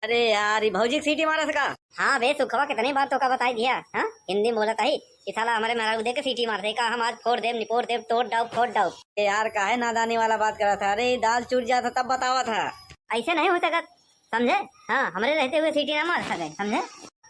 अरे यार ये भौजी सीटी मारा था? हाँ बे सुखवा कितनी बार तो का बताई दिया। हाँ हिंदी में बोलता ही कि साला हमारे मेहरारू दे के सीटी मारते का, हम आज फोड़ देव निपोड़ देव तोड़ डाउ फोड़ डाउ। यार काहे नादानी वाला बात करा था? अरे दाल चूर जाता तब बतावा था। ऐसे नहीं हो सकत समझे। हाँ हमारे रहते हुए सीटी ना मार सके समझे।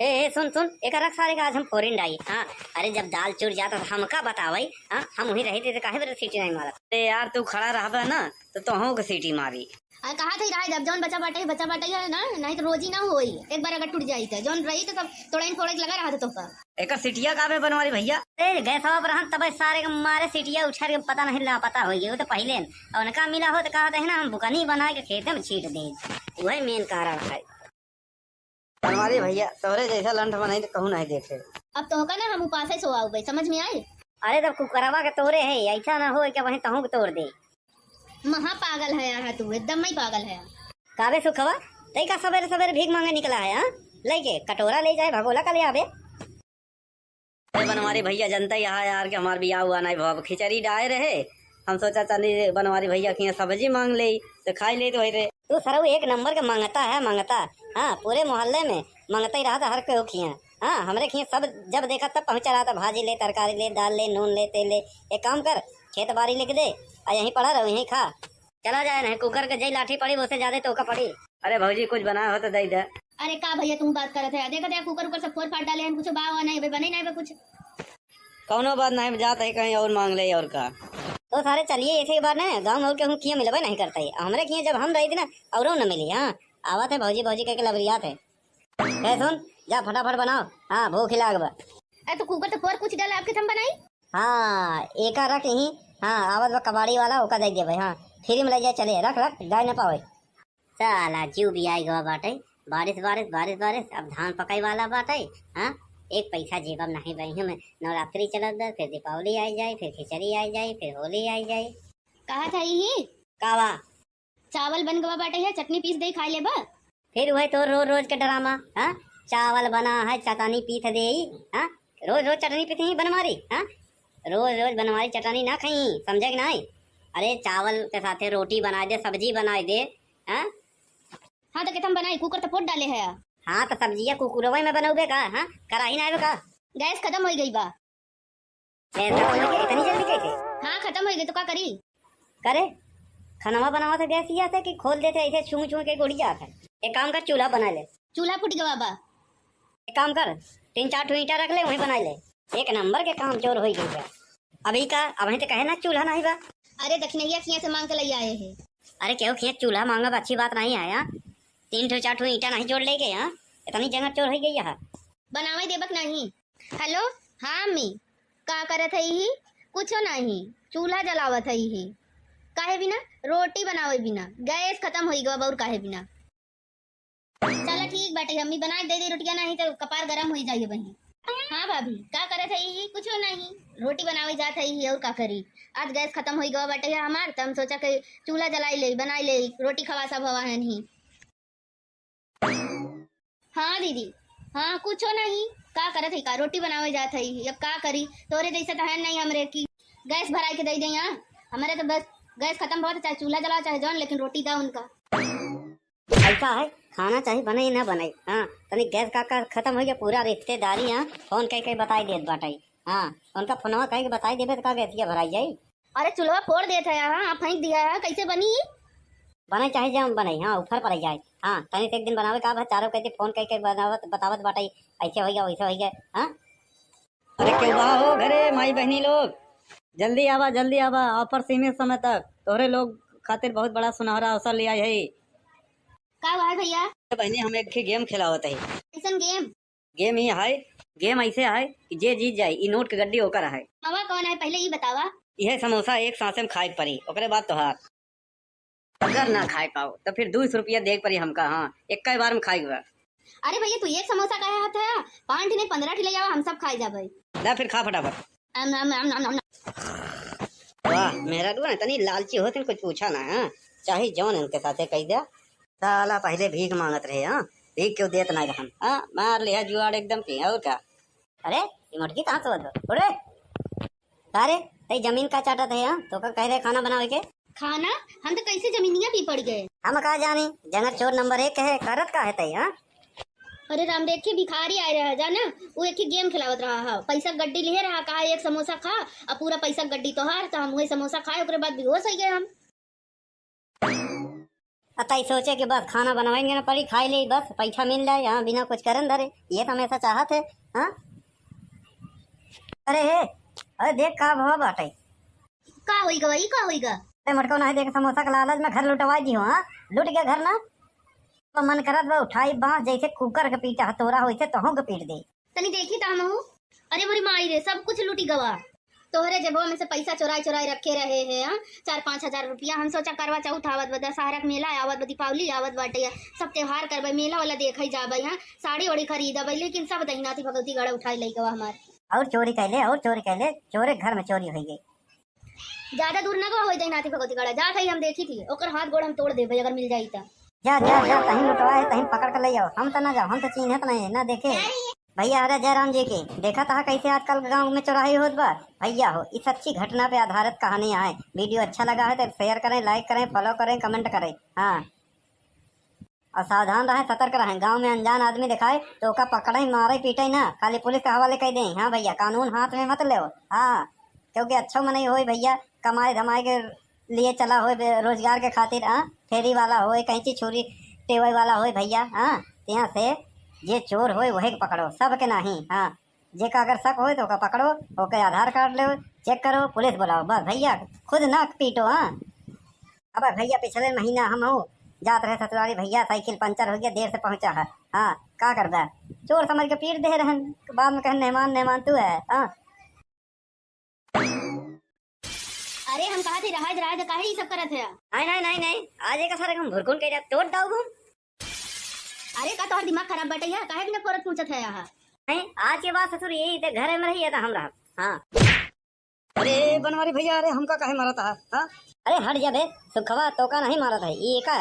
ए सुन एक रख सारे का आज हम फोरिन डाई। हाँ अरे जब दाल चूर जाता तो हमका बतावई। हाँ हम वहीं रहते थे, काहे सीटी नहीं मारा। अरे यार तू खड़ा रहा ना तो तोहू के सीटी मारी। अरे कहा थे रहा जब जौन बचा बाटे है ना, नहीं तो रोजी ना होई, एक बार अगर टूट जाई तो जौन रही तो सब तोड़ा इन फोड़े लगा रहा था तो का। एक सीटिया का बे बनवारी भैया? अरे गैस पर रहन तब सारे के मारे सीटिया उछार के पता नहीं ला पता हो गई, वो तो पहले और उनका मिला हो तो कहा था ना हम बुकनी बना के खेत में छीट दे, वही मेन कारण है। बनवारी भैया तोहरे जैसा लंठ बनाई तो कहूँ नहीं देखे। अब तो होगा ना हम उपास ही सोआओ भाई, समझ में आए? अरे तब कुकरवा के तोरे है, ऐसा ना हो क्या वहीं तहू के तोड़ दे। महा पागल है यहाँ तू, एकदम ही पागल है। काबे सुखवा तई का सवेरे सवेरे भीख मांगे निकला है। हाँ लेके कटोरा ले जाए भगोला का ले आवे। अरे बनवारी भैया जनता यहाँ यार के हमार बियाह हुआ नहीं भाव, खिचड़ी डाए रहे, हम सोचा चली बनवारी भैया की सब्जी मांग ले तो खाई ले तो रे। तू सरऊ एक नंबर के मांगता है मांगता। हाँ पूरे मोहल्ले में मांगता ही रहा था हर कोई खिया। हाँ हमरे खिया सब जब देखा तब पहुंचा रहा था, भाजी ले, तरकारी ले, दाल ले, नून ले, तेल ले। एक काम कर खेत बाड़ी लिख दे और यहीं पड़ा रहो, यहीं खा, चला जाए नहीं कुकर के जई लाठी पड़ी उससे ज्यादा तो का पड़ी। अरे भौजी कुछ बना हो तो दे दे। अरे का भैया तुम बात करत है, देखा कुकर ऊपर से फोड़ फाड़ डाले हैं, कुछ बावा नहीं बने नहीं कुछ। कौनो बात नहीं, जाता है कहीं और मांग ले और का। तो सारे चलिए ऐसे बार ना गाँव में और के किया मिलबे नहीं करता है, हमरे किया जब हम रही थी ना और न मिली। हाँ आवा थे भौजी भौजी कह के लबरियात है। सुन जा फटाफट बनाओ, हाँ भूख लाग बा। अरे तो कुकर तो फोड़ कुछ डाले आपके हम बनाई। हाँ एक रख यहीं। हाँ आवत बा कबाड़ी वाला ओका दे दिया भाई। हाँ फ्री में ले जाए चले, रख गाय न पावे। साला जीव भी आई गवा बाटे, बारिश बारिश बारिश बारिश, अब धान पकाई वाला बाटे। हाँ एक पैसा जेबम नहीं बही में। नवरात्रि चलत बा, फिर दीपावली आई जाए, फिर खिचड़ी आई जाए, फिर होली आई जाए। कहा था ही कावा चावल बन गवा बाटे है, चटनी पीस दे खा ले बा। फिर वही तो रोज रोज के ड्रामा। हाँ, चावल बना है चटनी पीस दे। हाँ, रोज रोज चटनी पीस ही बनवारी। हाँ, रोज रोज बनवारी चटनी ना खाई, समझे कि नहीं? अरे चावल के साथे रोटी बना दे, सब्जी बना दे। हाँ हाँ तो कहता हम बनाई, कुकर तो पोट डाले है। हाँ तो सब्जियाँ कुकुरवा में बनोगे का? हाँ, कराही ना का? गैस खत्म हो गई बा। ऐसा होने के इतनी जल्दी कैसे? हाँ खत्म हो गई तो क्या करी? करे खाना बनावा था गैस या कि खोल देते ऐसे छू छू के गुड़ी जाता है। एक काम कर, चूल्हा बना ले। चूल्हा फूट गवा बा। एक काम कर, 3-4 ईंटा रख ले, वहीं बना ले। एक नंबर के काम चोर हो गई। अभी का अभी तो कहे ना चूल्हा नहीं बा। अरे दक्षिणैया खिया से मांग के ले आए हैं। अरे क्यों खिया चूल्हा मांगा अच्छी बात नहीं है। 3-4 ईंटा नहीं जोड़ ले गए। इतनी जगह चोर हो गई है। बनावे देबक नहीं। हेलो हाँ अम्मी, का करत है ही? कुछो नहीं, चूल्हा जलावत है ही। काहे बिना रोटी बनावे बिना गैस खत्म हो गवा और काहे बिना। चलो ठीक बाटे, अम्मी बना दे दे रोटियां, नहीं तो कपार गरम हो जाइए वहीं। हाँ भाभी का करत है ही? कुछो नहीं, रोटी बनावे जात है ही और का करी। आज गैस खत्म हो गवा बाटे हमार, तो हम सोचा कि चूल्हा जलाई ले, बनाई ले, रोटी खवा सब हवा है नहीं। हाँ दीदी, हाँ कुछो नहीं, का करत है का? रोटी बनावे जात है ही, अब का करी? तोरे जैसे तो है नहीं हमरे की गैस भराई के दे दे। हमारे तो बस गैस खत्म बहुत, चाहे चूल्हा जलाओ चाहे जौन, लेकिन रोटी दा उनका। ऐसा है, खाना चाहे बने ना बने। हाँ, तनी गैस का खत्म हो गया, पूरा रिश्तेदारी। हाँ, फोन कह के बताई देत बाटाई। हाँ, उनका फोनवा कह के बताई देबे तो का गैसिया भराई जाई। अरे चूल्हा फोड़ देता है, हाँ आप फेंक दिया है, कैसे बनी? बने चाहे जम बने। हाँ, ऊपर पड़ जाए। हाँ, तनी से एक दिन बनावे का बा, चारों कहते फोन कह के बनावत बतावत बाटाई, ऐसे हो गया वैसे हो गया। हाँ, अरे क्यों बा हो घरे माई बहनी लोग, जल्दी आवा ऑफर सीमित समय तक तोहरे लोग खातिर बहुत बड़ा सुनहरा अवसर लिया है। का हुआ है भैया? बहनी हम एक गेम खिलावत है। कैसन गेम? गेम ही है, गेम ऐसे है कि जे जीत जाए ई नोट के गड्डी ओकर है। मामा कौन है पहले ये बतावा। यह समोसा एक सांसे में खाए पड़ी, ओकरे बाद तोहार। अगर ना खाए पाओ तो फिर 200 रुपया देख पड़ी हमका। हाँ, एक बार में खाई गया। अरे भैया तू एक समोसा खाया हाथ है, 5 नहीं 15 ले जाओ, हम सब खाए जाबे। ला फिर खा फटाफट। वाह मेरा दुआ तनी लालची होते कुछ पूछा ना। हाँ, चाहे जौन इनके साथे कह दिया। साला पहले भीख मांगत रहे। हाँ, भीख क्यों देत नहीं रहन। हाँ, मार लिया जुआड़ एकदम की। और क्या? अरे ये मुर्गी कहाँ से बदलो? अरे अरे तई जमीन का चाटत है। हाँ, तो का कह रहे खाना बनावे के? खाना हम तो कैसे जमीनिया पी पड़ गए। हम का जानी, जंगल चोर नंबर 1 है, करत का है तई। हाँ, अरे राम देख के भिखारी आए रहा जाना, वो एक ही गेम खिलावत रहा है, पैसा गड्डी लिए रहा, कहा एक समोसा खा, अब पूरा पैसा गड्डी तो हार, तो हम वही समोसा खाए, उसके बाद बेहोश हो गए हम। अतई सोचे कि बस खाना बनवाएंगे ना पड़ी, खाई ले बस पैसा मिल जाए। हाँ, बिना कुछ करन धरे, ये तो हमेशा चाहत है। हाँ, अरे देख का भाव बाटे। का होइगा वही का होइगा? अरे मटको नहीं देख, समोसा के लालच में घर लुटवा दी हो। हाँ, लुट गया घर ना, तो मन करत बा उठाई बांस जैसे कुकर के पीटा हथौड़ा वैसे तोहू के पीट दे। तनी देखी ता हम। अरे मोरी माई रे, सब कुछ लूटी गवा। तोहरे जेबवा में से पैसा चुराई रखे रहे हैं। 4-5 हजार रुपया। हम सोचा करवा चौथ आवत बा, दशहरा के मेला आवत बा, दीपावली आवत बाटे, सब त्योहार करबे, मेला वाला देखे जाबे। हाँ, साड़ी वाड़ी खरीदबे, लेकिन सब दहीनाथी भगवती गड़ा उठाई लई गवा हमार। और चोरी कैले चोरे घर में चोरी हो गई। ज्यादा दूर ना गवा होई दहीनाथी भगवती गड़ा, जात है हम देखी थी, ओकर हाथ गोड़ हम तोड़ देबे अगर मिल जाई ता। जा तहीं लुटवा है, तहीं पकड़ कर ले जाओ। हम तो ना जाओ, हम तो चिन्हत नहीं ना देखे भैया। अरे जयराम जी के देखा था कैसे आजकल गांव में चौराही होत बा भैया हो। इस अच्छी घटना पे आधारित कहानी है। वीडियो अच्छा लगा है तो शेयर करें, लाइक करें, फॉलो करें, कमेंट करें। हाँ, और सावधान रहें, सतर्क रहें। गांव में अनजान आदमी दिखाए तो ओका पकड़े मारे पीटे ना, खाली पुलिस के हवाले कर दें। हाँ भैया, कानून हाथ में मत ले। हाँ, क्योंकि अच्छा मन हो भैया, कमाए धमाए के लिए चला हो, रोजगार के खातिर। हाँ, फेरी वाला हो, कहीं छुरी टेवई वाला हो भैया। हाँ, यहाँ से जे चोर हो वही पकड़ो, सब के नहीं। हाँ, जे का अगर शक हो तो का पकड़ो, ओके आधार कार्ड लो, चेक करो, पुलिस बुलाओ, बस भैया खुद ना पीटो। हाँ, अब भैया पिछले महीना हम हो जात रहे ससुराली भैया, साइकिल पंचर हो गया, देर से पहुंचा है। हाँ, का करता है, चोर समझ के पीट दे रहन, बाद में कहें मेहमान तू है। हाँ, अरे हम कहा थे राज काहे ये सब करत है? नहीं आज एक सारे हम भुरकुन के तोड़ दाऊ। अरे का तोहर दिमाग खराब बटे है, काहे बिना परत पूछत है यहाँ? नहीं, आज के बाद ससुर यही थे, घर में रही था हम रहा। हाँ अरे बनवारी भैया, अरे हमका काहे मारा था? हाँ अरे हट जा बे सुखवा, तो का नहीं मारा था ये का।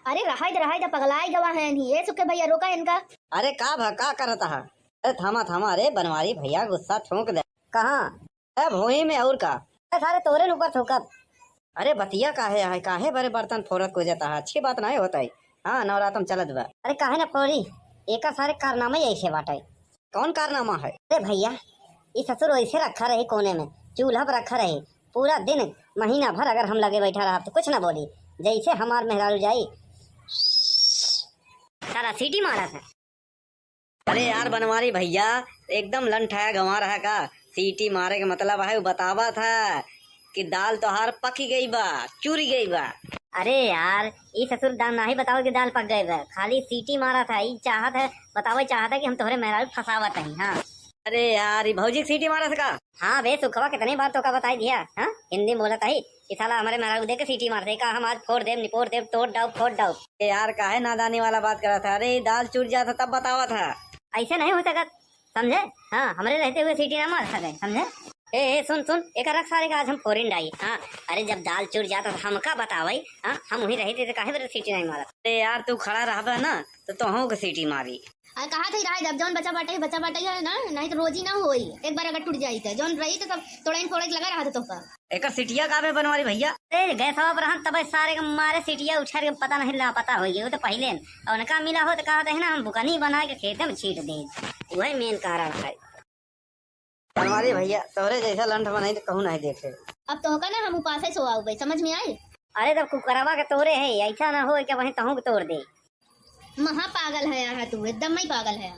अरे रहा था पगलाई गवा है ये सुखे भैया रोका इनका। अरे का करता है? अरे थामा थामा, अरे बनवारी भैया गुस्सा ठोक दे। कहाँ? अरे भोई में और का? सारे तोरे ऊपर ठोकब। अरे बतिया काहे बड़े बर्तन फोड़त को जाता है, अच्छी बात नहीं होता है। हाँ नवरातम चलत बा। अरे काहे ना फोड़ी, एक सारे कारनामे ऐसे बाटे। कौन कारनामा है? अरे भैया ये ससुर ऐसे रखा रहे कोने में, चूल्हा पर रखा रहे पूरा दिन महीना भर, अगर हम लगे बैठा रहा तो कुछ ना बोली, जैसे हमार मेहरारू जाई सारा सीटी मारा था। अरे यार बनवारी भैया एकदम लंठाया गंवा रहा का? सीटी मारे के मतलब है वो बतावा था कि दाल तोहार पकी गई बा, चूरी गई बा। अरे यार ये ससुर दाल ना ही बताओ कि दाल पक गए बा, खाली सीटी मारा था। ये चाहत है बतावा, चाहता कि हम तोहरे मेहरारू फसावत नहीं। हाँ अरे यार ये भौजी सीटी मारा था का? हाँ बे सुखवा, कितनी बार तो का बताई दिया। हाँ हिंदी बोला था ही कि साला हमारे मेहरारू देख के सीटी मार दे का, हम आज फोड़ देव निपोड़ देव तोड़ डाउ फोड़ डाउ। ए यार काहे नादानी वाला बात करा था? अरे दाल चूर जाता तब बतावा था। ऐसे नहीं हो सकत, समझे? हाँ हमारे रहते हुए सीटी ना मार सके, समझे? ए सुन सुन, एक रख सारे का आज हम फोरिन डाई। हाँ अरे जब दाल चूर जाता था हमका बतावाई। हाँ हम वही रहे थे, काहे सीटी नहीं मारा? अरे यार तू खड़ा रहा ना तो तुहू को सीटी मारी। अरे कहा थे रहा जब जौन बचा बाटे है ना, नहीं तो रोजी ना होई। एक बार अगर टूट जाई तो जौन रही तो सब तोड़ाइन फोड़े लगा रहा था तो का। एक सीटिया का बे बनवारी भैया? अरे गैस पर हम तब सारे के मारे सीटिया उछार के पता नहीं ला पता हो गया, वो तो पहले और उनका मिला हो तो कहा था ना हम बुकनी बना के खेते में छीट दे, वही मेन कारण है। बनवारी भैया तोहरे जैसा लंठ बनाई तो कहूँ नहीं देखे। अब तो होगा ना हम उपास ही सोआऊ भाई, समझ में आए? अरे तब कुकरवा के तोड़े है, ऐसा ना हो कि वहीं तहू के तोड़ दे। महा पागल है यहाँ तू, एकदम ही पागल है।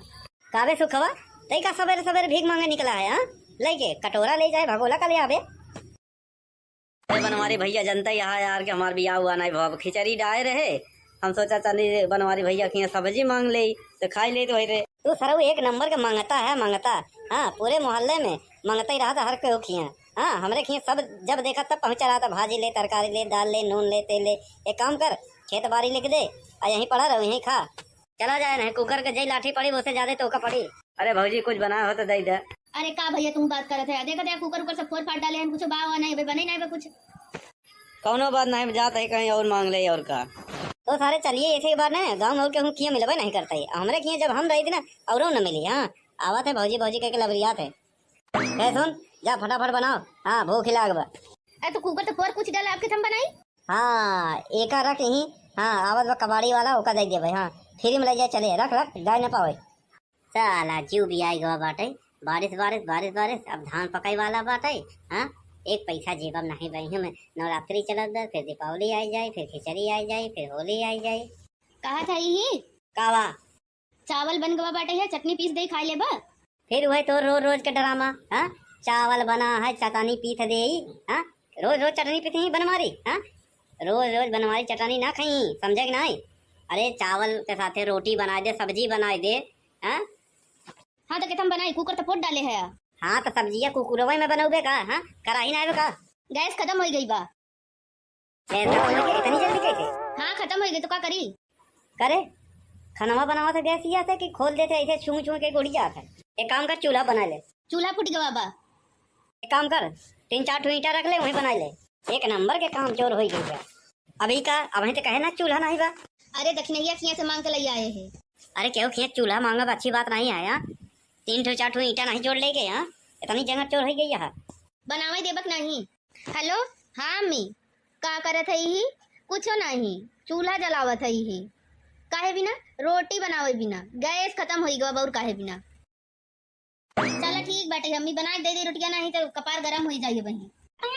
काबे सुखवा तई का सवेरे सवेरे भीख मांगे निकला है? हाँ लेके कटोरा ले जाए, भगोला का ले आवे। अरे बनवारी भैया जनता यहाँ यार कि हमार बियाह हुआ नहीं भाव, खिचड़ी डाले रहे, हम सोचा चली बनवारी भैया की सब्जी मांग ले तो खाई ले तो रे। तू सरऊ एक नंबर के मांगता है मांगता। हाँ पूरे मोहल्ले में मांगता ही रहा था हर कोई खिया। हाँ हमरे खिया सब जब देखा तब पहुंचा रहा था, भाजी ले, तरकारी ले, दाल ले, नून ले, तेल ले। एक काम कर खेत बाड़ी लिख दे और यहीं पड़ा रहो, यहीं खा, चला जाए नहीं कुकर के जई लाठी पड़ी उससे ज्यादा तो का पड़ी। अरे भौजी कुछ बनाया हो तो दे दे। अरे का भैया तुम बात करत है? देखा कुकर ऊपर से फोड़ फाड़ डाले हैं, कुछ बाव नहीं बने नहीं कुछ। कौनो बात नहीं जाता है, कहीं और मांग ले और का। तो सारे चलिए ऐसे बार ना गाँव और के हम किया मिलबे नहीं करता है, हमरे किया जब हम रही थी ना और न मिली। हाँ आवत है भौजी भौजी कह के लबरियात है। सुन जा फटाफट बनाओ, हाँ भूख लाग बा। अरे तो कुकर तो फोड़ कुछ डाला आपके थम बनाई। हाँ एक रख ही, हाँ आवत बा कबाड़ी वाला ओका दे दे भाई। हाँ फ्री में ले जाए, चले रख रख गाय न पावे। साला जीव भी आई गवा बाटे, बारिश बारिश बारिश बारिश, अब धान पकाई वाला बाटे। हाँ एक पैसा जेब में नहीं बही में, नवरात्रि चलत बा, फिर दीपावली आई जाए, फिर खिचड़ी आई जाए, फिर होली आई जाए। कहा था यही कावा चावल बन गवा बाटे है, चटनी पीस दे खाई ले बा। फिर वही तो रोज रोज के ड्रामा। हाँ चावल बना है चटनी पीस दे। हाँ रोज रोज चटनी पीस ही बनवारी। हाँ रोज रोज बनवारी चटनी ना खाई, समझे कि नहीं? अरे चावल के साथ रोटी बना दे, सब्जी बना दे। हाँ हाँ तो हम बनाई, कुकर तो फोड़ डाले है। हाँ तो सब्जियाँ कुकुरवा में बनोगे का? हाँ कराही ना का? गैस खत्म हो गई बा। इतनी जल्दी कैसे? हाँ खत्म हो गई तो क्या करी? करे खाना बनावा था गैस ही आता कि खोल देते ऐसे छू छू के गुड़ी जाता है। एक काम कर चूल्हा बना ले। चूल्हा फूट गवा बा। एक काम कर 3-4 ईंटा रख ले, वहीं बना ले। एक नंबर के काम चोर हो गई है अभी का। अब तो कहे ना चूल्हा नहीं बा। अरे दक्षिणैया खिया से मांग के ले आए हैं। अरे क्यों खिया चूल्हा मांगा अच्छी बात नहीं आया, 3-4 ईंटा नहीं जोड़ ले गए। यहाँ इतनी जगह चोर हो गई है। बनावे देबक नहीं। हेलो हाँ अम्मी, का करत है ही? कुछ नहीं, चूल्हा जलावत है ही। काहे बिना रोटी बनावे बिना गैस खत्म हो गवा और काहे बिना। चलो ठीक बाटे, अम्मी बना दे दे रोटियां, नहीं तो कपार गरम हो जाइए बहन।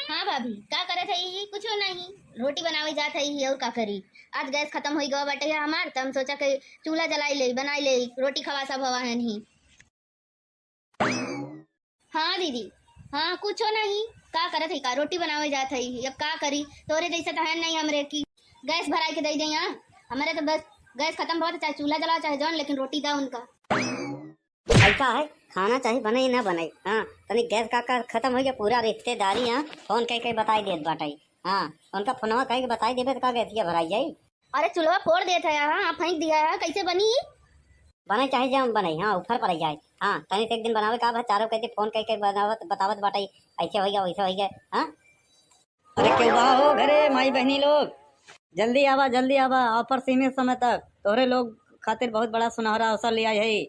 हाँ भाभी का करत है ही? कुछ नहीं, रोटी बनावे जात है ही और का करी। आज गैस खत्म हो गवा बाटे है हमार, तो हम सोचा कि चूल्हा जलाई ले, बनाई ले, रोटी खवा सब हवा है नहीं। हाँ दीदी हाँ कुछ नहीं, का करत है का रोटी बनावे जात है ही। अब का करी, तोरे जैसा तो है नहीं हमरे की गैस भराई के दे दे। यहाँ हमारे तो बस गैस खत्म बहुत, चाहे चूल्हा जलाओ चाहे जौन, लेकिन रोटी दा उनका। ऐसा है खाना चाहिए बने ना बने। हाँ तनी गैस का खत्म हो गया, पूरा रिश्तेदारी यहाँ फोन कह के बताई देत बाटाई। हाँ उनका फोनवा कह के बताई देबे तो का गैसिया भराई जाई। अरे चूल्हा फोड़ देता है, हाँ फेंक दिया है, कैसे बनी? बने चाहे जम बने, हाँ ऊपर पर जाए। हाँ तनी से एक दिन बनावे का चारों कहते फोन करके बनावत बतावत बाटे ऐसे हो गया वैसे हो गया। हाँ अरे क्यों बा हो घरे माई बहनी लोग, जल्दी आवा ऑफर सीमित समय तक तोहरे लोग खातिर बहुत बड़ा सुनहरा अवसर लिया है।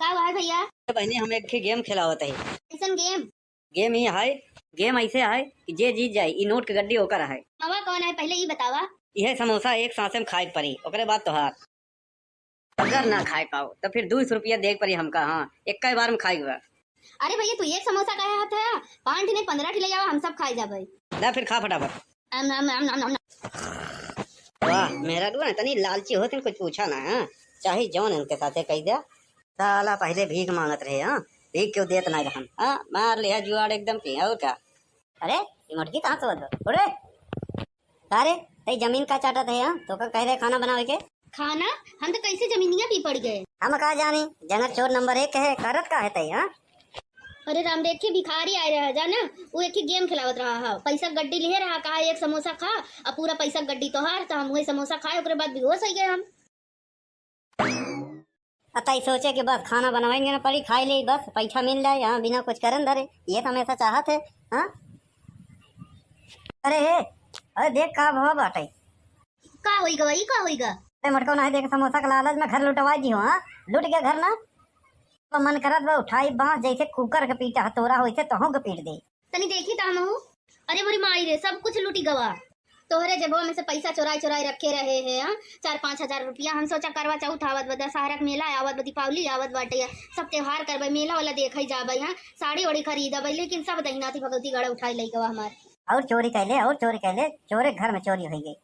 का हुआ है भैया? बहनी हम एक गेम खिलावत है। ऐसन गेम? गेम ही है, गेम ऐसे है कि जे जीत जाए ई नोट के गड्डी होकर है। मावा कौन है पहले ये बतावा। यह समोसा एक सांसे में खाए पड़ी, ओकरे बाद तोहार। अगर ना खाए पाओ तो फिर 200 रुपया देख पड़ी हमका। हाँ एक बार में खाई हुआ। अरे भैया तू एक समोसा का हाथ है 5 ने 15 ले जावा, हम सब खाए जाबे। ला फिर खा फटाफट। आम आम आम आम आम। वाह मेरा ना तनी लालची होते कुछ पूछा ना। हाँ चाहे जौन इनके साथे कह दिया। साला पहले भीख मांगत रहे। हाँ भीख क्यों देत ना रहन। हाँ मार लिया जुआड़ एकदम की। और क्या? अरे ये मटकी कहाँ से बदल उड़े अरे तई जमीन का चाटत है। हाँ तो का कह रहे खाना बनावे के खाना? हम तो कैसे जमीनिया भी पड़ गए। हम कहा जानी जंगल चोर नंबर 1 है करत का है तई। हाँ अरे राम देखे भिखारी आए रहा जाना, वो एक ही गेम खिलावत रहा है। पैसा गड्डी लिए रहा, कहा एक समोसा खा और पूरा पैसा गड्डी तो हार, तो हम वही समोसा खाए ओकरे बाद बेहोश हो गए हम। अतई सोचे कि बस खाना बनवाएंगे ना पड़ी खाई ले बस पैसा मिल जाए। यहाँ बिना कुछ करन धरे ये तो हमेशा चाहत है। हाँ अरे हे अरे देख का भाव बाटे। का होईगा वही का होईगा? अरे मटको नहीं देख समोसा का लालच में घर लुटवा दी हो। हाँ लुट गया घर ना तो मन करत बा उठाई बांस जैसे कुकर के पीटा हतोरा होइसे तोहू के पीट दे। तनी देखी ताम हूँ। अरे मोरी माई रे सब कुछ लूटी गवा। तोहरे जेबवा में से पैसा चुराई चुराई रखे रहे हैं। हाँ 4-5 हजार रुपया। हम सोचा करवा चौथ आवत बा, दशहरा के मेला आवत बा, दीपावली आवत बाटे, सब त्योहार करबे, मेला वाला देखे जाबे। हाँ साड़ी वाड़ी खरीदबे, लेकिन सब दहीनाथी भगवती गड़ा उठाई लई गवा हमार। और चोरी कैले चोरे घर में चोरी हो गई।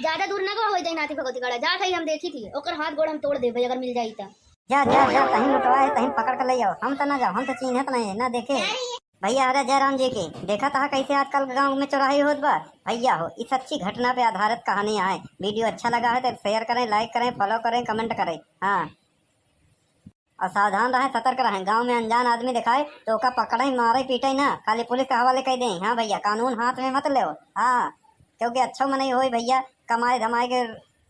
ज्यादा दूर ना गवा हो दहीनाथी भगवती गड़ा जा थई हम देखी थी। ओकर हाथ गोड़ हम तोड़ देबे अगर मिल जाई त। जा जा जा कहीं लुटवाए कहीं पकड़ कर ले जाओ। हम तो ना जाओ, हम तो चिन्हत नहीं ना देखे भैया। अरे जयराम जी की देखा था कैसे आजकल गांव में चौराही होत बा भैया हो। इस सच्ची घटना पे आधारित कहानी है। वीडियो अच्छा लगा है तो शेयर करें, लाइक करें, फॉलो करें, कमेंट करें। हाँ और सावधान रहें, सतर्क रहें। गांव में अनजान आदमी दिखाए तो ओका पकड़े मारे पीटे ना, खाली पुलिस के हवाले कर दें। हाँ भैया कानून हाथ में मत ले। हाँ क्योंकि अच्छा मन हो भैया, कमाए धमाए के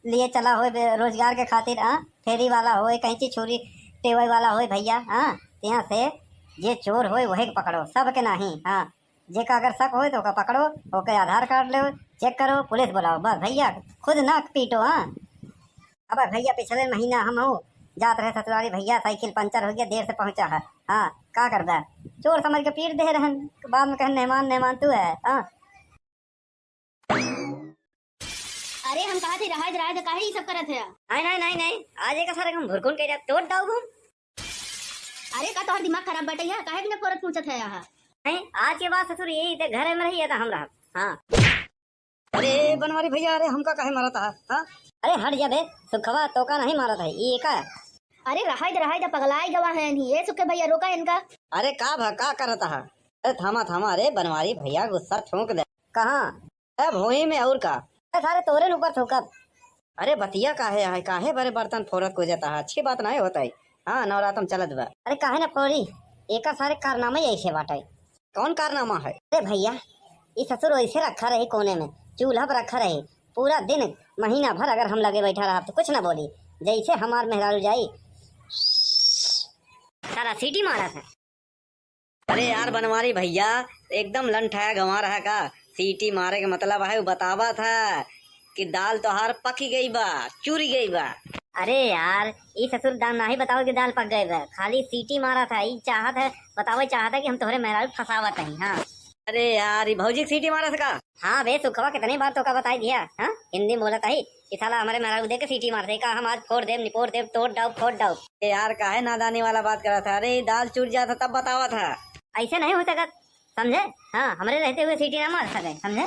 लिए चला हो, रोजगार के खातिर। हाँ फेरी वाला हो, कहीं चीज छोरी टेवे वाला हो भैया। हाँ यहाँ से जे चोर हो वही पकड़ो, सब के नहीं। हाँ जे का अगर शक हो तो ओका पकड़ो, ओके आधार कार्ड लो, चेक करो, पुलिस बुलाओ बस भैया, खुद ना पीटो। हाँ अब भैया पिछले महीना हम हो जात रहे ससुराली भैया, साइकिल पंचर हो गया, देर से पहुंचा है। हाँ का कर दे चोर समझ के पीट दे रहन, बाद में कहे मेहमान तू है। हाँ अरे हम कहा थे राज काहे ये सब करत है? नहीं आज एक सारे हम भुरकुन के तोड़ दाऊ घूम। अरे का तोहर दिमाग खराब बटे है, काहे बिना फोरत पूछत है यहाँ? नहीं आज के बाद ससुर यही थे घर में रही था हम रहा। हाँ अरे बनवारी भैया, अरे हमका काहे मारा था? हाँ अरे हट जा बे सुखवा, तो का नहीं मारा था ये का। अरे रहाई दा पगलाई गवा है नहीं ये सुखे भैया, रोका इनका। अरे का भका करता है? अरे थामा। अरे बनवारी भैया गुस्सा ठोक दे। कहाँ? अरे भोई में और का? सारे तोरे ऊपर ठोकब। अरे बतिया काहे बड़े बर्तन फोरत को जाता है, अच्छी बात नहीं होता है। हाँ नवरात्रम चलत बा। अरे काहे ना फोरी, एक सारे कारनामे ऐसे बाटे। कौन कारनामा है? अरे भैया ये ससुर ऐसे रखा रहे कोने में, चूल्हा पर रखा रहे पूरा दिन महीना भर। अगर हम लगे बैठा रहा तो कुछ ना बोली, जैसे हमार मेहरारू जाई सारा सीटी मारा था। अरे यार बनवारी भैया एकदम लंठाया गंवा रहा का। सीटी मारे के मतलब है वो बतावा था कि दाल तोहार पकी गई बा, चूरी गई बा। अरे यार ये ससुर दाल नहीं बताओ कि दाल पक गए बा, खाली सीटी मारा था। ये चाहत है बतावे चाहता कि हम तोहरे मेहरारू फसावत नहीं। हाँ अरे यार ये भौजी सीटी मारा था का? हाँ बे सुखवा कितनी बार तो का बताई दिया। हाँ हिंदी बोला था कि साला हमारे मेहरारू देख के सीटी मारते का हम आज फोड़ देव निपोड़ देव तोड़ डाउ फोड़ डाउ। यार काहे नादानी वाला बात करा था? अरे दाल चूर जाता तब बतावा था। ऐसे नहीं हो सकता समझे। हाँ हमारे रहते हुए सीटी ना मार सके समझे।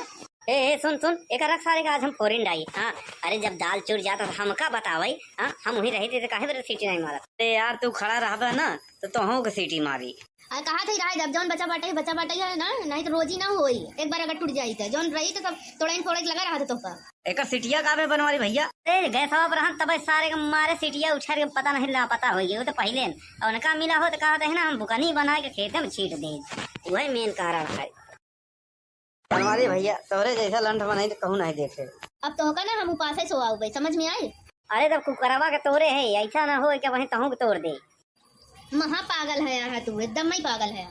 ए सुन एक रख सारे का आज हम फोरिन डाई। हाँ अरे जब दाल चूर जाता तो हमका बतावाई। हाँ हम वही रहते थे काहे सीटी नहीं मारा। अरे यार तू खड़ा रहा ना तो तुहों को सीटी मारी। अरे कहा थे राज अब जौन बचा बाटे है ना, नहीं तो रोजी ना होई। एक बार अगर टूट जाई तो जौन रही तो सब तोड़ाइन फोड़े लगा रहा था तो का। एक सीटिया का बनवारी भैया? गैस पर हम तब सारे मारे सीटिया उछार के पता नहीं ला पता हो गया। वो तो पहले और उनका मिला हो तो कहा था ना हम बुकनी बना के खेते में छीट दे, वही मेन कारण है। बनवारी भैया तोरे जैसा लंठ बनाई तो कहूँ नहीं देखे। अब तो होगा ना हम उपास सोआऊ भाई, समझ में आए? अरे तब कुकरवा के तोड़े है, ऐसा ना हो कि वहीं तहू के तोड़ दे। महा पागल है यहाँ तू, एकदम ही पागल है।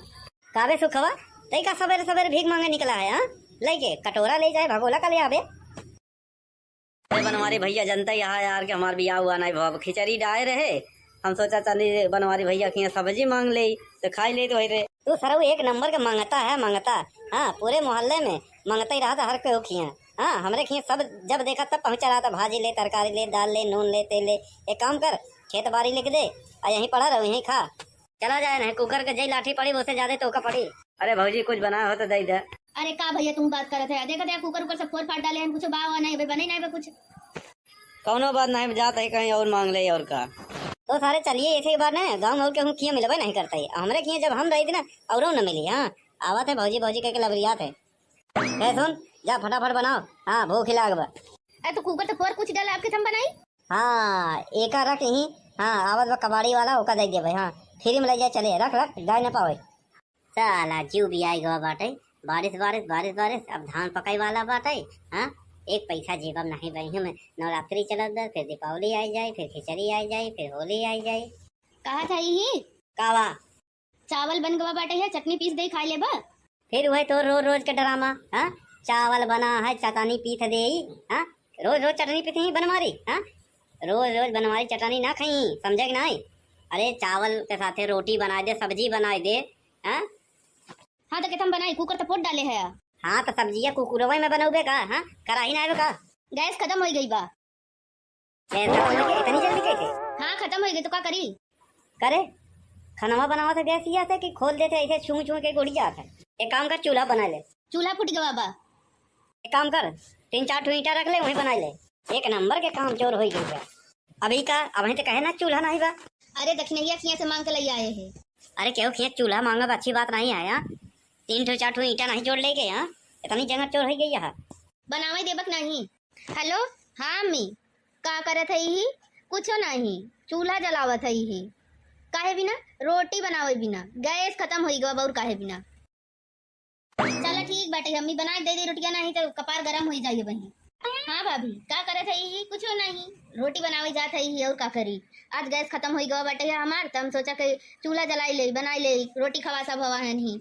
काबे सुखवा तई का सवेरे सवेरे भीख मांगे निकला है हाँ? लेके कटोरा ले जाए भगोला का ले आवे। अरे बनवारी भैया जनता यहाँ यार कि हमार बियाह हुआ नहीं भाव खिचड़ी डाए रहे, हम सोचा चली बनवारी भैया की सब्जी मांग ले तो खाई ले तो रे। तू सरऊ एक नंबर के मांगता है मांगता। हाँ पूरे मोहल्ले में मांगता ही रहा था हर कोई खिया। हाँ हमरे खिया सब जब देखा तब पहुंचा रहा था, भाजी ले तरकारी ले दाल ले नून ले तेल ले। एक काम कर खेत बाड़ी लिख दे और यहीं पड़ा रहो यहीं खा। चला जाए नहीं कुकर के जई लाठी पड़ी उससे ज्यादा तो का पड़ी। अरे भौजी कुछ बनाया हो तो दे दे। अरे का भैया तुम बात करत है, देखा देखा कुकर ऊपर से फोड़ फाड़ डाले हैं, कुछ बाव नहीं भाई बने नहीं बा कुछ। कौनो बात नहीं जाता है कहीं और मांग ले और का। तो सारे चलिए ऐसे ही बात नहीं गाँव और के हूँ किया मिलबे नहीं करता है हमरे किया जब हम रही थी ना और न मिली। हाँ आवा थे भौजी भौजी कह के लबरियात है। सुन जा फटाफट बनाओ। हाँ भूख लाग बा। अरे तो कुकर तो फोड़ कुछ डाला आपके हम बनाई। हाँ एक रख यहीं। हाँ आवत बा कबाड़ी वाला ओका दे दे भाई। हाँ फ्री में ले जाए चले रख रख गाय न पावे। साला जीव भी आई गवा बाटे बारिश बारिश बारिश बारिश अब धान पकाई वाला बाटे। हाँ एक पैसा जेब में नहीं बही में नवरात्रि चलत बा फिर दीपावली आई जाए फिर खिचड़ी आई जाए फिर होली आई जाए। कहा था ही कावा चावल बन गवा बाटे है, चटनी पीस दे खाई ले बा। फिर वही तो रोज रोज के ड्रामा। हाँ चावल बना है चटनी पीस दे। हाँ रोज रोज चटनी पीस ही बनवारी। हाँ रोज रोज बनवारी चटनी ना खाई समझे कि नहीं। अरे चावल के साथ रोटी बना दे सब्जी बना दे। हाँ हाँ तो हम बनाई कुकर तो फोड़ डाले है। हाँ तो सब्जियां कुकुरवा में बनाओगे का। हाँ कराही ना का गैस खत्म हो गई बा। इतनी जल्दी कैसे। हाँ खत्म हो गई तो क्या करी। करे खाना बनावा था गैस ही आता कि खोल देते ऐसे छू छू के गुड़ी जाता है। एक काम कर चूल्हा बना ले। चूल्हा फूट गवा बा। एक काम कर 3-4 ईंटा रख ले वहीं बना ले। एक नंबर के काम चोर हो गई है अभी का। अब तो कहे ना चूल्हा नहीं बा। अरे दक्षिणैया खिया से मांग के ले आए है। अरे क्यों खिया चूल्हा मांगा अच्छी बात नहीं आया। 3-4 ईंटा नहीं जोड़ ले गए। यहाँ इतनी जगह चोर हो गई है। बनावे देबक नहीं। हेलो हाँ मी का करत है ही कुछ नहीं, चूल्हा जलावत है ही काहे बिना, रोटी बनावे बिना, गैस खत्म हो गवा और काहे बिना। चलो ठीक बाटे हमी बना दे दे रोटियां, नहीं तो कपार गरम हो जाइए बही। हाँ भाभी का करत है ही कुछ नहीं, रोटी बनावे जात है ही और का करी। आज गैस खत्म हो गवा बाटे है हमार, तो हम सोचा कि चूल्हा जलाई ले बनाई ले रोटी खवा सब हवा है नहीं।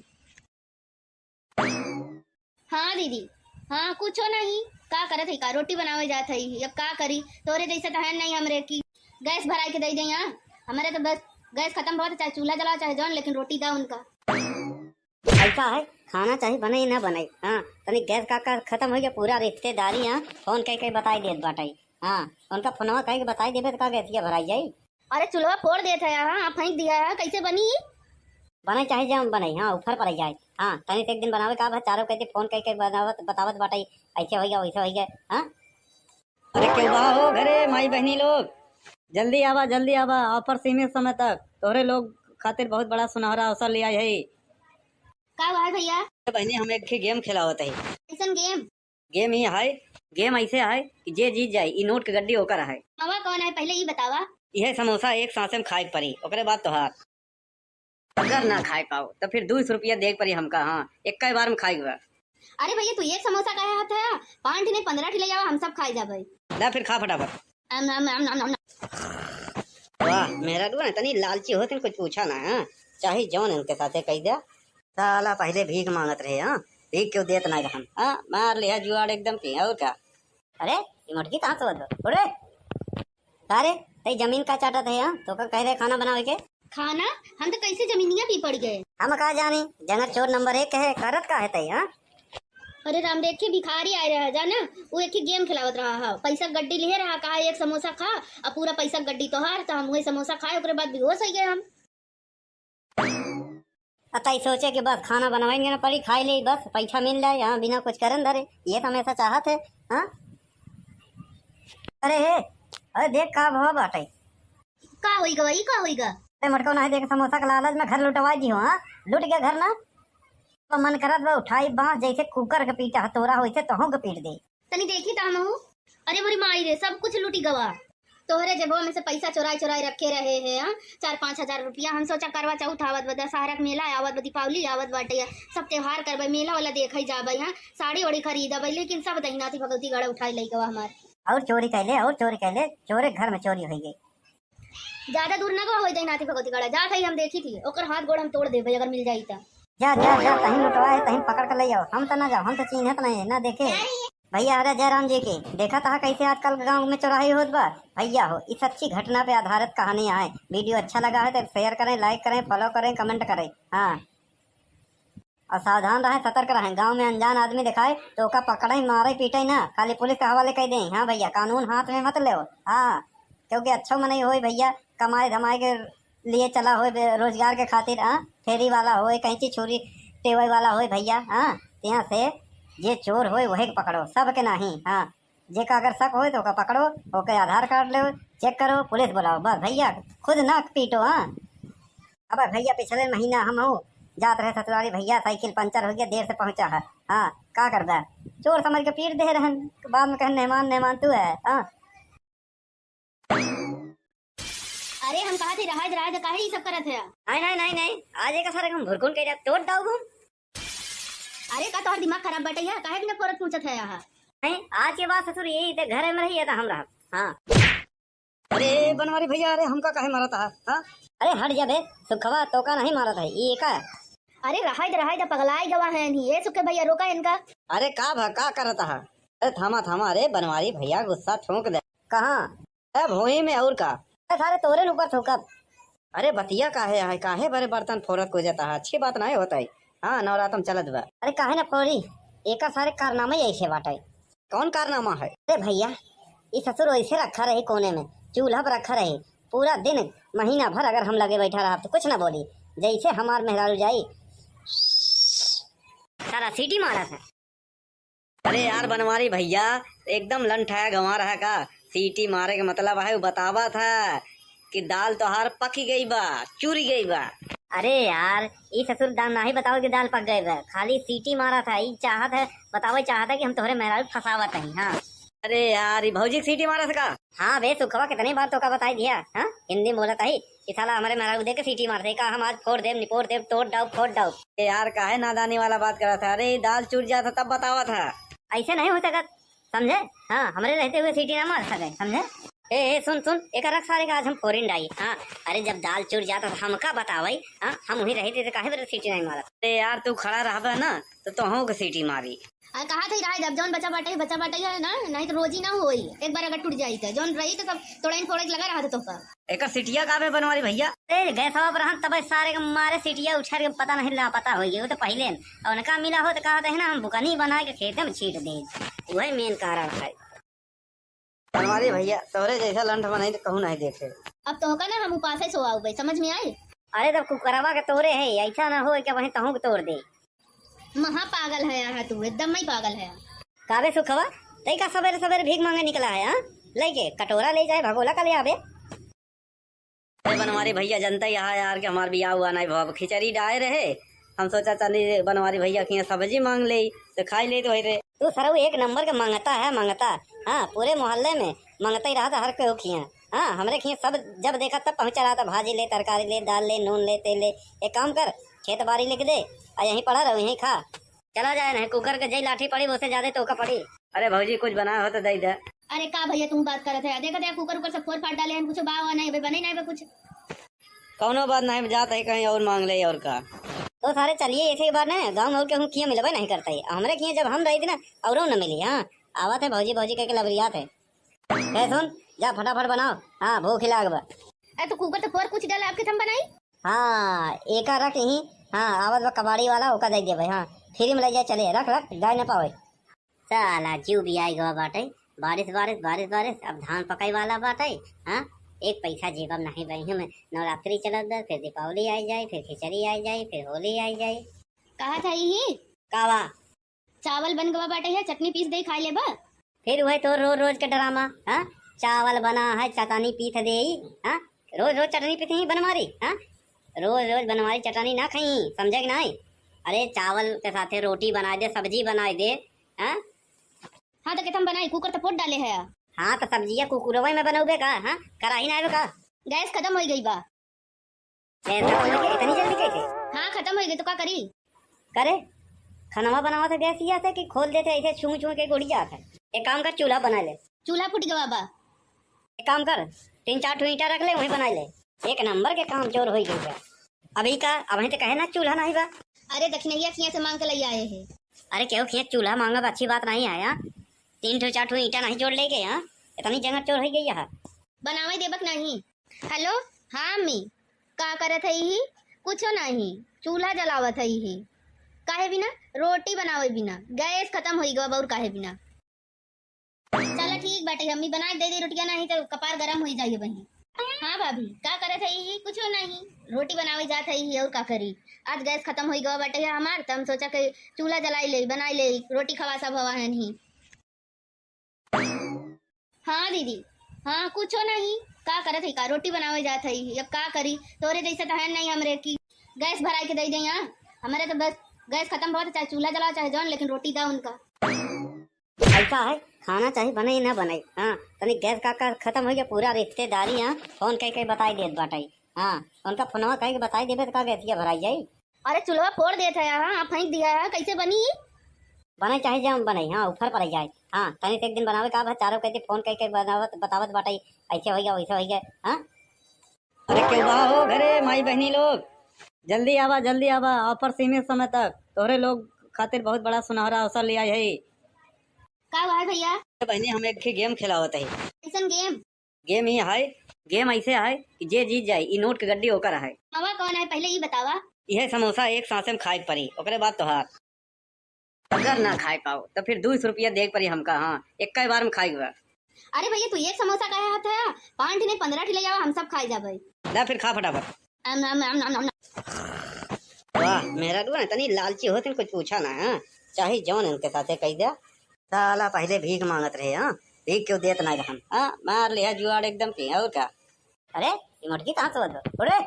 हाँ दीदी हाँ कुछ नहीं का करत है का रोटी बनावे जात है अब का करी। तोरे जैसे तो है नहीं हमरे की गैस भराई के दे दे। यहाँ हमारे तो बस गैस खत्म बहुत चाहे चूल्हा जलाओ चाहे जौन, लेकिन रोटी दो उनका। ऐसा है खाना चाहिए बने ही ना बने। हाँ तनी गैस का खत्म हो गया पूरा रिश्तेदारी। यहाँ फोन कह बताई दे बाटाई। हाँ उनका फोनवा कह के बताई देवे तो का गैसिया भराई जाई। अरे चूल्हा फोड़ देता है हाँ फेंक दिया है कैसे बनी बने चाहे जम बने। हाँ ऊपर पर जाए। हाँ तनी एक दिन बनावे का चारों कहते फोन कह के बनावत बतावत बाटाई ऐसे हो गया वैसे हो गया। हाँ अरे क्यों बा हो घरे माई बहनी लोग जल्दी आवा ऑफर सीमित समय तक तोहरे लोग खातिर बहुत बड़ा सुनहरा अवसर लिया है। का हुआ है भैया। बहनी हम एक गेम खिलावत है। कैसन गेम। गेम ही है, गेम ऐसे है कि जे जीत जाए ई नोट के गड्डी होकर है। हवा कौन है पहले ये बतावा। यह समोसा एक सांसे में खाए पड़ी ओकरे बाद तोहार। अगर ना खाए पाओ तो फिर 200 रुपया देख पड़ी हमका। हाँ एक बार में खाई हुआ। अरे भैया तू एक समोसा का हाथ है 5 नहीं 15 ठिले जावा हम सब खाए जाबे। ला फिर खा फटाफट। वाह मेरा डूबा तनी लालची होते कुछ पूछा ना। हाँ चाहे जौन इनके साथे कह दिया। साला पहले भीख मांगत रहे। हाँ भीख क्यों देत ना हम। हाँ मार लिया जुआड़ एकदम की और क्या। अरे मुटकी कहाँ से बदलो अरे अरे तई जमीन का चाटत है। हाँ तो का कह रहे खाना बनावे के। खाना हम तो कैसे जमीनिया भी पड़ गए। हम कहा जानी जंगल चोर नंबर 1 है करत का है तई। हाँ अरे राम देख के भिखारी आए रहा जाना वो एक ही गेम खिलावत रहा है पैसा गड्डी ले रहा कहा एक समोसा खा और पूरा पैसा गड्डी तो हार तो हम वही समोसा खाए उसके बाद बेहोश हो गए हम। अतई सोचे कि बस खाना बनवाएंगे ना पड़ी खाई ले बस पैसा मिल जाए। यहाँ बिना कुछ करन धरे ये तो हमेशा चाहत है। हाँ अरे देख का भाव बाटे का होईगा वही का होईगा। अरे मटको नहीं देख समोसा का लालच में घर लुटवा दी हो। हाँ लुट गया घर ना तो मन करत बा उठाई बांस जैसे कुकर के पीटा हथौरा होइसे तहों के पीट दे। तनी देखी ताम हूँ। अरे मोरी माई रे सब कुछ लूटी गवा तोहरे जेबो में से पैसा चुराई चुराई रखे रहे हैं। 4-5 हजार रुपया हम सोचा करवा चौथ आवत बा दशहरा मेला आवत दीपावली आवत बाटे सब त्योहार करबे मेला वाला देखे जाबे। यहाँ साड़ी वाड़ी खरीदबे लेकिन सब दहीनाथी भगवती गड़ा उठाई ले गवा हमार। और चोरी कैले चोरे घर में चोरी हो गई। ज्यादा दूर ना गवा हो जाए नाती भगवती गड़ा जा थई हम देखी थी ओकर हाथ गोड़ हम तोड़ देबे अगर मिल जाई त। जा जा जा, कहीं लुटवा है कहीं पकड़ कर ले जाओ, हम तो ना जाओ, हम तो चिन्हत नहीं है ना देखे। भैया अरे जयराम जी की देखा था कैसे आजकल गांव में चौराहे होत बा। भैया हो इस अच्छी घटना पे आधारित कहानियां है। वीडियो अच्छा लगा है तो शेयर करें, लाइक करें, फॉलो करें, कमेंट करें। हाँ, और सावधान रहें, सतर्क रहें। गांव में अनजान आदमी दिखाए तो ओका पकड़े मारे पीटे ना, खाली पुलिस के हवाले कर दें। हाँ भैया, कानून हाथ में मत ले। हाँ, क्योंकि अच्छा मन हो भैया, कमाए धमाए के लिए चला हो, रोजगार के खातिर। हाँ, फेरी वाला हो, कहीं छुरी टेबल वाला हो भैया। हाँ, यहाँ से जे चोर हो वही पकड़ो, सबके नहीं। हाँ, जेका अगर शक हो तो ओका पकड़ो, ओके आधार कार्ड लो, चेक करो, पुलिस बुलाओ, बस भैया खुद ना पीटो। हाँ, अब भैया पिछले महीना हम हो जात रहे ससुराली भैया, साइकिल पंचर हो गया, देर से पहुंचा है। हाँ, का कर दे, चोर समझ के पीट दे रहन, बाद में कहे मेहमान मेहमान तू है। हाँ, अरे हम कहा थे रहा रहा काहे ये सब करत है। नहीं नहीं नहीं नहीं, आज एक सारे हम भुरकुन के तोड़ दाऊ हम। अरे का तोहर दिमाग खराब बटे है, काहे बिना फोरत पूछत है यहाँ। नहीं, आज के बाद ससुर यही ते घर में रही है हम रहा। हाँ, अरे बनवारी भैया, अरे हमका काहे मारा था? हाँ, अरे हट जा बे, सुखवा तो का नहीं मारा था ये का। अरे रहा पगलाई गवा है नहीं ये सुखे भैया रोका इनका। अरे का करता है? अरे थामा थामा, अरे बनवारी भैया गुस्सा ठोक दे। कहाँ? अरे भोई में और का? अरे सारे तोरे ऊपर ठोकब। अरे बतिया काहे बड़े बर्तन फोरत को जाता है, अच्छी बात नहीं होता है। हाँ, नवरात्रम चलत बा। अरे काहे ना फोड़ी, एक सारे कारनामे ऐसे बाटे। कौन कारनामा है? अरे भैया, ये ससुर ऐसे रखा रही कोने में, चूल्हा पर रखा रही, पूरा दिन महीना भर अगर हम लगे बैठा रहा तो कुछ ना बोली, जैसे हमार मेहरारू जाई सारा सीटी मारा था। अरे यार बनवारी भैया, एकदम लंठाया गंवा रहा का? सीटी मारे का मतलब है बतावा था कि दाल तोहार पकी गई बा, चूरी गई बा। अरे यार, ये ससुर दाल ना ही बताओ कि दाल पक गए बा, खाली सीटी मारा था। ये चाहत है बताओ, चाहता है कि हम तोहरे मेहरारू फसावत नहीं। हाँ, अरे यार, ये भौजी सीटी मारा था? हाँ बे सुखवा, कितनी बार तो का बताई दिया। हाँ, हिंदी में बोला था ही कि साला हमारे मेहरारू दे के सीटी मारते का, हम आज फोड़ देव निपोड़ देव, तोड़ डाउ फोड़ डाउ। यार काहे नादानी वाला बात करा था? अरे दाल चूर जाता तब बतावा था। ऐसे नहीं हो सकत, समझे? हाँ, हमारे रहते हुए सीटी ना मार सके, समझे? ए सुन सुन, एक रख सारे का आज हम फोरिन डाई। हाँ, अरे जब दाल चूर जाता तो हमका बतावई। हाँ, हम वही रहते थे, काहे बरे सीटी नहीं मारा? अरे यार तू खड़ा रहा ना तो तोहू के सीटी मारी। कहा था रहा जब जौन बचा बाटे है ना, नहीं तो रोजी ना होई, एक बार अगर टूट जाई तो जौन रही तो सब तोड़े फोड़े लगा रहा था तो का। एक सीटिया काबे बनवारी भैया? अरे गैस पर हम तब सारे के मारे सीटिया उछार के पता नहीं ला पता हो गई, वो तो पहले और उनका मिला हो तो कहा था ना हम बुकनी बना के खेत में छीट दे, वही मेन कारण है। बनवारी भैया तोहरे जैसा लंठ बनाई तो कहूँ नहीं देखे। अब तो होगा ना हम उपास से सोआऊ भाई, समझ में आई? अरे तब कुकरवा के तोड़े है, ऐसा ना हो क्या वही तहू के तोड़ दे। महा पागल है यहाँ तू, एकदम ही पागल है। काबे सुखवा, तई का सवेरे सवेरे भीख मांगे निकला है? हाँ, लेके कटोरा ले जाए, भगोला का ले आवे। अरे बनवारी भैया जनता यहाँ यार कि हमार बियाह हुआ नहीं भाव, खिचड़ी डाए रहे, हम सोचा चली बनवारी भैया की सब्जी मांग ले तो खाई ले तो रे। तू सरऊ एक नंबर के मांगता है, मांगता। हाँ, पूरे मोहल्ले में मांगता ही रहा था हर कोई खिया। हाँ, हमरे खिया सब जब देखा तब पहुंचा रहा था, भाजी ले, तरकारी ले, दाल ले, नून ले, तेल ले। एक काम कर, खेत बाड़ी लिख दे और यहीं पड़ा रहो, यहीं खा, चला जाए। नहीं कुकर के जई लाठी पड़ी उससे ज्यादा तो का पड़ी। अरे भौजी कुछ बना हो तो दे दे। अरे का भैया तुम बात करत है, देखा कुकर ऊपर सब फोड़ फाड़ डाले हैं, कुछ बावा नहीं बने नहीं कुछ। कौनो बात नहीं, जाता है कहीं और मांग ले और का। तो सारे चलिए ऐसे ही बार ना, गाँव में और के किया मिलबे नहीं करता है हमरे किया, जब हम रही थी ना और न मिली। हाँ, आवत है भौजी भौजी कह के लबरियात है। सुन जा फटाफट बनाओ, हाँ भूख लाग बा। अरे तो कुकर तो फोड़ कुछ डाले आपके थम बनाई। हाँ, एक रख यहीं। हाँ, आवत बा कबाड़ी वाला ओका दे दे भाई। हाँ, फ्री में ले जाए, चले रख रख गाय न पावे। साला जीव भी आई गवा बाटे, बारिश बारिश बारिश बारिश, अब धान पकाई वाला बाटे। हाँ, एक पैसा जेबम नहीं बही में, नवरात्रि चलत बा, फिर दीपावली आई जाए, फिर खिचड़ी आई जाए, फिर होली आई जाए। कहा था यही कावा चावल बन गवा बाटे है, चटनी पीस दे खा ले बा। फिर वही तो रोज रोज के ड्रामा। हाँ, चावल बना है चटनी पीस दे। हाँ, रोज रोज चटनी पीस ही बनवारी। हाँ, रोज रोज बनवारी चटनी ना खाई, समझे कि नहीं? अरे चावल के साथे रोटी बना दे, सब्जी बना दे। हाँ, हाँ तो केतम बनाई, कुकर तो फोड़ डाले है। हाँ, तो सब्जिया कुकुरवा में बनोगे का? हाँ, कराही ना का? गैस खत्म हो गई बा। इतनी जल्दी कैसे? हाँ खत्म हो गई तो क्या करी? करे खाना बनावा था गैस या कि खोल देते ऐसे छू छू के गुड़ी जाता है। एक काम कर, चूल्हा बना ले। चूल्हा फूट गवा बा। एक काम कर, 3-4 ठो ईंटा रख ले वहीं बना ले। एक नंबर के काम चोर हो गई है। अभी का अभी तो कहे ना चूल्हा नहीं बा। अरे दक्षिणैया किया से मांग के ले आए हैं। अरे क्यों खेत चूल्हा मांगा अच्छी बात नहीं है यहाँ। 3-4 ठो ईंटा नहीं जोड़ ले गए यहाँ। इतनी जगह चोर हो गई है। बनावे देबक नहीं। हेलो हाँ अम्मी, का करत है ही? कुछो नहीं, चूल्हा जलावत है ही। काहे बिना रोटी बनावे बिना गैस खत्म हो गवा और काहे बिना। चलो ठीक बाटे, अम्मी बना दे दे रोटियां, नहीं तो कपार गरम हो जाइए वहीं। हाँ भाभी का करत है ही? कुछो नहीं, रोटी बनावे जात है ही और का करी। आज गैस खत्म हो गवा बाटे हमार, तो हम सोचा कि चूल्हा जलाई ले बनाई ले रोटी खवा सब हवा है नहीं। हाँ दीदी हाँ कुछो नहीं, का करत है का रोटी बनावे जात है ही। अब का करी, तोरे जैसे तो है नहीं हमरे की गैस भराई के दे दे यहाँ। हमारे तो बस गैस खत्म बहुत, चाहे चूल्हा जलाओ चाहे जौन, लेकिन रोटी दा उनका। ऐसा है खाना चाहे बने ना बने। हाँ तनी गैस का खत्म हो गया पूरा रिश्तेदारी यहाँ फोन कह के बताई देत बाटाई। हाँ उनका फोनवा कह के बताई देबे तो का गैसिया भराई जाई। अरे चूल्हा फोड़ देता है, हाँ फेंक दिया है, कैसे बनी? बने चाहे जम बने हाँ ऊपर पड़ जाए। हाँ तनी एक दिन बनावे का बस चारों कहते फोन कह के बनावत बतावत बाटाई ऐसे हो गया वैसे हो गया। हाँ अरे क्यों बा हो घरे माई बहनी लोग, जल्दी आवा ऑफर सीमित समय तक तोहरे लोग खातिर बहुत बड़ा सुनहरा अवसर लिया है। का हुआ है भैया? बहनी हम एक गेम खिलावत है। कैसन गेम? गेम ही है, गेम ऐसे है कि जे जीत जाए ई नोट के गड्डी ओकर है। मामा कौन है पहले ये बतावा। यह समोसा एक सांसे में खाए पड़ी, ओकरे बाद तोहार। अगर ना खाए पाओ तो फिर 200 रुपया देख पड़ी हमका। हाँ एक बार में खाएगा। अरे भैया तू एक समोसा का हाथ है 5 नहीं 15 ले जाओ, हम सब खाए जाबे। ना फिर खा फटाफट। वाह मेरा डुआ तनी लालची होते कुछ पूछा ना। हाँ चाहे जौन इनके साथे कह दिया। साला पहले भीख मांगत रहे। हाँ भीख क्यों देत नहीं रहन। हाँ मार लिया जुआड़ एकदम की और क्या। अरे ये मुर्गी कहाँ से बदलो उड़े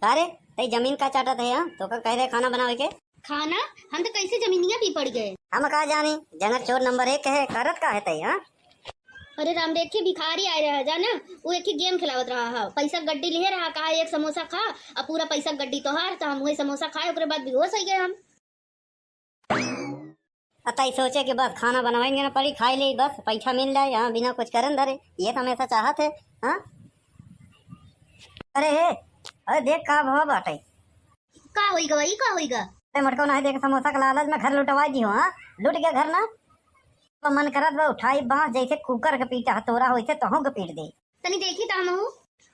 सारे तई जमीन का चाटत है। हाँ तो का कह रहे खाना बनावे के खाना हम तो कैसे जमीनिया पी पड़ गए। हम कहा जानी जंगल चोर नंबर 1 है करत का है तई। हाँ अरे राम देख के भिखारी आए रहा जाना, वो एक ही गेम खिलावत रहा है। पैसा गड्डी लिए रहा, कहा एक समोसा खा और पूरा पैसा गड्डी तो हार, तो हम वही समोसा खाए ओकरे बाद बेहोश हो गए हम। अतई सोचे कि बस खाना बनवाएंगे ना पड़ी खाई ले बस पैसा मिल जाए। हाँ बिना कुछ करन धरे ये तो हमेशा चाहत है। हाँ अरे देख का भाव बाटे का होइगा वही का होइगा। अरे मटको नहीं देख समोसा के लालच में घर लुटवा दी हो। हाँ लुट गया घर ना तो मन करत बा उठाई बांस जैसे कुकर के पीटा हथौड़ा वैसे तहों के पीट दे। तनी देखी ता हम।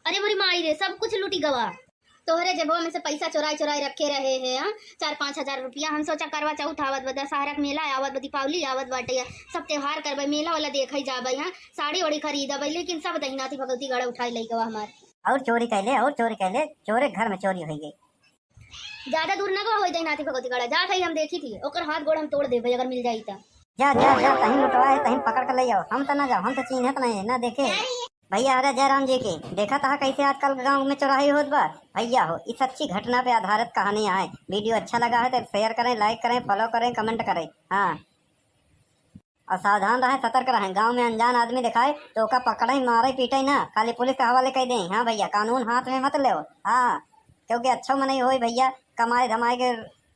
अरे मोरी माई रे सब कुछ लूटी गवा। तोहरे जेबवा में से पैसा चुराई रखे रहे हैं। 4-5 हजार रुपया। हम सोचा करवा चौथ आवत बा, दशहरा के मेला आवत बा, दीपावली आवत बाटे, सब त्योहार करबे, मेला वाला देखे जाबे। यहाँ साड़ी ओड़ी खरीदबे, लेकिन सब दहीनाथी भगवती गड़ा उठाई लई गवा हमार। और चोरी कैले चोरे घर में चोरी हो गई। ज्यादा दूर न गवा हो दहीनाथी भगवती गड़ा जात है, हम देखी थी ओकर हाथ गोड़ हम तोड़ देबे अगर मिल जाई ता। जा तहीं लुटवा है तहीं पकड़ कर ले जाओ। हम तो ना जाओ, हम तो चिन्हत नहीं ना देखे भैया। अरे जयराम जी की देखा था कैसे आजकल गांव में चौराही होत बा भैया हो। इस अच्छी घटना पे आधारित कहानी है। वीडियो अच्छा लगा है तो शेयर करें, लाइक करें, फॉलो करें, कमेंट करें। हाँ और सावधान रहें, सतर्क रहें। गांव में अनजान आदमी दिखाए तो ओका पकड़े मारे पीटे ना, खाली पुलिस के हवाले कर दें। हाँ भैया कानून हाथ में मत ले। हाँ क्योंकि अच्छा मन ही हो भैया, कमाए धमाए के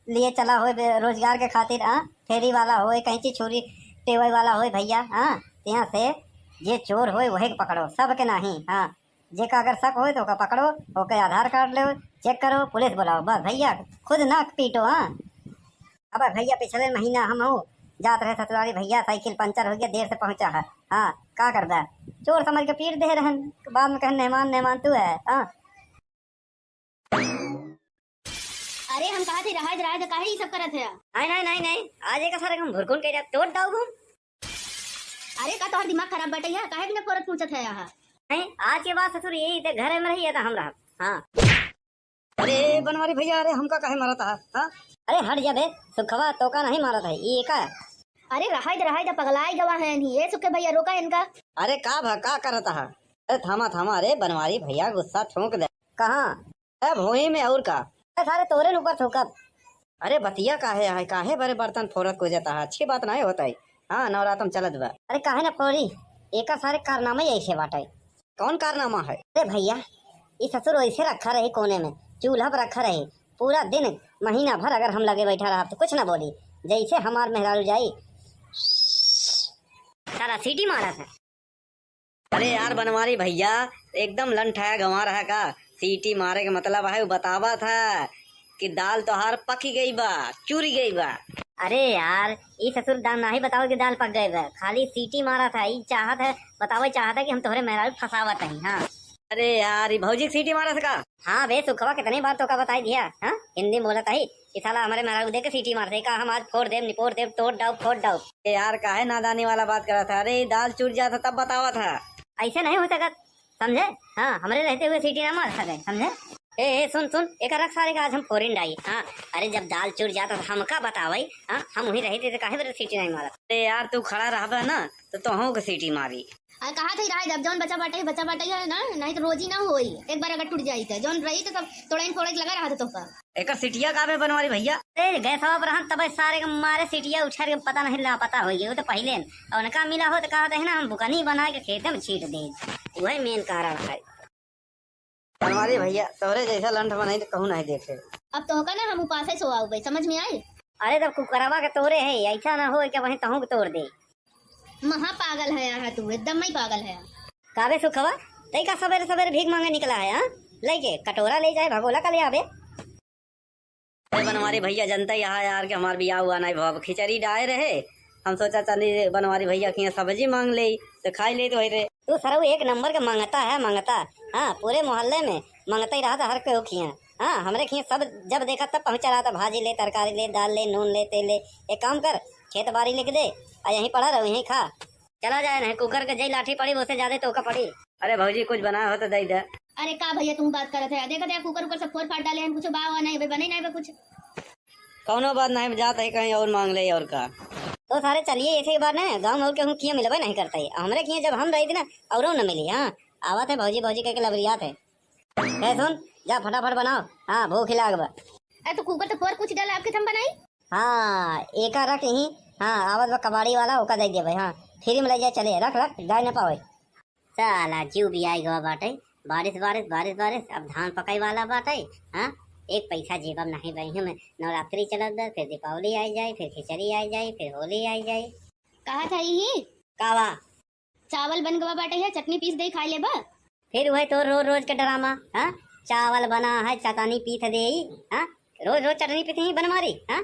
लिए चला हो रोजगार के खातिर। हाँ फेरी वाला हो कहीं चीज छोरी टेवई वाला हो भैया। हाँ यहाँ से जे चोर हो वही पकड़ो, सब के नहीं। हाँ जे का अगर शक हो तो का पकड़ो, ओके आधार कार्ड लो, चेक करो, पुलिस बुलाओ बस भैया, खुद ना पीटो। हाँ अब भैया पिछले महीना हम हो जात रहे ससुराली भैया, साइकिल पंचर हो गया, देर से पहुंचा है। हाँ का करता चोर समझ के पीट दे रहन, बाद में कहे मेहमान तू है। हाँ अरे हम कहा थे रहा काहे ये सब करत है। नहीं आज एक सारे हम भुरकुन के तोड़ दाऊ घूम। अरे का तोहर दिमाग खराब बटे है, काहे बिना करत पूछत है यहाँ। नहीं आज के बाद ससुर यही ते घर में रही है हम रहा। हाँ अरे बनवारी भैया अरे हमका काहे मारा था। हाँ अरे हट जा बे सुखवा तो का नहीं मारा था ये का। अरे रहा पगलाई गवा है नहीं ये सुखे भैया रोका इनका। अरे का करता है। अरे थामा अरे बनवारी भैया गुस्सा ठोक दे। कहाँ अरे भोई में और का सारे तोरे ऊपर ठोकत। अरे बतिया काहे बड़े बर्तन फोरत को जाता है, अच्छी बात नहीं होता है। हाँ नवरात्रम चलत बा। अरे काहे ना फोड़ी एक सारे कारनामा ऐसे बाटे। कौन कारनामा है। अरे भैया ये ससुर ऐसे रखा रहे कोने में, चूल्हा पर रखा रहे पूरा दिन महीना भर अगर हम लगे बैठा रहा तो कुछ ना बोली, जैसे हमार मेहरारू जाई सारा सीटी मारा था। अरे यार बनवारी भैया एकदम लंठाया गंवा रहा का। सीटी मारे के मतलब है वो बतावा था कि दाल तोहार पकी गई बा, चूरी गई बा। अरे यार ये ससुर दाल ना ही बताओ कि दाल पक गए बा, खाली सीटी मारा था। ये चाहत है बताओ, चाहता है कि हम तोहरे मेहरारू फसावत नहीं। हाँ अरे यार ये भौजी की सीटी मारा था। हाँ बे सुखवा कितनी बार तो का बताई दिया। हाँ हिंदी में बोलता ही कि साला हमारे मेहरारू दे के सीटी मारते का हम आज फोड़ देव निपोड़ देव तोड़ डाउ फोड़ डाउ। ए यार काहे नादानी वाला बात करा था। अरे दाल चूर जाता तब बतावा था। ऐसे नहीं हो सकत समझे। हाँ हमारे रहते हुए सीटी ना मार सके समझे। ए सुन सुन एक रख सारे का आज हम फोरिन डाई। हाँ अरे जब दाल चूर जाता तो हमका बतावई। हाँ हम वही रहते थे काहे सीटी नहीं मारा। अरे यार तू खड़ा रहा ना तो तोहू के सीटी मारी। अरे कहा था रहा जब जौन बचा बाटे है ना, नहीं तो रोजी ना होई। एक बार अगर टूट जाई तो जौन रही तो सब तोड़ा फोड़ा के लगा रहा था तोहका। एक सीटिया काबे बनवारी भैया। गैस पर रहा तब सारे के मारे सीटिया उछार के पता नहीं ला पता हो गई। वो तो पहले और उनका मिला हो तो कहा था ना हम बुकनी बना के खेत में छीट दे। वही मेन कारण है। बनवारी भैया तोहरे जैसा लंठ बनाई तो कहूँ नहीं देखे। अब तोहका ना हम उपास ही सोआऊ भाई, समझ में आए। अरे तब कुकरवा के तोड़े है ऐसा ना हो कि वहीं तहू के तोड़ दे। महा पागल है यार तू, एकदम ही पागल है। काबे सुखवा तई का सवेरे सवेरे भीख मांगे निकला है। हाँ लेके कटोरा ले जाए भगोला का ले आवे। अरे बनवारी भैया जनता यहाँ यार के हमार बियाह हुआ नहीं भाव खिचड़ी डाए रहे। हम सोचा चली बनवारी भैया की सब्जी मांग ले तो खाई ले तो वही रे। तू सरऊ एक नंबर का मांगता है मांगता। हाँ पूरे मोहल्ले में मांगता ही रहा था हर कोई खिया। हाँ हमरे खिया सब जब देखा तब पहुंचा रहा था। भाजी ले तरकारी ले दाल ले नून ले तेल ले। एक काम कर खेत बाड़ी लिख दे और यहीं पड़ा रहो यहीं खा। चला जाए नहीं कुकर के जई लाठी पड़ी उससे ज्यादा तो का पड़ी। अरे भौजी कुछ बना हो तो दे दे। अरे का भैया तुम बात करत है, देखा कुकर ऊपर सब फोड़ फाड़ डाले हैं, कुछ बावा नहीं भाई बने नहीं भाई कुछ। कौनो बात नहीं जाता है कहीं और मांग ले और का। तो सारे चलिए ऐसे बार ना गाँव में और के खिया मिलबे नहीं करता है। हमारे खिया जब हम रही थी ना और न मिली। हाँ आवा थे भौजी भौजी कह के लबरियात है। सुन जा फटाफट बनाओ। हाँ भूख लाग बा। अरे तो कुकर तो फोड़ कुछ डाला आपके थम बनाई। हाँ एक रख यहीं। हाँ आवत बा कबाड़ी वाला ओका दे दे भाई। हाँ फ्री में ले जाए चले रख रख गाय न पावे। साला जीव भी आई गवा बाटे। बारिश बारिश बारिश बारिश अब धान पकाई वाला बाटे। हाँ एक पैसा जेबम नहीं बही में। नवरात्रि चलत बा, फिर दीपावली आई जाए, फिर खिचड़ी आई जाए, फिर होली आई जाए। कहा था यही कावा चावल बन गवा बाटे है, चटनी पीस दे खा ले बा। फिर वही तो रोज रोज के ड्रामा। हाँ चावल बना है चटनी पीस दे। हाँ रोज रोज चटनी पीस ही बनवारी। हाँ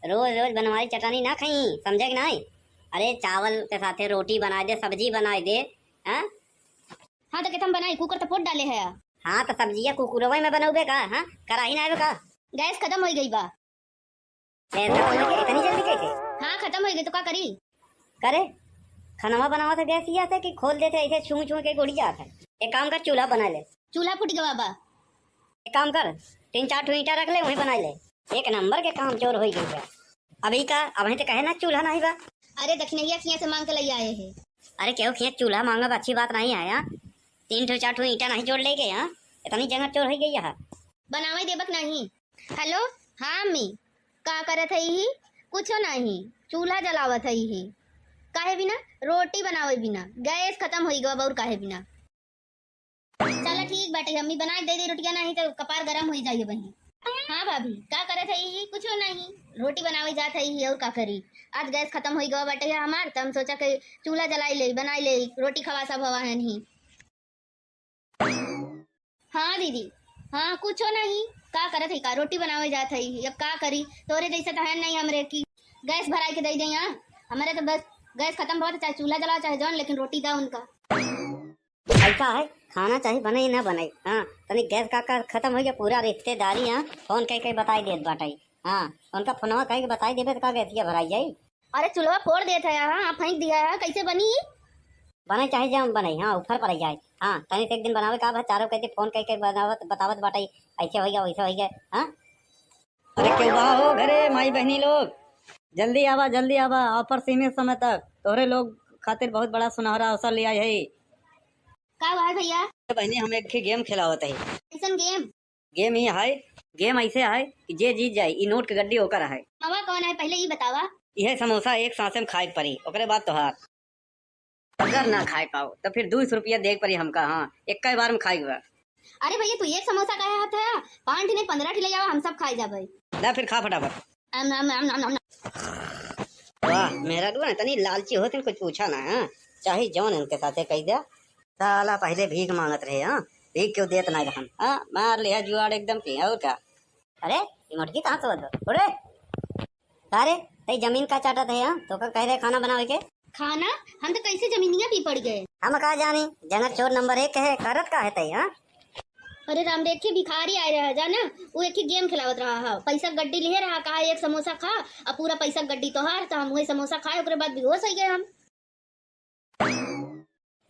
रोज रोज बनवारी चटनी ना खाई समझे कि नहीं। अरे चावल के साथे रोटी बना दे सब्जी बना दे। हाँ हाँ तो के थम बनाई कुकर तो फोड़ डाले है। हाँ तो सब्जियाँ कुकुरवा में बनोगे का। हाँ कराही ना का गैस खत्म हो गई बा। इतनी जल्दी कैसे। हाँ खत्म हो गई तो क्या करी। करे खाना बनावा था गैस ये कि खोल देते ऐसे छू छू के गुड़ी जाता है। एक काम कर चूल्हा बना ले। चूल्हा फूट गवा बा। एक काम कर 3-4 ईंटा रख ले वहीं बना ले। एक नंबर के काम चोर हो गई। अभी का अभी तो कहे ना चूल्हा नहीं बा। अरे दक्षिणैया खिया से मांग के ले आए हैं। अरे क्यों खिया चूल्हा मांगा अच्छी बात नहीं है। 3-4 ईंटा नहीं जोड़ ले गए। यहाँ इतनी जगह चोर हो गई यहाँ बनावे देबक नहीं। हेलो हाँ अम्मी का करत है ही कुछो नहीं, चूल्हा जलावत है ही। काहे बिना रोटी बनावे बिना गैस खत्म हो गवा और काहे बिना। चला ठीक बाटे अम्मी बना दे दे रोटियां, नहीं तो कपार गरम हो जाइए वही। हाँ भाभी का करत है ही कुछो नहीं, रोटी बनावे जात है और का करी। आज गैस खत्म हो गवा बाटे हमार तो हम सोचा कि चूल्हा जलाई ले बनाई ले रोटी खवा सब हवा है नहीं। हाँ दीदी हाँ कुछो नहीं का करत है का रोटी बनावे जात है। अब का करी तोरे जैसे तो है नहीं हमरे की गैस भराई के दे दे। यहाँ हमारे तो बस गैस खत्म बहुत चाहे चूल्हा जला चाहे जौन, लेकिन रोटी दा उनका। ऐसा है खाना चाहिए बने ना बने। हाँ तनी गैस का खत्म हो गया पूरा रिश्तेदारी। हाँ फोन कह के बताई देत बाटाई। हाँ उनका फोनवा कह के बताई देबे तो का गैसिया भराई जाई। अरे चूल्हा फोड़ देता है। हाँ आप फेंक दिया है कैसे बनी बने चाहे जब बने। हाँ ऊपर पड़ जाए। हाँ तनी से एक दिन बनावे का चारों कहते फोन कह के बनावत बतावत बाटाई ऐसे हो गया वैसे हो गया। हाँ अरे क्यों हो घरे माई बहनी लोग जल्दी आवा ऑफर सीमित समय तक तोहरे लोग खातिर बहुत बड़ा सुनहरा अवसर लिया है। का हुआ है भैया। बहनी हम एक गेम खिलावत है। कैसन गेम। गेम ही है गेम ऐसे है कि जे जीत जाए ई नोट के गड्डी ओकर है। मामा कौन है पहले ये बतावा। यह समोसा एक सांसे में खाए पड़ी ओकरे बाद तोहार। अगर ना खाए पाओ तो फिर 200 रुपया देख पड़ी हमका। हाँ एक बार में खाएगा। अरे भैया तू एक समोसा का हाथ है 5 नहीं 15 ले जाओ हम सब खाए जाबे। ना फिर खा फटाफट। वाह मेरा तनी लालची होते कुछ पूछा ना। हाँ चाहे जौन इनके साथे कह दिया साला पहले भीख मांगत रहे। हाँ, भीख क्यों देत नहीं रहन। हाँ, मार लिया जुआड़ एकदम की। और क्या? अरे ये मुर्गी कहाँ से बदलो उड़े सारे तई जमीन का चाटत है। हाँ तो का कह रहे खाना बनावे के खाना हम तो कैसे जमीनिया पी पड़ गए। हम का जानी जनक चोर नंबर 1 है करत का है तई। हाँ अरे राम देख के भिखारी आए रहा जाना, वो एक ही गेम खिलावत रहा है, पैसा गड्डी लिए रहा, कहा एक समोसा खा, अब पूरा पैसा गड्डी तो हार, तो हम वही समोसा खाए, उसके बाद बेहोश हो गए हम।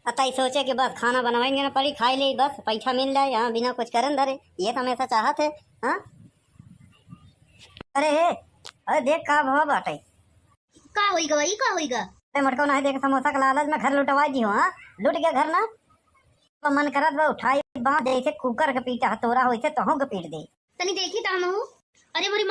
अतई सोचे कि बस खाना बनवाएंगे ना पड़ी खाई ले बस पैसा मिल जाए। हाँ बिना कुछ करन धरे ये तो हमेशा चाहत है। हाँ अरे हे अरे देख का भाव बाटे का होइगा वही का होइगा। अरे मटको नहीं देख समोसा का लालच में घर लुटवा दी हूँ। हाँ लुट गया घर ना तो मन करत बा उठाई बाँ जैसे कुकर के पीटा तोरा हो तो के पीट दे तनी देखी ता हम। अरे मोरी